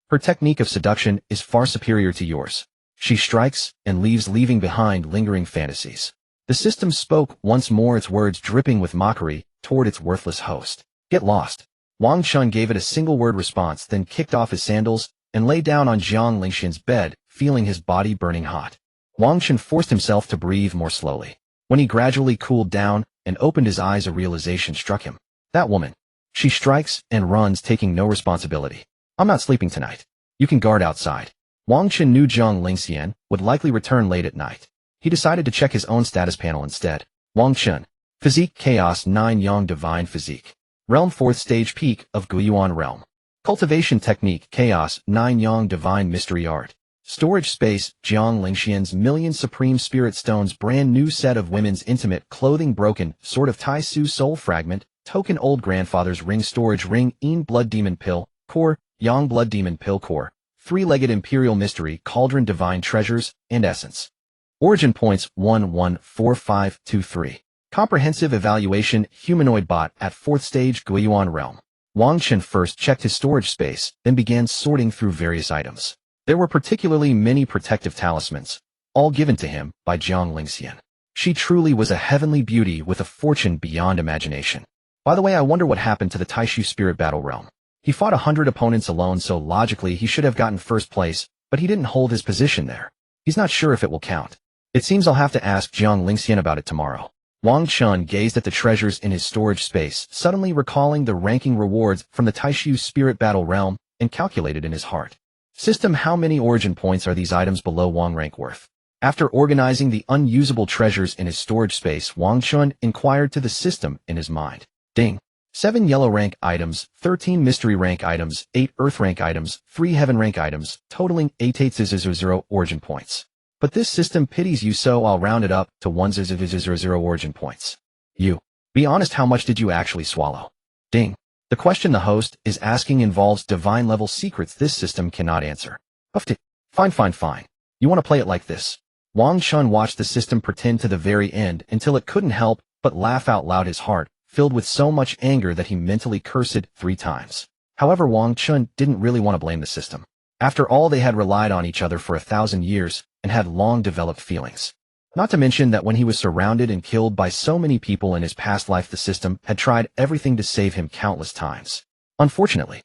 Her technique of seduction is far superior to yours. She strikes and leaves, leaving behind lingering fantasies. The system spoke once more, its words dripping with mockery toward its worthless host. Get lost. Wang Chen gave it a single-word response, then kicked off his sandals and lay down on Jiang Lingxian's bed, feeling his body burning hot. Wang Chen forced himself to breathe more slowly. When he gradually cooled down and opened his eyes, a realization struck him. That woman. She strikes and runs, taking no responsibility. I'm not sleeping tonight. You can guard outside. Wang Chen knew Jiang Lingxian would likely return late at night. He decided to check his own status panel instead. Wang Chen. Physique Chaos 9 Yang Divine Physique. Realm 4th Stage Peak of Guiyuan Realm. Cultivation Technique Chaos 9 Yang Divine Mystery Art. Storage Space Jiang Lingxian's Million Supreme Spirit Stones. Brand new set of women's intimate clothing. Broken Sword of Tai Su Soul Fragment. Token Old Grandfather's Ring. Storage Ring Yin Blood Demon Pill Core Yang Blood Demon Pill Core. Three-legged Imperial Mystery Cauldron. Divine Treasures and Essence. Origin Points 114523. Comprehensive Evaluation Humanoid Bot at 4th Stage Guiyuan Realm. Wang Chen first checked his storage space, then began sorting through various items. There were particularly many protective talismans, all given to him by Jiang Lingxian. She truly was a heavenly beauty with a fortune beyond imagination. By the way, I wonder what happened to the Taishu Spirit Battle Realm. He fought 100 opponents alone, so logically he should have gotten first place, but he didn't hold his position there. He's not sure if it will count. It seems I'll have to ask Jiang Lingxian about it tomorrow. Wang Chen gazed at the treasures in his storage space, suddenly recalling the ranking rewards from the Taishu Spirit Battle Realm, and calculated in his heart. System, how many origin points are these items below Wang rank worth? After organizing the unusable treasures in his storage space, Wang Chen inquired to the system in his mind. Ding. 7 yellow rank items, 13 mystery rank items, 8 earth rank items, 3 heaven rank items, totaling 8800 origin points. But this system pities you, so I'll round it up to 1000 origin points. You. Be honest, how much did you actually swallow? Ding. The question the host is asking involves divine level secrets this system cannot answer. Fine. You want to play it like this? Wang Chen watched the system pretend to the very end until it couldn't help but laugh out loud, his heart filled with so much anger that he mentally cursed 3 times. However, Wang Chen didn't really want to blame the system. After all, they had relied on each other for 1,000 years and had long developed feelings. Not to mention that when he was surrounded and killed by so many people in his past life, the system had tried everything to save him countless times. Unfortunately,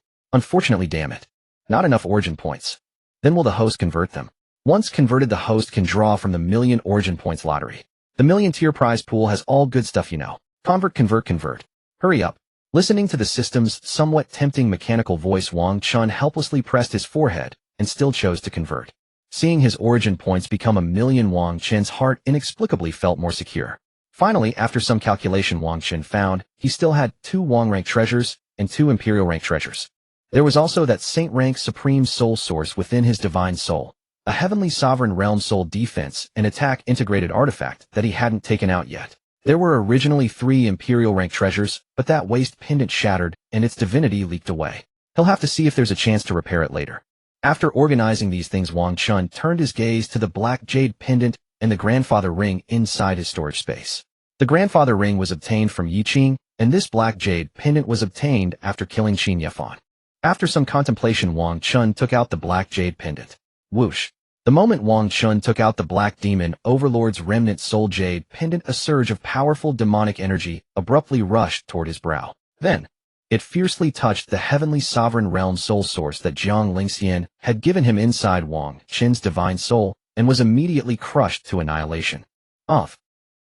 damn it. Not enough origin points. Then will the host convert them? Once converted, the host can draw from the Million Origin Points lottery. The Million tier prize pool has all good stuff, you know. Convert. Hurry up. Listening to the system's somewhat tempting mechanical voice, Wang Chen helplessly pressed his forehead and still chose to convert. Seeing his origin points become 1,000,000, Wang Chen's heart inexplicably felt more secure. Finally, after some calculation, Wang Chen found he still had 2 Wang rank treasures and 2 Imperial rank treasures. There was also that Saint rank Supreme Soul Source within his Divine Soul, a Heavenly Sovereign Realm Soul Defense and Attack integrated artifact that he hadn't taken out yet. There were originally 3 Imperial rank treasures, but that waist pendant shattered and its divinity leaked away. He'll have to see if there's a chance to repair it later. After organizing these things, Wang Chen turned his gaze to the black jade pendant and the grandfather ring inside his storage space. The grandfather ring was obtained from Yi Qing, and this black jade pendant was obtained after killing Qin Yefan. After some contemplation, Wang Chen took out the black jade pendant. Whoosh. The moment Wang Chen took out the Black Demon Overlord's remnant soul jade pendant, a surge of powerful demonic energy abruptly rushed toward his brow. Then, it fiercely touched the heavenly sovereign realm soul source that Jiang Lingxian had given him inside Wang Chen's divine soul and was immediately crushed to annihilation. Off.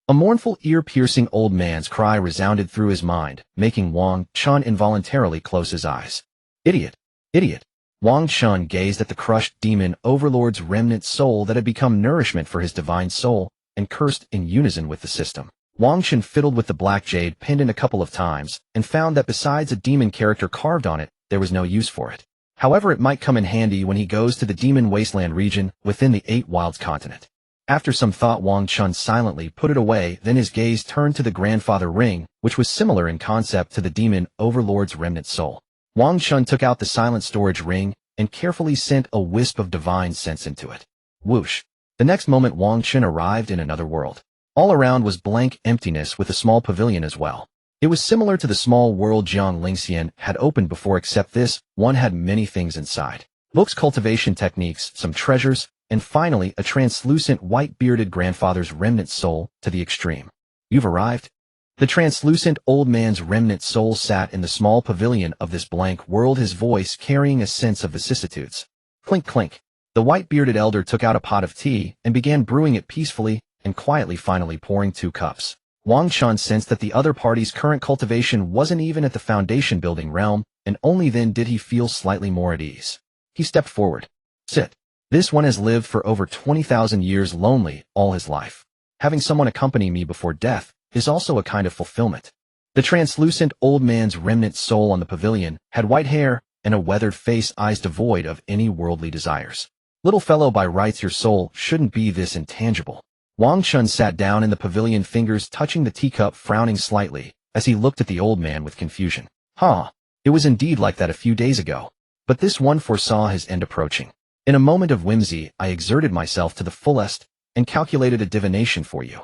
A mournful, ear-piercing old man's cry resounded through his mind, making Wang Chen involuntarily close his eyes. Idiot! Idiot! Wang Chen gazed at the crushed demon overlord's remnant soul that had become nourishment for his divine soul, and cursed in unison with the system. Wang Chen fiddled with the black jade pendant a couple of times, and found that besides a demon character carved on it, there was no use for it. However, it might come in handy when he goes to the Demon Wasteland region within the Eight Wilds continent. After some thought, Wang Chen silently put it away, then his gaze turned to the grandfather ring, which was similar in concept to the demon overlord's remnant soul. Wang Chen took out the silent storage ring and carefully sent a wisp of divine sense into it. Whoosh! The next moment Wang Chen arrived in another world. All around was blank emptiness with a small pavilion as well. It was similar to the small world Jiang Lingxian had opened before, except this one had many things inside. Books, cultivation techniques, some treasures, and finally a translucent white-bearded grandfather's remnant soul to the extreme. You've arrived? The translucent old man's remnant soul sat in the small pavilion of this blank world, his voice carrying a sense of vicissitudes. Clink, clink. The white-bearded elder took out a pot of tea and began brewing it peacefully and quietly, finally pouring 2 cups. Wang Chen sensed that the other party's current cultivation wasn't even at the foundation building realm, and only then did he feel slightly more at ease. He stepped forward. Sit. This one has lived for over 20,000 years lonely all his life. Having someone accompany me before death is also a kind of fulfillment. The translucent old man's remnant soul on the pavilion had white hair and a weathered face, eyes devoid of any worldly desires. Little fellow, by rights your soul shouldn't be this intangible. Wang Chen sat down in the pavilion, fingers touching the teacup, frowning slightly as he looked at the old man with confusion. It was indeed like that a few days ago, but this one foresaw his end approaching. In a moment of whimsy, I exerted myself to the fullest and calculated a divination for you.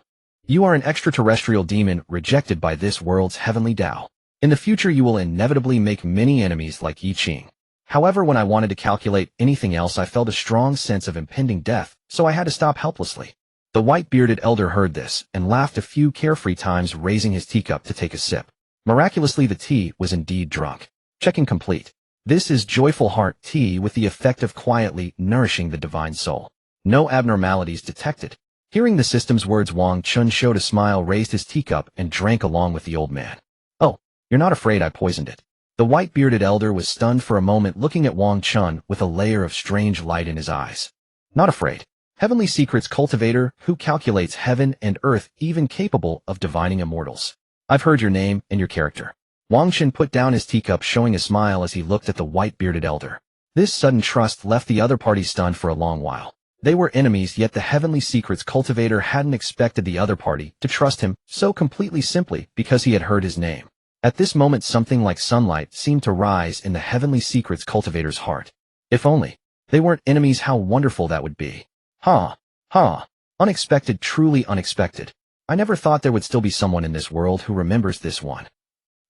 You are an extraterrestrial demon rejected by this world's heavenly Tao. In the future you will inevitably make many enemies like Yi Qing. However, when I wanted to calculate anything else, I felt a strong sense of impending death, so I had to stop helplessly. The white-bearded elder heard this and laughed a few carefree times, raising his teacup to take a sip. Miraculously, the tea was indeed drunk. Checking complete. This is joyful heart tea with the effect of quietly nourishing the divine soul. No abnormalities detected. Hearing the system's words, Wang Chen showed a smile, raised his teacup, and drank along with the old man. Oh, you're not afraid I poisoned it? The white-bearded elder was stunned for a moment, looking at Wang Chen with a layer of strange light in his eyes. Not afraid. Heavenly secrets cultivator who calculates heaven and earth, even capable of divining immortals. I've heard your name and your character. Wang Chen put down his teacup, showing a smile as he looked at the white-bearded elder. This sudden trust left the other party stunned for a long while. They were enemies, yet the heavenly secrets cultivator hadn't expected the other party to trust him so completely, simply because he had heard his name. At this moment, something like sunlight seemed to rise in the heavenly secrets cultivator's heart. If only they weren't enemies, how wonderful that would be. Unexpected, truly unexpected. I never thought there would still be someone in this world who remembers this one.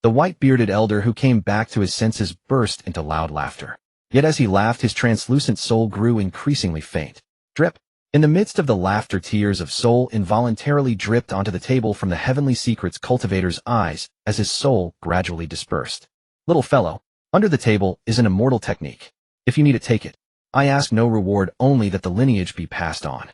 The white-bearded elder, who came back to his senses, burst into loud laughter. Yet as he laughed, his translucent soul grew increasingly faint. Drip. In the midst of the laughter, tears of soul involuntarily dripped onto the table from the heavenly secrets cultivator's eyes as his soul gradually dispersed. Little fellow, under the table is an immortal technique. If you need it, take it. I ask no reward, only that the lineage be passed on.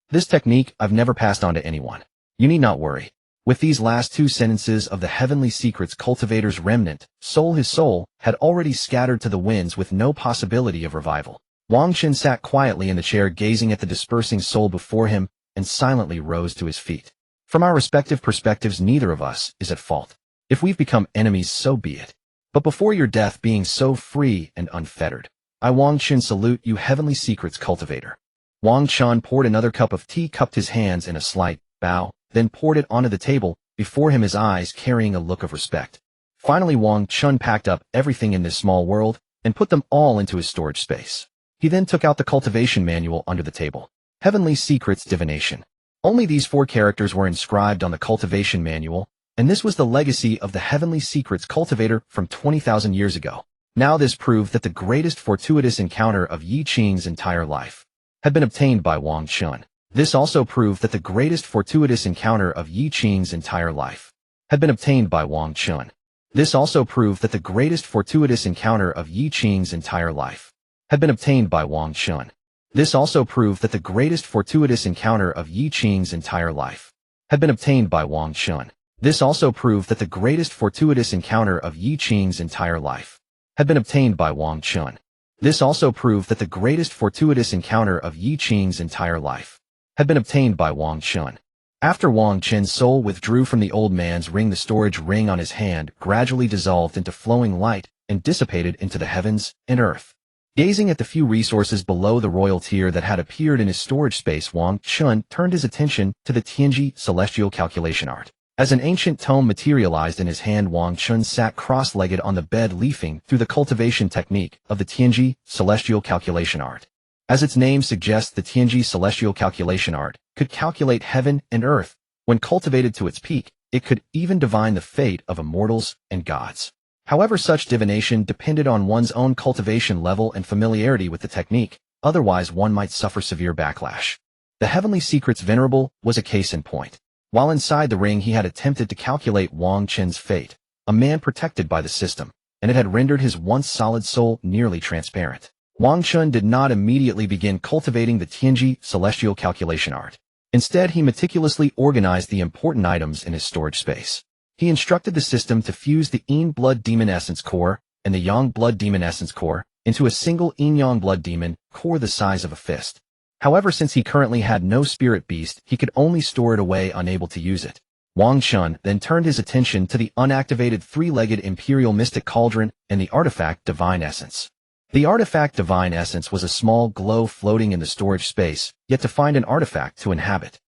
This technique I've never passed on to anyone. You need not worry. With these last 2 sentences of the heavenly secrets cultivator's remnant soul, his soul had already scattered to the winds with no possibility of revival. Wang Chen sat quietly in the chair, gazing at the dispersing soul before him, and silently rose to his feet. From our respective perspectives, neither of us is at fault. If we've become enemies, so be it. But before your death, being so free and unfettered, I, Wang Chen, salute you, heavenly secrets cultivator. Wang Chen poured another cup of tea, cupped his hands in a slight bow, then poured it onto the table before him, his eyes carrying a look of respect. Finally, Wang Chen packed up everything in this small world and put them all into his storage space. He then took out the cultivation manual under the table. Heavenly Secrets Divination. Only these 4 characters were inscribed on the cultivation manual, and this was the legacy of the Heavenly Secrets cultivator from 20,000 years ago. Now this proved that the greatest fortuitous encounter of Yi Qing's entire life. had been obtained by Wang Chen. This also proved that the greatest fortuitous encounter of Yi Qing's entire life had been obtained by Wang Chen. This also proved that the greatest fortuitous encounter of Yi Qing's entire life had been obtained by Wang Chen. This also proved that the greatest fortuitous encounter of Yi Qing's entire life had been obtained by Wang Chen. This also proved that the greatest fortuitous encounter of Yi Qing's entire life had been obtained by Wang Chen. This also proved that the greatest fortuitous encounter of Yi Qing's entire life had been obtained by Wang Chen. After Wang Chen's soul withdrew from the old man's ring, the storage ring on his hand gradually dissolved into flowing light and dissipated into the heavens and earth. Gazing at the few resources below the royal tier that had appeared in his storage space, Wang Chen turned his attention to the Tianji celestial calculation art. As an ancient tome materialized in his hand, Wang Chen sat cross-legged on the bed, leafing through the cultivation technique of the Tianji celestial calculation art. As its name suggests, the Tianji celestial calculation art could calculate heaven and earth. When cultivated to its peak, it could even divine the fate of immortals and gods. However, such divination depended on one's own cultivation level and familiarity with the technique, otherwise one might suffer severe backlash. The Heavenly Secrets Venerable was a case in point. While inside the ring, he had attempted to calculate Wang Chen's fate, a man protected by the system, and it had rendered his once solid soul nearly transparent. Wang Chen did not immediately begin cultivating the Tianji celestial calculation art. Instead, he meticulously organized the important items in his storage space. He instructed the system to fuse the Yin Blood Demon Essence Core and the Yang Blood Demon Essence Core into a single Yin-Yang Blood Demon core the size of a fist. However, since he currently had no spirit beast, he could only store it away, unable to use it. Wang Chen then turned his attention to the unactivated three-legged Imperial Mystic Cauldron and the artifact Divine Essence. The artifact Divine Essence was a small glow floating in the storage space, yet to find an artifact to inhabit.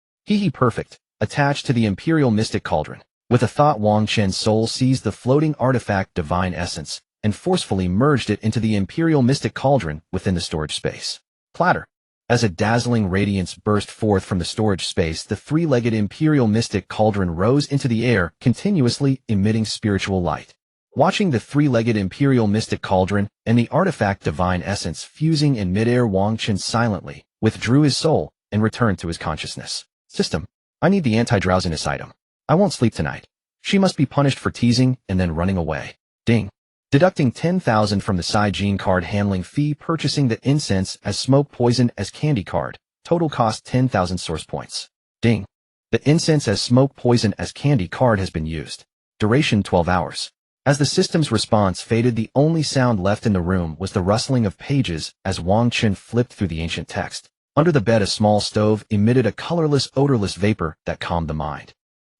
Perfect, attached to the Imperial Mystic Cauldron. With a thought, Wang Chen's soul seized the floating artifact Divine Essence and forcefully merged it into the Imperial Mystic Cauldron within the storage space. Clatter! As a dazzling radiance burst forth from the storage space, the three-legged Imperial Mystic Cauldron rose into the air, continuously emitting spiritual light. Watching the three-legged Imperial Mystic Cauldron and the artifact Divine Essence fusing in midair, Wang Chen silently withdrew his soul and returned to his consciousness. System, I need the anti-drowsiness item. I won't sleep tonight. She must be punished for teasing and then running away. Ding. Deducting 10,000 from the side gene card handling fee, purchasing the incense as smoke poison as candy card. Total cost 10,000 source points. Ding. The incense as smoke poison as candy card has been used. Duration 12 hours. As the system's response faded, the only sound left in the room was the rustling of pages as Wang Chen flipped through the ancient text. Under the bed, a small stove emitted a colorless, odorless vapor that calmed the mind.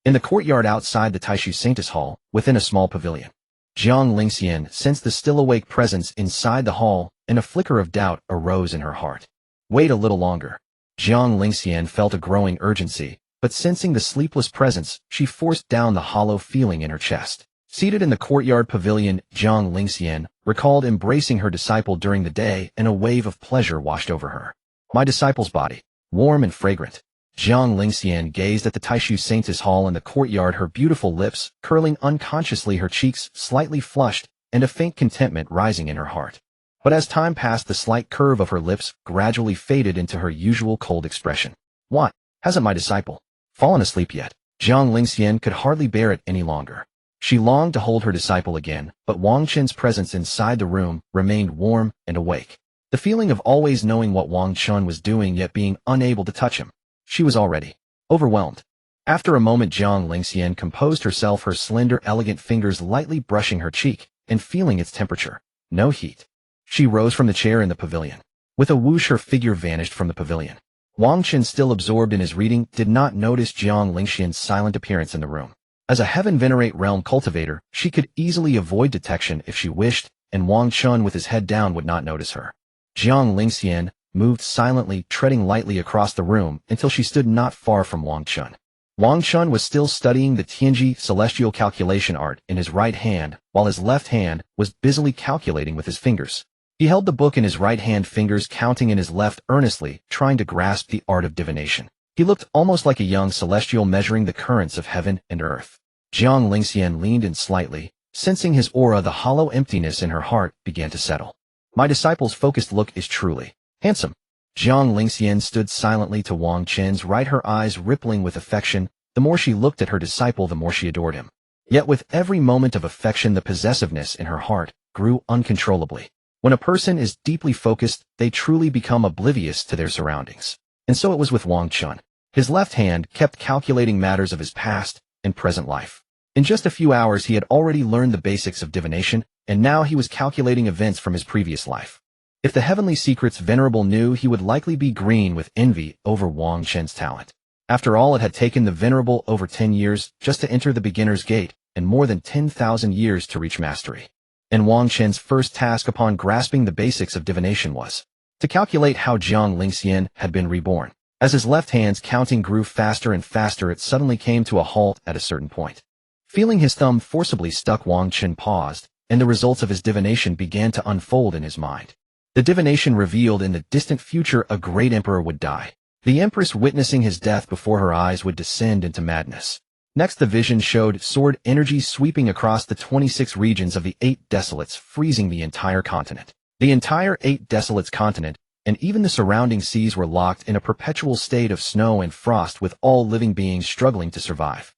In the courtyard outside the Taishu Saintus Hall, within a small pavilion, Jiang Lingxian sensed the still-awake presence inside the hall, and a flicker of doubt arose in her heart. Wait a little longer. Jiang Lingxian felt a growing urgency, but sensing the sleepless presence, she forced down the hollow feeling in her chest. Seated in the courtyard pavilion, Jiang Lingxian recalled embracing her disciple during the day, and a wave of pleasure washed over her. My disciple's body, warm and fragrant. Jiang Lingxian gazed at the Taishu Saintus Hall in the courtyard, her beautiful lips curling unconsciously, her cheeks slightly flushed, and a faint contentment rising in her heart. But as time passed, the slight curve of her lips gradually faded into her usual cold expression. What? Hasn't my disciple fallen asleep yet? Jiang Lingxian could hardly bear it any longer. She longed to hold her disciple again, but Wang Chen's presence inside the room remained warm and awake. The feeling of always knowing what Wang Chen was doing yet being unable to touch him. She was already overwhelmed. After a moment, Jiang Lingxian composed herself, her slender, elegant fingers lightly brushing her cheek and feeling its temperature. No heat. She rose from the chair in the pavilion. With a whoosh, her figure vanished from the pavilion. Wang Chen, still absorbed in his reading, did not notice Jiang Lingxian's silent appearance in the room. As a Heaven Venerate realm cultivator, she could easily avoid detection if she wished, and Wang Chen with his head down would not notice her. Jiang Lingxian moved silently, treading lightly across the room until she stood not far from Wang Chen. Wang Chen was still studying the Tianji celestial calculation art in his right hand, while his left hand was busily calculating with his fingers. He held the book in his right hand, fingers counting in his left, earnestly trying to grasp the art of divination. He looked almost like a young celestial measuring the currents of heaven and earth. Jiang Lingxian leaned in slightly, sensing his aura. The hollow emptiness in her heart began to settle. My disciple's focused look is truly handsome. Jiang Lingxian stood silently to Wang Chen's right, her eyes rippling with affection. The more she looked at her disciple, the more she adored him. Yet with every moment of affection, the possessiveness in her heart grew uncontrollably. When a person is deeply focused, they truly become oblivious to their surroundings. And so it was with Wang Chen. His left hand kept calculating matters of his past and present life. In just a few hours, he had already learned the basics of divination, and now he was calculating events from his previous life. If the heavenly secrets Venerable knew, he would likely be green with envy over Wang Chen's talent. After all, it had taken the Venerable over 10 years just to enter the beginner's gate, and more than 10,000 years to reach mastery. And Wang Chen's first task upon grasping the basics of divination was to calculate how Jiang Lingxian had been reborn. As his left hand's counting grew faster and faster, it suddenly came to a halt at a certain point. Feeling his thumb forcibly stuck, Wang Chen paused, and the results of his divination began to unfold in his mind. The divination revealed in the distant future a great emperor would die. The empress, witnessing his death before her eyes, would descend into madness. Next, the vision showed sword energy sweeping across the 26 regions of the 8 desolates, freezing the entire continent. The entire 8 desolates continent, and even the surrounding seas, were locked in a perpetual state of snow and frost, with all living beings struggling to survive.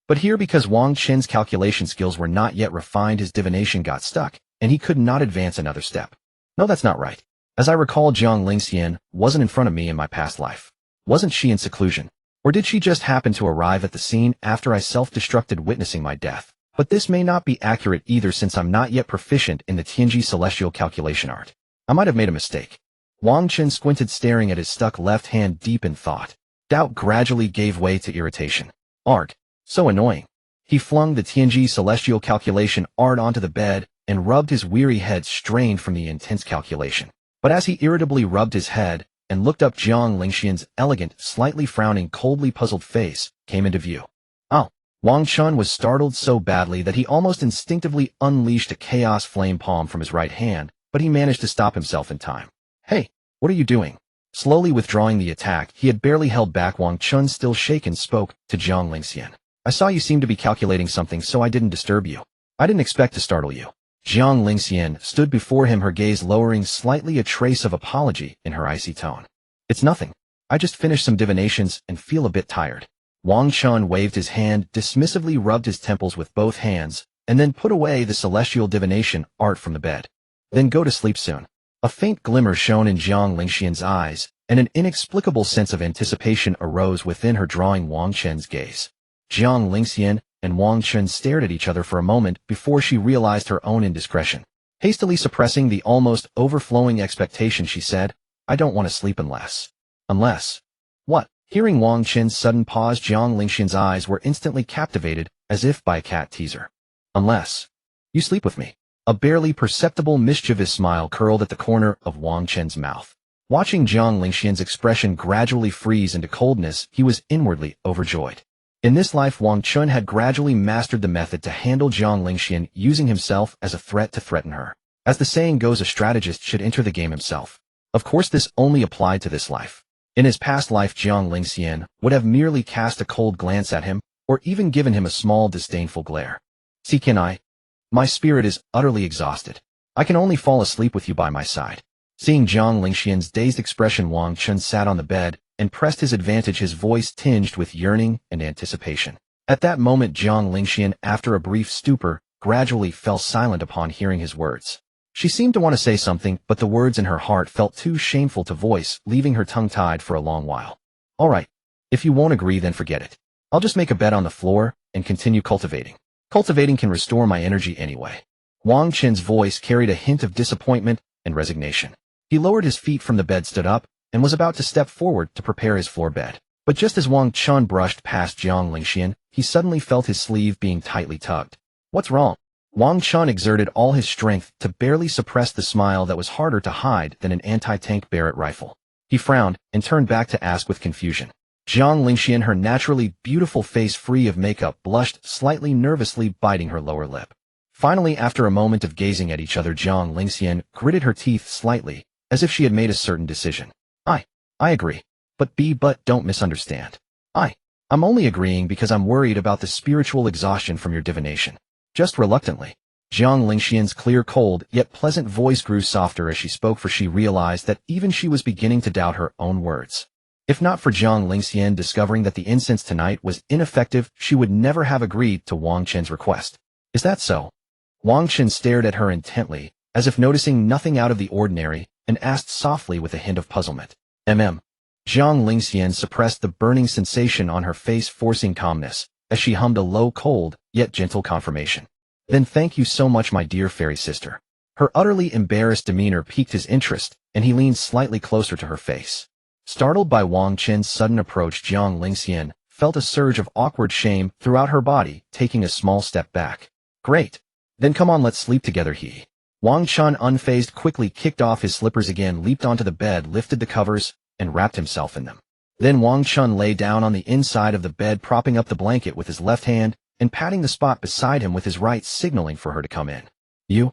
But here, because Wang Chen's calculation skills were not yet refined, his divination got stuck, and he could not advance another step. No, that's not right. As I recall, Jiang Lingxian wasn't in front of me in my past life. Wasn't she in seclusion? Or did she just happen to arrive at the scene after I self-destructed, witnessing my death? But this may not be accurate either, since I'm not yet proficient in the Tianji celestial calculation art. I might have made a mistake. Wang Chen squinted, staring at his stuck left hand, deep in thought. Doubt gradually gave way to irritation. Art. So annoying. He flung the Tianji celestial calculation art onto the bed and rubbed his weary head, strained from the intense calculation. But as he irritably rubbed his head and looked up, Jiang Lingxian's elegant, slightly frowning, coldly puzzled face came into view. Oh! Wang Chen was startled so badly that he almost instinctively unleashed a chaos flame palm from his right hand, but he managed to stop himself in time. Hey, what are you doing? Slowly withdrawing the attack he had barely held back, Wang Chen, still shaken, spoke to Jiang Lingxian. I saw you seem to be calculating something, so I didn't disturb you. I didn't expect to startle you. Jiang Lingxian stood before him, her gaze lowering slightly, a trace of apology in her icy tone. It's nothing. I just finished some divinations and feel a bit tired. Wang Chen waved his hand, dismissively rubbed his temples with both hands, and then put away the celestial divination art from the bed. Then go to sleep soon. A faint glimmer shone in Jiang Lingxian's eyes, and an inexplicable sense of anticipation arose within her, drawing Wang Chen's gaze. Jiang Lingxian and Wang Chen stared at each other for a moment before she realized her own indiscretion. Hastily suppressing the almost overflowing expectation, she said, I don't want to sleep unless. What? Hearing Wang Chen's sudden pause, Jiang Lingxian's eyes were instantly captivated, as if by a cat teaser. Unless you sleep with me. A barely perceptible mischievous smile curled at the corner of Wang Chen's mouth. Watching Jiang Lingxian's expression gradually freeze into coldness, he was inwardly overjoyed. In this life, Wang Chen had gradually mastered the method to handle Jiang Lingxian, using himself as a threat to threaten her. As the saying goes, a strategist should enter the game himself. Of course, this only applied to this life. In his past life, Jiang Lingxian would have merely cast a cold glance at him, or even given him a small disdainful glare. See, can I? My spirit is utterly exhausted. I can only fall asleep with you by my side. Seeing Jiang Lingxian's dazed expression, Wang Chen sat on the bed and pressed his advantage, his voice tinged with yearning and anticipation. At that moment, Jiang Lingxian, after a brief stupor, gradually fell silent upon hearing his words. She seemed to want to say something, but the words in her heart felt too shameful to voice, leaving her tongue-tied for a long while. All right. If you won't agree, then forget it. I'll just make a bed on the floor and continue cultivating. Cultivating can restore my energy anyway. Wang Chen's voice carried a hint of disappointment and resignation. He lowered his feet from the bed, stood up, and was about to step forward to prepare his floor bed. But just as Wang Chen brushed past Jiang Lingxian, he suddenly felt his sleeve being tightly tugged. What's wrong? Wang Chen exerted all his strength to barely suppress the smile that was harder to hide than an anti-tank Barrett rifle. He frowned and turned back to ask with confusion. Jiang Lingxian, her naturally beautiful face free of makeup, blushed slightly, nervously biting her lower lip. Finally, after a moment of gazing at each other, Jiang Lingxian gritted her teeth slightly, as if she had made a certain decision. I agree. But don't misunderstand. I'm only agreeing because I'm worried about the spiritual exhaustion from your divination. Just reluctantly. Jiang Lingxian's clear, cold, yet pleasant voice grew softer as she spoke, for she realized that even she was beginning to doubt her own words. If not for Jiang Lingxian discovering that the incense tonight was ineffective, she would never have agreed to Wang Chen's request. Is that so? Wang Chen stared at her intently, as if noticing nothing out of the ordinary, and asked softly with a hint of puzzlement. Jiang Lingxian suppressed the burning sensation on her face, forcing calmness, as she hummed a low, cold, yet gentle confirmation. Then thank you so much, my dear fairy sister. Her utterly embarrassed demeanor piqued his interest, and he leaned slightly closer to her face. Startled by Wang Chen's sudden approach, Jiang Lingxian felt a surge of awkward shame throughout her body, taking a small step back. Great. Then come on, let's sleep together, he. Wang Chen, unfazed, quickly kicked off his slippers again, leaped onto the bed, lifted the covers, and wrapped himself in them. Then Wang Chen lay down on the inside of the bed, propping up the blanket with his left hand and patting the spot beside him with his right, signaling for her to come in. You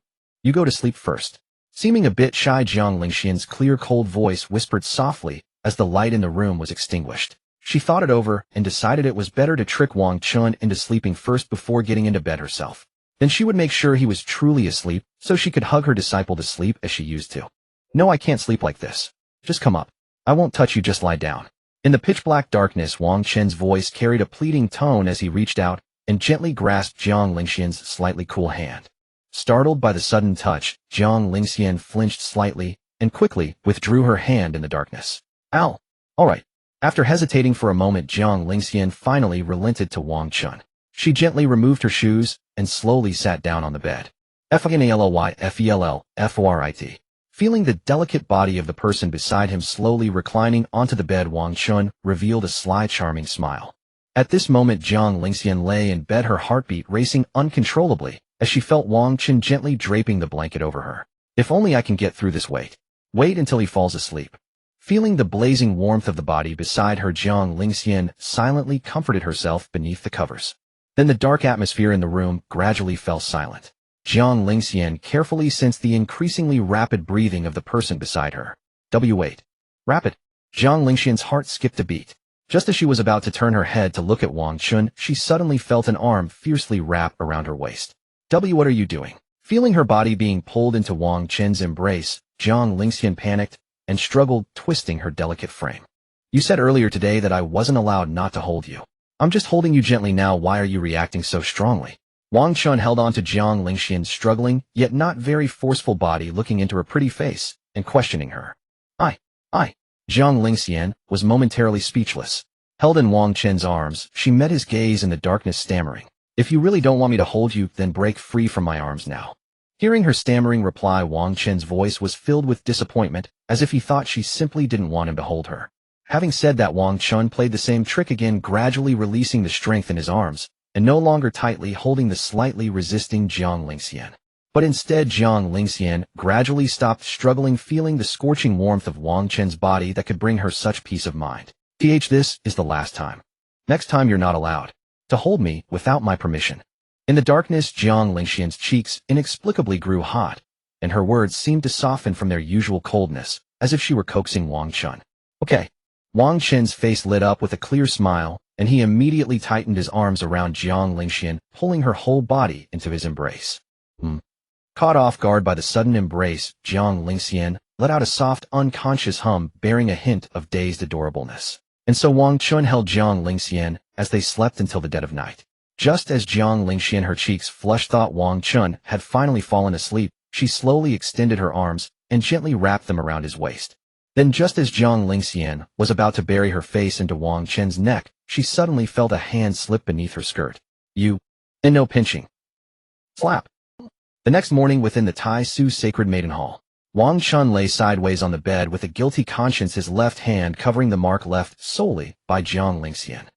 go to sleep first. Seeming a bit shy, Jiang Lingxian's clear, cold voice whispered softly as the light in the room was extinguished. She thought it over and decided it was better to trick Wang Chen into sleeping first before getting into bed herself. Then she would make sure he was truly asleep so she could hug her disciple to sleep as she used to. No, I can't sleep like this. Just come up. I won't touch you, just lie down. In the pitch-black darkness, Wang Chen's voice carried a pleading tone as he reached out and gently grasped Jiang Lingxian's slightly cool hand. Startled by the sudden touch, Jiang Lingxian flinched slightly and quickly withdrew her hand in the darkness. Ow! All right. After hesitating for a moment, Jiang Lingxian finally relented to Wang Chen. She gently removed her shoes and slowly sat down on the bed. Fenallyfellorit. Feeling the delicate body of the person beside him slowly reclining onto the bed, Wang Chen revealed a sly, charming smile. At this moment, Jiang Lingxian lay in bed, her heartbeat racing uncontrollably as she felt Wang Chen gently draping the blanket over her. If only I can get through this. Wait until he falls asleep. Feeling the blazing warmth of the body beside her, Jiang Lingxian silently comforted herself beneath the covers. Then the dark atmosphere in the room gradually fell silent. Jiang Lingxian carefully sensed the increasingly rapid breathing of the person beside her. Wait. Rapid? Jiang Lingxian's heart skipped a beat. Just as she was about to turn her head to look at Wang Chen, she suddenly felt an arm fiercely wrap around her waist. What are you doing? Feeling her body being pulled into Wang Chen's embrace, Jiang Lingxian panicked and struggled, twisting her delicate frame. You said earlier today that I wasn't allowed not to hold you. I'm just holding you gently now. Why are you reacting so strongly? Wang Chen held on to Jiang Lingxian's struggling, yet not very forceful body, looking into her pretty face and questioning her. I. Jiang Lingxian was momentarily speechless. Held in Wang Chen's arms, she met his gaze in the darkness, stammering. If you really don't want me to hold you, then break free from my arms now. Hearing her stammering reply, Wang Chen's voice was filled with disappointment, as if he thought she simply didn't want him to hold her. Having said that, Wang Chen played the same trick again, gradually releasing the strength in his arms, and no longer tightly holding the slightly resisting Jiang Lingxian. But instead, Jiang Lingxian gradually stopped struggling, feeling the scorching warmth of Wang Chen's body that could bring her such peace of mind. This is the last time. Next time you're not allowed to hold me without my permission. In the darkness, Jiang Lingxian's cheeks inexplicably grew hot, and her words seemed to soften from their usual coldness, as if she were coaxing Wang Chen. Okay. Wang Chen's face lit up with a clear smile, and he immediately tightened his arms around Jiang Lingxian, pulling her whole body into his embrace. Caught off guard by the sudden embrace, Jiang Lingxian let out a soft, unconscious hum bearing a hint of dazed adorableness. And so Wang Chen held Jiang Lingxian as they slept until the dead of night. Just as Jiang Lingxian, her cheeks flushed, thought Wang Chen had finally fallen asleep, she slowly extended her arms and gently wrapped them around his waist. Then just as Jiang Lingxian was about to bury her face into Wang Chen's neck, she suddenly felt a hand slip beneath her skirt. And no pinching. Slap. The next morning, within the Tai Su Sacred Maiden Hall, Wang Chen lay sideways on the bed with a guilty conscience, his left hand covering the mark left solely by Jiang Lingxian.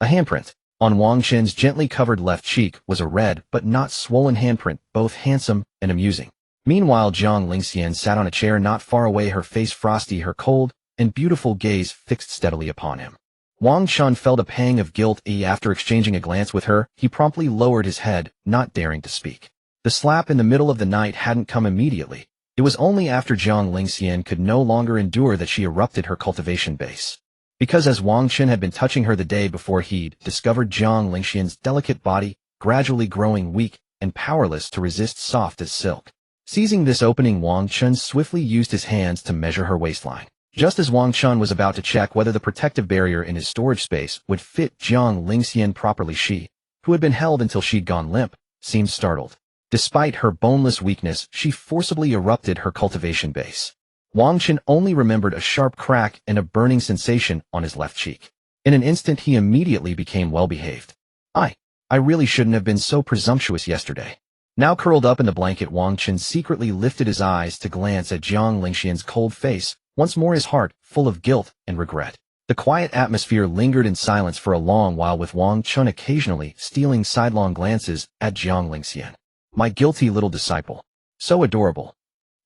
A handprint. On Wang Chen's gently covered left cheek was a red but not swollen handprint, both handsome and amusing. Meanwhile, Jiang Lingxian sat on a chair not far away, her face frosty, her cold and beautiful gaze fixed steadily upon him. Wang Chen felt a pang of guilt. After exchanging a glance with her, he promptly lowered his head, not daring to speak. The slap in the middle of the night hadn't come immediately. It was only after Jiang Lingxian could no longer endure that she erupted her cultivation base. Because as Wang Chen had been touching her the day before, he'd discovered Jiang Lingxian's delicate body gradually growing weak and powerless to resist, soft as silk. Seizing this opening, Wang Chen swiftly used his hands to measure her waistline. Just as Wang Chen was about to check whether the protective barrier in his storage space would fit Jiang Lingxian properly, she, who had been held until she'd gone limp, seemed startled. Despite her boneless weakness, she forcibly erupted her cultivation base. Wang Chen only remembered a sharp crack and a burning sensation on his left cheek. In an instant, he immediately became well-behaved. I really shouldn't have been so presumptuous yesterday. Now curled up in the blanket, Wang Chen secretly lifted his eyes to glance at Jiang Lingxian's cold face, once more his heart full of guilt and regret. The quiet atmosphere lingered in silence for a long while, with Wang Chen occasionally stealing sidelong glances at Jiang Lingxian. My guilty little disciple. So adorable.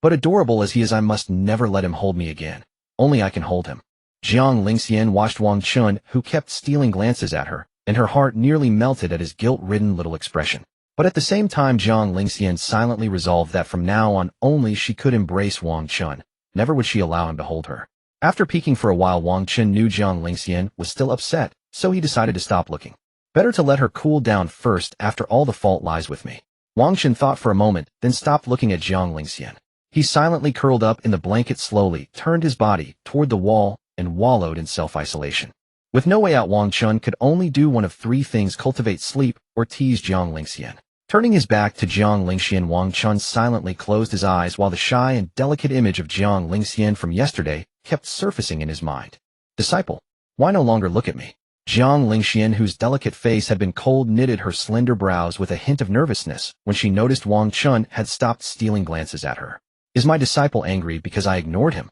But adorable as he is, I must never let him hold me again. Only I can hold him. Jiang Lingxian watched Wang Chen, who kept stealing glances at her, and her heart nearly melted at his guilt-ridden little expression. But at the same time, Jiang Lingxian silently resolved that from now on only she could embrace Wang Chen. Never would she allow him to hold her. After peeking for a while, Wang Chen knew Jiang Lingxian was still upset, so he decided to stop looking. Better to let her cool down first. After all, the fault lies with me. Wang Chen thought for a moment, then stopped looking at Jiang Lingxian. He silently curled up in the blanket, slowly turned his body toward the wall, and wallowed in self-isolation. With no way out, Wang Chen could only do one of three things: cultivate sleep or tease Jiang Lingxian. Turning his back to Jiang Lingxian, Wang Chen silently closed his eyes while the shy and delicate image of Jiang Lingxian from yesterday kept surfacing in his mind. Disciple, why no longer look at me? Jiang Lingxian, whose delicate face had been cold, knitted her slender brows with a hint of nervousness when she noticed Wang Chen had stopped stealing glances at her. Is my disciple angry because I ignored him?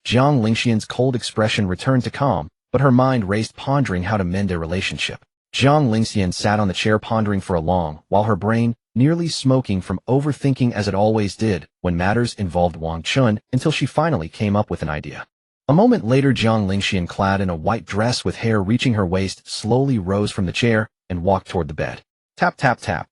Jiang Lingxian's cold expression returned to calm, but her mind raced, pondering how to mend their relationship. Jiang Lingxian sat on the chair pondering for a long while, her brain nearly smoking from overthinking, as it always did when matters involved Wang Chen, until she finally came up with an idea. A moment later, Jiang Lingxian, clad in a white dress with hair reaching her waist, slowly rose from the chair and walked toward the bed. Tap, tap, tap.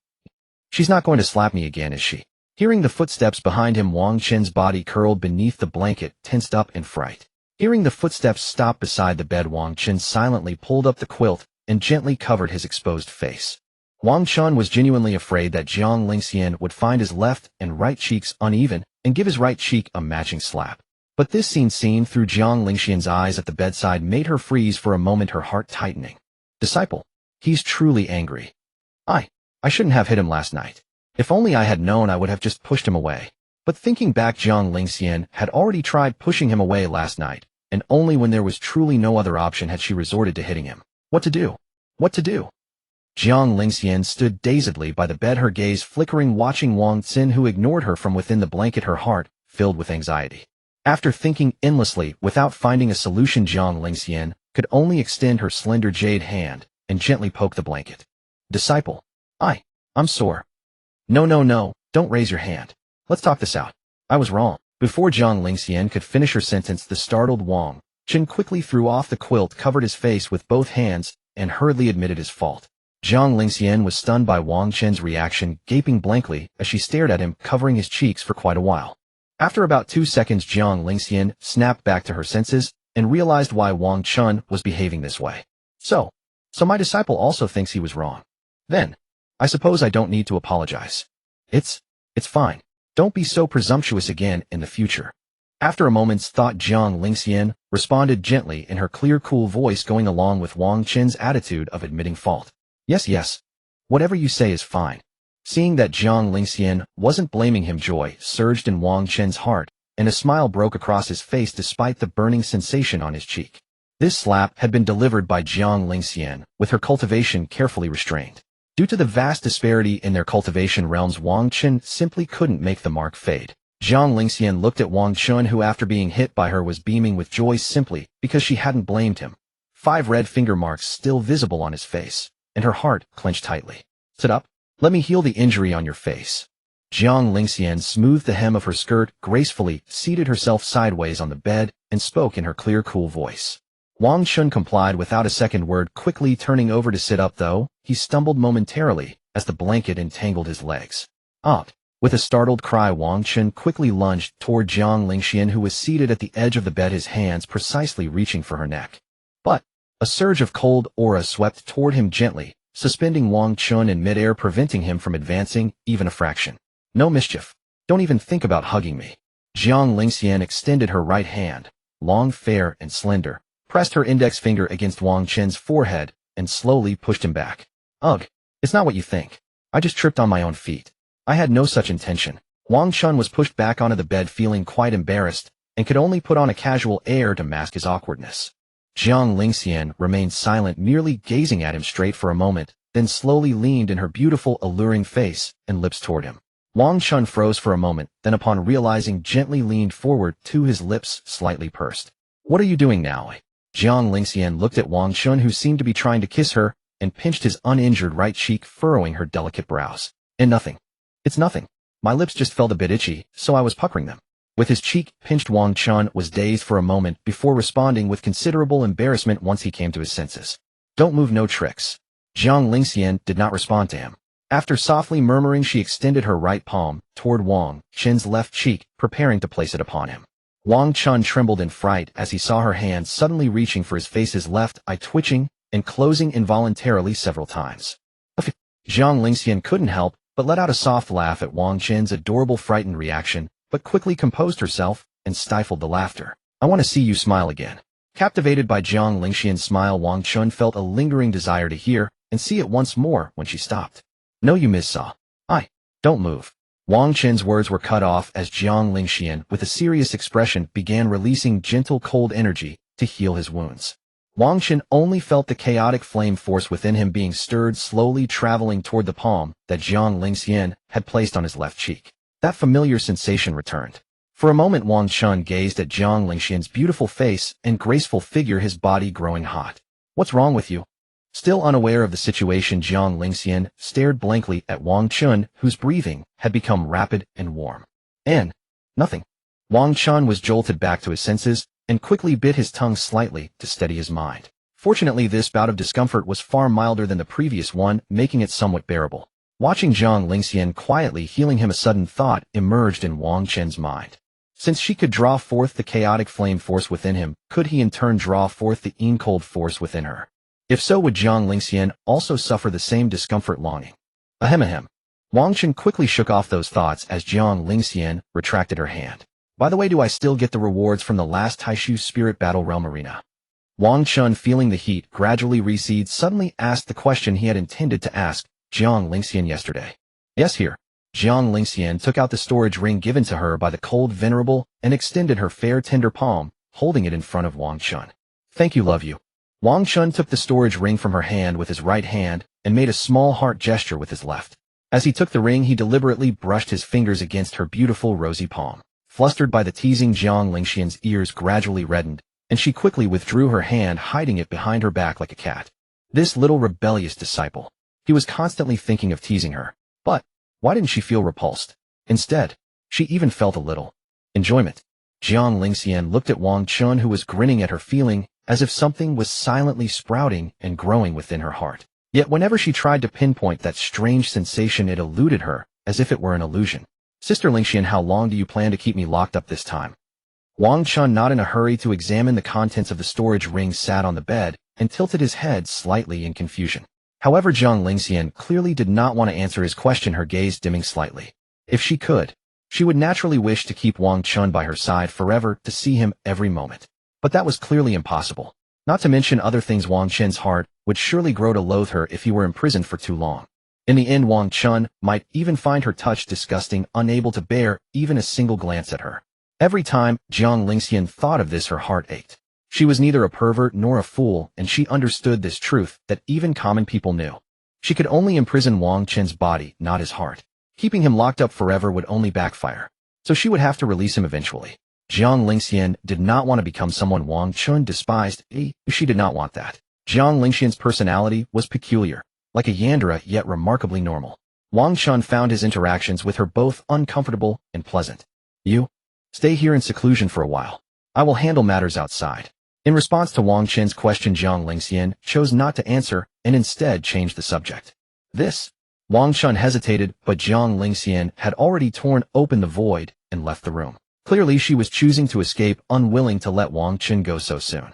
She's not going to slap me again, is she? Hearing the footsteps behind him, Wang Chen's body curled beneath the blanket, tensed up in fright. Hearing the footsteps stop beside the bed, Wang Chen silently pulled up the quilt and gently covered his exposed face. Wang Chen was genuinely afraid that Jiang Lingxian would find his left and right cheeks uneven and give his right cheek a matching slap. But this scene seen through Jiang Lingxian's eyes at the bedside made her freeze for a moment, her heart tightening. Disciple, he's truly angry. I shouldn't have hit him last night. If only I had known, I would have just pushed him away. But thinking back, Jiang Lingxian had already tried pushing him away last night, and only when there was truly no other option had she resorted to hitting him. What to do? What to do? Jiang Lingxian stood dazedly by the bed, her gaze flickering, watching Wang Chen, who ignored her from within the blanket, her heart filled with anxiety. After thinking endlessly without finding a solution, Jiang Lingxian could only extend her slender jade hand and gently poke the blanket. Disciple, I'm sore. No, don't raise your hand. Let's talk this out. I was wrong. Before Jiang Lingxian could finish her sentence, the startled Wang Chen quickly threw off the quilt, covered his face with both hands, and hurriedly admitted his fault. Jiang Lingxian was stunned by Wang Chen's reaction, gaping blankly as she stared at him, covering his cheeks for quite a while. After about 2 seconds, Jiang Lingxian snapped back to her senses and realized why Wang Chen was behaving this way. So my disciple also thinks he was wrong. Then, I suppose I don't need to apologize. It's fine. Don't be so presumptuous again in the future. After a moment's thought, Jiang Lingxian responded gently in her clear, cool voice, going along with Wang Chen's attitude of admitting fault. Yes. Whatever you say is fine. Seeing that Jiang Lingxian wasn't blaming him, joy surged in Wang Chen's heart, and a smile broke across his face despite the burning sensation on his cheek. This slap had been delivered by Jiang Lingxian, with her cultivation carefully restrained. Due to the vast disparity in their cultivation realms, Wang Chen simply couldn't make the mark fade. Jiang Lingxian looked at Wang Chen, who after being hit by her was beaming with joy simply because she hadn't blamed him. 5 red finger marks still visible on his face, and her heart clenched tightly. Sit up. Let me heal the injury on your face. Jiang Lingxian smoothed the hem of her skirt gracefully, seated herself sideways on the bed, and spoke in her clear, cool voice. Wang Chen complied without a second word, quickly turning over to sit up, though he stumbled momentarily as the blanket entangled his legs. With a startled cry, Wang Chen quickly lunged toward Jiang Lingxian, who was seated at the edge of the bed, his hands precisely reaching for her neck. But a surge of cold aura swept toward him gently, suspending Wang Chen in midair, preventing him from advancing even a fraction. No mischief. Don't even think about hugging me. Jiang Lingxian extended her right hand, long, fair, and slender, pressed her index finger against Wang Chen's forehead, and slowly pushed him back. Ugh, it's not what you think. I just tripped on my own feet. I had no such intention. Wang Chen was pushed back onto the bed, feeling quite embarrassed, and could only put on a casual air to mask his awkwardness. Jiang Lingxian remained silent, merely gazing at him straight for a moment, then slowly leaned in her beautiful, alluring face and lips toward him. Wang Chen froze for a moment, then upon realizing, gently leaned forward to his lips slightly pursed. What are you doing now? Jiang Lingxian looked at Wang Chen, who seemed to be trying to kiss her, and pinched his uninjured right cheek, furrowing her delicate brows. Nothing. It's nothing. My lips just felt a bit itchy, so I was puckering them. With his cheek pinched, Wang Chen was dazed for a moment before responding with considerable embarrassment once he came to his senses. Don't move, no tricks. Jiang Lingxian did not respond to him. After softly murmuring, she extended her right palm toward Wang Chen's left cheek, preparing to place it upon him. Wang Chen trembled in fright as he saw her hand suddenly reaching for his face, his left eye twitching and closing involuntarily several times. Jiang Lingxian couldn't help but let out a soft laugh at Wang Chen's adorable frightened reaction, but quickly composed herself and stifled the laughter. I want to see you smile again. Captivated by Jiang Lingxian's smile, Wang Chen felt a lingering desire to hear and see it once more when she stopped. No, you miss-saw. Don't move. Wang Chen's words were cut off as Jiang Lingxian, with a serious expression, began releasing gentle cold energy to heal his wounds. Wang Chen only felt the chaotic flame force within him being stirred, slowly traveling toward the palm that Jiang Lingxian had placed on his left cheek. That familiar sensation returned. For a moment, Wang Chen gazed at Jiang Lingxian's beautiful face and graceful figure, his body growing hot. What's wrong with you? Still unaware of the situation, Jiang Lingxian stared blankly at Wang Chen, whose breathing had become rapid and warm. Nothing. Wang Chen was jolted back to his senses and quickly bit his tongue slightly to steady his mind. Fortunately, this bout of discomfort was far milder than the previous one, making it somewhat bearable. Watching Jiang Lingxian quietly healing him, a sudden thought emerged in Wang Chen's mind. Since she could draw forth the chaotic flame force within him, could he in turn draw forth the cold force within her? If so, would Jiang Lingxian also suffer the same discomfort longing? Ahem. Wang Chen quickly shook off those thoughts as Jiang Lingxian retracted her hand. By the way, do I still get the rewards from the last Taishu Spirit Battle Realm Arena? Wang Chen, feeling the heat gradually recede, suddenly asked the question he had intended to ask Jiang Lingxian yesterday. Yes, here. Jiang Lingxian took out the storage ring given to her by the cold venerable and extended her fair tender palm, holding it in front of Wang Chen. Thank you, love you. Wang Chen took the storage ring from her hand with his right hand and made a small heart gesture with his left. As he took the ring, he deliberately brushed his fingers against her beautiful rosy palm. Flustered by the teasing, Jiang Lingxian's ears gradually reddened, and she quickly withdrew her hand, hiding it behind her back like a cat. This little rebellious disciple. He was constantly thinking of teasing her. But why didn't she feel repulsed? Instead, she even felt a little enjoyment. Jiang Lingxian looked at Wang Chen, who was grinning at her, feeling as if something was silently sprouting and growing within her heart. Yet whenever she tried to pinpoint that strange sensation, it eluded her, as if it were an illusion. Sister Lingxian, how long do you plan to keep me locked up this time? Wang Chen, not in a hurry to examine the contents of the storage ring, sat on the bed and tilted his head slightly in confusion. However, Jiang Lingxian clearly did not want to answer his question, her gaze dimming slightly. If she could, she would naturally wish to keep Wang Chen by her side forever, to see him every moment. But that was clearly impossible. Not to mention other things, Wang Chen's heart would surely grow to loathe her if he were imprisoned for too long. In the end, Wang Chen might even find her touch disgusting, unable to bear even a single glance at her. Every time Jiang Lingxian thought of this, her heart ached. She was neither a pervert nor a fool, and she understood this truth that even common people knew. She could only imprison Wang Chen's body, not his heart. Keeping him locked up forever would only backfire. So she would have to release him eventually. Jiang Lingxian did not want to become someone Wang Chen despised. She did not want that. Jiang Lingxian's personality was peculiar, like a Yandere, yet remarkably normal. Wang Chen found his interactions with her both uncomfortable and pleasant. You stay here in seclusion for a while. I will handle matters outside. In response to Wang Chen's question, Jiang Lingxian chose not to answer and instead changed the subject. Wang Chen hesitated, but Jiang Lingxian had already torn open the void and left the room. Clearly, she was choosing to escape, unwilling to let Wang Chen go so soon.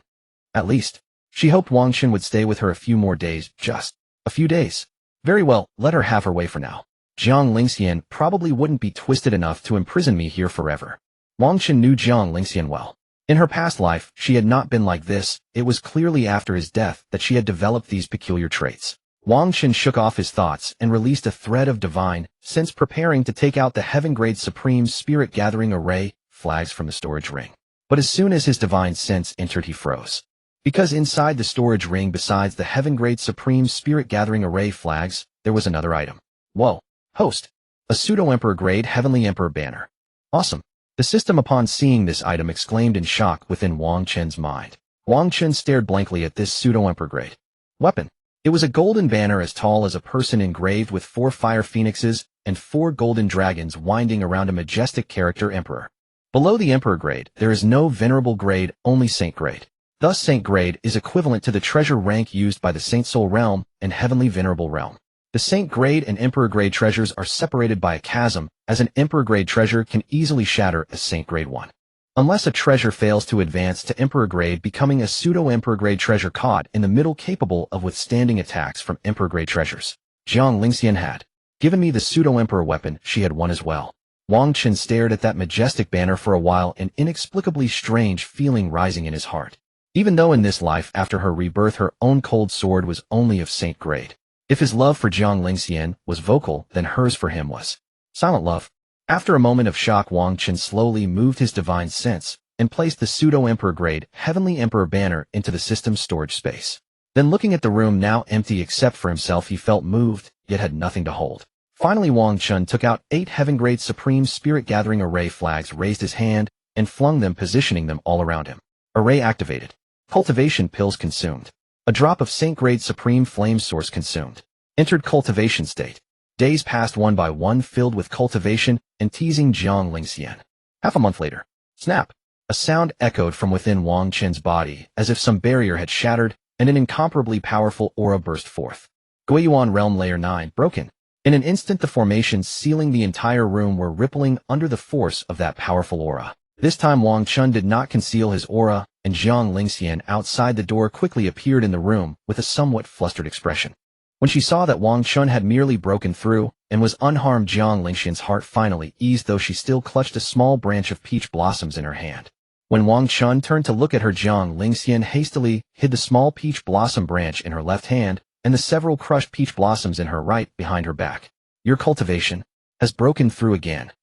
At least, she hoped Wang Chen would stay with her a few more days, just A few days. Very well, let her have her way for now. Jiang Lingxian probably wouldn't be twisted enough to imprison me here forever. Wang Chen knew Jiang Lingxian well. In her past life, she had not been like this. It was clearly after his death that she had developed these peculiar traits. Wang Chen shook off his thoughts and released a thread of divine sense, preparing to take out the heaven-grade supreme spirit gathering array flags from the storage ring. But as soon as his divine sense entered, he froze. Because inside the storage ring, besides the heaven-grade supreme spirit gathering array flags, there was another item. Whoa. Host. A pseudo-emperor grade heavenly emperor banner. Awesome. The system, upon seeing this item, exclaimed in shock within Wang Chen's mind. Wang Chen stared blankly at this pseudo-emperor grade weapon. It was a golden banner as tall as a person, engraved with 4 fire phoenixes and 4 golden dragons winding around a majestic character emperor. Below the emperor grade, there is no venerable grade, only saint grade. Thus, saint grade is equivalent to the treasure rank used by the saint soul realm and heavenly venerable realm. The saint grade and emperor grade treasures are separated by a chasm, as an emperor grade treasure can easily shatter a saint grade one. Unless a treasure fails to advance to emperor grade, becoming a pseudo-emperor grade treasure caught in the middle, capable of withstanding attacks from emperor grade treasures. Jiang Lingxian had given me the pseudo-emperor weapon she had won as well. Wang Chen stared at that majestic banner for a while, an inexplicably strange feeling rising in his heart. Even though in this life after her rebirth her own cold sword was only of saint grade. If his love for Jiang Lingxian was vocal, then hers for him was silent love. After a moment of shock, Wang Chen slowly moved his divine sense and placed the pseudo-emperor grade heavenly emperor banner into the system's storage space. Then, looking at the room now empty except for himself, he felt moved, yet had nothing to hold. Finally, Wang Chen took out 8 heaven-grade supreme spirit gathering array flags, raised his hand, and flung them, positioning them all around him. Array activated. Cultivation pills consumed. A drop of saint-grade supreme flame source consumed. Entered cultivation state. Days passed one by one, filled with cultivation and teasing Jiang Lingxian. Half a month later. Snap! A sound echoed from within Wang Chen's body, as if some barrier had shattered, and an incomparably powerful aura burst forth. Guiyuan Realm Layer 9 broken. In an instant, the formations sealing the entire room were rippling under the force of that powerful aura. This time Wang Chen did not conceal his aura, and Jiang Lingxian outside the door quickly appeared in the room with a somewhat flustered expression. When she saw that Wang Chen had merely broken through and was unharmed, Jiang Lingxian's heart finally eased, though she still clutched a small branch of peach blossoms in her hand. When Wang Chen turned to look at her, Jiang Lingxian hastily hid the small peach blossom branch in her left hand and the several crushed peach blossoms in her right, behind her back. Your cultivation has broken through again.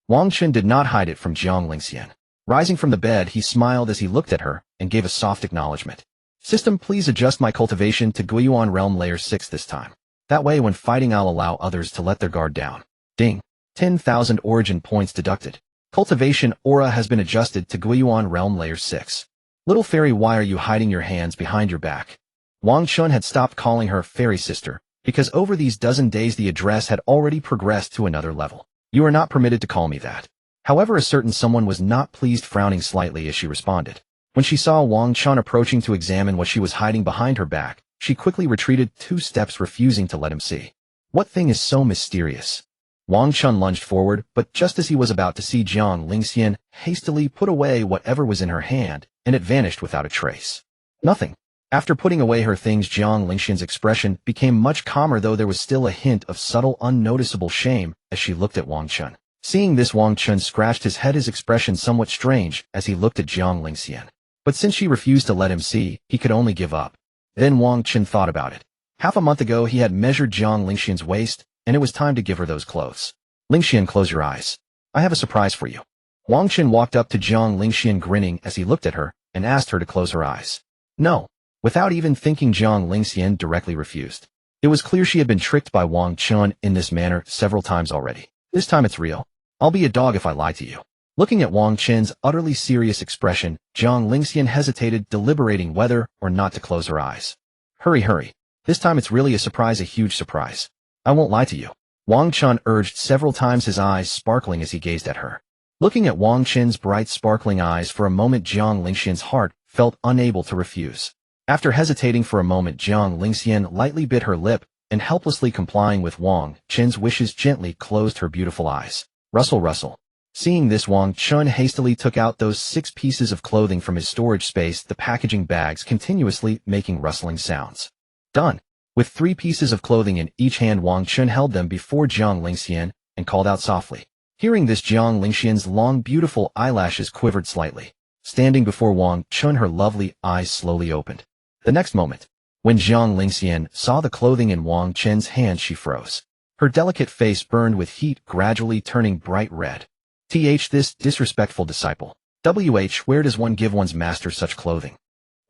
Wang Chen did not hide it from Jiang Lingxian. Rising from the bed, he smiled as he looked at her and gave a soft acknowledgement. System, please adjust my cultivation to Guiyuan Realm Layer 6 this time. That way when fighting I'll allow others to let their guard down. Ding. 10,000 origin points deducted. Cultivation aura has been adjusted to Guiyuan Realm Layer 6. Little fairy, why are you hiding your hands behind your back? Wang Chen had stopped calling her fairy sister, because over these dozen days the address had already progressed to another level. You are not permitted to call me that. However, a certain someone was not pleased, frowning slightly as she responded. When she saw Wang Chen approaching to examine what she was hiding behind her back, she quickly retreated 2 steps, refusing to let him see. What thing is so mysterious? Wang Chen lunged forward, but just as he was about to see, Jiang Lingxian hastily put away whatever was in her hand, and it vanished without a trace. Nothing. After putting away her things, Jiang Lingxian's expression became much calmer, though there was still a hint of subtle, unnoticeable shame as she looked at Wang Chen. Seeing this, Wang Chen scratched his head, his expression somewhat strange as he looked at Jiang Lingxian. But since she refused to let him see, he could only give up. Then Wang Chen thought about it. Half a month ago he had measured Jiang Lingxian's waist, and it was time to give her those clothes. Lingxian, close your eyes. I have a surprise for you. Wang Chen walked up to Jiang Lingxian, grinning as he looked at her, and asked her to close her eyes. No. Without even thinking, Jiang Lingxian directly refused. It was clear she had been tricked by Wang Chen in this manner several times already. This time it's real. I'll be a dog if I lie to you. Looking at Wang Chen's utterly serious expression, Jiang Lingxian hesitated, deliberating whether or not to close her eyes. Hurry. This time it's really a surprise, a huge surprise. I won't lie to you. Wang Chen urged several times, his eyes sparkling as he gazed at her. Looking at Wang Chen's bright, sparkling eyes for a moment, Jiang Lingxian's heart felt unable to refuse. After hesitating for a moment, Jiang Lingxian lightly bit her lip and, helplessly complying with Wang Chen's wishes, gently closed her beautiful eyes. Rustle. Seeing this, Wang Chen hastily took out those 6 pieces of clothing from his storage space, the packaging bags continuously making rustling sounds. Done. With 3 pieces of clothing in each hand, Wang Chen held them before Jiang Lingxian and called out softly. Hearing this, Jiang Lingxian's long, beautiful eyelashes quivered slightly. Standing before Wang Chen, her lovely eyes slowly opened. The next moment, when Jiang Lingxian saw the clothing in Wang Chen's hand, she froze. Her delicate face burned with heat, gradually turning bright red. This disrespectful disciple. Where does one give one's master such clothing?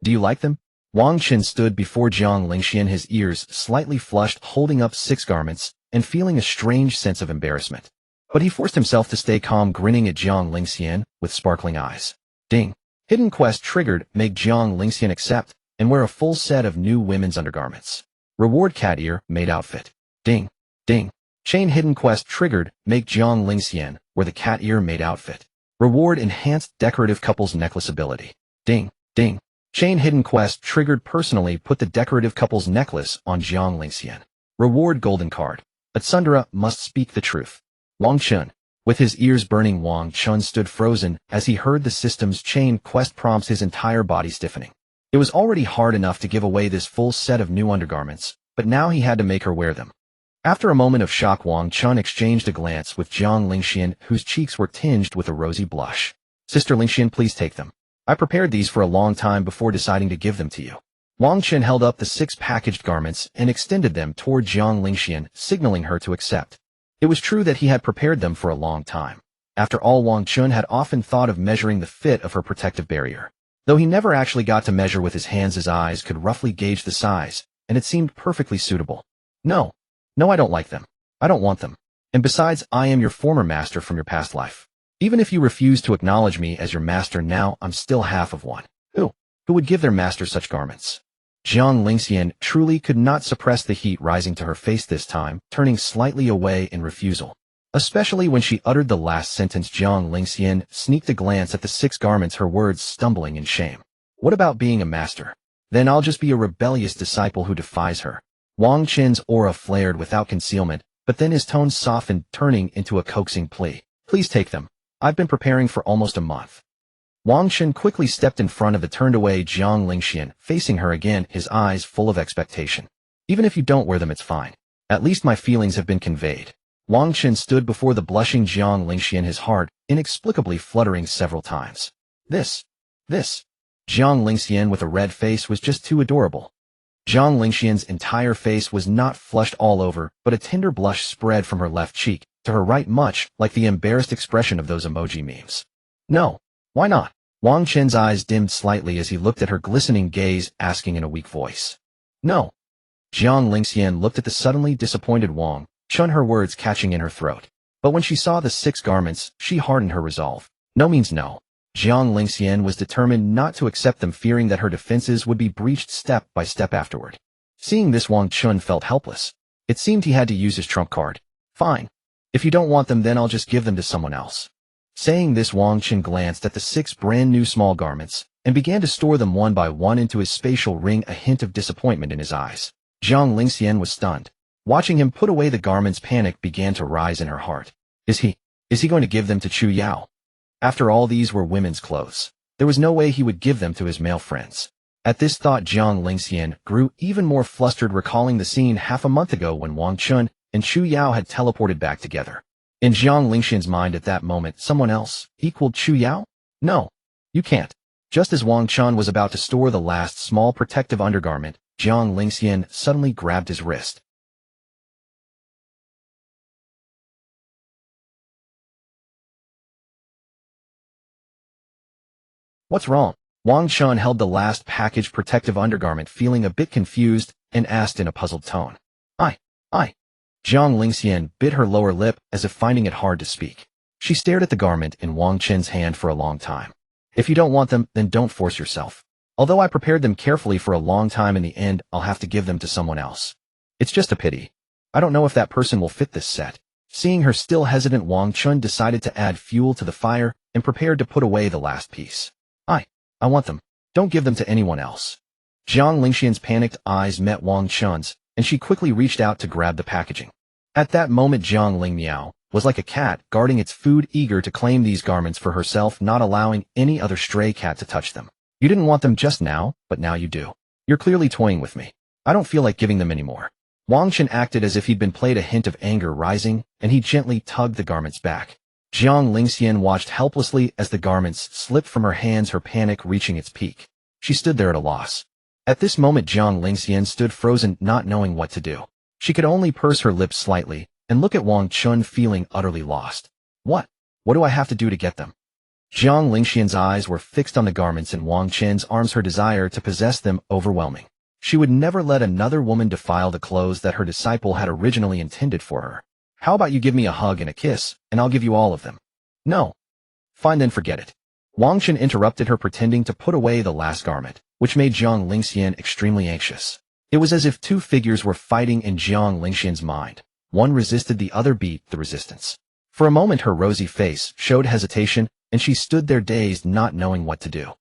Do you like them? Wang Chen stood before Jiang Lingxian, his ears slightly flushed, holding up 6 garments, and feeling a strange sense of embarrassment. But he forced himself to stay calm, grinning at Jiang Lingxian with sparkling eyes. Ding. Hidden quest triggered. Make Jiang Lingxian accept and wear a full set of new women's undergarments. Reward: cat ear made outfit. Ding. Ding. Chain hidden quest triggered. Make Jiang Lingxian wear the cat ear made outfit. Reward: enhanced decorative couples necklace ability. Ding. Ding. Chain hidden quest triggered. Personally put the decorative couples necklace on Jiang Lingxian. Reward: golden card. Atsundara must speak the truth. Wang Chen. With his ears burning, Wang Chen stood frozen as he heard the system's chain quest prompts, his entire body stiffening. It was already hard enough to give away this full set of new undergarments, but now he had to make her wear them. After a moment of shock, Wang Chen exchanged a glance with Jiang Lingxian, whose cheeks were tinged with a rosy blush. Sister Lingxian, please take them. I prepared these for a long time before deciding to give them to you. Wang Chen held up the 6 packaged garments and extended them toward Jiang Lingxian, signaling her to accept. It was true that he had prepared them for a long time. After all, Wang Chen had often thought of measuring the fit of her protective barrier. Though he never actually got to measure with his hands, his eyes could roughly gauge the size, and it seemed perfectly suitable. No, I don't like them. I don't want them. And besides, I am your former master from your past life. Even if you refuse to acknowledge me as your master now, I'm still half of one. Who would give their master such garments? Jiang Lingxian truly could not suppress the heat rising to her face this time, turning slightly away in refusal. Especially when she uttered the last sentence, Jiang Lingxian sneaked a glance at the 6 garments, her words stumbling in shame. What about being a master? Then I'll just be a rebellious disciple who defies her. Wang Chen's aura flared without concealment, but then his tone softened, turning into a coaxing plea. Please take them. I've been preparing for almost a month. Wang Chen quickly stepped in front of the turned-away Jiang Lingxian, facing her again, his eyes full of expectation. Even if you don't wear them, it's fine. At least my feelings have been conveyed. Wang Chen stood before the blushing Jiang Lingxian, his heart inexplicably fluttering several times. This. Jiang Lingxian with a red face was just too adorable. Jiang Lingxian's entire face was not flushed all over, but a tender blush spread from her left cheek to her right, much like the embarrassed expression of those emoji memes. No. Why not? Wang Chen's eyes dimmed slightly as he looked at her glistening gaze, asking in a weak voice. No. Jiang Lingxian looked at the suddenly disappointed Wang Chen, her words catching in her throat. But when she saw the 6 garments, she hardened her resolve. No means no. Jiang Lingxian was determined not to accept them, fearing that her defenses would be breached step by step afterward. Seeing this, Wang Chen felt helpless. It seemed he had to use his trump card. Fine. If you don't want them, then I'll just give them to someone else. Saying this, Wang Chen glanced at the 6 brand new small garments and began to store them one by one into his spatial ring, a hint of disappointment in his eyes. Jiang Lingxian was stunned. Watching him put away the garments, panic began to rise in her heart. Is he going to give them to Chu Yao? After all, these were women's clothes. There was no way he would give them to his male friends. At this thought, Jiang Lingxian grew even more flustered, recalling the scene half a month ago when Wang Chen and Chu Yao had teleported back together. In Jiang Lingxian's mind at that moment, someone else equaled Chu Yao? No, you can't. Just as Wang Chen was about to store the last small protective undergarment, Jiang Lingxian suddenly grabbed his wrist. What's wrong? Wang Chen held the last packaged protective undergarment, feeling a bit confused, and asked in a puzzled tone. I. Jiang Lingxian bit her lower lip as if finding it hard to speak. She stared at the garment in Wang Chen's hand for a long time. If you don't want them, then don't force yourself. Although I prepared them carefully for a long time, in the end, I'll have to give them to someone else. It's just a pity. I don't know if that person will fit this set. Seeing her still hesitant, Wang Chen decided to add fuel to the fire and prepared to put away the last piece. I want them. Don't give them to anyone else. Jiang Lingxian's panicked eyes met Wang Chen's, and she quickly reached out to grab the packaging. At that moment, Jiang Lingmiao was like a cat guarding its food, eager to claim these garments for herself, not allowing any other stray cat to touch them. You didn't want them just now, but now you do. You're clearly toying with me. I don't feel like giving them anymore. Wang Chen acted as if he'd been played, a hint of anger rising, and he gently tugged the garments back. Jiang Lingxian watched helplessly as the garments slipped from her hands, her panic reaching its peak. She stood there at a loss. At this moment Jiang Lingxian stood frozen, not knowing what to do. She could only purse her lips slightly and look at Wang Chen, feeling utterly lost. What? What do I have to do to get them? Jiang Lingxian's eyes were fixed on the garments in Wang Chen's arms, her desire to possess them overwhelming. She would never let another woman defile the clothes that her disciple had originally intended for her. How about you give me a hug and a kiss, and I'll give you all of them? No. Fine, then forget it. Wang Chen interrupted her, pretending to put away the last garment, which made Jiang Lingxian extremely anxious. It was as if two figures were fighting in Jiang Lingxian's mind. One resisted, the other beat the resistance. For a moment her rosy face showed hesitation, and she stood there dazed, not knowing what to do.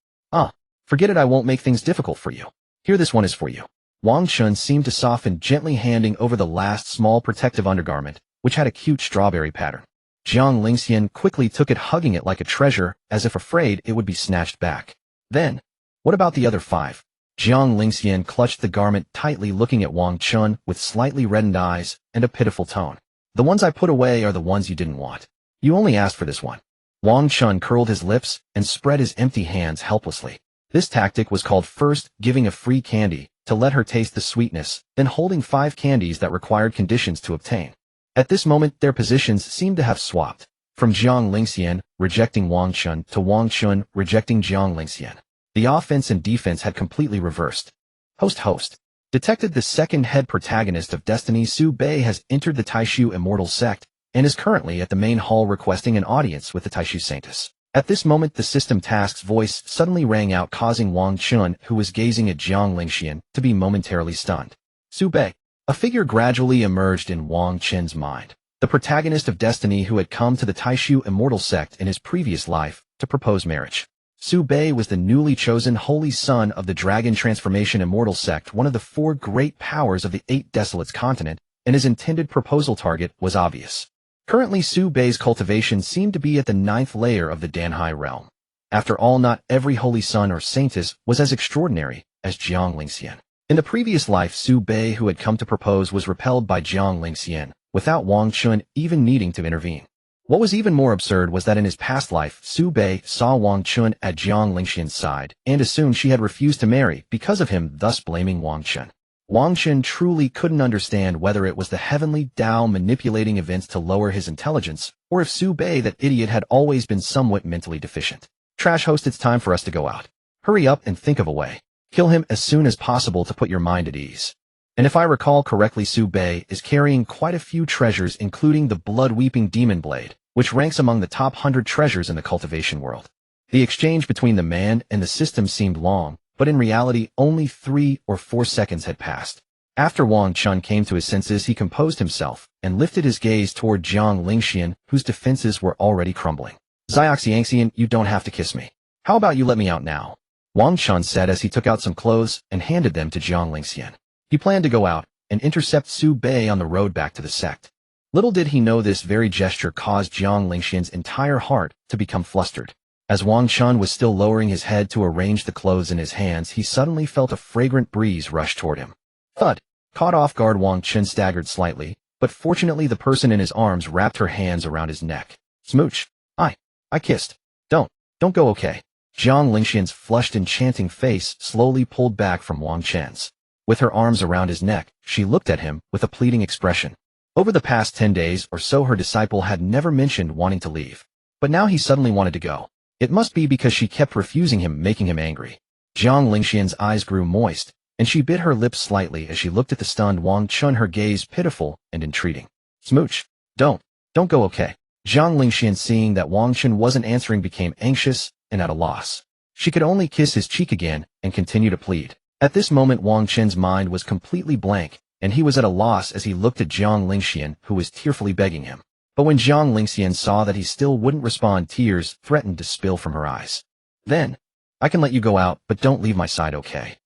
Forget it, I won't make things difficult for you. Here, this one is for you. Wang Chen seemed to soften, gently handing over the last small protective undergarment, which had a cute strawberry pattern. Jiang Lingxian quickly took it, hugging it like a treasure, as if afraid it would be snatched back. Then, what about the other 5? Jiang Lingxian clutched the garment tightly, looking at Wang Chen with slightly reddened eyes and a pitiful tone. The ones I put away are the ones you didn't want. You only asked for this one. Wang Chen curled his lips and spread his empty hands helplessly. This tactic was called first giving a free candy to let her taste the sweetness, then holding 5 candies that required conditions to obtain. At this moment their positions seemed to have swapped, from Jiang Lingxian rejecting Wang Chen to Wang Chen rejecting Jiang Lingxian. The offense and defense had completely reversed. Host. Detected, the second head protagonist of Destiny, Su Bei, has entered the Taishu Immortal Sect and is currently at the main hall requesting an audience with the Taishu Saintess. At this moment the system task's voice suddenly rang out, causing Wang Chen, who was gazing at Jiang Lingxian, to be momentarily stunned. Su Bei. A figure gradually emerged in Wang Chen's mind. The protagonist of Destiny who had come to the Taishu Immortal Sect in his previous life to propose marriage. Su Bei was the newly chosen holy son of the Dragon Transformation Immortal Sect, one of the 4 great powers of the 8 Desolates continent, and his intended proposal target was obvious. Currently Su Bei's cultivation seemed to be at the 9th layer of the Danhai realm. After all, not every holy son or saintess was as extraordinary as Jiang Lingxian. In the previous life, Su Bei, who had come to propose, was repelled by Jiang Lingxian, without Wang Chen even needing to intervene. What was even more absurd was that in his past life, Su Bei saw Wang Chen at Jiang Lingxian's side and assumed she had refused to marry because of him, thus blaming Wang Chen. Wang Chen truly couldn't understand whether it was the heavenly Tao manipulating events to lower his intelligence, or if Su Bei, that idiot, had always been somewhat mentally deficient. Trash host, it's time for us to go out. Hurry up and think of a way. Kill him as soon as possible to put your mind at ease. And if I recall correctly, Su Bei is carrying quite a few treasures, including the blood-weeping demon blade, which ranks among the top 100 treasures in the cultivation world. The exchange between the man and the system seemed long, but in reality only 3 or 4 seconds had passed. After Wang Chen came to his senses, he composed himself and lifted his gaze toward Jiang Lingxian, whose defenses were already crumbling. Xiaoxiangxian, you don't have to kiss me. How about you let me out now? Wang Chen said as he took out some clothes and handed them to Jiang Lingxian. He planned to go out and intercept Su Bei on the road back to the sect. Little did he know this very gesture caused Jiang Lingxian's entire heart to become flustered. As Wang Chen was still lowering his head to arrange the clothes in his hands, he suddenly felt a fragrant breeze rush toward him. Thud! Caught off guard, Wang Chen staggered slightly, but fortunately the person in his arms wrapped her hands around his neck. Smooch! I kissed. Don't go, okay? Jiang Lingxian's flushed, enchanting face slowly pulled back from Wang Chen's. With her arms around his neck, she looked at him with a pleading expression. Over the past 10 days or so her disciple had never mentioned wanting to leave. But now he suddenly wanted to go. It must be because she kept refusing him, making him angry. Jiang Lingxian's eyes grew moist, and she bit her lips slightly as she looked at the stunned Wang Chen, her gaze pitiful and entreating. Smooch! Don't go, okay? Jiang Lingxian, seeing that Wang Chen wasn't answering, became anxious and at a loss. She could only kiss his cheek again and continue to plead. At this moment Wang Chen's mind was completely blank, and he was at a loss as he looked at Jiang Lingxian, who was tearfully begging him. But when Jiang Lingxian saw that he still wouldn't respond, tears threatened to spill from her eyes. Then, I can let you go out, but don't leave my side, okay?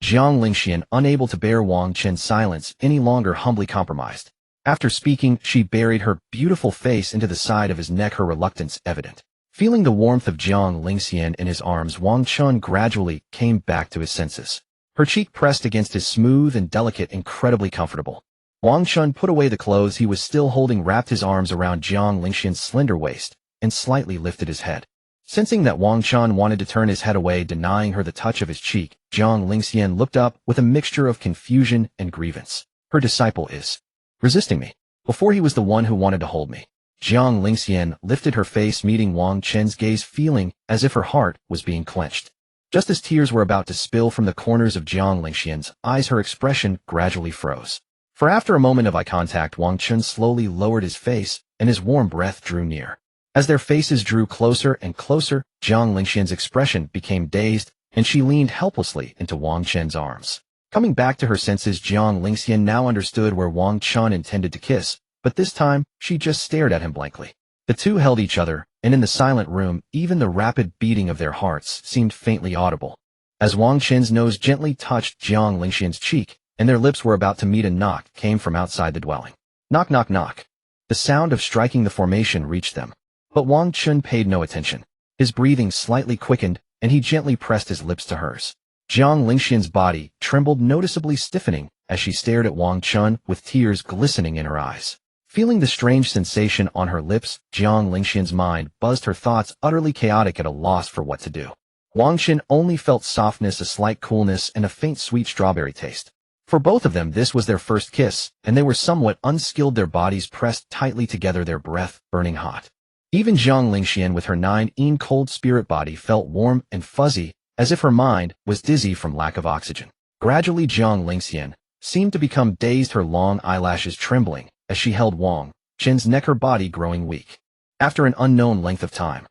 Jiang Lingxian, unable to bear Wang Chen's silence any longer, humbly compromised. After speaking, she buried her beautiful face into the side of his neck, her reluctance evident. Feeling the warmth of Jiang Lingxian in his arms, Wang Chen gradually came back to his senses. her cheek pressed against his smooth and delicate, incredibly comfortable. Wang Chen put away the clothes he was still holding, wrapped his arms around Jiang Lingxian's slender waist, and slightly lifted his head. Sensing that Wang Chen wanted to turn his head away, denying her the touch of his cheek, Jiang Lingxian looked up with a mixture of confusion and grievance. Her disciple is resisting me. Before he was the one who wanted to hold me. Jiang Lingxian lifted her face, meeting Wang Chen's gaze, feeling as if her heart was being clenched. Just as tears were about to spill from the corners of Jiang Lingxian's eyes, her expression gradually froze. For after a moment of eye contact, Wang Chen slowly lowered his face, and his warm breath drew near. As their faces drew closer and closer, Jiang Lingxian's expression became dazed, and she leaned helplessly into Wang Chen's arms. Coming back to her senses, Jiang Lingxian now understood where Wang Chen intended to kiss, but this time, she just stared at him blankly. The two held each other, and in the silent room, even the rapid beating of their hearts seemed faintly audible. As Wang Chen's nose gently touched Jiang Lingxian's cheek, and their lips were about to meet, a knock came from outside the dwelling. Knock, knock, knock. The sound of striking the formation reached them. But Wang Chen paid no attention. His breathing slightly quickened, and he gently pressed his lips to hers. Jiang Lingxian's body trembled, noticeably stiffening, as she stared at Wang Chen with tears glistening in her eyes. Feeling the strange sensation on her lips, Jiang Lingxian's mind buzzed, her thoughts utterly chaotic, at a loss for what to do. Wang Chen only felt softness, a slight coolness, and a faint sweet strawberry taste. For both of them, this was their first kiss, and they were somewhat unskilled, their bodies pressed tightly together, their breath burning hot. Even Jiang Lingxian, with her 9-cold spirit body, felt warm and fuzzy, as if her mind was dizzy from lack of oxygen. Gradually, Jiang Lingxian seemed to become dazed, her long eyelashes trembling as she held Wang Chen's neck, her body growing weak. After an unknown length of time,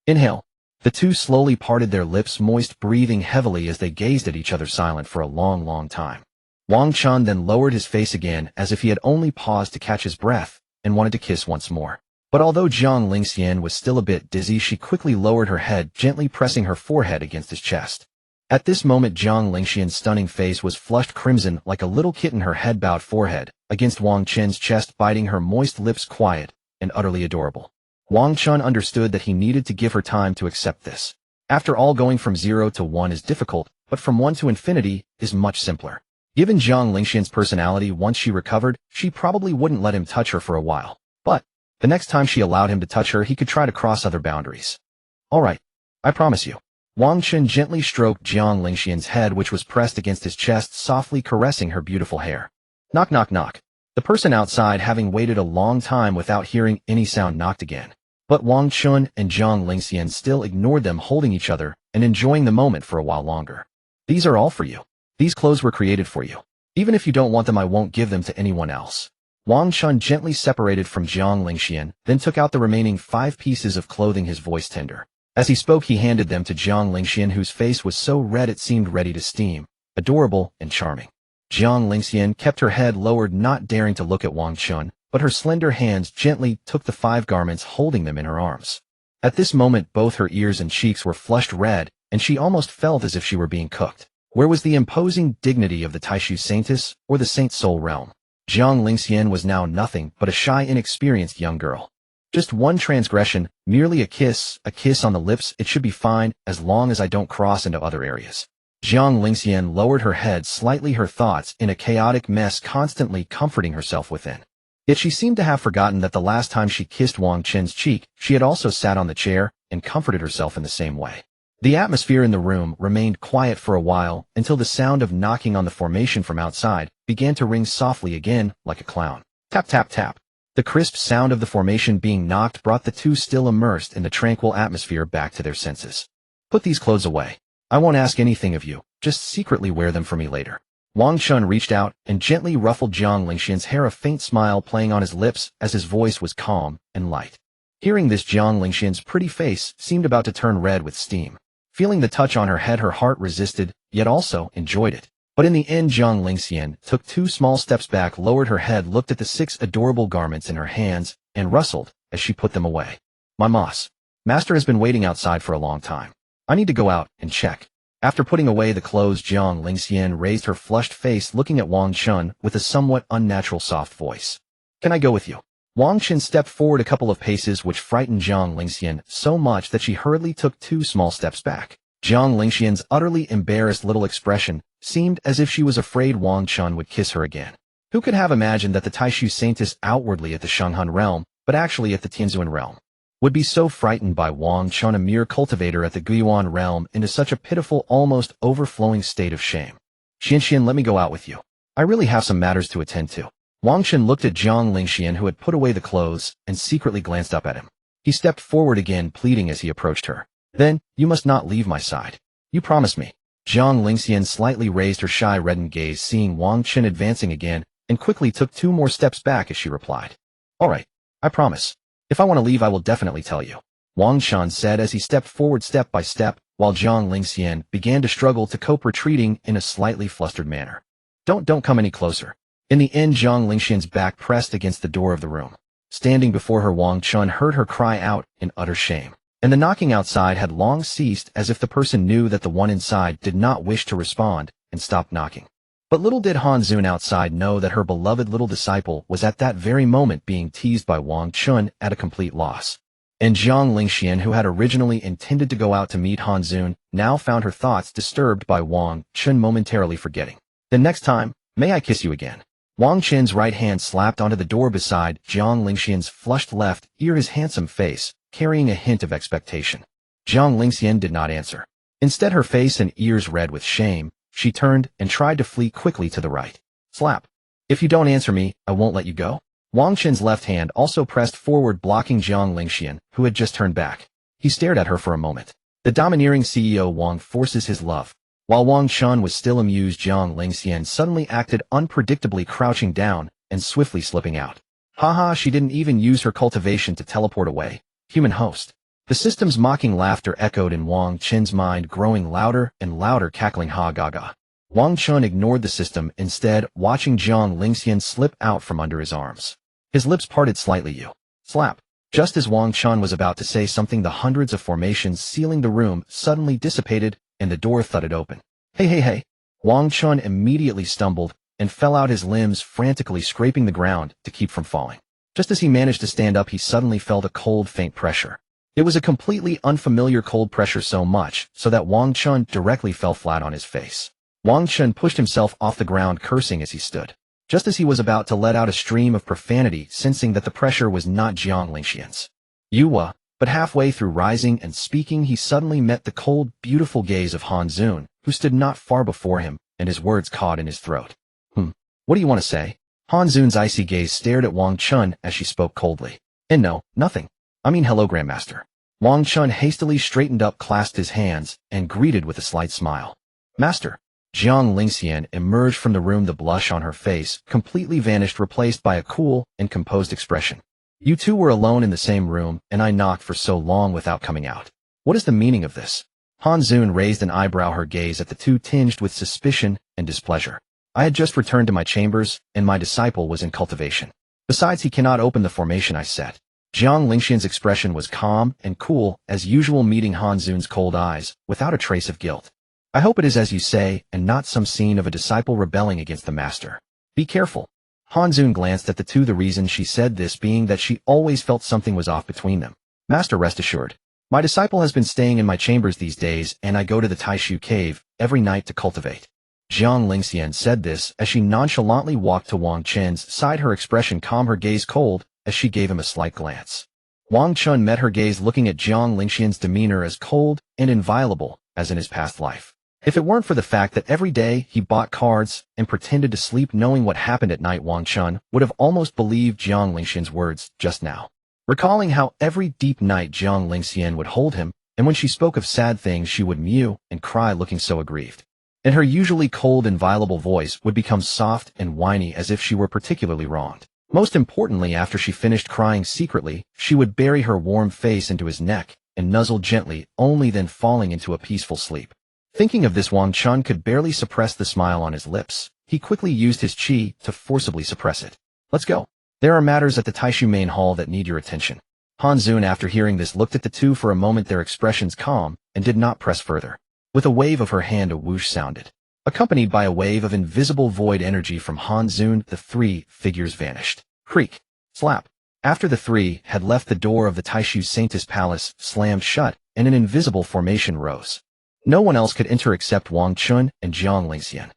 inhale. The two slowly parted their lips, moist, breathing heavily as they gazed at each other, silent for a long, long time. Wang Chen then lowered his face again, as if he had only paused to catch his breath and wanted to kiss once more. But although Jiang Lingxian was still a bit dizzy, she quickly lowered her head, gently pressing her forehead against his chest. At this moment, Jiang Lingxian's stunning face was flushed crimson like a little kitten, her head bowed forward against Wang Chen's chest, biting her moist lips, quiet and utterly adorable. Wang Chen understood that he needed to give her time to accept this. After all, going from 0 to 1 is difficult, but from 1 to infinity is much simpler. Given Jiang Lingxian's personality, once she recovered, she probably wouldn't let him touch her for a while. But the next time she allowed him to touch her, he could try to cross other boundaries. All right, I promise you. Wang Chen gently stroked Jiang Lingxian's head, which was pressed against his chest, softly caressing her beautiful hair. Knock, knock, knock. The person outside, having waited a long time without hearing any sound, knocked again. But Wang Chen and Jiang Lingxian still ignored them, holding each other and enjoying the moment for a while longer. These are all for you. These clothes were created for you. Even if you don't want them, I won't give them to anyone else. Wang Chen gently separated from Jiang Lingxian, then took out the remaining 5 pieces of clothing, his voice tender. As he spoke, he handed them to Jiang Lingxian, whose face was so red it seemed ready to steam, adorable and charming. Jiang Lingxian kept her head lowered, not daring to look at Wang Chen, but her slender hands gently took the 5 garments, holding them in her arms. At this moment, both her ears and cheeks were flushed red, and she almost felt as if she were being cooked. Where was the imposing dignity of the Taishu Saintess or the Saint Soul realm? Jiang Lingxian was now nothing but a shy, inexperienced young girl. Just one transgression, merely a kiss on the lips. It should be fine, as long as I don't cross into other areas. Jiang Lingxian lowered her head slightly, her thoughts in a chaotic mess, constantly comforting herself within. Yet she seemed to have forgotten that the last time she kissed Wang Chen's cheek, she had also sat on the chair and comforted herself in the same way. The atmosphere in the room remained quiet for a while, until the sound of knocking on the formation from outside began to ring softly again, like a clown. Tap, tap, tap. The crisp sound of the formation being knocked brought the two, still immersed in the tranquil atmosphere, back to their senses. Put these clothes away. I won't ask anything of you, just secretly wear them for me later. Wang Chen reached out and gently ruffled Jiang Lingxian's hair, a faint smile playing on his lips as his voice was calm and light. Hearing this, Jiang Lingxian's pretty face seemed about to turn red with steam. Feeling the touch on her head, her heart resisted, yet also enjoyed it. But in the end, Jiang Lingxian took 2 small steps back, lowered her head, looked at the 6 adorable garments in her hands, and rustled as she put them away. My master has been waiting outside for a long time. I need to go out and check. After putting away the clothes, Jiang Lingxian raised her flushed face, looking at Wang Chen with a somewhat unnatural soft voice. Can I go with you? Wang Chen stepped forward a couple of paces, which frightened Jiang Lingxian so much that she hurriedly took 2 small steps back. Jiang Lingxian's utterly embarrassed little expression seemed as if she was afraid Wang Chen would kiss her again. Who could have imagined that the Taishu Saintess outwardly at the Shenghan realm, but actually at the Tianzuan realm, would be so frightened by Wang Chen, a mere cultivator at the Guiyuan realm, into such a pitiful, almost overflowing state of shame? Xianxian, let me go out with you. I really have some matters to attend to. Wang Chen looked at Jiang Lingxian, who had put away the clothes, and secretly glanced up at him. He stepped forward again, pleading as he approached her. Then, you must not leave my side. You promised me. Jiang Lingxian slightly raised her shy reddened gaze, seeing Wang Chen advancing again, and quickly took 2 more steps back as she replied. All right, I promise. If I want to leave, I will definitely tell you. Wang Chen said as he stepped forward step by step, while Jiang Lingxian began to struggle to cope, retreating in a slightly flustered manner. Don't come any closer. In the end, Jiang Lingxian's back pressed against the door of the room. Standing before her, Wang Chen heard her cry out in utter shame. And the knocking outside had long ceased, as if the person knew that the one inside did not wish to respond, and stopped knocking. But little did Han Xun outside know that her beloved little disciple was at that very moment being teased by Wang Chen at a complete loss. And Jiang Lingxian, who had originally intended to go out to meet Han Xun, now found her thoughts disturbed by Wang Chen momentarily forgetting. The next time, may I kiss you again? Wang Chen's right hand slapped onto the door beside Jiang Lingxian's flushed left ear, his handsome face carrying a hint of expectation. Jiang Lingxian did not answer. Instead, her face and ears red with shame, she turned and tried to flee quickly to the right. Slap. If you don't answer me, I won't let you go. Wang Chen's left hand also pressed forward, blocking Jiang Lingxian, who had just turned back. He stared at her for a moment. The domineering CEO Wang forces his love. While Wang Chen was still amused, Jiang Lingxian suddenly acted unpredictably, crouching down and swiftly slipping out. Haha, she didn't even use her cultivation to teleport away. Human host. The system's mocking laughter echoed in Wang Chen's mind, growing louder and louder, cackling ha gaga. Wang Chen ignored the system, instead watching Jiang Lingxian slip out from under his arms. His lips parted slightly. You. Slap. Just as Wang Chen was about to say something, the hundreds of formations sealing the room suddenly dissipated, and the door thudded open. Hey. Wang Chen immediately stumbled and fell out, his limbs frantically scraping the ground to keep from falling. Just as he managed to stand up, he suddenly felt a cold, faint pressure. It was a completely unfamiliar cold pressure, so much so that Wang Chen directly fell flat on his face. Wang Chen pushed himself off the ground, cursing as he stood. Just as he was about to let out a stream of profanity, sensing that the pressure was not Jiang Lingxian's. But halfway through rising and speaking, he suddenly met the cold, beautiful gaze of Han Xun, who stood not far before him, and his words caught in his throat. What do you want to say? Han Xun's icy gaze stared at Wang Chen as she spoke coldly. And no, nothing. I mean, hello, Grandmaster. Wang Chen hastily straightened up, clasped his hands, and greeted with a slight smile. Master. Jiang Lingxian emerged from the room, the blush on her face completely vanished, replaced by a cool and composed expression. You two were alone in the same room, and I knocked for so long without coming out. What is the meaning of this? Han Xun raised an eyebrow, her gaze at the two tinged with suspicion and displeasure. I had just returned to my chambers, and my disciple was in cultivation. Besides, he cannot open the formation I set. Jiang Lingxian's expression was calm and cool as usual, meeting Han Xun's cold eyes, without a trace of guilt. I hope it is as you say, and not some scene of a disciple rebelling against the master. Be careful. Han Xun glanced at the two, the reason she said this being that she always felt something was off between them. Master, rest assured. My disciple has been staying in my chambers these days, and I go to the Taishu cave every night to cultivate. Jiang Lingxian said this as she nonchalantly walked to Wang Chen's side, her expression calm, her gaze cold, as she gave him a slight glance. Wang Chen met her gaze, looking at Jiang Lingxian's demeanor as cold and inviolable as in his past life. If it weren't for the fact that every day he bought cards and pretended to sleep knowing what happened at night, Wang Chen would have almost believed Jiang Lingxian's words just now. Recalling how every deep night Jiang Lingxian would hold him, and when she spoke of sad things she would mew and cry, looking so aggrieved. And her usually cold, inviolable voice would become soft and whiny as if she were particularly wronged. Most importantly, after she finished crying secretly, she would bury her warm face into his neck and nuzzle gently, only then falling into a peaceful sleep. Thinking of this, Wang Chen could barely suppress the smile on his lips. He quickly used his qi to forcibly suppress it. Let's go. There are matters at the Taishu main hall that need your attention. Han Xun, after hearing this, looked at the two for a moment, their expressions calm, and did not press further. With a wave of her hand, a whoosh sounded. Accompanied by a wave of invisible void energy from Han Xun, the three figures vanished. Creak. Slap. After the three had left, the door of the Taishu Saintess Palace slammed shut, and an invisible formation rose. No one else could enter except Wang Chen and Jiang Lingxian.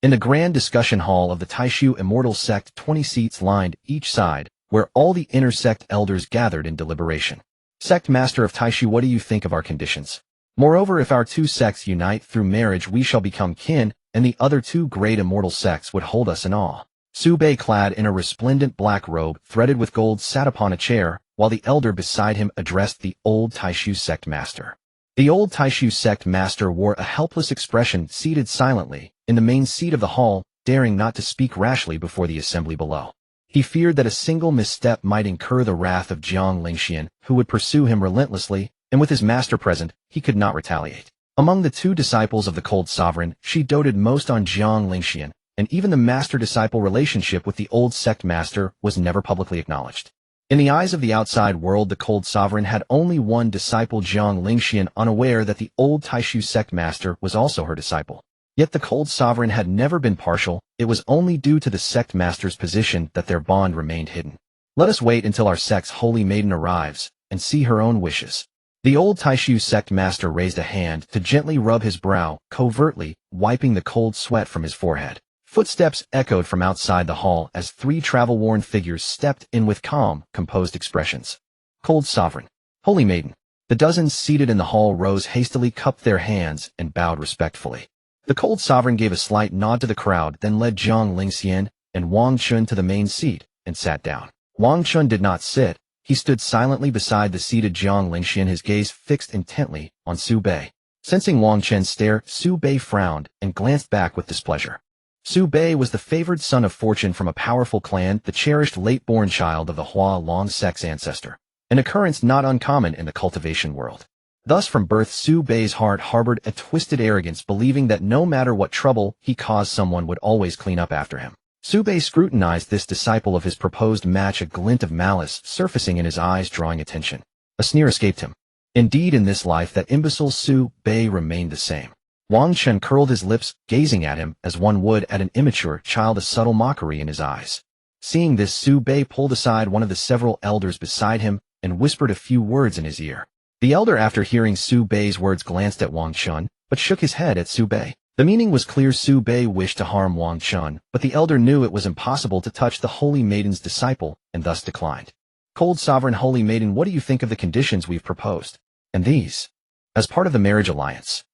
In the grand discussion hall of the Taishu Immortal Sect, 20 seats lined each side, where all the inner sect elders gathered in deliberation. Sect Master of Taishu, what do you think of our conditions? Moreover, if our two sects unite through marriage, we shall become kin, and the other two great immortal sects would hold us in awe. Su Bei, clad in a resplendent black robe threaded with gold, sat upon a chair, while the elder beside him addressed the old Taishu sect master. The old Taishu sect master wore a helpless expression, seated silently in the main seat of the hall, daring not to speak rashly before the assembly below. He feared that a single misstep might incur the wrath of Jiang Lingxian, who would pursue him relentlessly, and with his master present, he could not retaliate. Among the two disciples of the Cold Sovereign, she doted most on Jiang Lingxian, and even the master-disciple relationship with the old sect master was never publicly acknowledged. In the eyes of the outside world, the Cold Sovereign had only one disciple, Jiang Lingxian, unaware that the old Taishu sect master was also her disciple. Yet the Cold Sovereign had never been partial. It was only due to the sect master's position that their bond remained hidden. Let us wait until our sect's holy maiden arrives, and see her own wishes. The old Taishu sect master raised a hand to gently rub his brow, covertly wiping the cold sweat from his forehead. Footsteps echoed from outside the hall as three travel-worn figures stepped in with calm, composed expressions. Cold Sovereign, Holy Maiden. The dozens seated in the hall rose hastily, cupped their hands, and bowed respectfully. The Cold Sovereign gave a slight nod to the crowd, then led Jiang Lingxian and Wang Chen to the main seat and sat down. Wang Chen did not sit. He stood silently beside the seated Jiang Lingxian, his gaze fixed intently on Su Bei. Sensing Wang Chen's stare, Su Bei frowned and glanced back with displeasure. Su Bei was the favored son of fortune from a powerful clan, the cherished late-born child of the Hua Long sect's ancestor, an occurrence not uncommon in the cultivation world. Thus from birth, Su Bei's heart harbored a twisted arrogance, believing that no matter what trouble he caused, someone would always clean up after him. Su Bei scrutinized this disciple of his proposed match, a glint of malice surfacing in his eyes, drawing attention. A sneer escaped him. Indeed, in this life, that imbecile Su Bei remained the same. Wang Chen curled his lips, gazing at him as one would at an immature child, a subtle mockery in his eyes. Seeing this, Su Bei pulled aside one of the several elders beside him and whispered a few words in his ear. The elder, after hearing Su Bei's words, glanced at Wang Chen, but shook his head at Su Bei. The meaning was clear. Su Bei wished to harm Wang Chen, but the elder knew it was impossible to touch the Holy Maiden's disciple, and thus declined. Cold Sovereign, Holy Maiden, what do you think of the conditions we've proposed? And these? As part of the marriage alliance.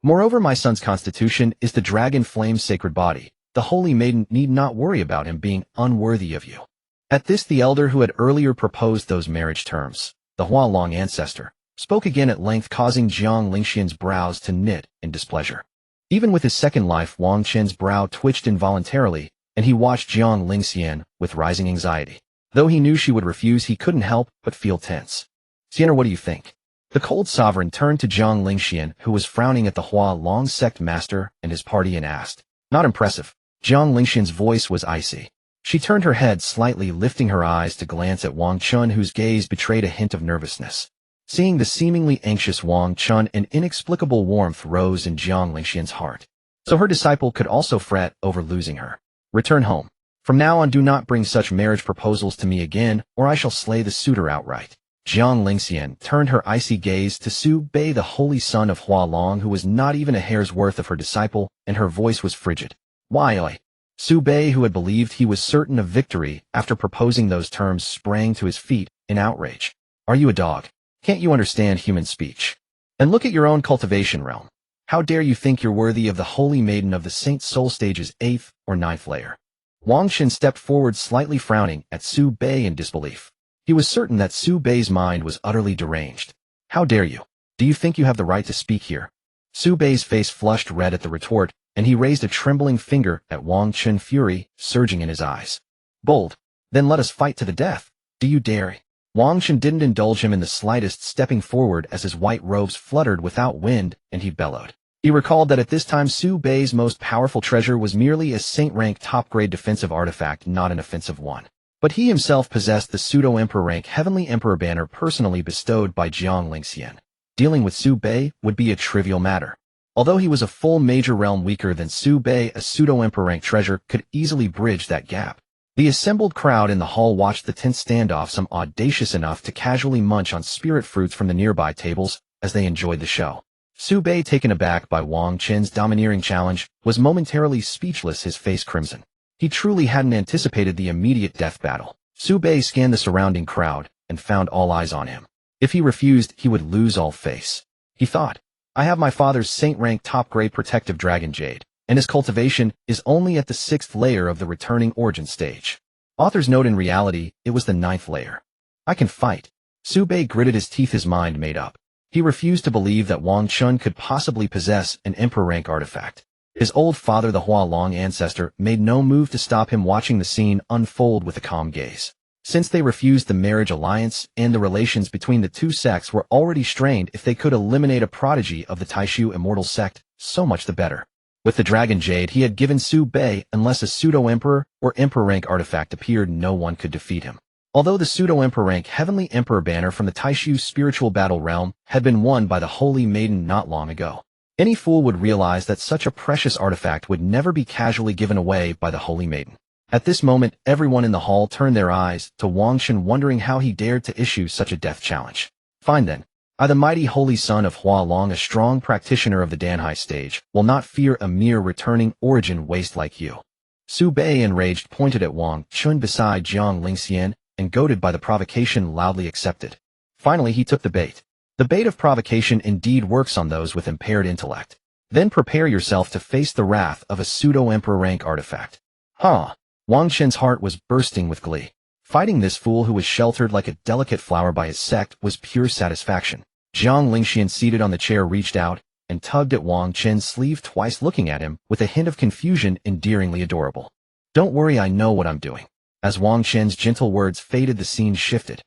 Moreover, my son's constitution is the dragon flame's sacred body. The Holy Maiden need not worry about him being unworthy of you. At this, the elder who had earlier proposed those marriage terms, the Hua Long ancestor, spoke again at length, causing Jiang Lingxian's brows to knit in displeasure. Even with his second life, Wang Chen's brow twitched involuntarily, and he watched Jiang Lingxian with rising anxiety. Though he knew she would refuse, he couldn't help but feel tense. Sienna, what do you think? The Cold Sovereign turned to Jiang Lingxian, who was frowning at the Hua Long sect master and his party, and asked. Not impressive. Jiang Lingxian's voice was icy. She turned her head slightly, lifting her eyes to glance at Wang Chen, whose gaze betrayed a hint of nervousness. Seeing the seemingly anxious Wang Chen, an inexplicable warmth rose in Jiang Lingxian's heart. So her disciple could also fret over losing her. Return home. From now on, do not bring such marriage proposals to me again, or I shall slay the suitor outright. Jiang Lingxian turned her icy gaze to Su Bei, the holy son of Hua Long, who was not even a hair's worth of her disciple, and her voice was frigid. Why, oi? Su Bei, who had believed he was certain of victory after proposing those terms, sprang to his feet in outrage. Are you a dog? Can't you understand human speech? And look at your own cultivation realm. How dare you think you're worthy of the Holy Maiden of the Saint Soul Stage's 8th or 9th layer? Wang Chen stepped forward, slightly frowning at Su Bei in disbelief. He was certain that Su Bei's mind was utterly deranged. How dare you? Do you think you have the right to speak here? Su Bei's face flushed red at the retort, and he raised a trembling finger at Wang Chen, fury surging in his eyes. Bold. Then let us fight to the death. Do you dare? Wang Chen didn't indulge him in the slightest, stepping forward as his white robes fluttered without wind, and he bellowed. He recalled that at this time Su Bei's most powerful treasure was merely a saint-rank top-grade defensive artifact, not an offensive one. But he himself possessed the pseudo-emperor rank Heavenly Emperor banner personally bestowed by Jiang Lingxian. Dealing with Su Bei would be a trivial matter. Although he was a full major realm weaker than Su Bei, a pseudo-emperor rank treasure could easily bridge that gap. The assembled crowd in the hall watched the tense standoff, some audacious enough to casually munch on spirit fruits from the nearby tables as they enjoyed the show. Su Bei, taken aback by Wang Chen's domineering challenge, was momentarily speechless, his face crimson. He truly hadn't anticipated the immediate death battle. Su Bei scanned the surrounding crowd and found all eyes on him. If he refused, he would lose all face. He thought, I have my father's saint-rank top-grade protective dragon jade, and his cultivation is only at the 6th layer of the returning origin stage. Author's note: in reality, it was the 9th layer. I can fight. Su Bei gritted his teeth, his mind made up. He refused to believe that Wang Chen could possibly possess an emperor-rank artifact. His old father, the Hualong ancestor, made no move to stop him, watching the scene unfold with a calm gaze. Since they refused the marriage alliance and the relations between the two sects were already strained, if they could eliminate a prodigy of the Taishu immortal sect, so much the better. With the Dragon Jade he had given Su Bei, unless a pseudo-emperor or emperor-rank artifact appeared, no one could defeat him. Although the pseudo-emperor rank Heavenly Emperor banner from the Taishu spiritual battle realm had been won by the Holy Maiden not long ago, any fool would realize that such a precious artifact would never be casually given away by the Holy Maiden. At this moment, everyone in the hall turned their eyes to Wang Chen, wondering how he dared to issue such a death challenge. Fine then. I, the mighty holy son of Hualong, a strong practitioner of the Danhai stage, will not fear a mere returning origin waste like you. Su Bei, enraged, pointed at Wang Chen beside Jiang Lingxian, and goaded by the provocation, loudly accepted. Finally he took the bait. The bait of provocation indeed works on those with impaired intellect. Then prepare yourself to face the wrath of a pseudo-emperor rank artifact. Huh! Wang Chen's heart was bursting with glee. Fighting this fool who was sheltered like a delicate flower by his sect was pure satisfaction. Jiang Lingxian, seated on the chair, reached out and tugged at Wang Chen's sleeve twice, looking at him with a hint of confusion, endearingly adorable. Don't worry, I know what I'm doing. As Wang Chen's gentle words faded, the scene shifted.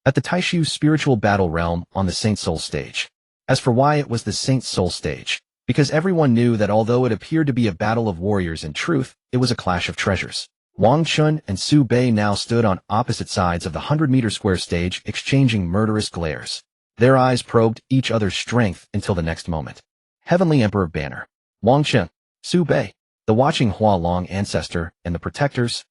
At the Taishu spiritual battle realm on the Saint Soul stage. As for why it was the Saint Soul stage, because everyone knew that although it appeared to be a battle of warriors, in truth, it was a clash of treasures. Wang Chen and Su Bei now stood on opposite sides of the 100-meter square stage, exchanging murderous glares. Their eyes probed each other's strength until the next moment. Heavenly Emperor banner. Wang Chen, Su Bei, the watching Hualong ancestor, and the protectors.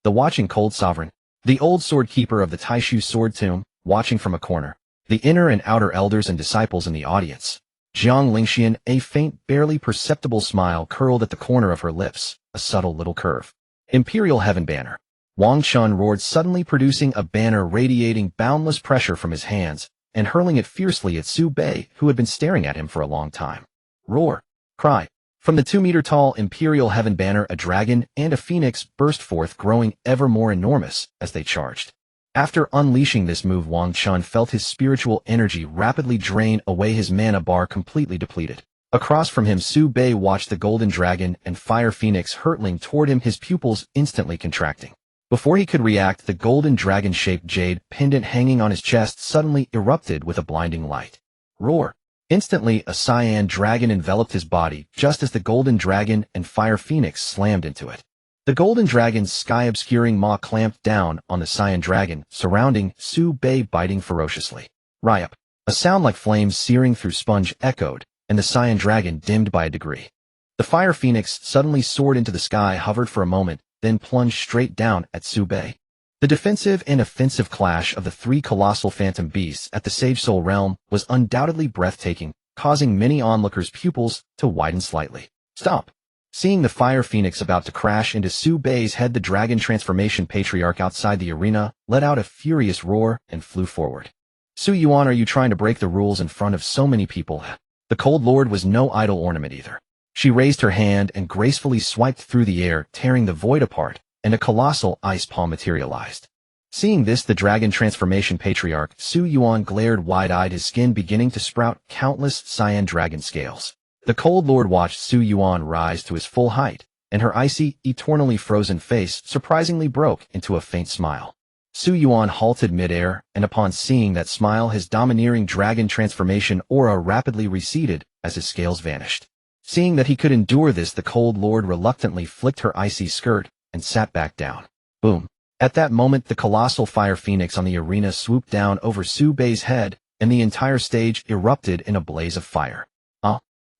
The watching cold sovereign, the old sword keeper of the Taishu sword tomb, watching from a corner. The inner and outer elders and disciples in the audience. Jiang Lingxian, a faint, barely perceptible smile curled at the corner of her lips, a subtle little curve. Imperial Heaven banner. Wang Chen roared, suddenly producing a banner radiating boundless pressure from his hands and hurling it fiercely at Su Bei, who had been staring at him for a long time. Roar! Cry! From the 2-meter-tall Imperial Heaven banner, a dragon and a phoenix burst forth, growing ever more enormous as they charged. After unleashing this move, Wang Chen felt his spiritual energy rapidly drain away, his mana bar completely depleted. Across from him, Su Bei watched the golden dragon and fire phoenix hurtling toward him, his pupils instantly contracting. Before he could react, the golden dragon-shaped jade pendant hanging on his chest suddenly erupted with a blinding light. Roar! Instantly, a cyan dragon enveloped his body, just as the golden dragon and fire phoenix slammed into it. The golden dragon's sky-obscuring maw clamped down on the cyan dragon, surrounding Su Bei, biting ferociously. Ryup! A sound like flames searing through sponge echoed, and the cyan dragon dimmed by a degree. The fire phoenix suddenly soared into the sky, hovered for a moment, then plunged straight down at Su Bei. The defensive and offensive clash of the 3 colossal phantom beasts at the Sage Soul realm was undoubtedly breathtaking, causing many onlookers' pupils to widen slightly. Stop! Seeing the fire phoenix about to crash into Su Bei's head, the dragon transformation patriarch outside the arena let out a furious roar and flew forward. Su Yuan, are you trying to break the rules in front of so many people? The Cold Lord was no idle ornament either. She raised her hand and gracefully swiped through the air, tearing the void apart, and a colossal ice palm materialized. Seeing this, the dragon transformation patriarch, Su Yuan, glared wide-eyed, his skin beginning to sprout countless cyan dragon scales. The Cold Lord watched Su Yuan rise to his full height, and her icy, eternally frozen face surprisingly broke into a faint smile. Su Yuan halted midair, and upon seeing that smile, his domineering dragon transformation aura rapidly receded as his scales vanished. Seeing that he could endure this, the Cold Lord reluctantly flicked her icy skirt and sat back down. Boom! At that moment, the colossal fire phoenix on the arena swooped down over Su Bei's head, and the entire stage erupted in a blaze of fire.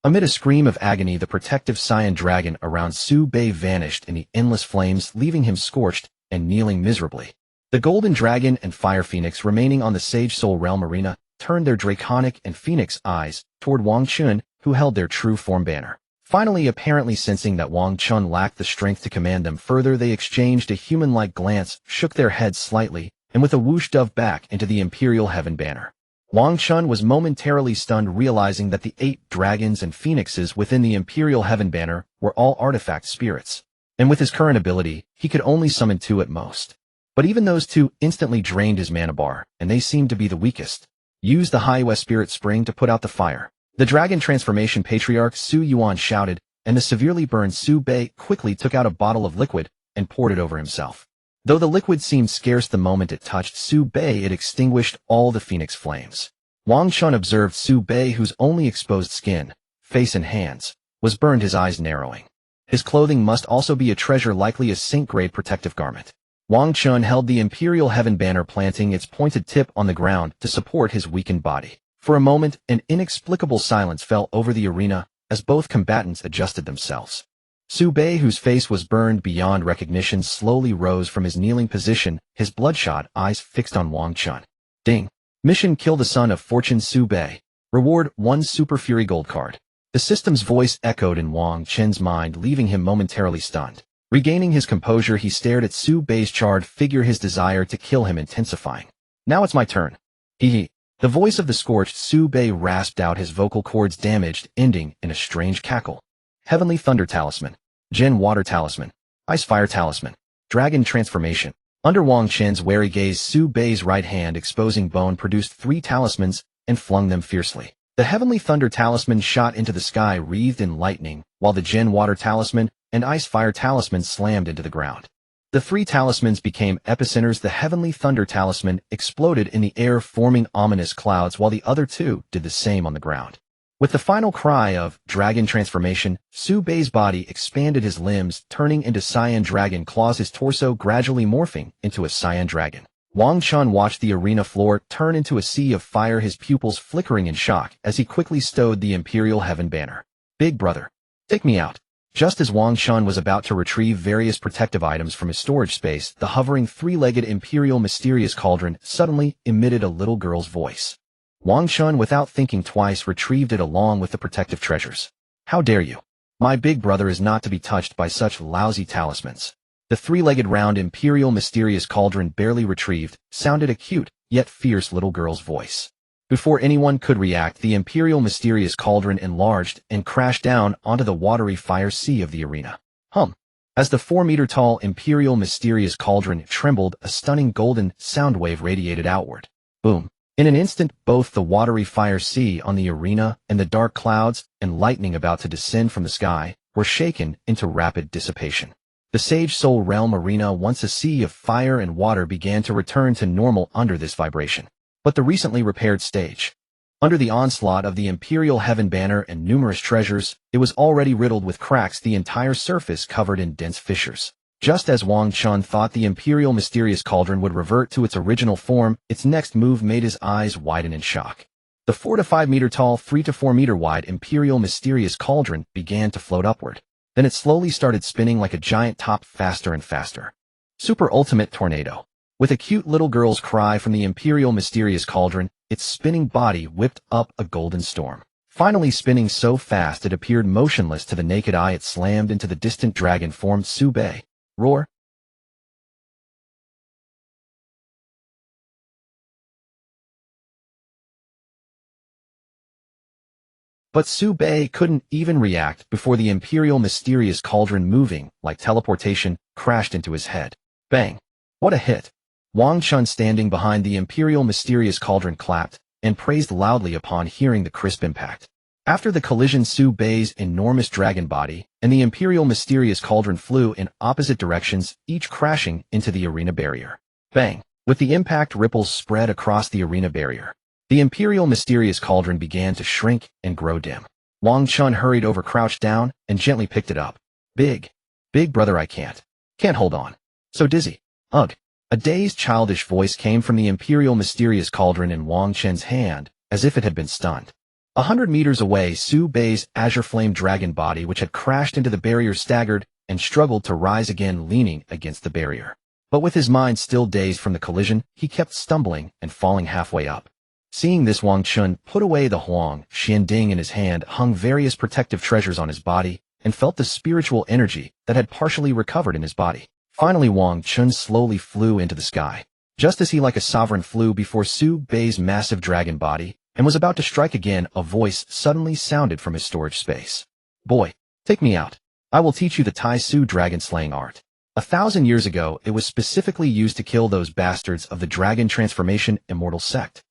Amid a scream of agony, the protective cyan dragon around Su Bei vanished in the endless flames, leaving him scorched and kneeling miserably. The golden dragon and fire phoenix remaining on the Sage Soul realm arena turned their draconic and phoenix eyes toward Wang Chen, who held their true form banner. Finally, apparently sensing that Wang Chen lacked the strength to command them further, they exchanged a human-like glance, shook their heads slightly, and with a whoosh dove back into the Imperial Heaven banner. Wang Chen was momentarily stunned, realizing that the 8 dragons and phoenixes within the Imperial Heaven banner were all artifact spirits. And with his current ability, he could only summon 2 at most. But even those 2 instantly drained his mana bar, and they seemed to be the weakest. Use the High West Spirit Spring to put out the fire. The Dragon Transformation Patriarch Su Yuan shouted, and the severely burned Su Bei quickly took out a bottle of liquid and poured it over himself. Though the liquid seemed scarce the moment it touched Su Bei, it extinguished all the phoenix flames. Wang Chen observed Su Bei, whose only exposed skin, face and hands, was burned, his eyes narrowing. His clothing must also be a treasure, likely a saint-grade protective garment. Wang Chen held the Imperial Heaven banner, planting its pointed tip on the ground to support his weakened body. For a moment, an inexplicable silence fell over the arena as both combatants adjusted themselves. Su Bei, whose face was burned beyond recognition, slowly rose from his kneeling position, his bloodshot eyes fixed on Wang Chen. Ding. Mission: kill the son of fortune Su Bei. Reward: 1 Super Fury Gold card. The system's voice echoed in Wang Chen's mind, leaving him momentarily stunned. Regaining his composure, he stared at Su Bei's charred figure, his desire to kill him intensifying. Now it's my turn. Hee. The voice of the scorched Su Bei rasped out, his vocal cords damaged, ending in a strange cackle. Heavenly Thunder Talisman. Gen Water Talisman. Ice Fire Talisman. Dragon Transformation. Under Wang Chen's wary gaze, Su Bei's right hand, exposing bone, produced 3 talismans and flung them fiercely. The Heavenly Thunder Talisman shot into the sky, wreathed in lightning, while the Gen Water Talisman and Ice Fire Talisman slammed into the ground. The 3 talismans became epicenters. The Heavenly Thunder Talisman exploded in the air, forming ominous clouds, while the other 2 did the same on the ground. With the final cry of Dragon Transformation, Su Bei's body expanded, his limbs turning into cyan dragon claws, his torso gradually morphing into a cyan dragon. Wang Chen watched the arena floor turn into a sea of fire, his pupils flickering in shock as he quickly stowed the Imperial Heaven banner. Big brother, take me out. Just as Wang Chen was about to retrieve various protective items from his storage space, the hovering 3-legged Imperial Mysterious Cauldron suddenly emitted a little girl's voice. Wang Chen, without thinking twice, retrieved it along with the protective treasures. How dare you? My big brother is not to be touched by such lousy talismans. The 3-legged round Imperial Mysterious Cauldron, barely retrieved, sounded a cute, yet fierce little girl's voice. Before anyone could react, the Imperial Mysterious Cauldron enlarged and crashed down onto the watery fire sea of the arena. As the 4-meter-tall Imperial Mysterious Cauldron trembled, a stunning golden sound wave radiated outward. Boom. In an instant, both the watery fire sea on the arena and the dark clouds and lightning about to descend from the sky were shaken into rapid dissipation. The Sage Soul Realm arena, once a sea of fire and water, began to return to normal under this vibration. But the recently repaired stage, under the onslaught of the Imperial Heaven banner and numerous treasures, it was already riddled with cracks, the entire surface covered in dense fissures. Just as Wang Chen thought the Imperial Mysterious Cauldron would revert to its original form, its next move made his eyes widen in shock. The 4 to 5 meter tall, 3 to 4 meter wide Imperial Mysterious Cauldron began to float upward. Then it slowly started spinning like a giant top, faster and faster. Super Ultimate Tornado. With a cute little girl's cry from the Imperial Mysterious Cauldron, its spinning body whipped up a golden storm. Finally spinning so fast it appeared motionless to the naked eye, it slammed into the distant dragon-formed Su Bei. Roar. But Su Bei couldn't even react before the Imperial Mysterious Cauldron, moving like teleportation, crashed into his head. Bang! What a hit! Wang Chen, standing behind the Imperial Mysterious Cauldron, clapped and praised loudly upon hearing the crisp impact. After the collision, Su Bei's enormous dragon body and the Imperial Mysterious Cauldron flew in opposite directions, each crashing into the arena barrier. Bang! With the impact, ripples spread across the arena barrier. The Imperial Mysterious Cauldron began to shrink and grow dim. Wang Chen hurried over, crouched down, and gently picked it up. Big brother, I can't hold on. So dizzy. Ugh. A dazed, childish voice came from the Imperial Mysterious Cauldron in Wang Chen's hand, as if it had been stunned. 100 meters away, Su Bei's azure flame dragon body, which had crashed into the barrier, staggered and struggled to rise again, leaning against the barrier. But with his mind still dazed from the collision, he kept stumbling and falling halfway up. Seeing this, Wang Chen put away the Huang Xianding in his hand, hung various protective treasures on his body, and felt the spiritual energy that had partially recovered in his body. Finally, Wang Chen slowly flew into the sky. Just as he like a sovereign flew before Su Bei's massive dragon body and was about to strike again, a voice suddenly sounded from his storage space. "Boy, take me out. I will teach you the Tai Su dragon-slaying art." 1,000 years ago, it was specifically used to kill those bastards of the dragon transformation immortal sect.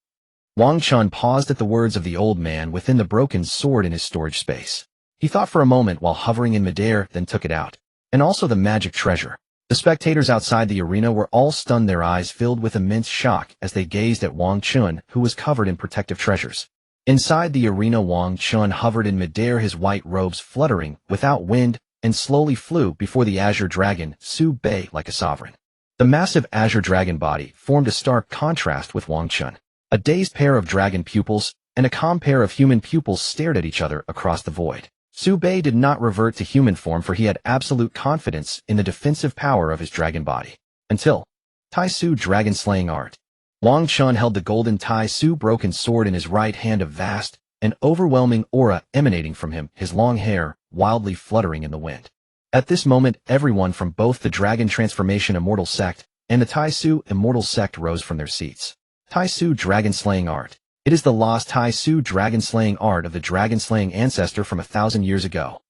Wang Chen paused at the words of the old man within the broken sword in his storage space. He thought for a moment while hovering in midair, then took it out. And also the magic treasure. The spectators outside the arena were all stunned, their eyes filled with immense shock as they gazed at Wang Chen, who was covered in protective treasures. Inside the arena, Wang Chen hovered in midair, his white robes fluttering without wind, and slowly flew before the azure dragon, Su Bei, like a sovereign. The massive azure dragon body formed a stark contrast with Wang Chen. A dazed pair of dragon pupils and a calm pair of human pupils stared at each other across the void. Su Bei did not revert to human form, for he had absolute confidence in the defensive power of his dragon body. Until Tai Su dragon-slaying art. Wang Chen held the golden Tai Su broken sword in his right hand, a vast and overwhelming aura emanating from him, his long hair wildly fluttering in the wind. At this moment, everyone from both the Dragon Transformation Immortal Sect and the Tai Su Immortal Sect rose from their seats. Tai Su dragon-slaying art. It is the lost Tai Su dragon-slaying art of the dragon-slaying ancestor from 1,000 years ago.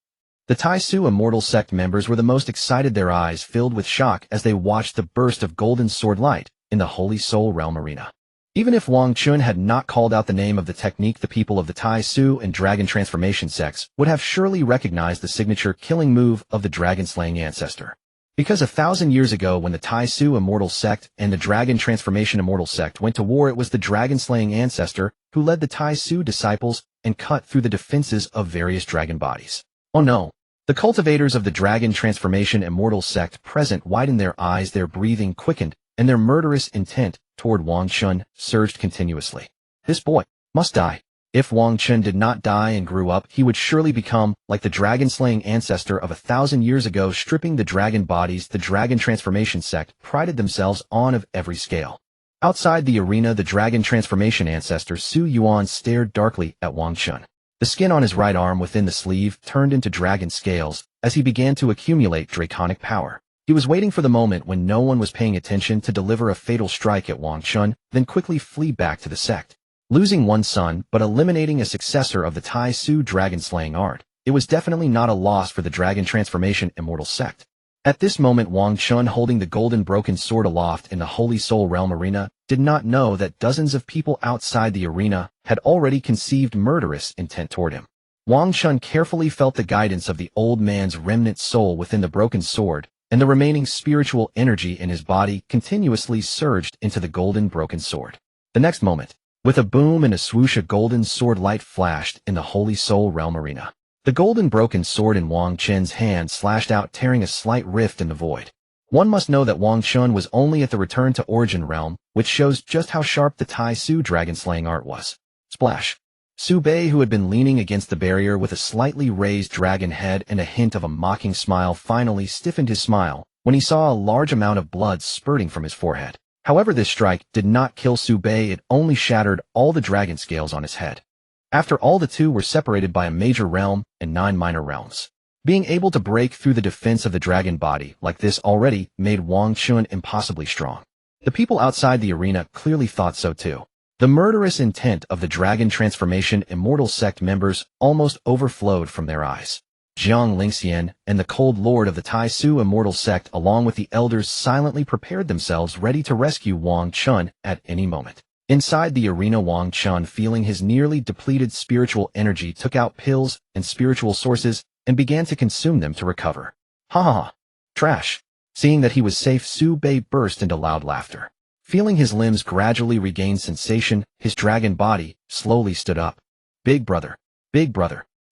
The Tai Su Immortal Sect members were the most excited, their eyes filled with shock as they watched the burst of golden sword light in the Holy Soul Realm arena. Even if Wang Chen had not called out the name of the technique, the people of the Tai Su and Dragon Transformation sects would have surely recognized the signature killing move of the dragon-slaying ancestor. Because 1,000 years ago, when the Tai Su Immortal Sect and the Dragon Transformation Immortal Sect went to war, it was the dragon-slaying ancestor who led the Tai Su disciples and cut through the defenses of various dragon bodies. Oh no! The cultivators of the Dragon Transformation Immortal Sect present widened their eyes, their breathing quickened, and their murderous intent toward Wang Chen surged continuously. This boy must die. If Wang Chen did not die and grew up, he would surely become like the dragon-slaying ancestor of 1,000 years ago, stripping the dragon bodies the Dragon Transformation sect prided themselves on of every scale. Outside the arena, the Dragon Transformation ancestor Su Yuan stared darkly at Wang Chen. The skin on his right arm within the sleeve turned into dragon scales as he began to accumulate draconic power. He was waiting for the moment when no one was paying attention to deliver a fatal strike at Wang Chen, then quickly flee back to the sect. Losing one son, but eliminating a successor of the Tai Su dragon-slaying art, it was definitely not a loss for the Dragon Transformation Immortal Sect. At this moment, Wang Chen, holding the golden broken sword aloft in the Holy Soul Realm arena, did not know that dozens of people outside the arena had already conceived murderous intent toward him. Wang Chen carefully felt the guidance of the old man's remnant soul within the broken sword, and the remaining spiritual energy in his body continuously surged into the golden broken sword. The next moment, with a boom and a swoosh, a golden sword light flashed in the Holy Soul Realm arena. The golden broken sword in Wang Chen's hand slashed out, tearing a slight rift in the void. One must know that Wang Chen was only at the Return to Origin realm, which shows just how sharp the Tai Su dragon-slaying art was. Splash! Su Bei, who had been leaning against the barrier with a slightly raised dragon head and a hint of a mocking smile, finally stiffened his smile when he saw a large amount of blood spurting from his forehead. However, this strike did not kill Su Bei, it only shattered all the dragon scales on his head. After all, the two were separated by a major realm and 9 minor realms. Being able to break through the defense of the dragon body like this already made Wang Chen impossibly strong. The people outside the arena clearly thought so too. The murderous intent of the Dragon Transformation Immortal Sect members almost overflowed from their eyes. Jiang Lingxian and the Cold Lord of the Tai Su Immortal Sect, along with the elders, silently prepared themselves ready to rescue Wang Chen at any moment. Inside the arena, Wang Chen, feeling his nearly depleted spiritual energy, took out pills and spiritual sources and began to consume them to recover. Ha ha ha! Trash! Seeing that he was safe, Su Bei burst into loud laughter. Feeling his limbs gradually regain sensation, his dragon body slowly stood up. Big brother,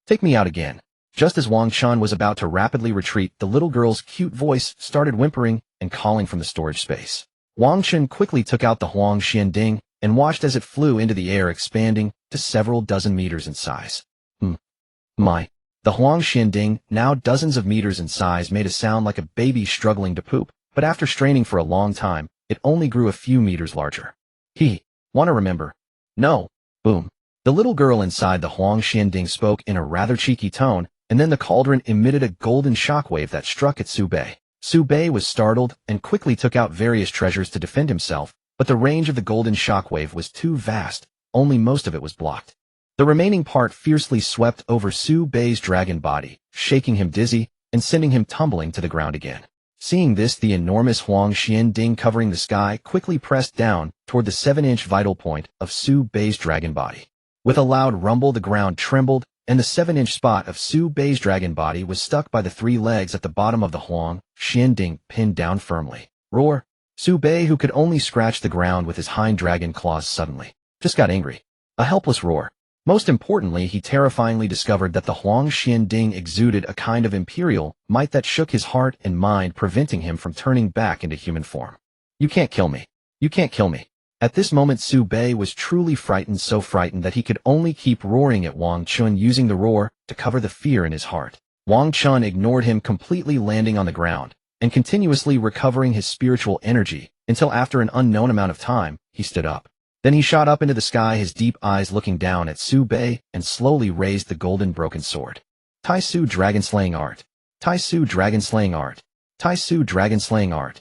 take me out again. Just as Wang Chen was about to rapidly retreat, the little girl's cute voice started whimpering and calling from the storage space. Wang Chen quickly took out the Huang Xianding and watched as it flew into the air, expanding to several dozen meters in size. The Huang Xianding, now dozens of meters in size, made a sound like a baby struggling to poop, but after straining for a long time, it only grew a few meters larger. Want to remember, No. Boom. The little girl inside the Huang Xianding spoke in a rather cheeky tone, and then the cauldron emitted a golden shockwave that struck at Su Bei. Su Bei was startled and quickly took out various treasures to defend himself, but the range of the golden shockwave was too vast, only most of it was blocked. The remaining part fiercely swept over Su Bei's dragon body, shaking him dizzy and sending him tumbling to the ground again. Seeing this, the enormous Huang Xianding covering the sky quickly pressed down toward the 7-inch vital point of Su Bei's dragon body. With a loud rumble, the ground trembled, and the 7-inch spot of Su Bei's dragon body was stuck by the 3 legs at the bottom of the Huang Xianding, pinned down firmly. Roar! Su Bei, who could only scratch the ground with his hind dragon claws, suddenly just got angry. A helpless roar. Most importantly, he terrifyingly discovered that the Huang Xianding exuded a kind of imperial might that shook his heart and mind, preventing him from turning back into human form. You can't kill me. You can't kill me. At this moment, Su Bei was truly frightened, so frightened that he could only keep roaring at Wang Chen, using the roar to cover the fear in his heart. Wang Chen ignored him completely, landing on the ground and continuously recovering his spiritual energy until after an unknown amount of time, he stood up. Then he shot up into the sky, his deep eyes looking down at Su Bei, and slowly raised the golden broken sword. Tai Su Dragon Slaying Art. Tai Su Dragon Slaying Art. Tai Su Dragon Slaying Art.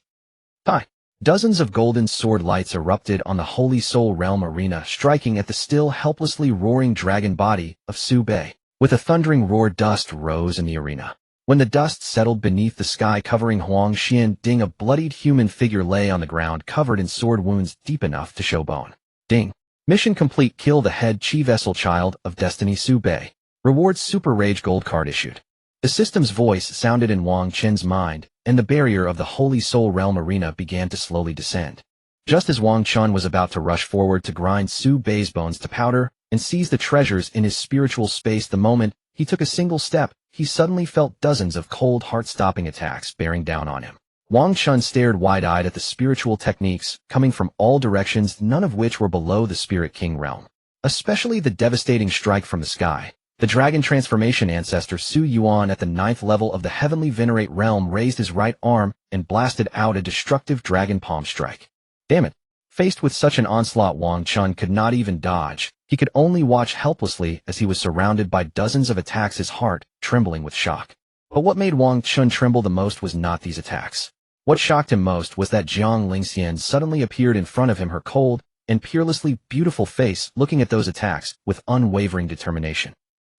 Tai. Dozens of golden sword lights erupted on the Holy Soul Realm arena, striking at the still helplessly roaring dragon body of Su Bei. With a thundering roar, dust rose in the arena. When the dust settled beneath the sky covering Huang Xianding, a bloodied human figure lay on the ground, covered in sword wounds deep enough to show bone. Ding. Mission complete. Kill the head chi vessel child of destiny Su Bei. Rewards Super Rage Gold card issued. The system's voice sounded in Wang Chen's mind, and the barrier of the Holy Soul Realm arena began to slowly descend. Just as Wang Chen was about to rush forward to grind Su Bei's bones to powder and seize the treasures in his spiritual space, the moment he took a single step, he suddenly felt dozens of cold, heart-stopping attacks bearing down on him. Wang Chen stared wide-eyed at the spiritual techniques coming from all directions, none of which were below the Spirit King realm. Especially the devastating strike from the sky. The dragon transformation ancestor Su Yuan at the 9th level of the Heavenly Venerate realm raised his right arm and blasted out a destructive dragon palm strike. Damn it. Faced with such an onslaught, Wang Chen could not even dodge. He could only watch helplessly as he was surrounded by dozens of attacks, his heart trembling with shock. But what made Wang Chen tremble the most was not these attacks. What shocked him most was that Jiang Lingxian suddenly appeared in front of him, her cold and peerlessly beautiful face looking at those attacks with unwavering determination.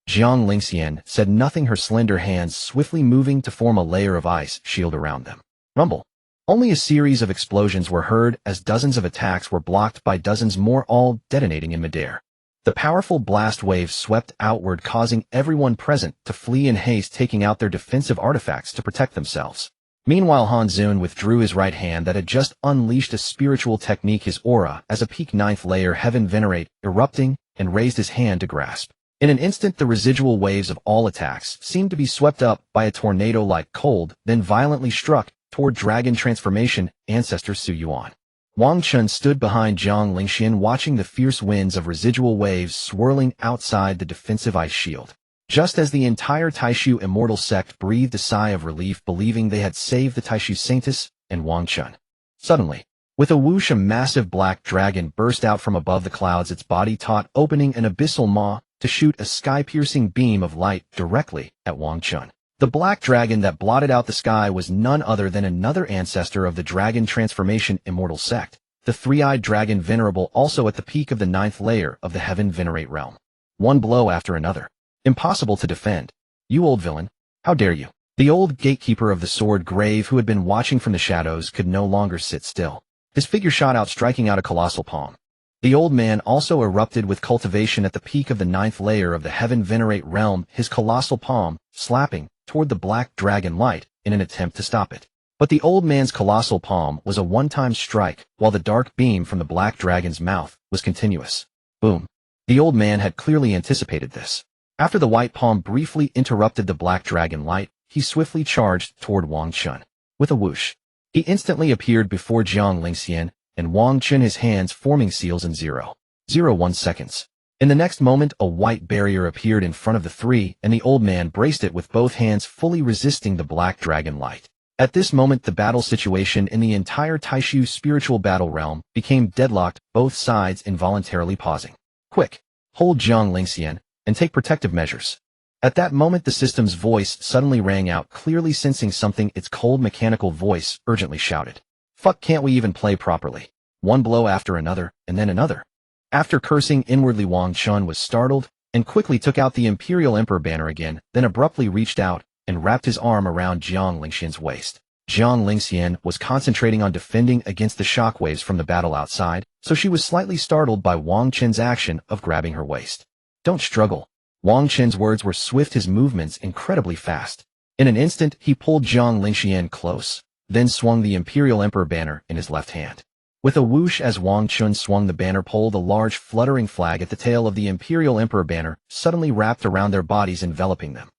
Jiang Lingxian said nothing, her slender hands swiftly moving to form a layer of ice shield around them. Rumble. Only a series of explosions were heard as dozens of attacks were blocked by dozens more, all detonating in midair. The powerful blast wave swept outward, causing everyone present to flee in haste, taking out their defensive artifacts to protect themselves. Meanwhile, Han Zun withdrew his right hand that had just unleashed a spiritual technique, his aura as a peak 9th layer Heaven Venerate, erupting, and raised his hand to grasp. In an instant, the residual waves of all attacks seemed to be swept up by a tornado like cold, then violently struck toward dragon transformation ancestor Su Yuan. Wang Chen stood behind Jiang Lingxian, watching the fierce winds of residual waves swirling outside the defensive ice shield. Just as the entire Taishu immortal sect breathed a sigh of relief, believing they had saved the Taishu Saintess and Wang Chen. Suddenly, with a whoosh, a massive black dragon burst out from above the clouds, its body taut, opening an abyssal maw to shoot a sky-piercing beam of light directly at Wang Chen. The black dragon that blotted out the sky was none other than another ancestor of the dragon transformation immortal sect, the three-eyed dragon Venerable, also at the peak of the 9th layer of the Heaven Venerate realm. One blow after another. Impossible to defend. You old villain. How dare you? The old gatekeeper of the sword grave, who had been watching from the shadows, could no longer sit still. His figure shot out, striking out a colossal palm. The old man also erupted with cultivation at the peak of the 9th layer of the Heaven Venerate realm, his colossal palm slapping toward the black dragon light in an attempt to stop it. But the old man's colossal palm was a one-time strike, while the dark beam from the black dragon's mouth was continuous. Boom. The old man had clearly anticipated this. After the white palm briefly interrupted the black dragon light, he swiftly charged toward Wang Chen. With a whoosh, he instantly appeared before Jiang Lingxian and Wang Chen, his hands forming seals in 0.01 seconds. In the next moment, a white barrier appeared in front of the three, and the old man braced it with both hands, fully resisting the black dragon light. At this moment, the battle situation in the entire Taishu spiritual battle realm became deadlocked, both sides involuntarily pausing. Quick, hold Jiang Lingxian, and take protective measures. At that moment the system's voice suddenly rang out, clearly sensing something. Its cold mechanical voice urgently shouted. Fuck, can't we even play properly? One blow after another, and then another. After cursing inwardly, Wang Chen was startled, and quickly took out the Imperial Emperor banner again, then abruptly reached out, and wrapped his arm around Jiang Lingxian's waist. Jiang Lingxian was concentrating on defending against the shockwaves from the battle outside, so she was slightly startled by Wang Chen's action of grabbing her waist. Don't struggle. Wang Chen's words were swift, his movements incredibly fast. In an instant, he pulled Jiang Lingxian close, then swung the Imperial Emperor banner in his left hand. With a whoosh as Wang Chen swung the banner pole, the large fluttering flag at the tail of the Imperial Emperor banner suddenly wrapped around their bodies, enveloping them.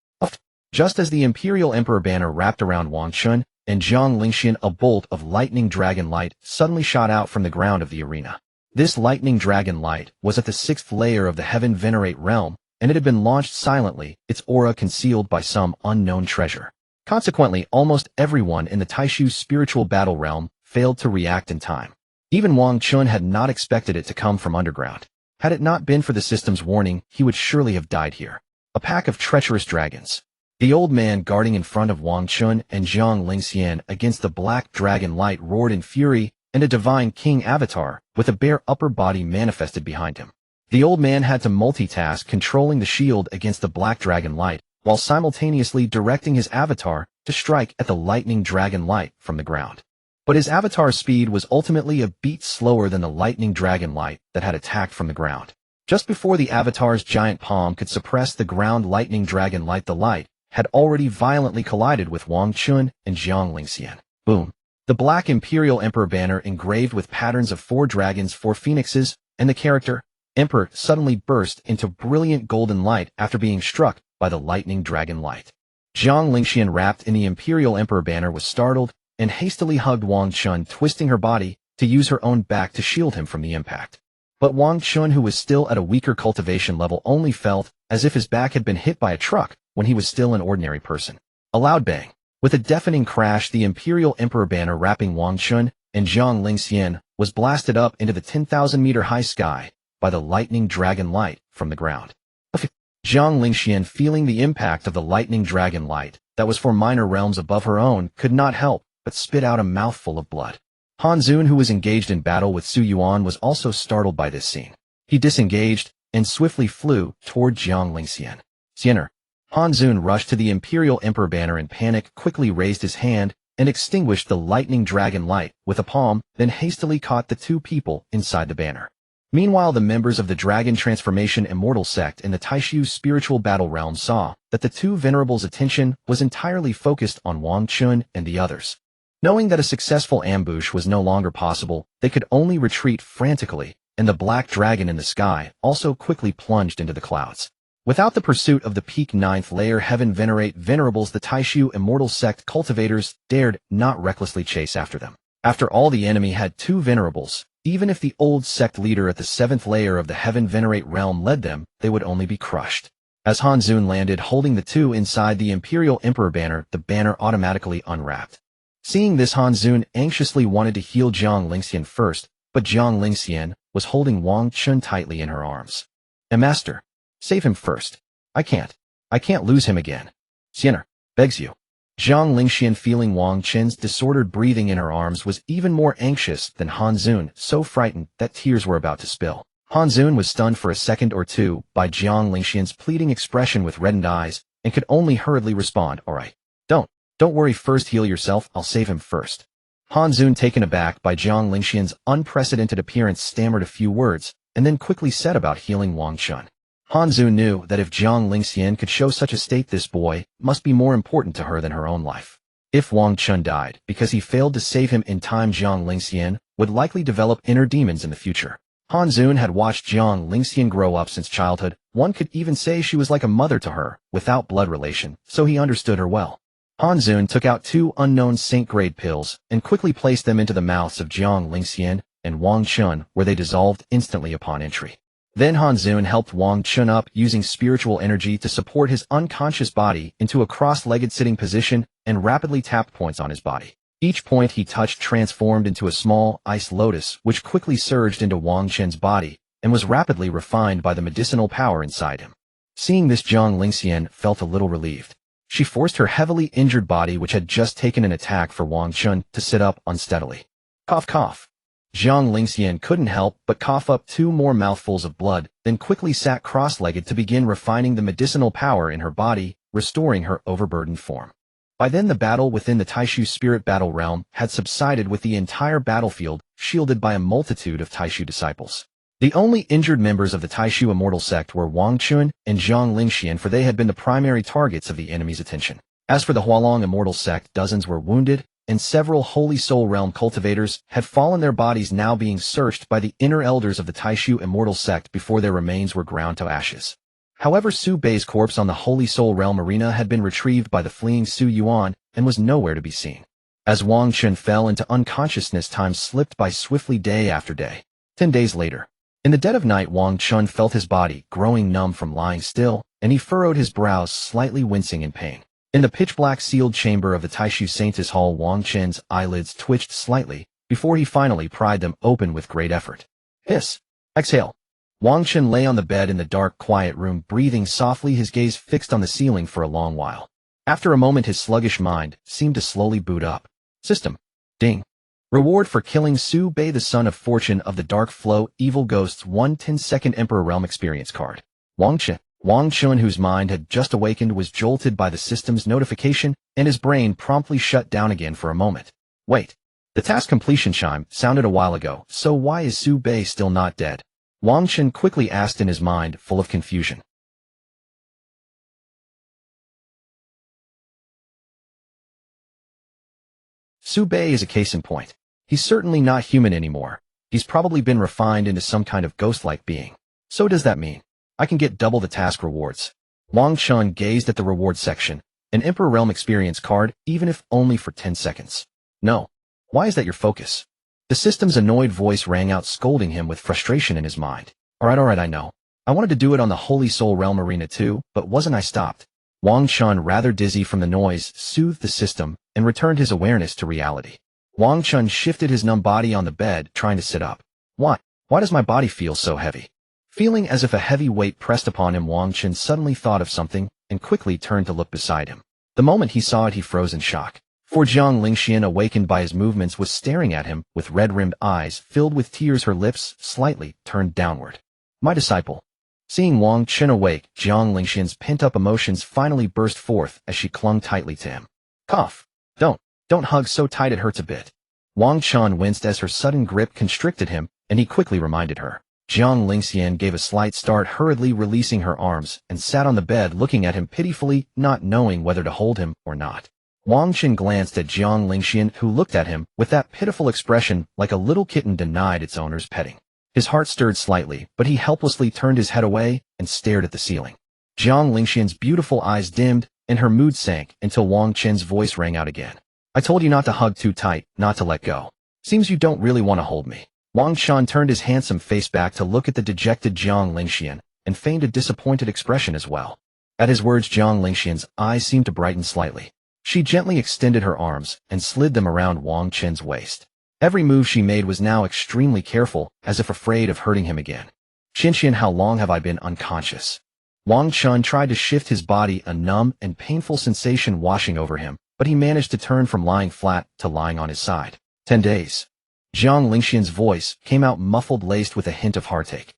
Just as the Imperial Emperor banner wrapped around Wang Chen and Jiang Lingxian, a bolt of lightning dragon light suddenly shot out from the ground of the arena. This lightning dragon light was at the 6th layer of the Heaven Venerate realm, and it had been launched silently, its aura concealed by some unknown treasure. Consequently, almost everyone in the Taishu spiritual battle realm failed to react in time. Even Wang Chen had not expected it to come from underground. Had it not been for the system's warning, he would surely have died here. A pack of treacherous dragons. The old man guarding in front of Wang Chen and Jiang Lingxian against the black dragon light roared in fury, and a divine king avatar with a bare upper body manifested behind him. The old man had to multitask, controlling the shield against the black dragon light, while simultaneously directing his avatar to strike at the lightning dragon light from the ground. But his avatar's speed was ultimately a beat slower than the lightning dragon light that had attacked from the ground. Just before the avatar's giant palm could suppress the ground lightning dragon light, the light had already violently collided with Wang Chen and Jiang Lingxian. Boom. The black Imperial Emperor banner engraved with patterns of 4 dragons, 4 phoenixes, and the character Emperor suddenly burst into brilliant golden light after being struck by the lightning dragon light. Jiang Lingxian, wrapped in the Imperial Emperor banner, was startled and hastily hugged Wang Chen, twisting her body to use her own back to shield him from the impact. But Wang Chen, who was still at a weaker cultivation level, only felt as if his back had been hit by a truck when he was still an ordinary person. A loud bang. With a deafening crash, the Imperial Emperor banner wrapping Wang Chen and Jiang Lingxian was blasted up into the 10,000-meter high sky by the lightning dragon light from the ground. Jiang Lingxian, feeling the impact of the lightning dragon light that was for minor realms above her own, could not help but spit out a mouthful of blood. Han Zun, who was engaged in battle with Su Yuan, was also startled by this scene. He disengaged and swiftly flew toward Jiang Lingxian. Xiener. Han Zun rushed to the Imperial Emperor banner in panic, quickly raised his hand and extinguished the lightning dragon light with a palm, then hastily caught the 2 people inside the banner. Meanwhile, the members of the Dragon Transformation Immortal sect in the Taishu spiritual battle realm saw that the 2 venerables' attention was entirely focused on Wang Chen and the others. Knowing that a successful ambush was no longer possible, they could only retreat frantically, and the black dragon in the sky also quickly plunged into the clouds. Without the pursuit of the peak 9th layer Heaven Venerate venerables, the Taishu Immortal sect cultivators dared not recklessly chase after them. After all, the enemy had 2 venerables. Even if the old sect leader at the 7th layer of the Heaven Venerate realm led them, they would only be crushed. As Han Zun landed holding the 2 inside the Imperial Emperor banner, the banner automatically unwrapped. Seeing this, Han Zun anxiously wanted to heal Jiang Lingxian first, but Jiang Lingxian was holding Wang Chen tightly in her arms. Master, save him first. I can't lose him again. Xiener, begs you. Jiang Lingxian, feeling Wang Chen's disordered breathing in her arms, was even more anxious than Han Zun, so frightened that tears were about to spill. Han Zun was stunned for a second or two by Jiang Lingxian's pleading expression with reddened eyes, and could only hurriedly respond, all right. Don't worry, first heal yourself, I'll save him first. Han Zun, taken aback by Jiang Lingxian's unprecedented appearance, stammered a few words, and then quickly set about healing Wang Chen. Han Zun knew that if Jiang Lingxian could show such a state, this boy must be more important to her than her own life. If Wang Chen died because he failed to save him in time, Jiang Lingxian would likely develop inner demons in the future. Han Zun had watched Jiang Lingxian grow up since childhood. One could even say she was like a mother to her, without blood relation, so he understood her well. Han Zun took out 2 unknown saint-grade pills and quickly placed them into the mouths of Jiang Lingxian and Wang Chen, where they dissolved instantly upon entry. Then Han Zun helped Wang Chen up, using spiritual energy to support his unconscious body into a cross-legged sitting position, and rapidly tapped points on his body. Each point he touched transformed into a small ice lotus, which quickly surged into Wang Chen's body, and was rapidly refined by the medicinal power inside him. Seeing this, Jiang Lingxian felt a little relieved. She forced her heavily injured body, which had just taken an attack for Wang Chen, to sit up unsteadily. Cough, cough. Jiang Lingxian couldn't help but cough up 2 more mouthfuls of blood, then quickly sat cross-legged to begin refining the medicinal power in her body, restoring her overburdened form. By then the battle within the Taishu spirit battle realm had subsided, with the entire battlefield shielded by a multitude of Taishu disciples. The only injured members of the Taishu immortal sect were Wang Chen and Jiang Lingxian, for they had been the primary targets of the enemy's attention. As for the Hualong immortal sect, dozens were wounded, and several Holy Soul Realm cultivators had fallen, their bodies now being searched by the inner elders of the Taishu immortal sect before their remains were ground to ashes. However, Su Bei's corpse on the Holy Soul Realm arena had been retrieved by the fleeing Su Yuan and was nowhere to be seen. As Wang Chen fell into unconsciousness, time slipped by swiftly day after day. 10 days later. In the dead of night, Wang Chen felt his body growing numb from lying still, and he furrowed his brows, slightly wincing in pain. In the pitch-black sealed chamber of the Taishu Saintess Hall, Wang Chen's eyelids twitched slightly before he finally pried them open with great effort. Hiss! Exhale! Wang Chen lay on the bed in the dark, quiet room, breathing softly, his gaze fixed on the ceiling for a long while. After a moment, his sluggish mind seemed to slowly boot up. System. Ding. Reward for killing Su Bei, the Son of Fortune of the Dark Flow, Evil Ghosts, 1 10-second Emperor Realm Experience card. Wang Chen, whose mind had just awakened, was jolted by the system's notification, and his brain promptly shut down again for a moment. Wait. The task completion chime sounded a while ago, so why is Su Bei still not dead? Wang Chen quickly asked in his mind, full of confusion. Su Bei is a case in point. He's certainly not human anymore. He's probably been refined into some kind of ghost-like being. So does that mean I can get double the task rewards? Wang Chen gazed at the reward section. An Emperor Realm experience card, even if only for 10 seconds. No. Why is that your focus? The system's annoyed voice rang out, scolding him with frustration in his mind. Alright, I know. I wanted to do it on the Holy Soul Realm arena too, but wasn't I stopped? Wang Chen, rather dizzy from the noise, soothed the system and returned his awareness to reality. Wang Chen shifted his numb body on the bed, trying to sit up. Why does my body feel so heavy? Feeling as if a heavy weight pressed upon him, Wang Chen suddenly thought of something and quickly turned to look beside him. The moment he saw it, he froze in shock. For Jiang Lingxian, awakened by his movements, was staring at him with red-rimmed eyes filled with tears, her lips slightly turned downward. My disciple. Seeing Wang Chen awake, Jiang Lingxian's pent-up emotions finally burst forth as she clung tightly to him. Cough. Don't hug so tight, it hurts a bit. Wang Chen winced as her sudden grip constricted him, and he quickly reminded her. Jiang Lingxian gave a slight start, hurriedly releasing her arms, and sat on the bed looking at him pitifully, not knowing whether to hold him or not. Wang Chen glanced at Jiang Lingxian, who looked at him with that pitiful expression like a little kitten denied its owner's petting. His heart stirred slightly, but he helplessly turned his head away and stared at the ceiling. Jiang Lingxian's beautiful eyes dimmed, and her mood sank until Wang Chen's voice rang out again. I told you not to hug too tight, not to let go. Seems you don't really want to hold me. Wang Chen turned his handsome face back to look at the dejected Jiang Lingxian, and feigned a disappointed expression as well. At his words, Jiang Lingxian's eyes seemed to brighten slightly. She gently extended her arms and slid them around Wang Chen's waist. Every move she made was now extremely careful, as if afraid of hurting him again. Qianqian, how long have I been unconscious? Wang Chen tried to shift his body, a numb and painful sensation washing over him, but he managed to turn from lying flat to lying on his side. 10 days. Jiang Lingxian's voice came out muffled, laced with a hint of heartache.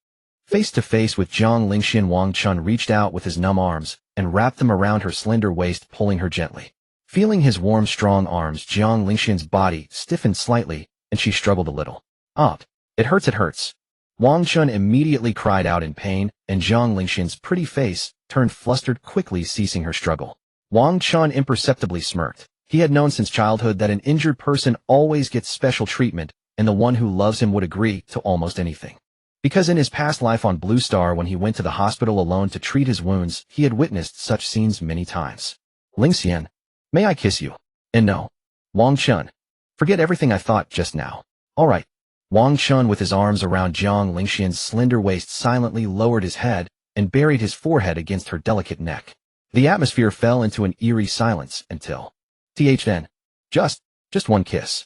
Face to face with Jiang Lingxian, Wang Chen reached out with his numb arms and wrapped them around her slender waist, pulling her gently. Feeling his warm, strong arms, Jiang Lingxian's body stiffened slightly, and she struggled a little. It hurts. Wang Chen immediately cried out in pain, and Jiang Lingxian's pretty face turned flustered, quickly ceasing her struggle. Wang Chen imperceptibly smirked. He had known since childhood that an injured person always gets special treatment, and the one who loves him would agree to almost anything. Because in his past life on Blue Star, when he went to the hospital alone to treat his wounds, he had witnessed such scenes many times. Lingxian, may I kiss you? And no. Wang Chen, forget everything I thought just now. All right. Wang Chen, with his arms around Jiang Lingxian's slender waist, silently lowered his head and buried his forehead against her delicate neck. The atmosphere fell into an eerie silence until then. Just one kiss.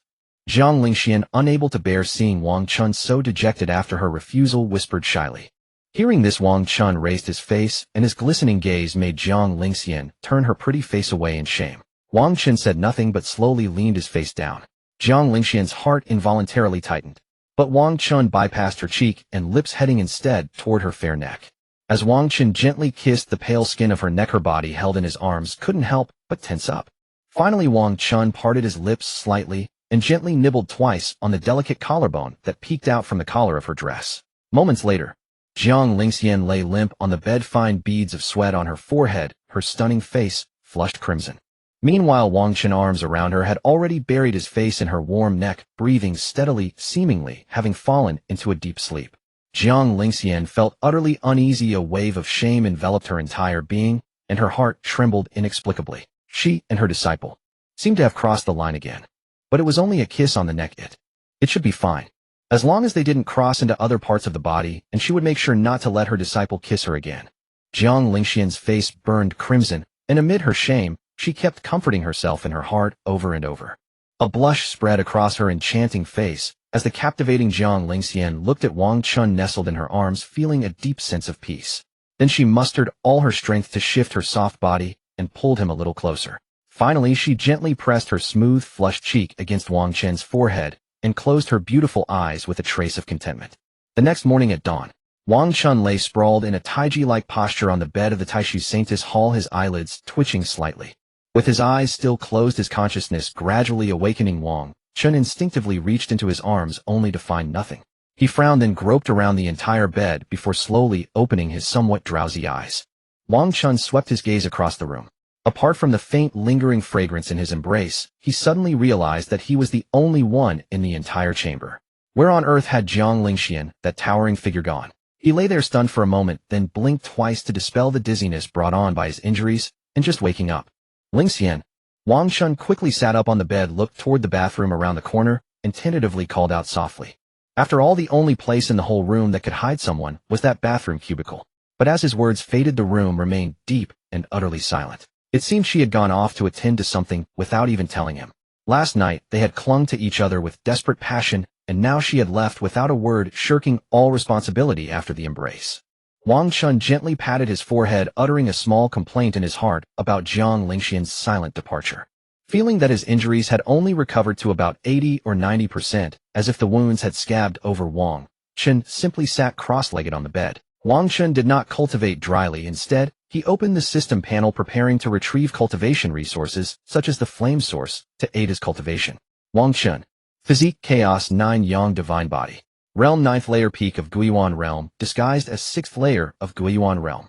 Jiang Lingxian, unable to bear seeing Wang Chen so dejected after her refusal, whispered shyly. Hearing this, Wang Chen raised his face, and his glistening gaze made Jiang Lingxian turn her pretty face away in shame. Wang Chen said nothing but slowly leaned his face down. Jiang Lingxian's heart involuntarily tightened, but Wang Chen bypassed her cheek and lips, heading instead toward her fair neck. As Wang Chen gently kissed the pale skin of her neck, her body held in his arms couldn't help but tense up. Finally, Wang Chen parted his lips slightly and gently nibbled twice on the delicate collarbone that peeked out from the collar of her dress. Moments later, Jiang Lingxian lay limp on the bed, fine beads of sweat on her forehead, her stunning face flushed crimson. Meanwhile, Wang Chen's arms around her had already buried his face in her warm neck, breathing steadily, seemingly having fallen into a deep sleep. Jiang Lingxian felt utterly uneasy. A wave of shame enveloped her entire being, and her heart trembled inexplicably. She and her disciple seemed to have crossed the line again. But it was only a kiss on the neck. It should be fine, as long as they didn't cross into other parts of the body, and she would make sure not to let her disciple kiss her again. Jiang Lingxian's face burned crimson, and amid her shame, she kept comforting herself in her heart over and over. A blush spread across her enchanting face as the captivating Jiang Lingxian looked at Wang Chen nestled in her arms, feeling a deep sense of peace. Then she mustered all her strength to shift her soft body and pulled him a little closer. Finally, she gently pressed her smooth, flushed cheek against Wang Chen's forehead and closed her beautiful eyes with a trace of contentment. The next morning at dawn, Wang Chen lay sprawled in a taiji-like posture on the bed of the Taishu Sanctus Hall, his eyelids twitching slightly. With his eyes still closed, his consciousness gradually awakening, Wang Chen instinctively reached into his arms only to find nothing. He frowned and groped around the entire bed before slowly opening his somewhat drowsy eyes. Wang Chen swept his gaze across the room. Apart from the faint, lingering fragrance in his embrace, he suddenly realized that he was the only one in the entire chamber. Where on earth had Jiang Lingxian, that towering figure, gone? He lay there stunned for a moment, then blinked twice to dispel the dizziness brought on by his injuries, and just waking up. Lingxian. Wang Chen quickly sat up on the bed, looked toward the bathroom around the corner, and tentatively called out softly. After all, the only place in the whole room that could hide someone was that bathroom cubicle. But as his words faded, the room remained deep and utterly silent. It seemed she had gone off to attend to something without even telling him. Last night, they had clung to each other with desperate passion, and now she had left without a word, shirking all responsibility after the embrace. Wang Chen gently patted his forehead, uttering a small complaint in his heart about Jiang Lingxian's silent departure. Feeling that his injuries had only recovered to about 80 or 90%, as if the wounds had scabbed over, Wang Chen simply sat cross-legged on the bed. Wang Chen did not cultivate dryly. Instead, he opened the system panel, preparing to retrieve cultivation resources, such as the flame source, to aid his cultivation. Wang Chen. Physique Chaos 9 Yang Divine Body. Realm 9th layer, peak of Guiyuan Realm, disguised as 6th layer of Guiyuan Realm.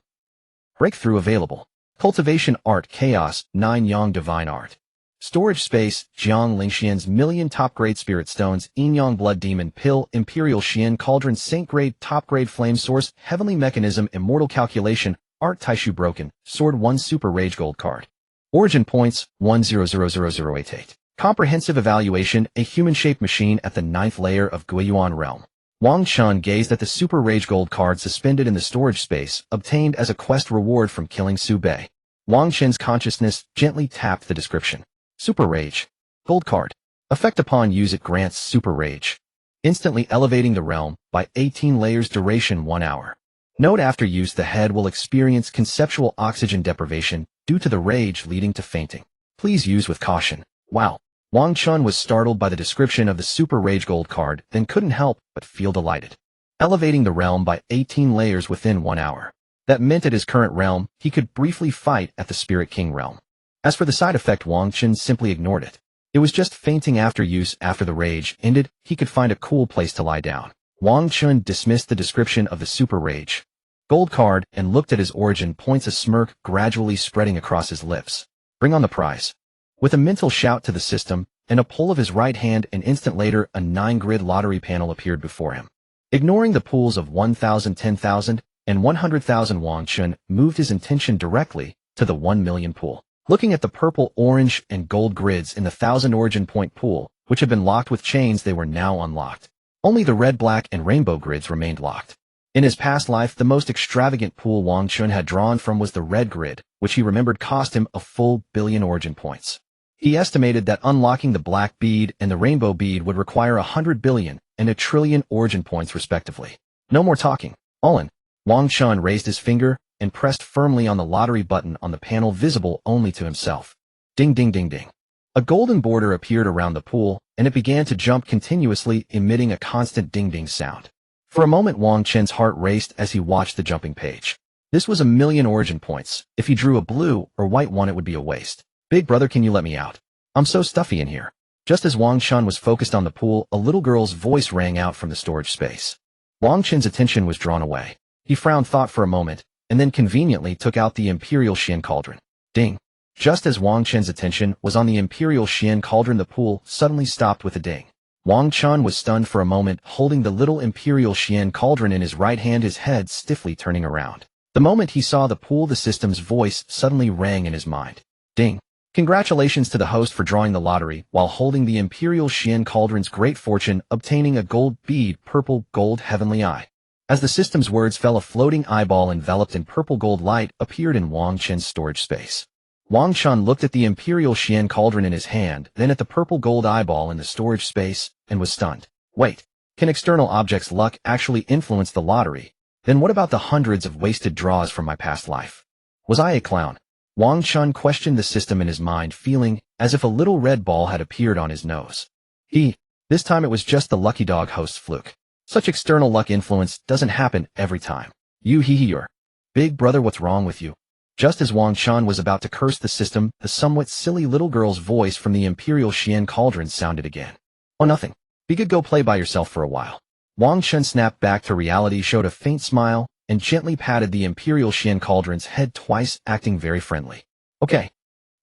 Breakthrough available. Cultivation Art Chaos 9 Yang Divine Art. Storage space, Jiang Lingxian's million top-grade spirit stones, Yin Yang Blood Demon Pill, Imperial Xian Cauldron, Saint-grade, top-grade flame source, Heavenly Mechanism, Immortal Calculation, Art Taishu Broken, Sword 1 Super Rage Gold Card. Origin points, 10000088. Comprehensive evaluation, a human-shaped machine at the 9th layer of Guiyuan Realm. Wang Chen gazed at the Super Rage Gold card suspended in the storage space, obtained as a quest reward from killing Su Bei. Wang Chen's consciousness gently tapped the description. Super Rage. Gold card. Effect upon use, it grants Super Rage, instantly elevating the realm by 18 layers, duration 1 hour. Note: after use, the head will experience conceptual oxygen deprivation due to the rage, leading to fainting. Please use with caution. Wow. Wang Chen was startled by the description of the Super Rage Gold card, then couldn't help but feel delighted. Elevating the realm by 18 layers within 1 hour. That meant at his current realm, he could briefly fight at the Spirit King realm. As for the side effect, Wang Chen simply ignored it. It was just fainting after use. After the rage ended, he could find a cool place to lie down. Wang Chen dismissed the description of the Super Rage Gold card and looked at his origin points, a smirk gradually spreading across his lips. Bring on the prize. With a mental shout to the system and a pull of his right hand, an instant later, a 9-grid lottery panel appeared before him. Ignoring the pools of 1,000, 10,000, and 100,000, Wang Chen moved his intention directly to the 1 million pool. Looking at the purple, orange, and gold grids in the 1,000 origin point pool, which had been locked with chains, they were now unlocked. Only the red, black, and rainbow grids remained locked. In his past life, the most extravagant pool Wang Chen had drawn from was the red grid, which he remembered cost him a full 1 billion origin points. He estimated that unlocking the black bead and the rainbow bead would require 100 billion and a trillion origin points respectively. No more talking. All in. Wang Chen raised his finger and pressed firmly on the lottery button on the panel visible only to himself. Ding ding ding ding. A golden border appeared around the pool, and it began to jump continuously, emitting a constant ding-ding sound. For a moment Wang Chen's heart raced as he watched the jumping page. This was 1,000,000 origin points. If he drew a blue or white one it would be a waste. Big brother, can you let me out? I'm so stuffy in here. Just as Wang Chen was focused on the pool, a little girl's voice rang out from the storage space. Wang Chen's attention was drawn away. He frowned thought for a moment, and then conveniently took out the Imperial Xian cauldron. Ding. Just as Wang Chen's attention was on the Imperial Xian cauldron, the pool suddenly stopped with a ding. Wang Chen was stunned for a moment, holding the little Imperial Xian cauldron in his right hand, his head stiffly turning around. The moment he saw the pool, the system's voice suddenly rang in his mind. Ding. Congratulations to the host for drawing the lottery while holding the Imperial Xian cauldron's great fortune, obtaining a gold bead, purple gold heavenly eye. As the system's words fell, a floating eyeball enveloped in purple gold light appeared in Wang Chen's storage space. Wang Chen looked at the Imperial Xian cauldron in his hand, then at the purple gold eyeball in the storage space, and was stunned. Wait, can external objects' luck actually influence the lottery? Then what about the hundreds of wasted draws from my past life? Was I a clown? Wang Chen questioned the system in his mind, feeling as if a little red ball had appeared on his nose. This time it was just the lucky dog host's fluke. Such external luck influence doesn't happen every time. You're big brother, what's wrong with you? Just as Wang Chen was about to curse the system, the somewhat silly little girl's voice from the Imperial Xian cauldron sounded again. Oh, nothing. Be good, go play by yourself for a while. Wang Chen snapped back to reality, showed a faint smile, and gently patted the Imperial Xian cauldron's head twice, acting very friendly. Okay.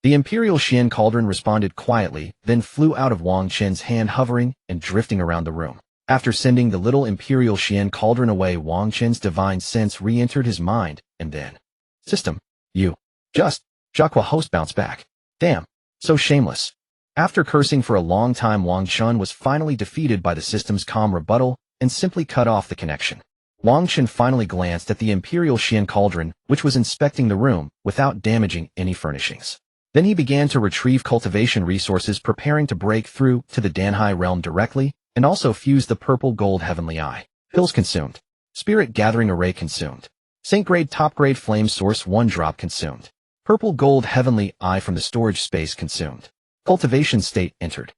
The Imperial Xian cauldron responded quietly, then flew out of Wang Chen's hand, hovering and drifting around the room. After sending the little Imperial Xian cauldron away, Wang Chen's divine sense re-entered his mind, and then... System. Jacques host bounced back. Damn. So shameless. After cursing for a long time, Wang Chen was finally defeated by the system's calm rebuttal and simply cut off the connection. Wang Chen finally glanced at the Imperial Xian cauldron, which was inspecting the room without damaging any furnishings. Then he began to retrieve cultivation resources, preparing to break through to the Danhai realm directly, and also fuse the purple gold heavenly eye. Pills consumed. Spirit gathering array consumed. Saint grade top grade flame source 1 drop consumed. Purple gold heavenly eye from the storage space consumed. Cultivation state entered.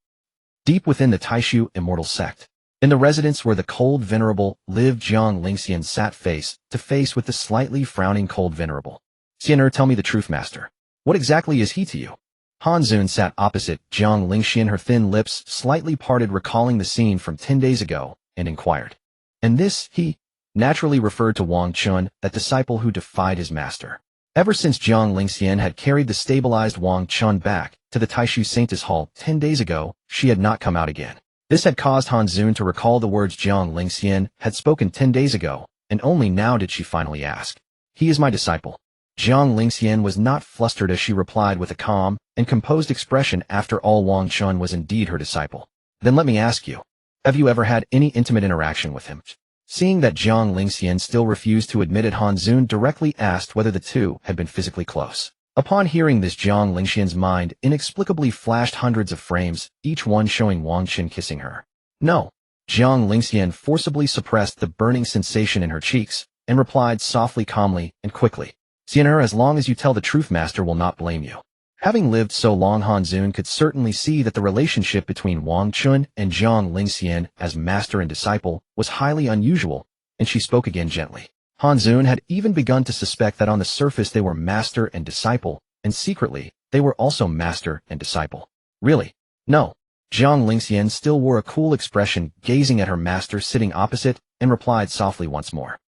Deep within the Taishu immortal sect. In the residence where the cold venerable lived, Jiang Lingxian sat face to face with the slightly frowning cold venerable. Xianer, tell me the truth, master. What exactly is he to you? Han Zun sat opposite Jiang Lingxian, her thin lips slightly parted, recalling the scene from 10 days ago, and inquired. And this, he naturally referred to Wang Chen, that disciple who defied his master. Ever since Jiang Lingxian had carried the stabilized Wang Chen back to the Taishu Saintess Hall 10 days ago, she had not come out again. This had caused Han Zun to recall the words Jiang Lingxian had spoken 10 days ago, and only now did she finally ask. He is my disciple. Jiang Lingxian was not flustered as she replied with a calm and composed expression. After all, Wang Chen was indeed her disciple. Then let me ask you, have you ever had any intimate interaction with him? Seeing that Jiang Lingxian still refused to admit it, Han Zun directly asked whether the two had been physically close. Upon hearing this, Jiang Lingxian's mind inexplicably flashed hundreds of frames, each one showing Wang Chen kissing her. No. Jiang Lingxian forcibly suppressed the burning sensation in her cheeks and replied softly, calmly, and quickly. Xianer, as long as you tell the truth, master will not blame you. Having lived so long, Han Zun could certainly see that the relationship between Wang Chen and Jiang Lingxian as master and disciple was highly unusual, and she spoke again gently. Han Zun had even begun to suspect that on the surface they were master and disciple, and secretly, they were also master and disciple. Really? No. Jiang Lingxian still wore a cool expression, gazing at her master sitting opposite, and replied softly once more.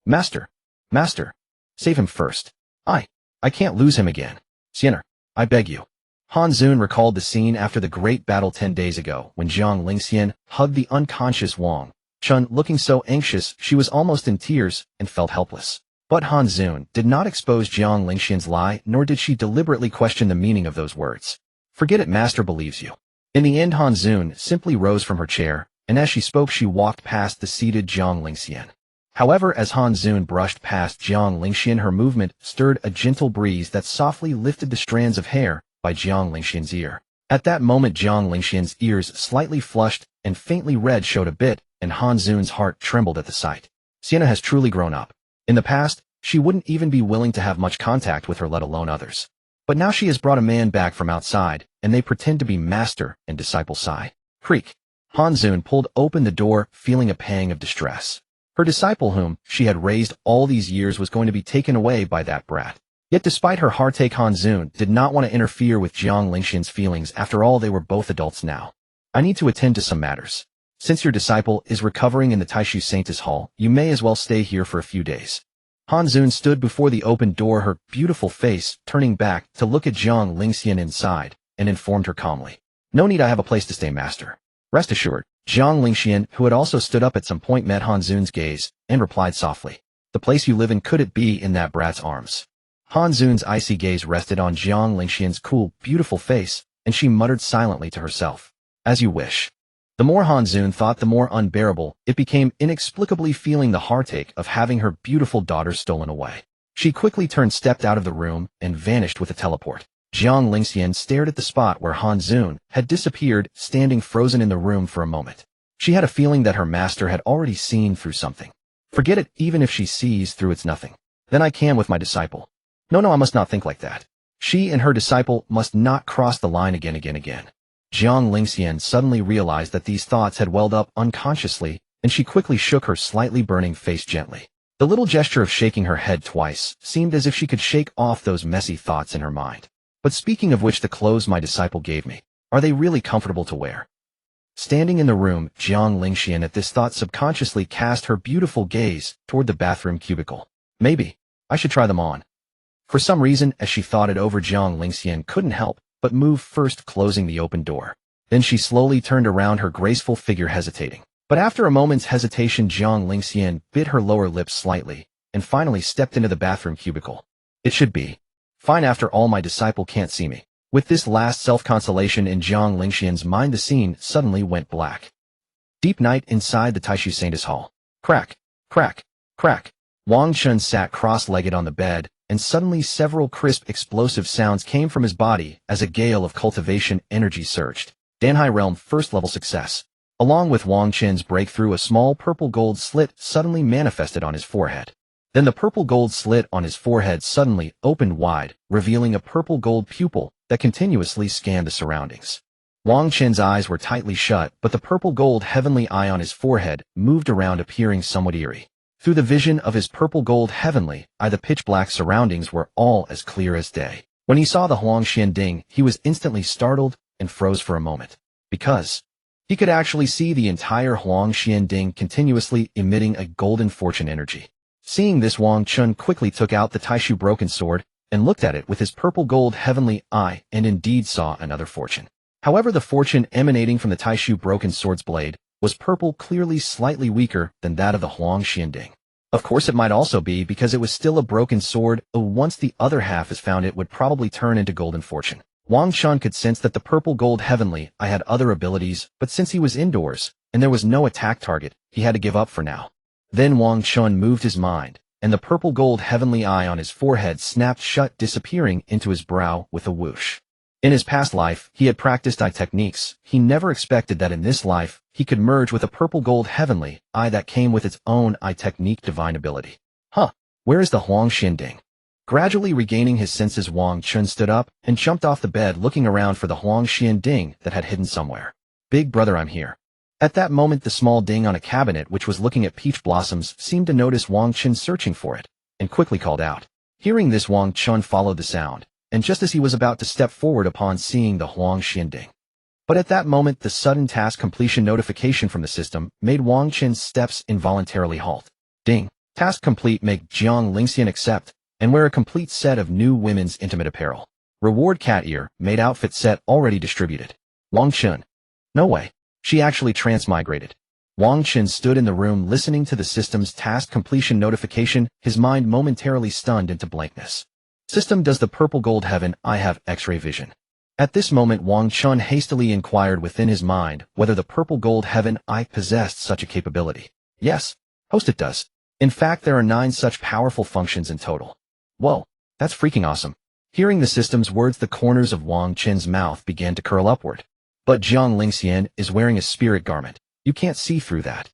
Master. Save him first. I can't lose him again. Xianer, I beg you. Han Zun recalled the scene after the great battle 10 days ago, when Jiang Lingxian hugged the unconscious Wang Chen, looking so anxious she was almost in tears and felt helpless. But Han Zun did not expose Jiang Lingxian's lie, nor did she deliberately question the meaning of those words. Forget it, master believes you. In the end, Han Zun simply rose from her chair, and as she spoke she walked past the seated Jiang Lingxian. However, as Han Zun brushed past Jiang Lingxian, her movement stirred a gentle breeze that softly lifted the strands of hair by Jiang Lingxian's ear. At that moment Jiang Lingxian's ears slightly flushed and faintly red showed a bit, and Han Zun's heart trembled at the sight. Sienna has truly grown up. In the past, she wouldn't even be willing to have much contact with her, let alone others. But now she has brought a man back from outside, and they pretend to be master and disciple Sai. Creak. Han Zun pulled open the door, feeling a pang of distress. Her disciple whom she had raised all these years was going to be taken away by that brat. Yet despite her heartache, Han Zun did not want to interfere with Jiang Lingxian's feelings. After all, they were both adults now. I need to attend to some matters. Since your disciple is recovering in the Taishu Saintess Hall, you may as well stay here for a few days. Han Zun stood before the open door, her beautiful face turning back to look at Jiang Lingxian inside, and informed her calmly. No need, I have a place to stay, master. Rest assured. Jiang Lingxian, who had also stood up at some point, met Han Zun's gaze, and replied softly. The place you live in, could it be in that brat's arms? Han Zun's icy gaze rested on Jiang Lingxian's cool, beautiful face, and she muttered silently to herself. As you wish. The more Han Zun thought, the more unbearable it became, inexplicably feeling the heartache of having her beautiful daughter stolen away. She quickly stepped out of the room, and vanished with a teleport. Jiang Lingxian stared at the spot where Han Zun had disappeared, standing frozen in the room for a moment. She had a feeling that her master had already seen through something. Forget it, even if she sees through, it's nothing. Then I can with my disciple. No, I must not think like that. She and her disciple must not cross the line again. Jiang Lingxian suddenly realized that these thoughts had welled up unconsciously, and she quickly shook her slightly burning face gently. The little gesture of shaking her head twice seemed as if she could shake off those messy thoughts in her mind. But speaking of which, the clothes my disciple gave me, are they really comfortable to wear? Standing in the room, Jiang Lingxian at this thought subconsciously cast her beautiful gaze toward the bathroom cubicle. Maybe I should try them on. For some reason, as she thought it over, Jiang Lingxian couldn't help but move, first closing the open door. Then she slowly turned around, her graceful figure hesitating. But after a moment's hesitation, Jiang Lingxian bit her lower lip slightly, and finally stepped into the bathroom cubicle. It should be fine, after all, my disciple can't see me. With this last self-consolation in Jiang Lingxian's mind, the scene suddenly went black. Deep night inside the Taishu Saintess Hall. Crack, crack, crack. Wang Chen sat cross-legged on the bed, and suddenly several crisp, explosive sounds came from his body as a gale of cultivation energy surged. Danhai Realm first-level success. Along with Wang Chen's breakthrough, a small purple-gold slit suddenly manifested on his forehead. Then the purple-gold slit on his forehead suddenly opened wide, revealing a purple-gold pupil that continuously scanned the surroundings. Wang Chen's eyes were tightly shut, but the purple-gold heavenly eye on his forehead moved around, appearing somewhat eerie. Through the vision of his purple-gold heavenly eye, the pitch-black surroundings were all as clear as day. When he saw the Huangxian Ding, he was instantly startled and froze for a moment, because he could actually see the entire Huangxian Ding continuously emitting a golden fortune energy. Seeing this, Wang Chen quickly took out the Taishu broken sword and looked at it with his purple-gold heavenly eye, and indeed saw another fortune. However, the fortune emanating from the Taishu broken sword's blade was purple, clearly slightly weaker than that of the Huangxian Ding. Of course, it might also be because it was still a broken sword. Once the other half is found, it would probably turn into golden fortune. Wang Chen could sense that the purple-gold heavenly eye had other abilities, but since he was indoors and there was no attack target, he had to give up for now. Then Wang Chen moved his mind, and the purple-gold heavenly eye on his forehead snapped shut, disappearing into his brow with a whoosh. In his past life, he had practiced eye techniques. He never expected that in this life, he could merge with a purple-gold heavenly eye that came with its own eye technique divine ability. Where is the Huangxian Ding? Gradually regaining his senses, Wang Chen stood up and jumped off the bed, looking around for the Huangxian Ding that had hidden somewhere. Big brother, I'm here. At that moment, the small ding on a cabinet which was looking at peach blossoms seemed to notice Wang Chen searching for it, and quickly called out. Hearing this, Wang Chen followed the sound, and just as he was about to step forward upon seeing the Huangxian Ding. But at that moment, the sudden task completion notification from the system made Wang Chen's steps involuntarily halt. Ding. Task complete. Make Jiang Lingxian accept and wear a complete set of new women's intimate apparel. Reward: cat ear, made outfit set already distributed. Wang Chen. No way. She actually transmigrated. Wang Chen stood in the room listening to the system's task completion notification, his mind momentarily stunned into blankness. System, does the purple gold heaven eye have X-ray vision? At this moment, Wang Chen hastily inquired within his mind whether the purple gold heaven eye possessed such a capability. Yes, host, it does. In fact, there are 9 such powerful functions in total. Whoa, that's freaking awesome. Hearing the system's words, the corners of Wang Chen's mouth began to curl upward. But Jiang Lingxian is wearing a spirit garment. You can't see through that.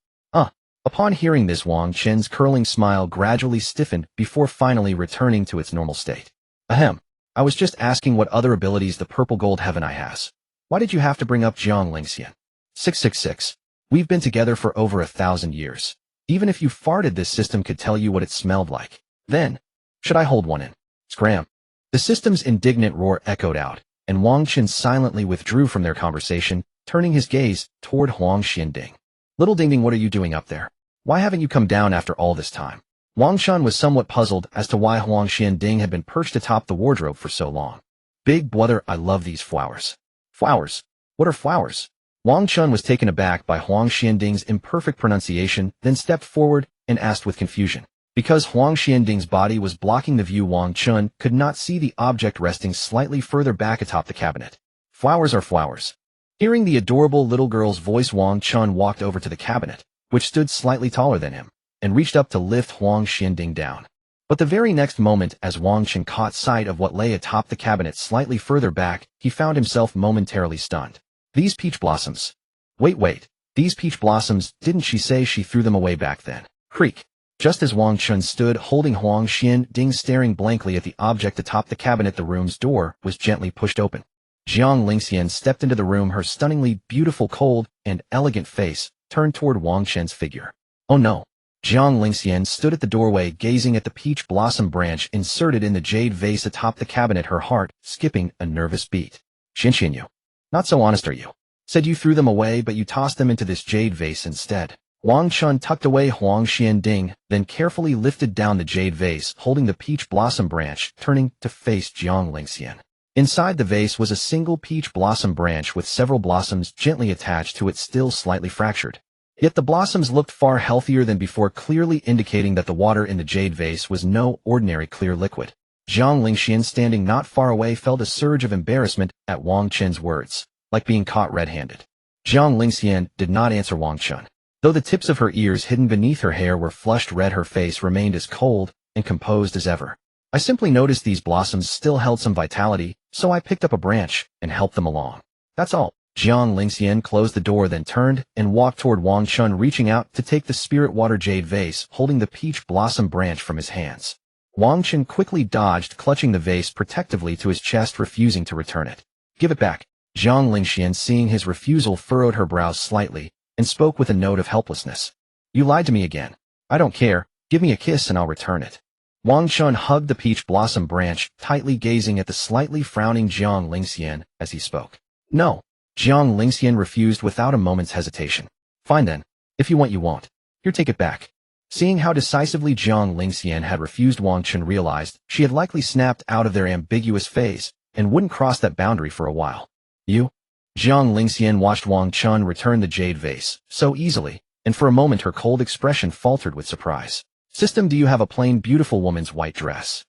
Upon hearing this, Wang Chen's curling smile gradually stiffened before finally returning to its normal state. Ahem. I was just asking what other abilities the purple gold heaven eye has. Why did you have to bring up Jiang Lingxian? 666. We've been together for over 1,000 years. Even if you farted, this system could tell you what it smelled like. Then, should I hold one in? Scram. The system's indignant roar echoed out, and Wang Chen silently withdrew from their conversation, turning his gaze toward Huang Xianding. Little Ding Ding, what are you doing up there? Why haven't you come down after all this time? Wang Chen was somewhat puzzled as to why Huang Xianding had been perched atop the wardrobe for so long. Big brother, I love these flowers. Flowers? What are flowers? Wang Chen was taken aback by Huang Xianding's imperfect pronunciation, then stepped forward and asked with confusion. Because Huang Xianding's body was blocking the view, Wang Chen could not see the object resting slightly further back atop the cabinet. Flowers are flowers. Hearing the adorable little girl's voice, Wang Chen walked over to the cabinet, which stood slightly taller than him, and reached up to lift Huang Xianding down. But the very next moment, as Wang Chen caught sight of what lay atop the cabinet slightly further back, he found himself momentarily stunned. These peach blossoms. Wait, these peach blossoms, didn't she say she threw them away back then? Creak. Just as Wang Chen stood holding Huang Xianding staring blankly at the object atop the cabinet, the room's door was gently pushed open. Jiang Lingxian stepped into the room, her stunningly beautiful, cold, and elegant face turned toward Wang Chen's figure. Oh no. Jiang Lingxian stood at the doorway gazing at the peach blossom branch inserted in the jade vase atop the cabinet, her heart skipping a nervous beat. Xianxian, you. Not so honest, are you? Said you threw them away, but you tossed them into this jade vase instead. Wang Chen tucked away Huang Xianding, then carefully lifted down the jade vase, holding the peach blossom branch, turning to face Jiang Lingxian. Inside the vase was a single peach blossom branch with several blossoms gently attached to it, still slightly fractured. Yet the blossoms looked far healthier than before, clearly indicating that the water in the jade vase was no ordinary clear liquid. Jiang Lingxian, standing not far away, felt a surge of embarrassment at Wang Chen's words, like being caught red-handed. Jiang Lingxian did not answer Wang Chen. Though the tips of her ears hidden beneath her hair were flushed red, her face remained as cold and composed as ever. I simply noticed these blossoms still held some vitality, so I picked up a branch and helped them along. That's all. Jiang Lingxian closed the door, then turned and walked toward Wang Chen, reaching out to take the spirit water jade vase, holding the peach blossom branch from his hands. Wang Chen quickly dodged, clutching the vase protectively to his chest, refusing to return it. Give it back. Jiang Lingxian, seeing his refusal, furrowed her brows slightly and spoke with a note of helplessness. You lied to me again. I don't care. Give me a kiss and I'll return it. Wang Chen hugged the peach blossom branch tightly, gazing at the slightly frowning Jiang Lingxian as he spoke. No. Jiang Lingxian refused without a moment's hesitation. Fine then. If you want, you won't. Here, take it back. Seeing how decisively Jiang Lingxian had refused, Wang Chen realized she had likely snapped out of their ambiguous phase and wouldn't cross that boundary for a while. You? Jiang Lingxian watched Wang Chen return the jade vase so easily, and for a moment her cold expression faltered with surprise. System, do you have a plain beautiful woman's white dress?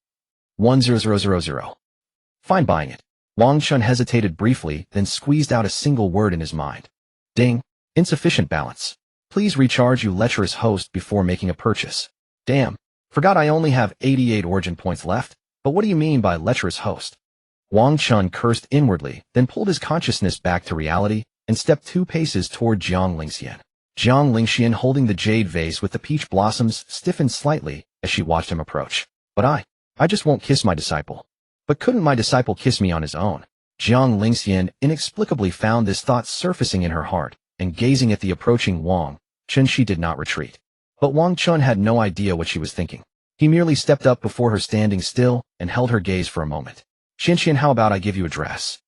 10000. Fine, buying it. Wang Chen hesitated briefly, then squeezed out a single word in his mind. Ding. Insufficient balance. Please recharge, you lecherous host, before making a purchase. Damn. Forgot I only have 88 origin points left, but what do you mean by lecherous host? Wang Chen cursed inwardly, then pulled his consciousness back to reality and stepped 2 paces toward Jiang Lingxian. Jiang Lingxian, holding the jade vase with the peach blossoms, stiffened slightly as she watched him approach. But I just won't kiss my disciple. But couldn't my disciple kiss me on his own? Jiang Lingxian inexplicably found this thought surfacing in her heart, and gazing at the approaching Wang Chen, she did not retreat. But Wang Chen had no idea what she was thinking. He merely stepped up before her, standing still, and held her gaze for a moment. Xianxian, how about I give you a dress?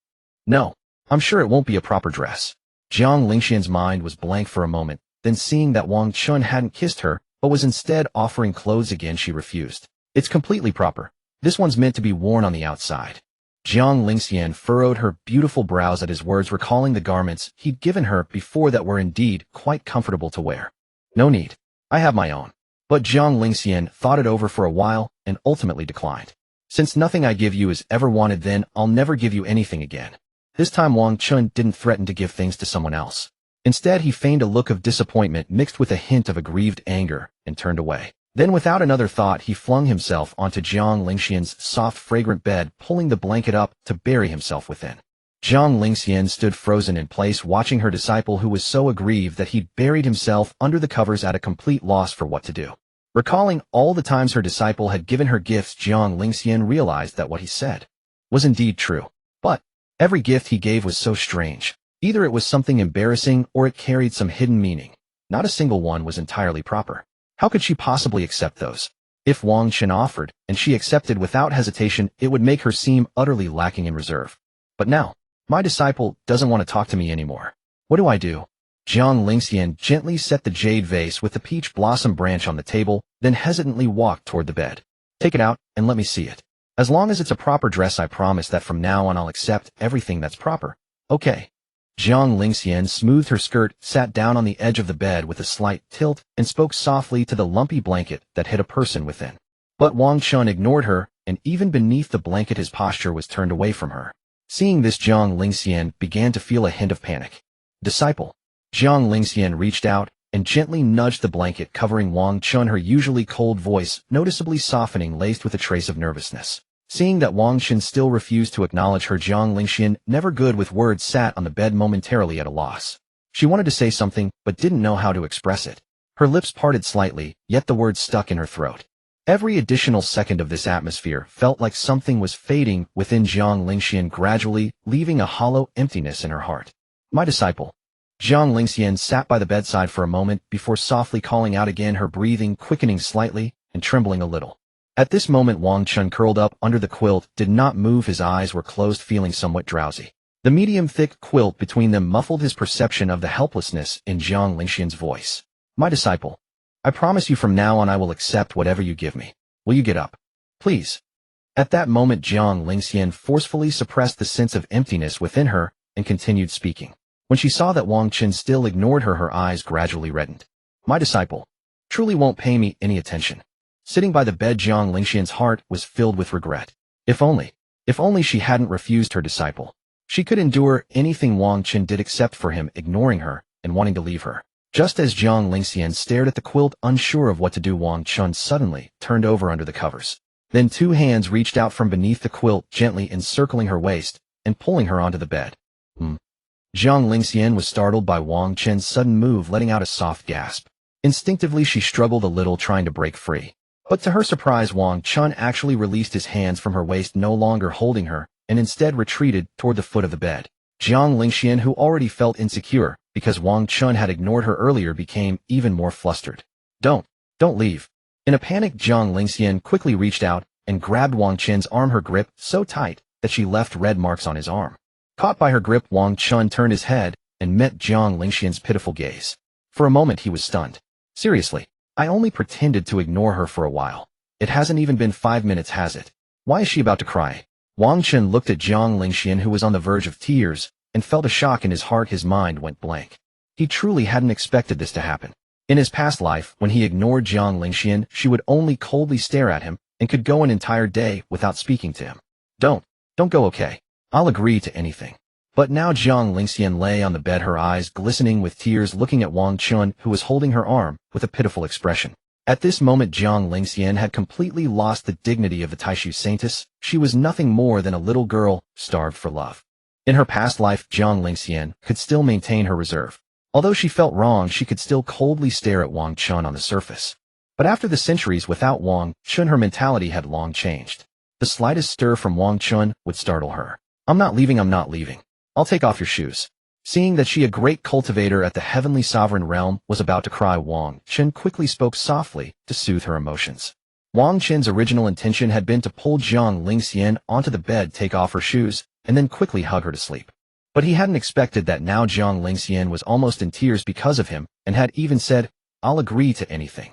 No, I'm sure it won't be a proper dress. Jiang Lingxian's mind was blank for a moment, then seeing that Wang Chen hadn't kissed her, but was instead offering clothes again, she refused. It's completely proper. This one's meant to be worn on the outside. Jiang Lingxian furrowed her beautiful brows at his words, recalling the garments he'd given her before that were indeed quite comfortable to wear. No need. I have my own. But Jiang Lingxian thought it over for a while and ultimately declined. Since nothing I give you is ever wanted, then I'll never give you anything again. This time Wang Chen didn't threaten to give things to someone else. Instead, he feigned a look of disappointment mixed with a hint of aggrieved anger and turned away. Then without another thought he flung himself onto Jiang Lingxian's soft fragrant bed, pulling the blanket up to bury himself within. Jiang Lingxian stood frozen in place watching her disciple who was so aggrieved that he'd buried himself under the covers at a complete loss for what to do. Recalling all the times her disciple had given her gifts, Jiang Lingxian realized that what he said was indeed true. But every gift he gave was so strange. Either it was something embarrassing or it carried some hidden meaning. Not a single one was entirely proper. How could she possibly accept those? If Wang Chen offered, and she accepted without hesitation, it would make her seem utterly lacking in reserve. But now, my disciple doesn't want to talk to me anymore. What do I do? Jiang Lingxian gently set the jade vase with the peach blossom branch on the table, then hesitantly walked toward the bed. Take it out and let me see it. As long as it's a proper dress, I promise that from now on I'll accept everything that's proper. Okay. Jiang Lingxian smoothed her skirt, sat down on the edge of the bed with a slight tilt, and spoke softly to the lumpy blanket that hid a person within. But Wang Chen ignored her, and even beneath the blanket his posture was turned away from her. Seeing this, Jiang Lingxian began to feel a hint of panic. Disciple. Jiang Lingxian reached out and gently nudged the blanket covering Wang Chen, her usually cold voice noticeably softening, laced with a trace of nervousness. Seeing that Wang Chen still refused to acknowledge her, Jiang Lingxian, never good with words, sat on the bed momentarily at a loss. She wanted to say something, but didn't know how to express it. Her lips parted slightly, yet the words stuck in her throat. Every additional second of this atmosphere felt like something was fading within Jiang Lingxian, gradually leaving a hollow emptiness in her heart. My disciple. Jiang Lingxian sat by the bedside for a moment before softly calling out again, her breathing quickening slightly and trembling a little. At this moment Wang Chen, curled up under the quilt, did not move. His eyes were closed, feeling somewhat drowsy. The medium-thick quilt between them muffled his perception of the helplessness in Jiang Lingxian's voice. My disciple. I promise you from now on I will accept whatever you give me. Will you get up? Please. At that moment Jiang Lingxian forcefully suppressed the sense of emptiness within her and continued speaking. When she saw that Wang Chen still ignored her, her eyes gradually reddened. My disciple truly won't pay me any attention. Sitting by the bed, Jiang Lingxian's heart was filled with regret. If only she hadn't refused her disciple. She could endure anything Wang Chen did except for him ignoring her and wanting to leave her. Just as Jiang Lingxian stared at the quilt, unsure of what to do, Wang Chen suddenly turned over under the covers. Then two hands reached out from beneath the quilt, gently encircling her waist and pulling her onto the bed. Jiang Lingxian was startled by Wang Chen's sudden move, letting out a soft gasp. Instinctively she struggled a little, trying to break free. But to her surprise, Wang Chen actually released his hands from her waist, no longer holding her, and instead retreated toward the foot of the bed. Jiang Lingxian, who already felt insecure because Wang Chen had ignored her earlier, became even more flustered. Don't leave. In a panic, Jiang Lingxian quickly reached out and grabbed Wang Chen's arm, her grip so tight that she left red marks on his arm. Caught by her grip, Wang Chen turned his head and met Jiang Lingxian's pitiful gaze. For a moment he was stunned. Seriously, I only pretended to ignore her for a while. It hasn't even been 5 minutes, has it? Why is she about to cry? Wang Chen looked at Jiang Lingxian, who was on the verge of tears, and felt a shock in his heart. His mind went blank. He truly hadn't expected this to happen. In his past life, when he ignored Jiang Lingxian, she would only coldly stare at him and could go an entire day without speaking to him. Don't go, okay? I'll agree to anything. But now Jiang Lingxian lay on the bed, her eyes glistening with tears, looking at Wang Chen, who was holding her arm with a pitiful expression. At this moment Jiang Lingxian had completely lost the dignity of the Taishu Saintess. She was nothing more than a little girl starved for love. In her past life, Jiang Lingxian could still maintain her reserve. Although she felt wrong, she could still coldly stare at Wang Chen on the surface. But after the centuries without Wang Chen, her mentality had long changed. The slightest stir from Wang Chen would startle her. I'm not leaving. I'll take off your shoes. Seeing that she, a great cultivator at the heavenly sovereign realm, was about to cry, Wang Chen quickly spoke softly to soothe her emotions. Wang Chen's original intention had been to pull Jiang Lingxian onto the bed, take off her shoes, and then quickly hug her to sleep. But he hadn't expected that now Jiang Lingxian was almost in tears because of him, and had even said, I'll agree to anything.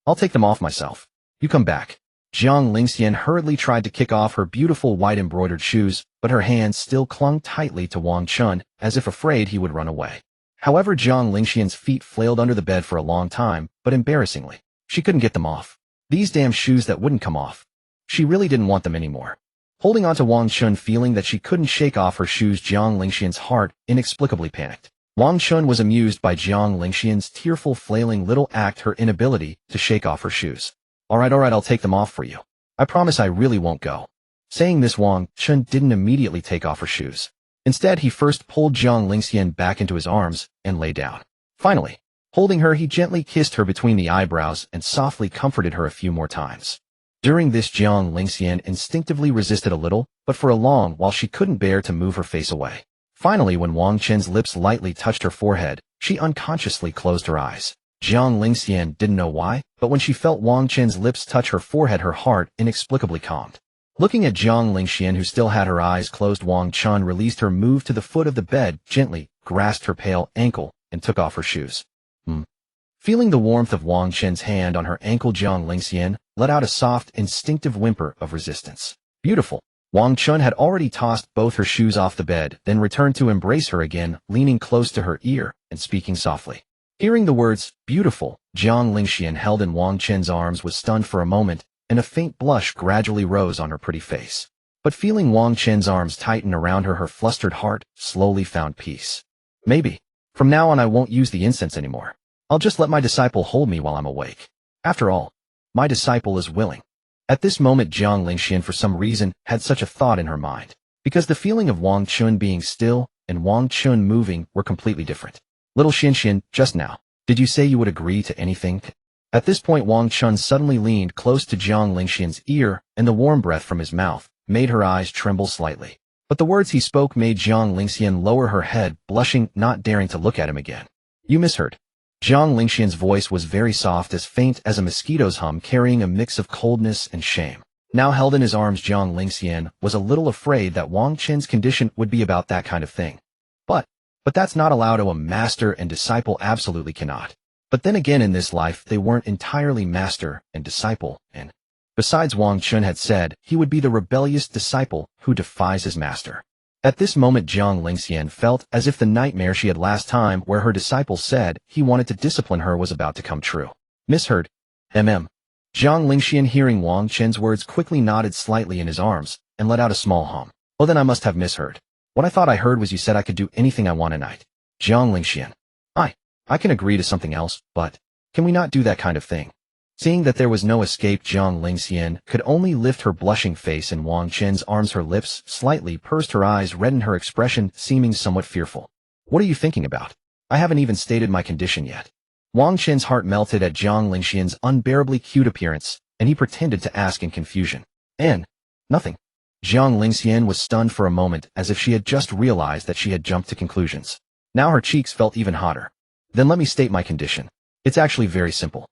I'll take them off myself. You come back. Jiang Lingxian hurriedly tried to kick off her beautiful white embroidered shoes, but her hands still clung tightly to Wang Chen, as if afraid he would run away. However, Jiang Lingxian's feet flailed under the bed for a long time, but embarrassingly, she couldn't get them off. These damn shoes that wouldn't come off. She really didn't want them anymore. Holding on to Wang Chen, feeling that she couldn't shake off her shoes, Jiang Lingxian's heart inexplicably panicked. Wang Chen was amused by Jiang Lingxian's tearful flailing little act, her inability to shake off her shoes. Alright, I'll take them off for you. I promise I really won't go. Saying this, Wang Chen didn't immediately take off her shoes. Instead, he first pulled Jiang Lingxian back into his arms and lay down. Finally, holding her, he gently kissed her between the eyebrows and softly comforted her a few more times. During this, Jiang Lingxian instinctively resisted a little, but for a long while she couldn't bear to move her face away. Finally, when Wang Chen's lips lightly touched her forehead, she unconsciously closed her eyes. Jiang Lingxian didn't know why, but when she felt Wang Chen's lips touch her forehead, her heart inexplicably calmed. Looking at Jiang Lingxian, who still had her eyes closed, Wang Chen released her, moved to the foot of the bed, gently grasped her pale ankle, and took off her shoes. Feeling the warmth of Wang Chen's hand on her ankle, Jiang Lingxian let out a soft, instinctive whimper of resistance. Beautiful. Wang Chen had already tossed both her shoes off the bed, then returned to embrace her again, leaning close to her ear and speaking softly. Hearing the words, beautiful, Jiang Lingxian, held in Wang Chen's arms, was stunned for a moment, and a faint blush gradually rose on her pretty face. But feeling Wang Chen's arms tighten around her, her flustered heart slowly found peace. Maybe, from now on, I won't use the incense anymore. I'll just let my disciple hold me while I'm awake. After all, my disciple is willing. At this moment, Jiang Lingxian, for some reason, had such a thought in her mind, because the feeling of Wang Chen being still and Wang Chen moving were completely different. Little Xianxian, just now, did you say you would agree to anything? At this point, Wang Chen suddenly leaned close to Jiang Lingxian's ear, and the warm breath from his mouth made her eyes tremble slightly. But the words he spoke made Jiang Lingxian lower her head, blushing, not daring to look at him again. You misheard. Jiang Lingxian's voice was very soft, as faint as a mosquito's hum, carrying a mix of coldness and shame. Now held in his arms, Jiang Lingxian was a little afraid that Wang Chen's condition would be about that kind of thing. But that's not allowed to a master and disciple, absolutely cannot. But then again, in this life, they weren't entirely master and disciple, and besides, Wang Chen had said he would be the rebellious disciple who defies his master. At this moment, Jiang Lingxian felt as if the nightmare she had last time, where her disciple said he wanted to discipline her, was about to come true. Misheard. Jiang Lingxian, hearing Wang Chen's words, quickly nodded slightly in his arms and let out a small hum. Oh, then I must have misheard. What I thought I heard was you said I could do anything I want tonight. Jiang Lingxian. I can agree to something else, but can we not do that kind of thing? Seeing that there was no escape, Jiang Lingxian could only lift her blushing face in Wang Chen's arms, her lips slightly pursed, her eyes reddened, her expression seeming somewhat fearful. What are you thinking about? I haven't even stated my condition yet. Wang Chen's heart melted at Jiang Lingxian's unbearably cute appearance, and he pretended to ask in confusion. Nothing. Jiang Lingxian was stunned for a moment, as if she had just realized that she had jumped to conclusions. Now her cheeks felt even hotter. Then let me state my condition. It's actually very simple.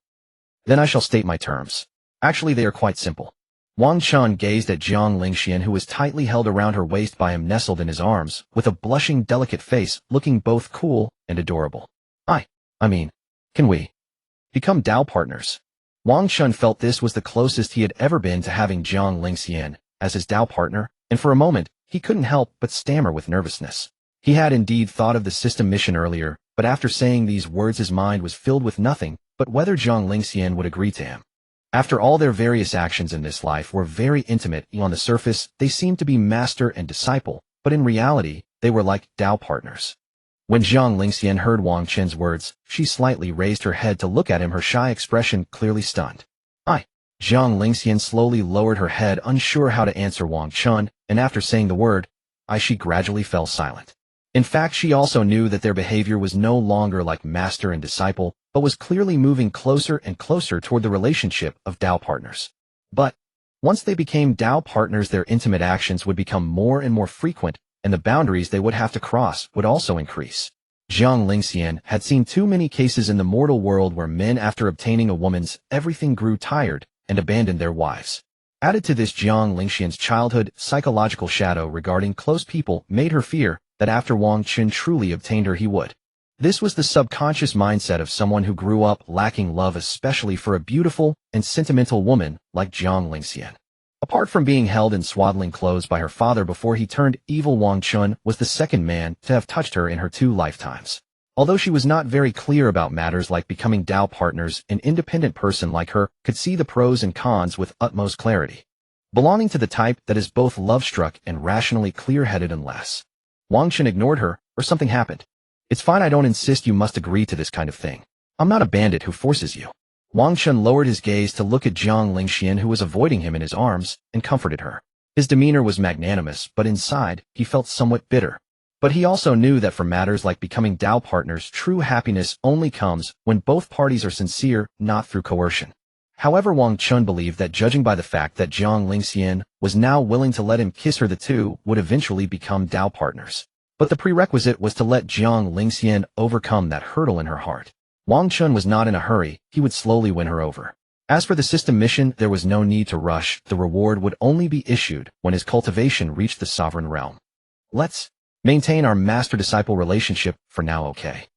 Then I shall state my terms. Actually, they are quite simple. Wang Chen gazed at Jiang Lingxian, who was tightly held around her waist by him, nestled in his arms, with a blushing, delicate face, looking both cool and adorable. Can we become Tao partners? Wang Chen felt this was the closest he had ever been to having Jiang Lingxian as his Tao partner, and for a moment, he couldn't help but stammer with nervousness. He had indeed thought of the system mission earlier, but after saying these words, his mind was filled with nothing but whether Jiang Lingxian would agree to him. After all, their various actions in this life were very intimate. On the surface, they seemed to be master and disciple, but in reality, they were like Tao partners. When Jiang Lingxian heard Wang Chen's words, she slightly raised her head to look at him, her shy expression clearly stunned. Jiang Lingxian slowly lowered her head, unsure how to answer Wang Chen, and after saying the word, she gradually fell silent. In fact, she also knew that their behavior was no longer like master and disciple, but was clearly moving closer and closer toward the relationship of Tao partners. But once they became Tao partners, their intimate actions would become more and more frequent, and the boundaries they would have to cross would also increase. Jiang Lingxian had seen too many cases in the mortal world where men, after obtaining a woman's everything, grew tired and abandoned their wives. Added to this, Jiang Lingxian's childhood psychological shadow regarding close people made her fear that after Wang Chen truly obtained her, he would. This was the subconscious mindset of someone who grew up lacking love, especially for a beautiful and sentimental woman like Jiang Lingxian. Apart from being held in swaddling clothes by her father before he turned evil, Wang Chen was the second man to have touched her in her 2 lifetimes. Although she was not very clear about matters like becoming Tao partners, an independent person like her could see the pros and cons with utmost clarity. Belonging to the type that is both love-struck and rationally clear-headed, unless Wang Chen ignored her or something happened. It's fine, I don't insist you must agree to this kind of thing. I'm not a bandit who forces you. Wang Chen lowered his gaze to look at Jiang Lingxian, who was avoiding him in his arms, and comforted her. His demeanor was magnanimous, but inside, he felt somewhat bitter. But he also knew that for matters like becoming Dao partners, true happiness only comes when both parties are sincere, not through coercion. However, Wang Chen believed that judging by the fact that Jiang Lingxian was now willing to let him kiss her, the two would eventually become Dao partners. But the prerequisite was to let Jiang Lingxian overcome that hurdle in her heart. Wang Chen was not in a hurry, he would slowly win her over. As for the system mission, there was no need to rush, the reward would only be issued when his cultivation reached the sovereign realm. Let's maintain our master-disciple relationship for now, okay?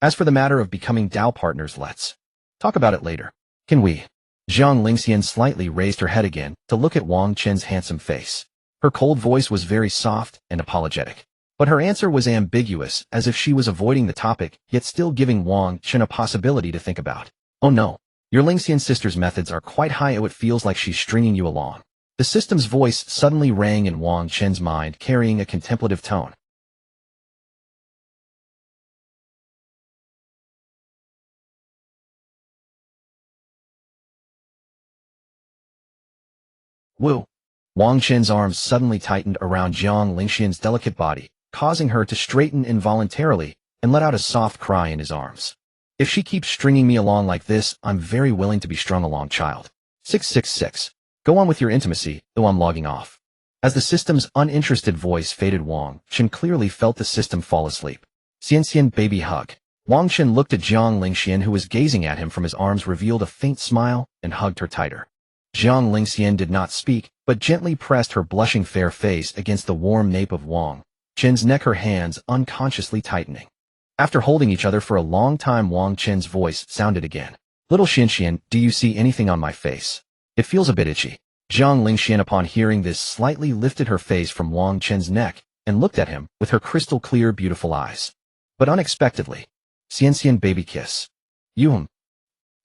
As for the matter of becoming Dao partners, let's talk about it later. Can we? Jiang Lingxian slightly raised her head again to look at Wang Chen's handsome face. Her cold voice was very soft and apologetic. But her answer was ambiguous, as if she was avoiding the topic, yet still giving Wang Chen a possibility to think about. Oh no, your Lingxian sister's methods are quite high, it feels like she's stringing you along. The system's voice suddenly rang in Wang Chen's mind, carrying a contemplative tone. Woo! Wang Chen's arms suddenly tightened around Jiang Lingxian's delicate body, causing her to straighten involuntarily and let out a soft cry in his arms. If she keeps stringing me along like this, I'm very willing to be strung along, child. 666. Go on with your intimacy, though I'm logging off. As the system's uninterested voice faded, Wang Chen clearly felt the system fall asleep. Xianxian baby hug. Wang Chen looked at Jiang Lingxian, who was gazing at him from his arms, revealed a faint smile, and hugged her tighter. Jiang Lingxian did not speak, but gently pressed her blushing fair face against the warm nape of Wang Chen's neck, her hands unconsciously tightening. After holding each other for a long time, Wang Chen's voice sounded again. Little Xianxian, do you see anything on my face? It feels a bit itchy. Jiang Lingxian, upon hearing this, slightly lifted her face from Wang Chen's neck and looked at him with her crystal clear, beautiful eyes. But unexpectedly, Xianxian baby kiss.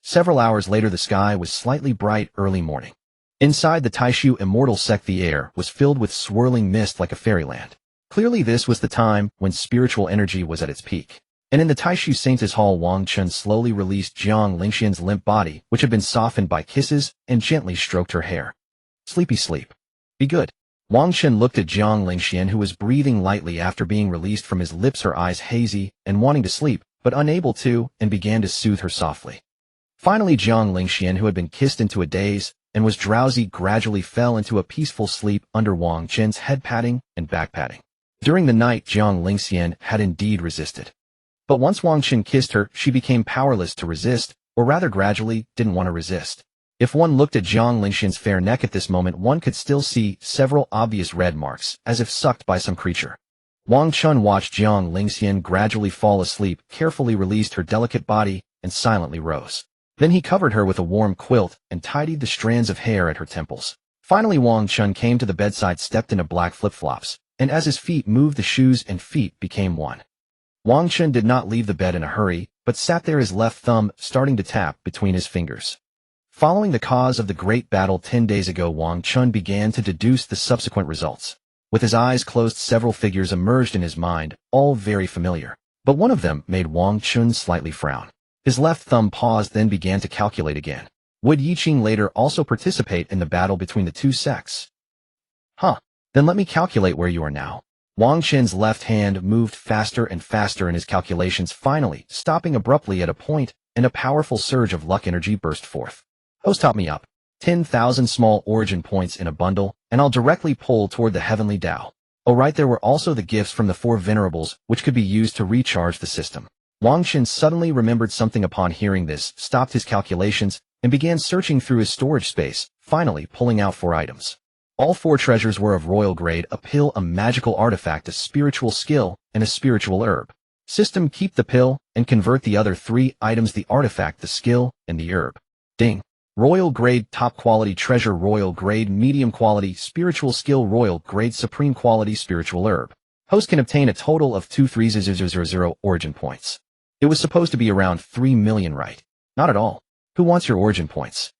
Several hours later, the sky was slightly bright, early morning. Inside the Taishu immortal sect, the air was filled with swirling mist like a fairyland. Clearly this was the time when spiritual energy was at its peak. And in the Taishu Saint's Hall, Wang Chen slowly released Jiang Lingxian's limp body, which had been softened by kisses, and gently stroked her hair. Sleepy sleep. Be good. Wang Chen looked at Jiang Lingxian, who was breathing lightly after being released from his lips, her eyes hazy and wanting to sleep, but unable to, and began to soothe her softly. Finally, Jiang Lingxian, who had been kissed into a daze and was drowsy, gradually fell into a peaceful sleep under Wang Chen's head patting and back patting. During the night, Jiang Lingxian had indeed resisted. But once Wang Chen kissed her, she became powerless to resist, or rather gradually didn't want to resist. If one looked at Jiang Lingxian's fair neck at this moment, one could still see several obvious red marks, as if sucked by some creature. Wang Chen watched Jiang Lingxian gradually fall asleep, carefully released her delicate body, and silently rose. Then he covered her with a warm quilt and tidied the strands of hair at her temples. Finally, Wang Chen came to the bedside, stepped into black flip-flops, and as his feet moved, the shoes and feet became one. Wang Chen did not leave the bed in a hurry, but sat there, his left thumb starting to tap between his fingers. Following the cause of the great battle 10 days ago, Wang Chen began to deduce the subsequent results. With his eyes closed, several figures emerged in his mind, all very familiar. But one of them made Wang Chen slightly frown. His left thumb paused, then began to calculate again. Would Yiqing later also participate in the battle between the two sects? Then let me calculate where you are now. Wang Chen's left hand moved faster and faster in his calculations, finally stopping abruptly at a point, and a powerful surge of luck energy burst forth. Host, top me up. 10,000 small origin points in a bundle, and I'll directly pull toward the heavenly Tao. Oh right, there were also the gifts from the 4 venerables, which could be used to recharge the system. Wang Chen suddenly remembered something upon hearing this, stopped his calculations, and began searching through his storage space, finally pulling out 4 items. All 4 treasures were of royal grade: a pill, a magical artifact, a spiritual skill, and a spiritual herb. System: keep the pill, and convert the other 3 items: the artifact, the skill, and the herb. Ding. Royal grade, top quality treasure; royal grade, medium quality, spiritual skill; royal grade, supreme quality, spiritual herb. Host can obtain a total of 23000 origin points. It was supposed to be around 3 million, right? Not at all. Who wants your origin points?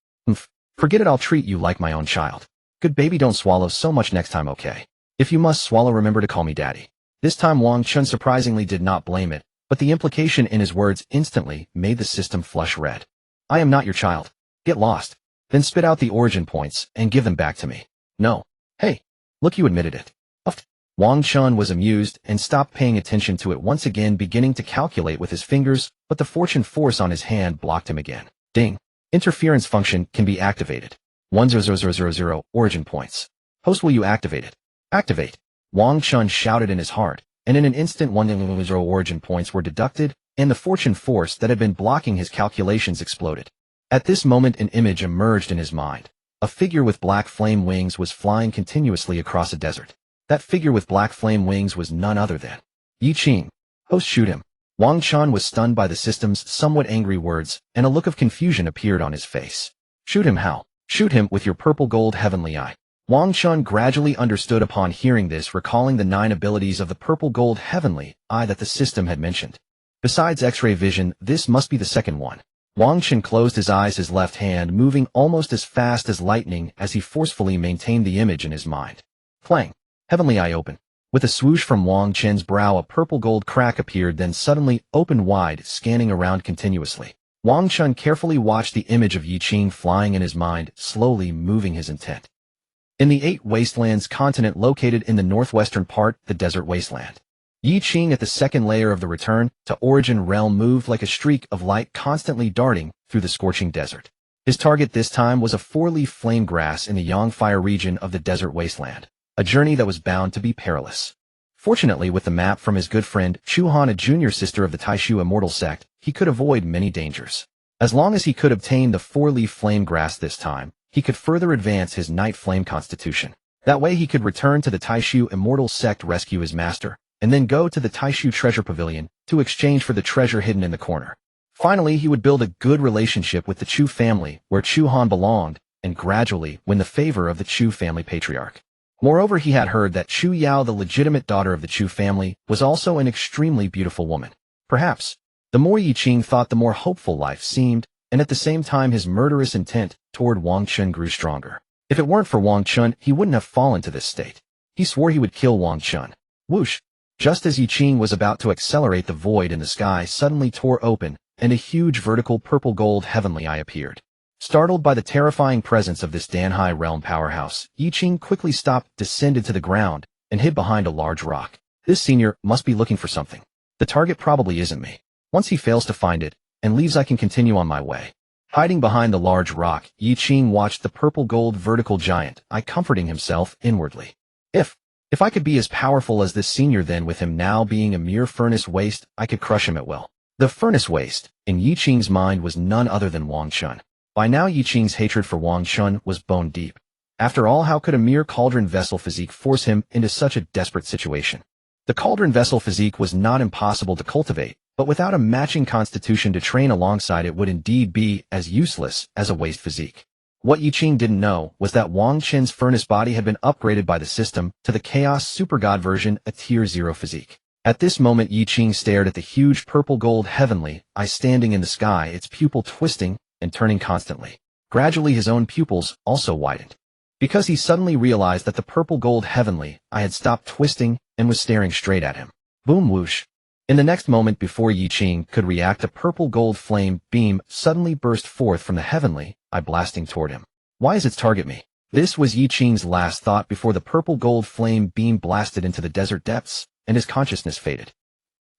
Forget it, I'll treat you like my own child. Good baby, don't swallow so much next time, okay? If you must swallow, remember to call me daddy. This time Wang Chen surprisingly did not blame it, but the implication in his words instantly made the system flush red. I am not your child. Get lost. Then spit out the origin points and give them back to me. No. Hey. Look, you admitted it. Uffed. Wang Chen was amused and stopped paying attention to it, once again beginning to calculate with his fingers, but the fortune force on his hand blocked him again. Ding. Interference function can be activated. 10000 origin points. Host, will you activate it? Activate. Wang Chen shouted in his heart, and in an instant 100 origin points were deducted, and the fortune force that had been blocking his calculations exploded. At this moment an image emerged in his mind. A figure with black flame wings was flying continuously across a desert. That figure with black flame wings was none other than Yi Qing. Host, shoot him. Wang Chen was stunned by the system's somewhat angry words, and a look of confusion appeared on his face. Shoot him how? Shoot him with your purple gold heavenly eye. Wang Chen gradually understood upon hearing this, recalling the 9 abilities of the purple gold heavenly eye that the system had mentioned. Besides X-ray vision, this must be the second one. Wang Chen closed his eyes, his left hand moving almost as fast as lightning as he forcefully maintained the image in his mind. Clang. Heavenly eye open. With a swoosh from Wang Chen's brow, a purple gold crack appeared, then suddenly opened wide, scanning around continuously. Wang Chen carefully watched the image of Yi Qing flying in his mind, slowly moving his intent. In the 8 Wastelands continent located in the northwestern part, the desert wasteland. Yi Qing at the second layer of the return to origin realm moved like a streak of light constantly darting through the scorching desert. His target this time was a 4-leaf flame grass in the Yangfire region of the desert wasteland, a journey that was bound to be perilous. Fortunately, with the map from his good friend Chu Han, a junior sister of the Taishu immortal sect, he could avoid many dangers. As long as he could obtain the 4-leaf flame grass this time, he could further advance his night flame constitution. That way he could return to the Taishu immortal sect, rescue his master, and then go to the Taishu treasure pavilion to exchange for the treasure hidden in the corner. Finally, he would build a good relationship with the Chu family, where Chu Han belonged, and gradually win the favor of the Chu family patriarch. Moreover, he had heard that Chu Yao, the legitimate daughter of the Chu family, was also an extremely beautiful woman. Perhaps, the more Yi Qing thought, the more hopeful life seemed, and at the same time his murderous intent toward Wang Chen grew stronger. If it weren't for Wang Chen, he wouldn't have fallen to this state. He swore he would kill Wang Chen. Whoosh! Just as Yi Qing was about to accelerate, the void in the sky suddenly tore open, and a huge vertical purple gold heavenly eye appeared. Startled by the terrifying presence of this Danhai realm powerhouse, Yi Qing quickly stopped, descended to the ground, and hid behind a large rock. This senior must be looking for something. The target probably isn't me. Once he fails to find it, and leaves, I can continue on my way. Hiding behind the large rock, Yi Qing watched the purple gold vertical giant, comforting himself inwardly. If I could be as powerful as this senior, then with him now being a mere furnace waste, I could crush him at will. The furnace waste, in Yi Qing's mind, was none other than Wang Chen. By now Yi Qing's hatred for Wang Chen was bone deep. After all, how could a mere cauldron vessel physique force him into such a desperate situation? The cauldron vessel physique was not impossible to cultivate, but without a matching constitution to train alongside, it would indeed be as useless as a waste physique. What Yi Qing didn't know was that Wang Chen's furnace body had been upgraded by the system to the Chaos Super God version, a Tier 0 physique. At this moment Yi Qing stared at the huge purple gold heavenly eye standing in the sky, its pupil twisting and turning constantly. Gradually his own pupils also widened, because he suddenly realized that the purple gold heavenly eye had stopped twisting and was staring straight at him. Boom whoosh. In the next moment, before Yi Qing could react, a purple gold flame beam suddenly burst forth from the heavenly eye, blasting toward him. Why is its target me? This was Yi Qing's last thought before the purple gold flame beam blasted into the desert depths, and his consciousness faded.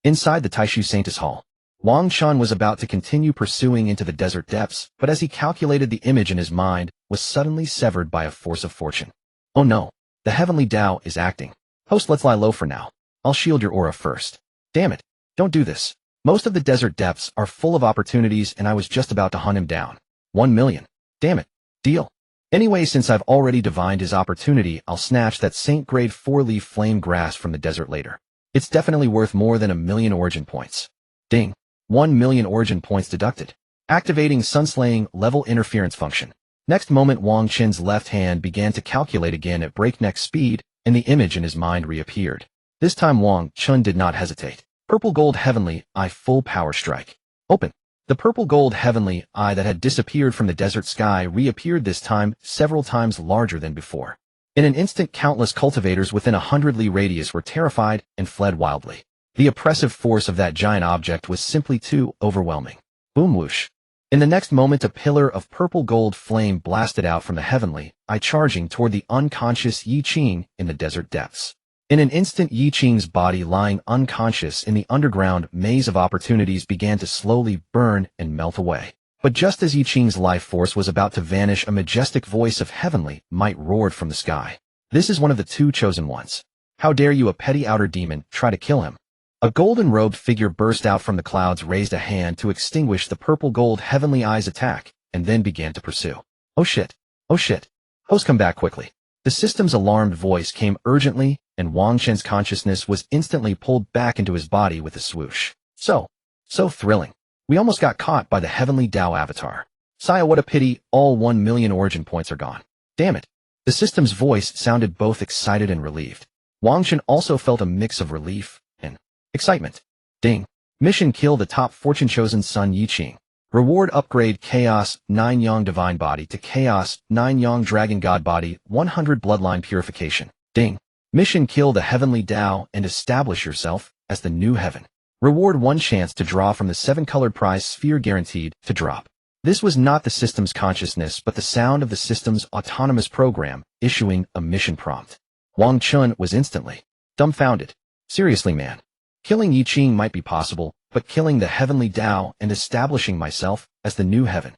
Inside the Taishu Saintus Hall, Wang Chen was about to continue pursuing into the desert depths, but as he calculated, the image in his mind was suddenly severed by a force of fortune. Oh no, the heavenly Tao is acting. Host, let's lie low for now. I'll shield your aura first. Damn it, don't do this. Most of the desert depths are full of opportunities, and I was just about to hunt him down. 1 million. Damn it. Deal. Anyway, since I've already divined his opportunity, I'll snatch that Saint-grade 4-leaf flame grass from the desert later. It's definitely worth more than 1 million origin points. Ding. 1 million origin points deducted. Activating Sunslaying level interference function. Next moment, Wang Chen's left hand began to calculate again at breakneck speed, and the image in his mind reappeared. This time Wang Chen did not hesitate. Purple gold heavenly eye, full power strike. Open. The purple gold heavenly eye that had disappeared from the desert sky reappeared, this time several times larger than before. In an instant, countless cultivators within 100 li radius were terrified and fled wildly. The oppressive force of that giant object was simply too overwhelming. Boom whoosh. In the next moment, a pillar of purple gold flame blasted out from the heavenly eye, charging toward the unconscious Yi Qing in the desert depths. In an instant, Yi Qing's body, lying unconscious in the underground maze of opportunities, began to slowly burn and melt away. But just as Yi Qing's life force was about to vanish, a majestic voice of heavenly might roared from the sky. This is one of the two chosen ones. How dare you, a petty outer demon, try to kill him? A golden-robed figure burst out from the clouds, raised a hand to extinguish the purple gold heavenly eye's attack, and then began to pursue. Oh shit! Oh shit! Host, come back quickly! The system's alarmed voice came urgently, and Wang Chen's consciousness was instantly pulled back into his body with a swoosh. So thrilling. We almost got caught by the heavenly Tao avatar. Saya, what a pity, all 1 million origin points are gone. Damn it. The system's voice sounded both excited and relieved. Wang Chen also felt a mix of relief and excitement. Ding. Mission: kill the top fortune chosen son Yi Qing. Reward: upgrade Chaos 9 Yang Divine Body to Chaos 9 Yang Dragon God Body, 100 Bloodline Purification. Ding. Mission: kill the heavenly Tao and establish yourself as the new heaven. Reward: 1 chance to draw from the 7-colored prize sphere, guaranteed to drop. This was not the system's consciousness, but the sound of the system's autonomous program issuing a mission prompt. Wang Chen was instantly dumbfounded. Seriously, man. Killing Yi Qing might be possible, but killing the heavenly Tao and establishing myself as the new heaven,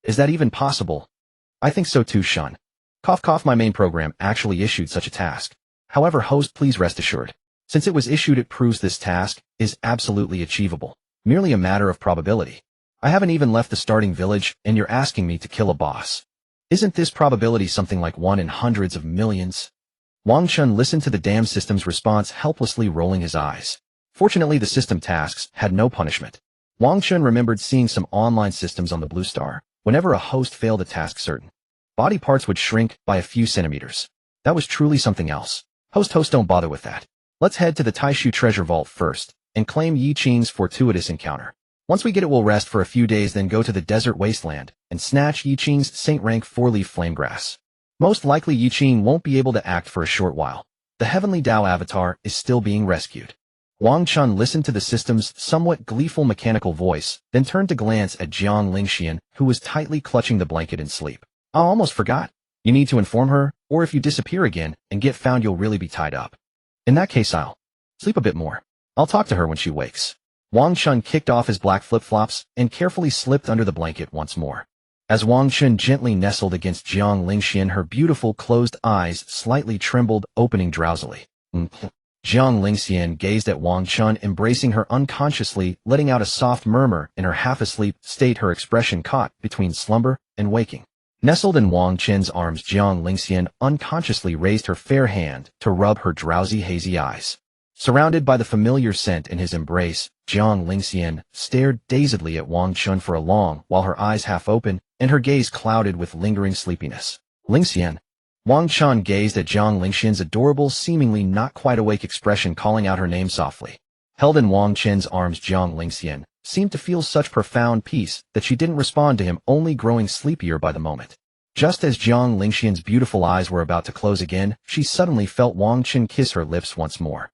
is that even possible? I think so too, Shun. Cough cough, my main program actually issued such a task. However, host, please rest assured. Since it was issued, it proves this task is absolutely achievable. Merely a matter of probability. I haven't even left the starting village, and you're asking me to kill a boss. Isn't this probability something like 1 in hundreds of millions? Wang Chen listened to the damn system's response, helplessly rolling his eyes. Fortunately, the system tasks had no punishment. Wang Chen remembered seeing some online systems on the Blue Star. Whenever a host failed a task, certain body parts would shrink by a few centimeters. That was truly something else. Host, don't bother with that. Let's head to the Taishu treasure vault first, and claim Yi Qing's fortuitous encounter. Once we get it, we'll rest for a few days, then go to the desert wasteland, and snatch Yi Qing's Saint Rank 4-leaf flamegrass. Most likely Yi Qing won't be able to act for a short while. The heavenly Tao avatar is still being rescued. Wang Chen listened to the system's somewhat gleeful mechanical voice, then turned to glance at Jiang Lingxian, who was tightly clutching the blanket in sleep. I almost forgot. You need to inform her, or if you disappear again and get found, you'll really be tied up. In that case, I'll sleep a bit more. I'll talk to her when she wakes. Wang Chen kicked off his black flip-flops and carefully slipped under the blanket once more. As Wang Chen gently nestled against Jiang Lingxian, her beautiful closed eyes slightly trembled, opening drowsily. Jiang Lingxian gazed at Wang Chen, embracing her unconsciously, letting out a soft murmur in her half-asleep state, her expression caught between slumber and waking. Nestled in Wang Chen's arms, Jiang Lingxian unconsciously raised her fair hand to rub her drowsy, hazy eyes. Surrounded by the familiar scent in his embrace, Jiang Lingxian stared dazedly at Wang Chen for a long while, her eyes half open and her gaze clouded with lingering sleepiness. Lingxian. Wang Chen gazed at Jiang Lingxian's adorable, seemingly not quite awake expression, calling out her name softly. Held in Wang Chen's arms, Jiang Lingxian seemed to feel such profound peace that she didn't respond to him, only growing sleepier by the moment. Just as Jiang Lingxian's beautiful eyes were about to close again, she suddenly felt Wang Chen kiss her lips once more.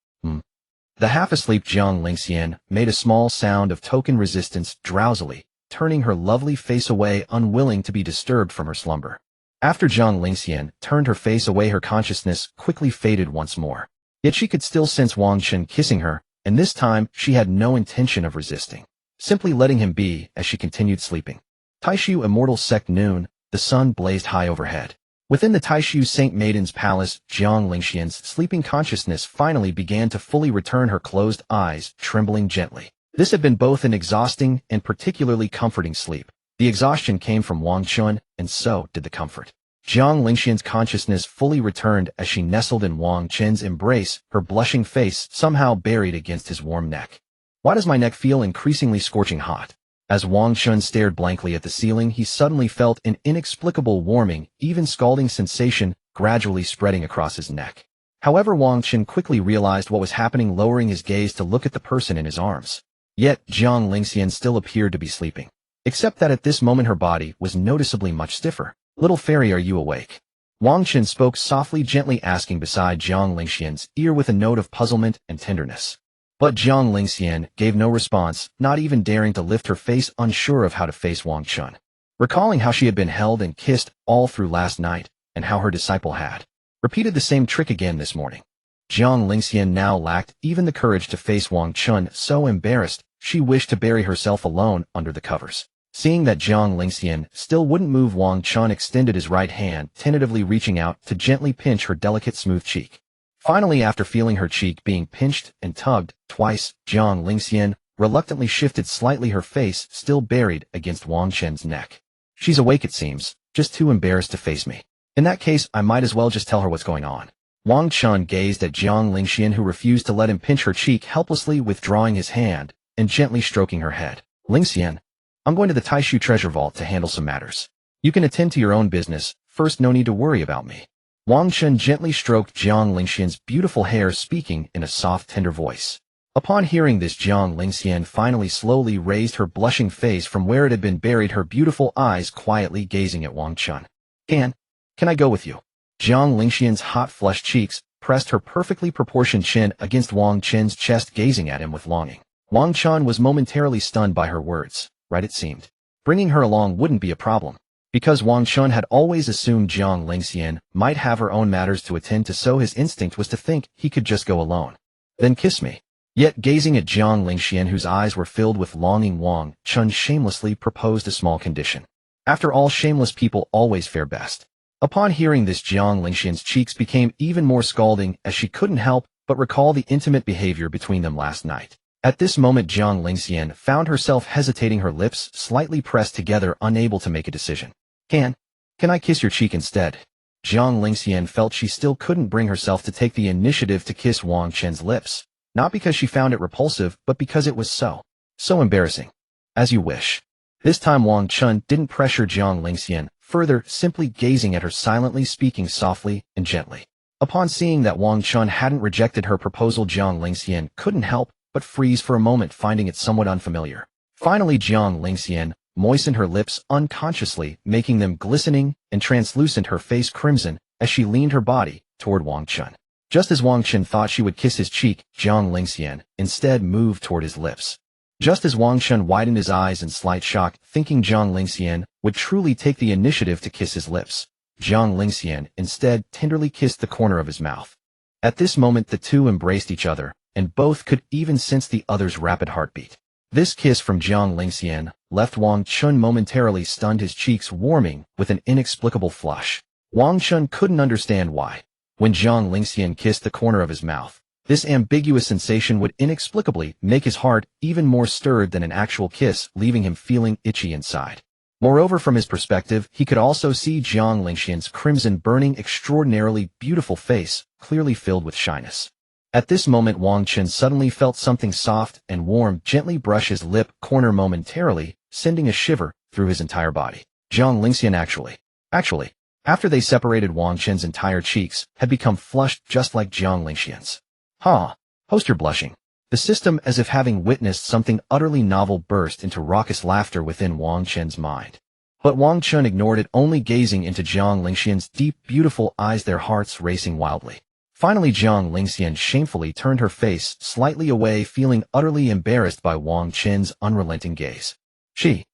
The half-asleep Jiang Lingxian made a small sound of token resistance, drowsily, turning her lovely face away, unwilling to be disturbed from her slumber. After Jiang Lingxian turned her face away, her consciousness quickly faded once more. Yet she could still sense Wang Chen kissing her, and this time she had no intention of resisting, simply letting him be as she continued sleeping. Taishu Immortal Sect noon, the sun blazed high overhead. Within the Taishu Saint Maiden's palace, Jiang Lingxian's sleeping consciousness finally began to fully return, her closed eyes trembling gently. This had been both an exhausting and particularly comforting sleep. The exhaustion came from Wang Chen, and so did the comfort. Jiang Lingxian's consciousness fully returned as she nestled in Wang Chen's embrace, her blushing face somehow buried against his warm neck. Why does my neck feel increasingly scorching hot? As Wang Chen stared blankly at the ceiling, he suddenly felt an inexplicable warming, even scalding sensation gradually spreading across his neck. However, Wang Chen quickly realized what was happening, lowering his gaze to look at the person in his arms. Yet, Jiang Lingxian still appeared to be sleeping. Except that at this moment her body was noticeably much stiffer. Little fairy, are you awake? Wang Chen spoke softly, gently asking beside Jiang Lingxian's ear with a note of puzzlement and tenderness. But Jiang Lingxian gave no response, not even daring to lift her face, unsure of how to face Wang Chen. Recalling how she had been held and kissed all through last night, and how her disciple had repeated the same trick again this morning, Jiang Lingxian now lacked even the courage to face Wang Chen. So embarrassed, she wished to bury herself alone under the covers. Seeing that Jiang Lingxian still wouldn't move, Wang Chen extended his right hand, tentatively reaching out to gently pinch her delicate smooth cheek. Finally, after feeling her cheek being pinched and tugged twice, Jiang Lingxian reluctantly shifted slightly, her face still buried against Wang Chen's neck. She's awake, it seems, just too embarrassed to face me. In that case, I might as well just tell her what's going on. Wang Chen gazed at Jiang Lingxian, who refused to let him pinch her cheek, helplessly withdrawing his hand and gently stroking her head. Lingxian, I'm going to the Taishu treasure vault to handle some matters. You can attend to your own business. First, no need to worry about me. Wang Chen gently stroked Jiang Lingxian's beautiful hair, speaking in a soft, tender voice. Upon hearing this, Jiang Lingxian finally slowly raised her blushing face from where it had been buried, her beautiful eyes quietly gazing at Wang Chen. Can I go with you? Jiang Lingxian's hot, flushed cheeks pressed her perfectly proportioned chin against Wang Chen's chest, gazing at him with longing. Wang Chen was momentarily stunned by her words. Right, it seemed bringing her along wouldn't be a problem, because Wang Chen had always assumed Jiang Lingxian might have her own matters to attend to, so his instinct was to think he could just go alone. Then kiss me. Yet, gazing at Jiang Lingxian, whose eyes were filled with longing, Wang Chen shamelessly proposed a small condition. After all, shameless people always fare best. Upon hearing this, Jiang Lingxian's cheeks became even more scalding, as she couldn't help but recall the intimate behavior between them last night. At this moment, Jiang Lingxian found herself hesitating, her lips slightly pressed together, unable to make a decision. Can I kiss your cheek instead? Jiang Lingxian felt she still couldn't bring herself to take the initiative to kiss Wang Chen's lips, not because she found it repulsive, but because it was so embarrassing. As you wish. This time Wang Chen didn't pressure Jiang Lingxian further, simply gazing at her silently, speaking softly and gently. Upon seeing that Wang Chen hadn't rejected her proposal, Jiang Lingxian couldn't help but freeze for a moment, finding it somewhat unfamiliar. Finally, Jiang Lingxian moistened her lips unconsciously, making them glistening and translucent, her face crimson, as she leaned her body toward Wang Chen. Just as Wang Chen thought she would kiss his cheek, Jiang Lingxian instead moved toward his lips. Just as Wang Chen widened his eyes in slight shock, thinking Jiang Lingxian would truly take the initiative to kiss his lips, Jiang Lingxian instead tenderly kissed the corner of his mouth. At this moment, the two embraced each other, and both could even sense the other's rapid heartbeat. This kiss from Jiang Lingxian left Wang Chen momentarily stunned, his cheeks warming with an inexplicable flush. Wang Chen couldn't understand why. When Jiang Lingxian kissed the corner of his mouth, this ambiguous sensation would inexplicably make his heart even more stirred than an actual kiss, leaving him feeling itchy inside. Moreover, from his perspective, he could also see Jiang Lingxian's crimson, burning, extraordinarily beautiful face, clearly filled with shyness. At this moment, Wang Chen suddenly felt something soft and warm gently brush his lip corner, momentarily sending a shiver through his entire body. Jiang Lingxian actually, after they separated, Wang Chen's entire cheeks had become flushed just like Jiang Lingxian's. Host, you're blushing. The system, as if having witnessed something utterly novel, burst into raucous laughter within Wang Chen's mind. But Wang Chen ignored it, only gazing into Jiang Lingxian's deep, beautiful eyes, their hearts racing wildly. Finally, Jiang Lingxian shamefully turned her face slightly away, feeling utterly embarrassed by Wang Chen's unrelenting gaze. She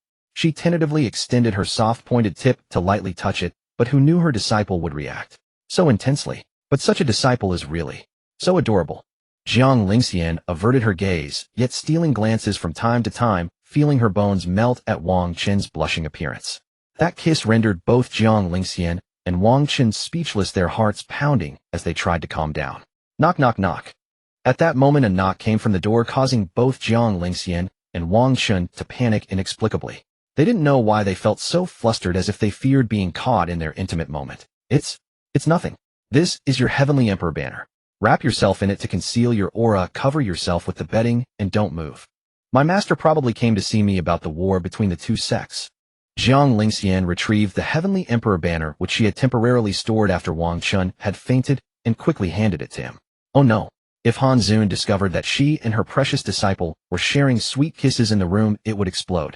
tentatively extended her soft pointed tip to lightly touch it, but who knew her disciple would react so intensely? But such a disciple is really so adorable. Jiang Lingxian averted her gaze, yet stealing glances from time to time, feeling her bones melt at Wang Chen's blushing appearance. That kiss rendered both Jiang Lingxian and Wang Chen speechless, their hearts pounding as they tried to calm down. Knock, knock, knock. At that moment, a knock came from the door, causing both Jiang Lingxian and Wang Chen to panic inexplicably. They didn't know why they felt so flustered, as if they feared being caught in their intimate moment. It's nothing. This is your Heavenly Emperor banner. Wrap yourself in it to conceal your aura, cover yourself with the bedding, and don't move. My master probably came to see me about the war between the two sects. Jiang Lingxian retrieved the Heavenly Emperor banner, which she had temporarily stored after Wang Chen had fainted, and quickly handed it to him. Oh no. If Han Zun discovered that she and her precious disciple were sharing sweet kisses in the room, it would explode.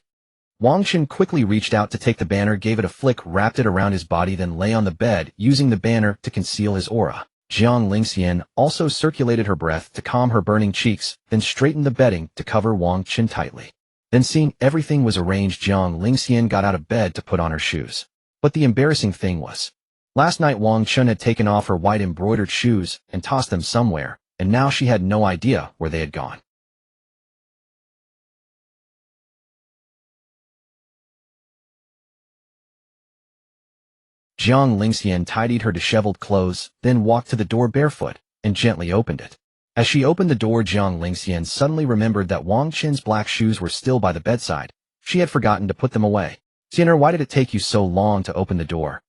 Wang Chen quickly reached out to take the banner, gave it a flick, wrapped it around his body, then lay on the bed, using the banner to conceal his aura. Jiang Lingxian also circulated her breath to calm her burning cheeks, then straightened the bedding to cover Wang Chen tightly. Then seeing everything was arranged, Jiang Lingxian got out of bed to put on her shoes. But the embarrassing thing was, last night Wang Chen had taken off her white embroidered shoes and tossed them somewhere, and now she had no idea where they had gone. Jiang Lingxian tidied her disheveled clothes, then walked to the door barefoot, and gently opened it. As she opened the door, Jiang Lingxian suddenly remembered that Wang Chen's black shoes were still by the bedside. She had forgotten to put them away. "Xianer, why did it take you so long to open the door?"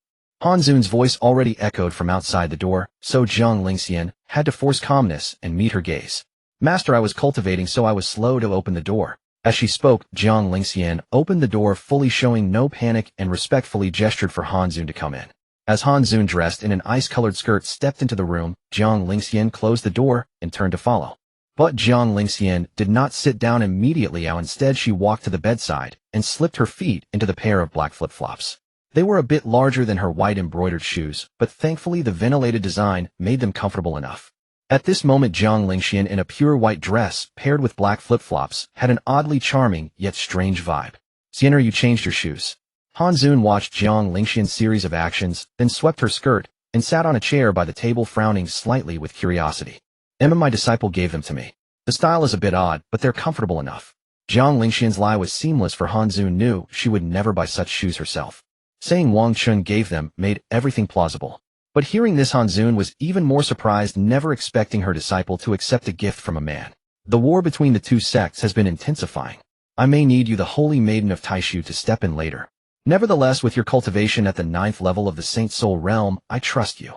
Han Zun's voice already echoed from outside the door, so Jiang Lingxian had to force calmness and meet her gaze. "Master, I was cultivating, so I was slow to open the door." As she spoke, Jiang Lingxian opened the door, fully showing no panic, and respectfully gestured for Han Zun to come in. As Han Zun, dressed in an ice-colored skirt, stepped into the room, Jiang Lingxian closed the door and turned to follow. But Jiang Lingxian did not sit down immediately. Instead, she walked to the bedside and slipped her feet into the pair of black flip-flops. They were a bit larger than her white embroidered shoes, but thankfully the ventilated design made them comfortable enough. At this moment, Jiang Lingxian, in a pure white dress paired with black flip-flops, had an oddly charming yet strange vibe. "Xianer, you changed your shoes." Han Zun watched Jiang Lingxian's series of actions, then swept her skirt and sat on a chair by the table, frowning slightly with curiosity. "Emma, my disciple, gave them to me. The style is a bit odd, but they're comfortable enough." Jiang Lingxian's lie was seamless, for Han Zun knew she would never buy such shoes herself. Saying Wang Chen gave them made everything plausible. But hearing this, Han Zun was even more surprised, never expecting her disciple to accept a gift from a man. "The war between the two sects has been intensifying. I may need you, the Holy Maiden of Taishu, to step in later. Nevertheless, with your cultivation at the 9th level of the Saint Soul realm, I trust you."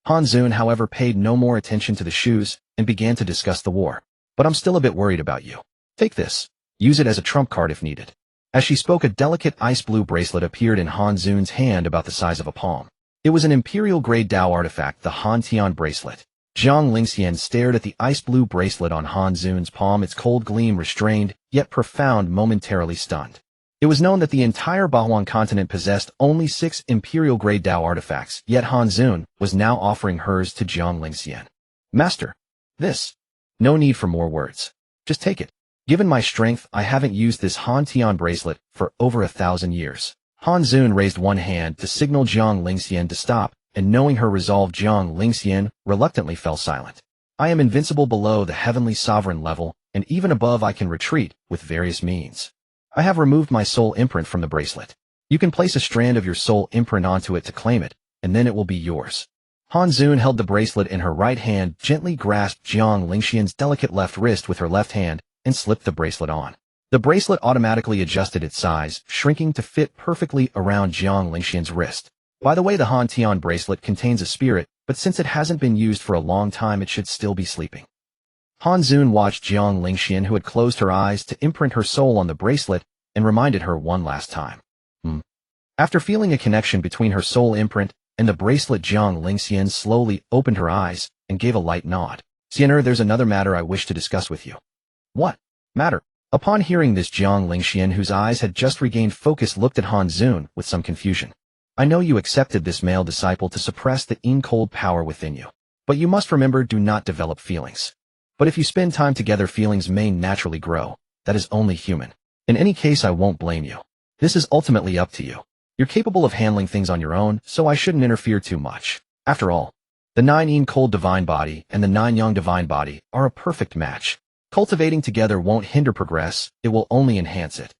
Han Zun, however, paid no more attention to the shoes and began to discuss the war. "But I'm still a bit worried about you. Take this. Use it as a trump card if needed." As she spoke, a delicate ice blue bracelet appeared in Han Zun's hand, about the size of a palm. It was an imperial-grade Dao artifact, the Han Tian bracelet. Jiang Lingxian stared at the ice blue bracelet on Han Zun's palm, its cold gleam restrained, yet profound, momentarily stunned. It was known that the entire Bahuan continent possessed only 6 imperial-grade Dao artifacts, yet Han Zun was now offering hers to Jiang Lingxian. "Master, this. No need for more words. Just take it. Given my strength, I haven't used this Han Tian bracelet for over 1,000 years." Han Zun raised one hand to signal Jiang Lingxian to stop, and knowing her resolve, Jiang Lingxian reluctantly fell silent. "I am invincible below the heavenly sovereign level, and even above I can retreat with various means. I have removed my soul imprint from the bracelet. You can place a strand of your soul imprint onto it to claim it, and then it will be yours." Han Zun held the bracelet in her right hand, gently grasped Jiang Lingxian's delicate left wrist with her left hand, and slipped the bracelet on. The bracelet automatically adjusted its size, shrinking to fit perfectly around Jiang Lingxian's wrist. By the way, the Han Tian bracelet contains a spirit, but since it hasn't been used for a long time, it should still be sleeping. Han Zun watched Jiang Lingxian, who had closed her eyes, to imprint her soul on the bracelet and reminded her one last time. After feeling a connection between her soul imprint and the bracelet, Jiang Lingxian slowly opened her eyes and gave a light nod. "Xianer, there's another matter I wish to discuss with you." "What matter?" Upon hearing this, Jiang Lingxian, whose eyes had just regained focus, looked at Han Zun with some confusion. "I know you accepted this male disciple to suppress the in-cold power within you. But you must remember, do not develop feelings. But if you spend time together, feelings may naturally grow. That is only human. In any case, I won't blame you. This is ultimately up to you. You're capable of handling things on your own, so I shouldn't interfere too much. After all, the 9 Yin cold divine body and the 9 Yang divine body are a perfect match. Cultivating together won't hinder progress, it will only enhance it."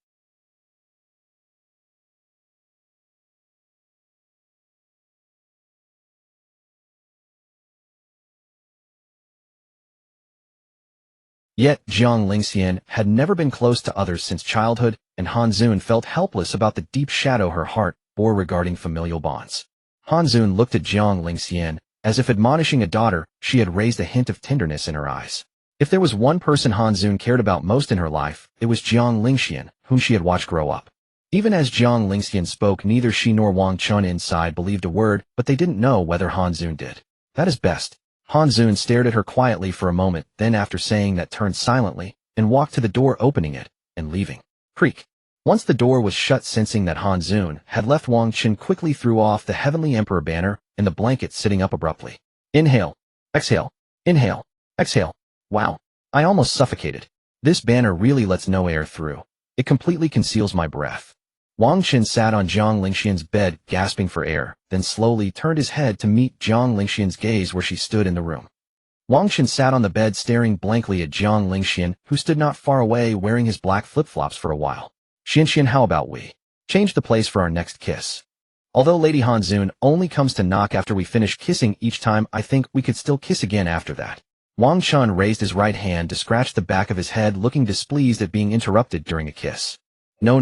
Yet, Jiang Lingxian had never been close to others since childhood, and Han Zun felt helpless about the deep shadow her heart bore regarding familial bonds. Han Zun looked at Jiang Lingxian, as if admonishing a daughter. She had raised a hint of tenderness in her eyes. If there was one person Han Zun cared about most in her life, it was Jiang Lingxian, whom she had watched grow up. Even as Jiang Lingxian spoke, neither she nor Wang Chen inside believed a word, but they didn't know whether Han Zun did. "That is best." Han Zun stared at her quietly for a moment, then after saying that, turned silently and walked to the door, opening it and leaving. Creak. Once the door was shut, sensing that Han Zun had left, Wang Chen quickly threw off the Heavenly Emperor banner and the blanket, sitting up abruptly. "Inhale." Exhale. Inhale. Exhale. Wow. I almost suffocated. This banner really lets no air through. It completely conceals my breath. Wang Chen sat on Jiang Lingxian's bed, gasping for air, then slowly turned his head to meet Jiang Lingxian's gaze where she stood in the room. Wang Chen sat on the bed staring blankly at Jiang Lingxian, who stood not far away wearing his black flip-flops for a while. Xianxian, how about we change the place for our next kiss? Although Lady Hanzun only comes to knock after we finish kissing each time, I think we could still kiss again after that. Wang Chen raised his right hand to scratch the back of his head, looking displeased at being interrupted during a kiss. No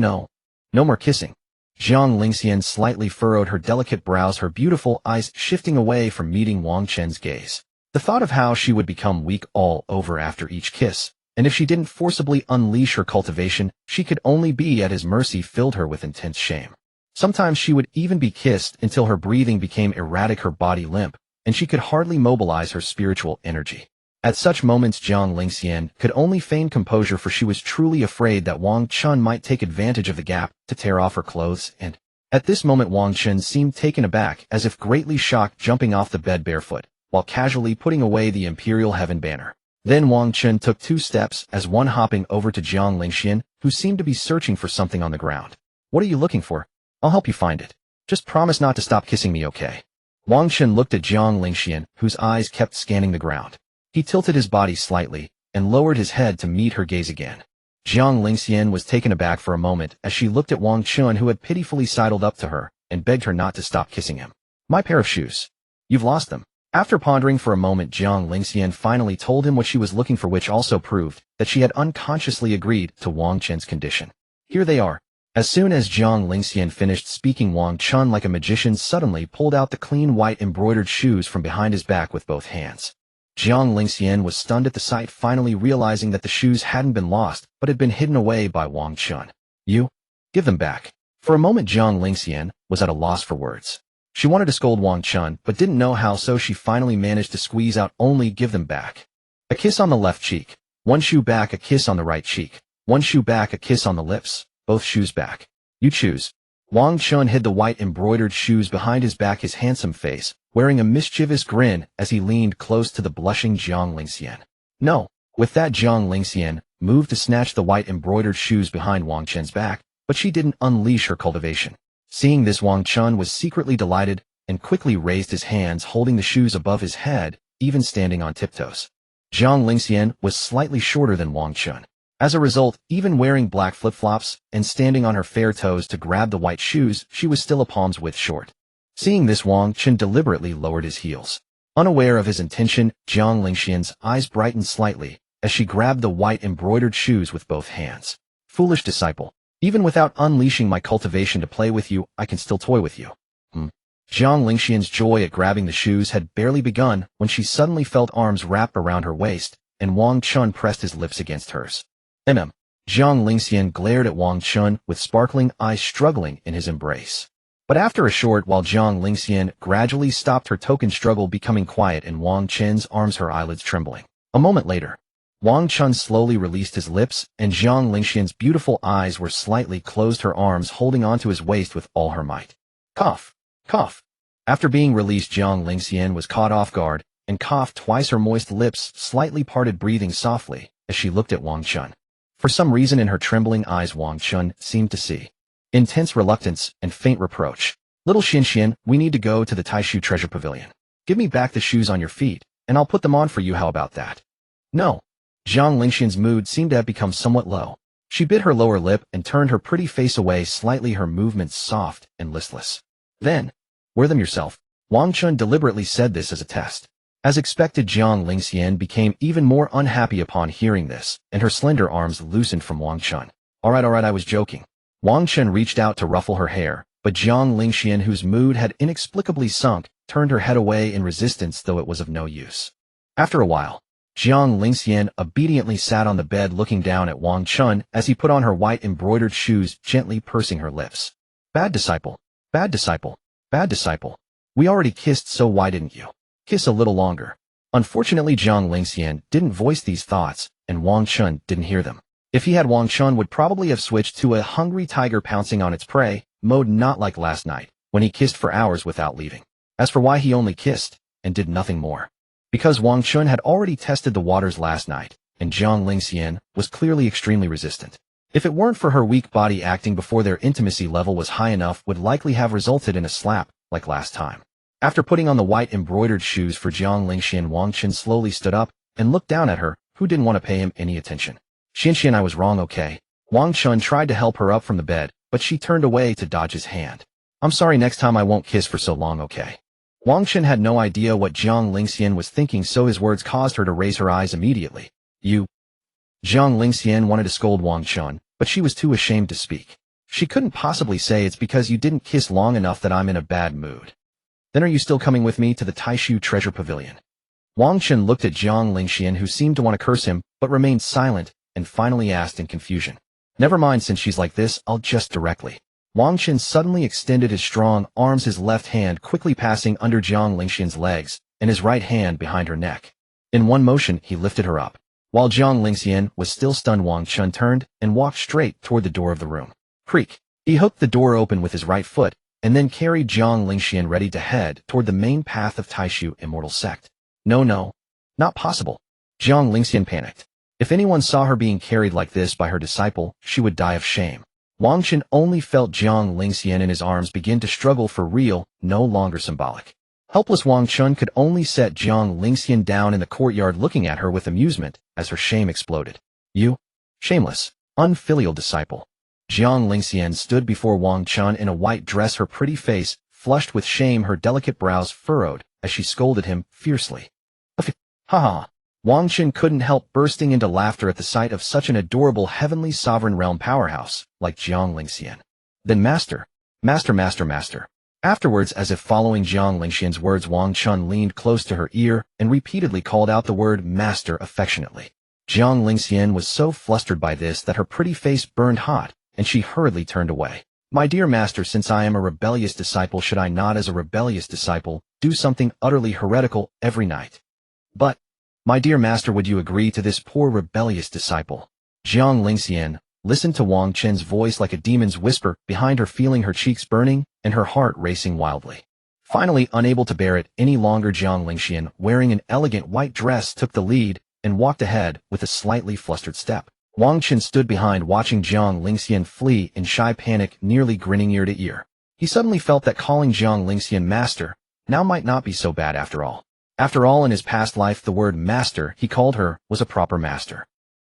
more kissing. Jiang Lingxian slightly furrowed her delicate brows, her beautiful eyes shifting away from meeting Wang Chen's gaze. The thought of how she would become weak all over after each kiss, and if she didn't forcibly unleash her cultivation, she could only be at his mercy, filled her with intense shame. Sometimes she would even be kissed until her breathing became erratic, her body limp, and she could hardly mobilize her spiritual energy. At such moments, Jiang Lingxian could only feign composure, for she was truly afraid that Wang Chen might take advantage of the gap to tear off her clothes, and at this moment Wang Chen seemed taken aback, as if greatly shocked, jumping off the bed barefoot, while casually putting away the Imperial Heaven banner. Then Wang Chen took 2 steps, as one hopping over to Jiang Lingxian, who seemed to be searching for something on the ground. What are you looking for? I'll help you find it. Just promise not to stop kissing me, okay? Wang Chen looked at Jiang Lingxian, whose eyes kept scanning the ground. He tilted his body slightly, and lowered his head to meet her gaze again. Jiang Lingxian was taken aback for a moment as she looked at Wang Chen, who had pitifully sidled up to her, and begged her not to stop kissing him. My pair of shoes. You've lost them. After pondering for a moment, Jiang Lingxian finally told him what she was looking for, which also proved that she had unconsciously agreed to Wang Chen's condition. Here they are. As soon as Jiang Lingxian finished speaking, Wang Chen, like a magician, suddenly pulled out the clean white embroidered shoes from behind his back with both hands. Jiang Lingxian was stunned at the sight, finally realizing that the shoes hadn't been lost, but had been hidden away by Wang Chen. You? Give them back. For a moment, Jiang Lingxian was at a loss for words. She wanted to scold Wang Chen, but didn't know how, so she finally managed to squeeze out, only give them back. A kiss on the left cheek. 1 shoe back. A kiss on the right cheek. 1 shoe back. A kiss on the lips. Both shoes back. You choose. Wang Chen hid the white embroidered shoes behind his back, his handsome face wearing a mischievous grin as he leaned close to the blushing Jiang Lingxian. No. With that, Jiang Lingxian moved to snatch the white embroidered shoes behind Wang Chen's back, but she didn't unleash her cultivation. Seeing this, Wang Chen was secretly delighted and quickly raised his hands, holding the shoes above his head, even standing on tiptoes. Jiang Lingxian was slightly shorter than Wang Chen. As a result, even wearing black flip-flops and standing on her fair toes to grab the white shoes, she was still a palm's width short. Seeing this, Wang Chen deliberately lowered his heels. Unaware of his intention, Jiang Lingxian's eyes brightened slightly as she grabbed the white embroidered shoes with both hands. Foolish disciple. Even without unleashing my cultivation to play with you, I can still toy with you. Jiang Lingxian's joy at grabbing the shoes had barely begun when she suddenly felt arms wrap around her waist, and Wang Chen pressed his lips against hers. Jiang Lingxian glared at Wang Chen with sparkling eyes, struggling in his embrace. But after a short while, Jiang Lingxian gradually stopped her token struggle, becoming quiet in Wang Chen's arms, her eyelids trembling. A moment later, Wang Chen slowly released his lips, and Jiang Lingxian's beautiful eyes were slightly closed, her arms holding onto his waist with all her might. Cough. Cough. After being released, Jiang Lingxian was caught off guard and coughed twice, her moist lips slightly parted, breathing softly as she looked at Wang Chen. For some reason, in her trembling eyes, Wang Chen seemed to see intense reluctance and faint reproach. Little Xianxian, we need to go to the Taishu Treasure Pavilion. Give me back the shoes on your feet, and I'll put them on for you. How about that? No. Jiang Lingxian's mood seemed to have become somewhat low. She bit her lower lip and turned her pretty face away slightly, her movements soft and listless. Then, wear them yourself. Wang Chen deliberately said this as a test. As expected, Jiang Lingxian became even more unhappy upon hearing this, and her slender arms loosened from Wang Chen. Alright, I was joking. Wang Chen reached out to ruffle her hair, but Jiang Lingxian, whose mood had inexplicably sunk, turned her head away in resistance, though it was of no use. After a while, Jiang Lingxian obediently sat on the bed, looking down at Wang Chen as he put on her white embroidered shoes, gently pursing her lips. Bad disciple. Bad disciple. Bad disciple. We already kissed, so why didn't you kiss a little longer? Unfortunately, Jiang Lingxian didn't voice these thoughts, and Wang Chen didn't hear them. If he had, Wang Chen would probably have switched to a hungry tiger pouncing on its prey mode, not like last night, when he kissed for hours without leaving. As for why he only kissed and did nothing more, Because Wang Chen had already tested the waters last night, and Jiang Lingxian was clearly extremely resistant. If it weren't for her weak body acting before their intimacy level was high enough would likely have resulted in a slap, like last time. After putting on the white embroidered shoes for Jiang Lingxian, Wang Chen slowly stood up and looked down at her, who didn't want to pay him any attention. Xianxian, I was wrong, okay? Wang Chen tried to help her up from the bed, but she turned away to dodge his hand. I'm sorry, next time I won't kiss for so long, okay? Wang Chen had no idea what Jiang Lingxian was thinking, so his words caused her to raise her eyes immediately. You. Jiang Lingxian wanted to scold Wang Chen, but she was too ashamed to speak. She couldn't possibly say it's because you didn't kiss long enough that I'm in a bad mood. Then are you still coming with me to the Taishu Treasure Pavilion? Wang Chen looked at Jiang Lingxian, who seemed to want to curse him, but remained silent, and finally asked in confusion. Never mind, since she's like this, I'll just directly. Wang Chen suddenly extended his strong arms, his left hand quickly passing under Jiang Lingxian's legs, and his right hand behind her neck. In one motion, he lifted her up. While Jiang Lingxian was still stunned, Wang Chen turned and walked straight toward the door of the room. Creak. He hooked the door open with his right foot, and then carried Jiang Lingxian ready to head toward the main path of Taishu Immortal Sect. No, not possible. Jiang Lingxian panicked. If anyone saw her being carried like this by her disciple, she would die of shame. Wang Chen only felt Jiang Lingxian in his arms begin to struggle for real, no longer symbolic. Helpless Wang Chen could only set Jiang Lingxian down in the courtyard, looking at her with amusement as her shame exploded. You, shameless, unfilial disciple. Jiang Lingxian stood before Wang Chen in a white dress, her pretty face flushed with shame, her delicate brows furrowed as she scolded him fiercely. Ha! Wang Chen couldn't help bursting into laughter at the sight of such an adorable heavenly sovereign realm powerhouse like Jiang Lingxian. Then master. Afterwards, as if following Jiang Lingxian's words, Wang Chen leaned close to her ear and repeatedly called out the word master affectionately. Jiang Lingxian was so flustered by this that her pretty face burned hot, and she hurriedly turned away. My dear master, since I am a rebellious disciple, should I not, as a rebellious disciple, do something utterly heretical every night? But, my dear master, would you agree to this poor rebellious disciple? Jiang Lingxian listened to Wang Chen's voice like a demon's whisper behind her, feeling her cheeks burning and her heart racing wildly. Finally, unable to bear it any longer, Jiang Lingxian, wearing an elegant white dress, took the lead and walked ahead with a slightly flustered step. Wang Chen stood behind, watching Jiang Lingxian flee in shy panic, nearly grinning ear to ear. He suddenly felt that calling Jiang Lingxian master now might not be so bad after all. After all, in his past life, the word master he called her was a proper master.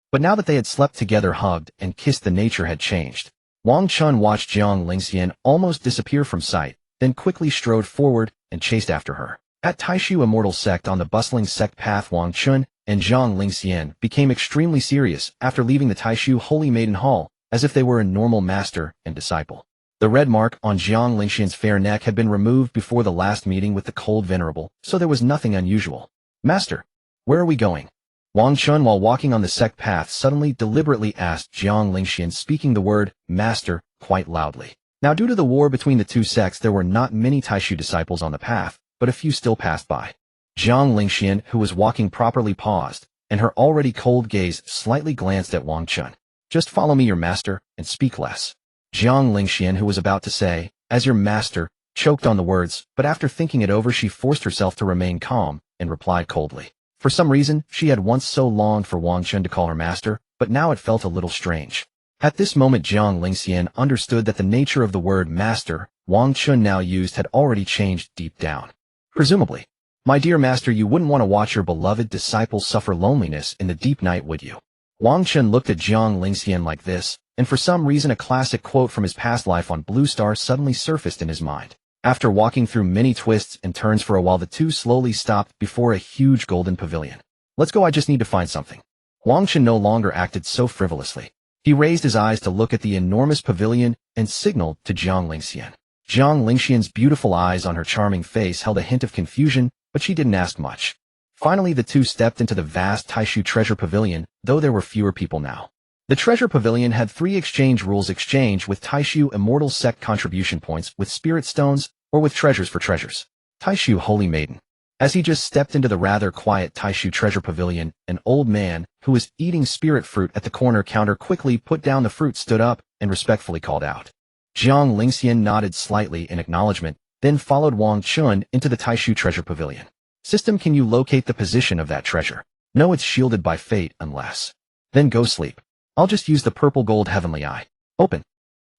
But now that they had slept together, hugged, and kissed, the nature had changed. Wang Chen watched Jiang Lingxian almost disappear from sight, then quickly strode forward and chased after her. At Taishu Immortal Sect, on the bustling sect path, Wang Chen and Jiang Lingxian became extremely serious after leaving the Taishu Holy Maiden Hall, as if they were a normal master and disciple. The red mark on Jiang Lingxian's fair neck had been removed before the last meeting with the cold venerable, so there was nothing unusual. Master, where are we going? Wang Chen, while walking on the sect path, suddenly deliberately asked Jiang Lingxian, speaking the word master quite loudly. Now, due to the war between the two sects, there were not many Taishu disciples on the path, but a few still passed by. Jiang Lingxian, who was walking properly, paused, and her already cold gaze slightly glanced at Wang Chen. Just follow me, your master, and speak less. Jiang Lingxian, who was about to say, as your master, choked on the words, but after thinking it over, she forced herself to remain calm and replied coldly. For some reason, she had once so longed for Wang Chen to call her master, but now it felt a little strange. At this moment, Jiang Lingxian understood that the nature of the word master Wang Chen now used had already changed deep down. Presumably, my dear master, you wouldn't want to watch your beloved disciple suffer loneliness in the deep night, would you? Wang Chen looked at Jiang Lingxian like this, and for some reason a classic quote from his past life on Blue Star suddenly surfaced in his mind. After walking through many twists and turns for a while, the two slowly stopped before a huge golden pavilion. Let's go, I just need to find something. Wang Chen no longer acted so frivolously. He raised his eyes to look at the enormous pavilion and signaled to Jiang Lingxian. Jiang Lingxian's beautiful eyes on her charming face held a hint of confusion, but she didn't ask much. Finally, the two stepped into the vast Taishu Treasure Pavilion, though there were fewer people now. The Treasure Pavilion had 3 exchange rules: exchange with Taishu Immortal Sect contribution points, with spirit stones, or with treasures for treasures. Taishu Holy Maiden. As he just stepped into the rather quiet Taishu Treasure Pavilion, an old man, who was eating spirit fruit at the corner counter, quickly put down the fruit, stood up, and respectfully called out. Jiang Lingxian nodded slightly in acknowledgement, then followed Wang Chen into the Taishu Treasure Pavilion. System, can you locate the position of that treasure? No, it's shielded by fate unless. Then go sleep. I'll just use the purple gold heavenly eye. Open.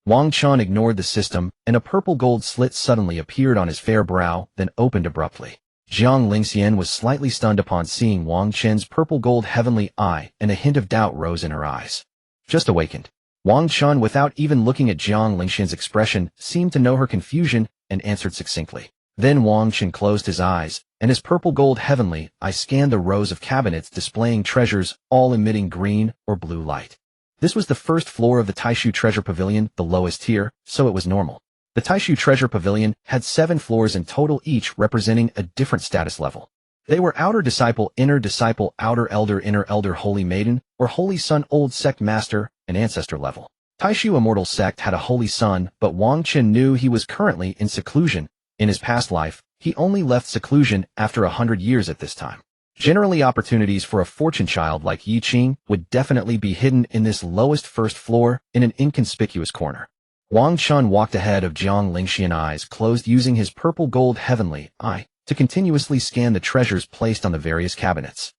Wang Chen ignored the system, and a purple gold slit suddenly appeared on his fair brow, then opened abruptly. Jiang Lingxian was slightly stunned upon seeing Wang Chen's purple gold heavenly eye, and a hint of doubt rose in her eyes. Just awakened. Wang Chen, without even looking at Jiang Lingxian's expression, seemed to know her confusion and answered succinctly. Then Wang Chen closed his eyes, and his purple gold heavenly eye scanned the rows of cabinets displaying treasures, all emitting green or blue light. This was the first floor of the Taishu Treasure Pavilion, the lowest tier, so it was normal. The Taishu Treasure Pavilion had 7 floors in total, each representing a different status level. They were Outer Disciple, Inner Disciple, Outer Elder, Inner Elder, Holy Maiden, or Holy Son, Old Sect Master, and Ancestor level. Taishu Immortal Sect had a Holy Son, but Wang Chen knew he was currently in seclusion. In his past life, he only left seclusion after 100 years at this time. Generally, opportunities for a fortune child like Yi Qing would definitely be hidden in this lowest first floor in an inconspicuous corner. Wang Chen walked ahead of Jiang Lingxian, eyes closed, using his purple gold heavenly eye to continuously scan the treasures placed on the various cabinets.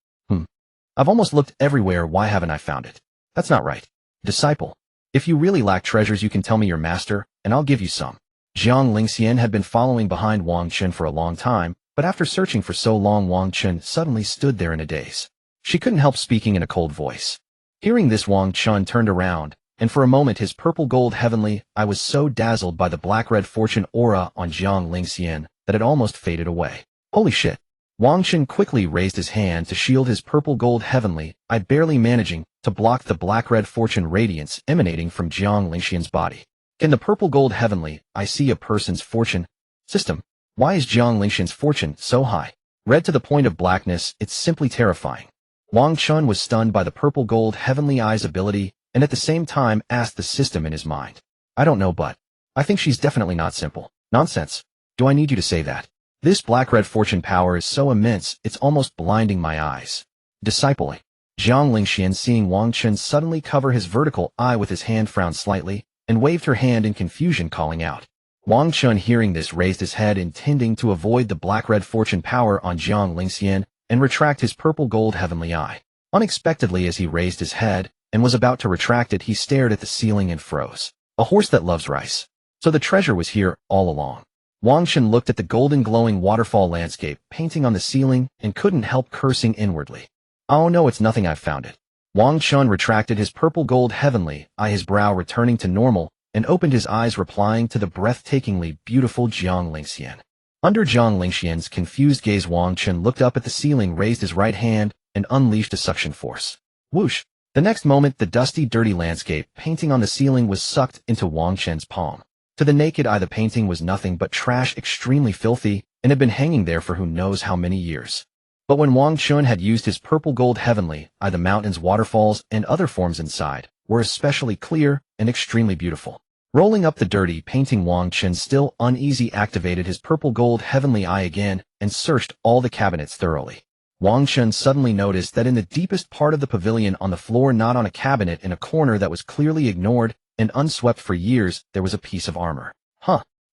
I've almost looked everywhere, why haven't I found it? That's not right. Disciple, if you really lack treasures, you can tell me your master, and I'll give you some. Jiang Lingxian had been following behind Wang Chen for a long time, but after searching for so long, Wang Chen suddenly stood there in a daze. She couldn't help speaking in a cold voice. Hearing this, Wang Chen turned around, and for a moment his purple gold heavenly eye was so dazzled by the black-red fortune aura on Jiang Lingxian that it almost faded away. Holy shit! Wang Chen quickly raised his hand to shield his purple gold heavenly eye, barely managing to block the black-red fortune radiance emanating from Jiang Lingxian's body. Can the purple gold heavenly eye see a person's fortune? System, why is Jiang Lingxian's fortune so high? Red to the point of blackness, it's simply terrifying. Wang Chen was stunned by the purple gold heavenly eye's ability, and at the same time asked the system in his mind. I don't know, but I think she's definitely not simple. Nonsense. Do I need you to say that? This black-red fortune power is so immense, it's almost blinding my eyes. Disciple. Jiang Lingxian, seeing Wang Chen suddenly cover his vertical eye with his hand, frowned slightly, and waved her hand in confusion, calling out. Wang Chen, hearing this, raised his head, intending to avoid the black-red fortune power on Jiang Lingxian and retract his purple gold heavenly eye. Unexpectedly, as he raised his head and was about to retract it, he stared at the ceiling and froze. A horse that loves rice. So the treasure was here all along. Wang Chen looked at the golden glowing waterfall landscape painting on the ceiling and couldn't help cursing inwardly. Oh no, it's nothing, I've found it. Wang Chen retracted his purple gold heavenly eye, his brow returning to normal, and opened his eyes, replying to the breathtakingly beautiful Jiang Lingxian. Under Jiang Lingxian's confused gaze, Wang Chen looked up at the ceiling, raised his right hand, and unleashed a suction force. Whoosh! The next moment, the dusty, dirty landscape painting on the ceiling was sucked into Wang Chen's palm. To the naked eye, the painting was nothing but trash, extremely filthy, and had been hanging there for who knows how many years. But when Wang Chen had used his purple gold heavenly eye, the mountains, waterfalls, and other forms inside were especially clear and extremely beautiful. Rolling up the dirty painting, Wang Chen, still uneasy, activated his purple gold heavenly eye again and searched all the cabinets thoroughly. Wang Chen suddenly noticed that in the deepest part of the pavilion, on the floor, not on a cabinet, in a corner that was clearly ignored and unswept for years, there was a piece of armor.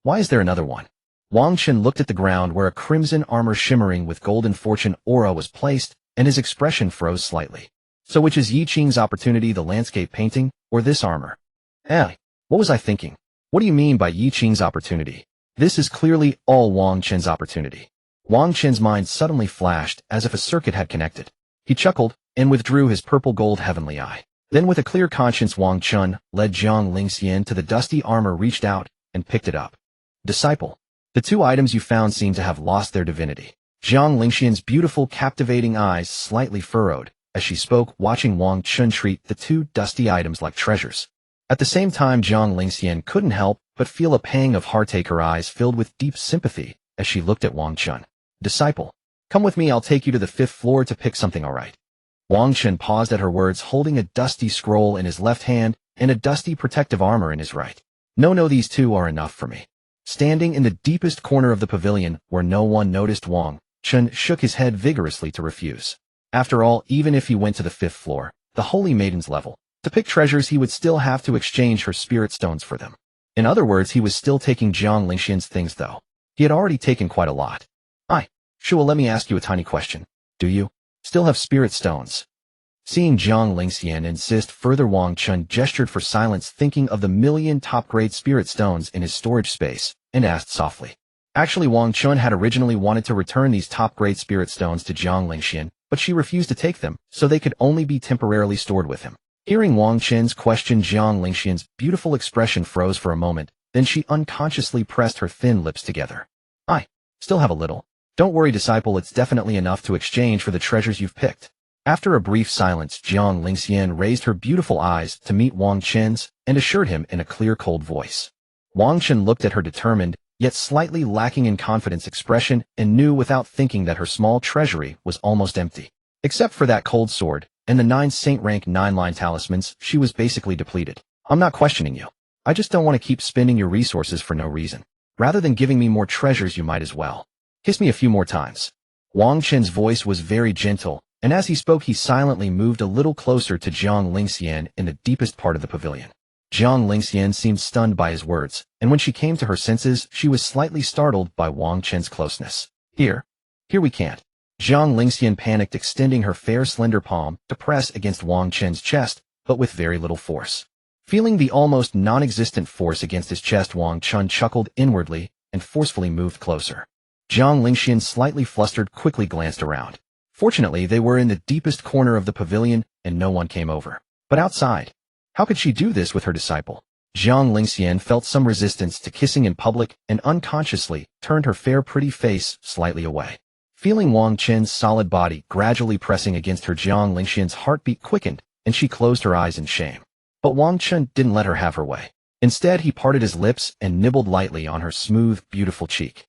Why is there another one? Wang Chen looked at the ground where a crimson armor shimmering with golden fortune aura was placed, and his expression froze slightly. So which is Yi Qing's opportunity, the landscape painting, or this armor? What was I thinking? What do you mean by Yi Qing's opportunity? This is clearly all Wang Chen's opportunity. Wang Chen's mind suddenly flashed as if a circuit had connected. He chuckled and withdrew his purple gold heavenly eye. Then, with a clear conscience, Wang Chen led Jiang Lingxian to the dusty armor, reached out, and picked it up. Disciple, the 2 items you found seem to have lost their divinity. Jiang Lingxian's beautiful, captivating eyes slightly furrowed as she spoke, watching Wang Chen treat the 2 dusty items like treasures. At the same time, Jiang Lingxian couldn't help but feel a pang of heartache. Her eyes filled with deep sympathy as she looked at Wang Chen. Disciple, come with me, I'll take you to the 5th floor to pick something, alright? Wang Chen paused at her words, holding a dusty scroll in his left hand and a dusty protective armor in his right. No, these 2 are enough for me. Standing in the deepest corner of the pavilion where no one noticed, Wang Chen shook his head vigorously to refuse. After all, even if he went to the 5th floor, the Holy Maiden's level, to pick treasures, he would still have to exchange her spirit stones for them. In other words, he was still taking Jiang Lingxian's things, though. He had already taken quite a lot. Shua, let me ask you a tiny question. Do you still have spirit stones? Seeing Jiang Lingxian insist further, Wang Chen gestured for silence, thinking of the million top-grade spirit stones in his storage space, and asked softly. Actually, Wang Chen had originally wanted to return these top-grade spirit stones to Jiang Lingxian, but she refused to take them, so they could only be temporarily stored with him. Hearing Wang Chen's question, Jiang Lingxian's beautiful expression froze for a moment, then she unconsciously pressed her thin lips together. I still have a little. Don't worry, disciple, it's definitely enough to exchange for the treasures you've picked. After a brief silence, Jiang Lingxian raised her beautiful eyes to meet Wang Chen's and assured him in a clear, cold voice. Wang Chen looked at her determined, yet slightly lacking in confidence expression, and knew without thinking that her small treasury was almost empty. Except for that cold sword and the 9 Saint rank 9-line talismans, she was basically depleted. I'm not questioning you. I just don't want to keep spending your resources for no reason. Rather than giving me more treasures, you might as well kiss me a few more times. Wang Chen's voice was very gentle, and as he spoke he silently moved a little closer to Jiang Lingxian in the deepest part of the pavilion. Jiang Lingxian seemed stunned by his words, and when she came to her senses, she was slightly startled by Wang Chen's closeness. Here we can't. Jiang Lingxian panicked, extending her fair slender palm to press against Wang Chen's chest, but with very little force. Feeling the almost non-existent force against his chest, Wang Chen chuckled inwardly and forcefully moved closer. Jiang Lingxian, slightly flustered, quickly glanced around. Fortunately, they were in the deepest corner of the pavilion, and no one came over. But outside, how could she do this with her disciple? Jiang Lingxian felt some resistance to kissing in public and unconsciously turned her fair, pretty face slightly away. Feeling Wang Chen's solid body gradually pressing against her, Jiang Lingxian's heartbeat quickened, and she closed her eyes in shame. But Wang Chen didn't let her have her way. Instead, he parted his lips and nibbled lightly on her smooth, beautiful cheek.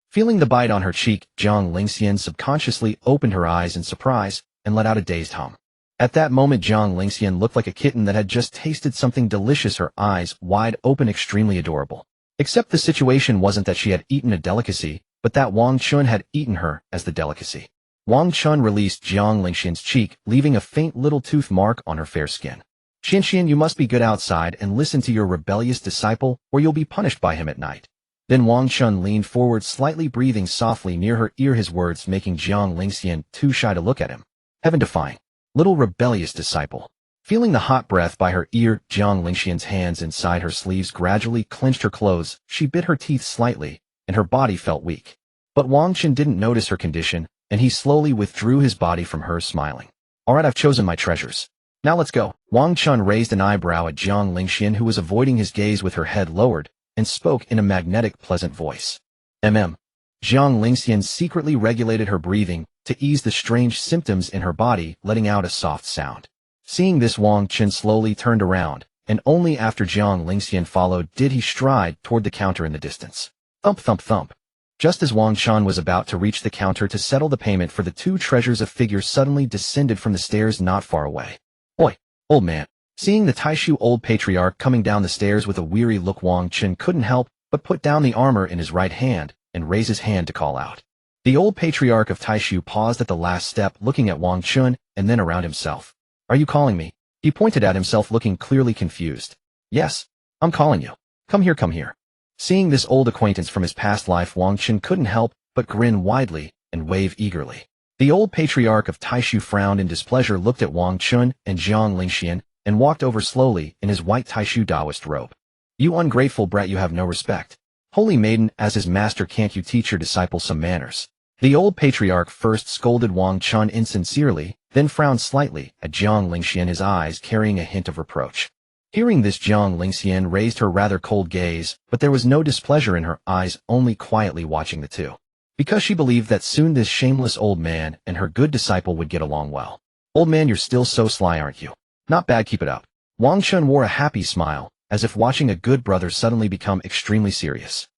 Feeling the bite on her cheek, Jiang Lingxian subconsciously opened her eyes in surprise and let out a dazed hum. At that moment, Jiang Lingxian looked like a kitten that had just tasted something delicious, her eyes wide open, extremely adorable. Except the situation wasn't that she had eaten a delicacy, but that Wang Chen had eaten her as the delicacy. Wang Chen released Jiang Lingxian's cheek, leaving a faint little tooth mark on her fair skin. Xianxian, you must be good outside and listen to your rebellious disciple, or you'll be punished by him at night. Then Wang Chen leaned forward, slightly breathing softly near her ear, his words making Jiang Lingxian too shy to look at him. Heaven-defying. Little rebellious disciple. Feeling the hot breath by her ear, Jiang Lingxian's hands inside her sleeves gradually clenched her clothes. She bit her teeth slightly, and her body felt weak. But Wang Chen didn't notice her condition, and he slowly withdrew his body from her, smiling. All right, I've chosen my treasures. Now let's go. Wang Chen raised an eyebrow at Jiang Lingxian, who was avoiding his gaze with her head lowered, and spoke in a magnetic, pleasant voice. Jiang Lingxian secretly regulated her breathing to ease the strange symptoms in her body, letting out a soft sound. Seeing this, Wang Chen slowly turned around, and only after Jiang Lingxian followed did he stride toward the counter in the distance. Thump, thump, thump. Just as Wang Chen was about to reach the counter to settle the payment for the 2 treasures, a figure suddenly descended from the stairs not far away. Oi, old man. Seeing the Taishu old patriarch coming down the stairs with a weary look, Wang Chen couldn't help but put down the armor in his right hand and raise his hand to call out. The old patriarch of Taishu paused at the last step, looking at Wang Chen and then around himself. Are you calling me? He pointed at himself, looking clearly confused. Yes, I'm calling you. Come here, come here. Seeing this old acquaintance from his past life, Wang Chen couldn't help but grin widely and wave eagerly. The old patriarch of Taishu frowned in displeasure, looked at Wang Chen and Jiang Lingxian, and walked over slowly in his white Taishu Taoist robe. You ungrateful brat, you have no respect. Holy maiden, as his master, can't you teach your disciple some manners? The old patriarch first scolded Wang Chen insincerely, then frowned slightly at Jiang Lingxian, his eyes carrying a hint of reproach. Hearing this, Jiang Lingxian raised her rather cold gaze, but there was no displeasure in her eyes, only quietly watching the two. Because she believed that soon this shameless old man and her good disciple would get along well. Old man, you're still so sly, aren't you? Not bad, keep it up. Wang Chen wore a happy smile, as if watching a good brother suddenly become extremely serious.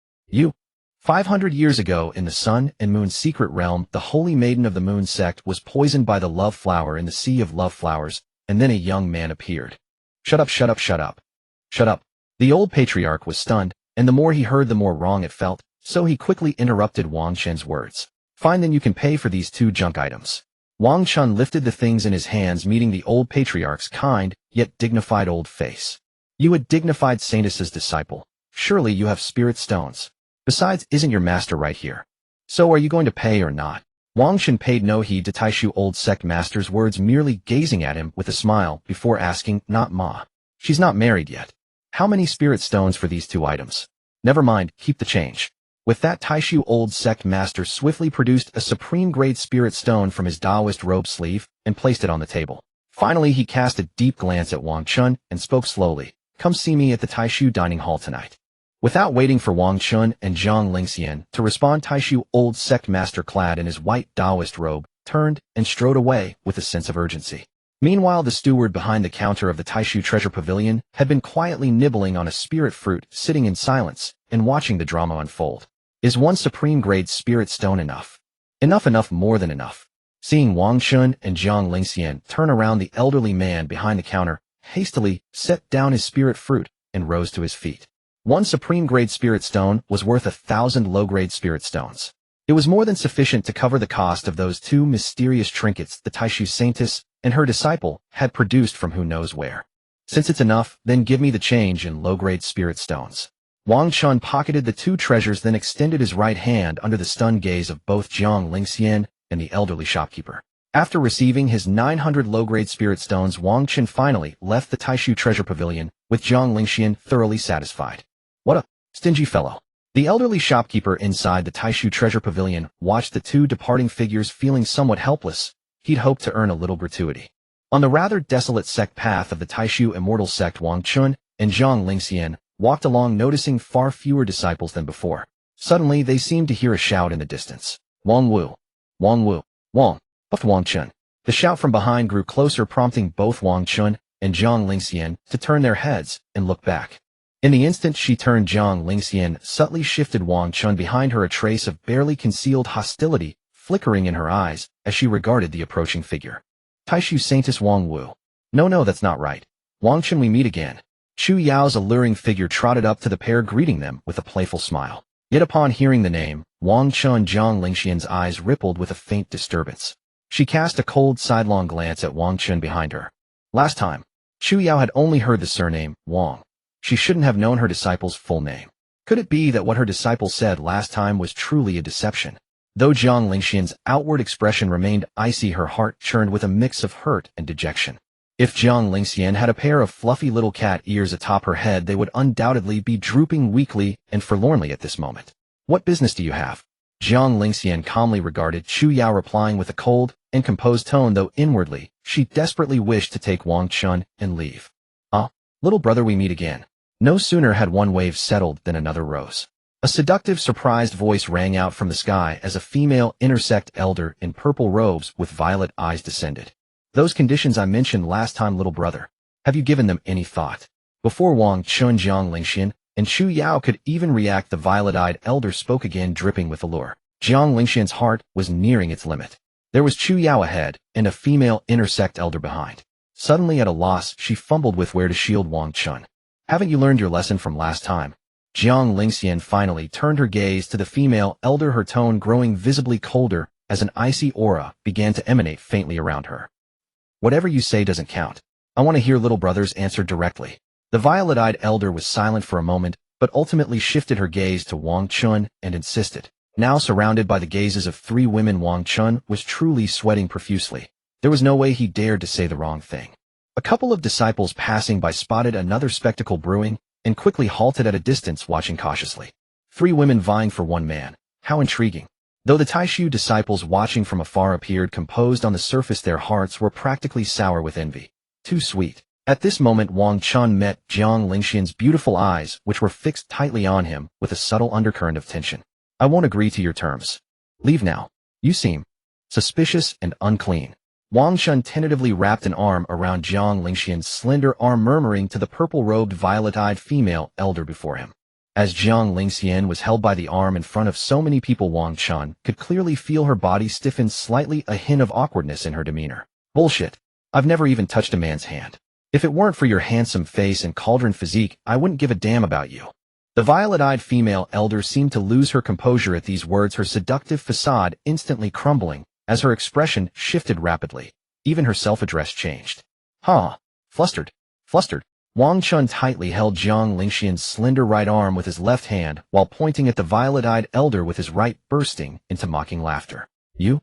500 years ago, in the Sun and Moon secret realm, the holy maiden of the Moon sect was poisoned by the love flower in the sea of love flowers, and then a young man appeared. Shut up, shut up, shut up. Shut up. The old patriarch was stunned, and the more he heard the more wrong it felt, so he quickly interrupted Wang Chen's words. Fine, then you can pay for these 2 junk items. Wang Chen lifted the things in his hands, meeting the old patriarch's kind, yet dignified old face. You a dignified saintess's disciple. Surely you have spirit stones. Besides, isn't your master right here? So are you going to pay or not? Wang Chen paid no heed to Taishu old sect master's words, merely gazing at him with a smile before asking, not ma. She's not married yet. How many spirit stones for these 2 items? Never mind, keep the change. With that, Taishu old sect master swiftly produced a supreme-grade spirit stone from his Taoist robe sleeve and placed it on the table. Finally, he cast a deep glance at Wang Chen and spoke slowly, come see me at the Taishu dining hall tonight. Without waiting for Wang Chen and Jiang Lingxian to respond, Taishu old sect master, clad in his white Taoist robe, turned and strode away with a sense of urgency. Meanwhile, the steward behind the counter of the Taishu treasure pavilion had been quietly nibbling on a spirit fruit, sitting in silence and watching the drama unfold. Is 1 supreme-grade spirit stone enough? Enough, more than enough. Seeing Wang Chen and Jiang Lingxian turn around, the elderly man behind the counter hastily set down his spirit fruit and rose to his feet. 1 supreme-grade spirit stone was worth 1,000 low-grade spirit stones. It was more than sufficient to cover the cost of those 2 mysterious trinkets the Taishu saintess and her disciple had produced from who knows where. Since it's enough, then give me the change in low-grade spirit stones. Wang Chen pocketed the 2 treasures, then extended his right hand under the stunned gaze of both Jiang Lingxian and the elderly shopkeeper. After receiving his 900 low-grade spirit stones, Wang Chen finally left the Taishu treasure pavilion, with Jiang Lingxian thoroughly satisfied. What a stingy fellow. The elderly shopkeeper inside the Taishu treasure pavilion watched the 2 departing figures, feeling somewhat helpless. He'd hoped to earn a little gratuity. On the rather desolate sect path of the Taishu immortal sect, Wang Chen and Jiang Lingxian walked along, noticing far fewer disciples than before. Suddenly, they seemed to hear a shout in the distance. Wang Wu! Wang Wu! Wang! Puffed Wang Chen. The shout from behind grew closer, prompting both Wang Chen and Jiang Lingxian to turn their heads and look back. In the instant she turned, Jiang Lingxian subtly shifted Wang Chen behind her, a trace of barely concealed hostility flickering in her eyes as she regarded the approaching figure. Taishu saintess Wang Wu. No, that's not right. Wang Chen, we meet again. Chu Yao's alluring figure trotted up to the pair, greeting them with a playful smile. Yet upon hearing the name, Wang Chen, Jiang Lingxian's eyes rippled with a faint disturbance. She cast a cold sidelong glance at Wang Chen behind her. Last time, Chu Yao had only heard the surname, Wang. She shouldn't have known her disciple's full name. Could it be that what her disciple said last time was truly a deception? Though Jiang Lingxian's outward expression remained icy, her heart churned with a mix of hurt and dejection. If Jiang Lingxian had a pair of fluffy little cat ears atop her head, they would undoubtedly be drooping weakly and forlornly at this moment. What business do you have? Jiang Lingxian calmly regarded Chu Yao, replying with a cold and composed tone, though inwardly she desperately wished to take Wang Chen and leave. Little brother, we meet again. No sooner had one wave settled than another rose. A seductive, surprised voice rang out from the sky as a female intersect elder in purple robes with violet eyes descended. Those conditions I mentioned last time, little brother. Have you given them any thought? Before Wang Chen, Jiang Lingxian, and Chu Yao could even react, the violet-eyed elder spoke again, dripping with allure. Jiang Lingxian's heart was nearing its limit. There was Chu Yao ahead and a female intersect elder behind. Suddenly at a loss, she fumbled with where to shield Wang Chen. Haven't you learned your lesson from last time? Jiang Lingxian finally turned her gaze to the female elder, her tone growing visibly colder as an icy aura began to emanate faintly around her. Whatever you say doesn't count. I want to hear little brother's answer directly. The violet-eyed elder was silent for a moment, but ultimately shifted her gaze to Wang Chen and insisted. Now surrounded by the gazes of 3 women, Wang Chen was truly sweating profusely. There was no way he dared to say the wrong thing. A couple of disciples passing by spotted another spectacle brewing and quickly halted at a distance, watching cautiously. 3 women vying for 1 man. How intriguing. Though the Taishu disciples watching from afar appeared composed on the surface, their hearts were practically sour with envy. Too sweet. At this moment, Wang Chen met Jiang Lingxian's beautiful eyes, which were fixed tightly on him with a subtle undercurrent of tension. I won't agree to your terms. Leave now. You seem suspicious and unclean. Wang Chen tentatively wrapped an arm around Jiang Lingxian's slender arm, murmuring to the purple-robed, violet-eyed female elder before him. As Jiang Lingxian was held by the arm in front of so many people, Wang Chen could clearly feel her body stiffen slightly, a hint of awkwardness in her demeanor. Bullshit. I've never even touched a man's hand. If it weren't for your handsome face and cauldron physique, I wouldn't give a damn about you. The violet-eyed female elder seemed to lose her composure at these words, her seductive facade instantly crumbling as her expression shifted rapidly. Even her self-address changed. Flustered. Wang Chen tightly held Jiang Lingxian's slender right arm with his left hand while pointing at the violet-eyed elder with his right, bursting into mocking laughter. You?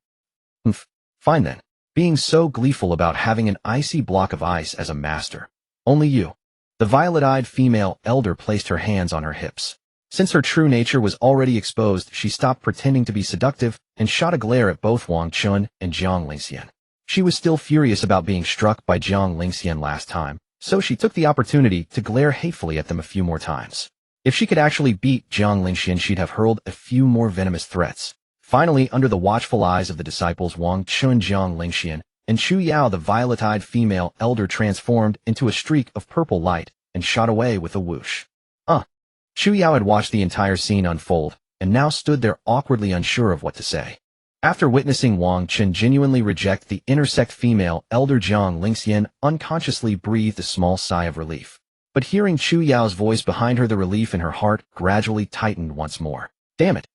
Fine then. Being so gleeful about having an icy block of ice as a master. Only you. The violet-eyed female elder placed her hands on her hips. Since her true nature was already exposed, she stopped pretending to be seductive and shot a glare at both Wang Chen and Jiang Lingxian. She was still furious about being struck by Jiang Lingxian last time, so she took the opportunity to glare hatefully at them a few more times. If she could actually beat Jiang Lingxian, she'd have hurled a few more venomous threats. Finally, under the watchful eyes of the disciples Wang Chen, Jiang Lingxian, and Chu Yao, the violet-eyed female elder transformed into a streak of purple light and shot away with a whoosh. Chu Yao had watched the entire scene unfold, and now stood there awkwardly unsure of what to say. After witnessing Wang Chen genuinely reject the intersect female elder, Jiang Lingxian unconsciously breathed a small sigh of relief. But hearing Chu Yao's voice behind her, the relief in her heart gradually tightened once more. Damn it!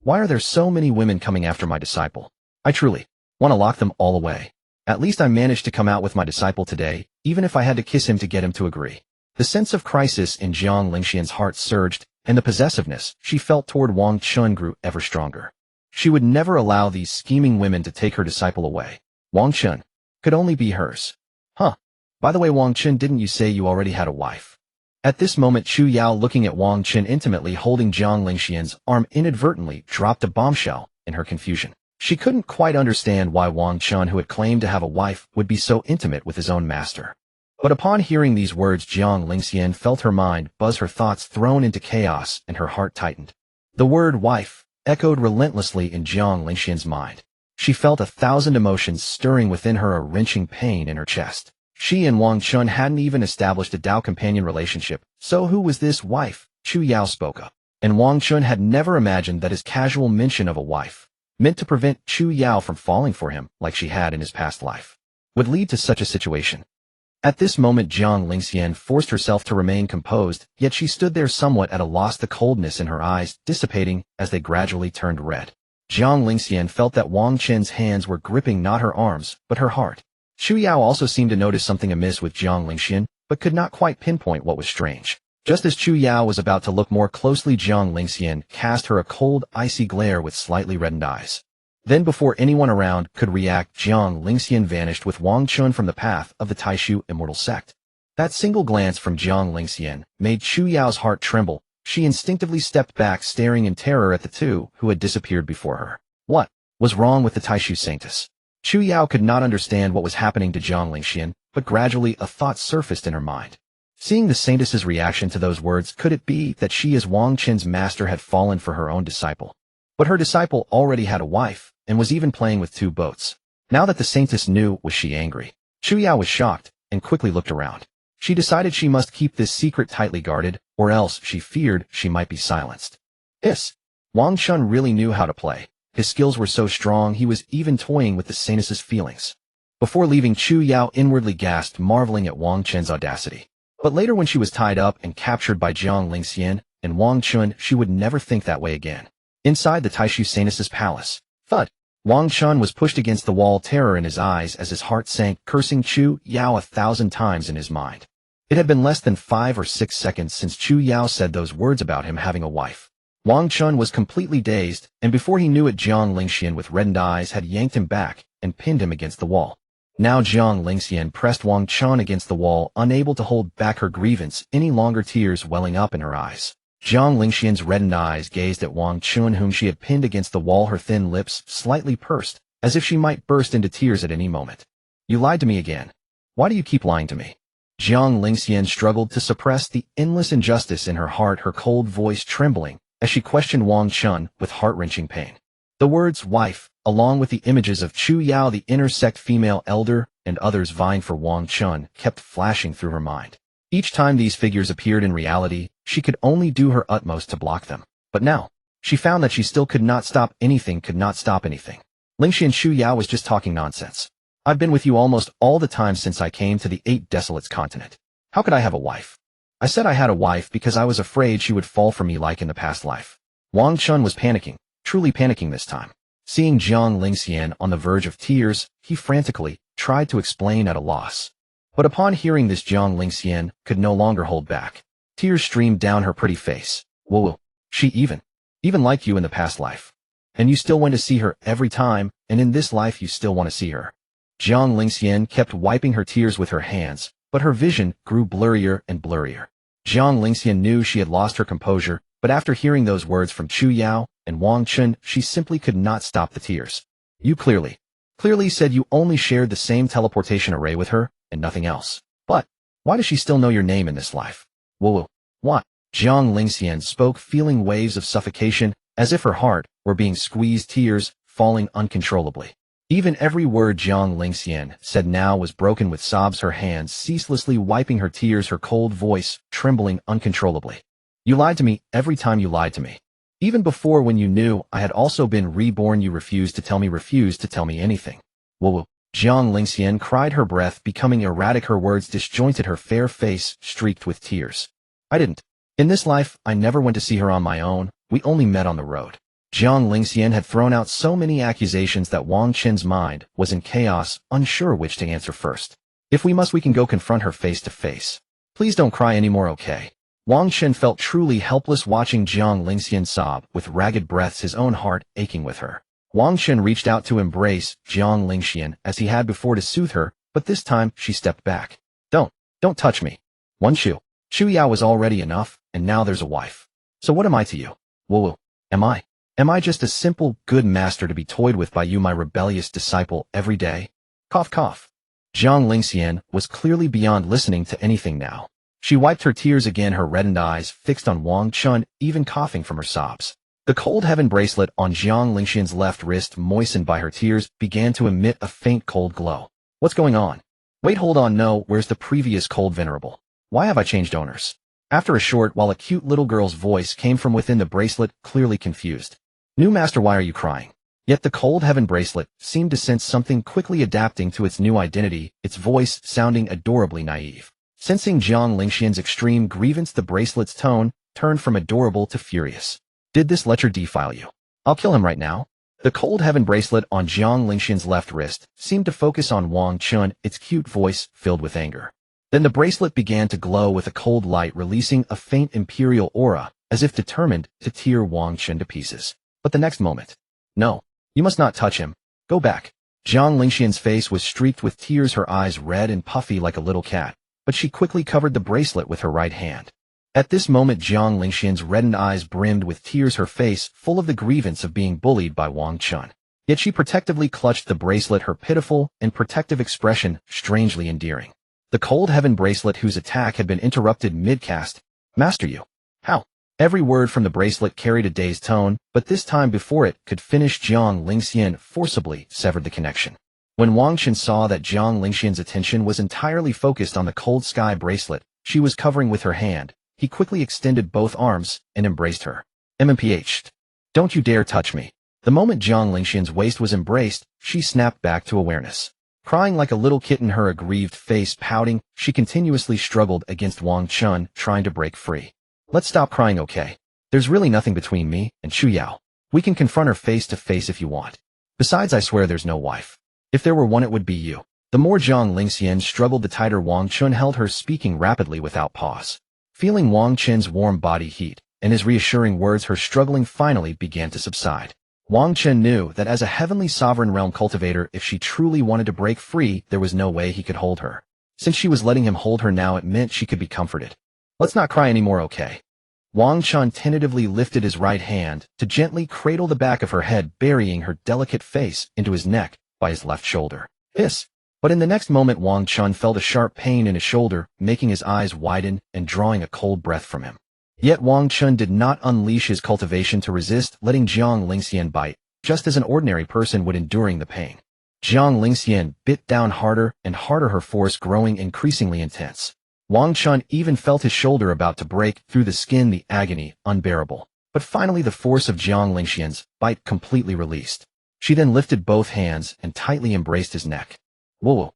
Why are there so many women coming after my disciple? I truly want to lock them all away. At least I managed to come out with my disciple today, even if I had to kiss him to get him to agree. The sense of crisis in Jiang Lingxian's heart surged, and the possessiveness she felt toward Wang Chen grew ever stronger. She would never allow these scheming women to take her disciple away. Wang Chen could only be hers. By the way, Wang Chen, didn't you say you already had a wife? At this moment, Chu Yao, looking at Wang Chen intimately holding Jiang Lingxian's arm, inadvertently dropped a bombshell in her confusion. She couldn't quite understand why Wang Chen, who had claimed to have a wife, would be so intimate with his own master. But upon hearing these words, Jiang Lingxian felt her mind buzz, her thoughts thrown into chaos, and her heart tightened. The word wife echoed relentlessly in Jiang Lingxian's mind. She felt 1,000 emotions stirring within her, a wrenching pain in her chest. She and Wang Chen hadn't even established a Dao companion relationship, so who was this wife? Chu Yao spoke up. And Wang Chen had never imagined that his casual mention of a wife, meant to prevent Chu Yao from falling for him like she had in his past life, would lead to such a situation. At this moment, Jiang Lingxian forced herself to remain composed, yet she stood there somewhat at a loss, the coldness in her eyes dissipating as they gradually turned red. Jiang Lingxian felt that Wang Chen's hands were gripping not her arms, but her heart. Chu Yao also seemed to notice something amiss with Jiang Lingxian, but could not quite pinpoint what was strange. Just as Chu Yao was about to look more closely, Jiang Lingxian cast her a cold, icy glare with slightly reddened eyes. Then, before anyone around could react, Jiang Lingxian vanished with Wang Chen from the path of the Taishu immortal sect. That single glance from Jiang Lingxian made Chu Yao's heart tremble. She instinctively stepped back, staring in terror at the two who had disappeared before her. What was wrong with the Taishu Sanctus? Chu Yao could not understand what was happening to Jiang Lingxian, but gradually a thought surfaced in her mind. Seeing the Saintess's reaction to those words, could it be that she, as Wang Chen's master, had fallen for her own disciple? But her disciple already had a wife, and was even playing with two boats. Now that the Saintess knew, was she angry? Chu Yao was shocked, and quickly looked around. She decided she must keep this secret tightly guarded, or else she feared she might be silenced. Wang Chen really knew how to play. His skills were so strong he was even toying with the Saintess's feelings. Before leaving, Chu Yao inwardly gasped, marveling at Wang Chen's audacity. But later, when she was tied up and captured by Jiang Lingxian and Wang Chen, she would never think that way again. Inside the Taishu Saintess's palace, thud! Wang Chen was pushed against the wall, terror in his eyes as his heart sank, cursing Chu Yao 1,000 times in his mind. It had been less than 5 or 6 seconds since Chu Yao said those words about him having a wife. Wang Chen was completely dazed, and before he knew it, Jiang Lingxian with reddened eyes had yanked him back and pinned him against the wall. Now Jiang Lingxian pressed Wang Chen against the wall, unable to hold back her grievance any longer, tears welling up in her eyes. Jiang Lingxian's reddened eyes gazed at Wang Chen, whom she had pinned against the wall, her thin lips slightly pursed, as if she might burst into tears at any moment. You lied to me again. Why do you keep lying to me? Jiang Lingxian struggled to suppress the endless injustice in her heart, her cold voice trembling as she questioned Wang Chen with heart-wrenching pain. The words wife, along with the images of Chu Yao, the intersect female elder, and others vying for Wang Chen, kept flashing through her mind. Each time these figures appeared in reality, she could only do her utmost to block them. But now, she found that she still could not stop anything. Lingxian, Chu Yao was just talking nonsense. I've been with you almost all the time since I came to the 8 Desolates continent. How could I have a wife? I said I had a wife because I was afraid she would fall for me like in the past life. Wang Chen was panicking, truly panicking this time. Seeing Jiang Lingxian on the verge of tears, he frantically tried to explain, at a loss. But upon hearing this, Jiang Lingxian could no longer hold back. Tears streamed down her pretty face. Whoa, she even liked you in the past life. And you still went to see her every time, and in this life you still want to see her. Jiang Lingxian kept wiping her tears with her hands, but her vision grew blurrier and blurrier. Jiang Lingxian knew she had lost her composure, but after hearing those words from Chu Yao and Wang Chen, she simply could not stop the tears. You clearly said you only shared the same teleportation array with her, and nothing else. But why does she still know your name in this life? Whoa, what? Jiang Lingxian spoke, feeling waves of suffocation, as if her heart were being squeezed, tears falling uncontrollably. Even every word Jiang Lingxian said now was broken with sobs, her hands ceaselessly wiping her tears, her cold voice trembling uncontrollably. You lied to me every time you lied to me. Even before, when you knew I had also been reborn, you refused to tell me anything. Whoa. Jiang Lingxian cried, her breath becoming erratic, her words disjointed, her fair face streaked with tears. I didn't. In this life, I never went to see her on my own, we only met on the road. Jiang Lingxian had thrown out so many accusations that Wang Chen's mind was in chaos, unsure which to answer first. If we must, we can go confront her face to face. Please don't cry anymore, okay? Wang Chen felt truly helpless watching Jiang Lingxian sob with ragged breaths, his own heart aching with her. Wang Chen reached out to embrace Jiang Lingxian as he had before to soothe her, but this time she stepped back. Don't touch me. Chu Yao was already enough, and now there's a wife. So what am I to you? Whoa, am I just a simple, good master to be toyed with by you, my rebellious disciple, every day? Cough, cough. Jiang Lingxian was clearly beyond listening to anything now. She wiped her tears again, her reddened eyes fixed on Wang Chen, even coughing from her sobs. The cold heaven bracelet on Jiang Lingxian's left wrist, moistened by her tears, began to emit a faint cold glow. What's going on? Wait, hold on, no, where's the previous cold venerable? Why have I changed owners? After a short while, a cute little girl's voice came from within the bracelet, clearly confused. New master, why are you crying? Yet the cold heaven bracelet seemed to sense something, quickly adapting to its new identity, its voice sounding adorably naive. Sensing Jiang Lingxian's extreme grievance, the bracelet's tone turned from adorable to furious. Did this lecher defile you? I'll kill him right now. The cold heaven bracelet on Jiang Lingxian's left wrist seemed to focus on Wang Chen, its cute voice filled with anger. Then the bracelet began to glow with a cold light, releasing a faint imperial aura, as if determined to tear Wang Chen to pieces. But the next moment, no, you must not touch him. Go back. Jiang Lingxian's face was streaked with tears, her eyes red and puffy like a little cat, but she quickly covered the bracelet with her right hand. At this moment, Jiang Lingxian's reddened eyes brimmed with tears, her face full of the grievance of being bullied by Wang Chen. Yet she protectively clutched the bracelet, her pitiful and protective expression strangely endearing. The cold heaven bracelet, whose attack had been interrupted mid-cast. Master, you. How? Every word from the bracelet carried a dazed tone, but this time, before it could finish, Jiang Lingxian forcibly severed the connection. When Wang Chen saw that Jiang Lingxian's attention was entirely focused on the cold sky bracelet she was covering with her hand, he quickly extended both arms and embraced her. MMPH. Don't you dare touch me. The moment Jiang Lingxian's waist was embraced, she snapped back to awareness. Crying like a little kitten, her aggrieved face pouting, she continuously struggled against Wang Chen, trying to break free. Let's stop crying, okay? There's really nothing between me and Chu Yao. We can confront her face to face if you want. Besides, I swear there's no wife. If there were one, it would be you. The more Jiang Lingxian struggled, the tighter Wang Chen held her, speaking rapidly without pause. Feeling Wang Chen's warm body heat and his reassuring words, her struggling finally began to subside. Wang Chen knew that as a heavenly sovereign realm cultivator, if she truly wanted to break free, there was no way he could hold her. Since she was letting him hold her now, it meant she could be comforted. Let's not cry anymore, okay? Wang Chen tentatively lifted his right hand to gently cradle the back of her head, burying her delicate face into his neck by his left shoulder. Hiss! But in the next moment, Wang Chen felt a sharp pain in his shoulder, making his eyes widen and drawing a cold breath from him. Yet Wang Chen did not unleash his cultivation to resist, letting Jiang Lingxian bite, just as an ordinary person would, enduring the pain. Jiang Lingxian bit down harder and harder, her force growing increasingly intense. Wang Chen even felt his shoulder about to break through the skin, the agony unbearable. But finally the force of Jiang Lingxian's bite completely released. She then lifted both hands and tightly embraced his neck. Whoa!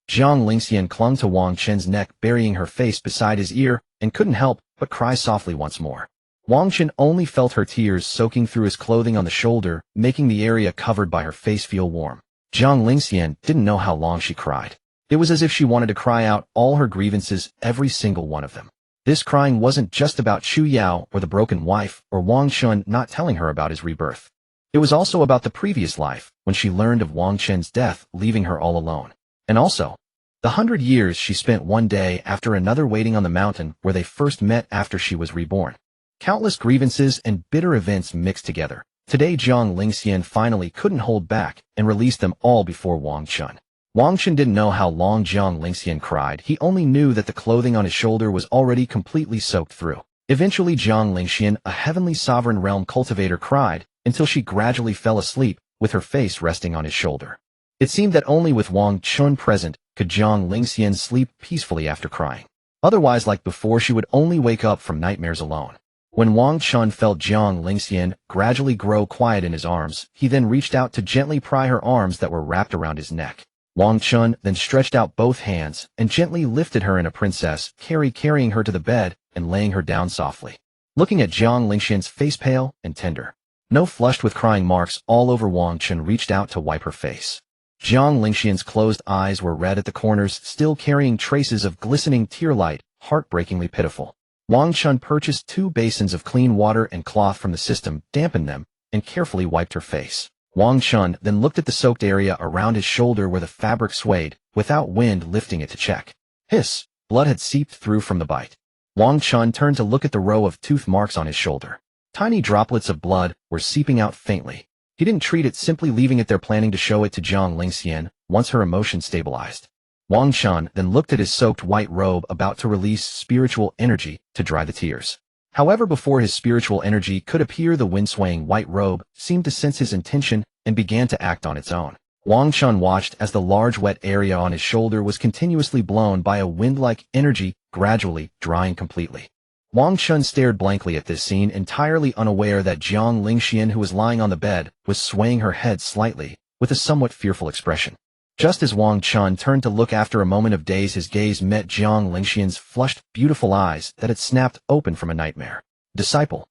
Jiang Lingxian clung to Wang Chen's neck, burying her face beside his ear, and couldn't help but cry softly once more. Wang Chen only felt her tears soaking through his clothing on the shoulder, making the area covered by her face feel warm. Jiang Lingxian didn't know how long she cried. It was as if she wanted to cry out all her grievances, every single one of them. This crying wasn't just about Chu Yao or the broken wife or Wang Chen not telling her about his rebirth. It was also about the previous life, when she learned of Wang Chen's death, leaving her all alone. And also, the 100 years she spent one day after another waiting on the mountain where they first met after she was reborn. Countless grievances and bitter events mixed together. Today Jiang Lingxian finally couldn't hold back and released them all before Wang Chen. Wang Chen didn't know how long Jiang Lingxian cried, he only knew that the clothing on his shoulder was already completely soaked through. Eventually Jiang Lingxian, a heavenly sovereign realm cultivator, cried, until she gradually fell asleep, with her face resting on his shoulder. It seemed that only with Wang Chen present could Jiang Lingxian sleep peacefully after crying. Otherwise, like before, she would only wake up from nightmares alone. When Wang Chen felt Jiang Lingxian gradually grow quiet in his arms, he then reached out to gently pry her arms that were wrapped around his neck. Wang Chen then stretched out both hands and gently lifted her in a princess carrying her to the bed and laying her down softly. Looking at Jiang Lingxian's face, pale and tender, no flushed with crying marks all over, Wang Chen reached out to wipe her face. Jiang Lingxian's closed eyes were red at the corners, still carrying traces of glistening tear-light, heartbreakingly pitiful. Wang Chen purchased 2 basins of clean water and cloth from the system, dampened them, and carefully wiped her face. Wang Chen then looked at the soaked area around his shoulder where the fabric swayed, without wind lifting it to check. Hiss! Blood had seeped through from the bite. Wang Chen turned to look at the row of tooth marks on his shoulder. Tiny droplets of blood were seeping out faintly. He didn't treat it, simply leaving it there, planning to show it to Jiang Lingxian once her emotion stabilized. Wang Chen then looked at his soaked white robe, about to release spiritual energy to dry the tears. However, before his spiritual energy could appear, the wind-swaying white robe seemed to sense his intention and began to act on its own. Wang Chen watched as the large wet area on his shoulder was continuously blown by a wind-like energy, gradually drying completely. Wang Chen stared blankly at this scene, entirely unaware that Jiang Lingxian, who was lying on the bed, was swaying her head slightly, with a somewhat fearful expression. Just as Wang Chen turned to look, after a moment of daze, his gaze met Jiang Lingxian's flushed, beautiful eyes that had snapped open from a nightmare. Disciple.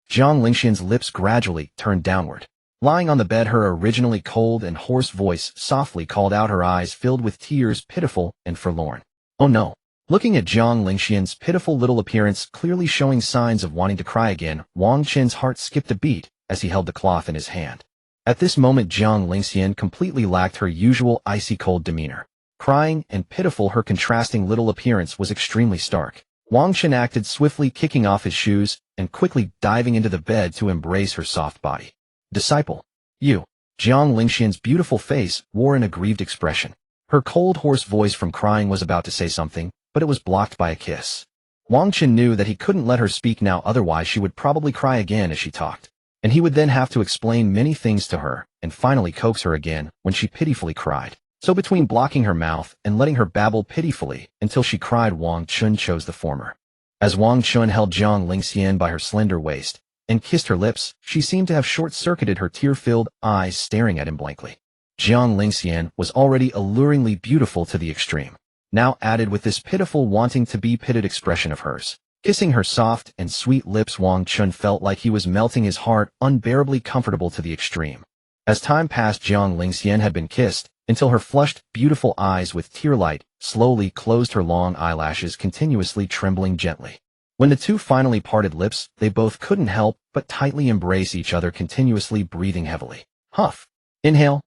Jiang Lingxian's lips gradually turned downward. Lying on the bed, her originally cold and hoarse voice softly called out, her eyes filled with tears, pitiful and forlorn. Oh no. Looking at Jiang Lingxian's pitiful little appearance, clearly showing signs of wanting to cry again, Wang Chen's heart skipped a beat as he held the cloth in his hand. At this moment, Jiang Lingxian completely lacked her usual icy-cold demeanor. Crying and pitiful, her contrasting little appearance was extremely stark. Wang Chen acted swiftly, kicking off his shoes and quickly diving into the bed to embrace her soft body. Disciple. You. Jiang Lingxian's beautiful face wore an aggrieved expression. Her cold, hoarse voice from crying was about to say something, but it was blocked by a kiss. Wang Chen knew that he couldn't let her speak now, otherwise she would probably cry again as she talked. And he would then have to explain many things to her, and finally coax her again when she pitifully cried. So between blocking her mouth and letting her babble pitifully until she cried, Wang Chen chose the former. As Wang Chen held Jiang Lingxian by her slender waist and kissed her lips, she seemed to have short-circuited, her tear-filled eyes staring at him blankly. Jiang Lingxian was already alluringly beautiful to the extreme, now added with this pitiful, wanting to be pitted expression of hers. Kissing her soft and sweet lips, Wang Chen felt like he was melting his heart, unbearably comfortable to the extreme. As time passed, Jiang Lingxian had been kissed until her flushed, beautiful eyes with tear-light slowly closed, her long eyelashes continuously trembling gently. When the two finally parted lips, they both couldn't help but tightly embrace each other, continuously breathing heavily. Huff. Inhale.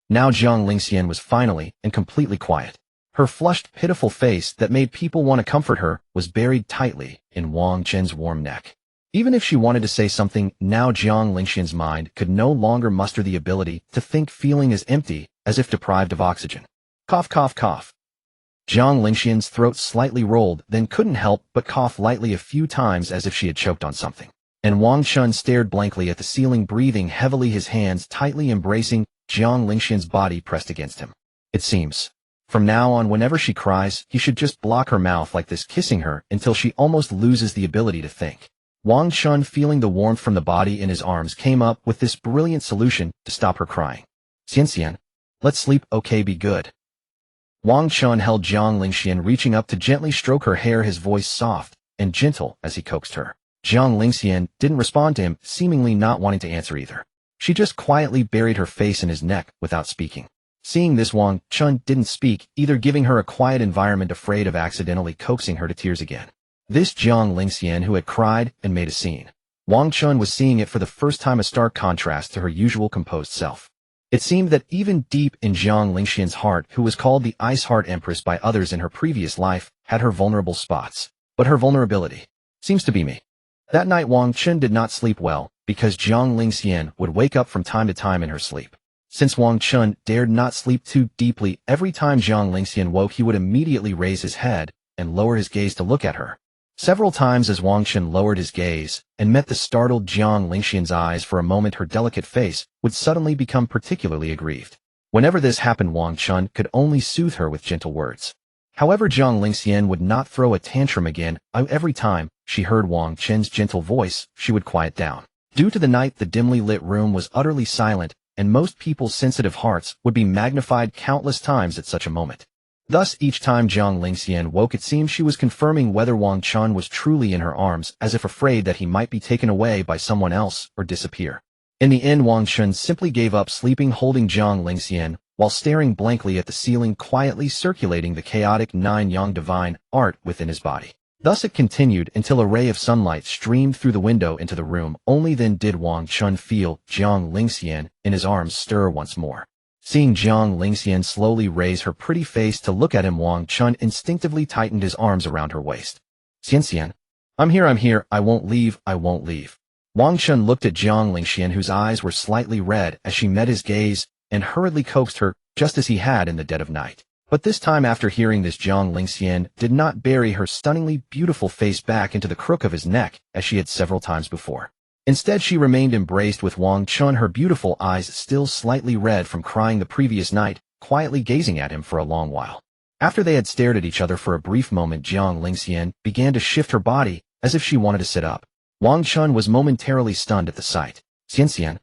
Now Jiang Lingxian was finally and completely quiet. Her flushed, pitiful face that made people want to comfort her was buried tightly in Wang Chen's warm neck. Even if she wanted to say something, now Jiang Lingxian's mind could no longer muster the ability to think, feeling as empty as if deprived of oxygen. Cough, cough, cough. Jiang Lingxian's throat slightly rolled, then couldn't help but cough lightly a few times as if she had choked on something. And Wang Chen stared blankly at the ceiling, breathing heavily, his hands tightly embracing Jiang Lingxian's body pressed against him. It seems, from now on, whenever she cries, he should just block her mouth like this, kissing her until she almost loses the ability to think. Wang Chen, feeling the warmth from the body in his arms, came up with this brilliant solution to stop her crying. Xian, let's sleep, okay, be good. Wang Chen held Jiang Lingxian, reaching up to gently stroke her hair, his voice soft and gentle as he coaxed her. Jiang Lingxian didn't respond to him, seemingly not wanting to answer either. She just quietly buried her face in his neck without speaking. Seeing this, Wang Chen didn't speak, either giving her a quiet environment afraid of accidentally coaxing her to tears again. This Jiang Lingxian who had cried and made a scene. Wang Chen was seeing it for the first time, a stark contrast to her usual composed self. It seemed that even deep in Jiang Lingxian's heart, who was called the Iceheart Empress by others in her previous life, had her vulnerable spots. But her vulnerability seems to be me. That night Wang Chen did not sleep well, because Jiang Lingxian would wake up from time to time in her sleep. Since Wang Chen dared not sleep too deeply, every time Jiang Lingxian woke he would immediately raise his head and lower his gaze to look at her. Several times as Wang Chen lowered his gaze and met the startled Jiang Lingxian's eyes for a moment, her delicate face would suddenly become particularly aggrieved. Whenever this happened, Wang Chen could only soothe her with gentle words. However, Jiang Lingxian would not throw a tantrum again. Every time she heard Wang Chen's gentle voice, she would quiet down. Due to the night, the dimly lit room was utterly silent, and most people's sensitive hearts would be magnified countless times at such a moment. Thus, each time Jiang Lingxian woke, it seemed she was confirming whether Wang Chen was truly in her arms, as if afraid that he might be taken away by someone else or disappear. In the end, Wang Chen simply gave up sleeping, holding Jiang Lingxian while staring blankly at the ceiling, quietly circulating the chaotic nine-yang divine art within his body. Thus it continued until a ray of sunlight streamed through the window into the room. Only then did Wang Chen feel Jiang Lingxian in his arms stir once more. Seeing Jiang Lingxian slowly raise her pretty face to look at him, Wang Chen instinctively tightened his arms around her waist. "Xian, I'm here, I won't leave. Wang Chen looked at Jiang Lingxian, whose eyes were slightly red as she met his gaze, and hurriedly coaxed her, just as he had in the dead of night. But this time, after hearing this, Jiang Lingxian did not bury her stunningly beautiful face back into the crook of his neck as she had several times before. Instead, she remained embraced with Wang Chen, her beautiful eyes still slightly red from crying the previous night, quietly gazing at him for a long while. After they had stared at each other for a brief moment, Jiang Lingxian began to shift her body as if she wanted to sit up. Wang Chen was momentarily stunned at the sight. "Xian,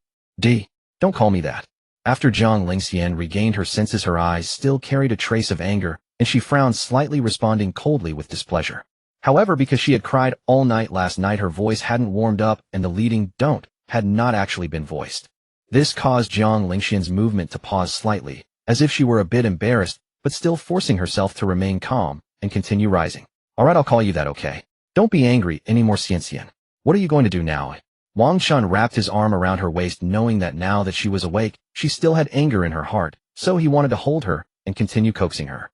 don't call me that." After Jiang Lingxian regained her senses, her eyes still carried a trace of anger, and she frowned slightly, responding coldly with displeasure. However, because she had cried all night last night, her voice hadn't warmed up, and the leading "don't" had not actually been voiced. This caused Jiang Lingxian's movement to pause slightly, as if she were a bit embarrassed, but still forcing herself to remain calm and continue rising. "Alright, I'll call you that, okay? Don't be angry anymore, Xian. What are you going to do now?" Wang Chen wrapped his arm around her waist, knowing that now that she was awake, she still had anger in her heart, so he wanted to hold her and continue coaxing her.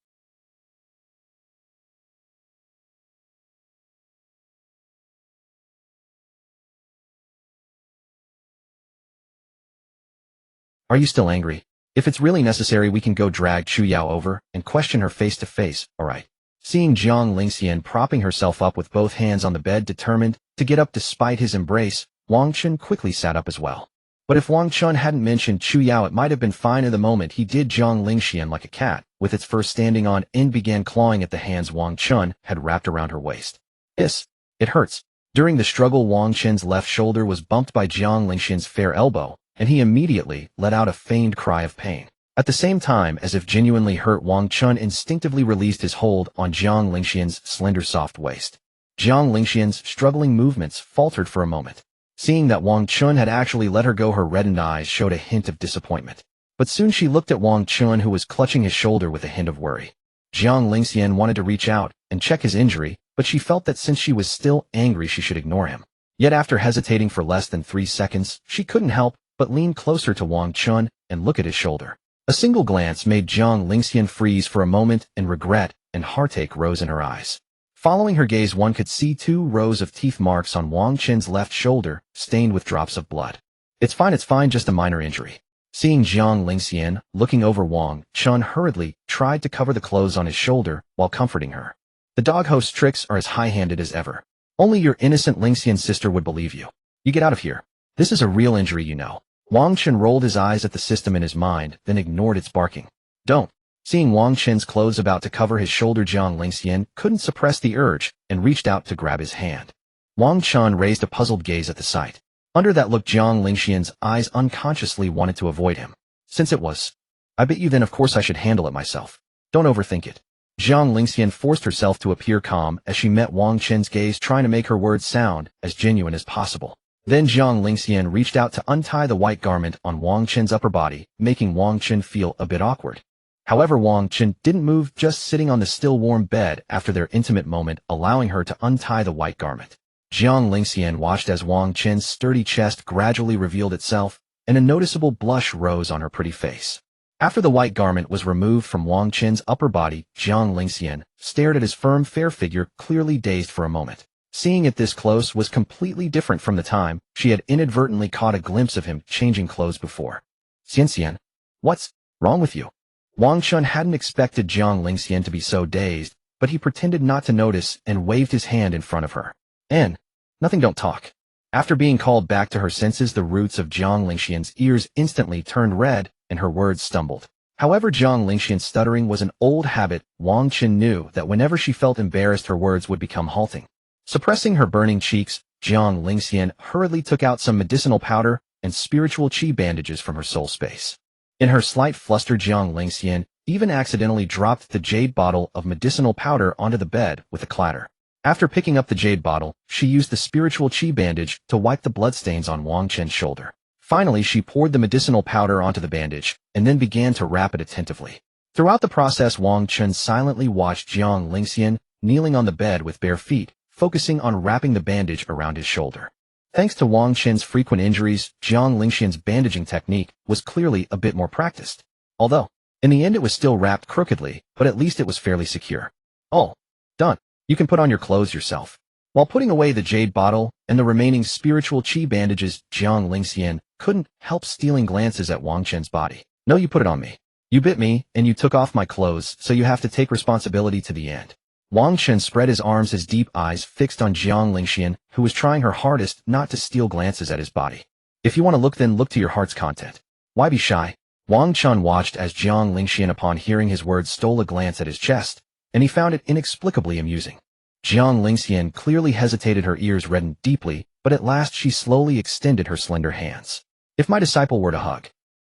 "Are you still angry? If it's really necessary, we can go drag Chu Yao over and question her face to face, alright?" Seeing Jiang Lingxian propping herself up with both hands on the bed, determined to get up despite his embrace, Wang Chen quickly sat up as well. But if Wang Chen hadn't mentioned Chu Yao, it might have been fine. In the moment, he did Jiang Lingxian like a cat, with its fur standing on end, began clawing at the hands Wang Chen had wrapped around her waist. "It hurts." During the struggle, Wang Chen's left shoulder was bumped by Jiang Lingxian's fair elbow, and he immediately let out a feigned cry of pain. At the same time, as if genuinely hurt, Wang Chen instinctively released his hold on Jiang Lingxian's slender soft waist. Jiang Lingxian's struggling movements faltered for a moment. Seeing that Wang Chen had actually let her go, her reddened eyes showed a hint of disappointment. But soon she looked at Wang Chen, who was clutching his shoulder with a hint of worry. Jiang Lingxian wanted to reach out and check his injury, but she felt that since she was still angry, she should ignore him. Yet after hesitating for less than 3 seconds, she couldn't help but lean closer to Wang Chen and look at his shoulder. A single glance made Jiang Lingxian freeze for a moment, and regret and heartache rose in her eyes. Following her gaze, one could see 2 rows of teeth marks on Wang Chen's left shoulder, stained with drops of blood. It's fine, just a minor injury." Seeing Jiang Lingxian looking over, Wang Chen hurriedly tried to cover the clothes on his shoulder while comforting her. "The dog host's tricks are as high-handed as ever. Only your innocent Lingxian sister would believe you. You get out of here. This is a real injury, you know." Wang Chen rolled his eyes at the system in his mind, then ignored its barking. "Don't." Seeing Wang Chen's clothes about to cover his shoulder, Jiang Lingxian couldn't suppress the urge and reached out to grab his hand. Wang Chen raised a puzzled gaze at the sight. Under that look, Jiang Lingxian's eyes unconsciously wanted to avoid him. "Since it was, I bet you, then of course I should handle it myself. Don't overthink it." Jiang Lingxian forced herself to appear calm as she met Wang Chen's gaze, trying to make her words sound as genuine as possible. Then Jiang Lingxian reached out to untie the white garment on Wang Chen's upper body, making Wang Chen feel a bit awkward. However, Wang Chen didn't move, just sitting on the still warm bed after their intimate moment, allowing her to untie the white garment. Jiang Lingxian watched as Wang Chen's sturdy chest gradually revealed itself, and a noticeable blush rose on her pretty face. After the white garment was removed from Wang Chen's upper body, Jiang Lingxian stared at his firm, fair figure, clearly dazed for a moment. Seeing it this close was completely different from the time she had inadvertently caught a glimpse of him changing clothes before. Xian, what's wrong with you? Wang Chen hadn't expected Jiang Lingxian to be so dazed, but he pretended not to notice and waved his hand in front of her. Nothing, don't talk. After being called back to her senses, the roots of Jiang Lingxian's ears instantly turned red, and her words stumbled. However, Jiang Lingxian's stuttering was an old habit. Wang Chen knew that whenever she felt embarrassed, her words would become halting. Suppressing her burning cheeks, Jiang Lingxian hurriedly took out some medicinal powder and spiritual qi bandages from her soul space. In her slight fluster, Jiang Lingxian even accidentally dropped the jade bottle of medicinal powder onto the bed with a clatter. After picking up the jade bottle, she used the spiritual qi bandage to wipe the bloodstains on Wang Chen's shoulder. Finally, she poured the medicinal powder onto the bandage, and then began to wrap it attentively. Throughout the process, Wang Chen silently watched Jiang Lingxian kneeling on the bed with bare feet, focusing on wrapping the bandage around his shoulder. Thanks to Wang Chen's frequent injuries, Jiang Lingxian's bandaging technique was clearly a bit more practiced. Although, in the end it was still wrapped crookedly, but at least it was fairly secure. Oh, done. You can put on your clothes yourself. While putting away the jade bottle and the remaining spiritual qi bandages, Jiang Lingxian couldn't help stealing glances at Wang Chen's body. No, you put it on me. You bit me, and you took off my clothes, so you have to take responsibility to the end. Wang Chen spread his arms, his deep eyes fixed on Jiang Lingxian, who was trying her hardest not to steal glances at his body. If you want to look, then look to your heart's content. Why be shy? Wang Chen watched as Jiang Lingxian, upon hearing his words, stole a glance at his chest, and he found it inexplicably amusing. Jiang Lingxian clearly hesitated, her ears reddened deeply, but at last she slowly extended her slender hands. If my disciple were to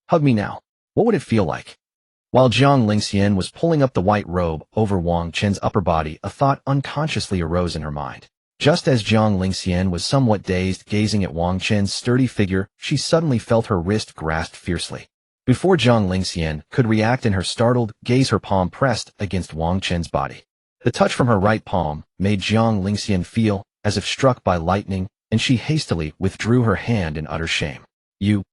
hug me now, what would it feel like? While Jiang Lingxian was pulling up the white robe over Wang Chen's upper body, a thought unconsciously arose in her mind. Just as Jiang Lingxian was somewhat dazed, gazing at Wang Chen's sturdy figure, she suddenly felt her wrist grasped fiercely. Before Jiang Lingxian could react in her startled gaze, her palm pressed against Wang Chen's body. The touch from her right palm made Jiang Lingxian feel as if struck by lightning, and she hastily withdrew her hand in utter shame. You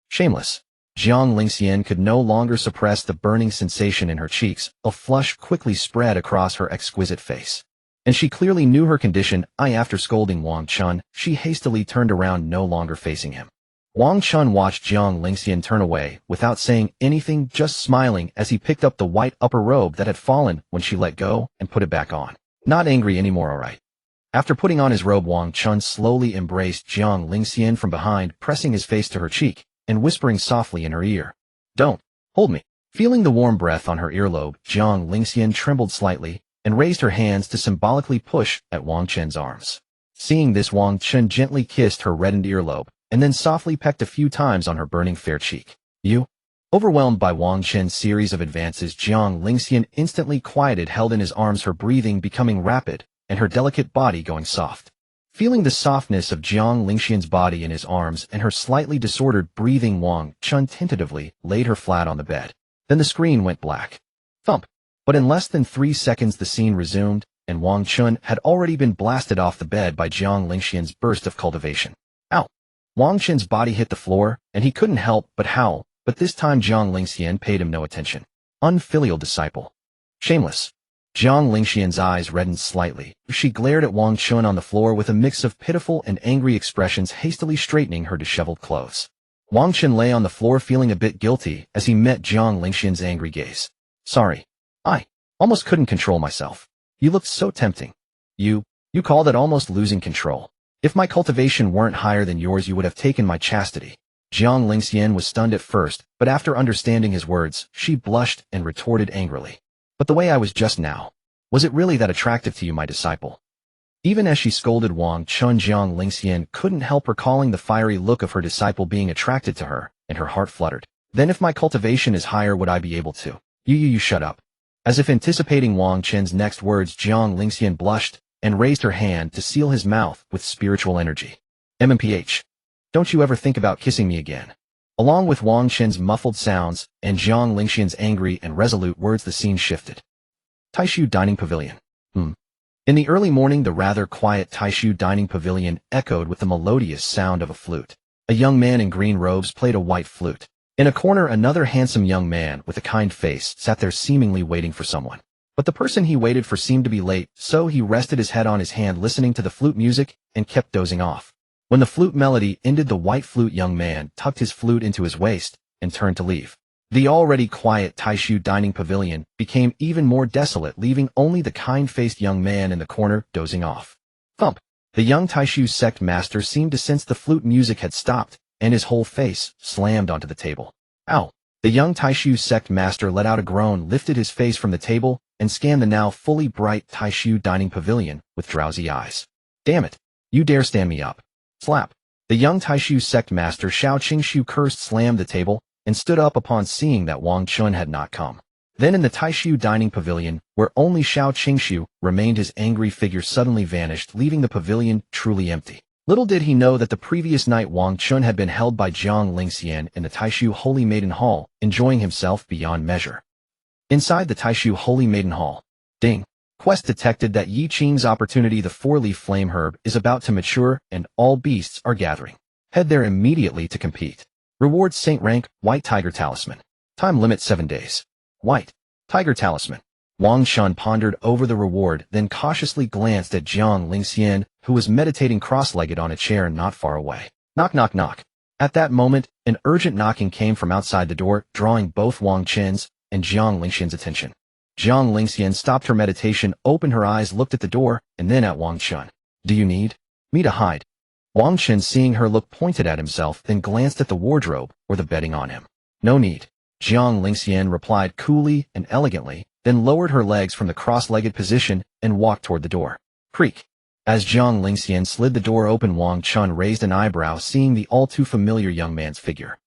shameless. Jiang Lingxian could no longer suppress the burning sensation in her cheeks. A flush quickly spread across her exquisite face. And she clearly knew her condition. After scolding Wang Chen, she hastily turned around, no longer facing him. Wang Chen watched Jiang Lingxian turn away without saying anything, just smiling as he picked up the white upper robe that had fallen when she let go and put it back on. Not angry anymore, all right. After putting on his robe, Wang Chen slowly embraced Jiang Lingxian from behind, pressing his face to her cheek and whispering softly in her ear, "Don't hold me." Feeling the warm breath on her earlobe, Jiang Lingxian trembled slightly and raised her hands to symbolically push at Wang Chen's arms. Seeing this, Wang Chen gently kissed her reddened earlobe and then softly pecked a few times on her burning fair cheek. You? Overwhelmed by Wang Chen's series of advances, Jiang Lingxian instantly quieted, held in his arms, her breathing becoming rapid and her delicate body going soft. Feeling the softness of Jiang Lingxian's body in his arms and her slightly disordered breathing, Wang Chen tentatively laid her flat on the bed. Then the screen went black. Thump. But in less than 3 seconds the scene resumed, and Wang Chen had already been blasted off the bed by Jiang Lingxian's burst of cultivation. Ow! Wang Chen's body hit the floor, and he couldn't help but howl, but this time Jiang Lingxian paid him no attention. Unfilial disciple. Shameless. Jiang Lingxian's eyes reddened slightly. She glared at Wang Chen on the floor with a mix of pitiful and angry expressions, hastily straightening her disheveled clothes. Wang Chen lay on the floor feeling a bit guilty as he met Jiang Lingxian's angry gaze. Sorry. I almost couldn't control myself. You looked so tempting. You call that almost losing control? If my cultivation weren't higher than yours, you would have taken my chastity. Jiang Lingxian was stunned at first, but after understanding his words, she blushed and retorted angrily. But the way I was just now, was it really that attractive to you, my disciple? Even as she scolded Wang Chen, Jiang Lingxian couldn't help recalling the fiery look of her disciple being attracted to her, and her heart fluttered. Then if my cultivation is higher, would I be able to? You shut up. As if anticipating Wang Chen's next words, Jiang Lingxian blushed and raised her hand to seal his mouth with spiritual energy. MMPH. Don't you ever think about kissing me again. Along with Wang Chen's muffled sounds and Jiang Lingxian's angry and resolute words, the scene shifted. Taishu Dining Pavilion. In the early morning, the rather quiet Taishu Dining Pavilion echoed with the melodious sound of a flute. A young man in green robes played a white flute. In a corner, another handsome young man with a kind face sat there seemingly waiting for someone. But the person he waited for seemed to be late, so he rested his head on his hand listening to the flute music and kept dozing off. When the flute melody ended, the white flute young man tucked his flute into his waist and turned to leave. The already quiet Taishu Dining Pavilion became even more desolate, leaving only the kind-faced young man in the corner dozing off. Thump! The young Taishu sect master seemed to sense the flute music had stopped, and his whole face slammed onto the table. Ow! The young Taishu sect master let out a groan, lifted his face from the table, and scanned the now fully bright Taishu Dining Pavilion with drowsy eyes. Damn it! You dare stand me up! Slap! The young Taishu sect master Xiao Qingshu cursed, slammed the table, and stood up upon seeing that Wang Chen had not come. Then in the Taishu Dining Pavilion, where only Xiao Qingshu remained, his angry figure suddenly vanished, leaving the pavilion truly empty. Little did he know that the previous night Wang Chen had been held by Jiang Lingxian in the Taishu Holy Maiden Hall, enjoying himself beyond measure. Inside the Taishu Holy Maiden Hall. Ding! Quest detected that Yi Qing's opportunity, the four-leaf flame herb, is about to mature, and all beasts are gathering. Head there immediately to compete. Reward: Saint rank, White Tiger Talisman. Time limit 7 days. White Tiger Talisman. Wang Chen pondered over the reward, then cautiously glanced at Jiang Lingxian, who was meditating cross-legged on a chair not far away. Knock, knock, knock. At that moment, an urgent knocking came from outside the door, drawing both Wang Chen's and Jiang Lingxian's attention. Jiang Lingxian stopped her meditation, opened her eyes, looked at the door, and then at Wang Chen. Do you need me to hide? Wang Chen, seeing her look, pointed at himself, then glanced at the wardrobe or the bedding on him. No need. Jiang Lingxian replied coolly and elegantly, then lowered her legs from the cross-legged position and walked toward the door. Creak. As Jiang Lingxian slid the door open, Wang Chen raised an eyebrow, seeing the all-too-familiar young man's figure.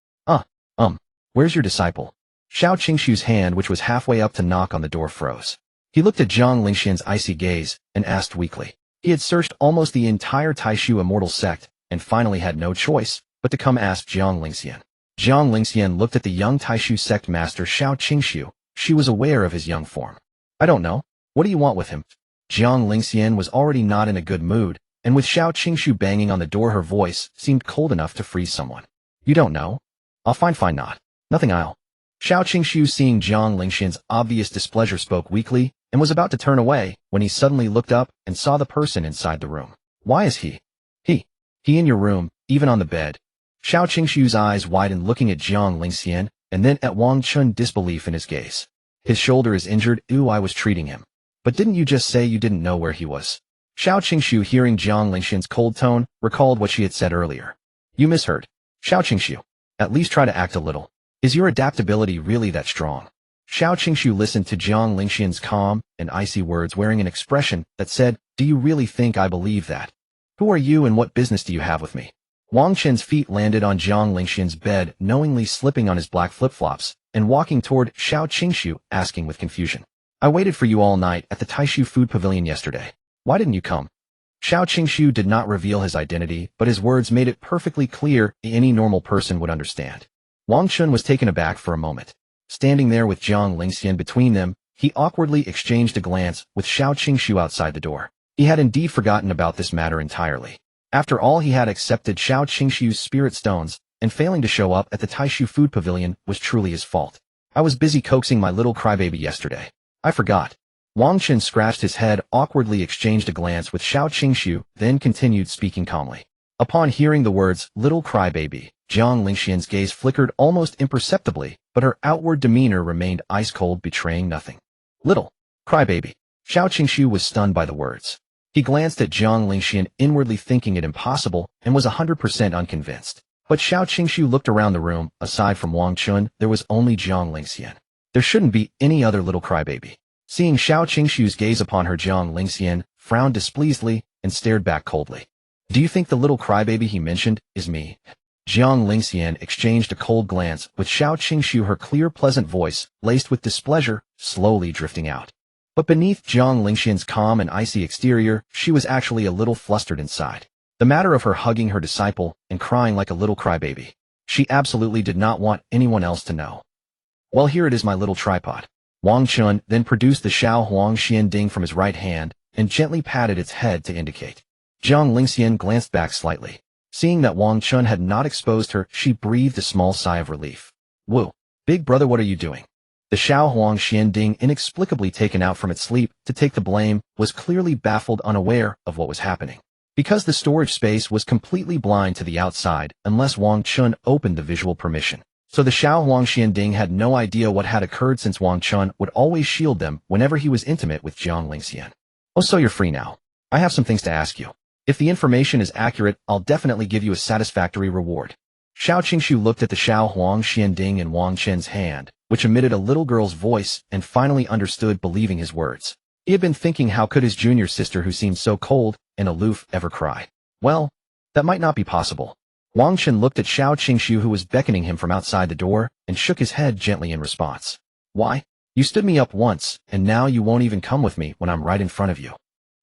Where's your disciple? Xiao Qingshu's hand, which was halfway up to knock on the door, froze. He looked at Jiang Lingxian's icy gaze and asked weakly. He had searched almost the entire Taishu immortal sect and finally had no choice but to come ask Jiang Lingxian. Jiang Lingxian looked at the young Taishu sect master Xiao Qingshu. She was aware of his young form. I don't know. What do you want with him? Jiang Lingxian was already not in a good mood, and with Xiao Qingshu banging on the door, her voice seemed cold enough to freeze someone. You don't know? Fine, not. Nothing, Xiao Qingshu, seeing Jiang Lingxian's obvious displeasure, spoke weakly and was about to turn away when he suddenly looked up and saw the person inside the room. Why is he in your room, even on the bed? Xiao Qingshu's eyes widened, looking at Jiang Lingxian and then at Wang Chen, disbelief in his gaze. His shoulder is injured. I was treating him. But didn't you just say you didn't know where he was? Xiao Qingshu, hearing Jiang Lingxian's cold tone, recalled what she had said earlier. You misheard. Xiao Qingshu. At least try to act a little. Is your adaptability really that strong? Xiao Qingshu listened to Jiang Lingxian's calm and icy words, wearing an expression that said, Do you really think I believe that? Who are you and what business do you have with me? Wang Chen's feet landed on Jiang Lingxian's bed, knowingly slipping on his black flip-flops and walking toward Xiao Qingshu, asking with confusion. I waited for you all night at the Taishu Food Pavilion yesterday. Why didn't you come? Xiao Qingshu did not reveal his identity, but his words made it perfectly clear any normal person would understand. Wang Chen was taken aback for a moment. Standing there with Jiang Lingxian between them, he awkwardly exchanged a glance with Xiao Qingshu outside the door. He had indeed forgotten about this matter entirely. After all, he had accepted Xiao Qingshu's spirit stones, and failing to show up at the Taishu Food Pavilion was truly his fault. I was busy coaxing my little crybaby yesterday. I forgot. Wang Chen scratched his head, awkwardly exchanged a glance with Xiao Qingshu, then continued, speaking calmly. Upon hearing the words, little crybaby, Jiang Lingxian's gaze flickered almost imperceptibly, but her outward demeanor remained ice-cold, betraying nothing. Little crybaby. Xiao Qingshu was stunned by the words. He glanced at Jiang Lingxian, inwardly thinking it impossible, and was 100% unconvinced. But Xiao Qingshu looked around the room. Aside from Wang Chen, there was only Jiang Lingxian. There shouldn't be any other little crybaby. Seeing Xiao Qingshu's gaze upon her, Jiang Lingxian frowned displeasedly and stared back coldly. Do you think the little crybaby he mentioned is me? Jiang Lingxian exchanged a cold glance with Xiao Qingshu, her clear, pleasant voice, laced with displeasure, slowly drifting out. But beneath Jiang Lingxian's calm and icy exterior, she was actually a little flustered inside. The matter of her hugging her disciple and crying like a little crybaby. She absolutely did not want anyone else to know. Well, here it is, my little tripod. Wang Chen then produced the Xiao Huang Xian Ding from his right hand and gently patted its head to indicate. Jiang Lingxian glanced back slightly. Seeing that Wang Chen had not exposed her, she breathed a small sigh of relief. Whoa, big brother, what are you doing? The Xiao Huang Xian Ding, inexplicably taken out from its sleep to take the blame, was clearly baffled, unaware of what was happening. Because the storage space was completely blind to the outside unless Wang Chen opened the visual permission. So the Xiao Huang Xian Ding had no idea what had occurred, since Wang Chen would always shield them whenever he was intimate with Jiang Lingxian. Oh, so you're free now. I have some things to ask you. If the information is accurate, I'll definitely give you a satisfactory reward. Xiao Qingshu looked at the Xiao Huang Xian Ding in Wang Chen's hand, which emitted a little girl's voice, and finally understood, believing his words. He had been thinking, how could his junior sister, who seemed so cold and aloof, ever cry? Well, that might not be possible. Wang Chen looked at Xiao Qingshu, who was beckoning him from outside the door, and shook his head gently in response. Why? You stood me up once, and now you won't even come with me when I'm right in front of you.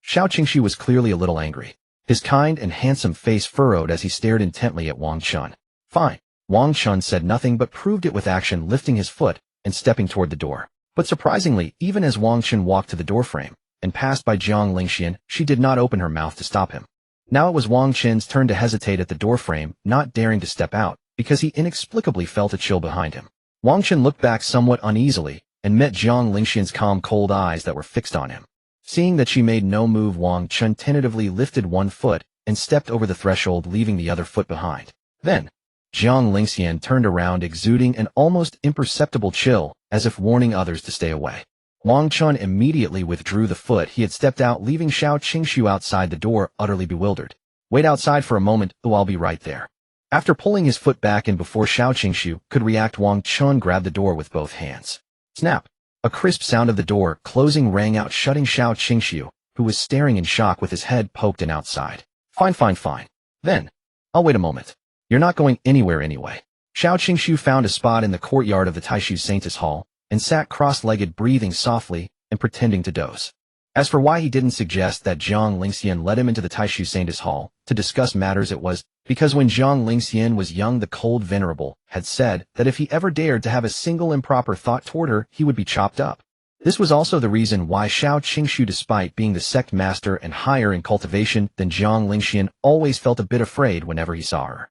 Xiao Qingshu was clearly a little angry. His kind and handsome face furrowed as he stared intently at Wang Chen. Fine. Wang Chen said nothing but proved it with action, lifting his foot and stepping toward the door. But surprisingly, even as Wang Chen walked to the doorframe and passed by Jiang Lingxian, she did not open her mouth to stop him. Now it was Wang Chen's turn to hesitate at the doorframe, not daring to step out, because he inexplicably felt a chill behind him. Wang Chen looked back somewhat uneasily and met Jiang Lingxian's calm, cold eyes that were fixed on him. Seeing that she made no move, Wang Chen tentatively lifted one foot and stepped over the threshold, leaving the other foot behind. Then, Jiang Lingxian turned around, exuding an almost imperceptible chill, as if warning others to stay away. Wang Chen immediately withdrew the foot he had stepped out, leaving Xiao Qingshu outside the door, utterly bewildered. Wait outside for a moment, I'll be right there. After pulling his foot back and before Xiao Qingshu could react, Wang Chen grabbed the door with both hands. Snap! A crisp sound of the door closing rang out, shutting Xiao Qingshu, who was staring in shock with his head poked in outside. Fine. Then, I'll wait a moment. You're not going anywhere anyway. Xiao Qingshu found a spot in the courtyard of the Taishu Saintis Hall and sat cross-legged, breathing softly and pretending to doze. As for why he didn't suggest that Jiang Lingxian led him into the Taishu Saintis Hall to discuss matters, it was because when Jiang Lingxian was young, the cold venerable had said that if he ever dared to have a single improper thought toward her, he would be chopped up. This was also the reason why Xiao Qingshu, despite being the sect master and higher in cultivation than Jiang Lingxian, always felt a bit afraid whenever he saw her.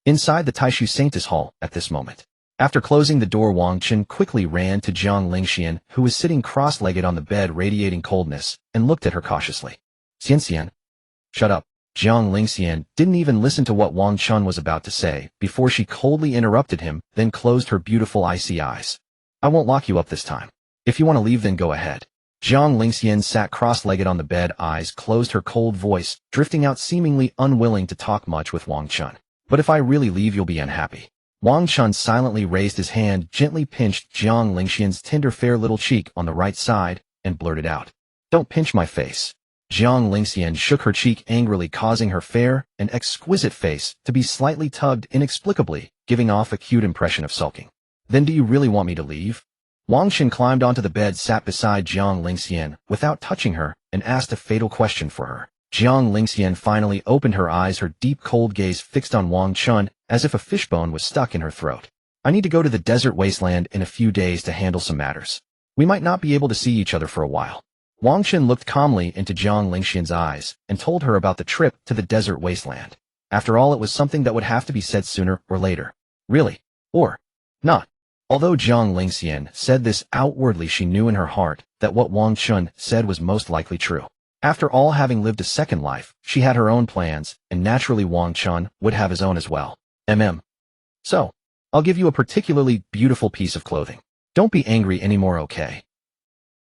Inside the Taishu Saintis Hall at this moment, after closing the door, Wang Chen quickly ran to Jiang Lingxian, who was sitting cross-legged on the bed radiating coldness, and looked at her cautiously. Xianxian. Shut up. Jiang Lingxian didn't even listen to what Wang Chen was about to say before she coldly interrupted him, then closed her beautiful icy eyes. I won't lock you up this time. If you want to leave, then go ahead. Jiang Lingxian sat cross-legged on the bed, eyes closed, her cold voice drifting out, seemingly unwilling to talk much with Wang Chen. But if I really leave, you'll be unhappy. Wang Chen silently raised his hand, gently pinched Jiang Lingxian's tender, fair little cheek on the right side, and blurted out, Don't pinch my face. Jiang Lingxian shook her cheek angrily, causing her fair and exquisite face to be slightly tugged inexplicably, giving off a cute impression of sulking. Then do you really want me to leave? Wang Chen climbed onto the bed, sat beside Jiang Lingxian without touching her, and asked a fatal question for her. Jiang Lingxian finally opened her eyes, her deep cold gaze fixed on Wang Chen as if a fishbone was stuck in her throat. I need to go to the desert wasteland in a few days to handle some matters. We might not be able to see each other for a while. Wang Chen looked calmly into Jiang Lingxian's eyes and told her about the trip to the desert wasteland. After all, it was something that would have to be said sooner or later. Really. Or not. Although Jiang Lingxian said this outwardly, she knew in her heart that what Wang Chen said was most likely true. After all, having lived a second life, she had her own plans, and naturally Wang Chen would have his own as well. So, I'll give you a particularly beautiful piece of clothing. Don't be angry anymore, okay?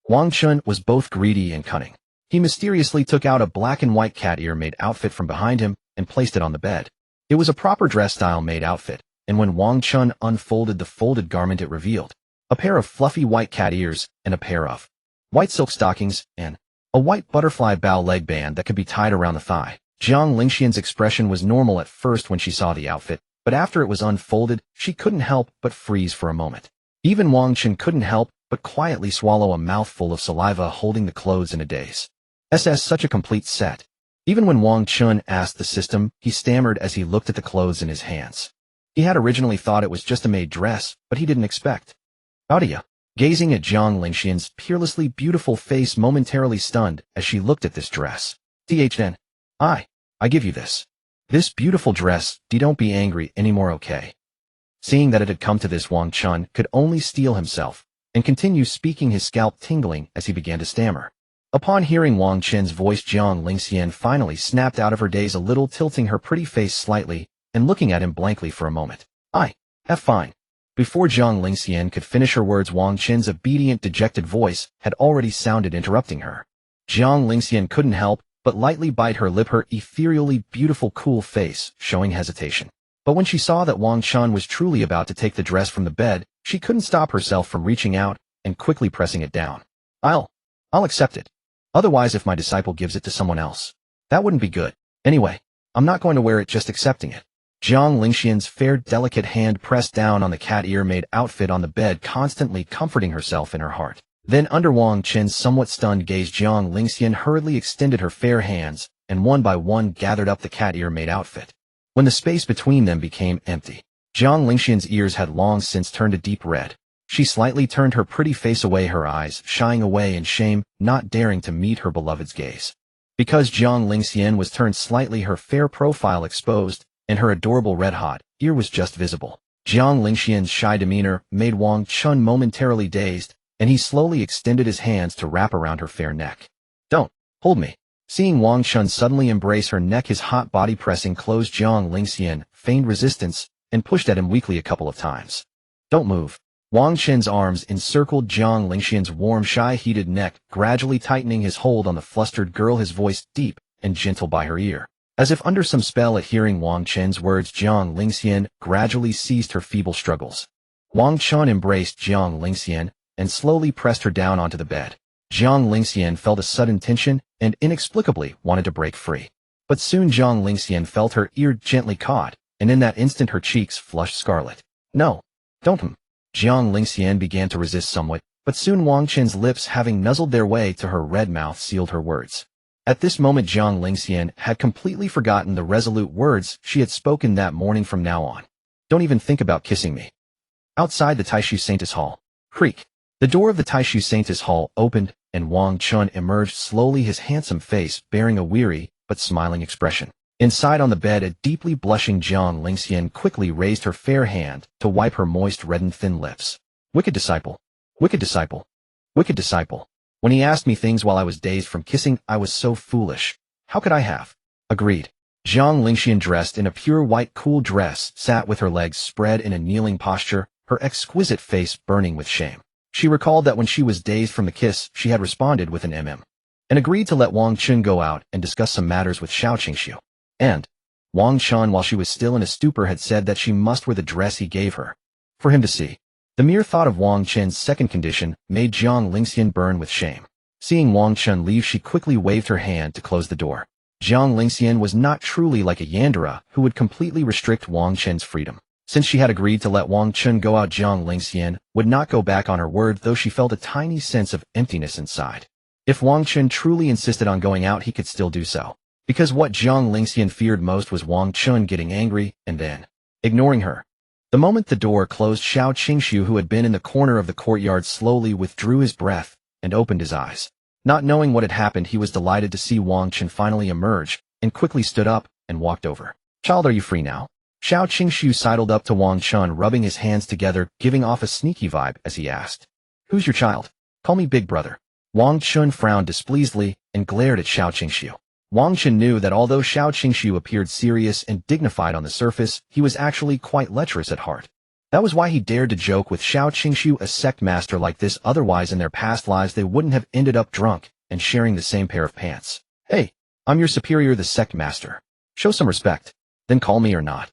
Wang Chen was both greedy and cunning. He mysteriously took out a black and white cat ear-made outfit from behind him and placed it on the bed. It was a proper dress-style made outfit, and when Wang Chen unfolded the folded garment, it revealed a pair of fluffy white cat ears and a pair of white silk stockings and a white butterfly bow leg band that could be tied around the thigh. Jiang Lingxian's expression was normal at first when she saw the outfit, but after it was unfolded, she couldn't help but freeze for a moment. Even Wang Chen couldn't help but quietly swallow a mouthful of saliva, holding the clothes in a daze. Such a complete set. Even when Wang Chen asked the system, he stammered as he looked at the clothes in his hands. He had originally thought it was just a maid dress, but he didn't expect. Howdy. Gazing at Jiang Lingxian's peerlessly beautiful face, momentarily stunned as she looked at this dress. THN. I give you this. This beautiful dress, don't be angry anymore, okay? Seeing that it had come to this, Wang Chen could only steel himself and continue speaking, his scalp tingling as he began to stammer. Upon hearing Wang Chen's voice, Jiang Lingxian finally snapped out of her daze, a little tilting her pretty face slightly and looking at him blankly for a moment. Fine. Before Jiang Lingxian could finish her words, Wang Chen's obedient, dejected voice had already sounded, interrupting her. Jiang Lingxian couldn't help but lightly bite her lip, her ethereally beautiful, cool face showing hesitation. But when she saw that Wang Chen was truly about to take the dress from the bed, she couldn't stop herself from reaching out and quickly pressing it down. I'll accept it. Otherwise, if my disciple gives it to someone else, that wouldn't be good. Anyway, I'm not going to wear it, just accepting it. Jiang Lingxian's fair, delicate hand pressed down on the cat ear-made outfit on the bed, constantly comforting herself in her heart. Then, under Wang Chen's somewhat stunned gaze, Jiang Lingxian hurriedly extended her fair hands and one by one gathered up the cat ear-made outfit. When the space between them became empty, Jiang Lingxian's ears had long since turned a deep red. She slightly turned her pretty face away, her eyes shying away in shame, not daring to meet her beloved's gaze. Because Jiang Lingxian was turned slightly, her fair profile exposed, and her adorable red-hot ear was just visible. Jiang Lingxian's shy demeanor made Wang Chen momentarily dazed, and he slowly extended his hands to wrap around her fair neck. Don't hold me. Seeing Wang Chen suddenly embrace her neck, his hot body pressing close, Jiang Lingxian feigned resistance and pushed at him weakly a couple of times. Don't move. Wang Chen's arms encircled Jiang Lingxian's warm, shy, heated neck, gradually tightening his hold on the flustered girl, his voice deep and gentle by her ear. As if under some spell, at hearing Wang Chen's words, Jiang Lingxian gradually ceased her feeble struggles. Wang Chen embraced Jiang Lingxian and slowly pressed her down onto the bed. Jiang Lingxian felt a sudden tension and inexplicably wanted to break free. But soon Jiang Lingxian felt her ear gently caught, and in that instant her cheeks flushed scarlet. No, don't. Jiang Lingxian began to resist somewhat, but soon Wang Chen's lips, having nuzzled their way to her red mouth, sealed her words. At this moment, Jiang Lingxian had completely forgotten the resolute words she had spoken that morning. From now on, don't even think about kissing me. Outside the Taishu Saintis Hall. Creak. The door of the Taishu Saintis Hall opened, and Wang Chen emerged slowly, his handsome face bearing a weary but smiling expression. Inside on the bed, a deeply blushing Jiang Lingxian quickly raised her fair hand to wipe her moist, reddened, thin lips. Wicked disciple. Wicked disciple. Wicked disciple. When he asked me things while I was dazed from kissing, I was so foolish. How could I have agreed? Jiang Lingxian, dressed in a pure white cool dress, sat with her legs spread in a kneeling posture, her exquisite face burning with shame. She recalled that when she was dazed from the kiss, she had responded with an and agreed to let Wang Chen go out and discuss some matters with Xiao Qingxiu. And Wang Chen, while she was still in a stupor, had said that she must wear the dress he gave her for him to see. The mere thought of Wang Chen's second condition made Jiang Lingxian burn with shame. Seeing Wang Chen leave, she quickly waved her hand to close the door. Jiang Lingxian was not truly like a Yandere who would completely restrict Wang Chen's freedom. Since she had agreed to let Wang Chen go out, Jiang Lingxian would not go back on her word, though she felt a tiny sense of emptiness inside. If Wang Chen truly insisted on going out, he could still do so. Because what Jiang Lingxian feared most was Wang Chen getting angry and then ignoring her. The moment the door closed, Xiao Qingxiu, who had been in the corner of the courtyard, slowly withdrew his breath and opened his eyes. Not knowing what had happened, he was delighted to see Wang Chen finally emerge and quickly stood up and walked over. Child, are you free now? Xiao Qingxiu sidled up to Wang Chen, rubbing his hands together, giving off a sneaky vibe as he asked, "Who's your child? Call me Big Brother." Wang Chen frowned displeasedly and glared at Xiao Qingxiu. Wang Chen knew that although Xiao Qingxiu appeared serious and dignified on the surface, he was actually quite lecherous at heart. That was why he dared to joke with Xiao Qingxiu, a sect master like this. Otherwise, in their past lives, they wouldn't have ended up drunk and sharing the same pair of pants. "Hey, I'm your superior, the sect master. Show some respect. Then call me or not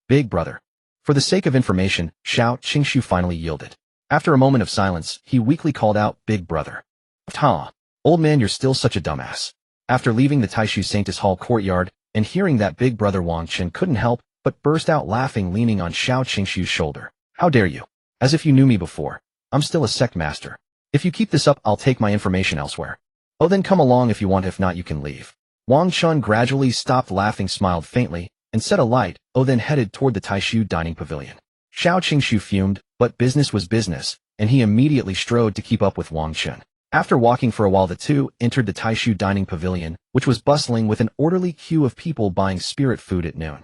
Big Brother." For the sake of information, Xiao Qingxiu finally yielded. After a moment of silence, he weakly called out, "Big Brother." "Ta, old man, you're still such a dumbass." After leaving the Taishu Saintis Hall courtyard and hearing that, Big Brother Wang Chen couldn't help but burst out laughing, leaning on Xiao Qingxiu's shoulder. "How dare you? As if you knew me before. I'm still a sect master. If you keep this up, I'll take my information elsewhere. Oh, then come along if you want, if not, you can leave." Wang Chen gradually stopped laughing, smiled faintly, and said a light, "Oh," then headed toward the Taishu dining pavilion. Xiao Qingshu fumed, but business was business, and he immediately strode to keep up with Wang Chen. After walking for a while, the two entered the Taishu dining pavilion, which was bustling with an orderly queue of people buying spirit food at noon.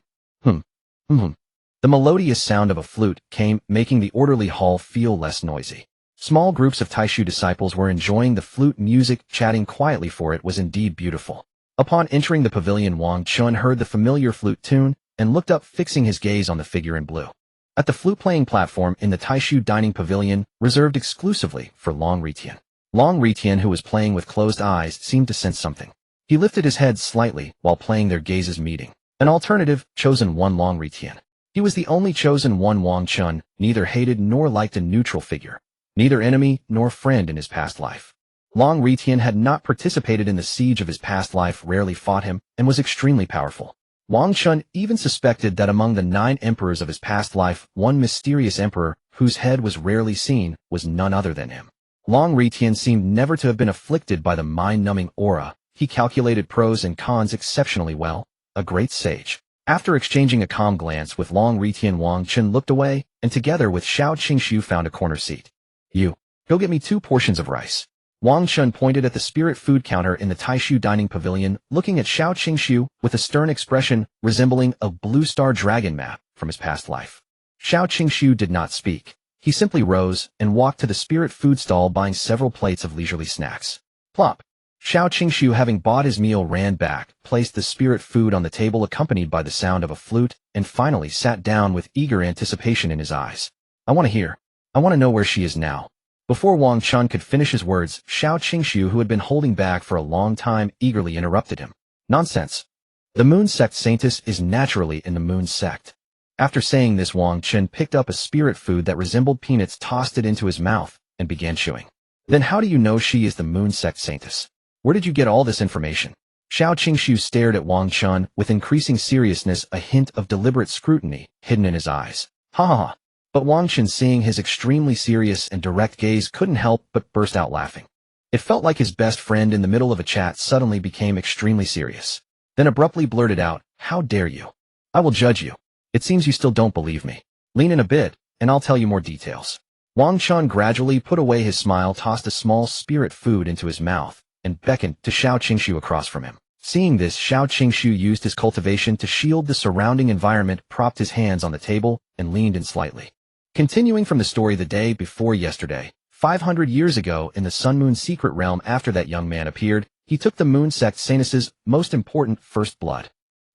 The melodious sound of a flute came, making the orderly hall feel less noisy. Small groups of Taishu disciples were enjoying the flute music, chatting quietly, for it was indeed beautiful. Upon entering the pavilion, Wang Chen heard the familiar flute tune and looked up, fixing his gaze on the figure in blue. At the flute-playing platform in the Taishu dining pavilion, reserved exclusively for Long Ritian. Long Ritian, who was playing with closed eyes, seemed to sense something. He lifted his head slightly while playing, their gazes meeting. An alternative, chosen one Long Ritian. He was the only chosen one. Wang Chen neither hated nor liked a neutral figure, neither enemy nor friend in his past life. Long Ritian had not participated in the siege of his past life, rarely fought him, and was extremely powerful. Wang Chen even suspected that among the 9 emperors of his past life, one mysterious emperor, whose head was rarely seen, was none other than him. Long Ritian seemed never to have been afflicted by the mind-numbing aura. He calculated pros and cons exceptionally well, a great sage. After exchanging a calm glance with Long Ritian, Wang Chen looked away, and together with Xiao Qingshu found a corner seat. "You, go get me 2 portions of rice." Wang Chen pointed at the spirit food counter in the Taishu dining pavilion, looking at Xiao Qingshu with a stern expression resembling a blue star dragon map from his past life. Xiao Qingshu did not speak. He simply rose and walked to the spirit food stall, buying several plates of leisurely snacks. Plop. Xiao Qingshu, having bought his meal, ran back, placed the spirit food on the table accompanied by the sound of a flute, and finally sat down with eager anticipation in his eyes. "I want to hear. I want to know where she is now." Before Wang Chen could finish his words, Xiao Qingshu, who had been holding back for a long time, eagerly interrupted him. "Nonsense. The Moon Sect Saintess is naturally in the Moon Sect." After saying this, Wang Chen picked up a spirit food that resembled peanuts, tossed it into his mouth, and began chewing. "Then how do you know she is the Moon Sect Saintess? Where did you get all this information?" Xiao Qingshu stared at Wang Chen with increasing seriousness, a hint of deliberate scrutiny hidden in his eyes. "Ha ha ha." But Wang Chen, seeing his extremely serious and direct gaze, couldn't help but burst out laughing. It felt like his best friend in the middle of a chat suddenly became extremely serious. Then abruptly blurted out, "How dare you? I will judge you. It seems you still don't believe me. Lean in a bit, and I'll tell you more details." Wang Chen gradually put away his smile, tossed a small spirit food into his mouth, and beckoned to Xiao Qingshu across from him. Seeing this, Xiao Qingshu used his cultivation to shield the surrounding environment, propped his hands on the table, and leaned in slightly. Continuing from the story the day before yesterday, 500 years ago in the Sun Moon secret realm, after that young man appeared, he took the Moon Sect Saintess's most important first blood.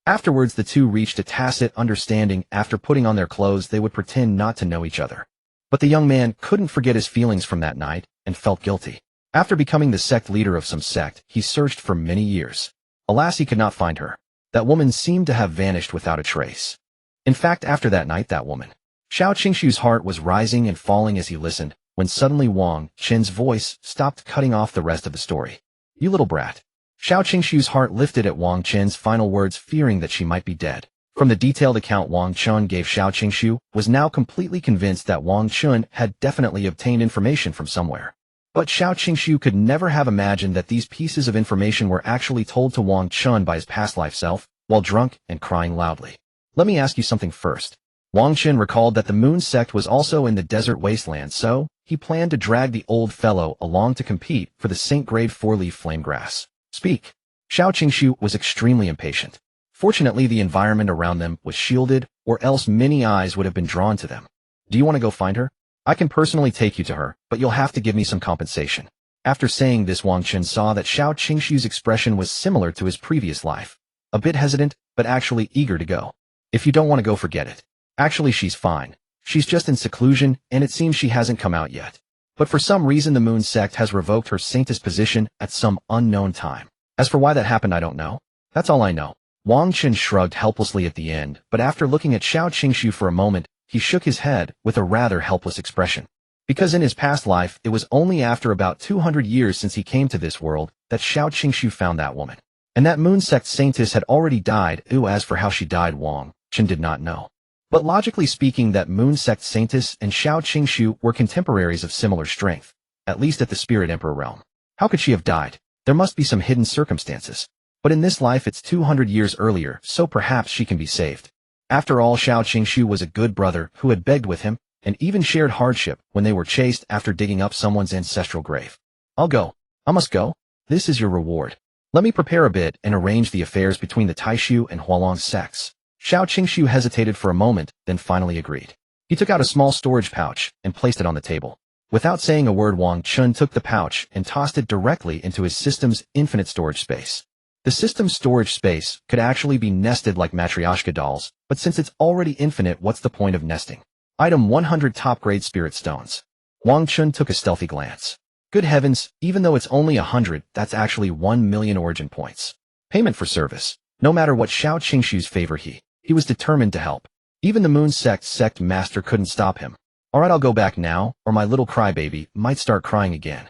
Afterwards, the two reached a tacit understanding. After putting on their clothes, they would pretend not to know each other. But the young man couldn't forget his feelings from that night, and felt guilty. After becoming the sect leader of some sect, he searched for many years. Alas, he could not find her. That woman seemed to have vanished without a trace. In fact, after that night, that woman. Xiao Qingshu's heart was rising and falling as he listened, when suddenly Wang Chen's voice stopped, cutting off the rest of the story. "You little brat." Xiao Qingshu's heart lifted at Wang Chen's final words, fearing that she might be dead. From the detailed account Wang Chen gave, Xiao Qingshu was now completely convinced that Wang Chen had definitely obtained information from somewhere. But Xiao Qingshu could never have imagined that these pieces of information were actually told to Wang Chen by his past life self, while drunk and crying loudly. "Let me ask you something first." Wang Chen recalled that the Moon Sect was also in the desert wasteland, so he planned to drag the old fellow along to compete for the Saint Grade 4-leaf flame grass. "Speak." Xiao Qingshu was extremely impatient. Fortunately, the environment around them was shielded, or else many eyes would have been drawn to them. "Do you want to go find her? I can personally take you to her, but you'll have to give me some compensation." After saying this, Wang Chen saw that Xiao Qingshu's expression was similar to his previous life. A bit hesitant, but actually eager to go. "If you don't want to go, forget it. Actually, she's fine. She's just in seclusion, and it seems she hasn't come out yet. But for some reason, the Moon Sect has revoked her saintess position at some unknown time. As for why that happened, I don't know. That's all I know." Wang Chen shrugged helplessly at the end, but after looking at Xiao Qingshu for a moment, he shook his head with a rather helpless expression. Because in his past life, it was only after about 200 years since he came to this world that Xiao Qingshu found that woman. And that Moon Sect Saintess had already died. As for how she died, Wang Chen did not know. But logically speaking, that Moon Sect Saintess and Xiao Qingshu were contemporaries of similar strength, at least at the Spirit Emperor realm. How could she have died? There must be some hidden circumstances. But in this life it's 200 years earlier, so perhaps she can be saved. After all, Xiao Qingshu was a good brother who had begged with him, and even shared hardship when they were chased after digging up someone's ancestral grave. I'll go. I must go. This is your reward. Let me prepare a bit and arrange the affairs between the Taishu and Hualong sects. Xiao Qingshu hesitated for a moment, then finally agreed. He took out a small storage pouch and placed it on the table. Without saying a word, Wang Chen took the pouch and tossed it directly into his system's infinite storage space. The system's storage space could actually be nested like Matryoshka dolls, but since it's already infinite, what's the point of nesting? Item 100 top-grade spirit stones. Wang Chen took a stealthy glance. Good heavens, even though it's only 100, that's actually 1 million origin points. Payment for service. No matter what Xiao Qingshu's favor, he was determined to help. Even the Moon sect master couldn't stop him. Alright, I'll go back now, or my little crybaby might start crying again.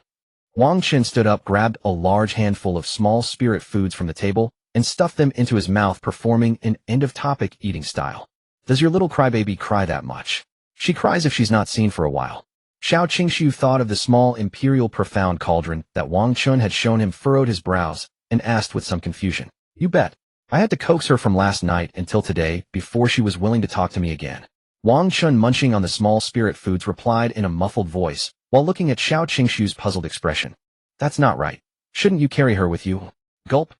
Wang Chen stood up, grabbed a large handful of small spirit foods from the table, and stuffed them into his mouth, performing an end-of-topic eating style. Does your little crybaby cry that much? She cries if she's not seen for a while. Xiao Qingshu thought of the small imperial profound cauldron that Wang Chen had shown him, furrowed his brows, and asked with some confusion. You bet. I had to coax her from last night until today before she was willing to talk to me again. Wang Chen, munching on the small spirit foods, replied in a muffled voice, while looking at Xiao Qingshu's puzzled expression. That's not right. Shouldn't you carry her with you? Gulp.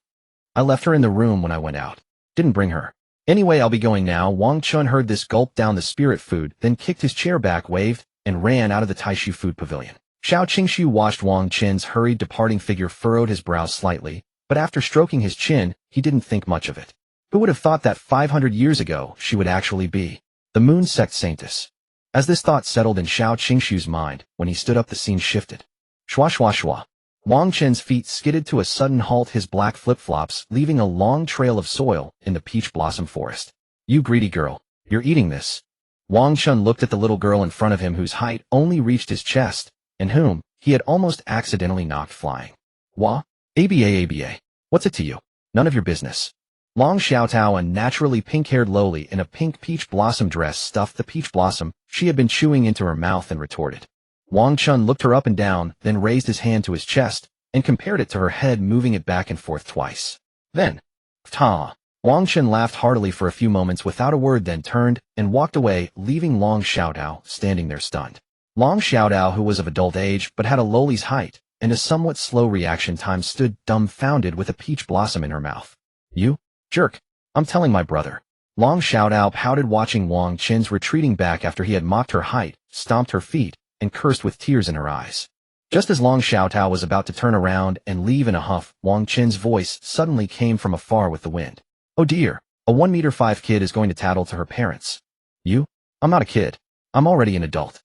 I left her in the room when I went out. Didn't bring her. Anyway, I'll be going now. Wang Chen heard this, gulped down the spirit food, then kicked his chair back, waved, and ran out of the Taishu food pavilion. Xiao Qingshu watched Wang Chen's hurried departing figure, furrowed his brows slightly, but after stroking his chin, he didn't think much of it. Who would have thought that 500 years ago she would actually be the Moon sect saintess? As this thought settled in Xiao Qingshu's mind, when he stood up, the scene shifted. Shwa shwa shwa. Wang Chen's feet skidded to a sudden halt, his black flip-flops leaving a long trail of soil in the peach blossom forest. You greedy girl, you're eating this. Wang Chen looked at the little girl in front of him, whose height only reached his chest, and whom he had almost accidentally knocked flying. Wah? ABA. What's it to you? None of your business. Long Xiaotao, a naturally pink-haired lowly in a pink peach blossom dress, stuffed the peach blossom she had been chewing into her mouth and retorted. Wang Chen looked her up and down, then raised his hand to his chest and compared it to her head, moving it back and forth twice. Then, ta! Wang Chen laughed heartily for a few moments without a word, then turned and walked away, leaving Long Xiaotao standing there stunned. Long Xiaotao, who was of adult age but had a lowly's height and a somewhat slow reaction time, stood dumbfounded with a peach blossom in her mouth. You? Jerk. I'm telling my brother. Long Xiaotao pouted, watching Wang Chen's retreating back after he had mocked her height, stomped her feet, and cursed with tears in her eyes. Just as Long Xiaotao was about to turn around and leave in a huff, Wang Chen's voice suddenly came from afar with the wind. Oh dear, a 1'5" kid is going to tattle to her parents. You? I'm not a kid. I'm already an adult.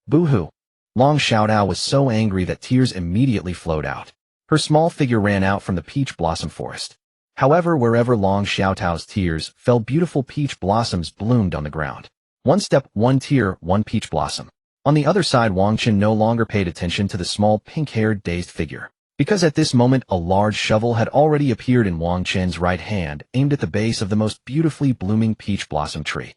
Boo-hoo. Long Xiaotao was so angry that tears immediately flowed out. Her small figure ran out from the peach blossom forest. However, wherever Long Xiaotao's tears fell, beautiful peach blossoms bloomed on the ground. One step, one tear, one peach blossom. On the other side, Wang Chen no longer paid attention to the small pink-haired dazed figure, because at this moment a large shovel had already appeared in Wang Chen's right hand, aimed at the base of the most beautifully blooming peach blossom tree.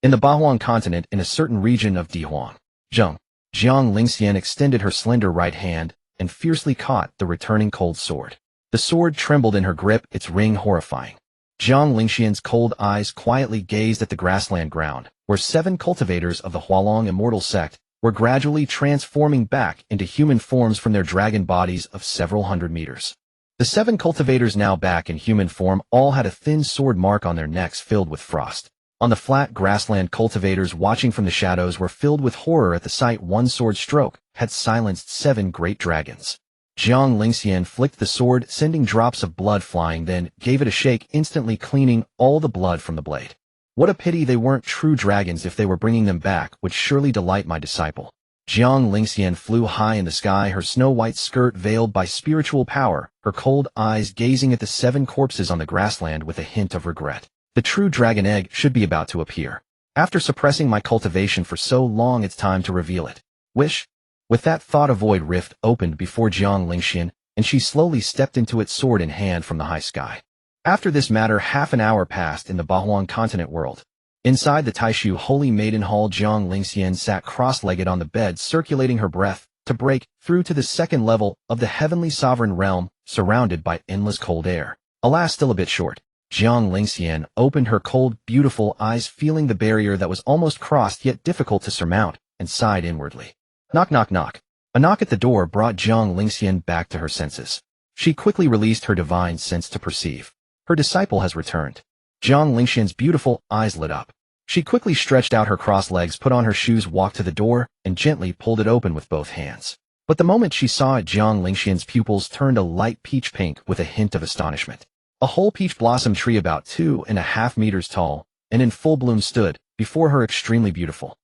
In the Bahuang continent, in a certain region of Dihuang, Jiang Lingxian extended her slender right hand and fiercely caught the returning cold sword. The sword trembled in her grip, its ring horrifying. Jiang Lingxian's cold eyes quietly gazed at the grassland ground, where 7 cultivators of the Hualong immortal sect were gradually transforming back into human forms from their dragon bodies of several hundred meters. The 7 cultivators, now back in human form, all had a thin sword mark on their necks filled with frost. On the flat grassland, cultivators watching from the shadows were filled with horror at the sight. One sword stroke had silenced 7 great dragons. Jiang Lingxian flicked the sword, sending drops of blood flying, then gave it a shake, instantly cleaning all the blood from the blade. What a pity they weren't true dragons. If they were, bringing them back would surely delight my disciple. Jiang Lingxian flew high in the sky, her snow-white skirt veiled by spiritual power, her cold eyes gazing at the 7 corpses on the grassland with a hint of regret. The true dragon egg should be about to appear. After suppressing my cultivation for so long, it's time to reveal it. Wish? With that thought, a void rift opened before Jiang Lingxian, and she slowly stepped into it, sword in hand, from the high sky. After this matter, half an hour passed in the Bahuang continent world. Inside the Taishu Holy Maiden Hall, Jiang Lingxian sat cross-legged on the bed, circulating her breath, to break through to the second level of the heavenly sovereign realm, surrounded by endless cold air. Alas, still a bit short. Jiang Lingxian opened her cold, beautiful eyes, feeling the barrier that was almost crossed yet difficult to surmount, and sighed inwardly. Knock, knock, knock. A knock at the door brought Jiang Lingxian back to her senses. She quickly released her divine sense to perceive. Her disciple has returned. Jiang Lingxian's beautiful eyes lit up. She quickly stretched out her crossed legs, put on her shoes, walked to the door, and gently pulled it open with both hands. But the moment she saw it, Jiang Lingxian's pupils turned a light peach pink with a hint of astonishment. A whole peach blossom tree about 2.5 meters tall, and in full bloom stood before her, extremely beautiful.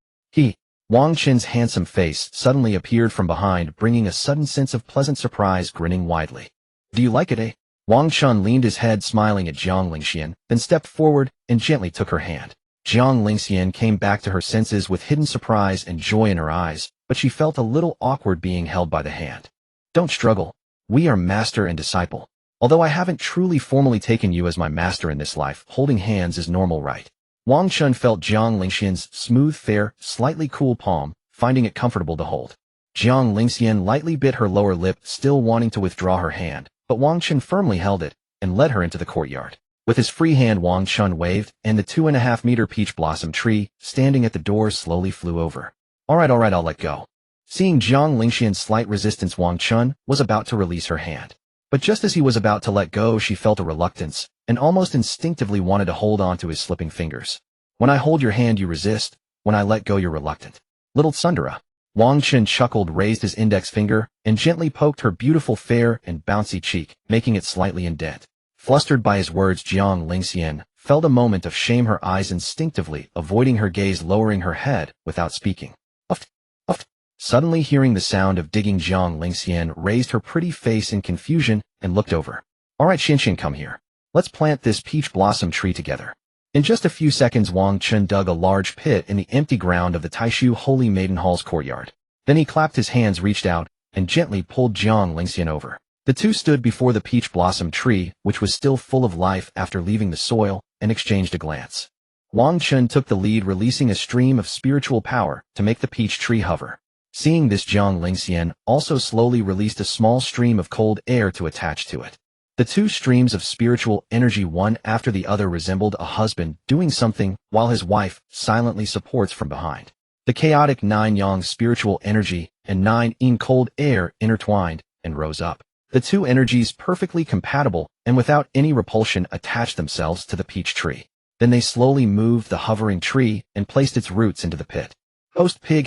Wang Chen's handsome face suddenly appeared from behind, bringing a sudden sense of pleasant surprise, grinning widely. Do you like it, eh? Wang Chen leaned his head, smiling at Jiang Lingxian, then stepped forward and gently took her hand. Jiang Lingxian came back to her senses with hidden surprise and joy in her eyes, but she felt a little awkward being held by the hand. Don't struggle. We are master and disciple. Although I haven't truly formally taken you as my master in this life, holding hands is normal, right? Wang Chen felt Jiang Lingxian's smooth, fair, slightly cool palm, finding it comfortable to hold. Jiang Lingxian lightly bit her lower lip, still wanting to withdraw her hand, but Wang Chen firmly held it and led her into the courtyard. With his free hand, Wang Chen waved, and the 2.5-meter peach blossom tree, standing at the door, slowly flew over. All right, I'll let go. Seeing Jiang Lingxian's slight resistance, Wang Chen was about to release her hand. But just as he was about to let go, she felt a reluctance, and almost instinctively wanted to hold on to his slipping fingers. When I hold your hand, you resist. When I let go, you're reluctant. Little tsundere. Wang Chen chuckled, raised his index finger, and gently poked her beautiful, fair, and bouncy cheek, making it slightly indent. Flustered by his words, Jiang Lingxian felt a moment of shame, her eyes instinctively avoiding her gaze, lowering her head without speaking. Uft, uft. Suddenly hearing the sound of digging, Jiang Lingxian raised her pretty face in confusion and looked over. All right, Xianxian, come here. Let's plant this peach blossom tree together. In just a few seconds, Wang Chen dug a large pit in the empty ground of the Taishu Holy Maiden Hall's courtyard. Then he clapped his hands, reached out, and gently pulled Jiang Lingxian over. The two stood before the peach blossom tree, which was still full of life after leaving the soil, and exchanged a glance. Wang Chen took the lead, releasing a stream of spiritual power to make the peach tree hover. Seeing this, Jiang Lingxian also slowly released a small stream of cold air to attach to it. The two streams of spiritual energy, one after the other, resembled a husband doing something while his wife silently supports from behind. The chaotic 9 yang spiritual energy and 9 yin cold air intertwined and rose up. The two energies, perfectly compatible and without any repulsion, attached themselves to the peach tree. Then they slowly moved the hovering tree and placed its roots into the pit. Host pig,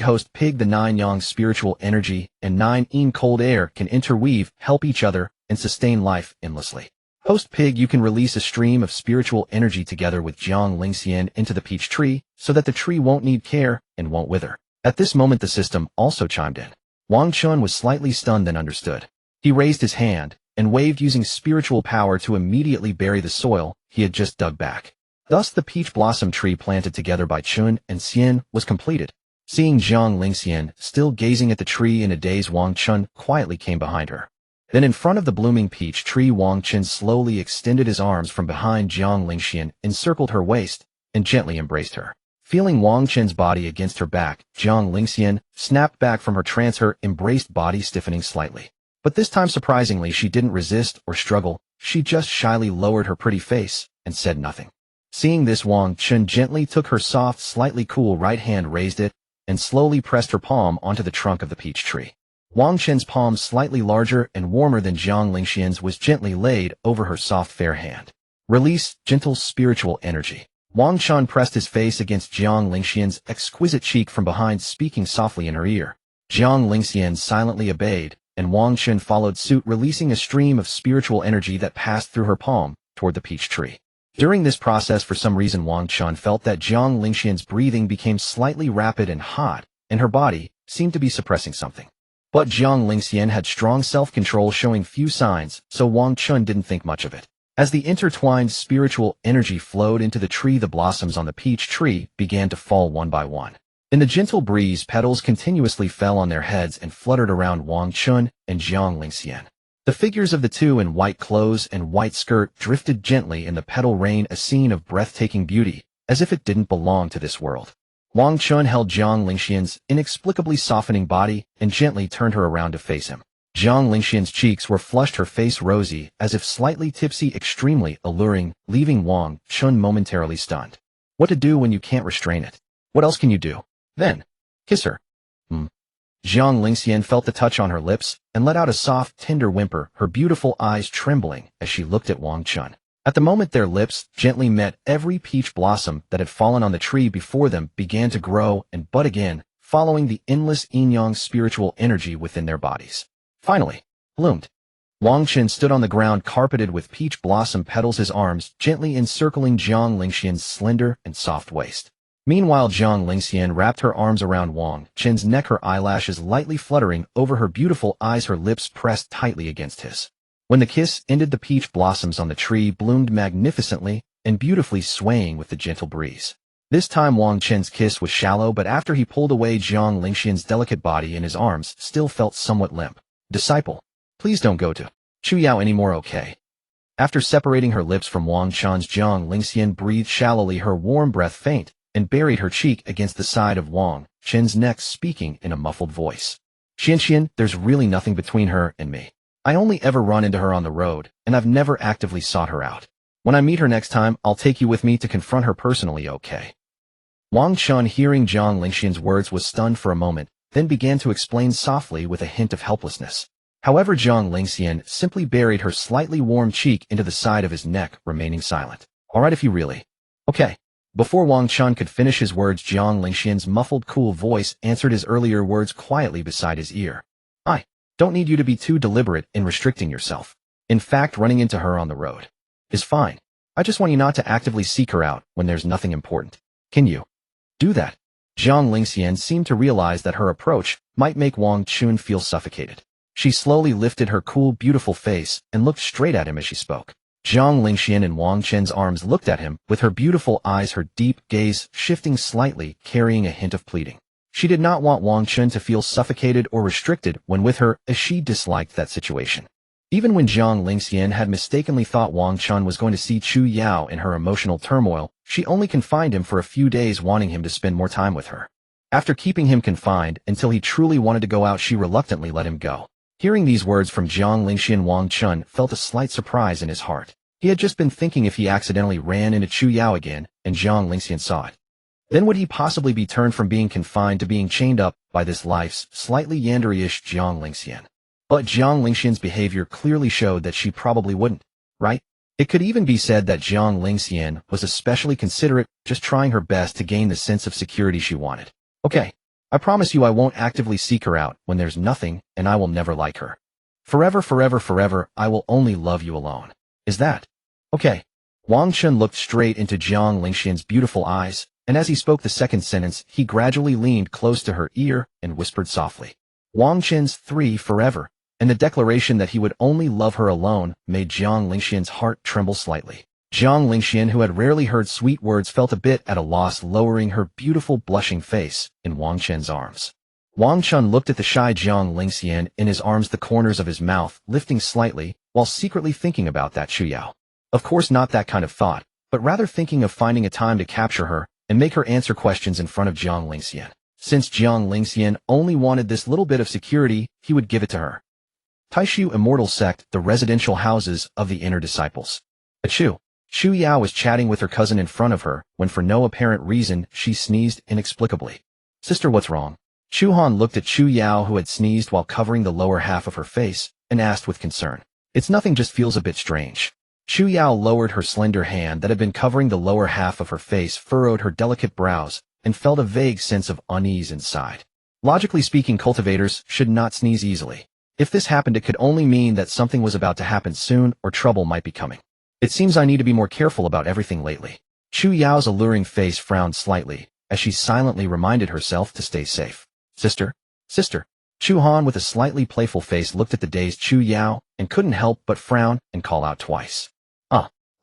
the 9 yang spiritual energy and 9 yin cold air can interweave, help each other, and sustain life endlessly. Host pig, you can release a stream of spiritual energy together with Jiang Lingxian into the peach tree so that the tree won't need care and won't wither. At this moment, the system also chimed in. Wang Chen was slightly stunned, then understood. He raised his hand and waved, using spiritual power to immediately bury the soil he had just dug back. Thus, the peach blossom tree planted together by Chun and Xian was completed. Seeing Jiang Lingxian still gazing at the tree in a daze, Wang Chen quietly came behind her. Then in front of the blooming peach tree, Wang Chen slowly extended his arms from behind Jiang Lingxian, encircled her waist, and gently embraced her. Feeling Wang Chen's body against her back, Jiang Lingxian snapped back from her trance, her embraced body stiffening slightly. But this time, surprisingly, she didn't resist or struggle. She just shyly lowered her pretty face and said nothing. Seeing this, Wang Chen gently took her soft, slightly cool right hand, raised it, and slowly pressed her palm onto the trunk of the peach tree. Wang Chen's palm, slightly larger and warmer than Jiang Lingxian's, was gently laid over her soft, fair hand. Release gentle spiritual energy. Wang Chen pressed his face against Jiang Lingxian's exquisite cheek from behind, speaking softly in her ear. Jiang Lingxian silently obeyed, and Wang Chen followed suit, releasing a stream of spiritual energy that passed through her palm toward the peach tree. During this process, for some reason, Wang Chen felt that Jiang Lingxian's breathing became slightly rapid and hot, and her body seemed to be suppressing something. But Jiang Lingxian had strong self-control, showing few signs, so Wang Chen didn't think much of it. As the intertwined spiritual energy flowed into the tree, the blossoms on the peach tree began to fall one by one. In the gentle breeze, petals continuously fell on their heads and fluttered around Wang Chen and Jiang Lingxian. The figures of the two in white clothes and white skirt drifted gently in the petal rain, a scene of breathtaking beauty, as if it didn't belong to this world. Wang Chen held Jiang Lingxian's inexplicably softening body and gently turned her around to face him. Jiang Lingxian's cheeks were flushed, her face rosy, as if slightly tipsy, extremely alluring, leaving Wang Chen momentarily stunned. What to do when you can't restrain it? What else can you do? Then, kiss her. Jiang Lingxian felt the touch on her lips and let out a soft, tender whimper, her beautiful eyes trembling as she looked at Wang Chen. At the moment their lips gently met, every peach blossom that had fallen on the tree before them began to grow and bud again, following the endless yin-yang spiritual energy within their bodies. Finally, bloomed. Wang Chen stood on the ground carpeted with peach blossom petals, his arms gently encircling Jiang Lingxian's slender and soft waist. Meanwhile, Jiang Lingxian wrapped her arms around Wang Chen's neck, her eyelashes lightly fluttering over her beautiful eyes, her lips pressed tightly against his. When the kiss ended, the peach blossoms on the tree bloomed magnificently and beautifully, swaying with the gentle breeze. This time Wang Chen's kiss was shallow, but after he pulled away, Jiang Lingxian's delicate body in his arms still felt somewhat limp. Disciple, please don't go to Chu Yao anymore, okay? After separating her lips from Wang Chen's, Jiang Lingxian breathed shallowly, her warm breath faint, and buried her cheek against the side of Wang Chen's neck, speaking in a muffled voice. Xianxian, there's really nothing between her and me. I only ever run into her on the road, and I've never actively sought her out. When I meet her next time, I'll take you with me to confront her personally, okay? Wang Chen, hearing Jiang Lingxian's words, was stunned for a moment, then began to explain softly with a hint of helplessness. However, Jiang Lingxian simply buried her slightly warm cheek into the side of his neck, remaining silent. All right, if you really. Okay. Before Wang Chen could finish his words, Jiang Lingxian's muffled, cool voice answered his earlier words quietly beside his ear. I don't need you to be too deliberate in restricting yourself. In fact, running into her on the road is fine. I just want you not to actively seek her out when there's nothing important. Can you do that? Jiang Lingxian seemed to realize that her approach might make Wang Chen feel suffocated. She slowly lifted her cool, beautiful face and looked straight at him as she spoke. Jiang Lingxian in Wang Chen's arms looked at him with her beautiful eyes, her deep gaze shifting slightly, carrying a hint of pleading. She did not want Wang Chen to feel suffocated or restricted when with her, as she disliked that situation. Even when Jiang Lingxian had mistakenly thought Wang Chen was going to see Chu Yao in her emotional turmoil, she only confined him for a few days, wanting him to spend more time with her. After keeping him confined until he truly wanted to go out, she reluctantly let him go. Hearing these words from Jiang Lingxian, Wang Chen felt a slight surprise in his heart. He had just been thinking if he accidentally ran into Chu Yao again, and Jiang Lingxian saw it, then would he possibly be turned from being confined to being chained up by this life's slightly yandere-ish Jiang Lingxian? But Jiang Lingxian's behavior clearly showed that she probably wouldn't, right? It could even be said that Jiang Lingxian was especially considerate, just trying her best to gain the sense of security she wanted. Okay, I promise you I won't actively seek her out when there's nothing, and I will never like her. Forever, forever, forever, I will only love you alone. Is that okay? Wang Chen looked straight into Jiang Lingxian's beautiful eyes, and as he spoke the second sentence, he gradually leaned close to her ear and whispered softly. Wang Chen's 3 forever, and the declaration that he would only love her alone made Jiang Lingxian's heart tremble slightly. Jiang Lingxian, who had rarely heard sweet words, felt a bit at a loss, lowering her beautiful blushing face in Wang Chen's arms. Wang Chen looked at the shy Jiang Lingxian in his arms, the corners of his mouth lifting slightly, while secretly thinking about that Chu Yao. Of course not that kind of thought, but rather thinking of finding a time to capture her and make her answer questions in front of Jiang Lingxian. Since Jiang Lingxian only wanted this little bit of security, he would give it to her. Taishu Immortal Sect, the residential houses of the inner disciples. Achoo! Chu Yao was chatting with her cousin in front of her when, for no apparent reason, she sneezed inexplicably. Sister, what's wrong? Chu Han looked at Chu Yao, who had sneezed while covering the lower half of her face, and asked with concern. It's nothing, just feels a bit strange. Chu Yao lowered her slender hand that had been covering the lower half of her face, furrowed her delicate brows, and felt a vague sense of unease inside. Logically speaking, cultivators should not sneeze easily. If this happened, it could only mean that something was about to happen soon or trouble might be coming. It seems I need to be more careful about everything lately. Chu Yao's alluring face frowned slightly as she silently reminded herself to stay safe. Sister? Sister? Chu Han, with a slightly playful face, looked at the dazed Chu Yao and couldn't help but frown and call out twice.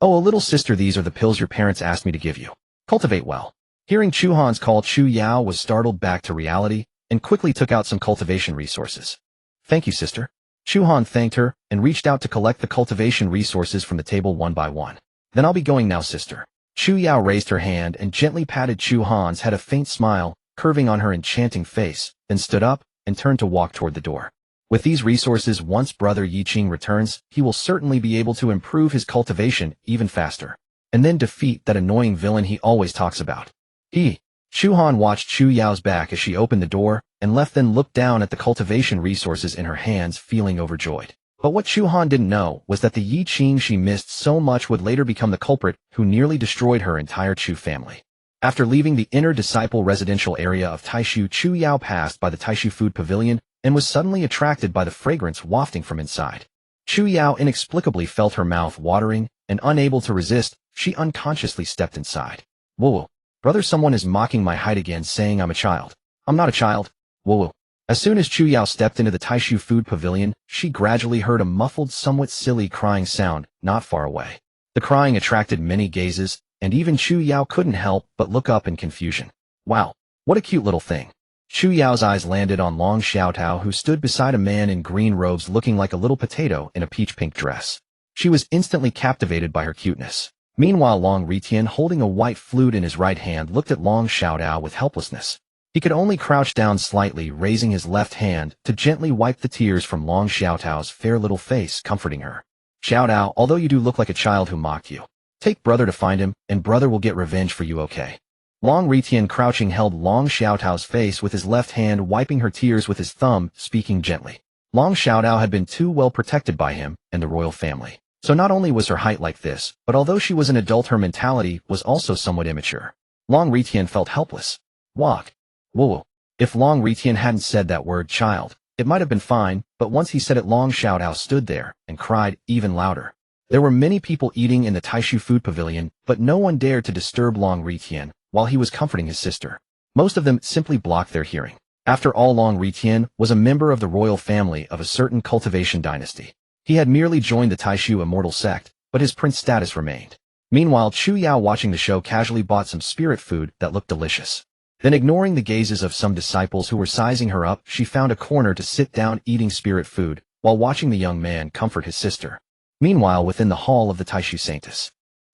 Oh, a little sister, these are the pills your parents asked me to give you. Cultivate well. Hearing Chu Han's call, Chu Yao was startled back to reality and quickly took out some cultivation resources. Thank you, sister. Chu Han thanked her and reached out to collect the cultivation resources from the table one by one. Then I'll be going now, sister. Chu Yao raised her hand and gently patted Chu Han's head, a faint smile curving on her enchanting face, then stood up and turned to walk toward the door. With these resources, once Brother Yi Qing returns, he will certainly be able to improve his cultivation even faster, and then defeat that annoying villain he always talks about. Chu Han watched Chu Yao's back as she opened the door and left, then looked down at the cultivation resources in her hands, feeling overjoyed. But what Chu Han didn't know was that the Yi Qing she missed so much would later become the culprit who nearly destroyed her entire Chu family. After leaving the inner disciple residential area of Taishu, Chu Yao passed by the Taishu food pavilion and was suddenly attracted by the fragrance wafting from inside. Chu Yao inexplicably felt her mouth watering, and unable to resist, she unconsciously stepped inside. Whoa, brother, someone is mocking my height again, saying I'm a child. I'm not a child. Whoa. As soon as Chu Yao stepped into the Taishu food pavilion, she gradually heard a muffled, somewhat silly crying sound not far away. The crying attracted many gazes, and even Chu Yao couldn't help but look up in confusion. Wow, what a cute little thing. Chu Yao's eyes landed on Long Xiaotao, who stood beside a man in green robes looking like a little potato in a peach-pink dress. She was instantly captivated by her cuteness. Meanwhile, Long Ritian, holding a white flute in his right hand, looked at Long Xiaotao with helplessness. He could only crouch down slightly, raising his left hand to gently wipe the tears from Long Xiaotao's fair little face, comforting her. Xiaotao, although you do look like a child who mocked you, take brother to find him, and brother will get revenge for you, okay? Long Ritian, crouching, held Long Xiaotao's face with his left hand, wiping her tears with his thumb, speaking gently. Long Xiaotao had been too well protected by him and the royal family. So not only was her height like this, but although she was an adult, her mentality was also somewhat immature. Long Ritian felt helpless. Walk. Whoa. If Long Ritian hadn't said that word, child, it might have been fine, but once he said it, Long Xiaotao stood there and cried even louder. There were many people eating in the Taishu food pavilion, but no one dared to disturb Long Ritian while he was comforting his sister. Most of them simply blocked their hearing. After all, Long Ritian was a member of the royal family of a certain cultivation dynasty. He had merely joined the Taishu immortal sect, but his prince status remained. Meanwhile, Chu Yao, watching the show, casually bought some spirit food that looked delicious. Then, ignoring the gazes of some disciples who were sizing her up, she found a corner to sit down, eating spirit food while watching the young man comfort his sister. Meanwhile, within the hall of the Taishu Sanctus,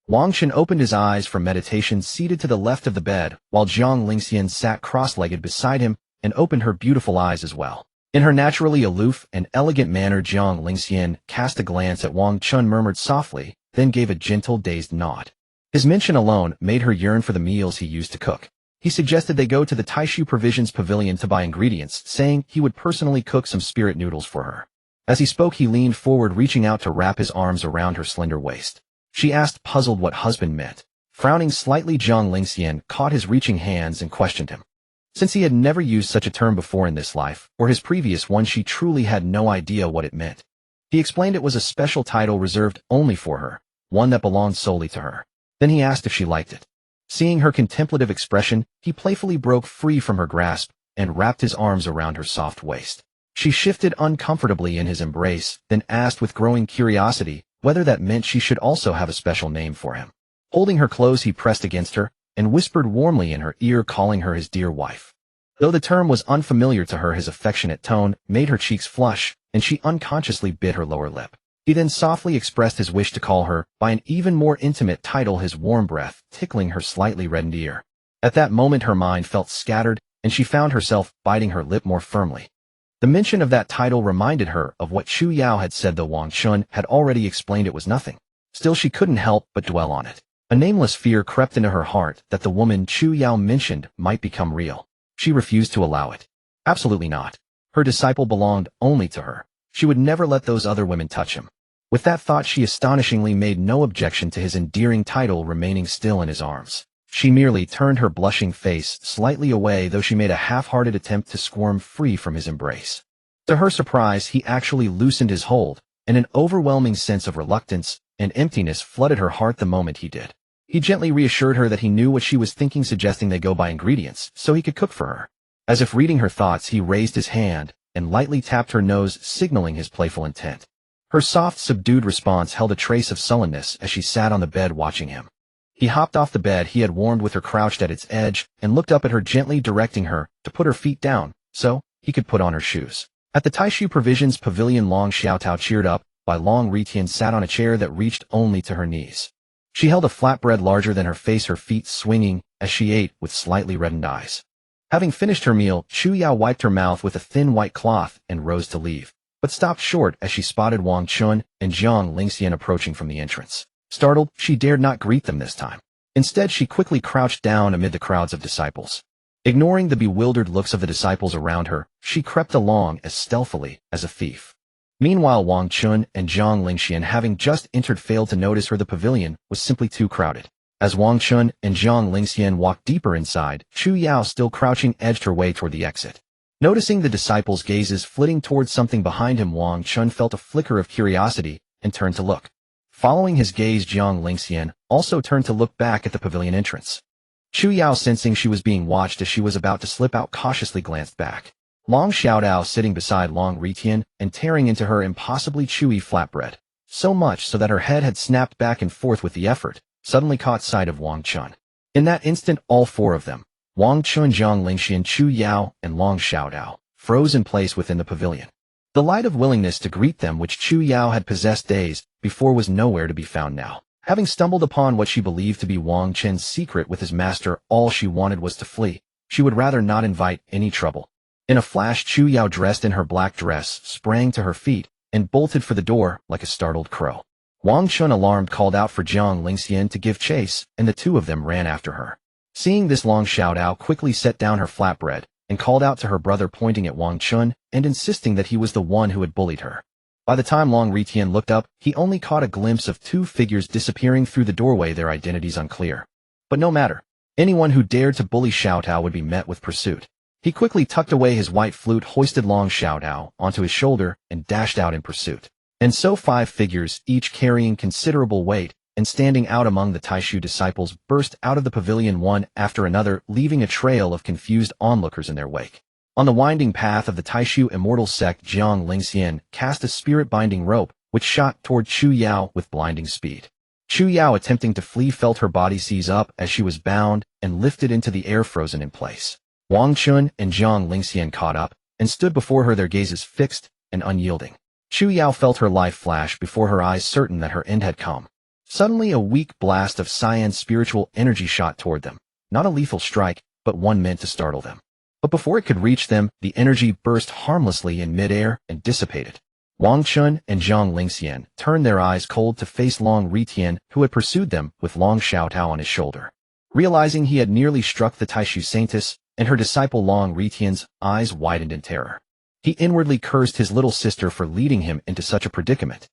Wang Chen opened his eyes from meditation, seated to the left of the bed, while Jiang Lingxian sat cross-legged beside him and opened her beautiful eyes as well. In her naturally aloof and elegant manner, Jiang Lingxian cast a glance at Wang Chen, murmured softly, then gave a gentle, dazed nod. His mention alone made her yearn for the meals he used to cook. He suggested they go to the Taishu Provisions Pavilion to buy ingredients, saying he would personally cook some spirit noodles for her. As he spoke, he leaned forward, reaching out to wrap his arms around her slender waist. She asked, puzzled, what husband meant. Frowning slightly, Jiang Lingxian caught his reaching hands and questioned him. Since he had never used such a term before in this life, or his previous one, she truly had no idea what it meant. He explained it was a special title reserved only for her, one that belonged solely to her. Then he asked if she liked it. Seeing her contemplative expression, he playfully broke free from her grasp and wrapped his arms around her soft waist. She shifted uncomfortably in his embrace, then asked with growing curiosity whether that meant she should also have a special name for him. Holding her close, he pressed against her and whispered warmly in her ear, calling her his dear wife. Though the term was unfamiliar to her, his affectionate tone made her cheeks flush, and she unconsciously bit her lower lip. He then softly expressed his wish to call her by an even more intimate title, his warm breath tickling her slightly reddened ear. At that moment, her mind felt scattered, and she found herself biting her lip more firmly. The mention of that title reminded her of what Chu Yao had said, though Wang Chen had already explained it was nothing. Still, she couldn't help but dwell on it. A nameless fear crept into her heart that the woman Chu Yao mentioned might become real. She refused to allow it. Absolutely not. Her disciple belonged only to her. She would never let those other women touch him. With that thought, she astonishingly made no objection to his endearing title remaining still in his arms. She merely turned her blushing face slightly away, though she made a half-hearted attempt to squirm free from his embrace. To her surprise, he actually loosened his hold, and an overwhelming sense of reluctance and emptiness flooded her heart the moment he did. He gently reassured her that he knew what she was thinking, suggesting they go buy ingredients so he could cook for her. As if reading her thoughts, he raised his hand and lightly tapped her nose, signaling his playful intent. Her soft, subdued response held a trace of sullenness as she sat on the bed watching him. He hopped off the bed he had warmed with her crouched at its edge and looked up at her, gently directing her to put her feet down so he could put on her shoes. At the Taishu Provisions Pavilion, Long Xiaotao, cheered up by Long Ritian, sat on a chair that reached only to her knees. She held a flatbread larger than her face, her feet swinging as she ate with slightly reddened eyes. Having finished her meal, Chu Yao wiped her mouth with a thin white cloth and rose to leave, but stopped short as she spotted Wang Chen and Jiang Lingxian approaching from the entrance. Startled, she dared not greet them this time. Instead, she quickly crouched down amid the crowds of disciples. Ignoring the bewildered looks of the disciples around her, she crept along as stealthily as a thief. Meanwhile, Wang Chen and Jiang Lingxian, having just entered, failed to notice her. The pavilion was simply too crowded. As Wang Chen and Jiang Lingxian walked deeper inside, Chu Yao, still crouching, edged her way toward the exit. Noticing the disciples' gazes flitting towards something behind him, Wang Chen felt a flicker of curiosity and turned to look. Following his gaze, Jiang Lingxian also turned to look back at the pavilion entrance. Chu Yao, sensing she was being watched as she was about to slip out, cautiously glanced back. Long Xiaodao, sitting beside Long Ritian and tearing into her impossibly chewy flatbread, so much so that her head had snapped back and forth with the effort, suddenly caught sight of Wang Chen. In that instant, all four of them, Wang Chen, Jiang Lingxian, Chu Yao, and Long Xiaodao, froze in place within the pavilion. The light of willingness to greet them which Chu Yao had possessed days before was nowhere to be found now. Having stumbled upon what she believed to be Wang Chen's secret with his master, all she wanted was to flee. She would rather not invite any trouble. In a flash, Chu Yao, dressed in her black dress, sprang to her feet and bolted for the door like a startled crow. Wang Chen, alarmed, called out for Jiang Lingxian to give chase, and the two of them ran after her. Seeing this, Long Xiaodao quickly set down her flatbread and called out to her brother, pointing at Wang Chen and insisting that he was the one who had bullied her. By the time Long Ritian looked up, he only caught a glimpse of two figures disappearing through the doorway, their identities unclear. But no matter. Anyone who dared to bully Xiaotao would be met with pursuit. He quickly tucked away his white flute, hoisted Long Xiaodao onto his shoulder, and dashed out in pursuit. And so 5 figures, each carrying considerable weight and standing out among the Taishu disciples, burst out of the pavilion one after another, leaving a trail of confused onlookers in their wake. On the winding path of the Taishu immortal sect, Jiang Lingxian cast a spirit-binding rope, which shot toward Chu Yao with blinding speed. Chu Yao, attempting to flee, felt her body seize up as she was bound and lifted into the air, frozen in place. Wang Chen and Jiang Lingxian caught up and stood before her, their gazes fixed and unyielding. Chu Yao felt her life flash before her eyes, certain that her end had come. Suddenly, a weak blast of cyan spiritual energy shot toward them. Not a lethal strike, but one meant to startle them. But before it could reach them, the energy burst harmlessly in midair and dissipated. Wang Chen and Jiang Lingxian turned their eyes cold to face Long Ritian, who had pursued them with Long Xiaotao on his shoulder. Realizing he had nearly struck the Taishu saintess and her disciple, Long Ritian's eyes widened in terror. He inwardly cursed his little sister for leading him into such a predicament,